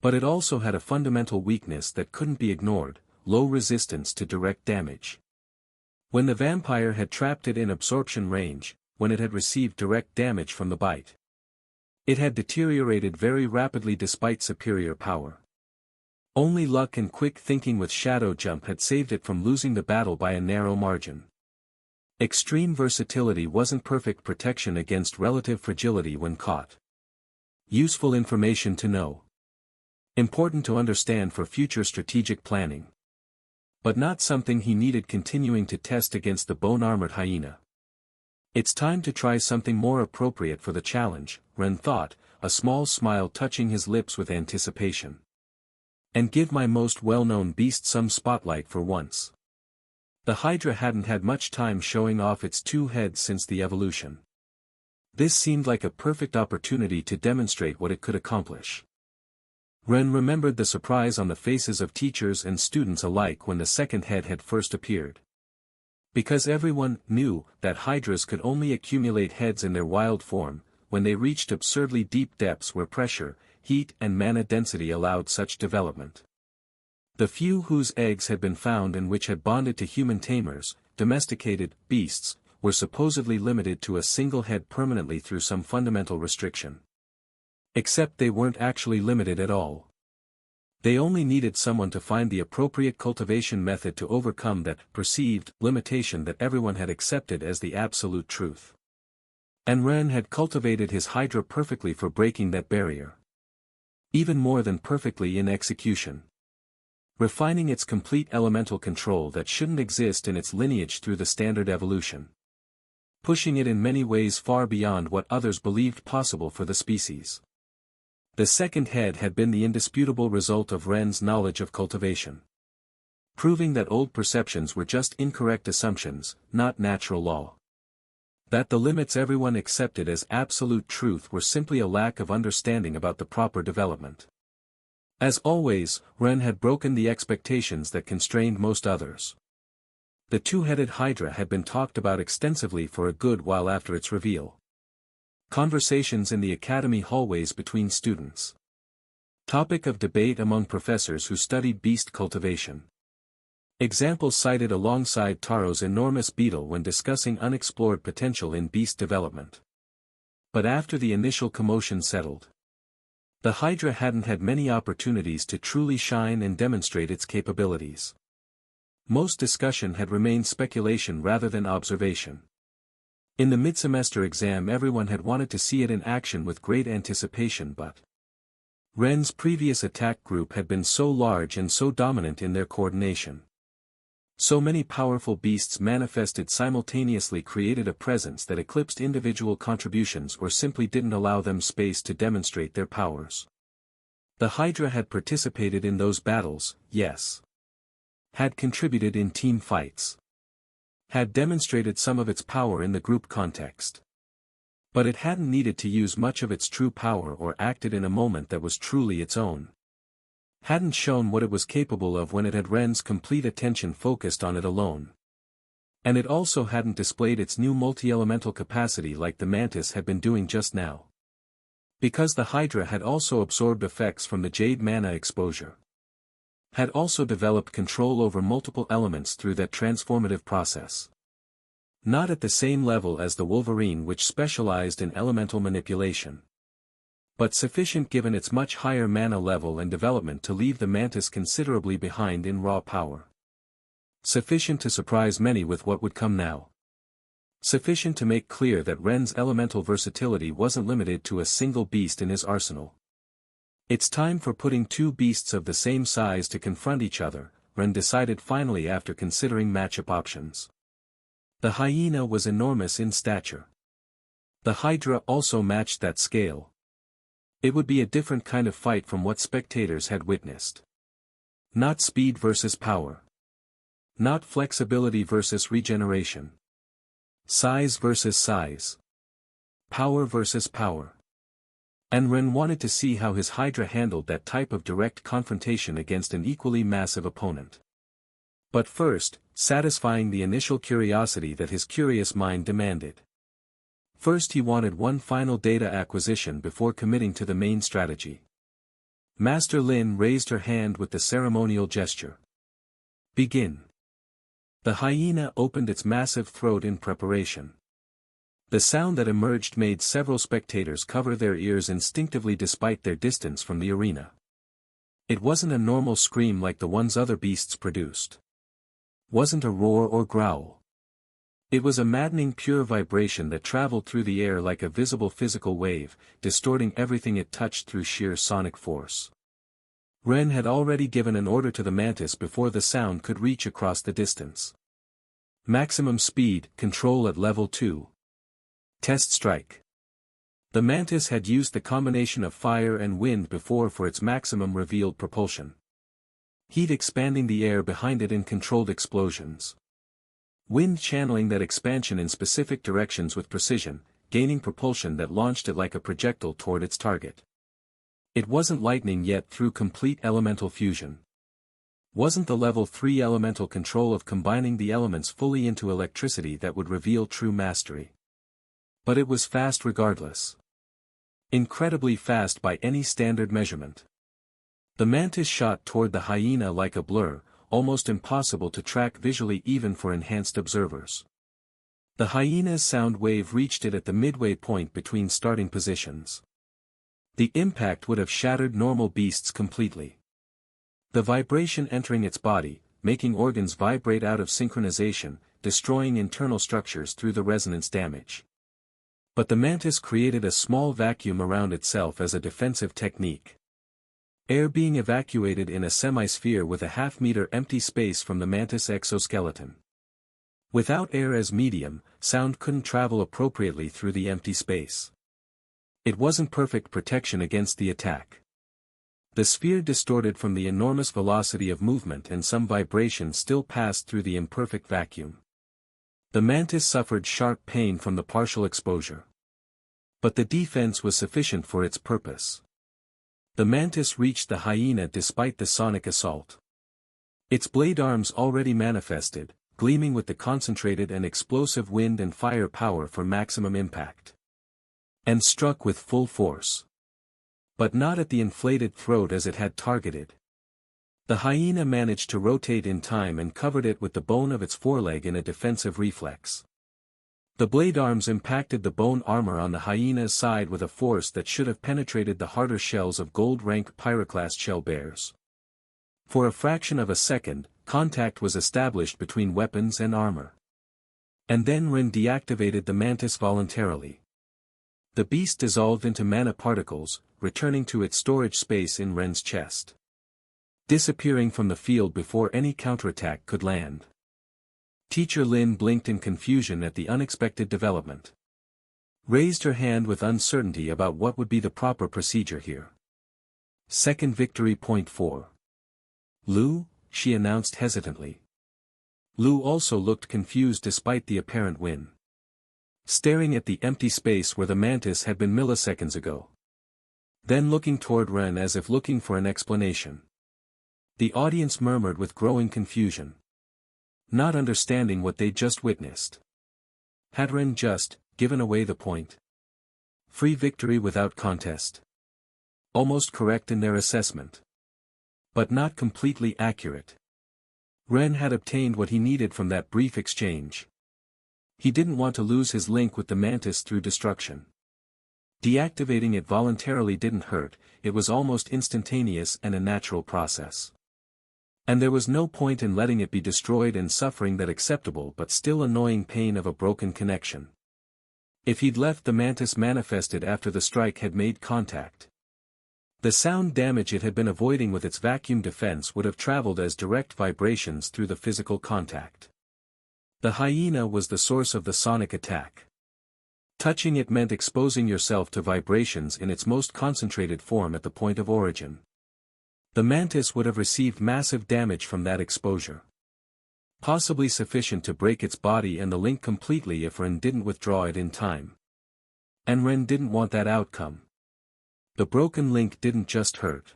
But it also had a fundamental weakness that couldn't be ignored: low resistance to direct damage. When the vampire had trapped it in absorption range, when it had received direct damage from the bite, it had deteriorated very rapidly despite superior power. Only luck and quick thinking with Shadow Jump had saved it from losing the battle by a narrow margin. Extreme versatility wasn't perfect protection against relative fragility when caught. Useful information to know. Important to understand for future strategic planning. But not something he needed continuing to test against the bone-armored hyena. It's time to try something more appropriate for the challenge, Ren thought, a small smile touching his lips with anticipation. And give my most well-known beast some spotlight for once. The Hydra hadn't had much time showing off its two heads since the evolution. This seemed like a perfect opportunity to demonstrate what it could accomplish. Ren remembered the surprise on the faces of teachers and students alike when the second head had first appeared. Because everyone knew that Hydras could only accumulate heads in their wild form, when they reached absurdly deep depths where pressure, heat and mana density allowed such development. The few whose eggs had been found and which had bonded to human tamers, domesticated beasts, were supposedly limited to a single head permanently through some fundamental restriction. Except they weren't actually limited at all. They only needed someone to find the appropriate cultivation method to overcome that perceived limitation that everyone had accepted as the absolute truth. And Ren had cultivated his Hydra perfectly for breaking that barrier. Even more than perfectly in execution. Refining its complete elemental control that shouldn't exist in its lineage through the standard evolution. Pushing it in many ways far beyond what others believed possible for the species. The second head had been the indisputable result of Ren's knowledge of cultivation. Proving that old perceptions were just incorrect assumptions, not natural law. That the limits everyone accepted as absolute truth were simply a lack of understanding about the proper development. As always, Ren had broken the expectations that constrained most others. The two-headed Hydra had been talked about extensively for a good while after its reveal. Conversations in the academy hallways between students. Topic of debate among professors who studied beast cultivation. Examples cited alongside Taro's enormous beetle when discussing unexplored potential in beast development. But after the initial commotion settled, The Hydra hadn't had many opportunities to truly shine and demonstrate its capabilities. Most discussion had remained speculation rather than observation. In the mid-semester exam everyone had wanted to see it in action with great anticipation, but Ren's previous attack group had been so large and so dominant in their coordination. So many powerful beasts manifested simultaneously created a presence that eclipsed individual contributions or simply didn't allow them space to demonstrate their powers. The Hydra had participated in those battles, yes. Had contributed in team fights. Had demonstrated some of its power in the group context. But it hadn't needed to use much of its true power or acted in a moment that was truly its own. Hadn't shown what it was capable of when it had Ren's complete attention focused on it alone. And it also hadn't displayed its new multi-elemental capacity like the Mantis had been doing just now. Because the Hydra had also absorbed effects from the Jade Mana exposure. Had also developed control over multiple elements through that transformative process. Not at the same level as the Wolverine, which specialized in elemental manipulation. But sufficient given its much higher mana level and development to leave the Mantis considerably behind in raw power. Sufficient to surprise many with what would come now. Sufficient to make clear that Ren's elemental versatility wasn't limited to a single beast in his arsenal. It's time for putting two beasts of the same size to confront each other, Ren decided finally after considering matchup options. The hyena was enormous in stature. The Hydra also matched that scale. It would be a different kind of fight from what spectators had witnessed. Not speed versus power. Not flexibility versus regeneration. Size versus size. Power versus power. And Ren wanted to see how his Hydra handled that type of direct confrontation against an equally massive opponent. But first, satisfying the initial curiosity that his curious mind demanded. First he wanted one final data acquisition before committing to the main strategy. Master Lin raised her hand with the ceremonial gesture. Begin. The hyena opened its massive throat in preparation. The sound that emerged made several spectators cover their ears instinctively despite their distance from the arena. It wasn't a normal scream like the ones other beasts produced. Wasn't a roar or growl. It was a maddening pure vibration that traveled through the air like a visible physical wave, distorting everything it touched through sheer sonic force. Ren had already given an order to the Mantis before the sound could reach across the distance. Maximum speed, control at level 2. Test strike. The Mantis had used the combination of fire and wind before for its maximum revealed propulsion. Heat expanding the air behind it in controlled explosions. Wind channeling that expansion in specific directions with precision, gaining propulsion that launched it like a projectile toward its target. It wasn't lightning yet through complete elemental fusion. Wasn't the level 3 elemental control of combining the elements fully into electricity that would reveal true mastery. But it was fast regardless. Incredibly fast by any standard measurement. The Mantis shot toward the hyena like a blur, almost impossible to track visually even for enhanced observers. The hyena's sound wave reached it at the midway point between starting positions. The impact would have shattered normal beasts completely. The vibration entering its body, making organs vibrate out of synchronization, destroying internal structures through the resonance damage. But the Mantis created a small vacuum around itself as a defensive technique. Air being evacuated in a semi-sphere with a half-meter empty space from the Mantis exoskeleton. Without air as medium, sound couldn't travel appropriately through the empty space. It wasn't perfect protection against the attack. The sphere distorted from the enormous velocity of movement and some vibration still passed through the imperfect vacuum. The Mantis suffered sharp pain from the partial exposure. But the defense was sufficient for its purpose. The Mantis reached the hyena despite the sonic assault. Its blade arms already manifested, gleaming with the concentrated and explosive wind and fire power for maximum impact. And struck with full force. But not at the inflated throat as it had targeted. The hyena managed to rotate in time and covered it with the bone of its foreleg in a defensive reflex. The blade arms impacted the bone armor on the hyena's side with a force that should have penetrated the harder shells of gold-rank pyroclast shell bears. For a fraction of a second, contact was established between weapons and armor. And then Ren deactivated the mantis voluntarily. The beast dissolved into mana particles, returning to its storage space in Ren's chest. Disappearing from the field before any counterattack could land. Teacher Lin blinked in confusion at the unexpected development. Raised her hand with uncertainty about what would be the proper procedure here. Second victory. Point 4. Lu, she announced hesitantly. Lu also looked confused despite the apparent win. Staring at the empty space where the mantis had been milliseconds ago. Then looking toward Ren as if looking for an explanation. The audience murmured with growing confusion. Not understanding what they'd just witnessed. Had Ren just given away the point? Free victory without contest. Almost correct in their assessment. But not completely accurate. Ren had obtained what he needed from that brief exchange. He didn't want to lose his link with the mantis through destruction. Deactivating it voluntarily didn't hurt, it was almost instantaneous and a natural process. And there was no point in letting it be destroyed and suffering that acceptable but still annoying pain of a broken connection. If he'd left the mantis manifested after the strike had made contact. The sound damage it had been avoiding with its vacuum defense would have traveled as direct vibrations through the physical contact. The hyena was the source of the sonic attack. Touching it meant exposing yourself to vibrations in its most concentrated form at the point of origin. The mantis would have received massive damage from that exposure. Possibly sufficient to break its body and the link completely if Ren didn't withdraw it in time. And Ren didn't want that outcome. The broken link didn't just hurt.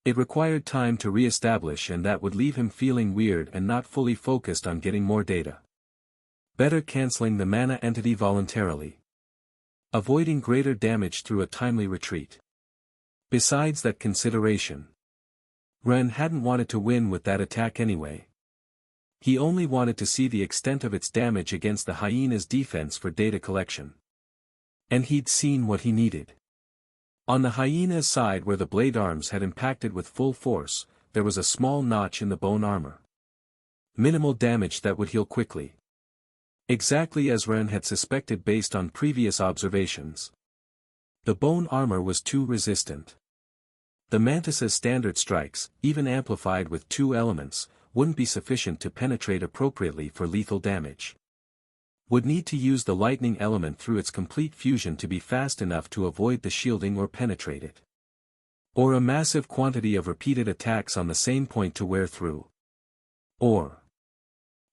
It required time to re-establish, and that would leave him feeling weird and not fully focused on getting more data. Better canceling the mana entity voluntarily. Avoiding greater damage through a timely retreat. Besides that consideration, Ren hadn't wanted to win with that attack anyway. He only wanted to see the extent of its damage against the hyena's defense for data collection. And he'd seen what he needed. On the hyena's side where the blade arms had impacted with full force, there was a small notch in the bone armor. Minimal damage that would heal quickly. Exactly as Ren had suspected based on previous observations. The bone armor was too resistant. The mantis's standard strikes, even amplified with 2 elements, wouldn't be sufficient to penetrate appropriately for lethal damage. Would need to use the lightning element through its complete fusion to be fast enough to avoid the shielding or penetrate it. Or a massive quantity of repeated attacks on the same point to wear through. Or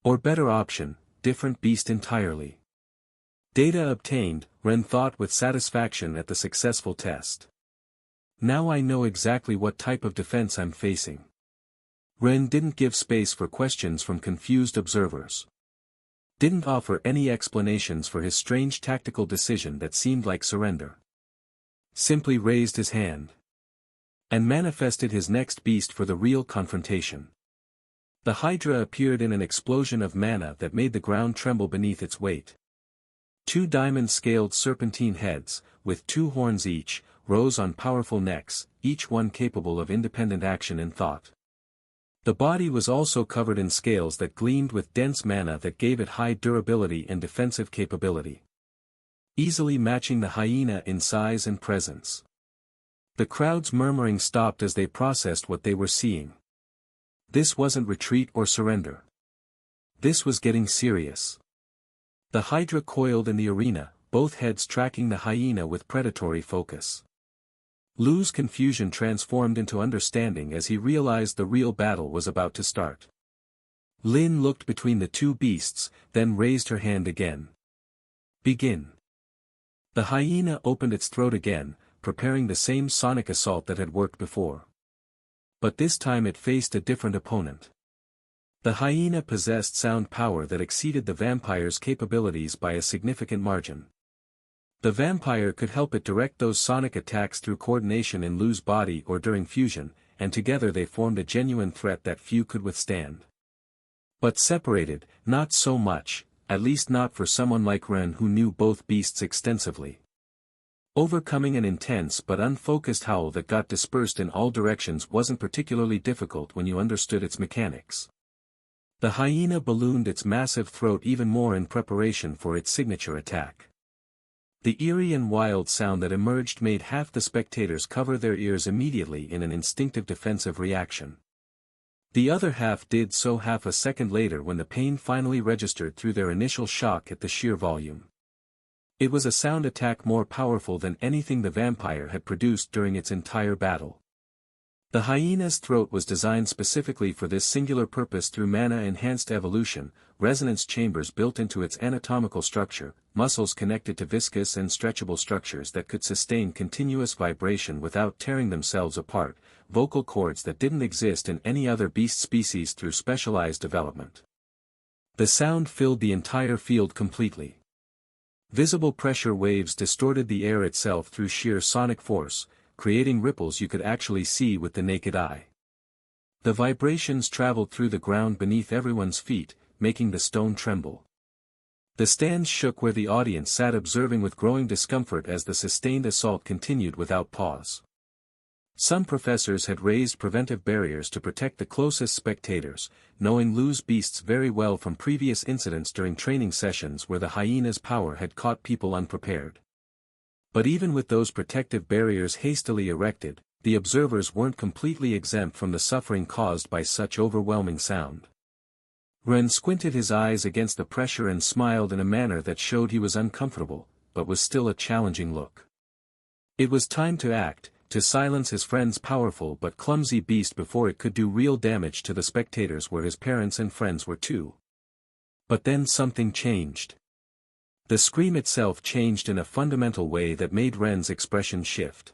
better option, different beast entirely. Data obtained, Ren thought with satisfaction at the successful test. Now I know exactly what type of defense I'm facing. Ren didn't give space for questions from confused observers. Didn't offer any explanations for his strange tactical decision that seemed like surrender. Simply raised his hand. And manifested his next beast for the real confrontation. The Hydra appeared in an explosion of mana that made the ground tremble beneath its weight. 2 diamond-scaled serpentine heads, with 2 horns each, rose on powerful necks, each one capable of independent action and thought. The body was also covered in scales that gleamed with dense mana that gave it high durability and defensive capability. Easily matching the hyena in size and presence. The crowd's murmuring stopped as they processed what they were seeing. This wasn't retreat or surrender. This was getting serious. The Hydra coiled in the arena, both heads tracking the hyena with predatory focus. Lu's confusion transformed into understanding as he realized the real battle was about to start. Lin looked between the 2 beasts, then raised her hand again. Begin. The hyena opened its throat again, preparing the same sonic assault that had worked before. But this time it faced a different opponent. The hyena possessed sound power that exceeded the vampire's capabilities by a significant margin. The vampire could help it direct those sonic attacks through coordination in Lu's body or during fusion, and together they formed a genuine threat that few could withstand. But separated, not so much, at least not for someone like Ren who knew both beasts extensively. Overcoming an intense but unfocused howl that got dispersed in all directions wasn't particularly difficult when you understood its mechanics. The hyena ballooned its massive throat even more in preparation for its signature attack. The eerie and wild sound that emerged made half the spectators cover their ears immediately in an instinctive defensive reaction. The other half did so half a second later when the pain finally registered through their initial shock at the sheer volume. It was a sound attack more powerful than anything the vampire had produced during its entire battle. The hyena's throat was designed specifically for this singular purpose through mana-enhanced evolution, resonance chambers built into its anatomical structure, muscles connected to viscous and stretchable structures that could sustain continuous vibration without tearing themselves apart, vocal cords that didn't exist in any other beast species through specialized development. The sound filled the entire field completely. Visible pressure waves distorted the air itself through sheer sonic force, creating ripples you could actually see with the naked eye. The vibrations traveled through the ground beneath everyone's feet, making the stone tremble. The stands shook where the audience sat observing with growing discomfort as the sustained assault continued without pause. Some professors had raised preventive barriers to protect the closest spectators, knowing Lu's beasts very well from previous incidents during training sessions where the hyena's power had caught people unprepared. But even with those protective barriers hastily erected, the observers weren't completely exempt from the suffering caused by such overwhelming sound. Ren squinted his eyes against the pressure and smiled in a manner that showed he was uncomfortable, but was still a challenging look. It was time to act, to silence his friend's powerful but clumsy beast before it could do real damage to the spectators where his parents and friends were too. But then something changed. The scream itself changed in a fundamental way that made Ren's expression shift.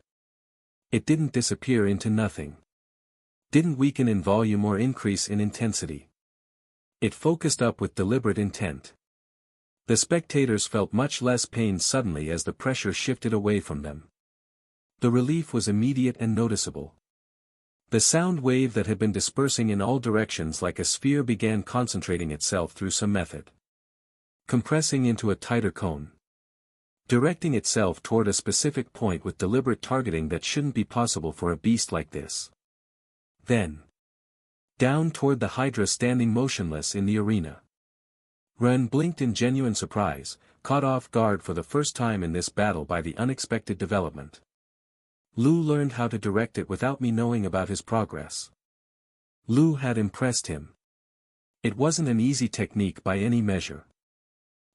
It didn't disappear into nothing. Didn't weaken in volume or increase in intensity. It focused up with deliberate intent. The spectators felt much less pain suddenly as the pressure shifted away from them. The relief was immediate and noticeable. The sound wave that had been dispersing in all directions like a sphere began concentrating itself through some method. Compressing into a tighter cone. Directing itself toward a specific point with deliberate targeting that shouldn't be possible for a beast like this. Then. Down toward the Hydra standing motionless in the arena. Ren blinked in genuine surprise, caught off guard for the first time in this battle by the unexpected development. Lu learned how to direct it without me knowing about his progress. Lu had impressed him. It wasn't an easy technique by any measure.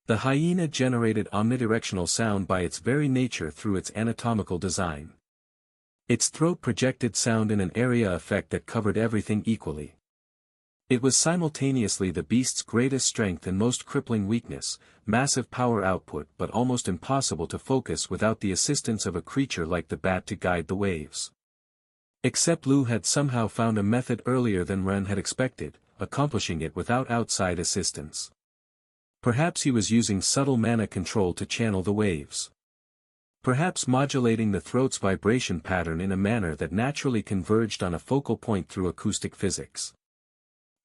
The hyena generated omnidirectional sound by its very nature through its anatomical design. Its throat projected sound in an area effect that covered everything equally. It was simultaneously the beast's greatest strength and most crippling weakness, massive power output but almost impossible to focus without the assistance of a creature like the bat to guide the waves. Except Lu had somehow found a method earlier than Ren had expected, accomplishing it without outside assistance. Perhaps he was using subtle mana control to channel the waves. Perhaps modulating the throat's vibration pattern in a manner that naturally converged on a focal point through acoustic physics.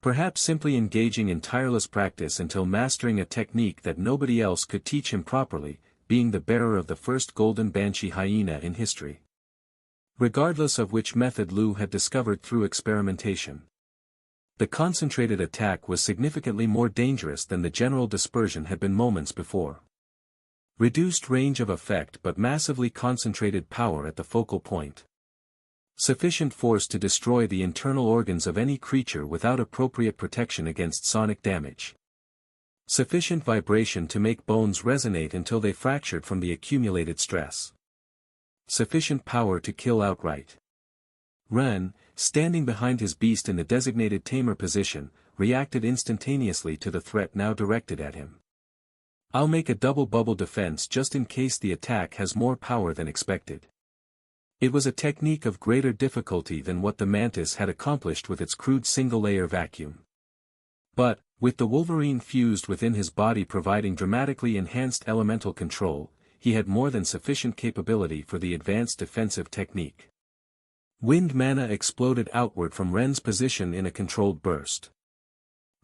Perhaps simply engaging in tireless practice until mastering a technique that nobody else could teach him properly, being the bearer of the first golden banshee hyena in history. Regardless of which method Lu had discovered through experimentation. The concentrated attack was significantly more dangerous than the general dispersion had been moments before. Reduced range of effect but massively concentrated power at the focal point. Sufficient force to destroy the internal organs of any creature without appropriate protection against sonic damage. Sufficient vibration to make bones resonate until they fractured from the accumulated stress. Sufficient power to kill outright. Ren, standing behind his beast in the designated Tamer position, reacted instantaneously to the threat now directed at him. I'll make a double bubble defense just in case the attack has more power than expected. It was a technique of greater difficulty than what the mantis had accomplished with its crude single-layer vacuum. But, with the Wolverine fused within his body providing dramatically enhanced elemental control, he had more than sufficient capability for the advanced defensive technique. Wind mana exploded outward from Ren's position in a controlled burst.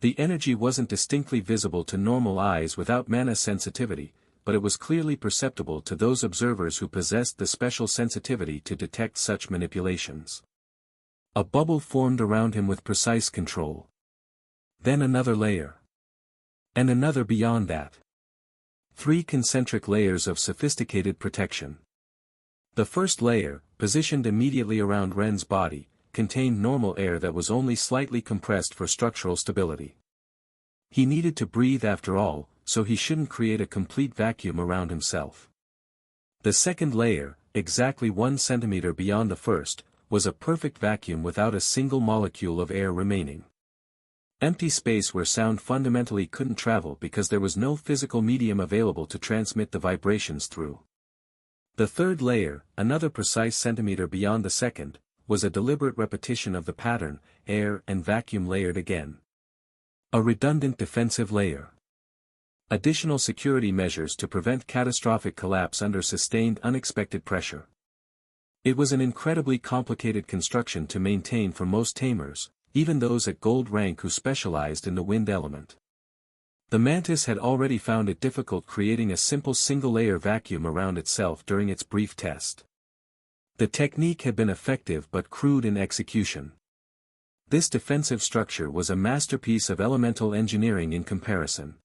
The energy wasn't distinctly visible to normal eyes without mana sensitivity, but it was clearly perceptible to those observers who possessed the special sensitivity to detect such manipulations. A bubble formed around him with precise control. Then another layer. And another beyond that. 3 concentric layers of sophisticated protection. The first layer, positioned immediately around Ren's body, contained normal air that was only slightly compressed for structural stability. He needed to breathe after all, so he shouldn't create a complete vacuum around himself. The second layer, exactly 1 centimeter beyond the first, was a perfect vacuum without a single molecule of air remaining. Empty space where sound fundamentally couldn't travel because there was no physical medium available to transmit the vibrations through. The third layer, another precise centimeter beyond the second, was a deliberate repetition of the pattern, air and vacuum layered again. A redundant defensive layer. Additional security measures to prevent catastrophic collapse under sustained unexpected pressure. It was an incredibly complicated construction to maintain for most tamers, even those at gold rank who specialized in the wind element. The mantis had already found it difficult creating a simple single-layer vacuum around itself during its brief test. The technique had been effective but crude in execution. This defensive structure was a masterpiece of elemental engineering in comparison.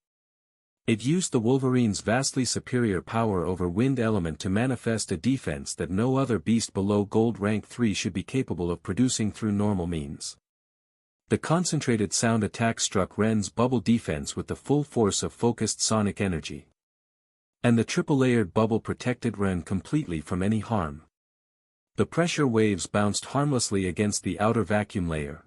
It used the Wolverine's vastly superior power over wind element to manifest a defense that no other beast below gold rank 3 should be capable of producing through normal means. The concentrated sound attack struck Ren's bubble defense with the full force of focused sonic energy. And the triple-layered bubble protected Ren completely from any harm. The pressure waves bounced harmlessly against the outer vacuum layer.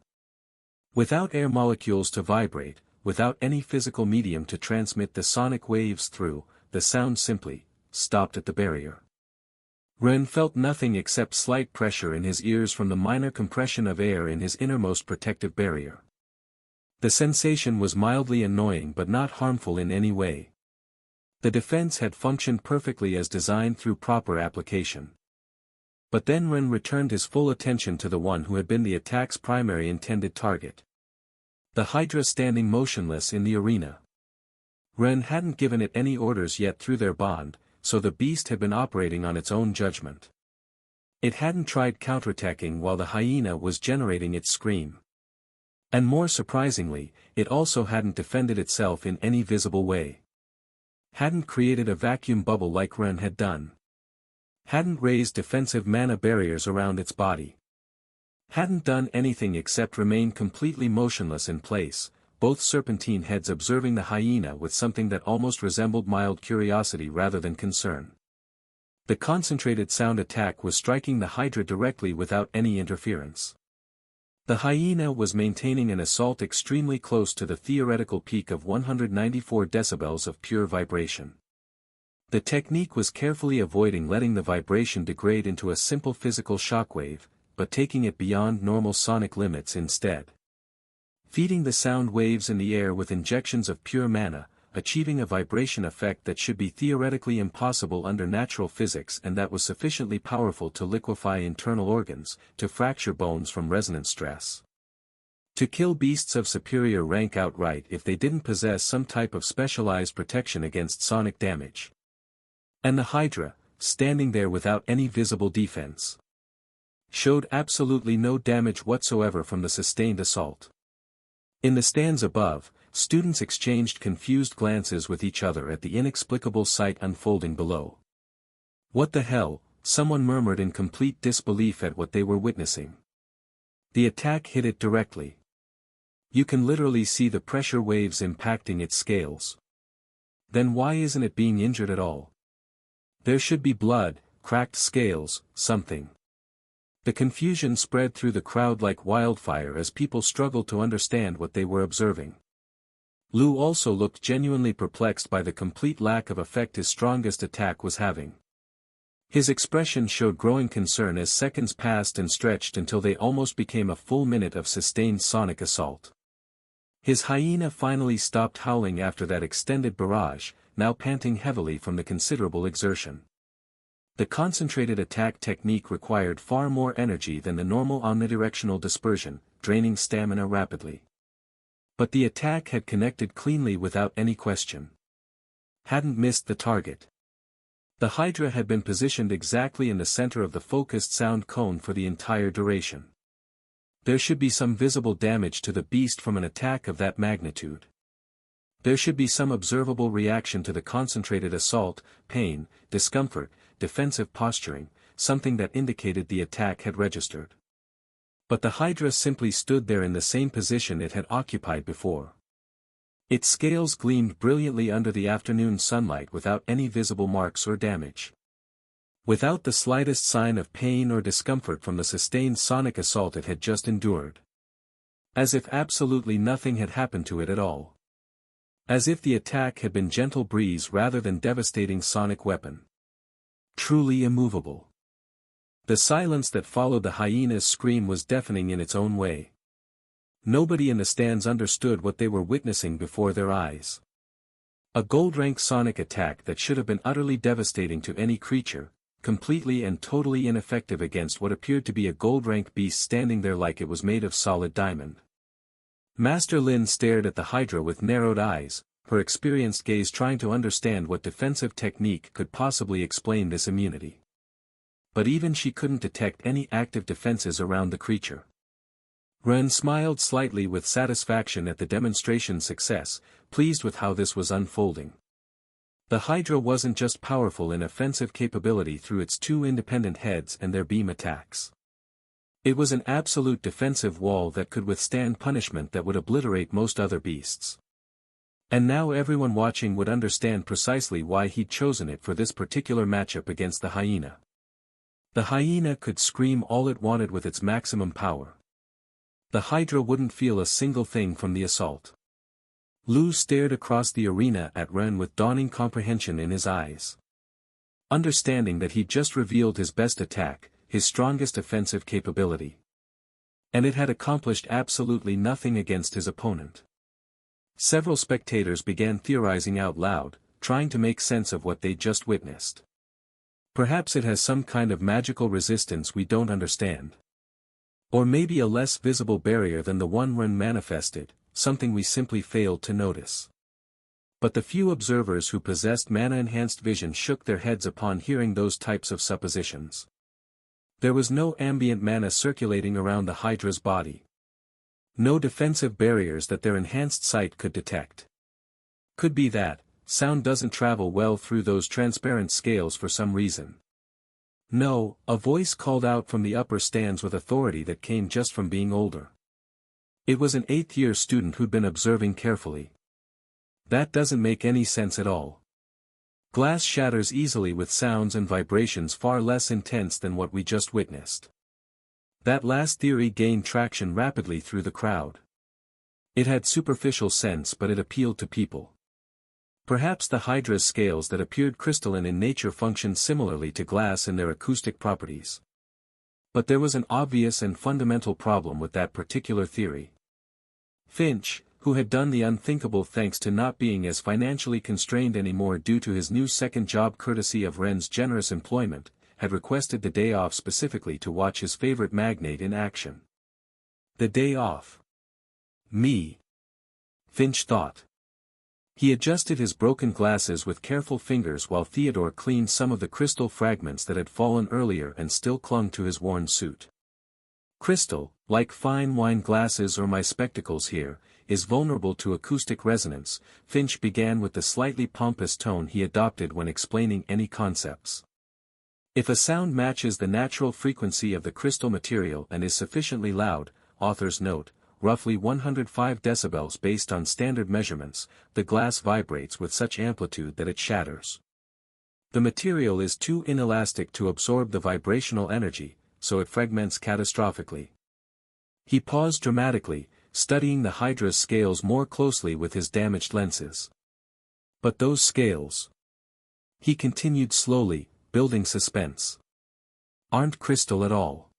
Without air molecules to vibrate, without any physical medium to transmit the sonic waves through, the sound simply stopped at the barrier. Ren felt nothing except slight pressure in his ears from the minor compression of air in his innermost protective barrier. The sensation was mildly annoying but not harmful in any way. The defense had functioned perfectly as designed through proper application. But then Ren returned his full attention to the one who had been the attack's primary intended target. The Hydra standing motionless in the arena. Ren hadn't given it any orders yet through their bond, so the beast had been operating on its own judgment. It hadn't tried counterattacking while the hyena was generating its scream. And more surprisingly, it also hadn't defended itself in any visible way. Hadn't created a vacuum bubble like Ren had done. Hadn't raised defensive mana barriers around its body. Hadn't done anything except remain completely motionless in place, both serpentine heads observing the hyena with something that almost resembled mild curiosity rather than concern. The concentrated sound attack was striking the Hydra directly without any interference. The hyena was maintaining an assault extremely close to the theoretical peak of 194 decibels of pure vibration. The technique was carefully avoiding letting the vibration degrade into a simple physical shockwave, but taking it beyond normal sonic limits instead. Feeding the sound waves in the air with injections of pure mana, achieving a vibration effect that should be theoretically impossible under natural physics and that was sufficiently powerful to liquefy internal organs, to fracture bones from resonance stress. To kill beasts of superior rank outright if they didn't possess some type of specialized protection against sonic damage. And the Hydra, standing there without any visible defense, showed absolutely no damage whatsoever from the sustained assault. In the stands above, students exchanged confused glances with each other at the inexplicable sight unfolding below. "What the hell?" someone murmured in complete disbelief at what they were witnessing. The attack hit it directly. You can literally see the pressure waves impacting its scales. Then why isn't it being injured at all? There should be blood, cracked scales, something. The confusion spread through the crowd like wildfire as people struggled to understand what they were observing. Lou also looked genuinely perplexed by the complete lack of effect his strongest attack was having. His expression showed growing concern as seconds passed and stretched until they almost became a full minute of sustained sonic assault. His hyena finally stopped howling after that extended barrage, now panting heavily from the considerable exertion. The concentrated attack technique required far more energy than the normal omnidirectional dispersion, draining stamina rapidly. But the attack had connected cleanly without any question. Hadn't missed the target. The Hydra had been positioned exactly in the center of the focused sound cone for the entire duration. There should be some visible damage to the beast from an attack of that magnitude. There should be some observable reaction to the concentrated assault, pain, discomfort, defensive posturing, something that indicated the attack had registered. But the Hydra simply stood there in the same position it had occupied before. Its scales gleamed brilliantly under the afternoon sunlight without any visible marks or damage. Without the slightest sign of pain or discomfort from the sustained sonic assault it had just endured. As if absolutely nothing had happened to it at all. As if the attack had been gentle breeze rather than devastating sonic weapon. Truly immovable. The silence that followed the hyena's scream was deafening in its own way. Nobody in the stands understood what they were witnessing before their eyes. A gold-rank sonic attack that should have been utterly devastating to any creature, completely and totally ineffective against what appeared to be a gold-rank beast standing there like it was made of solid diamond. Master Lin stared at the Hydra with narrowed eyes, her experienced gaze trying to understand what defensive technique could possibly explain this immunity. But even she couldn't detect any active defenses around the creature. Ren smiled slightly with satisfaction at the demonstration's success, pleased with how this was unfolding. The Hydra wasn't just powerful in offensive capability through its two independent heads and their beam attacks. It was an absolute defensive wall that could withstand punishment that would obliterate most other beasts. And now everyone watching would understand precisely why he'd chosen it for this particular matchup against the hyena. The hyena could scream all it wanted with its maximum power. The Hydra wouldn't feel a single thing from the assault. Lu stared across the arena at Ren with dawning comprehension in his eyes. Understanding that he'd just revealed his best attack, his strongest offensive capability. And it had accomplished absolutely nothing against his opponent. Several spectators began theorizing out loud, trying to make sense of what they'd just witnessed. Perhaps it has some kind of magical resistance we don't understand. Or maybe a less visible barrier than the one Ren manifested, something we simply failed to notice. But the few observers who possessed mana-enhanced vision shook their heads upon hearing those types of suppositions. There was no ambient mana circulating around the Hydra's body. No defensive barriers that their enhanced sight could detect. Could be that, sound doesn't travel well through those transparent scales for some reason. No, a voice called out from the upper stands with authority that came just from being older. It was an 8th-year student who'd been observing carefully. That doesn't make any sense at all. Glass shatters easily with sounds and vibrations far less intense than what we just witnessed. That last theory gained traction rapidly through the crowd. It had superficial sense but it appealed to people. Perhaps the Hydra's scales that appeared crystalline in nature functioned similarly to glass in their acoustic properties. But there was an obvious and fundamental problem with that particular theory. Finch, who had done the unthinkable thanks to not being as financially constrained anymore due to his new second job courtesy of Ren's generous employment, had requested the day off specifically to watch his favorite magnate in action. The day off. Me. Finch thought. He adjusted his broken glasses with careful fingers while Theodore cleaned some of the crystal fragments that had fallen earlier and still clung to his worn suit. Crystal, like fine wine glasses or my spectacles here, is vulnerable to acoustic resonance, Finch began with the slightly pompous tone he adopted when explaining any concepts. If a sound matches the natural frequency of the crystal material and is sufficiently loud, author's note, roughly 105 decibels based on standard measurements, the glass vibrates with such amplitude that it shatters. The material is too inelastic to absorb the vibrational energy, so it fragments catastrophically. He paused dramatically, studying the Hydra's scales more closely with his damaged lenses. But those scales, he continued slowly, building suspense, aren't crystal at all.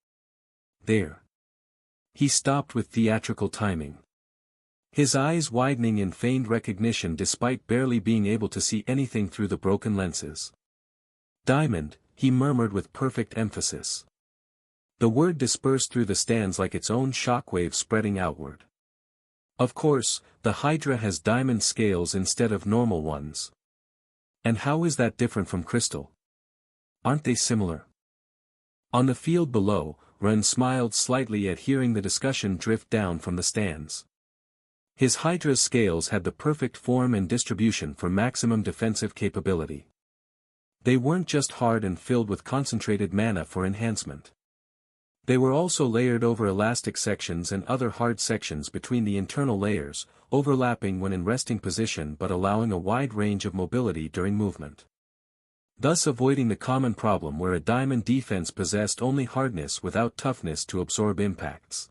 There. He stopped with theatrical timing. His eyes widening in feigned recognition despite barely being able to see anything through the broken lenses. Diamond, he murmured with perfect emphasis. The word dispersed through the stands like its own shockwave spreading outward. Of course, the Hydra has diamond scales instead of normal ones. And how is that different from crystal? Aren't they similar? On the field below, Ren smiled slightly at hearing the discussion drift down from the stands. His Hydra's scales had the perfect form and distribution for maximum defensive capability. They weren't just hard and filled with concentrated mana for enhancement. They were also layered over elastic sections and other hard sections between the internal layers, overlapping when in resting position but allowing a wide range of mobility during movement. Thus avoiding the common problem where a diamond defense possessed only hardness without toughness to absorb impacts.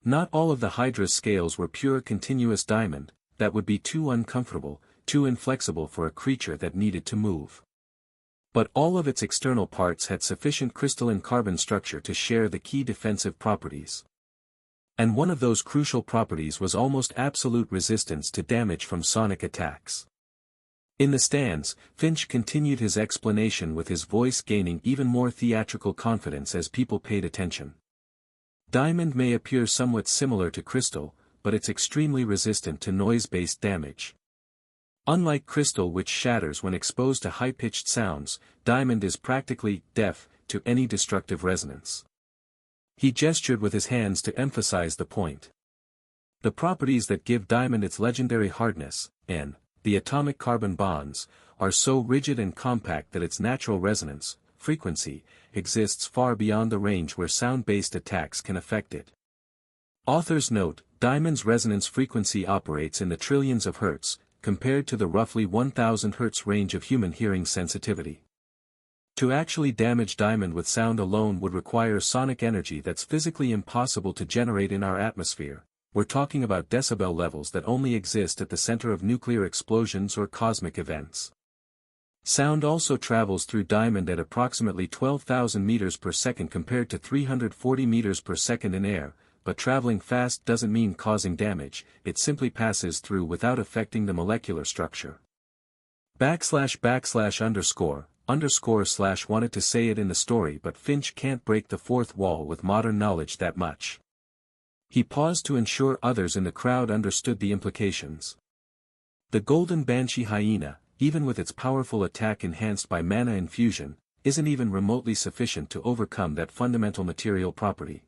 Not all of the Hydra's scales were pure continuous diamond, that would be too uncomfortable, too inflexible for a creature that needed to move. But all of its external parts had sufficient crystalline carbon structure to share the key defensive properties. And one of those crucial properties was almost absolute resistance to damage from sonic attacks. In the stands, Finch continued his explanation with his voice gaining even more theatrical confidence as people paid attention. Diamond may appear somewhat similar to crystal, but it's extremely resistant to noise-based damage. Unlike crystal which shatters when exposed to high-pitched sounds, diamond is practically deaf to any destructive resonance. He gestured with his hands to emphasize the point. The properties that give diamond its legendary hardness, and the atomic carbon bonds, are so rigid and compact that its natural resonance, frequency, exists far beyond the range where sound-based attacks can affect it. Authors note, diamond's resonance frequency operates in the trillions of hertz, compared to the roughly 1000 Hz range of human hearing sensitivity. To actually damage diamond with sound alone would require sonic energy that's physically impossible to generate in our atmosphere. We're talking about decibel levels that only exist at the center of nuclear explosions or cosmic events. Sound also travels through diamond at approximately 12,000 meters per second compared to 340 meters per second in air, but traveling fast doesn't mean causing damage, it simply passes through without affecting the molecular structure. ______ wanted to say it in the story but Finch can't break the fourth wall with modern knowledge that much. He paused to ensure others in the crowd understood the implications. The golden banshee hyena, even with its powerful attack enhanced by mana infusion, isn't even remotely sufficient to overcome that fundamental material property.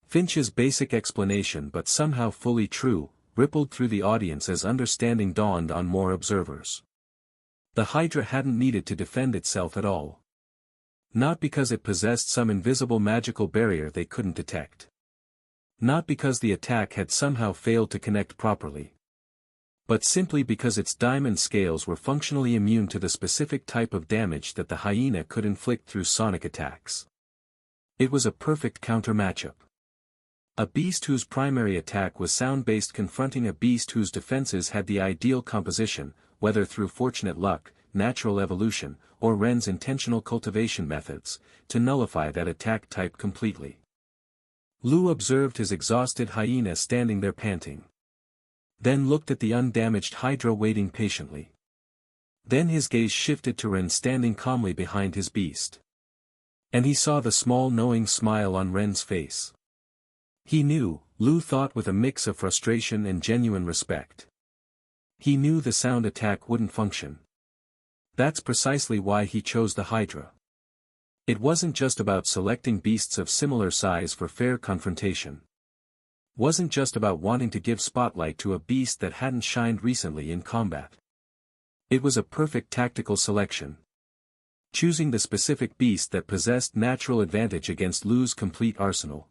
Finch's basic explanation but somehow fully true, rippled through the audience as understanding dawned on more observers. The Hydra hadn't needed to defend itself at all. Not because it possessed some invisible magical barrier they couldn't detect. Not because the attack had somehow failed to connect properly. But simply because its diamond scales were functionally immune to the specific type of damage that the hyena could inflict through sonic attacks. It was a perfect counter matchup. A beast whose primary attack was sound-based confronting a beast whose defenses had the ideal composition, whether through fortunate luck, natural evolution, or Ren's intentional cultivation methods, to nullify that attack type completely. Lu observed his exhausted hyena standing there panting. Then looked at the undamaged Hydra waiting patiently. Then his gaze shifted to Ren standing calmly behind his beast. And he saw the small knowing smile on Ren's face. He knew, Lu thought with a mix of frustration and genuine respect. He knew the sound attack wouldn't function. That's precisely why he chose the Hydra. It wasn't just about selecting beasts of similar size for fair confrontation. Wasn't just about wanting to give spotlight to a beast that hadn't shined recently in combat. It was a perfect tactical selection. Choosing the specific beast that possessed natural advantage against Lu's complete arsenal.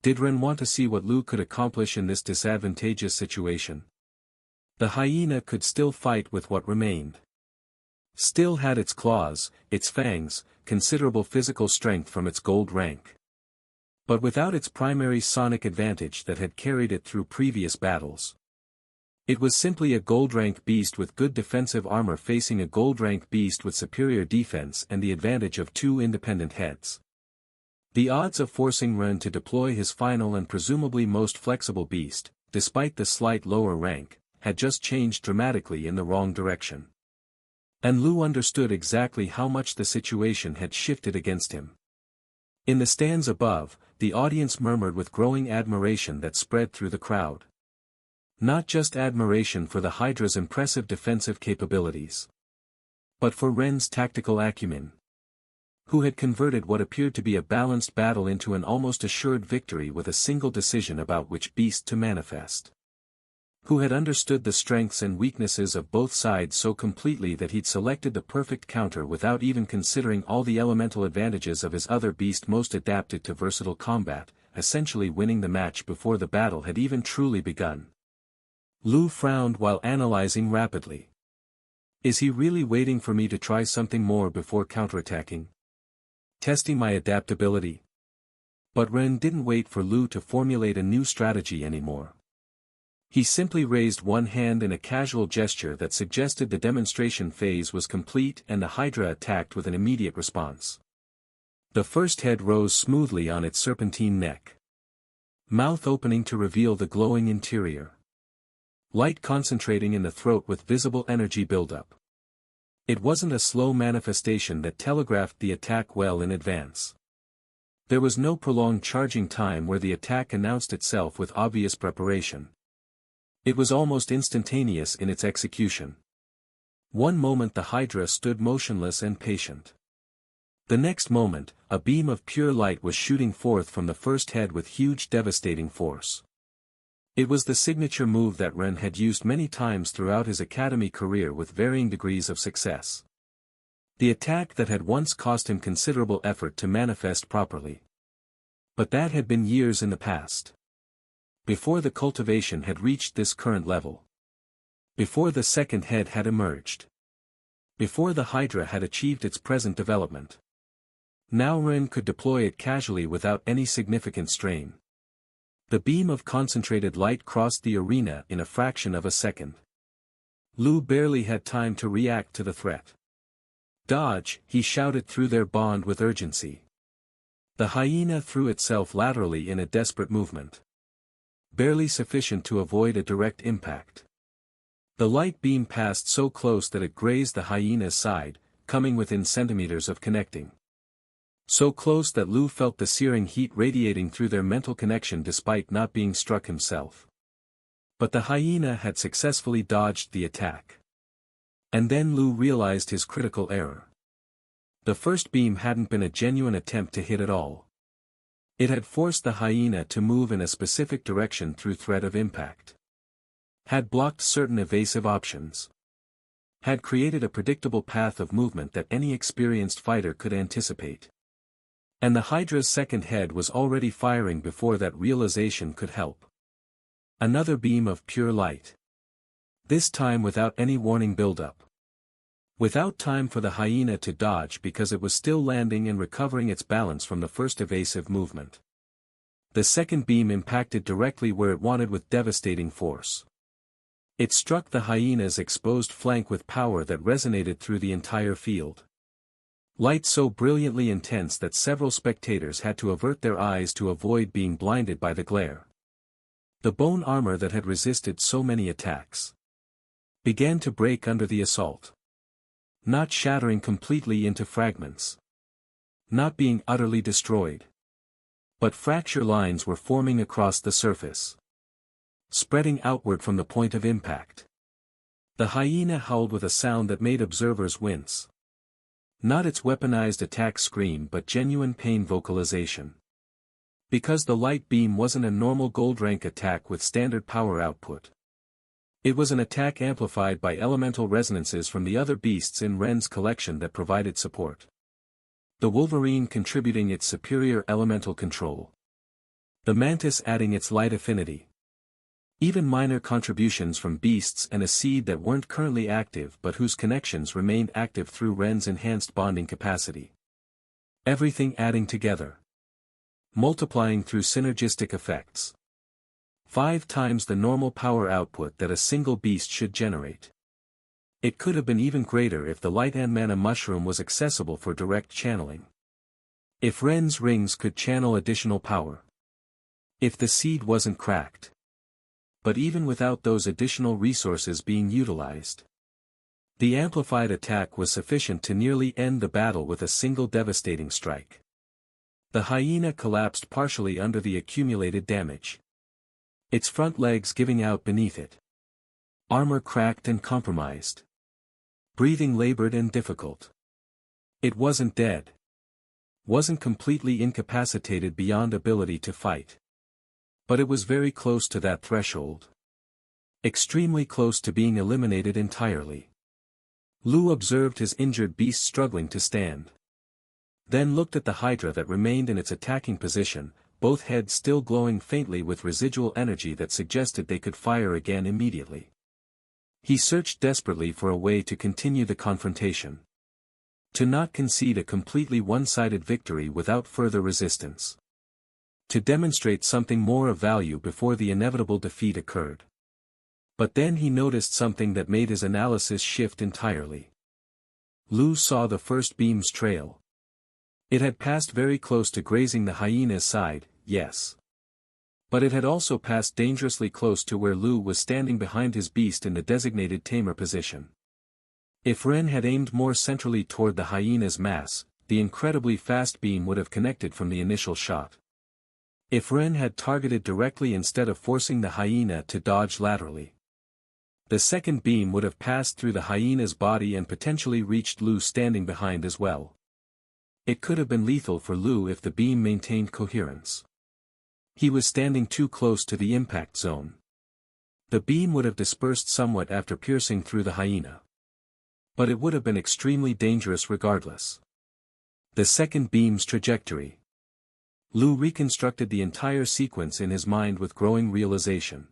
Did Ren want to see what Lu could accomplish in this disadvantageous situation? The hyena could still fight with what remained. Still had its claws, its fangs, considerable physical strength from its gold rank. But without its primary sonic advantage that had carried it through previous battles. It was simply a gold rank beast with good defensive armor facing a gold rank beast with superior defense and the advantage of two independent heads. The odds of forcing Ren to deploy his final and presumably most flexible beast, despite the slight lower rank, had just changed dramatically in the wrong direction. And Lu understood exactly how much the situation had shifted against him. In the stands above, the audience murmured with growing admiration that spread through the crowd. Not just admiration for the Hydra's impressive defensive capabilities, but for Ren's tactical acumen, who had converted what appeared to be a balanced battle into an almost assured victory with a single decision about which beast to manifest. Who had understood the strengths and weaknesses of both sides so completely that he'd selected the perfect counter without even considering all the elemental advantages of his other beast most adapted to versatile combat, essentially winning the match before the battle had even truly begun. Lu frowned while analyzing rapidly. Is he really waiting for me to try something more before counterattacking? Testing my adaptability? But Ren didn't wait for Lu to formulate a new strategy anymore. He simply raised one hand in a casual gesture that suggested the demonstration phase was complete and the Hydra attacked with an immediate response. The first head rose smoothly on its serpentine neck, mouth opening to reveal the glowing interior. Light concentrating in the throat with visible energy buildup. It wasn't a slow manifestation that telegraphed the attack well in advance. There was no prolonged charging time where the attack announced itself with obvious preparation. It was almost instantaneous in its execution. One moment the Hydra stood motionless and patient. The next moment, a beam of pure light was shooting forth from the first head with huge devastating force. It was the signature move that Ren had used many times throughout his academy career with varying degrees of success. The attack that had once cost him considerable effort to manifest properly. But that had been years in the past. Before the cultivation had reached this current level. Before the second head had emerged. Before the Hydra had achieved its present development. Now Ren could deploy it casually without any significant strain. The beam of concentrated light crossed the arena in a fraction of a second. Lu barely had time to react to the threat. Dodge, he shouted through their bond with urgency. The hyena threw itself laterally in a desperate movement. Barely sufficient to avoid a direct impact. The light beam passed so close that it grazed the hyena's side, coming within centimeters of connecting. So close that Lu felt the searing heat radiating through their mental connection despite not being struck himself. But the hyena had successfully dodged the attack. And then Lu realized his critical error. The first beam hadn't been a genuine attempt to hit at all. It had forced the hyena to move in a specific direction through threat of impact. Had blocked certain evasive options. Had created a predictable path of movement that any experienced fighter could anticipate. And the Hydra's second head was already firing before that realization could help. Another beam of pure light. This time without any warning buildup. Without time for the hyena to dodge because it was still landing and recovering its balance from the first evasive movement. The second beam impacted directly where it wanted with devastating force. It struck the hyena's exposed flank with power that resonated through the entire field. Light so brilliantly intense that several spectators had to avert their eyes to avoid being blinded by the glare. The bone armor that had resisted so many attacks began to break under the assault. Not shattering completely into fragments. Not being utterly destroyed. But fracture lines were forming across the surface. Spreading outward from the point of impact. The hyena howled with a sound that made observers wince. Not its weaponized attack scream but genuine pain vocalization. Because the light beam wasn't a normal gold rank attack with standard power output. It was an attack amplified by elemental resonances from the other beasts in Ren's collection that provided support. The Wolverine contributing its superior elemental control. The Mantis adding its light affinity. Even minor contributions from beasts and a seed that weren't currently active but whose connections remained active through Ren's enhanced bonding capacity. Everything adding together. Multiplying through synergistic effects. 5 times the normal power output that a single beast should generate. It could have been even greater if the light and mana mushroom was accessible for direct channeling. If Ren's rings could channel additional power. If the seed wasn't cracked. But even without those additional resources being utilized. The amplified attack was sufficient to nearly end the battle with a single devastating strike. The hyena collapsed partially under the accumulated damage. its front legs giving out beneath it. Armor cracked and compromised. Breathing labored and difficult. It wasn't dead. Wasn't completely incapacitated beyond ability to fight. But it was very close to that threshold. Extremely close to being eliminated entirely. Lu observed his injured beast struggling to stand. Then looked at the Hydra that remained in its attacking position, both heads still glowing faintly with residual energy that suggested they could fire again immediately. He searched desperately for a way to continue the confrontation. To not concede a completely one-sided victory without further resistance. To demonstrate something more of value before the inevitable defeat occurred. But then he noticed something that made his analysis shift entirely. Lu saw the first beam's trail. It had passed very close to grazing the hyena's side, yes. But it had also passed dangerously close to where Lu was standing behind his beast in the designated Tamer position. If Ren had aimed more centrally toward the hyena's mass, the incredibly fast beam would have connected from the initial shot. If Ren had targeted directly instead of forcing the hyena to dodge laterally, the second beam would have passed through the hyena's body and potentially reached Lu standing behind as well. It could have been lethal for Lu if the beam maintained coherence. He was standing too close to the impact zone. The beam would have dispersed somewhat after piercing through the hyena. But it would have been extremely dangerous regardless. The second beam's trajectory. Lu reconstructed the entire sequence in his mind with growing realization.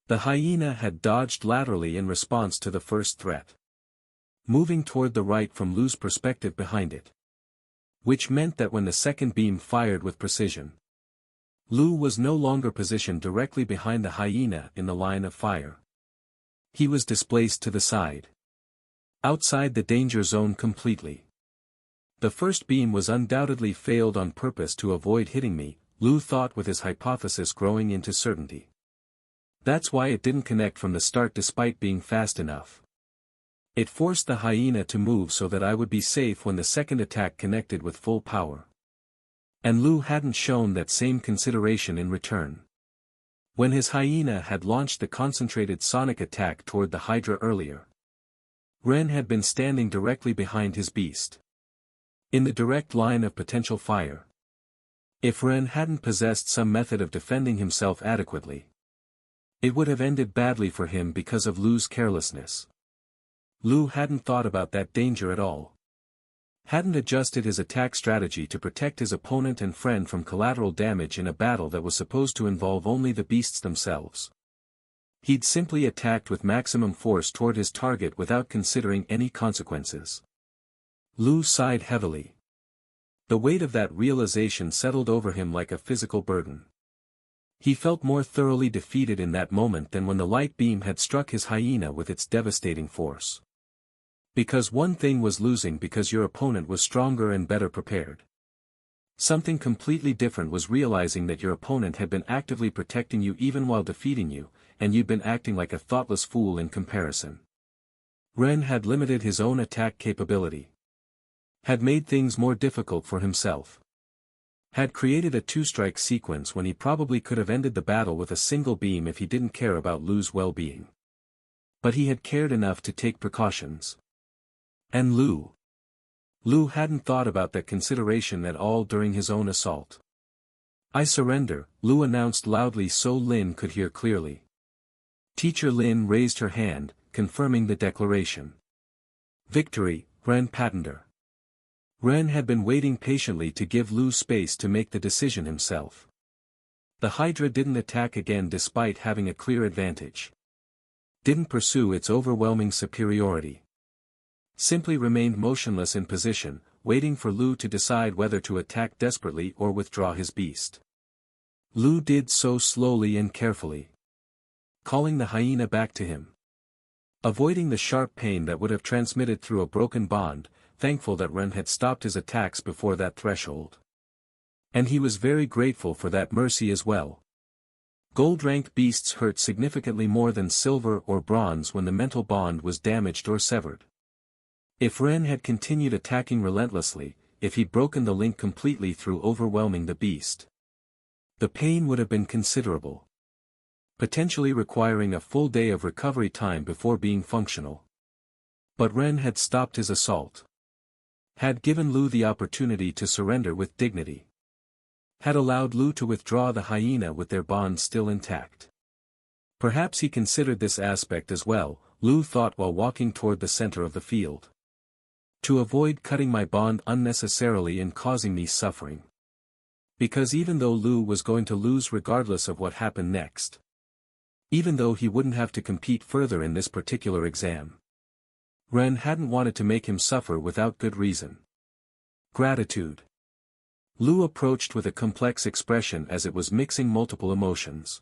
The hyena had dodged laterally in response to the first threat. Moving toward the right from Lu's perspective behind it. Which meant that when the second beam fired with precision, Lu was no longer positioned directly behind the hyena in the line of fire. He was displaced to the side. Outside the danger zone completely. The first beam was undoubtedly failed on purpose to avoid hitting me, Lu thought with his hypothesis growing into certainty. That's why it didn't connect from the start despite being fast enough. It forced the hyena to move so that I would be safe when the second attack connected with full power. And Lu hadn't shown that same consideration in return. When his hyena had launched the concentrated sonic attack toward the Hydra earlier, Ren had been standing directly behind his beast. In the direct line of potential fire. If Ren hadn't possessed some method of defending himself adequately, it would have ended badly for him because of Lu's carelessness. Lu hadn't thought about that danger at all. Hadn't adjusted his attack strategy to protect his opponent and friend from collateral damage in a battle that was supposed to involve only the beasts themselves. He'd simply attacked with maximum force toward his target without considering any consequences. Lu sighed heavily. The weight of that realization settled over him like a physical burden. He felt more thoroughly defeated in that moment than when the light beam had struck his hyena with its devastating force. Because one thing was losing because your opponent was stronger and better prepared. Something completely different was realizing that your opponent had been actively protecting you even while defeating you, and you'd been acting like a thoughtless fool in comparison. Ren had limited his own attack capability. Had made things more difficult for himself. Had created a two-strike sequence when he probably could have ended the battle with a single beam if he didn't care about Lu's well-being. But he had cared enough to take precautions. And Lu hadn't thought about that consideration at all during his own assault. "I surrender," Lu announced loudly so Lin could hear clearly. Teacher Lin raised her hand, confirming the declaration. "Victory, Ren Patender." Ren had been waiting patiently to give Lu space to make the decision himself. The Hydra didn't attack again despite having a clear advantage. Didn't pursue its overwhelming superiority. Simply remained motionless in position, waiting for Lu to decide whether to attack desperately or withdraw his beast. Lu did so slowly and carefully. Calling the hyena back to him. Avoiding the sharp pain that would have transmitted through a broken bond, thankful that Ren had stopped his attacks before that threshold. And he was very grateful for that mercy as well. Gold-ranked beasts hurt significantly more than silver or bronze when the mental bond was damaged or severed. If Ren had continued attacking relentlessly, if he'd broken the link completely through overwhelming the beast, the pain would have been considerable. potentially requiring a full day of recovery time before being functional. But Ren had stopped his assault. Had given Lu the opportunity to surrender with dignity. Had allowed Lu to withdraw the hyena with their bond still intact. Perhaps he considered this aspect as well, Lu thought while walking toward the center of the field. To avoid cutting my bond unnecessarily and causing me suffering. Because even though Lu was going to lose regardless of what happened next. Even though he wouldn't have to compete further in this particular exam. Ren hadn't wanted to make him suffer without good reason. Gratitude. Lu approached with a complex expression as it was mixing multiple emotions.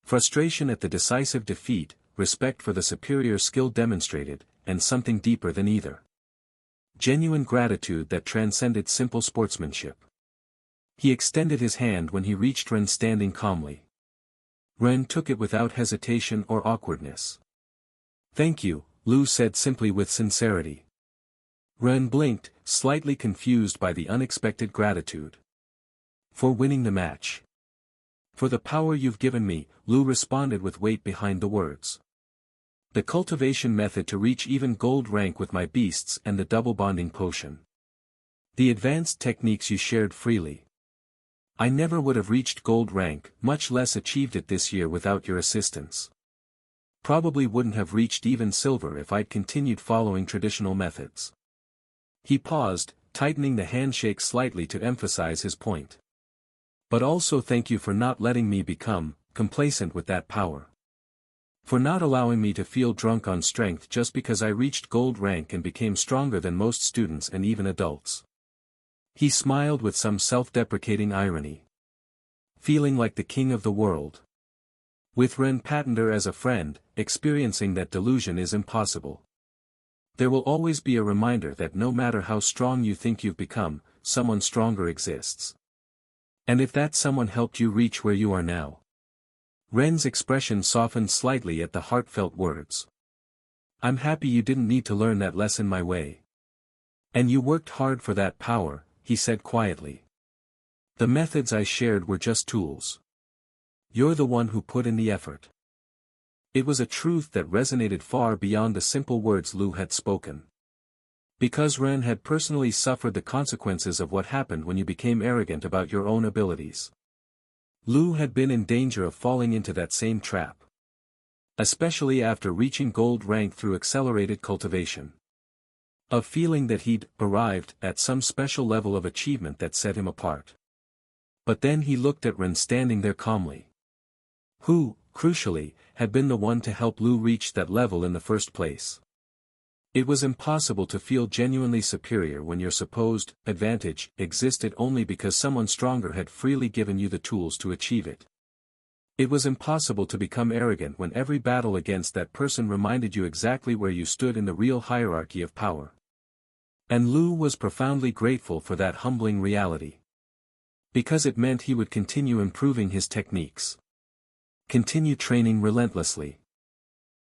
Frustration at the decisive defeat, respect for the superior skill demonstrated, and something deeper than either. Genuine gratitude that transcended simple sportsmanship. He extended his hand when he reached Ren standing calmly. Ren took it without hesitation or awkwardness. "Thank you," Lu said simply with sincerity. Ren blinked, slightly confused by the unexpected gratitude. "For winning the match. For the power you've given me," Lu responded with weight behind the words. "The cultivation method to reach even gold rank with my beasts and the double bonding potion. The advanced techniques you shared freely. I never would have reached gold rank, much less achieved it this year without your assistance. Probably wouldn't have reached even silver if I'd continued following traditional methods." He paused, tightening the handshake slightly to emphasize his point. "But also thank you for not letting me become complacent with that power. For not allowing me to feel drunk on strength just because I reached gold rank and became stronger than most students and even adults." He smiled with some self-deprecating irony. "Feeling like the king of the world. With Ren Patender as a friend, experiencing that delusion is impossible. There will always be a reminder that no matter how strong you think you've become, someone stronger exists. And if that someone helped you reach where you are now." Ren's expression softened slightly at the heartfelt words. "I'm happy you didn't need to learn that lesson my way. And you worked hard for that power," he said quietly. "The methods I shared were just tools. You're the one who put in the effort." It was a truth that resonated far beyond the simple words Lu had spoken. Because Ren had personally suffered the consequences of what happened when you became arrogant about your own abilities. Lu had been in danger of falling into that same trap. Especially after reaching gold rank through accelerated cultivation. Of feeling that he'd arrived at some special level of achievement that set him apart. But then he looked at Ren standing there calmly. Who, crucially, had been the one to help Lu reach that level in the first place. It was impossible to feel genuinely superior when your supposed advantage existed only because someone stronger had freely given you the tools to achieve it. It was impossible to become arrogant when every battle against that person reminded you exactly where you stood in the real hierarchy of power. And Lu was profoundly grateful for that humbling reality. Because it meant he would continue improving his techniques. Continue training relentlessly.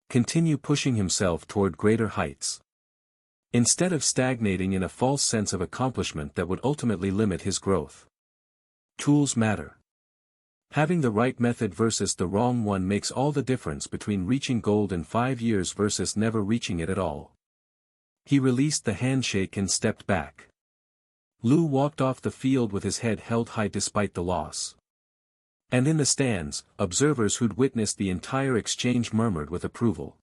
Continue pushing himself toward greater heights. Instead of stagnating in a false sense of accomplishment that would ultimately limit his growth. Tools matter. Having the right method versus the wrong one makes all the difference between reaching gold in 5 years versus never reaching it at all. He released the handshake and stepped back. Lu walked off the field with his head held high despite the loss. And in the stands, observers who'd witnessed the entire exchange murmured with approval.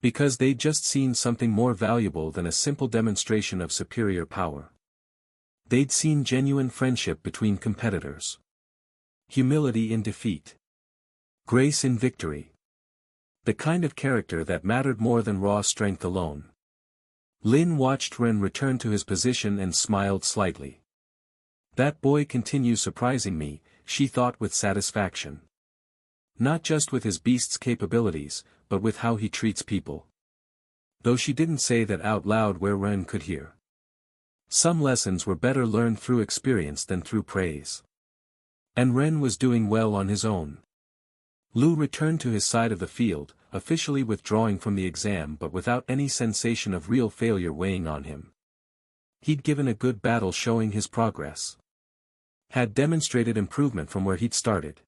Because they'd just seen something more valuable than a simple demonstration of superior power. They'd seen genuine friendship between competitors. Humility in defeat. Grace in victory. The kind of character that mattered more than raw strength alone. Lin watched Ren return to his position and smiled slightly. That boy continues surprising me, she thought with satisfaction. Not just with his beast's capabilities, but with how he treats people. Though she didn't say that out loud where Ren could hear. Some lessons were better learned through experience than through praise. And Ren was doing well on his own. Lu returned to his side of the field, officially withdrawing from the exam but without any sensation of real failure weighing on him. He'd given a good battle showing his progress. Had demonstrated improvement from where he'd started.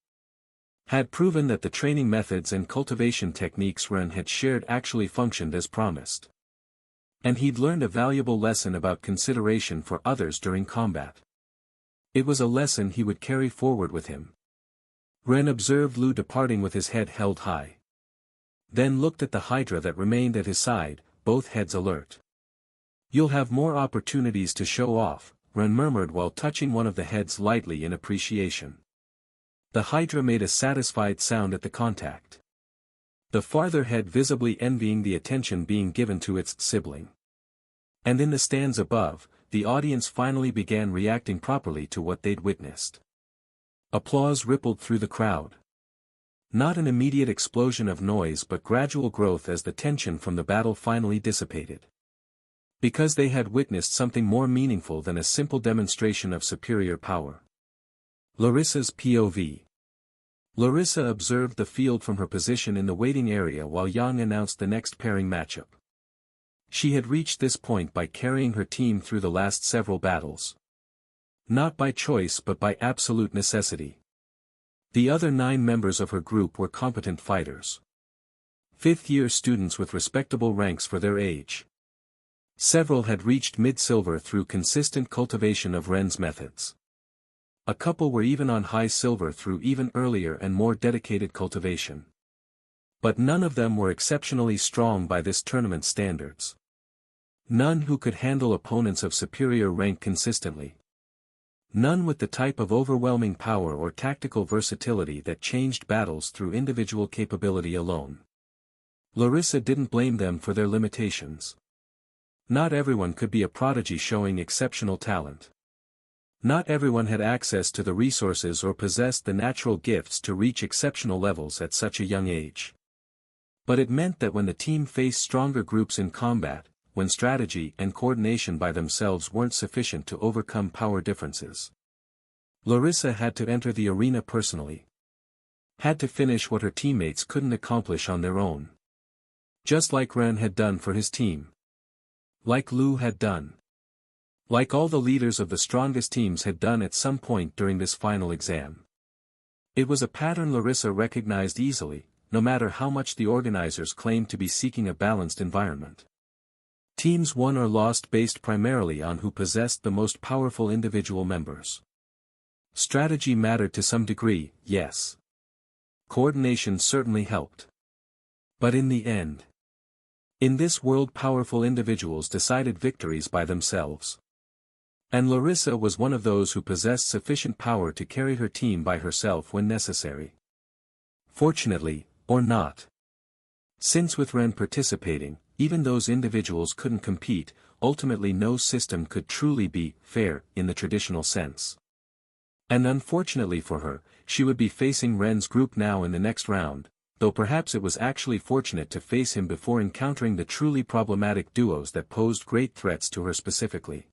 had proven that the training methods and cultivation techniques Ren had shared actually functioned as promised. And he'd learned a valuable lesson about consideration for others during combat. It was a lesson he would carry forward with him. Ren observed Lu departing with his head held high. Then looked at the Hydra that remained at his side, both heads alert. "You'll have more opportunities to show off," Ren murmured while touching one of the heads lightly in appreciation. The Hydra made a satisfied sound at the contact. The farther head visibly envying the attention being given to its sibling. And in the stands above, the audience finally began reacting properly to what they'd witnessed. Applause rippled through the crowd. Not an immediate explosion of noise but gradual growth as the tension from the battle finally dissipated. Because they had witnessed something more meaningful than a simple demonstration of superior power. Larissa's POV. Larissa observed the field from her position in the waiting area while Yang announced the next pairing matchup. She had reached this point by carrying her team through the last several battles. Not by choice but by absolute necessity. The other 9 members of her group were competent fighters. Fifth-year students with respectable ranks for their age. Several had reached mid-silver through consistent cultivation of Ren's methods. A couple were even on high silver through even earlier and more dedicated cultivation. But none of them were exceptionally strong by this tournament standards. None who could handle opponents of superior rank consistently. None with the type of overwhelming power or tactical versatility that changed battles through individual capability alone. Larissa didn't blame them for their limitations. Not everyone could be a prodigy showing exceptional talent. Not everyone had access to the resources or possessed the natural gifts to reach exceptional levels at such a young age. But it meant that when the team faced stronger groups in combat, when strategy and coordination by themselves weren't sufficient to overcome power differences, Larissa had to enter the arena personally. Had to finish what her teammates couldn't accomplish on their own. Just like Ren had done for his team. Like Lu had done. Like all the leaders of the strongest teams had done at some point during this final exam. It was a pattern Larissa recognized easily, no matter how much the organizers claimed to be seeking a balanced environment. Teams won or lost based primarily on who possessed the most powerful individual members. Strategy mattered to some degree, yes. Coordination certainly helped. But in the end, in this world powerful individuals decided victories by themselves. And Larissa was one of those who possessed sufficient power to carry her team by herself when necessary. Fortunately, or not. Since with Ren participating, even those individuals couldn't compete, ultimately no system could truly be fair in the traditional sense. And unfortunately for her, she would be facing Ren's group now in the next round, though perhaps it was actually fortunate to face him before encountering the truly problematic duos that posed great threats to her specifically.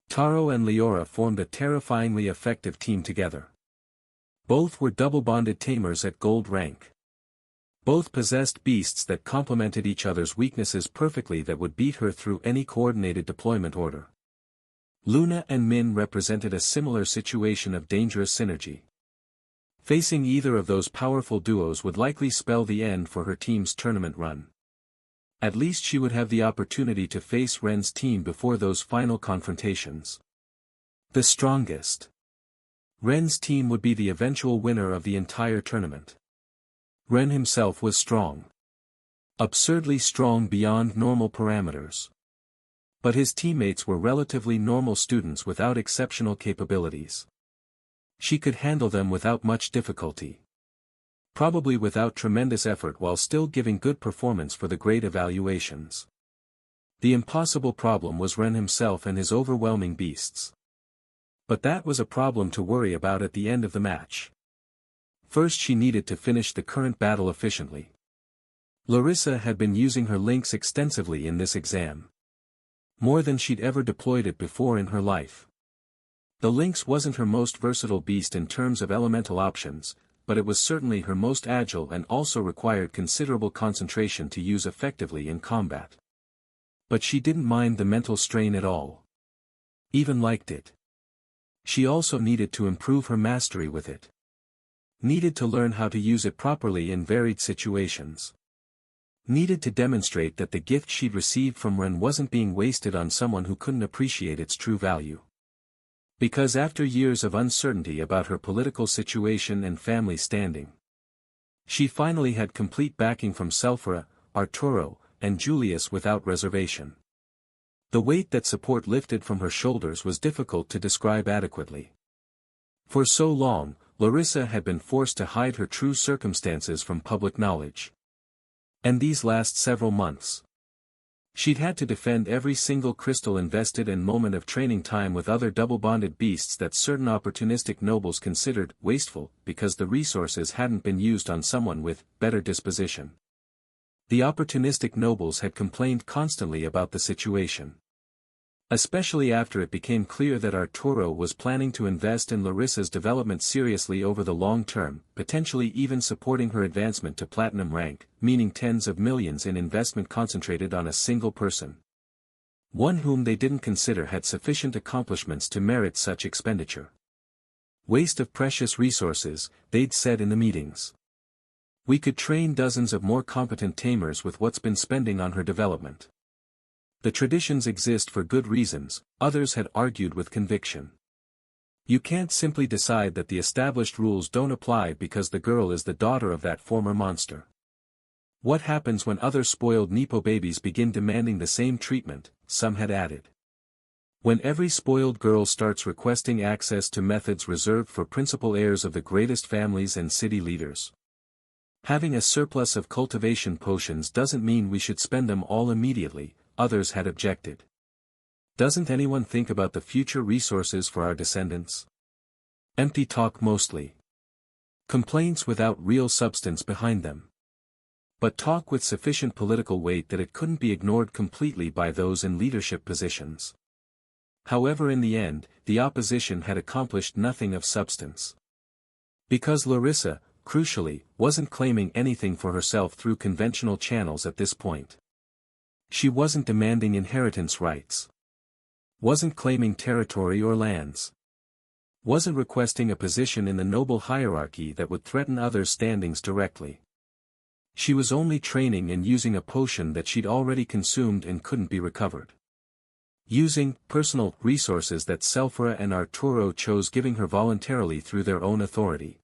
Taro and Leora formed a terrifyingly effective team together. Both were double-bonded tamers at gold rank. Both possessed beasts that complemented each other's weaknesses perfectly that would beat her through any coordinated deployment order. Luna and Min represented a similar situation of dangerous synergy. Facing either of those powerful duos would likely spell the end for her team's tournament run. At least she would have the opportunity to face Ren's team before those final confrontations. The strongest. Ren's team would be the eventual winner of the entire tournament. Ren himself was strong. Absurdly strong beyond normal parameters. But his teammates were relatively normal students without exceptional capabilities. She could handle them without much difficulty. Probably without tremendous effort while still giving good performance for the grade evaluations. The impossible problem was Ren himself and his overwhelming beasts. But that was a problem to worry about at the end of the match. First she needed to finish the current battle efficiently. Larissa had been using her links extensively in this exam. More than she'd ever deployed it before in her life. The lynx wasn't her most versatile beast in terms of elemental options, but it was certainly her most agile and also required considerable concentration to use effectively in combat. But she didn't mind the mental strain at all. Even liked it. She also needed to improve her mastery with it. Needed to learn how to use it properly in varied situations. Needed to demonstrate that the gift she'd received from Ren wasn't being wasted on someone who couldn't appreciate its true value. Because after years of uncertainty about her political situation and family standing, she finally had complete backing from Selphira, Arturo, and Julius without reservation. The weight that support lifted from her shoulders was difficult to describe adequately. For so long, Larissa had been forced to hide her true circumstances from public knowledge. And these last several months, she'd had to defend every single crystal invested and moment of training time with other double-bonded beasts that certain opportunistic nobles considered wasteful because the resources hadn't been used on someone with better disposition. The opportunistic nobles had complained constantly about the situation. Especially after it became clear that Arturo was planning to invest in Larissa's development seriously over the long term, potentially even supporting her advancement to platinum rank, meaning tens of millions in investment concentrated on a single person. One whom they didn't consider had sufficient accomplishments to merit such expenditure. Waste of precious resources, they'd said in the meetings. We could train dozens of more competent tamers with what's been spending on her development. The traditions exist for good reasons, others had argued with conviction. You can't simply decide that the established rules don't apply because the girl is the daughter of that former monster. What happens when other spoiled Nepo babies begin demanding the same treatment, some had added. When every spoiled girl starts requesting access to methods reserved for principal heirs of the greatest families and city leaders. Having a surplus of cultivation potions doesn't mean we should spend them all immediately, others had objected. Doesn't anyone think about the future resources for our descendants? Empty talk mostly. Complaints without real substance behind them. But talk with sufficient political weight that it couldn't be ignored completely by those in leadership positions. However, in the end, the opposition had accomplished nothing of substance. Because Larissa, crucially, wasn't claiming anything for herself through conventional channels at this point. She wasn't demanding inheritance rights. Wasn't claiming territory or lands. Wasn't requesting a position in the noble hierarchy that would threaten others' standings directly. She was only training and using a potion that she'd already consumed and couldn't be recovered. Using personal resources that Selphira and Arturo chose giving her voluntarily through their own authority.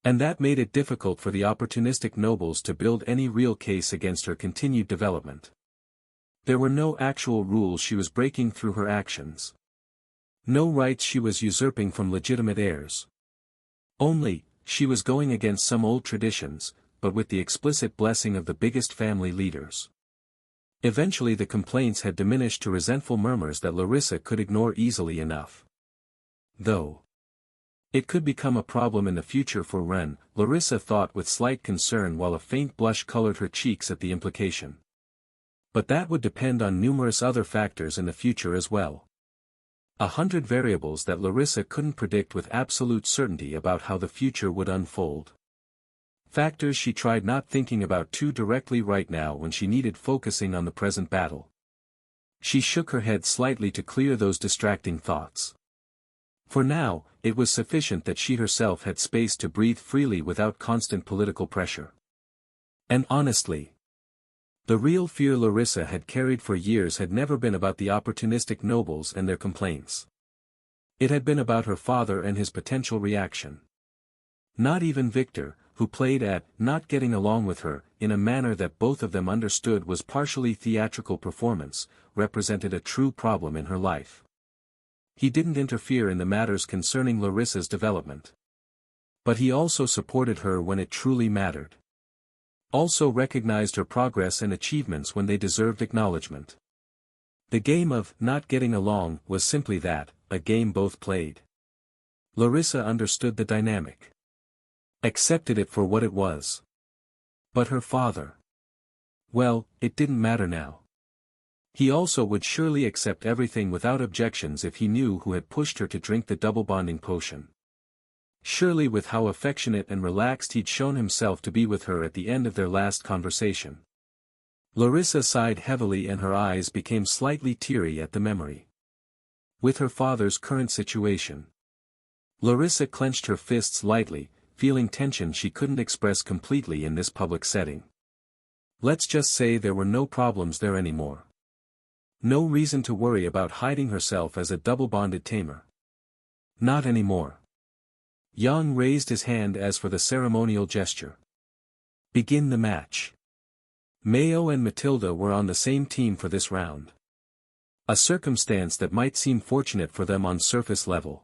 And that made it difficult for the opportunistic nobles to build any real case against her continued development. There were no actual rules she was breaking through her actions. No rights she was usurping from legitimate heirs. Only, she was going against some old traditions, but with the explicit blessing of the biggest family leaders. Eventually the complaints had diminished to resentful murmurs that Larissa could ignore easily enough. Though it could become a problem in the future for Ren, Larissa thought with slight concern while a faint blush colored her cheeks at the implication. But that would depend on numerous other factors in the future as well. 100 variables that Larissa couldn't predict with absolute certainty about how the future would unfold. Factors she tried not thinking about too directly right now when she needed focusing on the present battle. She shook her head slightly to clear those distracting thoughts. For now, it was sufficient that she herself had space to breathe freely without constant political pressure. And honestly, the real fear Larissa had carried for years had never been about the opportunistic nobles and their complaints. It had been about her father and his potential reaction. Not even Victor, who played at not getting along with her, in a manner that both of them understood was partially theatrical performance, represented a true problem in her life. He didn't interfere in the matters concerning Larissa's development. But he also supported her when it truly mattered. Also recognized her progress and achievements when they deserved acknowledgement. The game of not getting along was simply that, a game both played. Larissa understood the dynamic. Accepted it for what it was. But her father. Well, it didn't matter now. He also would surely accept everything without objections if he knew who had pushed her to drink the double bonding potion. Surely with how affectionate and relaxed he'd shown himself to be with her at the end of their last conversation. Larissa sighed heavily and her eyes became slightly teary at the memory. With her father's current situation. Larissa clenched her fists lightly, feeling tension she couldn't express completely in this public setting. Let's just say there were no problems there anymore. No reason to worry about hiding herself as a double-bonded Tamer. Not anymore. Yang raised his hand as for the ceremonial gesture. Begin the match. Mayo and Matilda were on the same team for this round. A circumstance that might seem fortunate for them on surface level.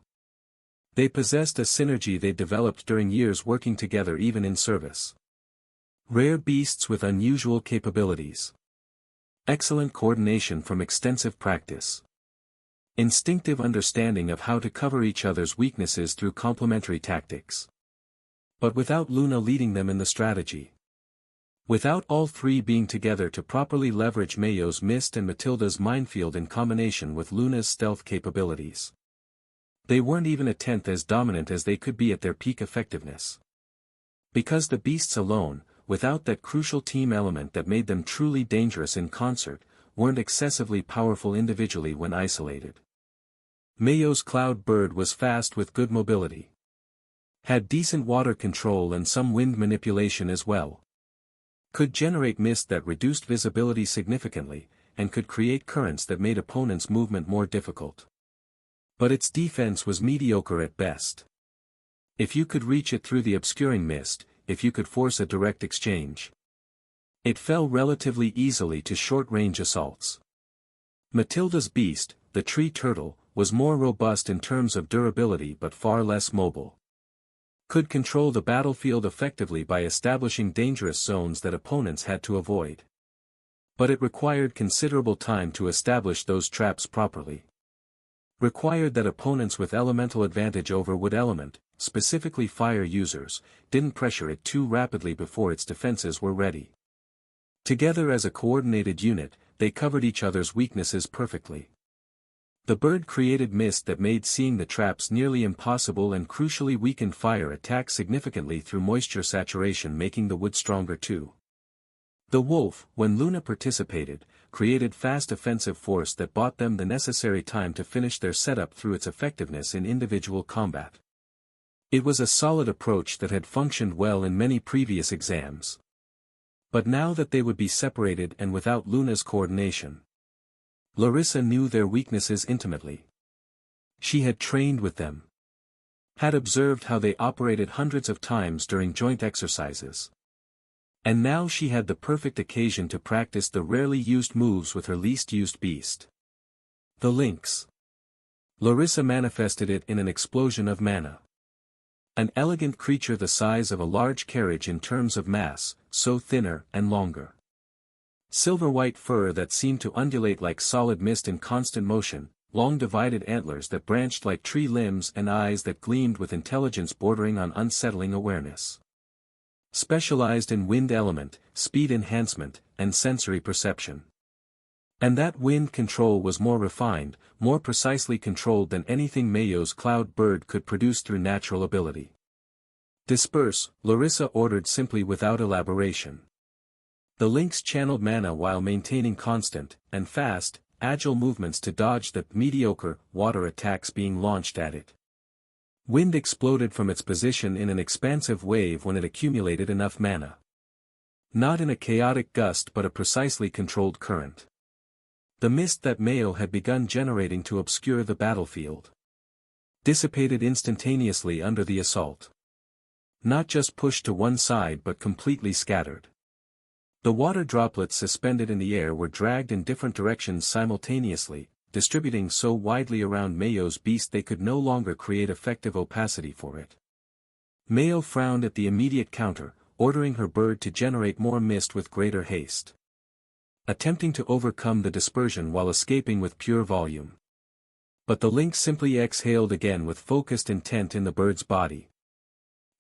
They possessed a synergy they developed during years working together even in service. Rare beasts with unusual capabilities. Excellent coordination from extensive practice. Instinctive understanding of how to cover each other's weaknesses through complementary tactics. But without Luna leading them in the strategy. Without all three being together to properly leverage Mayo's mist and Matilda's minefield in combination with Luna's stealth capabilities. They weren't even a tenth as dominant as they could be at their peak effectiveness. Because the beasts alone, without that crucial team element that made them truly dangerous in concert, weren't excessively powerful individually when isolated. Mayo's cloud bird was fast with good mobility. Had decent water control and some wind manipulation as well. Could generate mist that reduced visibility significantly, and could create currents that made opponents' movement more difficult. But its defense was mediocre at best. If you could reach it through the obscuring mist, if you could force a direct exchange. It fell relatively easily to short-range assaults. Matilda's beast, the tree turtle, was more robust in terms of durability but far less mobile. Could control the battlefield effectively by establishing dangerous zones that opponents had to avoid. But it required considerable time to establish those traps properly. Required that opponents with elemental advantage over wood element, specifically fire users, didn't pressure it too rapidly before its defenses were ready. Together as a coordinated unit, they covered each other's weaknesses perfectly. The bird created mist that made seeing the traps nearly impossible and crucially weakened fire attack significantly through moisture saturation, making the wood stronger too. The wolf, when Luna participated, created fast offensive force that bought them the necessary time to finish their setup through its effectiveness in individual combat. It was a solid approach that had functioned well in many previous exams. But now that they would be separated and without Luna's coordination, Larissa knew their weaknesses intimately. She had trained with them. Had observed how they operated hundreds of times during joint exercises. And now she had the perfect occasion to practice the rarely used moves with her least used beast. The lynx. Larissa manifested it in an explosion of mana. An elegant creature the size of a large carriage in terms of mass, so thinner and longer. Silver-white fur that seemed to undulate like solid mist in constant motion, long divided antlers that branched like tree limbs and eyes that gleamed with intelligence bordering on unsettling awareness. Specialized in wind element, speed enhancement, and sensory perception. And that wind control was more refined, more precisely controlled than anything Mayo's cloud bird could produce through natural ability. Disperse, Larissa ordered simply without elaboration. The lynx channeled mana while maintaining constant, and fast, agile movements to dodge the mediocre water attacks being launched at it. Wind exploded from its position in an expansive wave when it accumulated enough mana. Not in a chaotic gust but a precisely controlled current. The mist that Mayo had begun generating to obscure the battlefield dissipated instantaneously under the assault. Not just pushed to one side but completely scattered. The water droplets suspended in the air were dragged in different directions simultaneously, distributing so widely around Mayo's beast they could no longer create effective opacity for it. Mayo frowned at the immediate counter, ordering her bird to generate more mist with greater haste. Attempting to overcome the dispersion while escaping with pure volume. But the lynx simply exhaled again with focused intent in the bird's body.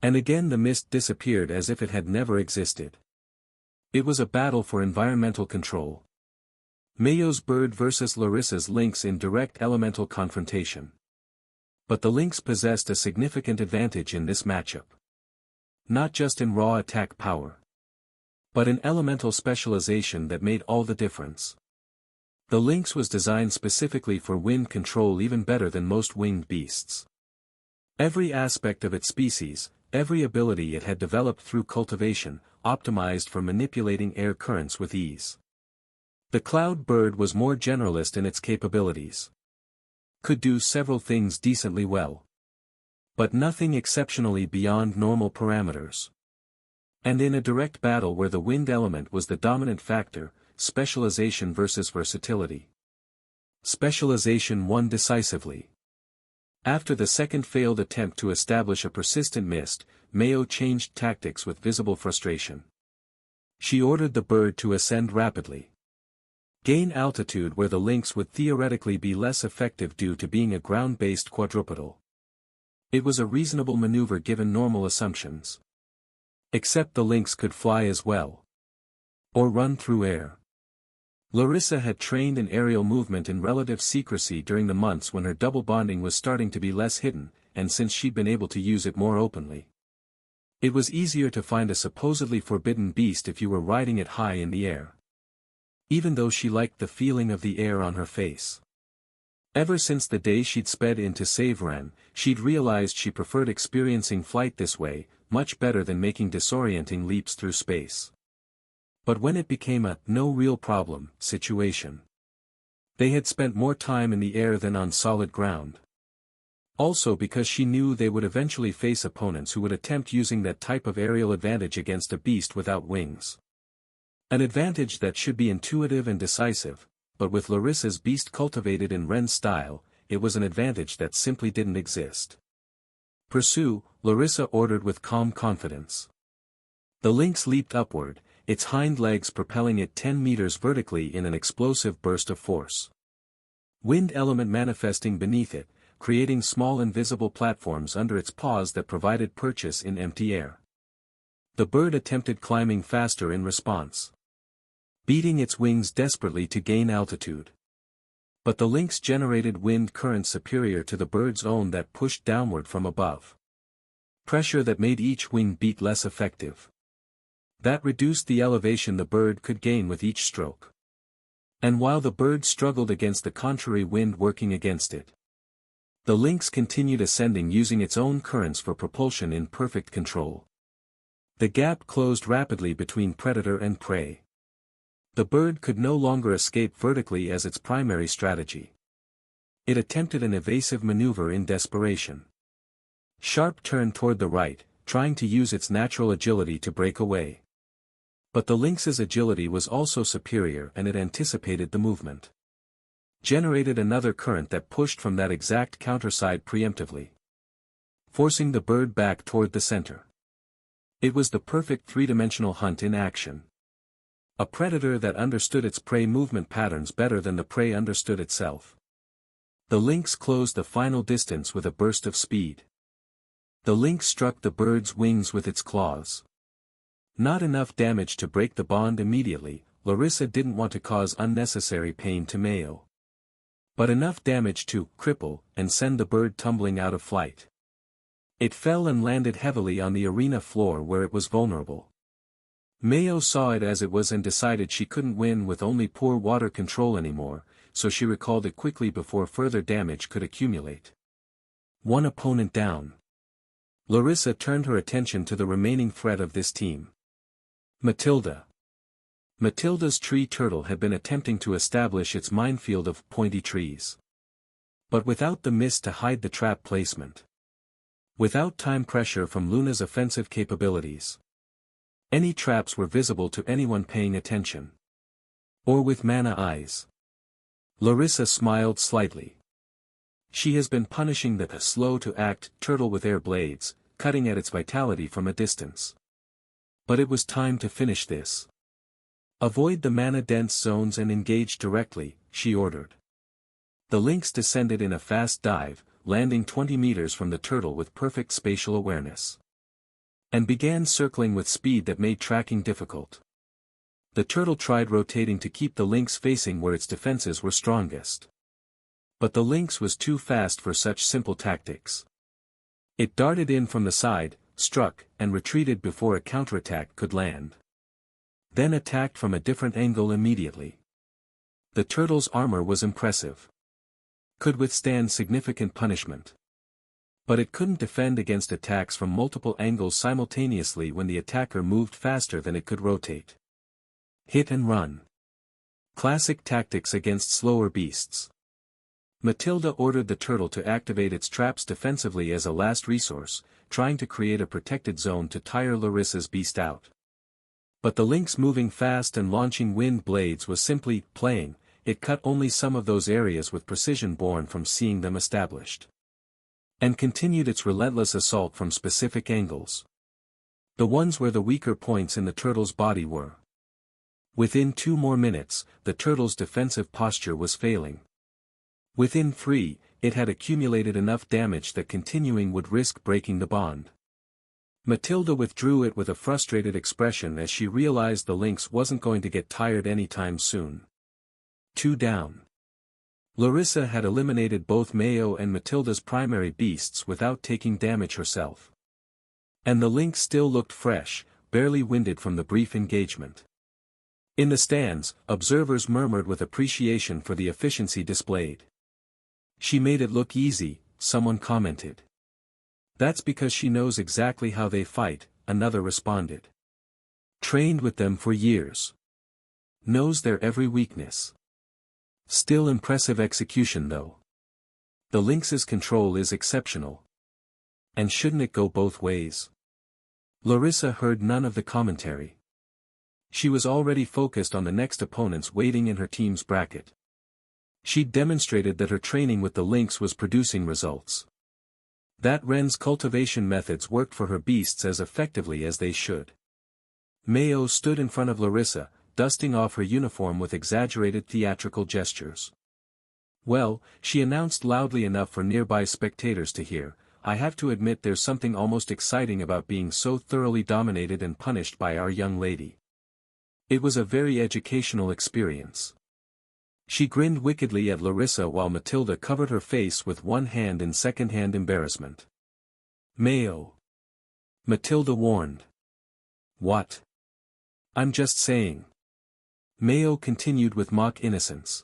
And again the mist disappeared as if it had never existed. It was a battle for environmental control. Mayo's bird versus Larissa's lynx in direct elemental confrontation. But the lynx possessed a significant advantage in this matchup. Not just in raw attack power, but in elemental specialization that made all the difference. The lynx was designed specifically for wind control even better than most winged beasts. Every aspect of its species, every ability it had developed through cultivation, optimized for manipulating air currents with ease. The cloud bird was more generalist in its capabilities. Could do several things decently well, but nothing exceptionally beyond normal parameters. And in a direct battle where the wind element was the dominant factor, specialization versus versatility. Specialization won decisively. After the second failed attempt to establish a persistent mist, Mayo changed tactics with visible frustration. She ordered the bird to ascend rapidly. Gain altitude where the lynx would theoretically be less effective due to being a ground-based quadrupedal. It was a reasonable maneuver given normal assumptions. Except the lynx could fly as well. Or run through air. Larissa had trained in aerial movement in relative secrecy during the months when her double bonding was starting to be less hidden, and since she'd been able to use it more openly. It was easier to find a supposedly forbidden beast if you were riding it high in the air. Even though she liked the feeling of the air on her face. Ever since the day she'd sped into Savran, she'd realized she preferred experiencing flight this way, much better than making disorienting leaps through space. But when it became a no real problem situation, they had spent more time in the air than on solid ground. Also because she knew they would eventually face opponents who would attempt using that type of aerial advantage against a beast without wings. An advantage that should be intuitive and decisive, but with Larissa's beast cultivated in Wren's style, it was an advantage that simply didn't exist. Pursue, Larissa ordered with calm confidence. The lynx leaped upward, its hind legs propelling it 10 meters vertically in an explosive burst of force. Wind element manifesting beneath it, creating small invisible platforms under its paws that provided purchase in empty air. The bird attempted climbing faster in response, beating its wings desperately to gain altitude. But the lynx generated wind currents superior to the bird's own that pushed downward from above. Pressure that made each wing beat less effective. That reduced the elevation the bird could gain with each stroke. And while the bird struggled against the contrary wind working against it, the lynx continued ascending using its own currents for propulsion in perfect control. The gap closed rapidly between predator and prey. The bird could no longer escape vertically as its primary strategy. It attempted an evasive maneuver in desperation. Sharp turn toward the right, trying to use its natural agility to break away. But the lynx's agility was also superior and it anticipated the movement. Generated another current that pushed from that exact counterside preemptively, forcing the bird back toward the center. It was the perfect three-dimensional hunt in action. A predator that understood its prey movement patterns better than the prey understood itself. The lynx closed the final distance with a burst of speed. The lynx struck the bird's wings with its claws. Not enough damage to break the bond immediately, Larissa didn't want to cause unnecessary pain to Mayo. But enough damage to cripple and send the bird tumbling out of flight. It fell and landed heavily on the arena floor where it was vulnerable. Mayo saw it as it was and decided she couldn't win with only poor water control anymore, so she recalled it quickly before further damage could accumulate. One opponent down. Larissa turned her attention to the remaining threat of this team. Matilda. Matilda's tree turtle had been attempting to establish its minefield of pointy trees. But without the mist to hide the trap placement. Without time pressure from Luna's offensive capabilities. Any traps were visible to anyone paying attention. Or with mana eyes. Larissa smiled slightly. She has been punishing the slow-to-act turtle with air blades, cutting at its vitality from a distance. But it was time to finish this. Avoid the mana-dense zones and engage directly, she ordered. The lynx descended in a fast dive, landing 20 meters from the turtle with perfect spatial awareness. And began circling with speed that made tracking difficult. The turtle tried rotating to keep the lynx facing where its defenses were strongest. But the lynx was too fast for such simple tactics. It darted in from the side, struck, and retreated before a counterattack could land. Then attacked from a different angle immediately. The turtle's armor was impressive. Could withstand significant punishment. But it couldn't defend against attacks from multiple angles simultaneously when the attacker moved faster than it could rotate. Hit and run. Classic tactics against slower beasts. Matilda ordered the turtle to activate its traps defensively as a last resource, trying to create a protected zone to tire Larissa's beast out. But the lynx moving fast and launching wind blades was simply playing. It cut only some of those areas with precision born from seeing them established. And continued its relentless assault from specific angles. The ones where the weaker points in the turtle's body were. Within 2 more minutes, the turtle's defensive posture was failing. Within 3, it had accumulated enough damage that continuing would risk breaking the bond. Matilda withdrew it with a frustrated expression as she realized the lynx wasn't going to get tired anytime soon. 2 down. Larissa had eliminated both Mayo and Matilda's primary beasts without taking damage herself. And the lynx still looked fresh, barely winded from the brief engagement. In the stands, observers murmured with appreciation for the efficiency displayed. "She made it look easy," someone commented. "That's because she knows exactly how they fight," another responded. "Trained with them for years. Knows their every weakness." Still impressive execution though. The lynx's control is exceptional. And shouldn't it go both ways? Larissa heard none of the commentary. She was already focused on the next opponents waiting in her team's bracket. She'd demonstrated that her training with the lynx was producing results. That Wren's cultivation methods worked for her beasts as effectively as they should. Mayo stood in front of Larissa, dusting off her uniform with exaggerated theatrical gestures. "Well," she announced loudly enough for nearby spectators to hear, "I have to admit there's something almost exciting about being so thoroughly dominated and punished by our young lady. It was a very educational experience." She grinned wickedly at Larissa while Matilda covered her face with one hand in second-hand embarrassment. "Mayo," Matilda warned. "What?" "I'm just saying." Mayo continued with mock innocence.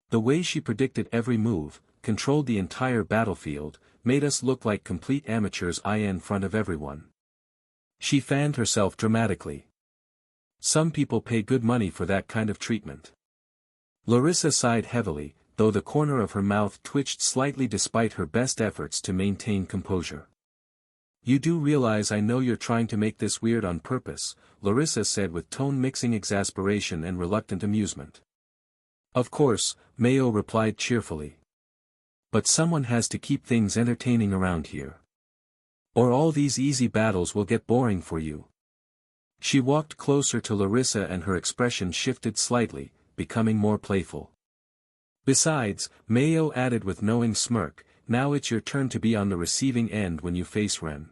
The way she predicted every move, controlled the entire battlefield, made us look like complete amateurs in front of everyone. She fanned herself dramatically. Some people pay good money for that kind of treatment. Larissa sighed heavily, though the corner of her mouth twitched slightly despite her best efforts to maintain composure. "You do realize I know you're trying to make this weird on purpose," Larissa said with tone mixing exasperation and reluctant amusement. "Of course," Mayo replied cheerfully. "But someone has to keep things entertaining around here. Or all these easy battles will get boring for you." She walked closer to Larissa and her expression shifted slightly, becoming more playful. "Besides," Mayo added with knowing smirk, "now it's your turn to be on the receiving end when you face Wren.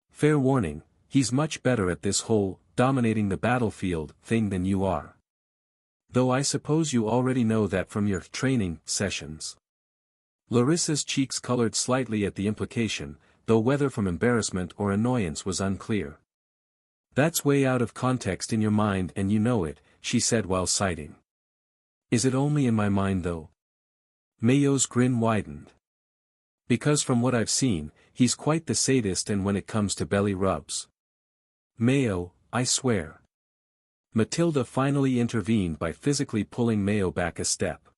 Fair warning, he's much better at this whole, dominating the battlefield, thing than you are. Though I suppose you already know that from your training sessions." Larissa's cheeks colored slightly at the implication, though whether from embarrassment or annoyance was unclear. "That's way out of context in your mind and you know it," she said while sighing. "Is it only in my mind though?" Mayo's grin widened. "Because from what I've seen, he's quite the sadist and when it comes to belly rubs." "Mayo, I swear." Matilda finally intervened by physically pulling Mayo back a step.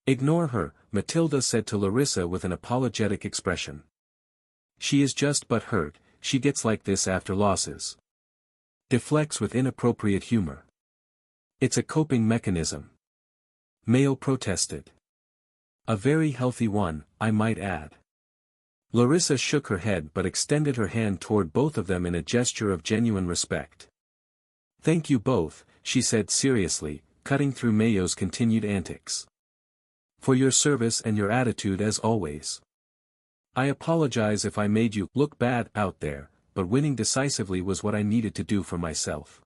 "Ignore her," Matilda said to Larissa with an apologetic expression. "She is just but hurt, she gets like this after losses." Deflects with inappropriate humor. "It's a coping mechanism." Mayo protested. "A very healthy one, I might add." Larissa shook her head but extended her hand toward both of them in a gesture of genuine respect. "Thank you both," she said seriously, cutting through Mayo's continued antics. "For your service and your attitude as always. I apologize if I made you look bad out there, but winning decisively was what I needed to do for myself."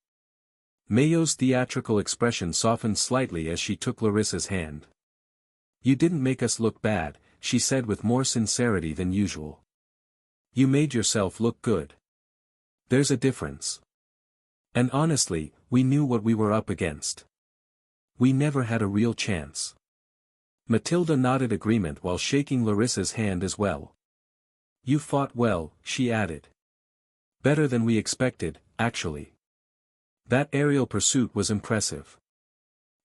Mayo's theatrical expression softened slightly as she took Larissa's hand. "You didn't make us look bad," she said with more sincerity than usual. "You made yourself look good. There's a difference. And honestly, we knew what we were up against. We never had a real chance." Matilda nodded agreement while shaking Larissa's hand as well. You fought well, she added. Better than we expected, actually. That aerial pursuit was impressive.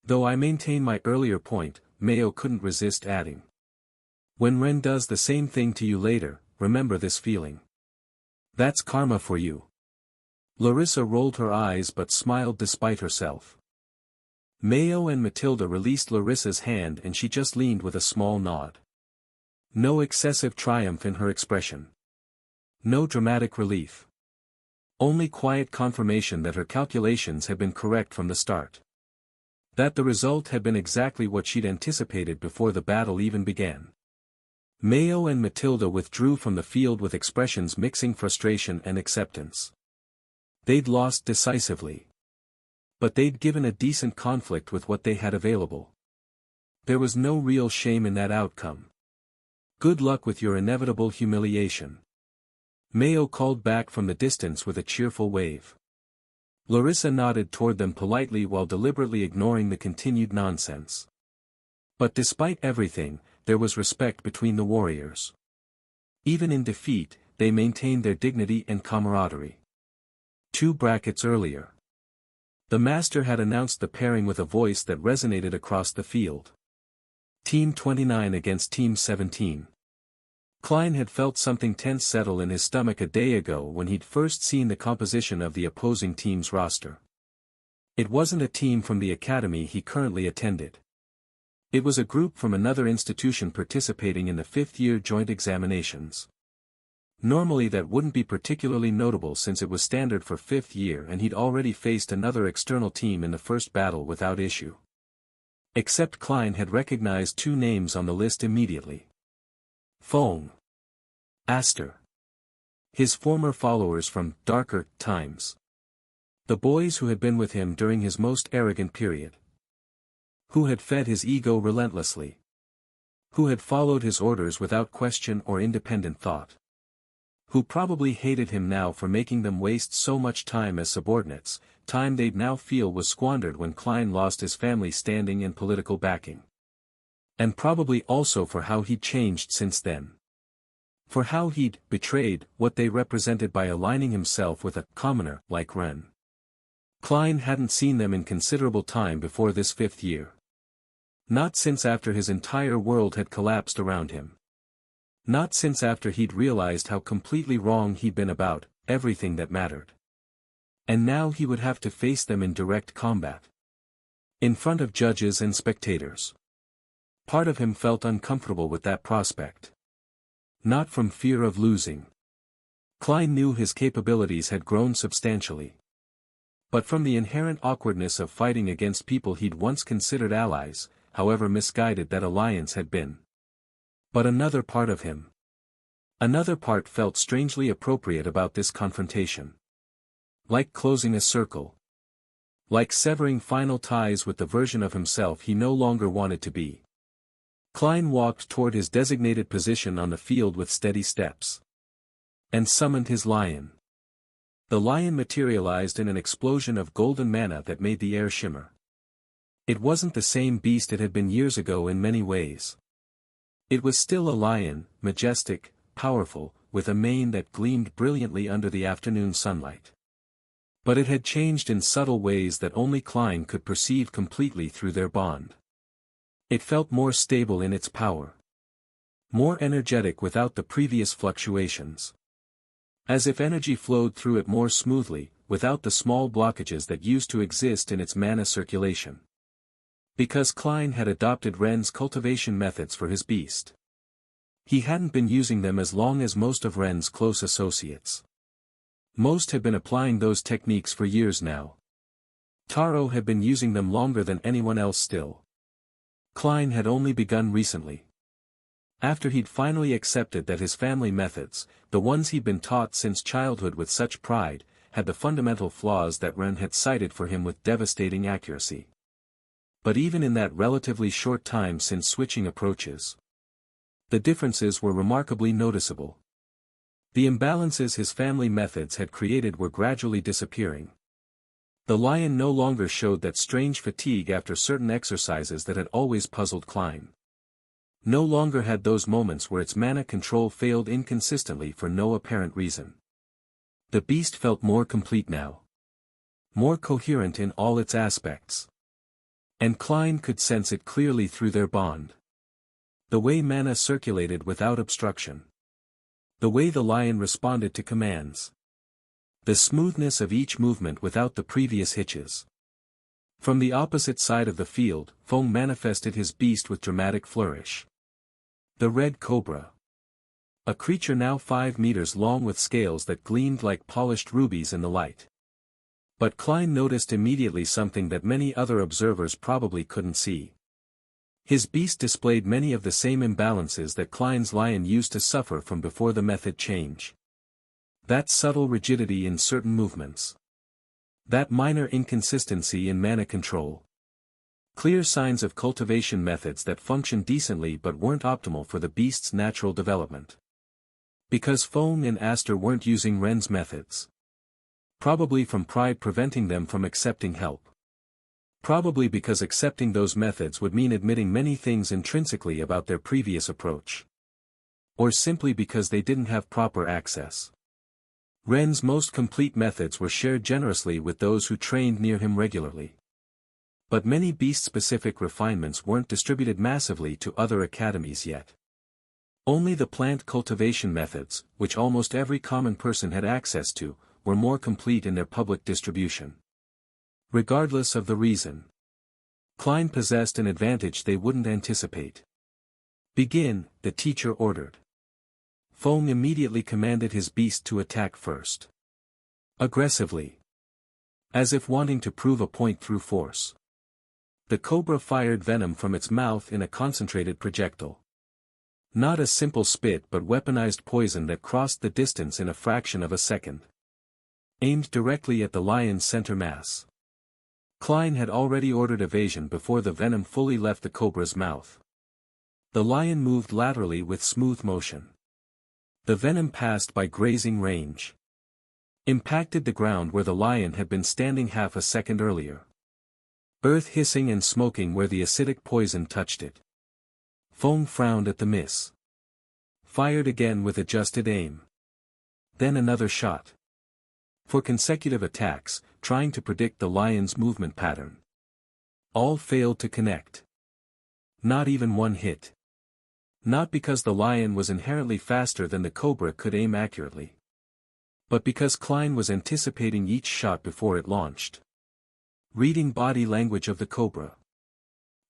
Though I maintain my earlier point, Mayo couldn't resist adding. When Ren does the same thing to you later, remember this feeling. That's karma for you. Larissa rolled her eyes but smiled despite herself. Mayo and Matilda released Larissa's hand and she just leaned with a small nod. No excessive triumph in her expression. No dramatic relief. Only quiet confirmation that her calculations had been correct from the start. That the result had been exactly what she'd anticipated before the battle even began. Mayo and Matilda withdrew from the field with expressions mixing frustration and acceptance. They'd lost decisively. But they'd given a decent conflict with what they had available. There was no real shame in that outcome. Good luck with your inevitable humiliation. Mayo called back from the distance with a cheerful wave. Larissa nodded toward them politely while deliberately ignoring the continued nonsense. But despite everything, there was respect between the warriors. Even in defeat, they maintained their dignity and camaraderie. 2 brackets earlier. The master had announced the pairing with a voice that resonated across the field. Team 29 against Team 17. Klein had felt something tense settle in his stomach a day ago when he'd first seen the composition of the opposing team's roster. It wasn't a team from the academy he currently attended. It was a group from another institution participating in the 5th-year joint examinations. Normally that wouldn't be particularly notable since it was standard for 5th year and he'd already faced another external team in the first battle without issue. Except Klein had recognized 2 names on the list immediately. Fong. Aster. His former followers from darker times. The boys who had been with him during his most arrogant period. Who had fed his ego relentlessly. Who had followed his orders without question or independent thought. Who probably hated him now for making them waste so much time as subordinates, time they'd now feel was squandered when Klein lost his family standing and political backing. And probably also for how he'd changed since then. For how he'd betrayed what they represented by aligning himself with a commoner like Ren. Klein hadn't seen them in considerable time before this 5th year. Not since after his entire world had collapsed around him. Not since after he'd realized how completely wrong he'd been about everything that mattered. And now he would have to face them in direct combat. In front of judges and spectators. Part of him felt uncomfortable with that prospect. Not from fear of losing. Klein knew his capabilities had grown substantially. But from the inherent awkwardness of fighting against people he'd once considered allies, however misguided that alliance had been. But another part of him. Another part felt strangely appropriate about this confrontation. Like closing a circle. Like severing final ties with the version of himself he no longer wanted to be. Klein walked toward his designated position on the field with steady steps. And summoned his lion. The lion materialized in an explosion of golden mana that made the air shimmer. It wasn't the same beast it had been years ago in many ways. It was still a lion, majestic, powerful, with a mane that gleamed brilliantly under the afternoon sunlight. But it had changed in subtle ways that only Klein could perceive completely through their bond. It felt more stable in its power. More energetic without the previous fluctuations. As if energy flowed through it more smoothly, without the small blockages that used to exist in its mana circulation. Because Klein had adopted Ren's cultivation methods for his beast. He hadn't been using them as long as most of Ren's close associates. Most had been applying those techniques for years now. Taro had been using them longer than anyone else still. Klein had only begun recently. After he'd finally accepted that his family methods, the ones he'd been taught since childhood with such pride, had the fundamental flaws that Ren had cited for him with devastating accuracy. But even in that relatively short time since switching approaches, the differences were remarkably noticeable. The imbalances his family methods had created were gradually disappearing. The lion no longer showed that strange fatigue after certain exercises that had always puzzled Klein. no longer had those moments where its mana control failed inconsistently for no apparent reason. The beast felt more complete now. More coherent in all its aspects. And Klein could sense it clearly through their bond. The way mana circulated without obstruction. The way the lion responded to commands. The smoothness of each movement without the previous hitches. From the opposite side of the field, Feng manifested his beast with dramatic flourish. The red cobra. A creature now 5 meters long with scales that gleamed like polished rubies in the light. But Klein noticed immediately something that many other observers probably couldn't see. His beast displayed many of the same imbalances that Klein's lion used to suffer from before the method change. That subtle rigidity in certain movements. That minor inconsistency in mana control. Clear signs of cultivation methods that functioned decently but weren't optimal for the beast's natural development. Because Feng and Aster weren't using Ren's methods. Probably from pride preventing them from accepting help. Probably because accepting those methods would mean admitting many things intrinsically about their previous approach. Or simply because they didn't have proper access. Ren's most complete methods were shared generously with those who trained near him regularly. But many beast-specific refinements weren't distributed massively to other academies yet. Only the plant cultivation methods, which almost every common person had access to, were more complete in their public distribution. Regardless of the reason. Klein possessed an advantage they wouldn't anticipate. Begin, the teacher ordered. Feng immediately commanded his beast to attack first. Aggressively. As if wanting to prove a point through force. The cobra fired venom from its mouth in a concentrated projectile. Not a simple spit but weaponized poison that crossed the distance in a fraction of a second. Aimed directly at the lion's center mass. Klein had already ordered evasion before the venom fully left the cobra's mouth. The lion moved laterally with smooth motion. The venom passed by grazing range. Impacted the ground where the lion had been standing half a second earlier. Earth hissing and smoking where the acidic poison touched it. Feng frowned at the miss. Fired again with adjusted aim. Then another shot. For consecutive attacks, trying to predict the lion's movement pattern. All failed to connect. Not even one hit. Not because the lion was inherently faster than the cobra could aim accurately. But because Klein was anticipating each shot before it launched. Reading body language of the cobra.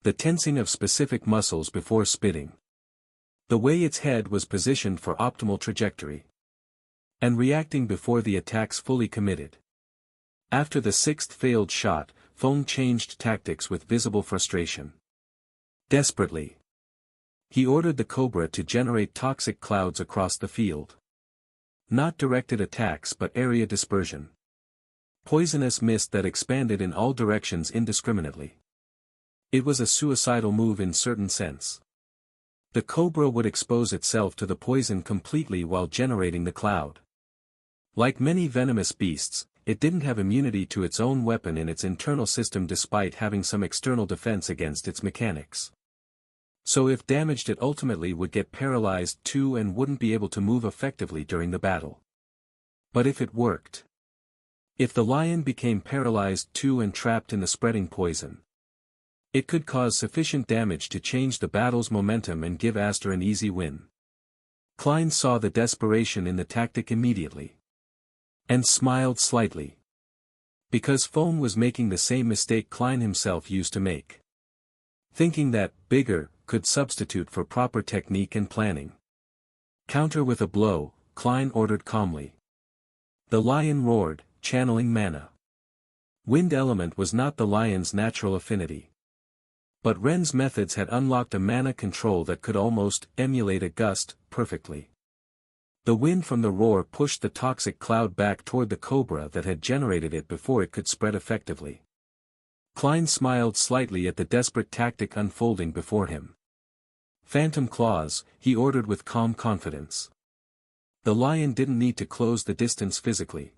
The tensing of specific muscles before spitting. The way its head was positioned for optimal trajectory. And reacting before the attacks fully committed. After the 6th failed shot, Feng changed tactics with visible frustration. Desperately. He ordered the cobra to generate toxic clouds across the field. Not directed attacks but area dispersion. Poisonous mist that expanded in all directions indiscriminately. It was a suicidal move in certain sense. The cobra would expose itself to the poison completely while generating the cloud. Like many venomous beasts, it didn't have immunity to its own weapon in its internal system despite having some external defense against its mechanics. So if damaged it ultimately would get paralyzed too and wouldn't be able to move effectively during the battle. But if it worked. If the lion became paralyzed too and trapped in the spreading poison. It could cause sufficient damage to change the battle's momentum and give Aster an easy win. Klein saw the desperation in the tactic immediately. And smiled slightly. Because Feng was making the same mistake Klein himself used to make. Thinking that, bigger, could substitute for proper technique and planning. Counter with a blow, Klein ordered calmly. The lion roared, channeling mana. Wind element was not the lion's natural affinity. But Ren's methods had unlocked a mana control that could almost emulate a gust, perfectly. The wind from the roar pushed the toxic cloud back toward the cobra that had generated it before it could spread effectively. Klein smiled slightly at the desperate tactic unfolding before him. Phantom claws, he ordered with calm confidence. The lion didn't need to close the distance physically.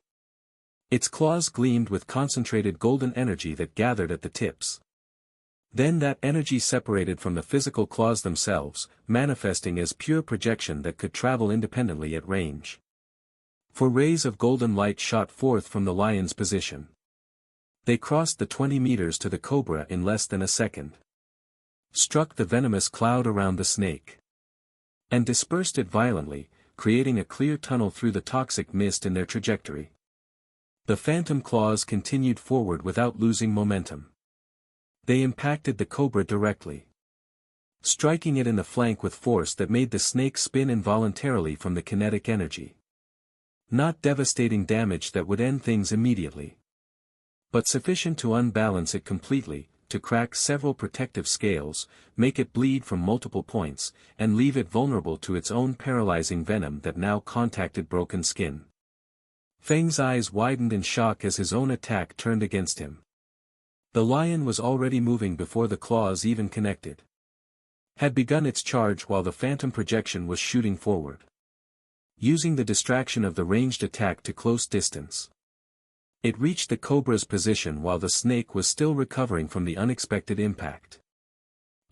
Its claws gleamed with concentrated golden energy that gathered at the tips. Then that energy separated from the physical claws themselves, manifesting as pure projection that could travel independently at range. Four rays of golden light shot forth from the lion's position. They crossed the 20 meters to the cobra in less than a second. Struck the venomous cloud around the snake. And dispersed it violently, creating a clear tunnel through the toxic mist in their trajectory. The phantom claws continued forward without losing momentum. They impacted the cobra directly, striking it in the flank with force that made the snake spin involuntarily from the kinetic energy. Not devastating damage that would end things immediately, but sufficient to unbalance it completely, to crack several protective scales, make it bleed from multiple points, and leave it vulnerable to its own paralyzing venom that now contacted broken skin. Feng's eyes widened in shock as his own attack turned against him. The lion was already moving before the claws even connected. Had begun its charge while the phantom projection was shooting forward, using the distraction of the ranged attack to close distance. It reached the cobra's position while the snake was still recovering from the unexpected impact,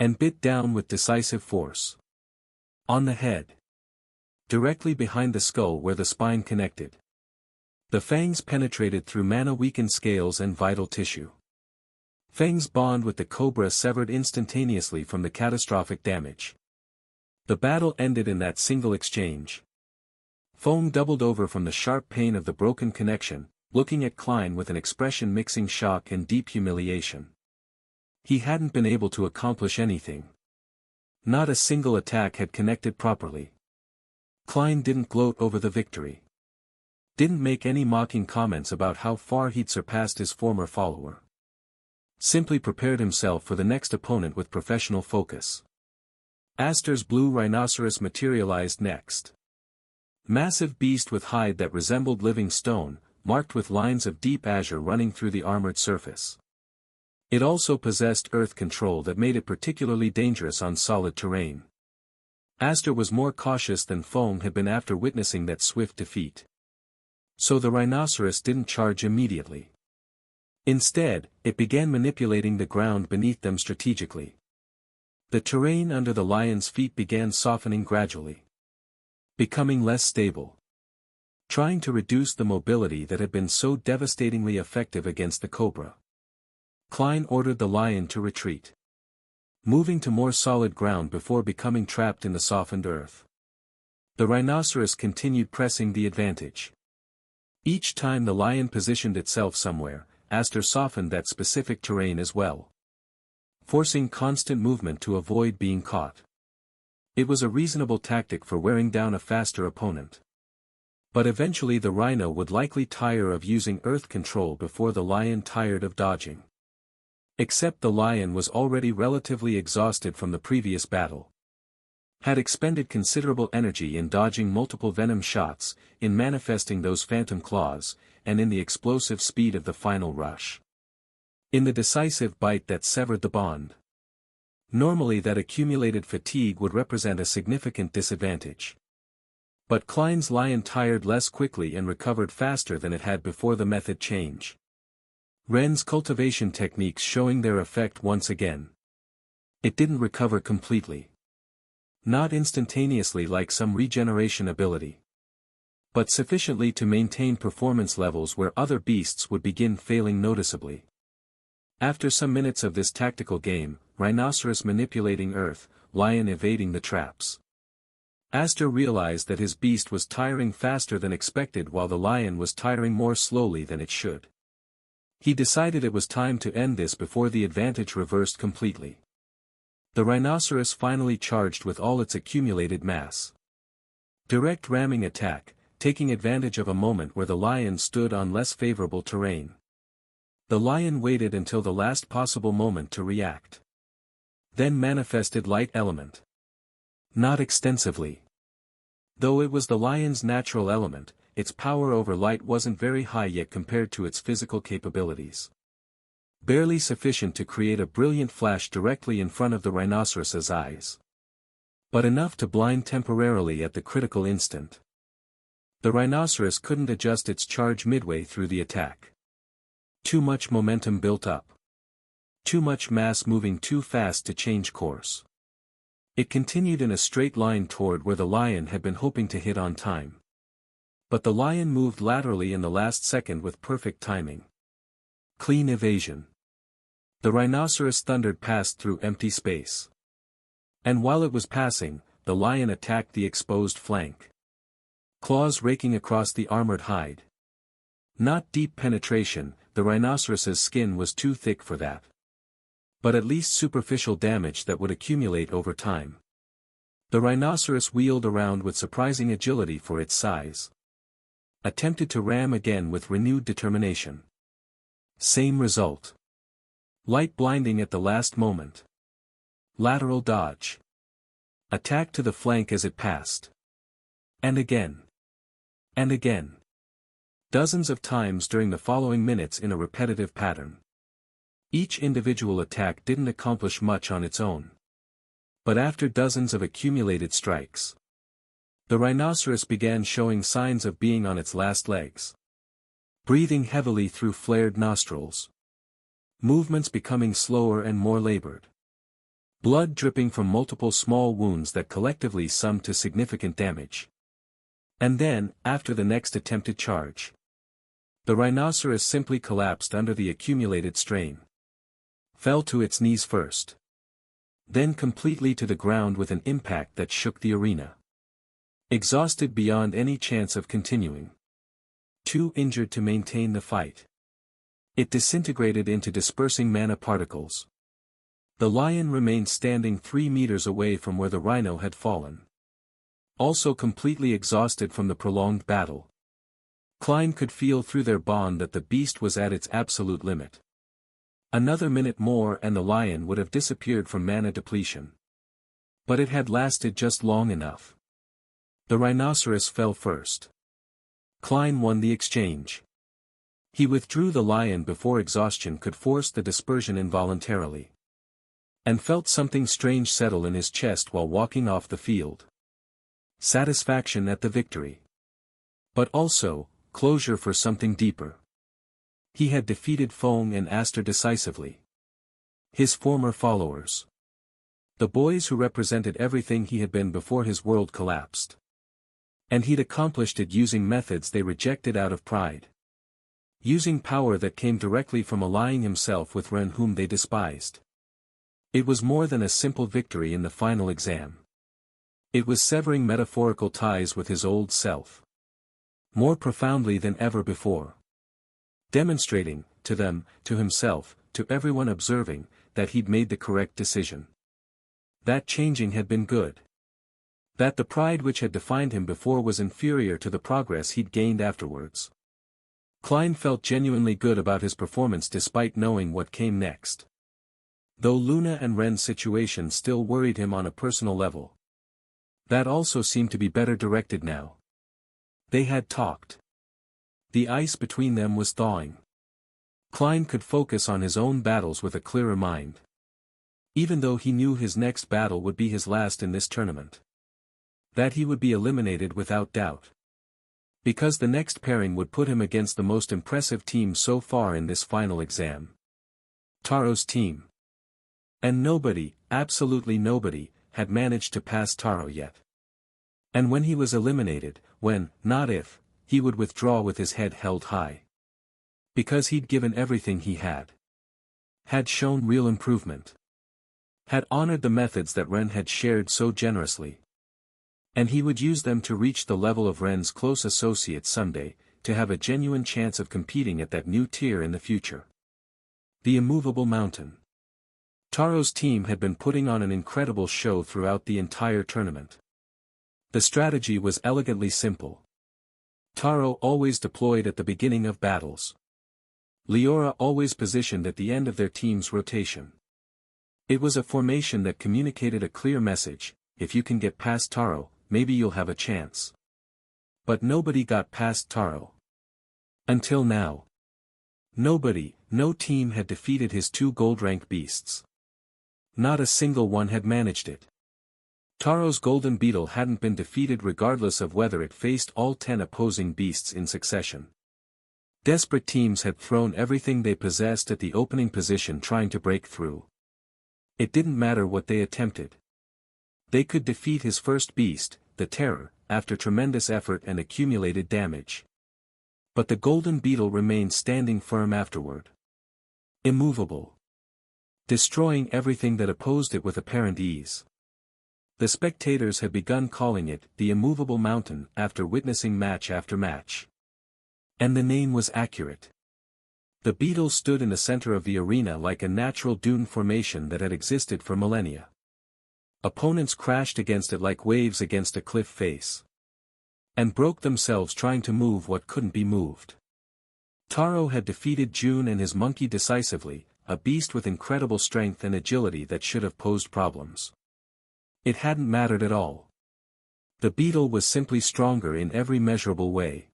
and bit down with decisive force. On the head. Directly behind the skull where the spine connected. The fangs penetrated through mana-weakened scales and vital tissue. Feng's bond with the cobra severed instantaneously from the catastrophic damage. The battle ended in that single exchange. Feng doubled over from the sharp pain of the broken connection, looking at Klein with an expression mixing shock and deep humiliation. He hadn't been able to accomplish anything. Not a single attack had connected properly. Klein didn't gloat over the victory. Didn't make any mocking comments about how far he'd surpassed his former follower. Simply prepared himself for the next opponent with professional focus. Astor's blue rhinoceros materialized next. Massive beast with hide that resembled living stone, marked with lines of deep azure running through the armored surface. It also possessed earth control that made it particularly dangerous on solid terrain. Astor was more cautious than Feng had been after witnessing that swift defeat. So the rhinoceros didn't charge immediately. Instead, it began manipulating the ground beneath them strategically. The terrain under the lion's feet began softening gradually, becoming less stable, trying to reduce the mobility that had been so devastatingly effective against the cobra. Klein ordered the lion to retreat, moving to more solid ground before becoming trapped in the softened earth. The rhinoceros continued pressing the advantage. Each time the lion positioned itself somewhere, Astor softened that specific terrain as well, forcing constant movement to avoid being caught. It was a reasonable tactic for wearing down a faster opponent. But eventually the rhino would likely tire of using earth control before the lion tired of dodging. Except the lion was already relatively exhausted from the previous battle. Had expended considerable energy in dodging multiple venom shots, in manifesting those phantom claws, and in the explosive speed of the final rush. In the decisive bite that severed the bond. Normally that accumulated fatigue would represent a significant disadvantage. But Klein's lion tired less quickly and recovered faster than it had before the method change. Ren's cultivation techniques showing their effect once again. It didn't recover completely. Not instantaneously like some regeneration ability, but sufficiently to maintain performance levels where other beasts would begin failing noticeably. After some minutes of this tactical game, rhinoceros manipulating earth, lion evading the traps. Astor realized that his beast was tiring faster than expected while the lion was tiring more slowly than it should. He decided it was time to end this before the advantage reversed completely. The rhinoceros finally charged with all its accumulated mass. Direct ramming attack, taking advantage of a moment where the lion stood on less favorable terrain. The lion waited until the last possible moment to react. Then manifested light element. Not extensively. Though it was the lion's natural element, its power over light wasn't very high yet compared to its physical capabilities. Barely sufficient to create a brilliant flash directly in front of the rhinoceros's eyes. But enough to blind temporarily at the critical instant. The rhinoceros couldn't adjust its charge midway through the attack. Too much momentum built up. too much mass moving too fast to change course. It continued in a straight line toward where the lion had been hoping to hit on time. But the lion moved laterally in the last second with perfect timing. Clean evasion. The rhinoceros thundered past through empty space. And while it was passing, the lion attacked the exposed flank. Claws raking across the armored hide. Not deep penetration, the rhinoceros's skin was too thick for that. But at least superficial damage that would accumulate over time. The rhinoceros wheeled around with surprising agility for its size. Attempted to ram again with renewed determination. Same result. Light blinding at the last moment. Lateral dodge. Attack to the flank as it passed. And again. And again. Dozens of times during the following minutes in a repetitive pattern. Each individual attack didn't accomplish much on its own. But after dozens of accumulated strikes, the rhinoceros began showing signs of being on its last legs. Breathing heavily through flared nostrils. Movements becoming slower and more labored. Blood dripping from multiple small wounds that collectively summed to significant damage. And then, after the next attempted charge, the rhinoceros simply collapsed under the accumulated strain. Fell to its knees first. Then completely to the ground with an impact that shook the arena. Exhausted beyond any chance of continuing. Too injured to maintain the fight. It disintegrated into dispersing mana particles. The lion remained standing 3 meters away from where the rhino had fallen. Also completely exhausted from the prolonged battle. Klein could feel through their bond that the beast was at its absolute limit. Another minute more and the lion would have disappeared from mana depletion. But it had lasted just long enough. The rhinoceros fell first. Klein won the exchange. He withdrew the lion before exhaustion could force the dispersion involuntarily. And felt something strange settle in his chest while walking off the field. Satisfaction at the victory. But also, closure for something deeper. He had defeated Fong and Aster decisively. His former followers. The boys who represented everything he had been before his world collapsed. And he'd accomplished it using methods they rejected out of pride. Using power that came directly from allying himself with Ren whom they despised. It was more than a simple victory in the final exam. It was severing metaphorical ties with his old self. More profoundly than ever before. Demonstrating, to them, to himself, to everyone observing, that he'd made the correct decision. That changing had been good. That the pride which had defined him before was inferior to the progress he'd gained afterwards. Klein felt genuinely good about his performance despite knowing what came next. Though Luna and Ren's situation still worried him on a personal level. That also seemed to be better directed now. They had talked. The ice between them was thawing. Klein could focus on his own battles with a clearer mind. Even though he knew his next battle would be his last in this tournament. That he would be eliminated without doubt. Because the next pairing would put him against the most impressive team so far in this final exam. Taro's team. And nobody, absolutely nobody, had managed to pass Taro yet. And when he was eliminated, when, not if, he would withdraw with his head held high. Because he'd given everything he had. Had shown real improvement. Had honored the methods that Ren had shared so generously. And he would use them to reach the level of Ren's close associate someday, to have a genuine chance of competing at that new tier in the future. The immovable mountain. Taro's team had been putting on an incredible show throughout the entire tournament. The strategy was elegantly simple. Taro always deployed at the beginning of battles. Leora always positioned at the end of their team's rotation. It was a formation that communicated a clear message: if you can get past Taro, maybe you'll have a chance. But nobody got past Taro. Until now. Nobody, no team had defeated his 2 gold-rank beasts. Not a single one had managed it. Taro's golden beetle hadn't been defeated regardless of whether it faced all 10 opposing beasts in succession. Desperate teams had thrown everything they possessed at the opening position trying to break through. It didn't matter what they attempted. They could defeat his first beast, the Terror, after tremendous effort and accumulated damage. But the golden beetle remained standing firm afterward. Immovable. Destroying everything that opposed it with apparent ease. The spectators had begun calling it the immovable mountain after witnessing match after match. And the name was accurate. The beetle stood in the center of the arena like a natural dune formation that had existed for millennia. Opponents crashed against it like waves against a cliff face. And broke themselves trying to move what couldn't be moved. Taro had defeated June and his monkey decisively, a beast with incredible strength and agility that should have posed problems. It hadn't mattered at all. The beetle was simply stronger in every measurable way.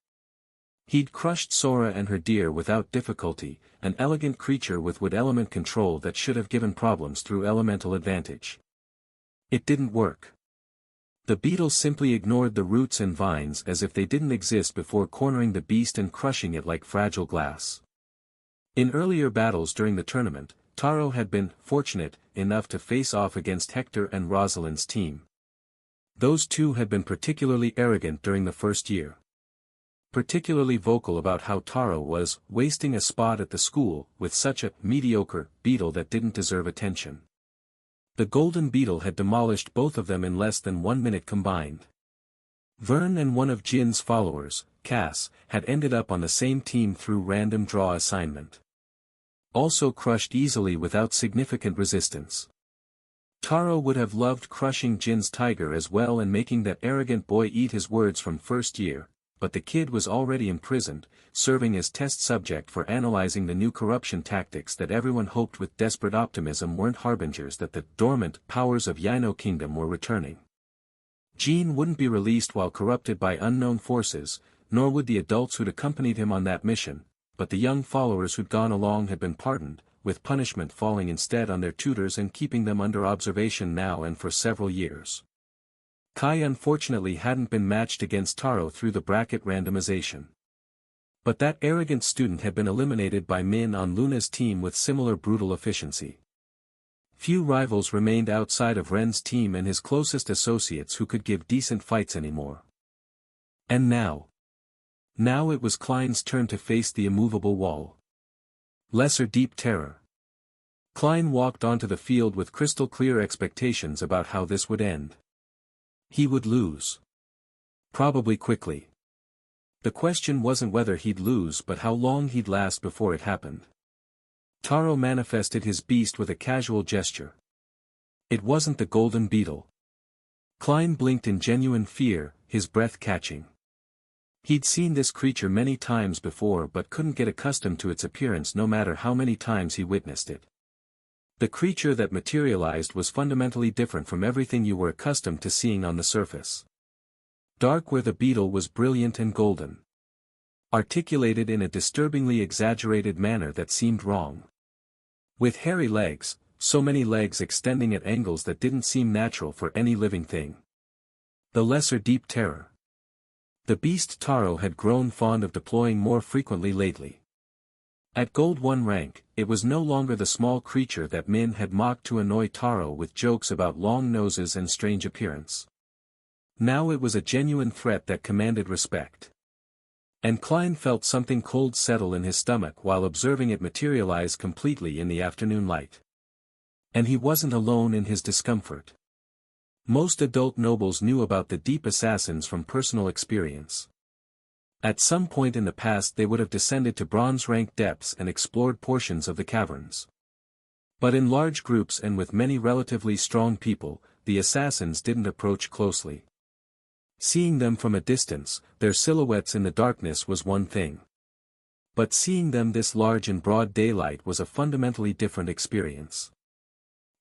He'd crushed Sora and her deer without difficulty, an elegant creature with wood element control that should have given problems through elemental advantage. It didn't work. The beetle simply ignored the roots and vines as if they didn't exist before cornering the beast and crushing it like fragile glass. In earlier battles during the tournament, Taro had been fortunate enough to face off against Hector and Rosalind's team. Those two had been particularly arrogant during the first year. Particularly vocal about how Taro was wasting a spot at the school with such a mediocre beetle that didn't deserve attention. The golden beetle had demolished both of them in less than 1 minute combined. Vern and one of Jin's followers, Cass, had ended up on the same team through random draw assignment. Also crushed easily without significant resistance. Taro would have loved crushing Jin's tiger as well and making that arrogant boy eat his words from first year, but the kid was already imprisoned, serving as test subject for analyzing the new corruption tactics that everyone hoped with desperate optimism weren't harbingers that the dormant powers of Yino Kingdom were returning. Jin wouldn't be released while corrupted by unknown forces, nor would the adults who'd accompanied him on that mission, but the young followers who'd gone along had been pardoned, with punishment falling instead on their tutors and keeping them under observation now and for several years. Kai unfortunately hadn't been matched against Taro through the bracket randomization. But that arrogant student had been eliminated by Min on Luna's team with similar brutal efficiency. Few rivals remained outside of Ren's team and his closest associates who could give decent fights anymore. And now it was Klein's turn to face the immovable wall. Lesser Deep Terror. Klein walked onto the field with crystal clear expectations about how this would end. He would lose. Probably quickly. The question wasn't whether he'd lose but how long he'd last before it happened. Taro manifested his beast with a casual gesture. It wasn't the golden beetle. Klein blinked in genuine fear, his breath catching. He'd seen this creature many times before but couldn't get accustomed to its appearance no matter how many times he witnessed it. The creature that materialized was fundamentally different from everything you were accustomed to seeing on the surface. Dark where the beetle was brilliant and golden. Articulated in a disturbingly exaggerated manner that seemed wrong. With hairy legs, so many legs extending at angles that didn't seem natural for any living thing. The Lesser Deep Terror. The beast Taro had grown fond of deploying more frequently lately. At Gold 1 rank, it was no longer the small creature that Min had mocked to annoy Taro with jokes about long noses and strange appearance. Now it was a genuine threat that commanded respect. And Klein felt something cold settle in his stomach while observing it materialize completely in the afternoon light. And he wasn't alone in his discomfort. Most adult nobles knew about the deep assassins from personal experience. At some point in the past they would have descended to bronze rank depths and explored portions of the caverns. But in large groups and with many relatively strong people, the assassins didn't approach closely. Seeing them from a distance, their silhouettes in the darkness was one thing. But seeing them this large in broad daylight was a fundamentally different experience.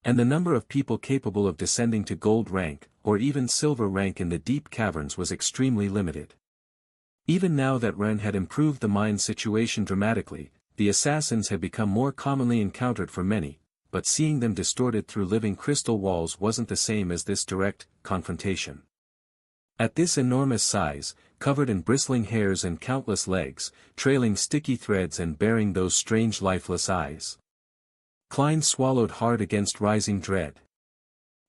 And the number of people capable of descending to gold rank, or even silver rank in the deep caverns was extremely limited. Even now that Ren had improved the mine's situation dramatically, the assassins had become more commonly encountered for many, but seeing them distorted through living crystal walls wasn't the same as this direct confrontation. At this enormous size, covered in bristling hairs and countless legs, trailing sticky threads and bearing those strange lifeless eyes, Klein swallowed hard against rising dread.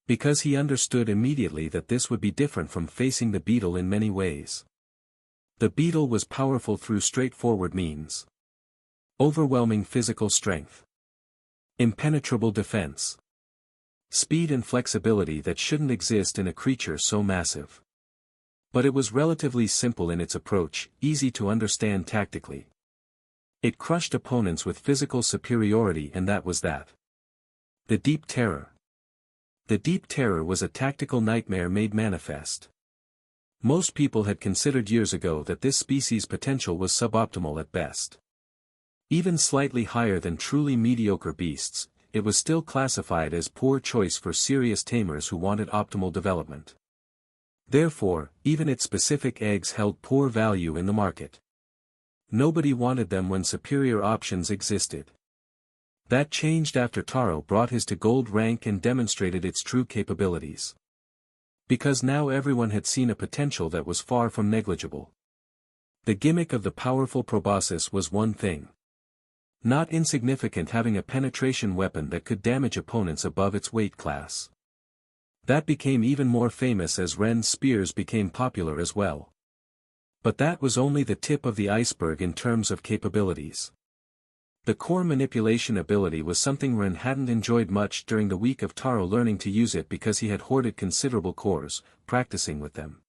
Because he understood immediately that this would be different from facing the beetle in many ways. The beetle was powerful through straightforward means. Overwhelming physical strength. Impenetrable defense. Speed and flexibility that shouldn't exist in a creature so massive. But it was relatively simple in its approach, easy to understand tactically. It crushed opponents with physical superiority, and that was that. The Deep Terror. The Deep Terror was a tactical nightmare made manifest. Most people had considered years ago that this species' potential was suboptimal at best. Even slightly higher than truly mediocre beasts, it was still classified as poor choice for serious tamers who wanted optimal development. Therefore, even its specific eggs held poor value in the market. Nobody wanted them when superior options existed. That changed after Taro brought his to gold rank and demonstrated its true capabilities. Because now everyone had seen a potential that was far from negligible. The gimmick of the powerful proboscis was one thing. Not insignificant, having a penetration weapon that could damage opponents above its weight class. That became even more famous as Ren's spears became popular as well. But that was only the tip of the iceberg in terms of capabilities. The core manipulation ability was something Ren hadn't enjoyed much during the week of Taro learning to use it because he had hoarded considerable cores, practicing with them.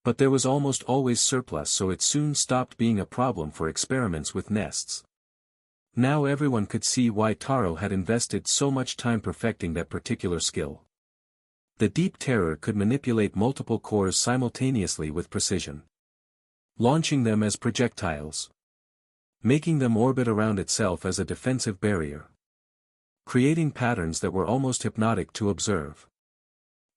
But there was almost always surplus, so it soon stopped being a problem for experiments with nests. Now everyone could see why Taro had invested so much time perfecting that particular skill. The Deep Terror could manipulate multiple cores simultaneously with precision. Launching them as projectiles. Making them orbit around itself as a defensive barrier. Creating patterns that were almost hypnotic to observe.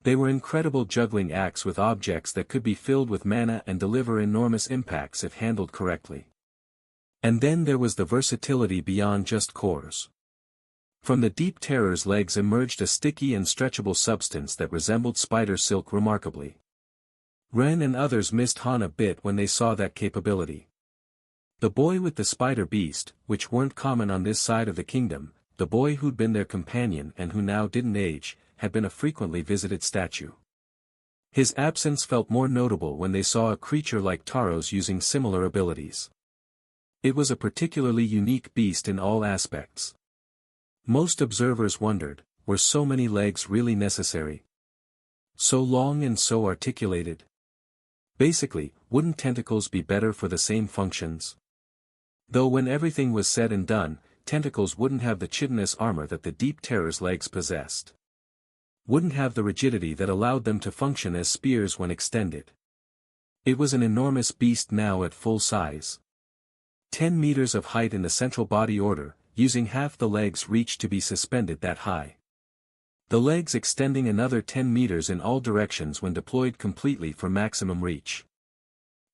They were incredible juggling acts with objects that could be filled with mana and deliver enormous impacts if handled correctly. And then there was the versatility beyond just cores. From the Deep Terror's legs emerged a sticky and stretchable substance that resembled spider silk remarkably. Ren and others missed Han a bit when they saw that capability. The boy with the spider beast, which weren't common on this side of the kingdom, the boy who'd been their companion and who now didn't age, had been a frequently visited statue. His absence felt more notable when they saw a creature like Taro's using similar abilities. It was a particularly unique beast in all aspects. Most observers wondered, were so many legs really necessary? So long and so articulated? Basically, wouldn't tentacles be better for the same functions? Though when everything was said and done, tentacles wouldn't have the chitinous armor that the Deep Terror's legs possessed. Wouldn't have the rigidity that allowed them to function as spears when extended. It was an enormous beast now at full size. 10 meters of height in the central body order, using half the legs' reach to be suspended that high. The legs extending another 10 meters in all directions when deployed completely for maximum reach.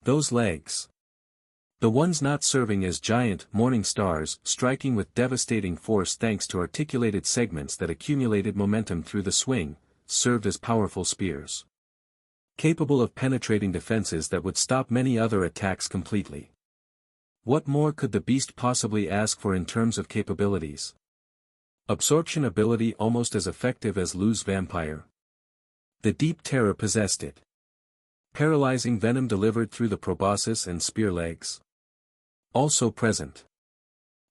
Those legs. The ones not serving as giant morning stars, striking with devastating force thanks to articulated segments that accumulated momentum through the swing, served as powerful spears. Capable of penetrating defenses that would stop many other attacks completely. What more could the beast possibly ask for in terms of capabilities? Absorption ability almost as effective as Lu's vampire. The Deep Terror possessed it. Paralyzing venom delivered through the proboscis and spear legs. Also present.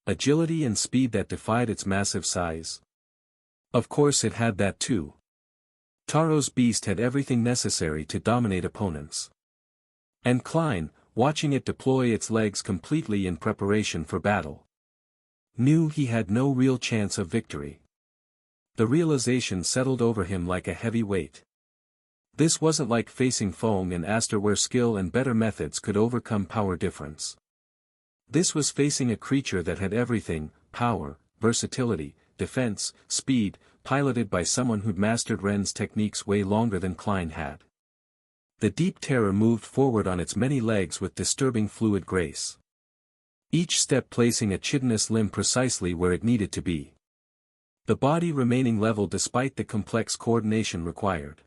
Agility and speed that defied its massive size. Of course it had that too. Taro's beast had everything necessary to dominate opponents. And Klein, watching it deploy its legs completely in preparation for battle, knew he had no real chance of victory. The realization settled over him like a heavy weight. This wasn't like facing Fong and Aster where skill and better methods could overcome power difference. This was facing a creature that had everything: power, versatility, defense, speed, piloted by someone who'd mastered Ren's techniques way longer than Klein had. The Deep Terror moved forward on its many legs with disturbing fluid grace. Each step placing a chitinous limb precisely where it needed to be. The body remaining level despite the complex coordination required.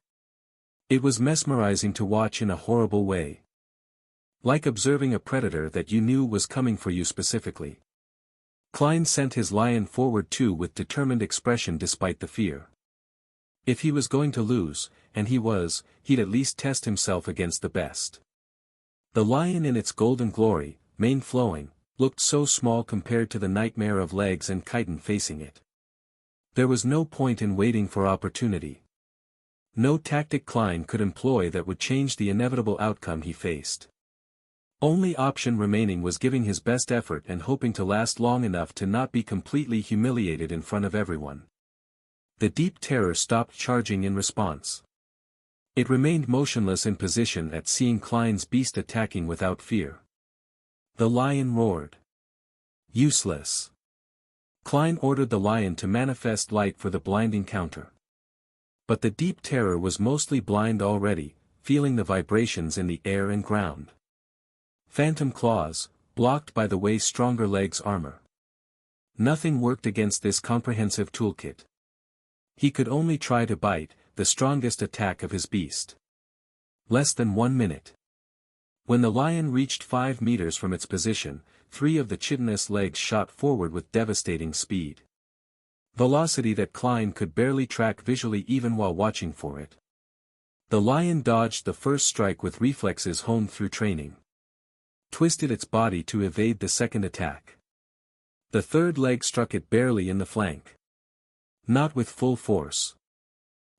It was mesmerizing to watch in a horrible way. Like observing a predator that you knew was coming for you specifically. Klein sent his lion forward too with determined expression despite the fear. If he was going to lose, and he was, he'd at least test himself against the best. The lion in its golden glory, mane flowing, looked so small compared to the nightmare of legs and chitin facing it. There was no point in waiting for opportunity. No tactic Klein could employ that would change the inevitable outcome he faced. Only option remaining was giving his best effort and hoping to last long enough to not be completely humiliated in front of everyone. The deep terror stopped charging in response. It remained motionless in position at seeing Klein's beast attacking without fear. The lion roared. Useless. Klein ordered the lion to manifest light for the blinding counter. But the deep terror was mostly blind already, feeling the vibrations in the air and ground. Phantom claws, blocked by the way stronger legs armor. Nothing worked against this comprehensive toolkit. He could only try to bite, the strongest attack of his beast. Less than 1 minute. When the lion reached 5 meters from its position, 3 of the chitinous legs shot forward with devastating speed. Velocity that Klein could barely track visually even while watching for it. The lion dodged the first strike with reflexes honed through training. Twisted its body to evade the second attack. The third leg struck it barely in the flank. Not with full force.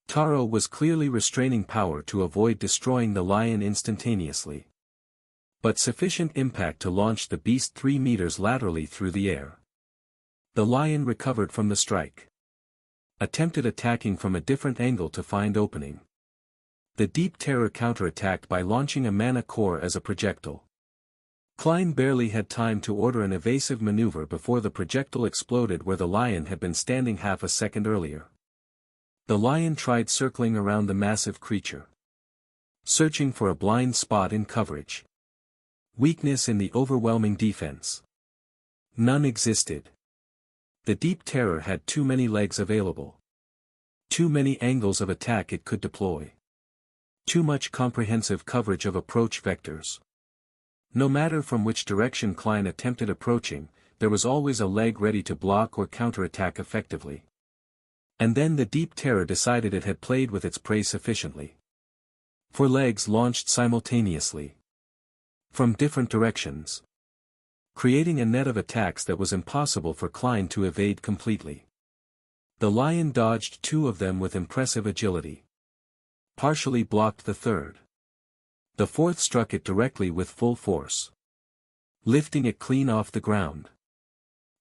Taro was clearly restraining power to avoid destroying the lion instantaneously. But sufficient impact to launch the beast 3 meters laterally through the air. The lion recovered from the strike. Attempted attacking from a different angle to find opening. The deep terror counterattacked by launching a mana core as a projectile. Klein barely had time to order an evasive maneuver before the projectile exploded where the lion had been standing half a second earlier. The lion tried circling around the massive creature. Searching for a blind spot in coverage. Weakness in the overwhelming defense. None existed. The deep terror had too many legs available. Too many angles of attack it could deploy. Too much comprehensive coverage of approach vectors. No matter from which direction Klein attempted approaching, there was always a leg ready to block or counterattack effectively. And then the deep terror decided it had played with its prey sufficiently. 4 legs launched simultaneously. From different directions. Creating a net of attacks that was impossible for Klein to evade completely. The lion dodged 2 of them with impressive agility. Partially blocked the third. The fourth struck it directly with full force. Lifting it clean off the ground.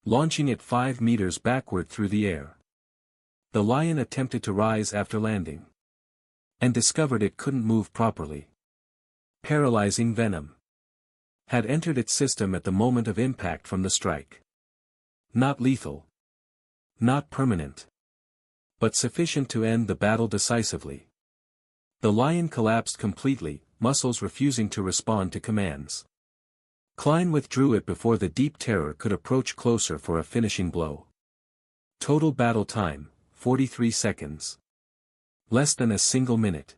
Launching it 5 meters backward through the air. The lion attempted to rise after landing. And discovered it couldn't move properly. Paralyzing venom. Had entered its system at the moment of impact from the strike. Not lethal. Not permanent. But sufficient to end the battle decisively. The lion collapsed completely, muscles refusing to respond to commands. Klein withdrew it before the deep terror could approach closer for a finishing blow. Total battle time, 43 seconds. Less than a single minute.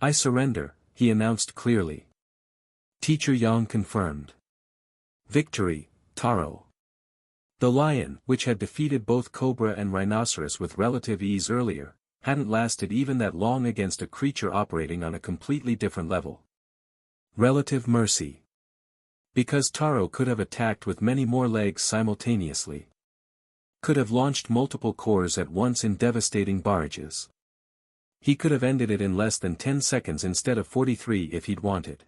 I surrender, he announced clearly. Teacher Yang confirmed. Victory, Taro. The lion, which had defeated both cobra and rhinoceros with relative ease earlier, hadn't lasted even that long against a creature operating on a completely different level. Relative mercy. Because Taro could have attacked with many more legs simultaneously. Could have launched multiple cores at once in devastating barrages. He could have ended it in less than 10 seconds instead of 43 if he'd wanted.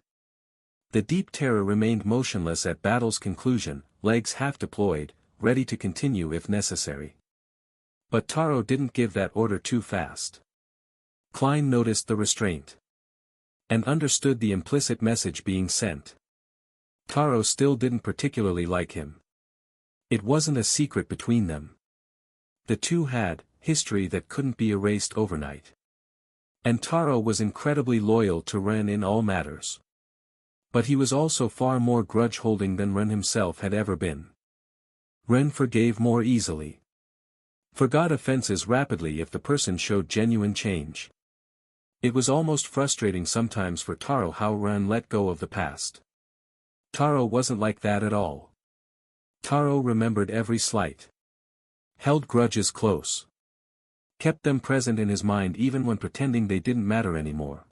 The deep terror remained motionless at battle's conclusion, legs half deployed, ready to continue if necessary. But Taro didn't give that order too fast. Klein noticed the restraint. And understood the implicit message being sent. Taro still didn't particularly like him. It wasn't a secret between them. The two had history that couldn't be erased overnight. And Taro was incredibly loyal to Ren in all matters. But he was also far more grudge-holding than Ren himself had ever been. Ren forgave more easily. Forgot offenses rapidly if the person showed genuine change. It was almost frustrating sometimes for Taro how Ren let go of the past. Taro wasn't like that at all. Taro remembered every slight. Held grudges close. Kept them present in his mind even when pretending they didn't matter anymore.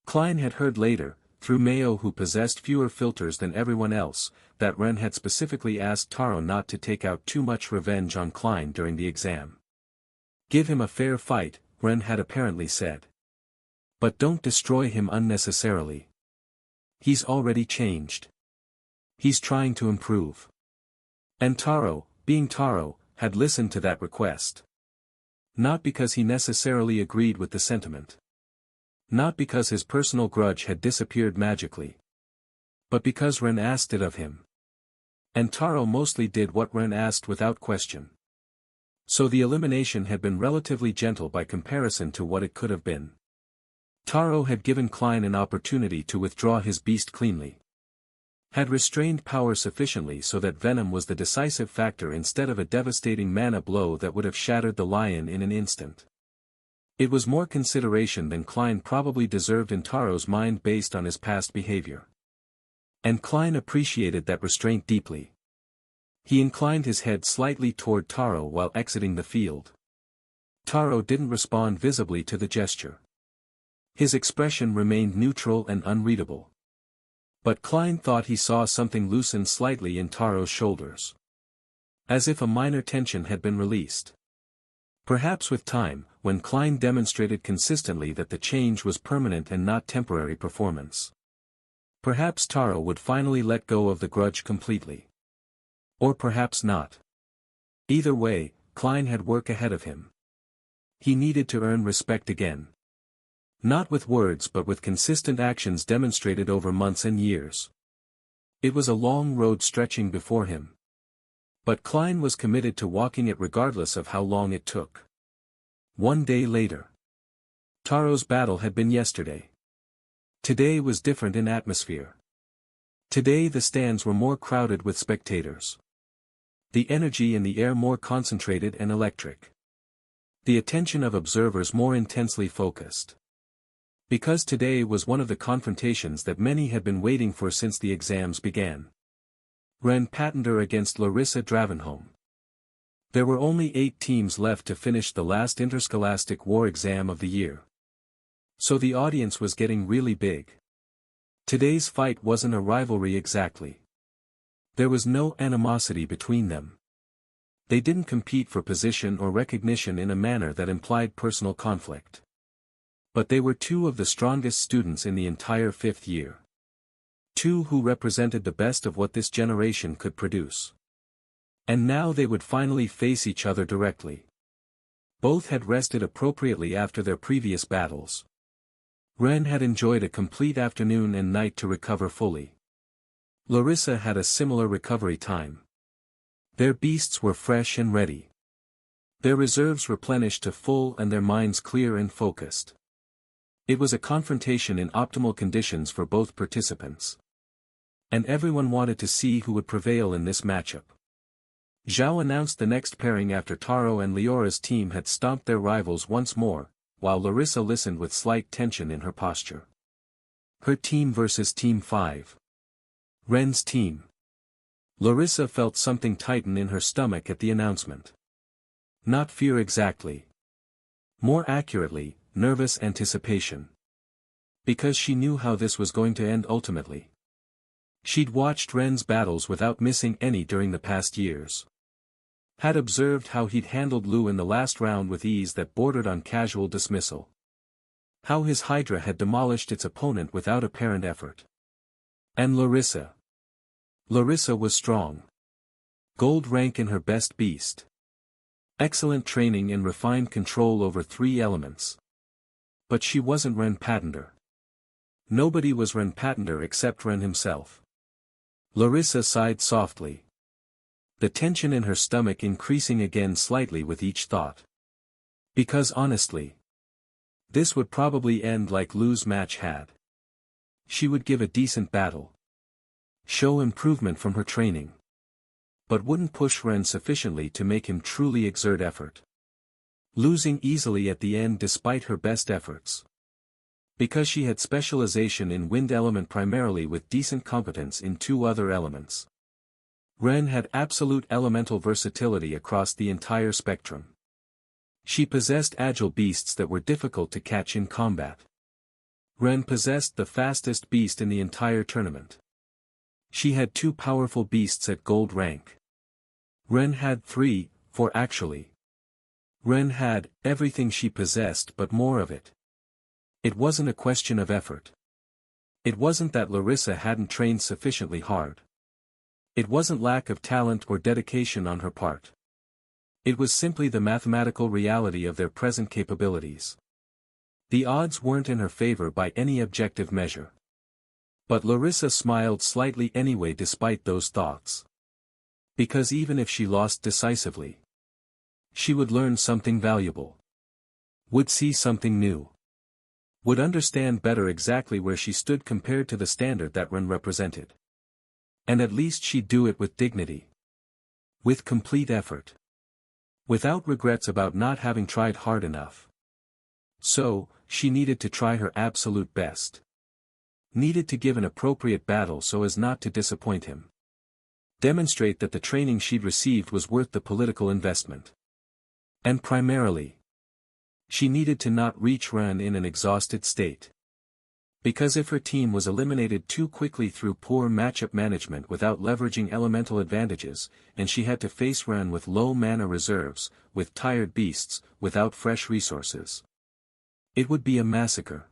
Klein had heard later, through Mayo who possessed fewer filters than everyone else, that Ren had specifically asked Taro not to take out too much revenge on Klein during the exam. Give him a fair fight, Ren had apparently said. But don't destroy him unnecessarily. He's already changed. He's trying to improve. And Taro, being Taro, had listened to that request. Not because he necessarily agreed with the sentiment. Not because his personal grudge had disappeared magically. But because Ren asked it of him. And Taro mostly did what Ren asked without question. So the elimination had been relatively gentle by comparison to what it could have been. Taro had given Klein an opportunity to withdraw his beast cleanly. Had restrained power sufficiently so that venom was the decisive factor instead of a devastating mana blow that would have shattered the lion in an instant. It was more consideration than Klein probably deserved in Taro's mind based on his past behavior. And Klein appreciated that restraint deeply. He inclined his head slightly toward Taro while exiting the field. Taro didn't respond visibly to the gesture. His expression remained neutral and unreadable. But Klein thought he saw something loosen slightly in Taro's shoulders. As if a minor tension had been released. Perhaps with time, when Klein demonstrated consistently that the change was permanent and not temporary performance. Perhaps Taro would finally let go of the grudge completely. Or perhaps not. Either way, Klein had work ahead of him. He needed to earn respect again. Not with words but with consistent actions demonstrated over months and years. It was a long road stretching before him. But Klein was committed to walking it regardless of how long it took. One day later. Taro's battle had been yesterday. Today was different in atmosphere. Today the stands were more crowded with spectators. The energy in the air more concentrated and electric. The attention of observers more intensely focused. Because today was one of the confrontations that many had been waiting for since the exams began. Ren Patender against Larissa Dravenholm. There were only 8 teams left to finish the last interscholastic war exam of the year. So the audience was getting really big. Today's fight wasn't a rivalry exactly. There was no animosity between them. They didn't compete for position or recognition in a manner that implied personal conflict. But they were 2 of the strongest students in the entire 5th year. 2 who represented the best of what this generation could produce. And now they would finally face each other directly. Both had rested appropriately after their previous battles. Ren had enjoyed a complete afternoon and night to recover fully. Larissa had a similar recovery time. Their beasts were fresh and ready. Their reserves replenished to full and their minds clear and focused. It was a confrontation in optimal conditions for both participants. And everyone wanted to see who would prevail in this matchup. Zhao announced the next pairing after Taro and Leora's team had stomped their rivals once more, while Larissa listened with slight tension in her posture. Her team versus Team 5. Ren's team. Larissa felt something tighten in her stomach at the announcement. Not fear exactly. More accurately, nervous anticipation. Because she knew how this was going to end ultimately. She'd watched Ren's battles without missing any during the past years. Had observed how he'd handled Lu in the last round with ease that bordered on casual dismissal. How his Hydra had demolished its opponent without apparent effort. And Larissa. Larissa was strong. Gold rank in her best beast. Excellent training and refined control over 3 elements. But she wasn't Ren Patender. Nobody was Ren Patender except Ren himself. Larissa sighed softly. The tension in her stomach increasing again slightly with each thought. Because honestly, this would probably end like Lu's match had. She would give a decent battle. Show improvement from her training. But wouldn't push Ren sufficiently to make him truly exert effort. Losing easily at the end despite her best efforts. Because she had specialization in wind element primarily with decent competence in two other elements. Ren had absolute elemental versatility across the entire spectrum. She possessed agile beasts that were difficult to catch in combat. Ren possessed the fastest beast in the entire tournament. She had two powerful beasts at gold rank. Ren had 3, 4 actually. Ren had everything she possessed but more of it. It wasn't a question of effort. It wasn't that Larissa hadn't trained sufficiently hard. It wasn't lack of talent or dedication on her part. It was simply the mathematical reality of their present capabilities. The odds weren't in her favor by any objective measure. But Larissa smiled slightly anyway despite those thoughts. Because even if she lost decisively, she would learn something valuable. Would see something new. Would understand better exactly where she stood compared to the standard that Ren represented. And at least she'd do it with dignity. With complete effort. Without regrets about not having tried hard enough. So, she needed to try her absolute best. Needed to give an appropriate battle so as not to disappoint him. Demonstrate that the training she'd received was worth the political investment. And primarily, she needed to not reach Ren in an exhausted state. Because if her team was eliminated too quickly through poor matchup management without leveraging elemental advantages, and she had to face Ren with low mana reserves, with tired beasts, without fresh resources, it would be a massacre.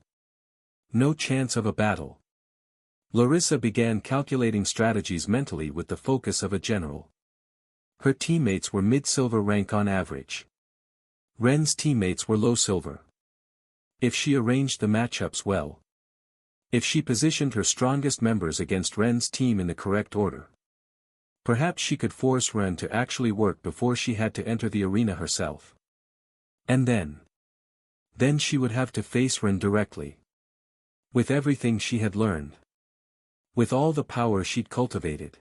No chance of a battle. Larissa began calculating strategies mentally with the focus of a general. Her teammates were mid-silver rank on average. Ren's teammates were low silver. If she arranged the matchups well. If she positioned her strongest members against Ren's team in the correct order. Perhaps she could force Ren to actually work before she had to enter the arena herself. And then she would have to face Ren directly. With everything she had learned. With all the power she'd cultivated.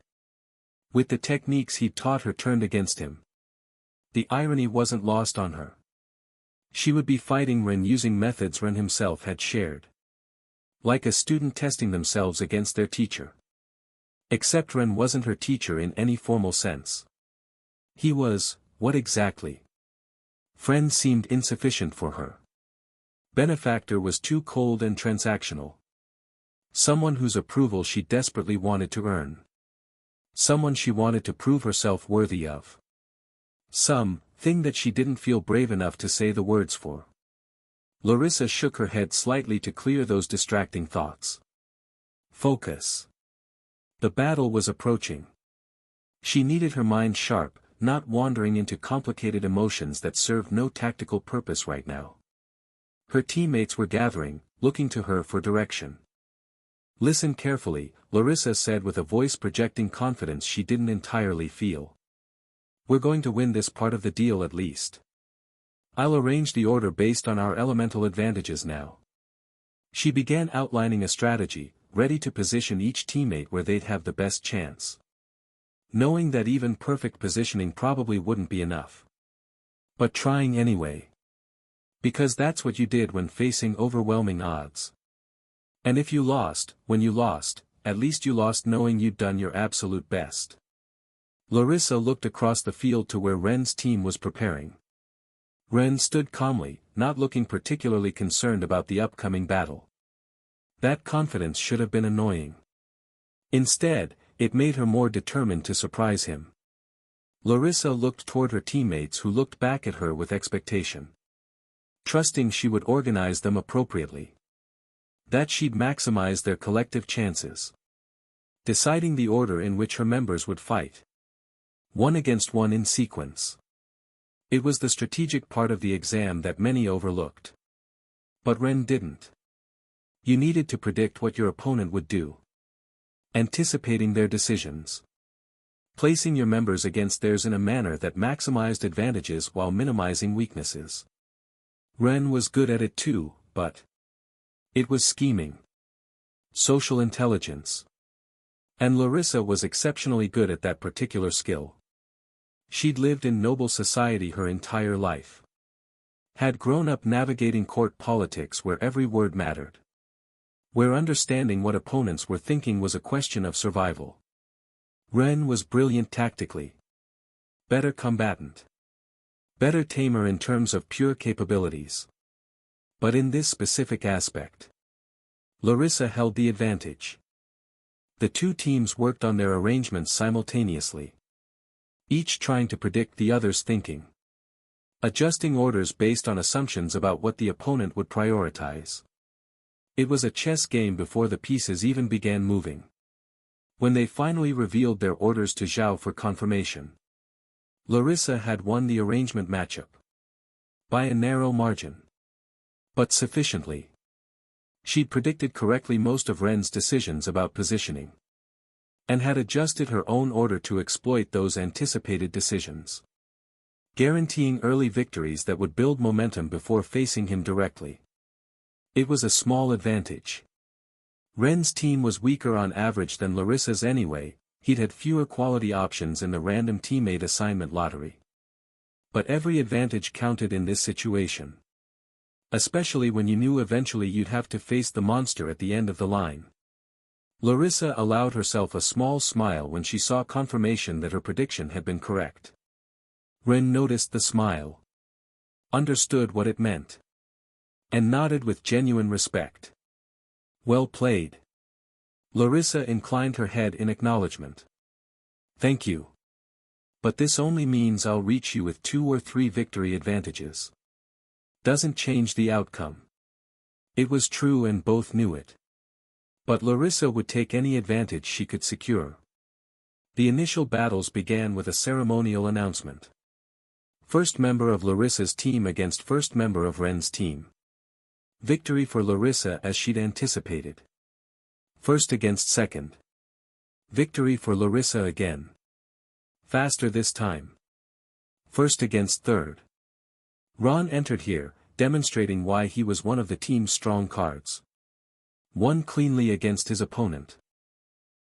With the techniques he'd taught her turned against him. The irony wasn't lost on her. She would be fighting Ren using methods Ren himself had shared. Like a student testing themselves against their teacher. Except Ren wasn't her teacher in any formal sense. He was, what exactly? Friend seemed insufficient for her. Benefactor was too cold and transactional. Someone whose approval she desperately wanted to earn. Someone she wanted to prove herself worthy of. Something that she didn't feel brave enough to say the words for. Larissa shook her head slightly to clear those distracting thoughts. Focus. The battle was approaching. She needed her mind sharp, not wandering into complicated emotions that served no tactical purpose right now. Her teammates were gathering, looking to her for direction. Listen carefully, Larissa said with a voice projecting confidence she didn't entirely feel. We're going to win this part of the deal at least. I'll arrange the order based on our elemental advantages now. She began outlining a strategy, ready to position each teammate where they'd have the best chance. Knowing that even perfect positioning probably wouldn't be enough. But trying anyway. Because that's what you did when facing overwhelming odds. And if you lost, when you lost, at least you lost knowing you'd done your absolute best. Larissa looked across the field to where Ren's team was preparing. Ren stood calmly, not looking particularly concerned about the upcoming battle. That confidence should have been annoying. Instead, it made her more determined to surprise him. Larissa looked toward her teammates who looked back at her with expectation. Trusting she would organize them appropriately. That she'd maximize their collective chances. Deciding the order in which her members would fight. One against one in sequence. It was the strategic part of the exam that many overlooked. But Ren didn't. You needed to predict what your opponent would do. Anticipating their decisions. Placing your members against theirs in a manner that maximized advantages while minimizing weaknesses. Ren was good at it too, but it was scheming. Social intelligence. And Larissa was exceptionally good at that particular skill. She'd lived in noble society her entire life. Had grown up navigating court politics where every word mattered. where understanding what opponents were thinking was a question of survival. Ren was brilliant tactically. Better combatant. Better tamer in terms of pure capabilities. But in this specific aspect, Larissa held the advantage. The two teams worked on their arrangements simultaneously, each trying to predict the other's thinking, adjusting orders based on assumptions about what the opponent would prioritize. It was a chess game before the pieces even began moving. When they finally revealed their orders to Zhao for confirmation, Larissa had won the arrangement matchup. By a narrow margin. But sufficiently. She'd predicted correctly most of Ren's decisions about positioning, and had adjusted her own order to exploit those anticipated decisions, guaranteeing early victories that would build momentum before facing him directly. It was a small advantage. Ren's team was weaker on average than Larissa's anyway. He'd had fewer quality options in the random teammate assignment lottery. But every advantage counted in this situation. Especially when you knew eventually you'd have to face the monster at the end of the line. Larissa allowed herself a small smile when she saw confirmation that her prediction had been correct. Ren noticed the smile, understood what it meant, and nodded with genuine respect. Well played. Larissa inclined her head in acknowledgement. Thank you. But this only means I'll reach you with 2 or 3 victory advantages. Doesn't change the outcome. It was true and both knew it. But Larissa would take any advantage she could secure. The initial battles began with a ceremonial announcement. First member of Larissa's team against first member of Ren's team. Victory for Larissa as she'd anticipated. First against second. Victory for Larissa again. Faster this time. First against third. Ron entered here, demonstrating why he was one of the team's strong cards. Won cleanly against his opponent.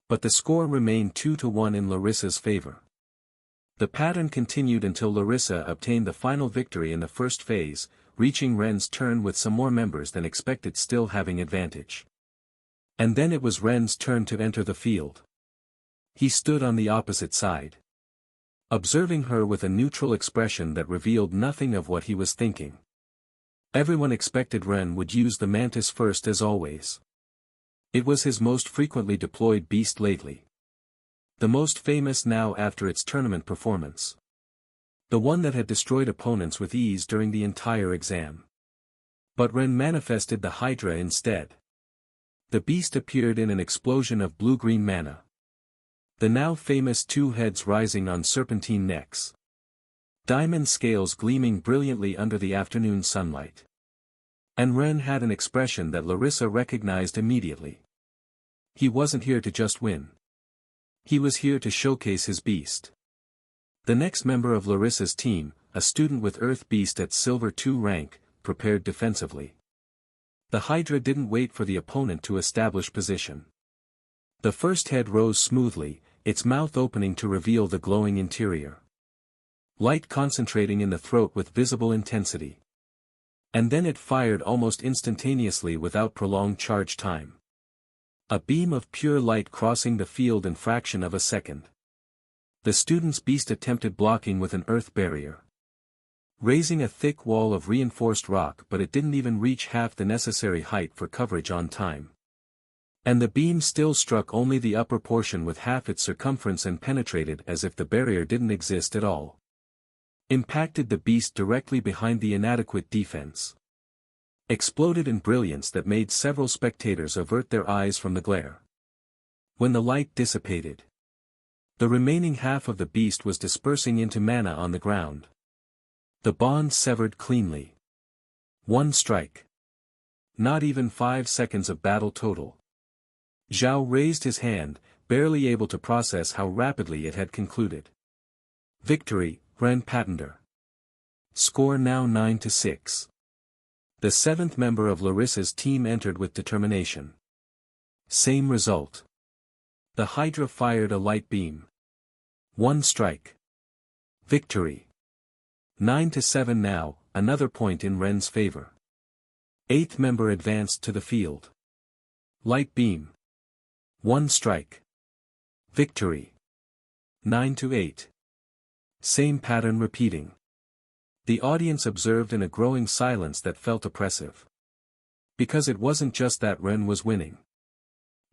But the score remained 2-1 in Larissa's favor. The pattern continued until Larissa obtained the final victory in the first phase, reaching Ren's turn with some more members than expected still having advantage. And then it was Ren's turn to enter the field. He stood on the opposite side, observing her with a neutral expression that revealed nothing of what he was thinking. Everyone expected Ren would use the Mantis first as always. It was his most frequently deployed beast lately. The most famous now after its tournament performance. The one that had destroyed opponents with ease during the entire exam. But Ren manifested the Hydra instead. The beast appeared in an explosion of blue-green mana. The now famous 2 heads rising on serpentine necks. Diamond scales gleaming brilliantly under the afternoon sunlight. And Ren had an expression that Larissa recognized immediately. He wasn't here to just win. He was here to showcase his beast. The next member of Larissa's team, a student with Earth Beast at Silver 2 rank, prepared defensively. The Hydra didn't wait for the opponent to establish position. The first head rose smoothly, its mouth opening to reveal the glowing interior. Light concentrating in the throat with visible intensity. And then it fired almost instantaneously without prolonged charge time. A beam of pure light crossing the field in fraction of a second. The student's beast attempted blocking with an earth barrier, raising a thick wall of reinforced rock, but it didn't even reach half the necessary height for coverage on time. And the beam still struck only the upper portion with half its circumference and penetrated as if the barrier didn't exist at all. Impacted the beast directly behind the inadequate defense. Exploded in brilliance that made several spectators avert their eyes from the glare. When the light dissipated, the remaining half of the beast was dispersing into mana on the ground. The bond severed cleanly. 1 strike. Not even 5 seconds of battle total. Zhao raised his hand, barely able to process how rapidly it had concluded. Victory, Ren Patender. Score now 9-6. The 7th member of Larissa's team entered with determination. Same result. The Hydra fired a light beam. 1 strike. Victory. 9-7 now, another point in Ren's favor. 8th member advanced to the field. Light beam. One strike. Victory. 9-8. Same pattern repeating. The audience observed in a growing silence that felt oppressive. Because it wasn't just that Ren was winning.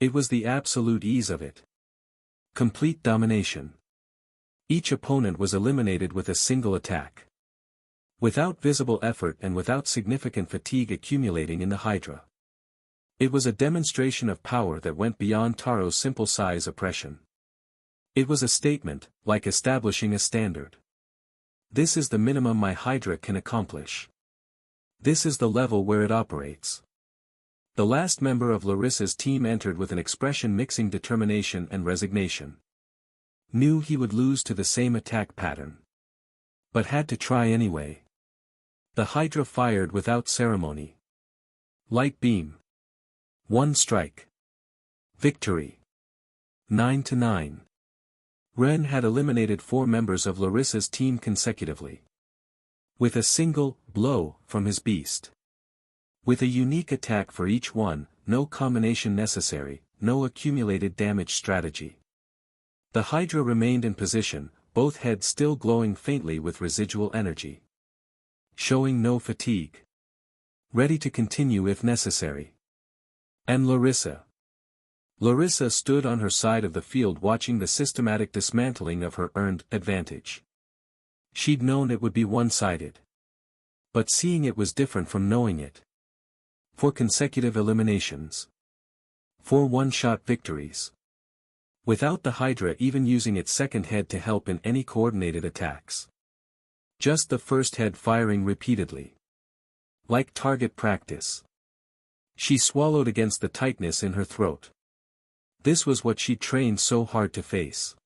It was the absolute ease of it. Complete domination. Each opponent was eliminated with a single attack. Without visible effort and without significant fatigue accumulating in the Hydra. It was a demonstration of power that went beyond Taro's simple size oppression. It was a statement, like establishing a standard. This is the minimum my Hydra can accomplish. This is the level where it operates. The last member of Larissa's team entered with an expression mixing determination and resignation. Knew he would lose to the same attack pattern. But had to try anyway. The Hydra fired without ceremony. Light beam. One strike. Victory. 9-9. Ren had eliminated 4 members of Larissa's team consecutively. With a single blow from his beast. With a unique attack for each one, no combination necessary, no accumulated damage strategy. The Hydra remained in position, both heads still glowing faintly with residual energy. Showing no fatigue. Ready to continue if necessary. And Larissa. Larissa stood on her side of the field watching the systematic dismantling of her earned advantage. She'd known it would be one-sided. But seeing it was different from knowing it. 4 consecutive eliminations. 4 one-shot victories. Without the Hydra even using its second head to help in any coordinated attacks. Just the first head firing repeatedly. Like target practice. She swallowed against the tightness in her throat. This was what she'd trained so hard to face.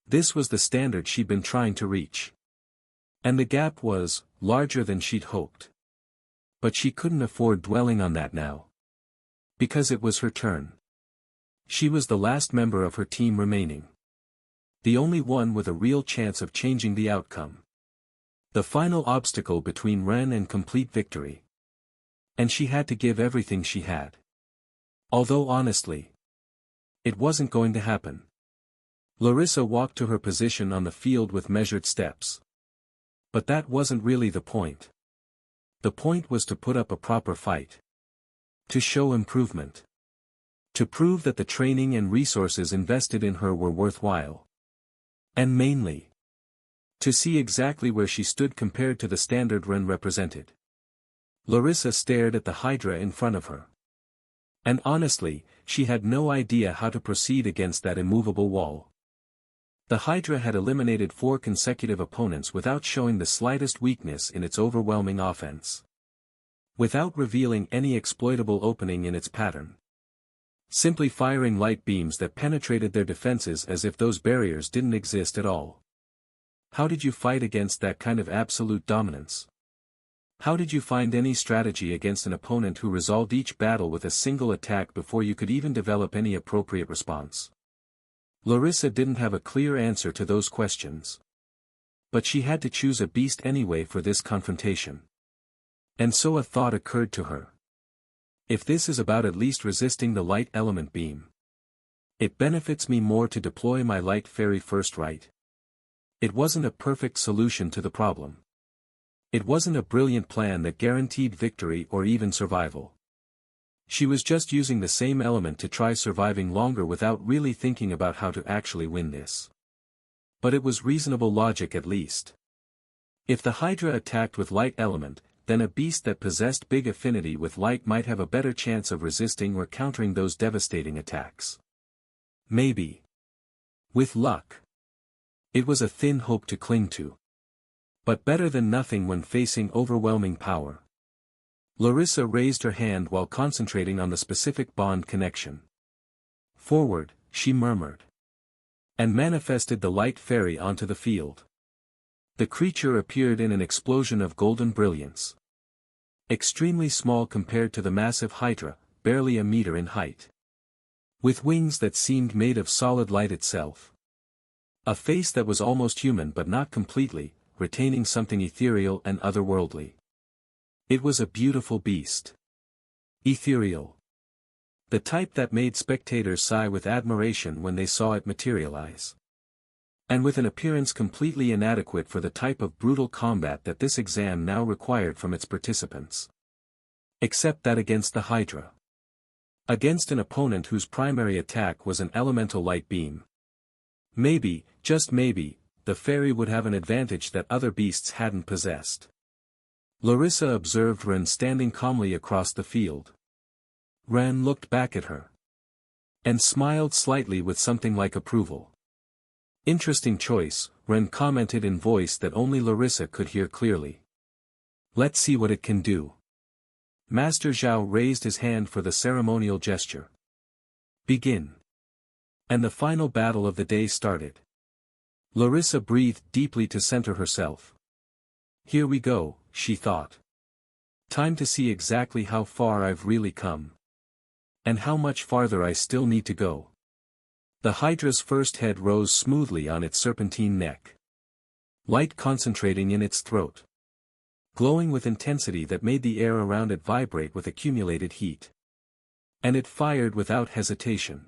This was the standard she'd been trying to reach. And the gap was larger than she'd hoped. But she couldn't afford dwelling on that now. Because it was her turn. She was the last member of her team remaining. The only one with a real chance of changing the outcome. The final obstacle between Ren and complete victory. And she had to give everything she had. Although honestly, it wasn't going to happen. Larissa walked to her position on the field with measured steps. But that wasn't really the point. The point was to put up a proper fight. To show improvement. To prove that the training and resources invested in her were worthwhile. And mainly, to see exactly where she stood compared to the standard Ren represented. Larissa stared at the Hydra in front of her. And honestly, she had no idea how to proceed against that immovable wall. The Hydra had eliminated 4 consecutive opponents without showing the slightest weakness in its overwhelming offense. Without revealing any exploitable opening in its pattern. Simply firing light beams that penetrated their defenses as if those barriers didn't exist at all. How did you fight against that kind of absolute dominance? How did you find any strategy against an opponent who resolved each battle with a single attack before you could even develop any appropriate response? Larissa didn't have a clear answer to those questions. But she had to choose a beast anyway for this confrontation. And so a thought occurred to her. If this is about at least resisting the light element beam, it benefits me more to deploy my light fairy first, right? It wasn't a perfect solution to the problem. It wasn't a brilliant plan that guaranteed victory or even survival. She was just using the same element to try surviving longer without really thinking about how to actually win this. But it was reasonable logic at least. If the Hydra attacked with light element, then a beast that possessed big affinity with light might have a better chance of resisting or countering those devastating attacks. Maybe. With luck. It was a thin hope to cling to. But better than nothing when facing overwhelming power. Larissa raised her hand while concentrating on the specific bond connection. Forward, she murmured. And manifested the light fairy onto the field. The creature appeared in an explosion of golden brilliance. Extremely small compared to the massive Hydra, barely a meter in height. With wings that seemed made of solid light itself. A face that was almost human but not completely, retaining something ethereal and otherworldly. It was a beautiful beast. Ethereal. The type that made spectators sigh with admiration when they saw it materialize. And with an appearance completely inadequate for the type of brutal combat that this exam now required from its participants. Except that against the Hydra. Against an opponent whose primary attack was an elemental light beam. Maybe, just maybe, the fairy would have an advantage that other beasts hadn't possessed. Larissa observed Ren standing calmly across the field. Ren looked back at her. And smiled slightly with something like approval. Interesting choice, Ren commented in voice that only Larissa could hear clearly. Let's see what it can do. Master Zhao raised his hand for the ceremonial gesture. Begin. And the final battle of the day started. Larissa breathed deeply to center herself. Here we go, she thought. Time to see exactly how far I've really come. And how much farther I still need to go. The Hydra's first head rose smoothly on its serpentine neck. Light concentrating in its throat. Glowing with intensity that made the air around it vibrate with accumulated heat. And it fired without hesitation.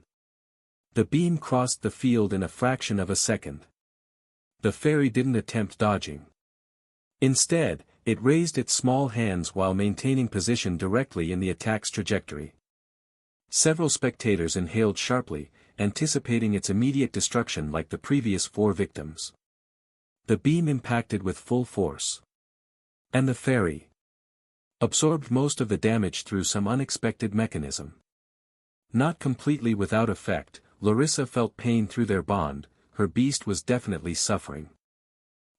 The beam crossed the field in a fraction of a second. The fairy didn't attempt dodging. Instead, it raised its small hands while maintaining position directly in the attack's trajectory. Several spectators inhaled sharply, anticipating its immediate destruction like the previous 4 victims. The beam impacted with full force. And the fairy absorbed most of the damage through some unexpected mechanism. Not completely without effect, Larissa felt pain through their bond, her beast was definitely suffering.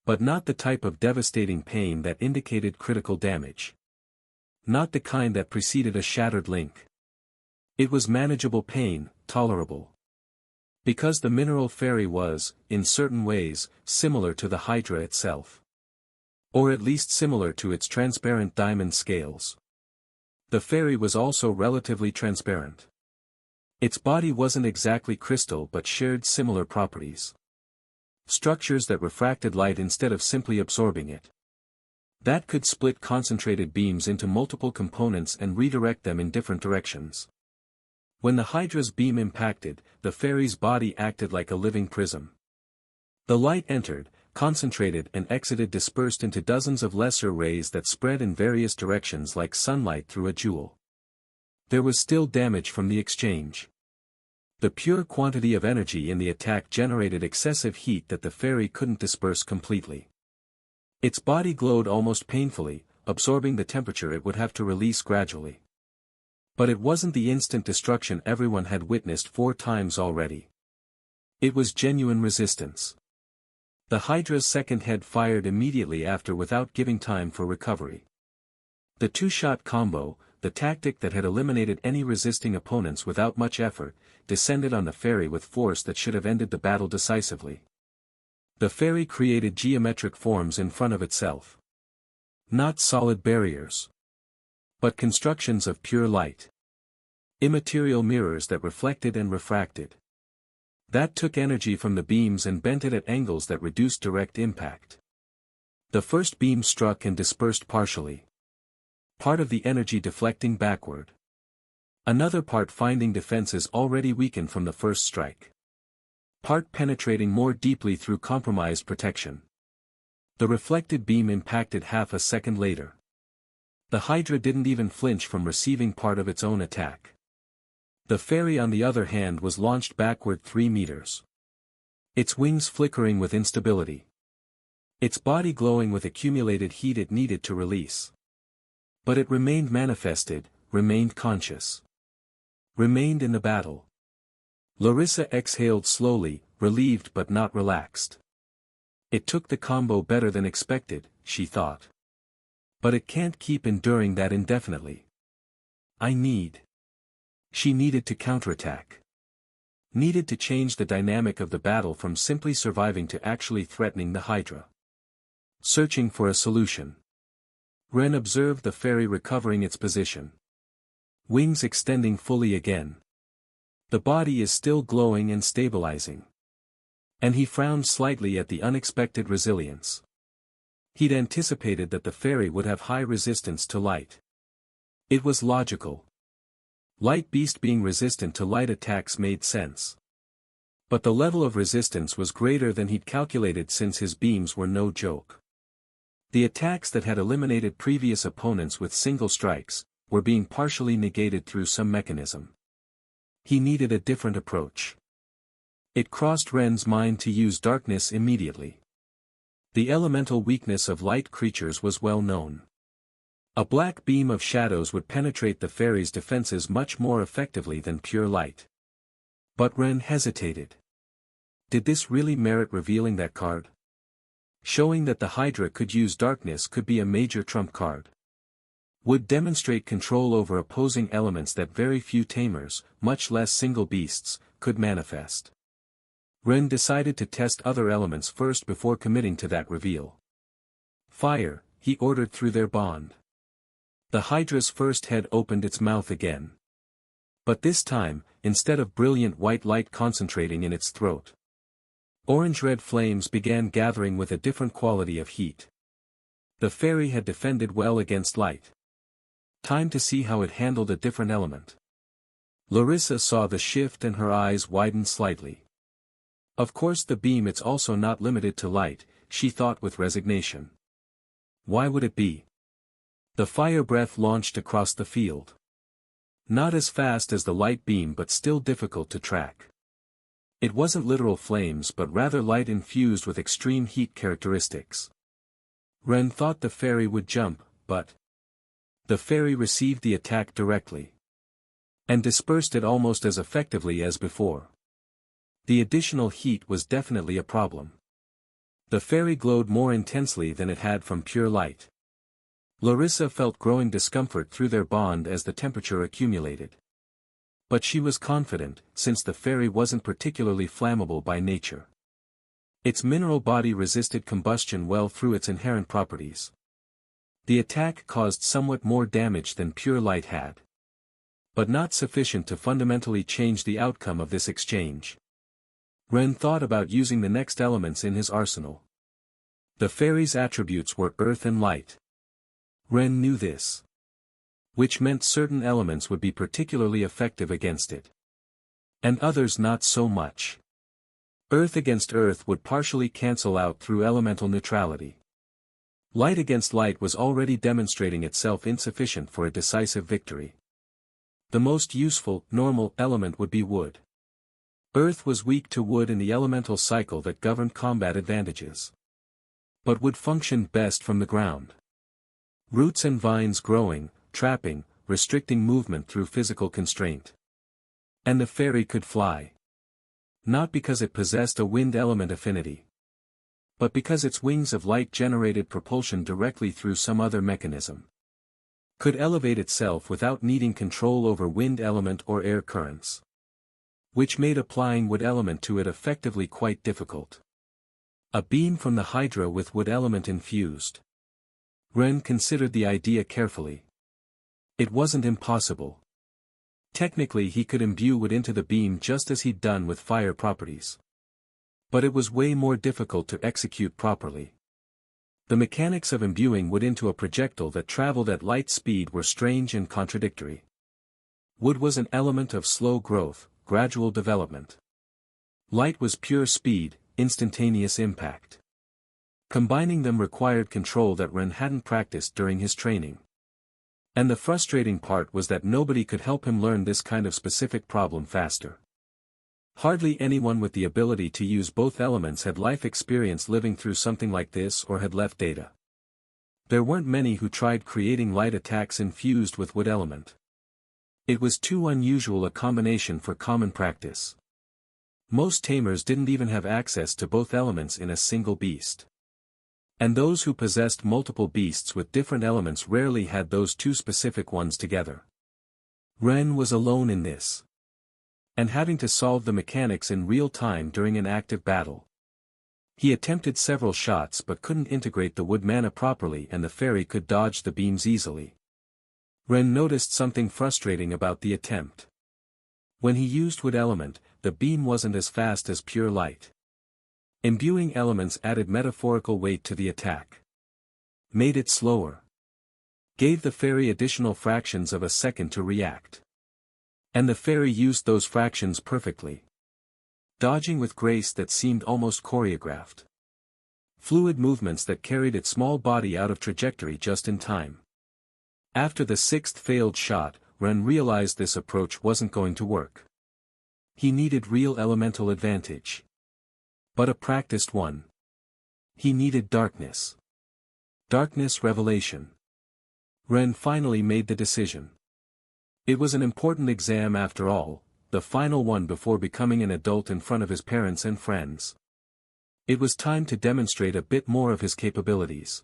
But not the type of devastating pain that indicated critical damage. Not the kind that preceded a shattered link. It was manageable pain, tolerable. Because the mineral fairy was, in certain ways, similar to the Hydra itself. Or at least similar to its transparent diamond scales. The fairy was also relatively transparent. Its body wasn't exactly crystal but shared similar properties. Structures that refracted light instead of simply absorbing it. That could split concentrated beams into multiple components and redirect them in different directions. When the Hydra's beam impacted, the fairy's body acted like a living prism. The light entered, concentrated and exited dispersed into dozens of lesser rays that spread in various directions like sunlight through a jewel. There was still damage from the exchange. The pure quantity of energy in the attack generated excessive heat that the fairy couldn't disperse completely. Its body glowed almost painfully, absorbing the temperature it would have to release gradually. But it wasn't the instant destruction everyone had witnessed 4 times already. It was genuine resistance. The Hydra's second head fired immediately after without giving time for recovery. The 2-shot combo, the tactic that had eliminated any resisting opponents without much effort, descended on the fairy with force that should have ended the battle decisively. The fairy created geometric forms in front of itself. Not solid barriers. But constructions of pure light. Immaterial mirrors that reflected and refracted. That took energy from the beams and bent it at angles that reduced direct impact. The first beam struck and dispersed partially. Part of the energy deflecting backward. Another part finding defenses already weakened from the first strike. Part penetrating more deeply through compromised protection. The reflected beam impacted half a second later. The Hydra didn't even flinch from receiving part of its own attack. The fairy on the other hand was launched backward 3 meters. Its wings flickering with instability. Its body glowing with accumulated heat it needed to release. But it remained manifested, remained conscious. Remained in the battle. Larissa exhaled slowly, relieved but not relaxed. It took the combo better than expected, she thought. But it can't keep enduring that indefinitely. She needed to counterattack. Needed to change the dynamic of the battle from simply surviving to actually threatening the Hydra. Searching for a solution. Ren observed the fairy recovering its position. Wings extending fully again. The body is still glowing and stabilizing. And he frowned slightly at the unexpected resilience. He'd anticipated that the fairy would have high resistance to light. It was logical. Light beast being resistant to light attacks made sense. But the level of resistance was greater than he'd calculated since his beams were no joke. The attacks that had eliminated previous opponents with single strikes were being partially negated through some mechanism. He needed a different approach. It crossed Ren's mind to use darkness immediately. The elemental weakness of light creatures was well known. A black beam of shadows would penetrate the fairy's defenses much more effectively than pure light. But Ren hesitated. Did this really merit revealing that card? Showing that the Hydra could use darkness could be a major trump card. Would demonstrate control over opposing elements that very few tamers, much less single beasts, could manifest. Ren decided to test other elements first before committing to that reveal. Fire, he ordered through their bond. The Hydra's first head opened its mouth again. But this time, instead of brilliant white light concentrating in its throat, orange-red flames began gathering with a different quality of heat. The fairy had defended well against light. Time to see how it handled a different element. Larissa saw the shift and her eyes widened slightly. Of course the beam, it's also not limited to light, she thought with resignation. Why would it be? The fire breath launched across the field. Not as fast as the light beam but still difficult to track. It wasn't literal flames but rather light infused with extreme heat characteristics. Ren thought the fairy would jump, but the fairy received the attack directly. And dispersed it almost as effectively as before. The additional heat was definitely a problem. The fairy glowed more intensely than it had from pure light. Larissa felt growing discomfort through their bond as the temperature accumulated. But she was confident, since the fairy wasn't particularly flammable by nature. Its mineral body resisted combustion well through its inherent properties. The attack caused somewhat more damage than pure light had. But not sufficient to fundamentally change the outcome of this exchange. Ren thought about using the next elements in his arsenal. The fairy's attributes were earth and light. Ren knew this. Which meant certain elements would be particularly effective against it. And others not so much. Earth against earth would partially cancel out through elemental neutrality. Light against light was already demonstrating itself insufficient for a decisive victory. The most useful, normal element would be wood. Earth was weak to wood in the elemental cycle that governed combat advantages. But would function best from the ground. Roots and vines growing, trapping, restricting movement through physical constraint. And the fairy could fly. Not because it possessed a wind element affinity. But because its wings of light generated propulsion directly through some other mechanism. Could elevate itself without needing control over wind element or air currents. Which made applying wood element to it effectively quite difficult. A beam from the Hydra with wood element infused. Ren considered the idea carefully. It wasn't impossible. Technically he could imbue wood into the beam just as he'd done with fire properties. But it was way more difficult to execute properly. The mechanics of imbuing wood into a projectile that traveled at light speed were strange and contradictory. Wood was an element of slow growth, gradual development. Light was pure speed, instantaneous impact. Combining them required control that Ren hadn't practiced during his training. And the frustrating part was that nobody could help him learn this kind of specific problem faster. Hardly anyone with the ability to use both elements had life experience living through something like this or had left data. There weren't many who tried creating light attacks infused with wood element. It was too unusual a combination for common practice. Most tamers didn't even have access to both elements in a single beast. And those who possessed multiple beasts with different elements rarely had those two specific ones together. Ren was alone in this. And having to solve the mechanics in real time during an active battle. He attempted several shots but couldn't integrate the wood mana properly and the fairy could dodge the beams easily. Ren noticed something frustrating about the attempt. When he used wood element, the beam wasn't as fast as pure light. Imbuing elements added metaphorical weight to the attack. Made it slower. Gave the fairy additional fractions of a second to react. And the fairy used those fractions perfectly. Dodging with grace that seemed almost choreographed. Fluid movements that carried its small body out of trajectory just in time. After the sixth failed shot, Ren realized this approach wasn't going to work. He needed real elemental advantage. But a practiced one. He needed darkness. Darkness revelation. Ren finally made the decision. It was an important exam after all, the final one before becoming an adult in front of his parents and friends. It was time to demonstrate a bit more of his capabilities.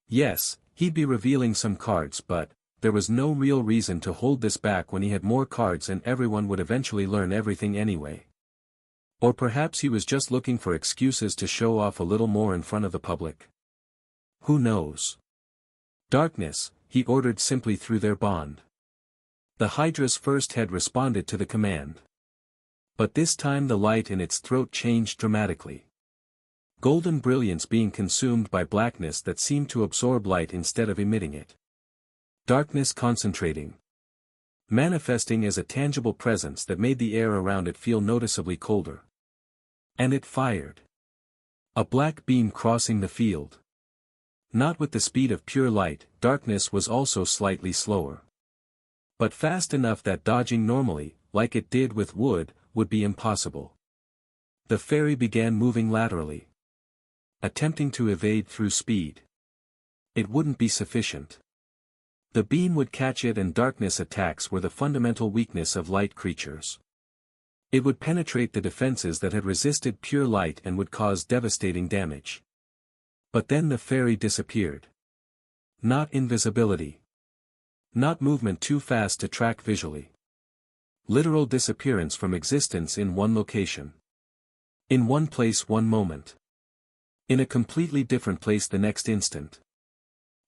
Yes, he'd be revealing some cards, but there was no real reason to hold this back when he had more cards and everyone would eventually learn everything anyway. Or perhaps he was just looking for excuses to show off a little more in front of the public. Who knows? Darkness, he ordered simply through their bond. The Hydra's first head responded to the command. But this time the light in its throat changed dramatically. Golden brilliance being consumed by blackness that seemed to absorb light instead of emitting it. Darkness concentrating. Manifesting as a tangible presence that made the air around it feel noticeably colder. And it fired. A black beam crossing the field. Not with the speed of pure light, darkness was also slightly slower. But fast enough that dodging normally, like it did with wood, would be impossible. The fairy began moving laterally. Attempting to evade through speed. It wouldn't be sufficient. The beam would catch it, and darkness attacks were the fundamental weakness of light creatures. It would penetrate the defenses that had resisted pure light and would cause devastating damage. But then the fairy disappeared. Not invisibility. Not movement too fast to track visually. Literal disappearance from existence in one location. In one place one moment. In a completely different place the next instant.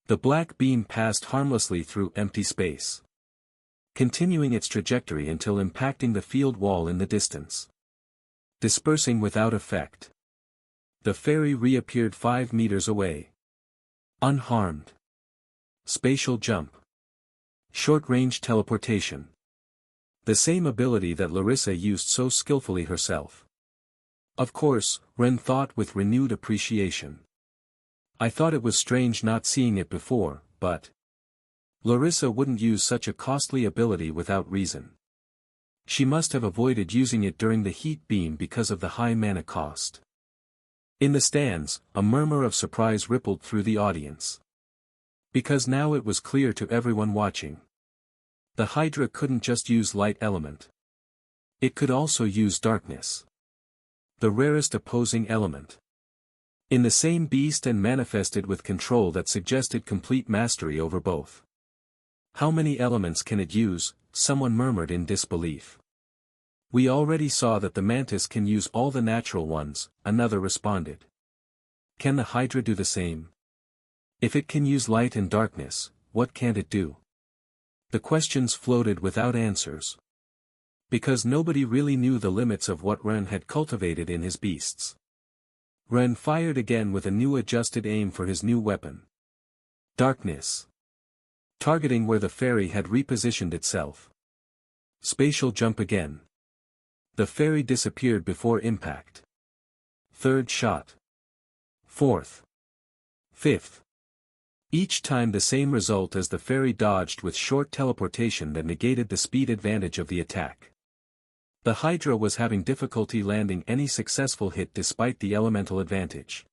The black beam passed harmlessly through empty space. Continuing its trajectory until impacting the field wall in the distance. Dispersing without effect. The fairy reappeared 5 meters away. Unharmed. Spatial jump. Short-range teleportation. The same ability that Larissa used so skillfully herself. Of course, Ren thought with renewed appreciation. I thought it was strange not seeing it before, but Larissa wouldn't use such a costly ability without reason. She must have avoided using it during the heat beam because of the high mana cost. In the stands, a murmur of surprise rippled through the audience. Because now it was clear to everyone watching. The Hydra couldn't just use light element. It could also use darkness. The rarest opposing element. In the same beast and manifested with control that suggested complete mastery over both. How many elements can it use? Someone murmured in disbelief. We already saw that the mantis can use all the natural ones, another responded. Can the Hydra do the same? If it can use light and darkness, what can't it do? The questions floated without answers. Because nobody really knew the limits of what Ren had cultivated in his beasts. Ren fired again with a new adjusted aim for his new weapon. Darkness. Targeting where the fairy had repositioned itself. Spatial jump again. The fairy disappeared before impact. Third shot. Fourth. Fifth. Each time the same result as the fairy dodged with short teleportation that negated the speed advantage of the attack. The Hydra was having difficulty landing any successful hit despite the elemental advantage.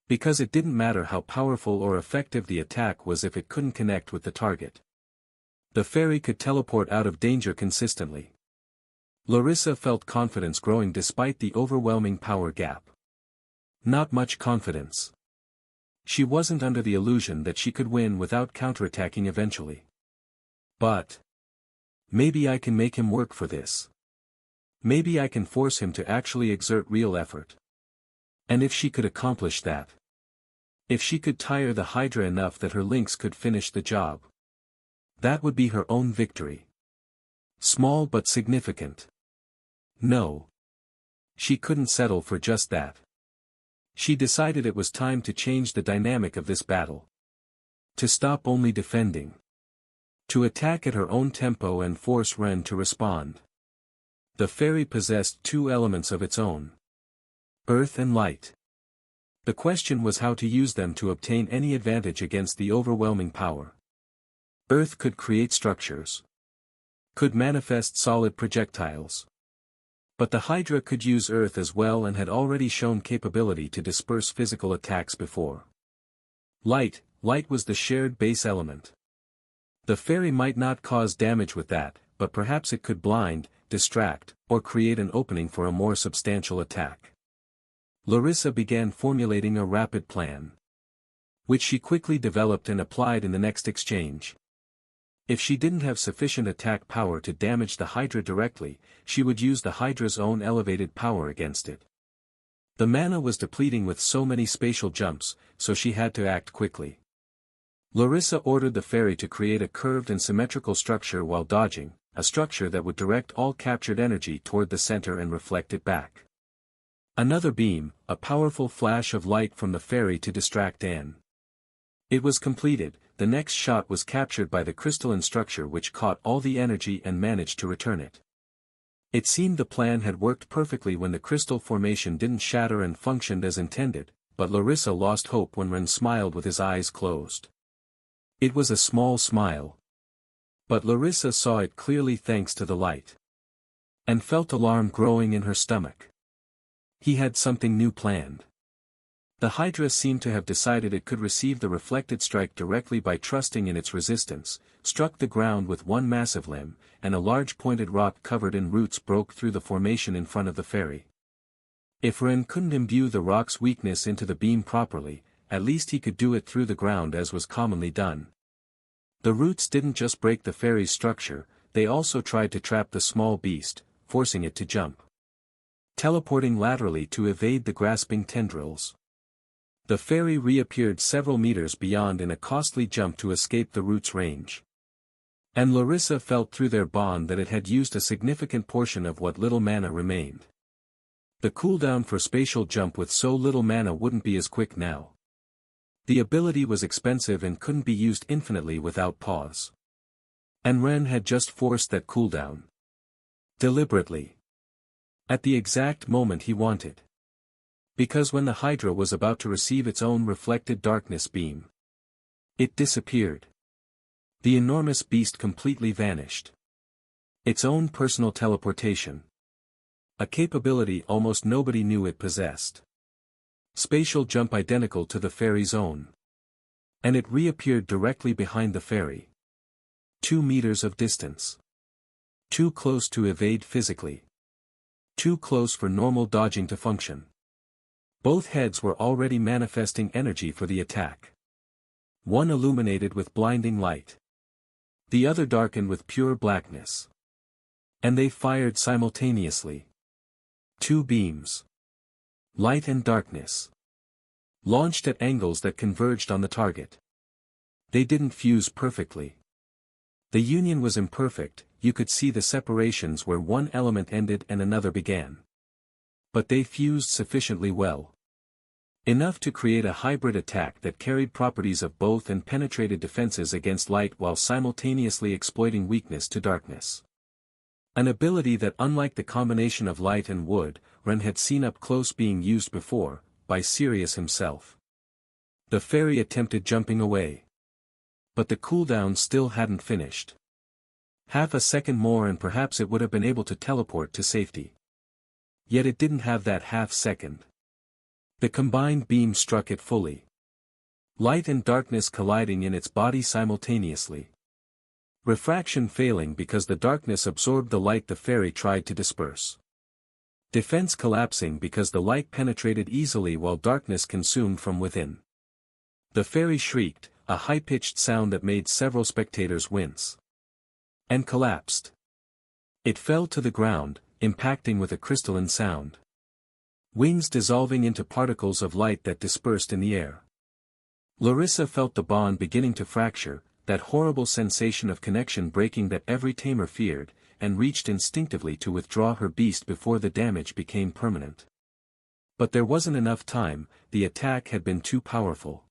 Because it didn't matter how powerful or effective the attack was if it couldn't connect with the target. The fairy could teleport out of danger consistently. Larissa felt confidence growing despite the overwhelming power gap. Not much confidence. She wasn't under the illusion that she could win without counterattacking eventually. But maybe I can make him work for this. Maybe I can force him to actually exert real effort. And if she could accomplish that. If she could tire the Hydra enough that her lynx could finish the job. That would be her own victory. Small but significant. No. She couldn't settle for just that. She decided it was time to change the dynamic of this battle. To stop only defending. to attack at her own tempo and force Ren to respond. The fairy possessed two elements of its own: earth and light. The question was how to use them to obtain any advantage against the overwhelming power. Earth could create structures, could manifest solid projectiles. But the Hydra could use earth as well and had already shown capability to disperse physical attacks before. Light was the shared base element. The fairy might not cause damage with that, but perhaps it could blind, distract, or create an opening for a more substantial attack. Larissa began formulating a rapid plan, which she quickly developed and applied in the next exchange. If she didn't have sufficient attack power to damage the Hydra directly, she would use the Hydra's own elevated power against it. The mana was depleting with so many spatial jumps, so she had to act quickly. Larissa ordered the fairy to create a curved and symmetrical structure while dodging, a structure that would direct all captured energy toward the center and reflect it back. Another beam, a powerful flash of light from the fairy to distract Anne. It was completed. The next shot was captured by the crystalline structure which caught all the energy and managed to return it. It seemed the plan had worked perfectly when the crystal formation didn't shatter and functioned as intended, but Larissa lost hope when Ren smiled with his eyes closed. It was a small smile, but Larissa saw it clearly thanks to the light, and felt alarm growing in her stomach. He had something new planned. The Hydra seemed to have decided it could receive the reflected strike directly by trusting in its resistance, struck the ground with one massive limb, and a large pointed rock covered in roots broke through the formation in front of the fairy. If Ren couldn't imbue the rock's weakness into the beam properly, at least he could do it through the ground as was commonly done. The roots didn't just break the fairy's structure, they also tried to trap the small beast, forcing it to jump, teleporting laterally to evade the grasping tendrils. The fairy reappeared several meters beyond in a costly jump to escape the root's range. And Larissa felt through their bond that it had used a significant portion of what little mana remained. The cooldown for spatial jump with so little mana wouldn't be as quick now. The ability was expensive and couldn't be used infinitely without pause. And Ren had just forced that cooldown. Deliberately. At the exact moment he wanted. Because when the Hydra was about to receive its own reflected darkness beam, it disappeared. The enormous beast completely vanished. Its own personal teleportation. A capability almost nobody knew it possessed. Spatial jump identical to the fairy's own. And it reappeared directly behind the fairy. 2 meters of distance. Too close to evade physically. Too close for normal dodging to function. Both heads were already manifesting energy for the attack. One illuminated with blinding light. The other darkened with pure blackness. And they fired simultaneously. 2 beams. Light and darkness. Launched at angles that converged on the target. They didn't fuse perfectly. The union was imperfect, you could see the separations where one element ended and another began. But they fused sufficiently well. Enough to create a hybrid attack that carried properties of both and penetrated defenses against light while simultaneously exploiting weakness to darkness. An ability that, unlike the combination of light and wood, Ren had seen up close being used before, by Sirius himself. The fairy attempted jumping away. But the cooldown still hadn't finished. Half a second more and perhaps it would have been able to teleport to safety. Yet it didn't have that half second. The combined beam struck it fully. Light and darkness colliding in its body simultaneously. Refraction failing because the darkness absorbed the light the fairy tried to disperse. Defense collapsing because the light penetrated easily while darkness consumed from within. The fairy shrieked, a high-pitched sound that made several spectators wince. And collapsed. It fell to the ground, impacting with a crystalline sound. Wings dissolving into particles of light that dispersed in the air. Larissa felt the bond beginning to fracture, that horrible sensation of connection breaking that every tamer feared, and reached instinctively to withdraw her beast before the damage became permanent. But there wasn't enough time, the attack had been too powerful.